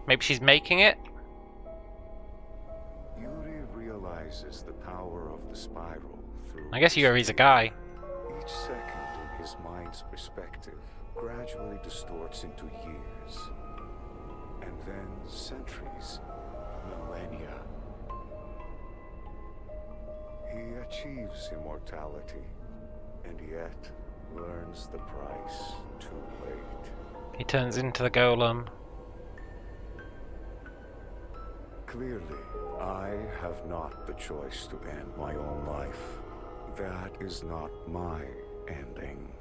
Maybe she's making it? Yuri realizes the power of the spiral through... I guess Yuri's a guy. Each second in his mind's perspective gradually distorts into years. And then centuries, millennia. He achieves immortality, and yet learns the price too late. He turns into the golem. Clearly, I have not the choice to end my own life. That is not my ending.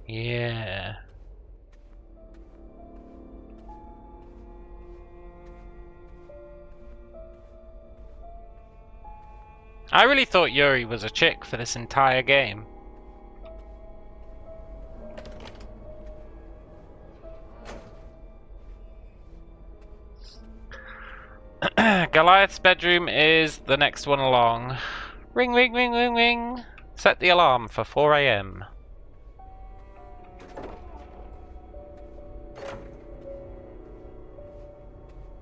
Yeah. I really thought Yuri was a chick for this entire game. Goliath's bedroom is the next one along. Ring, ring, ring, ring, ring. Set the alarm for 4 AM.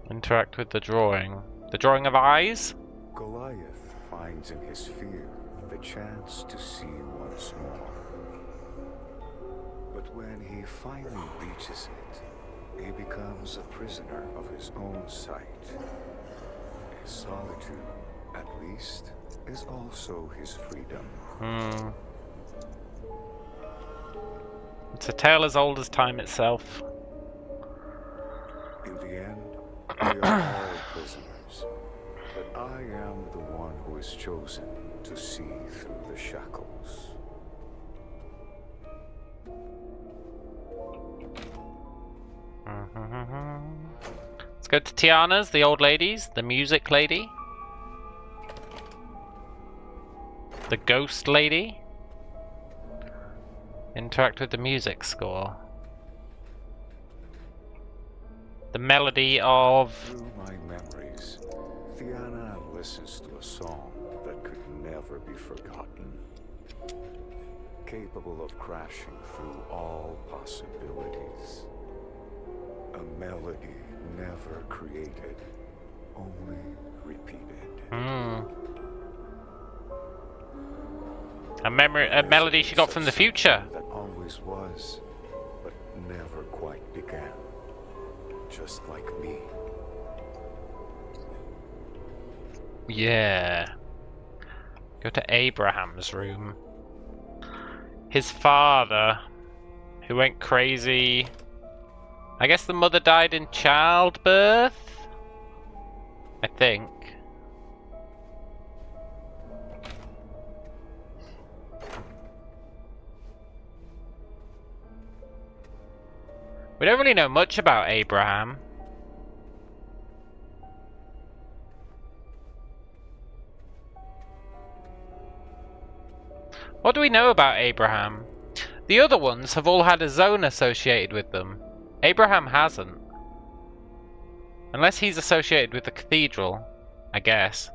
Interact with the drawing. The drawing of eyes? Goliath finds in his fear the chance to see once more. But when he finally reaches it, he becomes a prisoner of his own sight. His solitude, at least, is also his freedom. It's a tale as old as time itself. In the end, we are all prisoners, but I am the one who is chosen to see through the shackles. Let's go to Tiana's, the old ladies, the music lady, the ghost lady. Interact with the music score. The melody of... Through my memories, Tiana listens to a song that could never be forgotten. Capable of crashing through all possibilities. A melody never created, only repeated. A melody she got from the future. That always was, but never quite began. Just like me. Yeah. Go to Abraham's room. His father, who went crazy. I guess the mother died in childbirth? I think. We don't really know much about Abraham. What do we know about Abraham? The other ones have all had a zone associated with them. Abraham hasn't. Unless he's associated with the cathedral, I guess.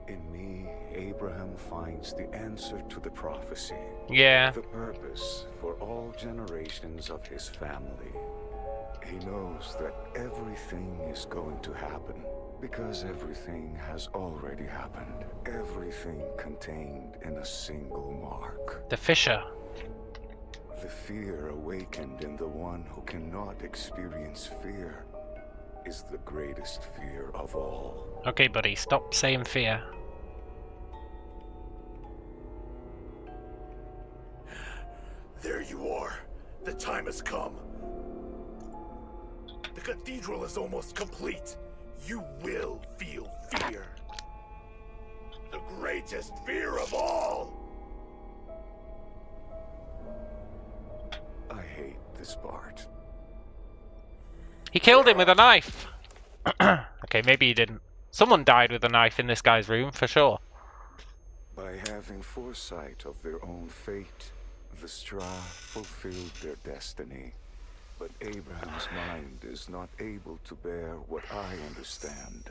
In me, Abraham finds the answer to the prophecy. Yeah. The purpose for all generations of his family. He knows that everything is going to happen. Because everything has already happened. Everything contained in a single mark. The Fisher. The fear awakened in the one who cannot experience fear is the greatest fear of all. Okay, buddy, stop saying fear. There you are. The time has come. The cathedral is almost complete. You will feel fear. The greatest fear of all! I hate this part. He killed him with a knife! Okay, maybe he didn't. Someone died with a knife in this guy's room, for sure. By having foresight of their own fate, the straw fulfilled their destiny. But Abraham's mind is not able to bear what I understand.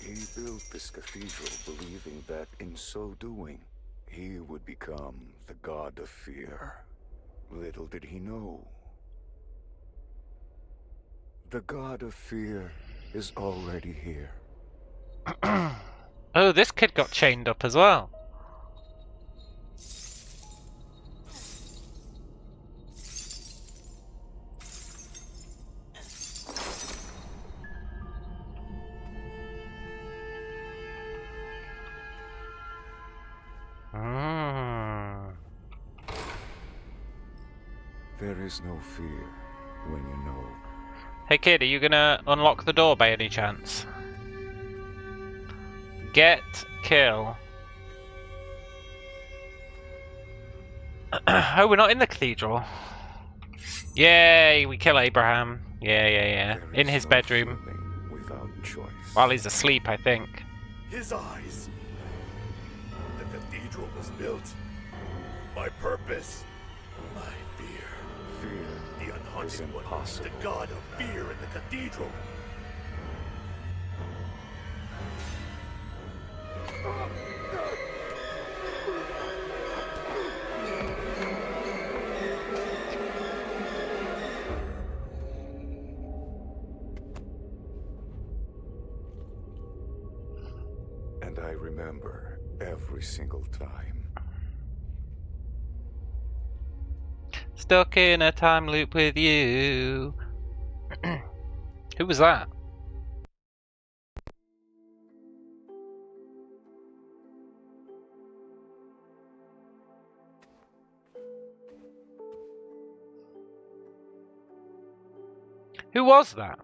He built this cathedral believing that in so doing, he would become the god of fear. Little did he know. The god of fear is already here. Oh, this kid got chained up as well. There is no fear when you know. Hey kid, are you gonna unlock the door by any chance? Get kill. Oh, we're not in the cathedral. Yay, we kill Abraham. Yeah. In his bedroom. Without choice. While he's asleep, I think. His eyes. The cathedral was built. My purpose. My fear. Fear The unhaunted one. impossible. The god of fear in the cathedral. every single time. Stuck in a time loop with you. Who was that? Who was that?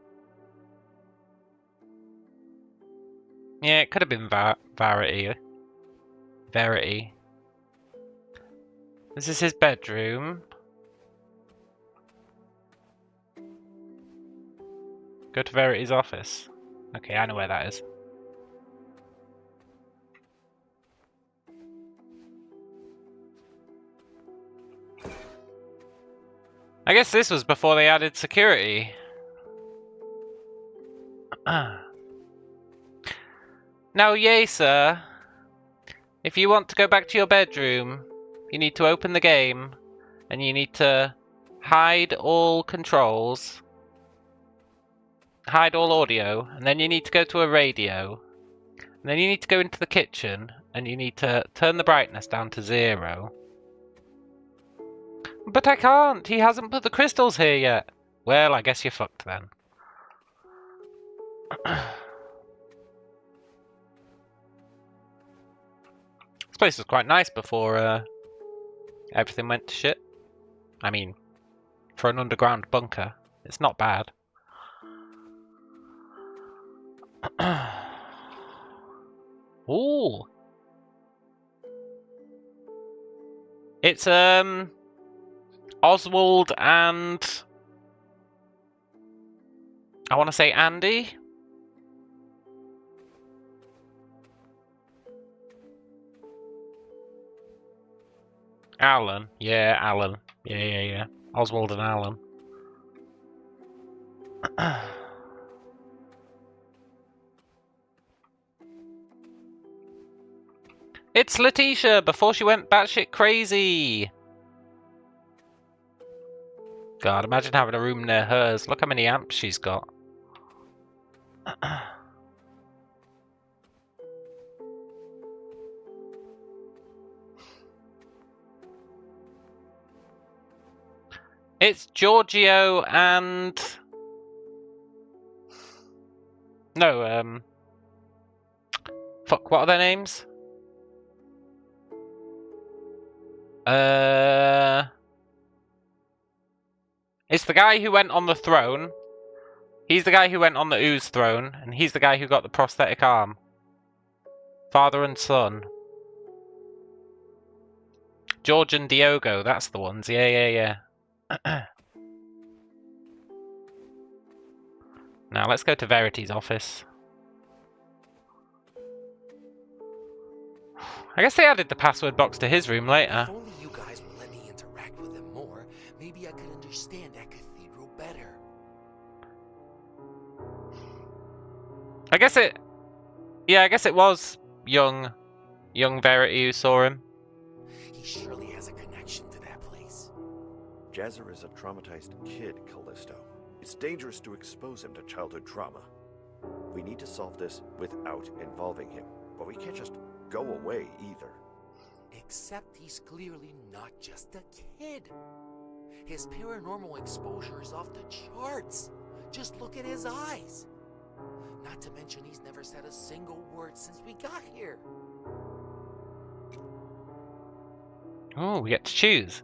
Yeah, it could have been Verity. Verity. This is his bedroom. Go to Verity's office. Okay, I know where that is. I guess this was before they added security. Now, yay, sir. If you want to go back to your bedroom, you need to open the game, and you need to hide all controls, hide all audio, and then you need to go to a radio, and then you need to go into the kitchen, and you need to turn the brightness down to 0. But I can't! He hasn't put the crystals here yet! Well, I guess you're fucked then. This place was quite nice before everything went to shit. I mean, for an underground bunker, it's not bad. Ooh. It's Oswald and I want to say Andy. Alan. Yeah, Alan. Yeah. Oswald and Alan. It's Letitia before she went batshit crazy. God, imagine having a room near hers. Look how many amps she's got. It's Giorgio and... No, fuck, what are their names? It's the guy who went on the throne. He's the guy who went on the Ooze throne, and he's the guy who got the prosthetic arm. Father and son. George and Diogo, that's the ones. Yeah. Now let's go to Verity's office. I guess they added the password box to his room later. If only you guys would let me interact with him more, maybe I could understand that cathedral better. I guess it... Yeah, I guess it was young Verity who saw him. He surely has a connection to that place. Jazzer is a traumatized kid, Callisto. It's dangerous to expose him to childhood trauma. We need to solve this without involving him, but we can't just go away either. Except he's clearly not just a kid. His paranormal exposure is off the charts. Just look at his eyes. Not to mention he's never said a single word since we got here. Oh, we get to choose.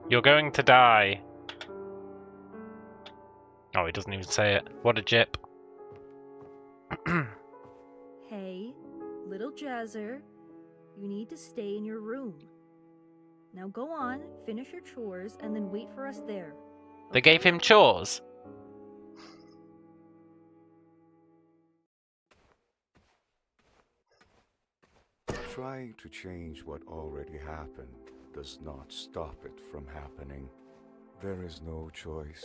You're going to die. Oh, he doesn't even say it. What a jip. Hey, little Jazzer, you need to stay in your room. Now go on, finish your chores, and then wait for us there. They gave him chores. Trying to change what already happened does not stop it from happening. There is no choice.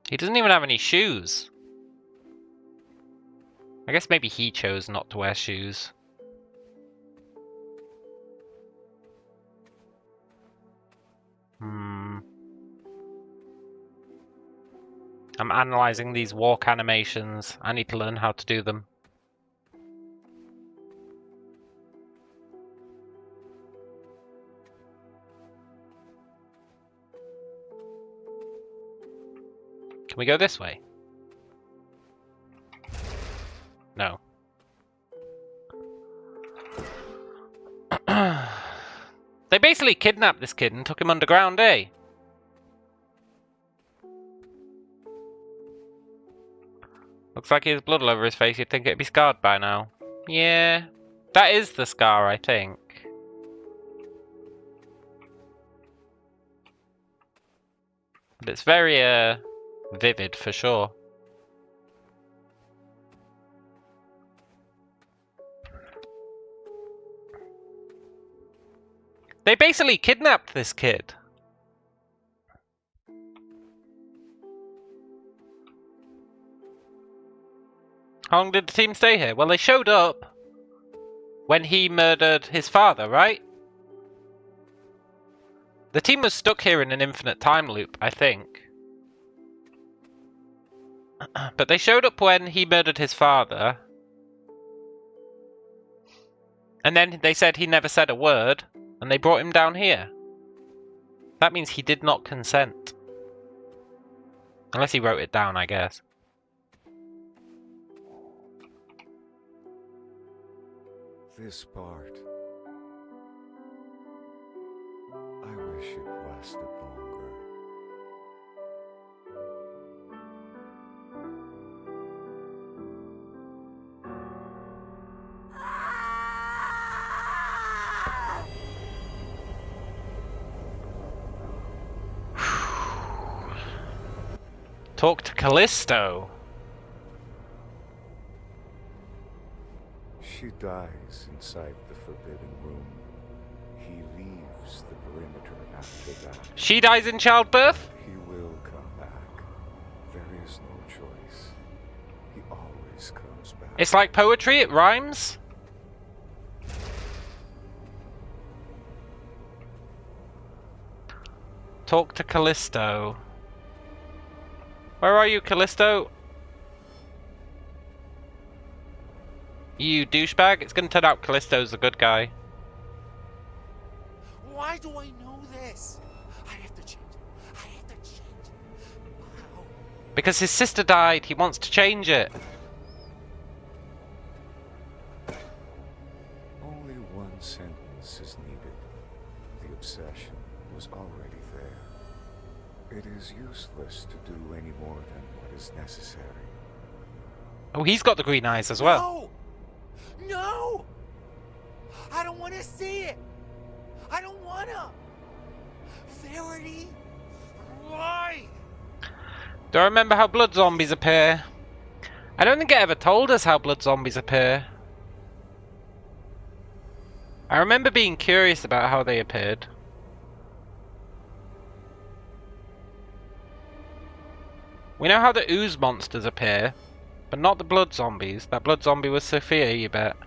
He doesn't even have any shoes. I guess maybe he chose not to wear shoes. I'm analysing these walk animations. I need to learn how to do them. Can we go this way? No. They basically kidnapped this kid and took him underground, eh? Looks like he has blood all over his face. You'd think it'd be scarred by now. Yeah. That is the scar, I think. But it's very, vivid for sure. They basically kidnapped this kid. How long did the team stay here? Well, they showed up when he murdered his father, right? The team was stuck here in an infinite time loop, I think. But they showed up when he murdered his father. And then they said he never said a word, and they brought him down here. That means he did not consent. Unless he wrote it down, I guess. This part, I wish it lasted longer. Talk to Callisto. She dies inside the Forbidden Room. He leaves the perimeter after that. She dies in childbirth? He will come back. There is no choice. He always comes back. It's like poetry, it rhymes. Talk to Callisto. Where are you, Callisto? You douchebag? It's gonna turn out Callisto's the good guy. Why do I know this? I have to change it. I have to change it. How? Because his sister died. He wants to change it. Only one sentence is needed. The obsession was already there. It is useless to do any more than what is necessary. Oh, he's got the green eyes as well. No! No! I don't want to see it! I don't want to! Verity? Why? Do I remember how blood zombies appear? I don't think it ever told us how blood zombies appear. I remember being curious about how they appeared. We know how the ooze monsters appear, but not the blood zombies. That blood zombie was Sophia, you bet.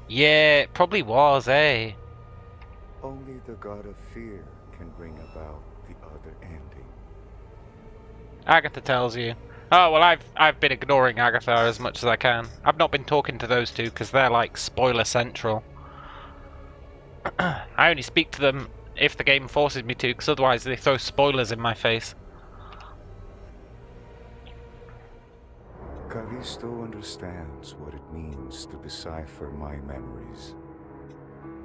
Yeah, it probably was, eh? Only the god of fear can bring about the other ending. Agatha tells you. Oh, well, I've been ignoring Agatha as much as I can. I've not been talking to those two because they're like spoiler central. I only speak to them if the game forces me to, because otherwise they throw spoilers in my face. Callisto understands what it means to decipher my memories.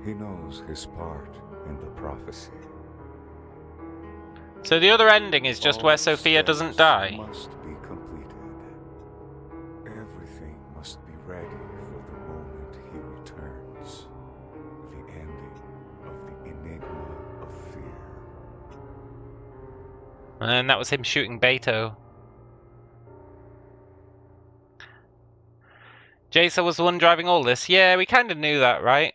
He knows his part in the prophecy. So the other ending is just where Sophia doesn't die? Must be completed. Everything must be ready for the moment he returns. The ending of the Enigma of fear. And that was him shooting Beto. Jason was the one driving all this. Yeah, we kind of knew that, right?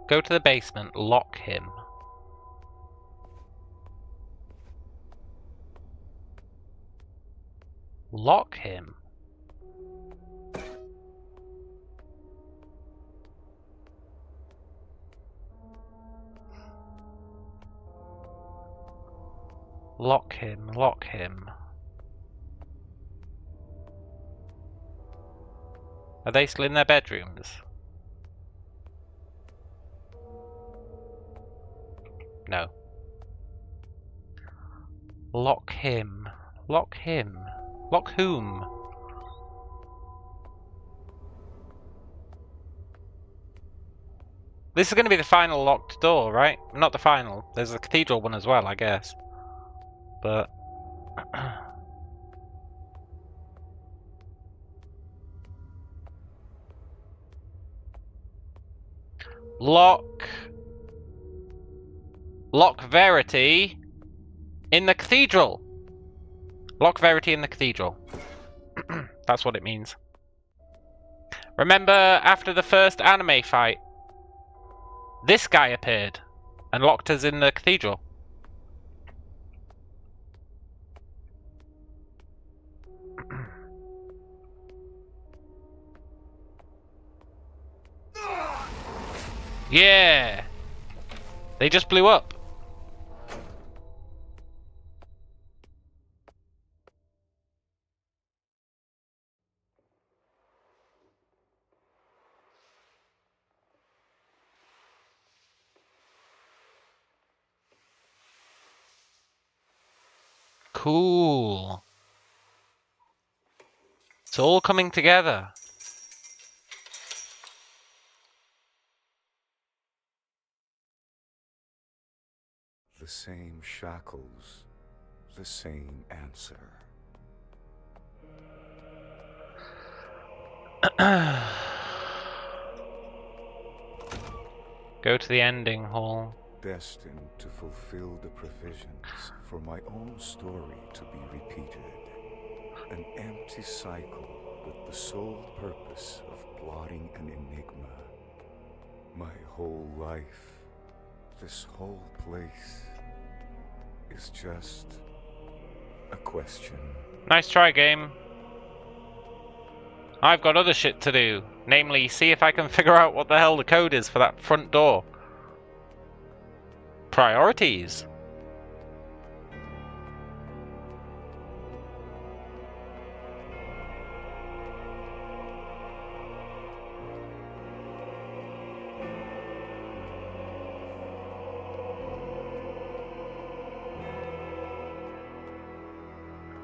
Go to the basement, lock him. Lock him? Lock him, lock him. Are they still in their bedrooms? No. Lock him. Lock him. Lock whom? This is going to be the final locked door, right? Not the final. There's a cathedral one as well, I guess. But... Lock Verity in the cathedral. Lock Verity in the cathedral. That's what it means. Remember, after the first anime fight, this guy appeared and locked us in the cathedral. Yeah! They just blew up. Cool. It's all coming together. The same shackles, the same answer. Go to the ending hall. Destined to fulfill the provisions for my own story to be repeated. An empty cycle with the sole purpose of plotting an enigma. My whole life, this whole place, is just a question. Nice try, game. I've got other shit to do. Namely, see if I can figure out what the hell the code is for that front door. Priorities.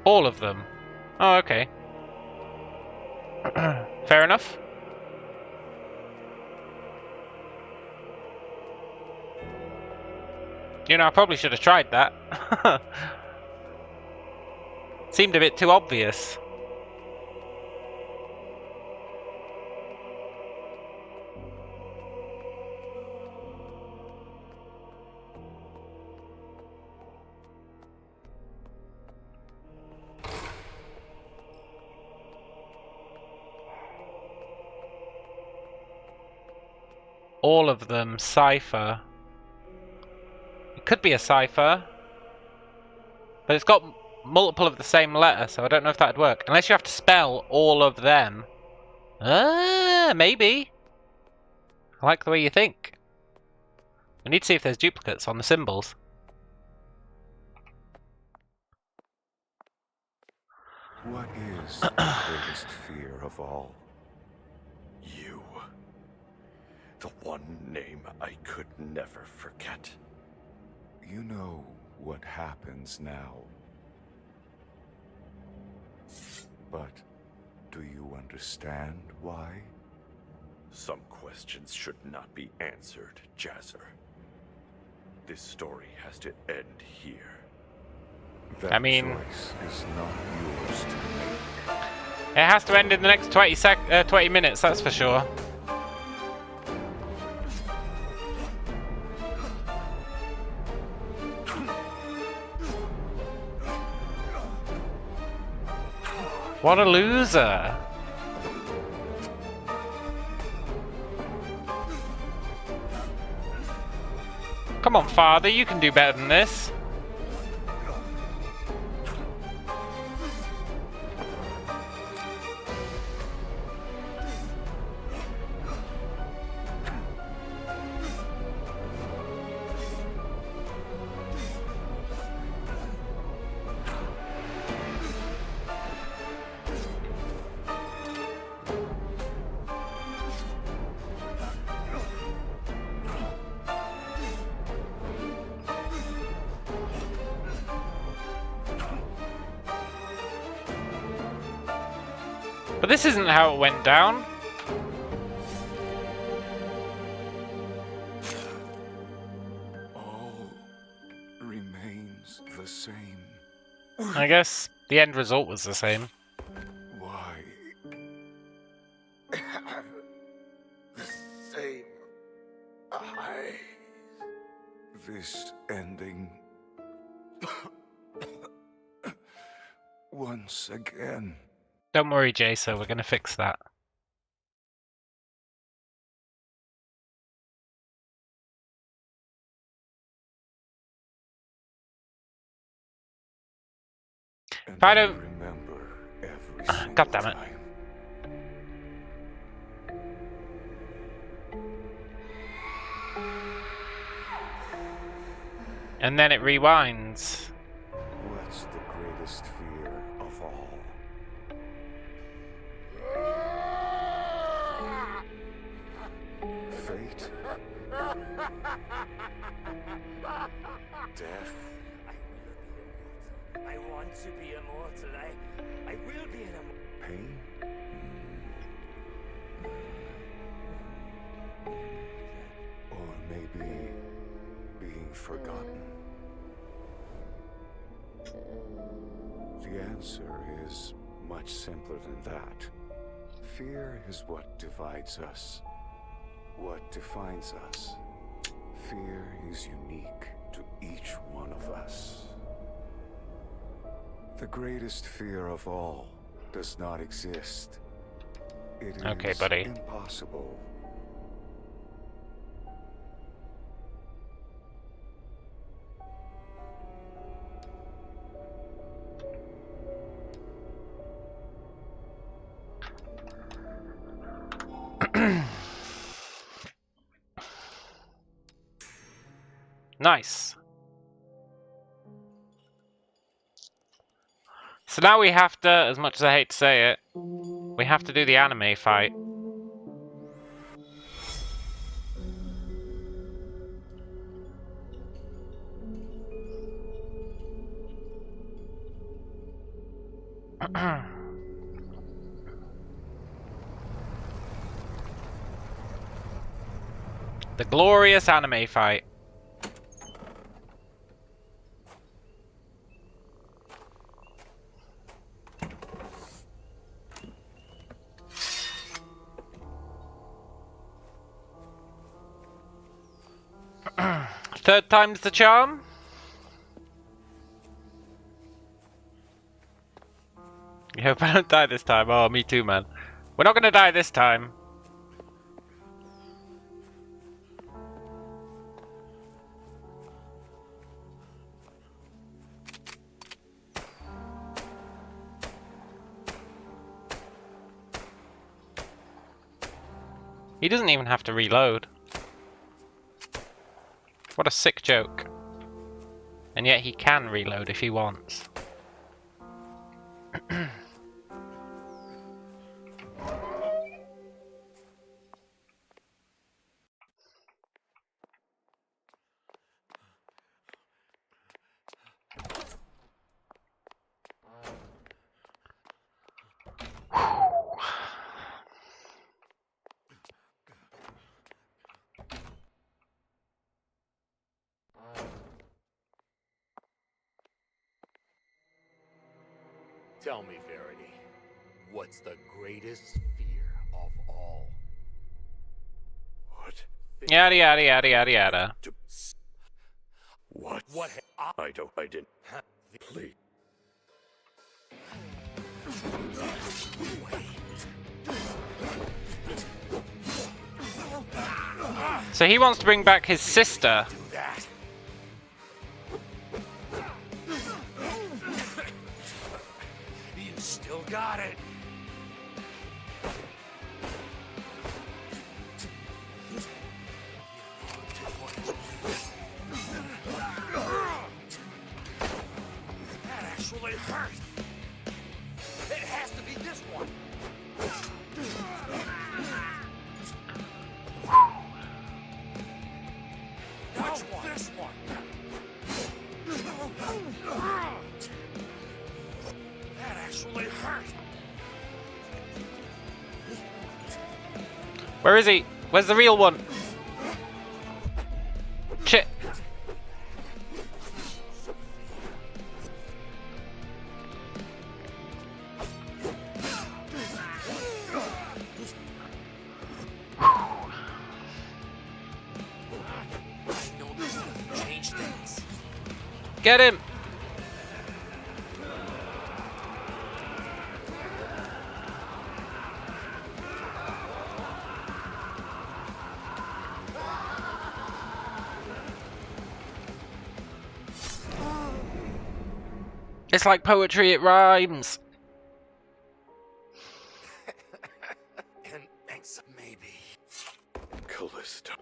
All of them. Oh, okay. Fair enough. You know, I probably should have tried that. Seemed a bit too obvious. All of them, cipher. It could be a cipher, but it's got multiple of the same letter, so I don't know if that'd work. Unless you have to spell all of them. Maybe. I like the way you think. I need to see if there's duplicates on the symbols. What is the greatest fear of all? You. The one name I could never forget. You know what happens now. But do you understand why? Some questions should not be answered, Jazzer. This story has to end here. That I mean, choice is not yours to make. It has to end in the next 20 minutes, that's for sure. What a loser! Come on, father, you can do better than this. But this isn't how it went down. All remains the same. I guess the end result was the same. Why have the same eyes? This ending once again. Don't worry, Jason, we're gonna fix that. If I don't remember every God damn it. time. And then it rewinds. What's the greatest fear of all? Fate? Death? I want to be immortal. I will be an immortal. Pain? Or maybe being forgotten? The answer is much simpler than that. Fear is what divides us, what defines us. Fear is unique to each one of us. The greatest fear of all does not exist. It is Okay, buddy. impossible. Nice. So now we have to, as much as I hate to say it, we have to do the anime fight. The glorious anime fight. Third time's the charm. I hope I don't die this time. Oh, me too, man. We're not gonna die this time. He doesn't even have to reload. What a sick joke. And yet he can reload if he wants. Tell me, Verity, what's the greatest fear of all? What? Yada yada yada yada yada. What? What? I didn't. Please. So he wants to bring back his sister. That. You still got it. That actually hurt. It has to be this one. No. Where is he? Where's the real one? Shit. Get him! It's like poetry, it rhymes. And thanks, maybe. Callisto.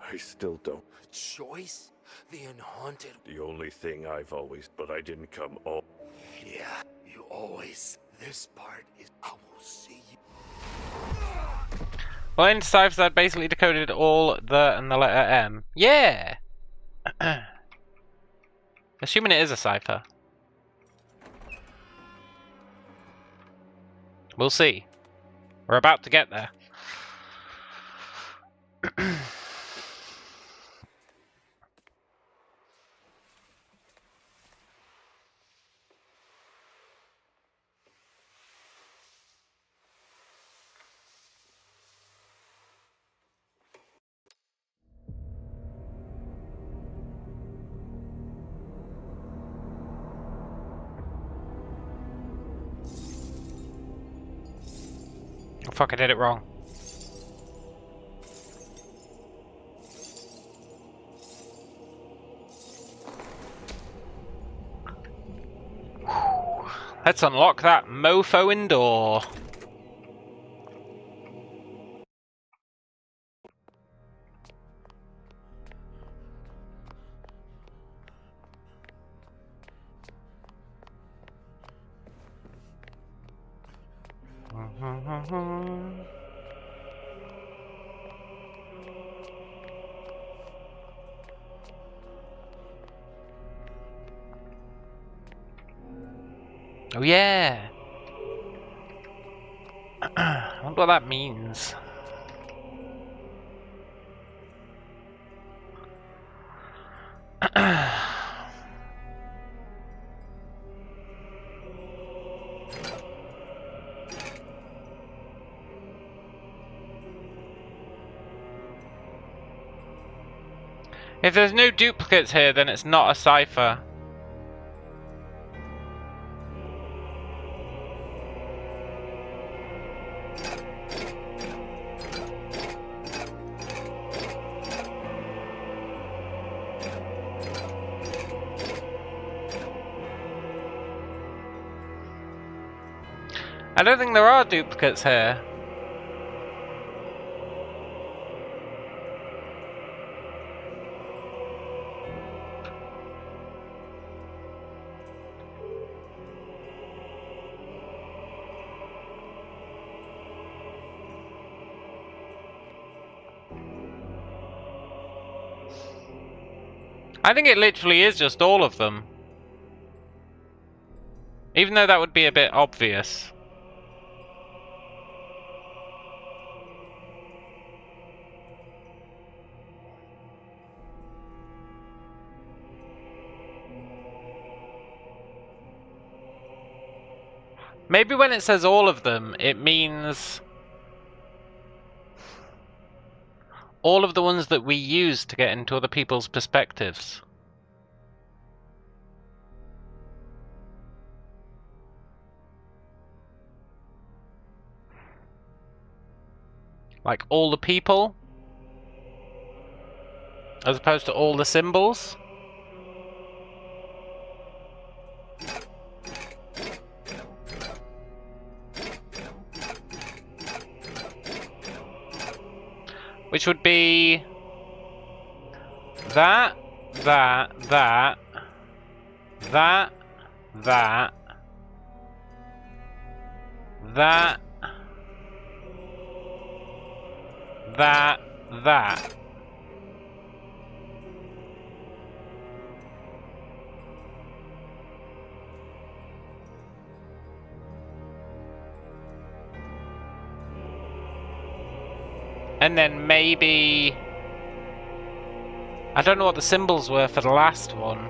I still don't. Choice? The unhaunted? The only thing I've always... But I didn't come all... Yeah, you always... This part is... I will see you. Well, in ciphers I basically decoded all the and the letter M. Yeah! Assuming it is a cipher. We'll see. We're about to get there. Oh fuck, I did it wrong. Let's unlock that mofo indoor. Oh yeah! I wonder what that means. If there's no duplicates here, then it's not a cipher. I don't think there are duplicates here. I think it literally is just all of them. Even though that would be a bit obvious. Maybe when it says all of them, it means all of the ones that we use to get into other people's perspectives. Like all the people, as opposed to all the symbols. Which would be that, that, that, that, that, that, that, that. And then maybe... I don't know what the symbols were for the last one.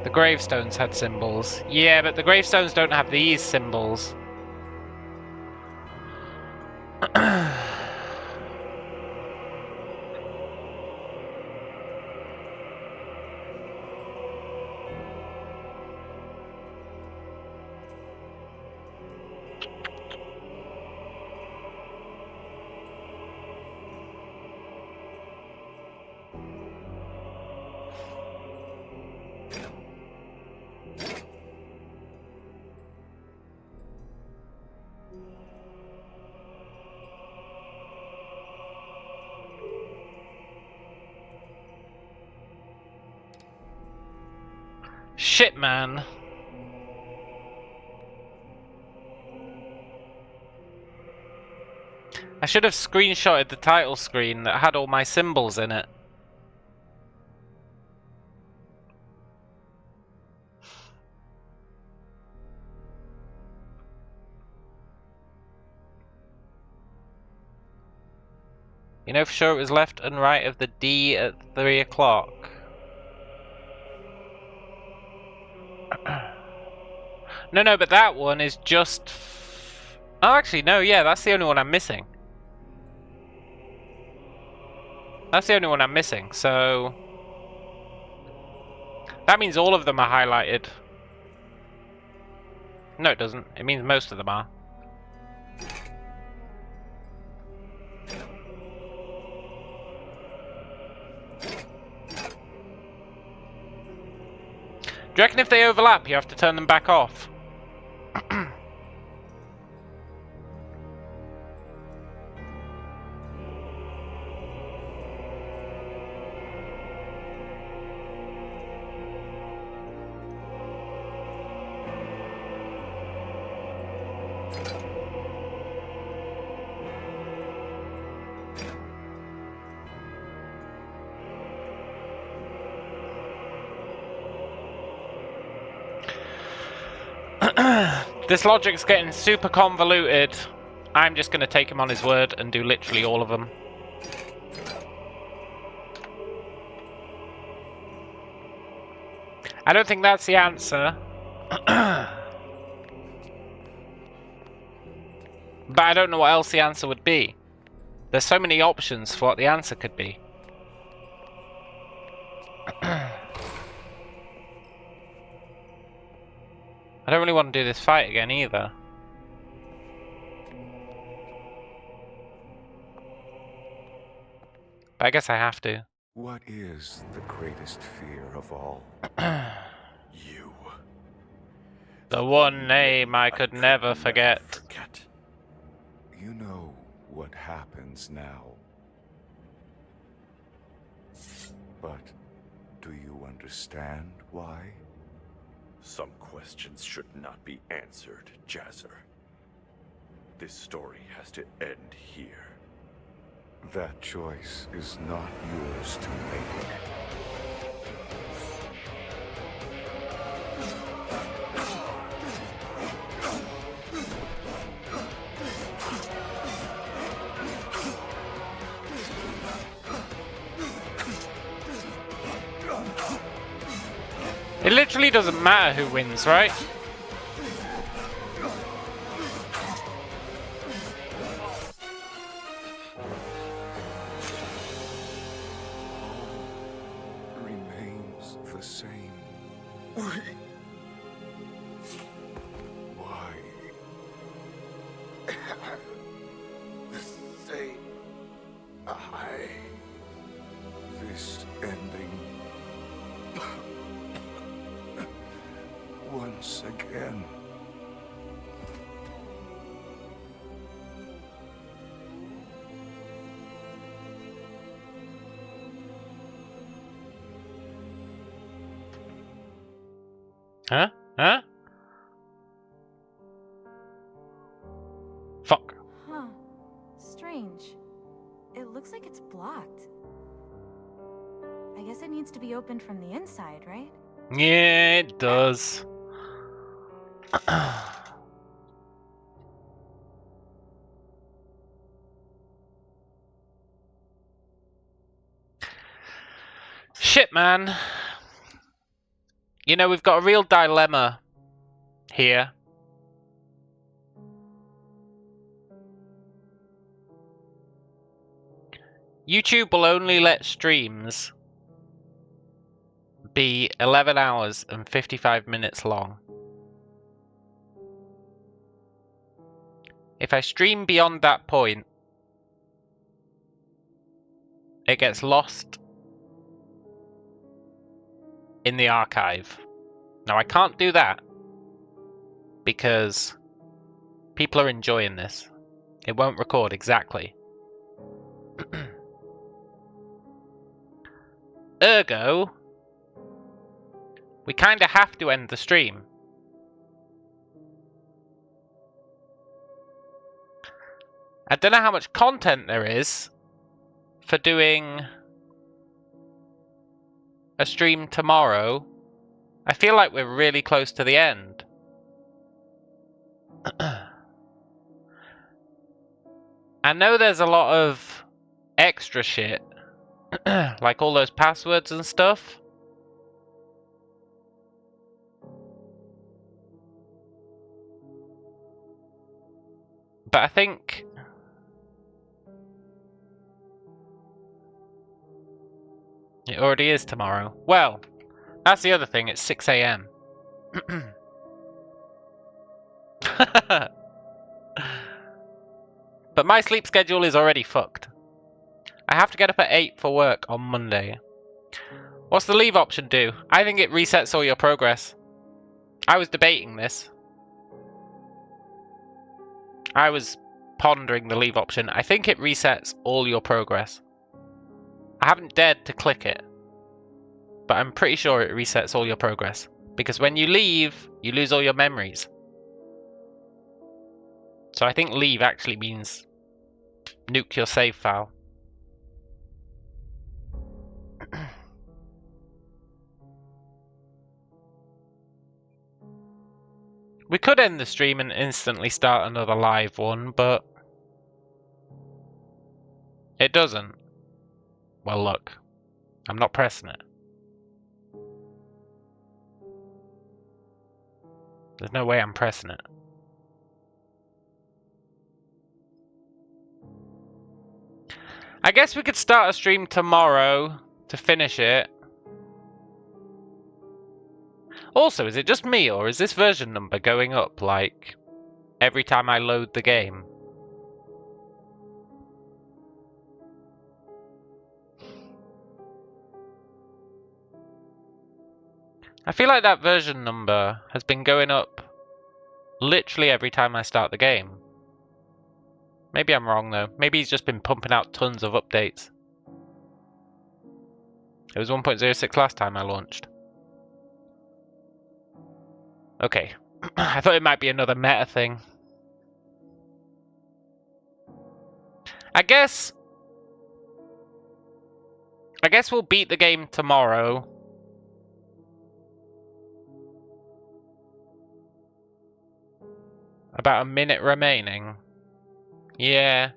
The gravestones had symbols. Yeah, but the gravestones don't have these symbols. Shit, man. I should have screenshotted the title screen that had all my symbols in it. You know for sure it was left and right of the D at 3 o'clock. No, but that one is just... Oh, actually, no, yeah, that's the only one I'm missing. That's the only one I'm missing, so... That means all of them are highlighted. No, it doesn't. It means most of them are. Do you reckon if they overlap, you have to turn them back off? This logic's getting super convoluted. I'm just going to take him on his word and do literally all of them. I don't think that's the answer. But I don't know what else the answer would be. There's so many options for what the answer could be. I don't really want to do this fight again either. But I guess I have to. What is the greatest fear of all? You. The one name I could never forget. You know what happens now. But do you understand why? Some questions should not be answered, Jazzer. This story has to end here. That choice is not yours to make. It literally doesn't matter who wins, right? Remains the same. Why? Say, This ending. Once again. Huh? Huh? Fuck. Huh. Strange. It looks like it's blocked. I guess it needs to be opened from the inside, right? Yeah, it does. Shit, man. You know, we've got a real dilemma here. YouTube will only let streams be 11 hours and 55 minutes long. If I stream beyond that point, it gets lost in the archive. Now I can't do that because people are enjoying this. It won't record exactly. Ergo, we kinda have to end the stream. I don't know how much content there is for doing a stream tomorrow. I feel like we're really close to the end. I know there's a lot of extra shit, like all those passwords and stuff. But I think it already is tomorrow. Well, that's the other thing, it's 6 AM. But my sleep schedule is already fucked. I have to get up at 8 for work on Monday. What's the leave option do? I think it resets all your progress. I was debating this. I was pondering the leave option. I think it resets all your progress. I haven't dared to click it, but I'm pretty sure it resets all your progress. Because when you leave, you lose all your memories. So I think leave actually means nuke your save file. We could end the stream and instantly start another live one, but it doesn't. Well, look, I'm not pressing it. There's no way I'm pressing it. I guess we could start a stream tomorrow to finish it. Also, is it just me, or is this version number going up, like, every time I load the game? I feel like that version number has been going up literally every time I start the game. Maybe I'm wrong, though. Maybe he's just been pumping out tons of updates. It was 1.06 last time I launched. Okay. I thought it might be another meta thing. I guess we'll beat the game tomorrow. About a minute remaining. Yeah.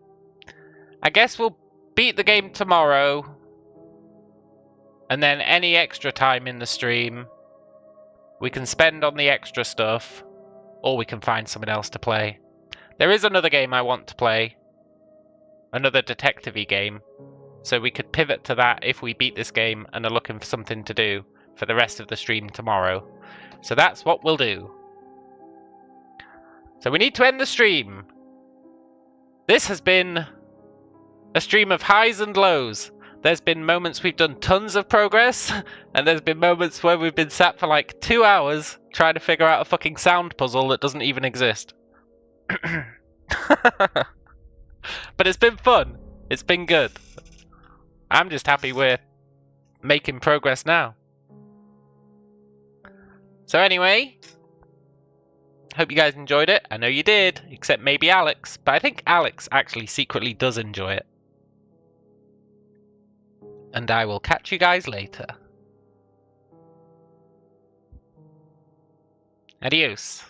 I guess we'll beat the game tomorrow. And then any extra time in the stream we can spend on the extra stuff, or we can find someone else to play. There is another game I want to play. Another detective-y game. So we could pivot to that if we beat this game and are looking for something to do for the rest of the stream tomorrow. So that's what we'll do. So we need to end the stream. This has been a stream of highs and lows. There's been moments we've done tons of progress, and there's been moments where we've been sat for like 2 hours trying to figure out a fucking sound puzzle that doesn't even exist. But it's been fun. It's been good. I'm just happy we're making progress now. So anyway, hope you guys enjoyed it. I know you did, except maybe Alex. But I think Alex actually secretly does enjoy it. And I will catch you guys later. Adios.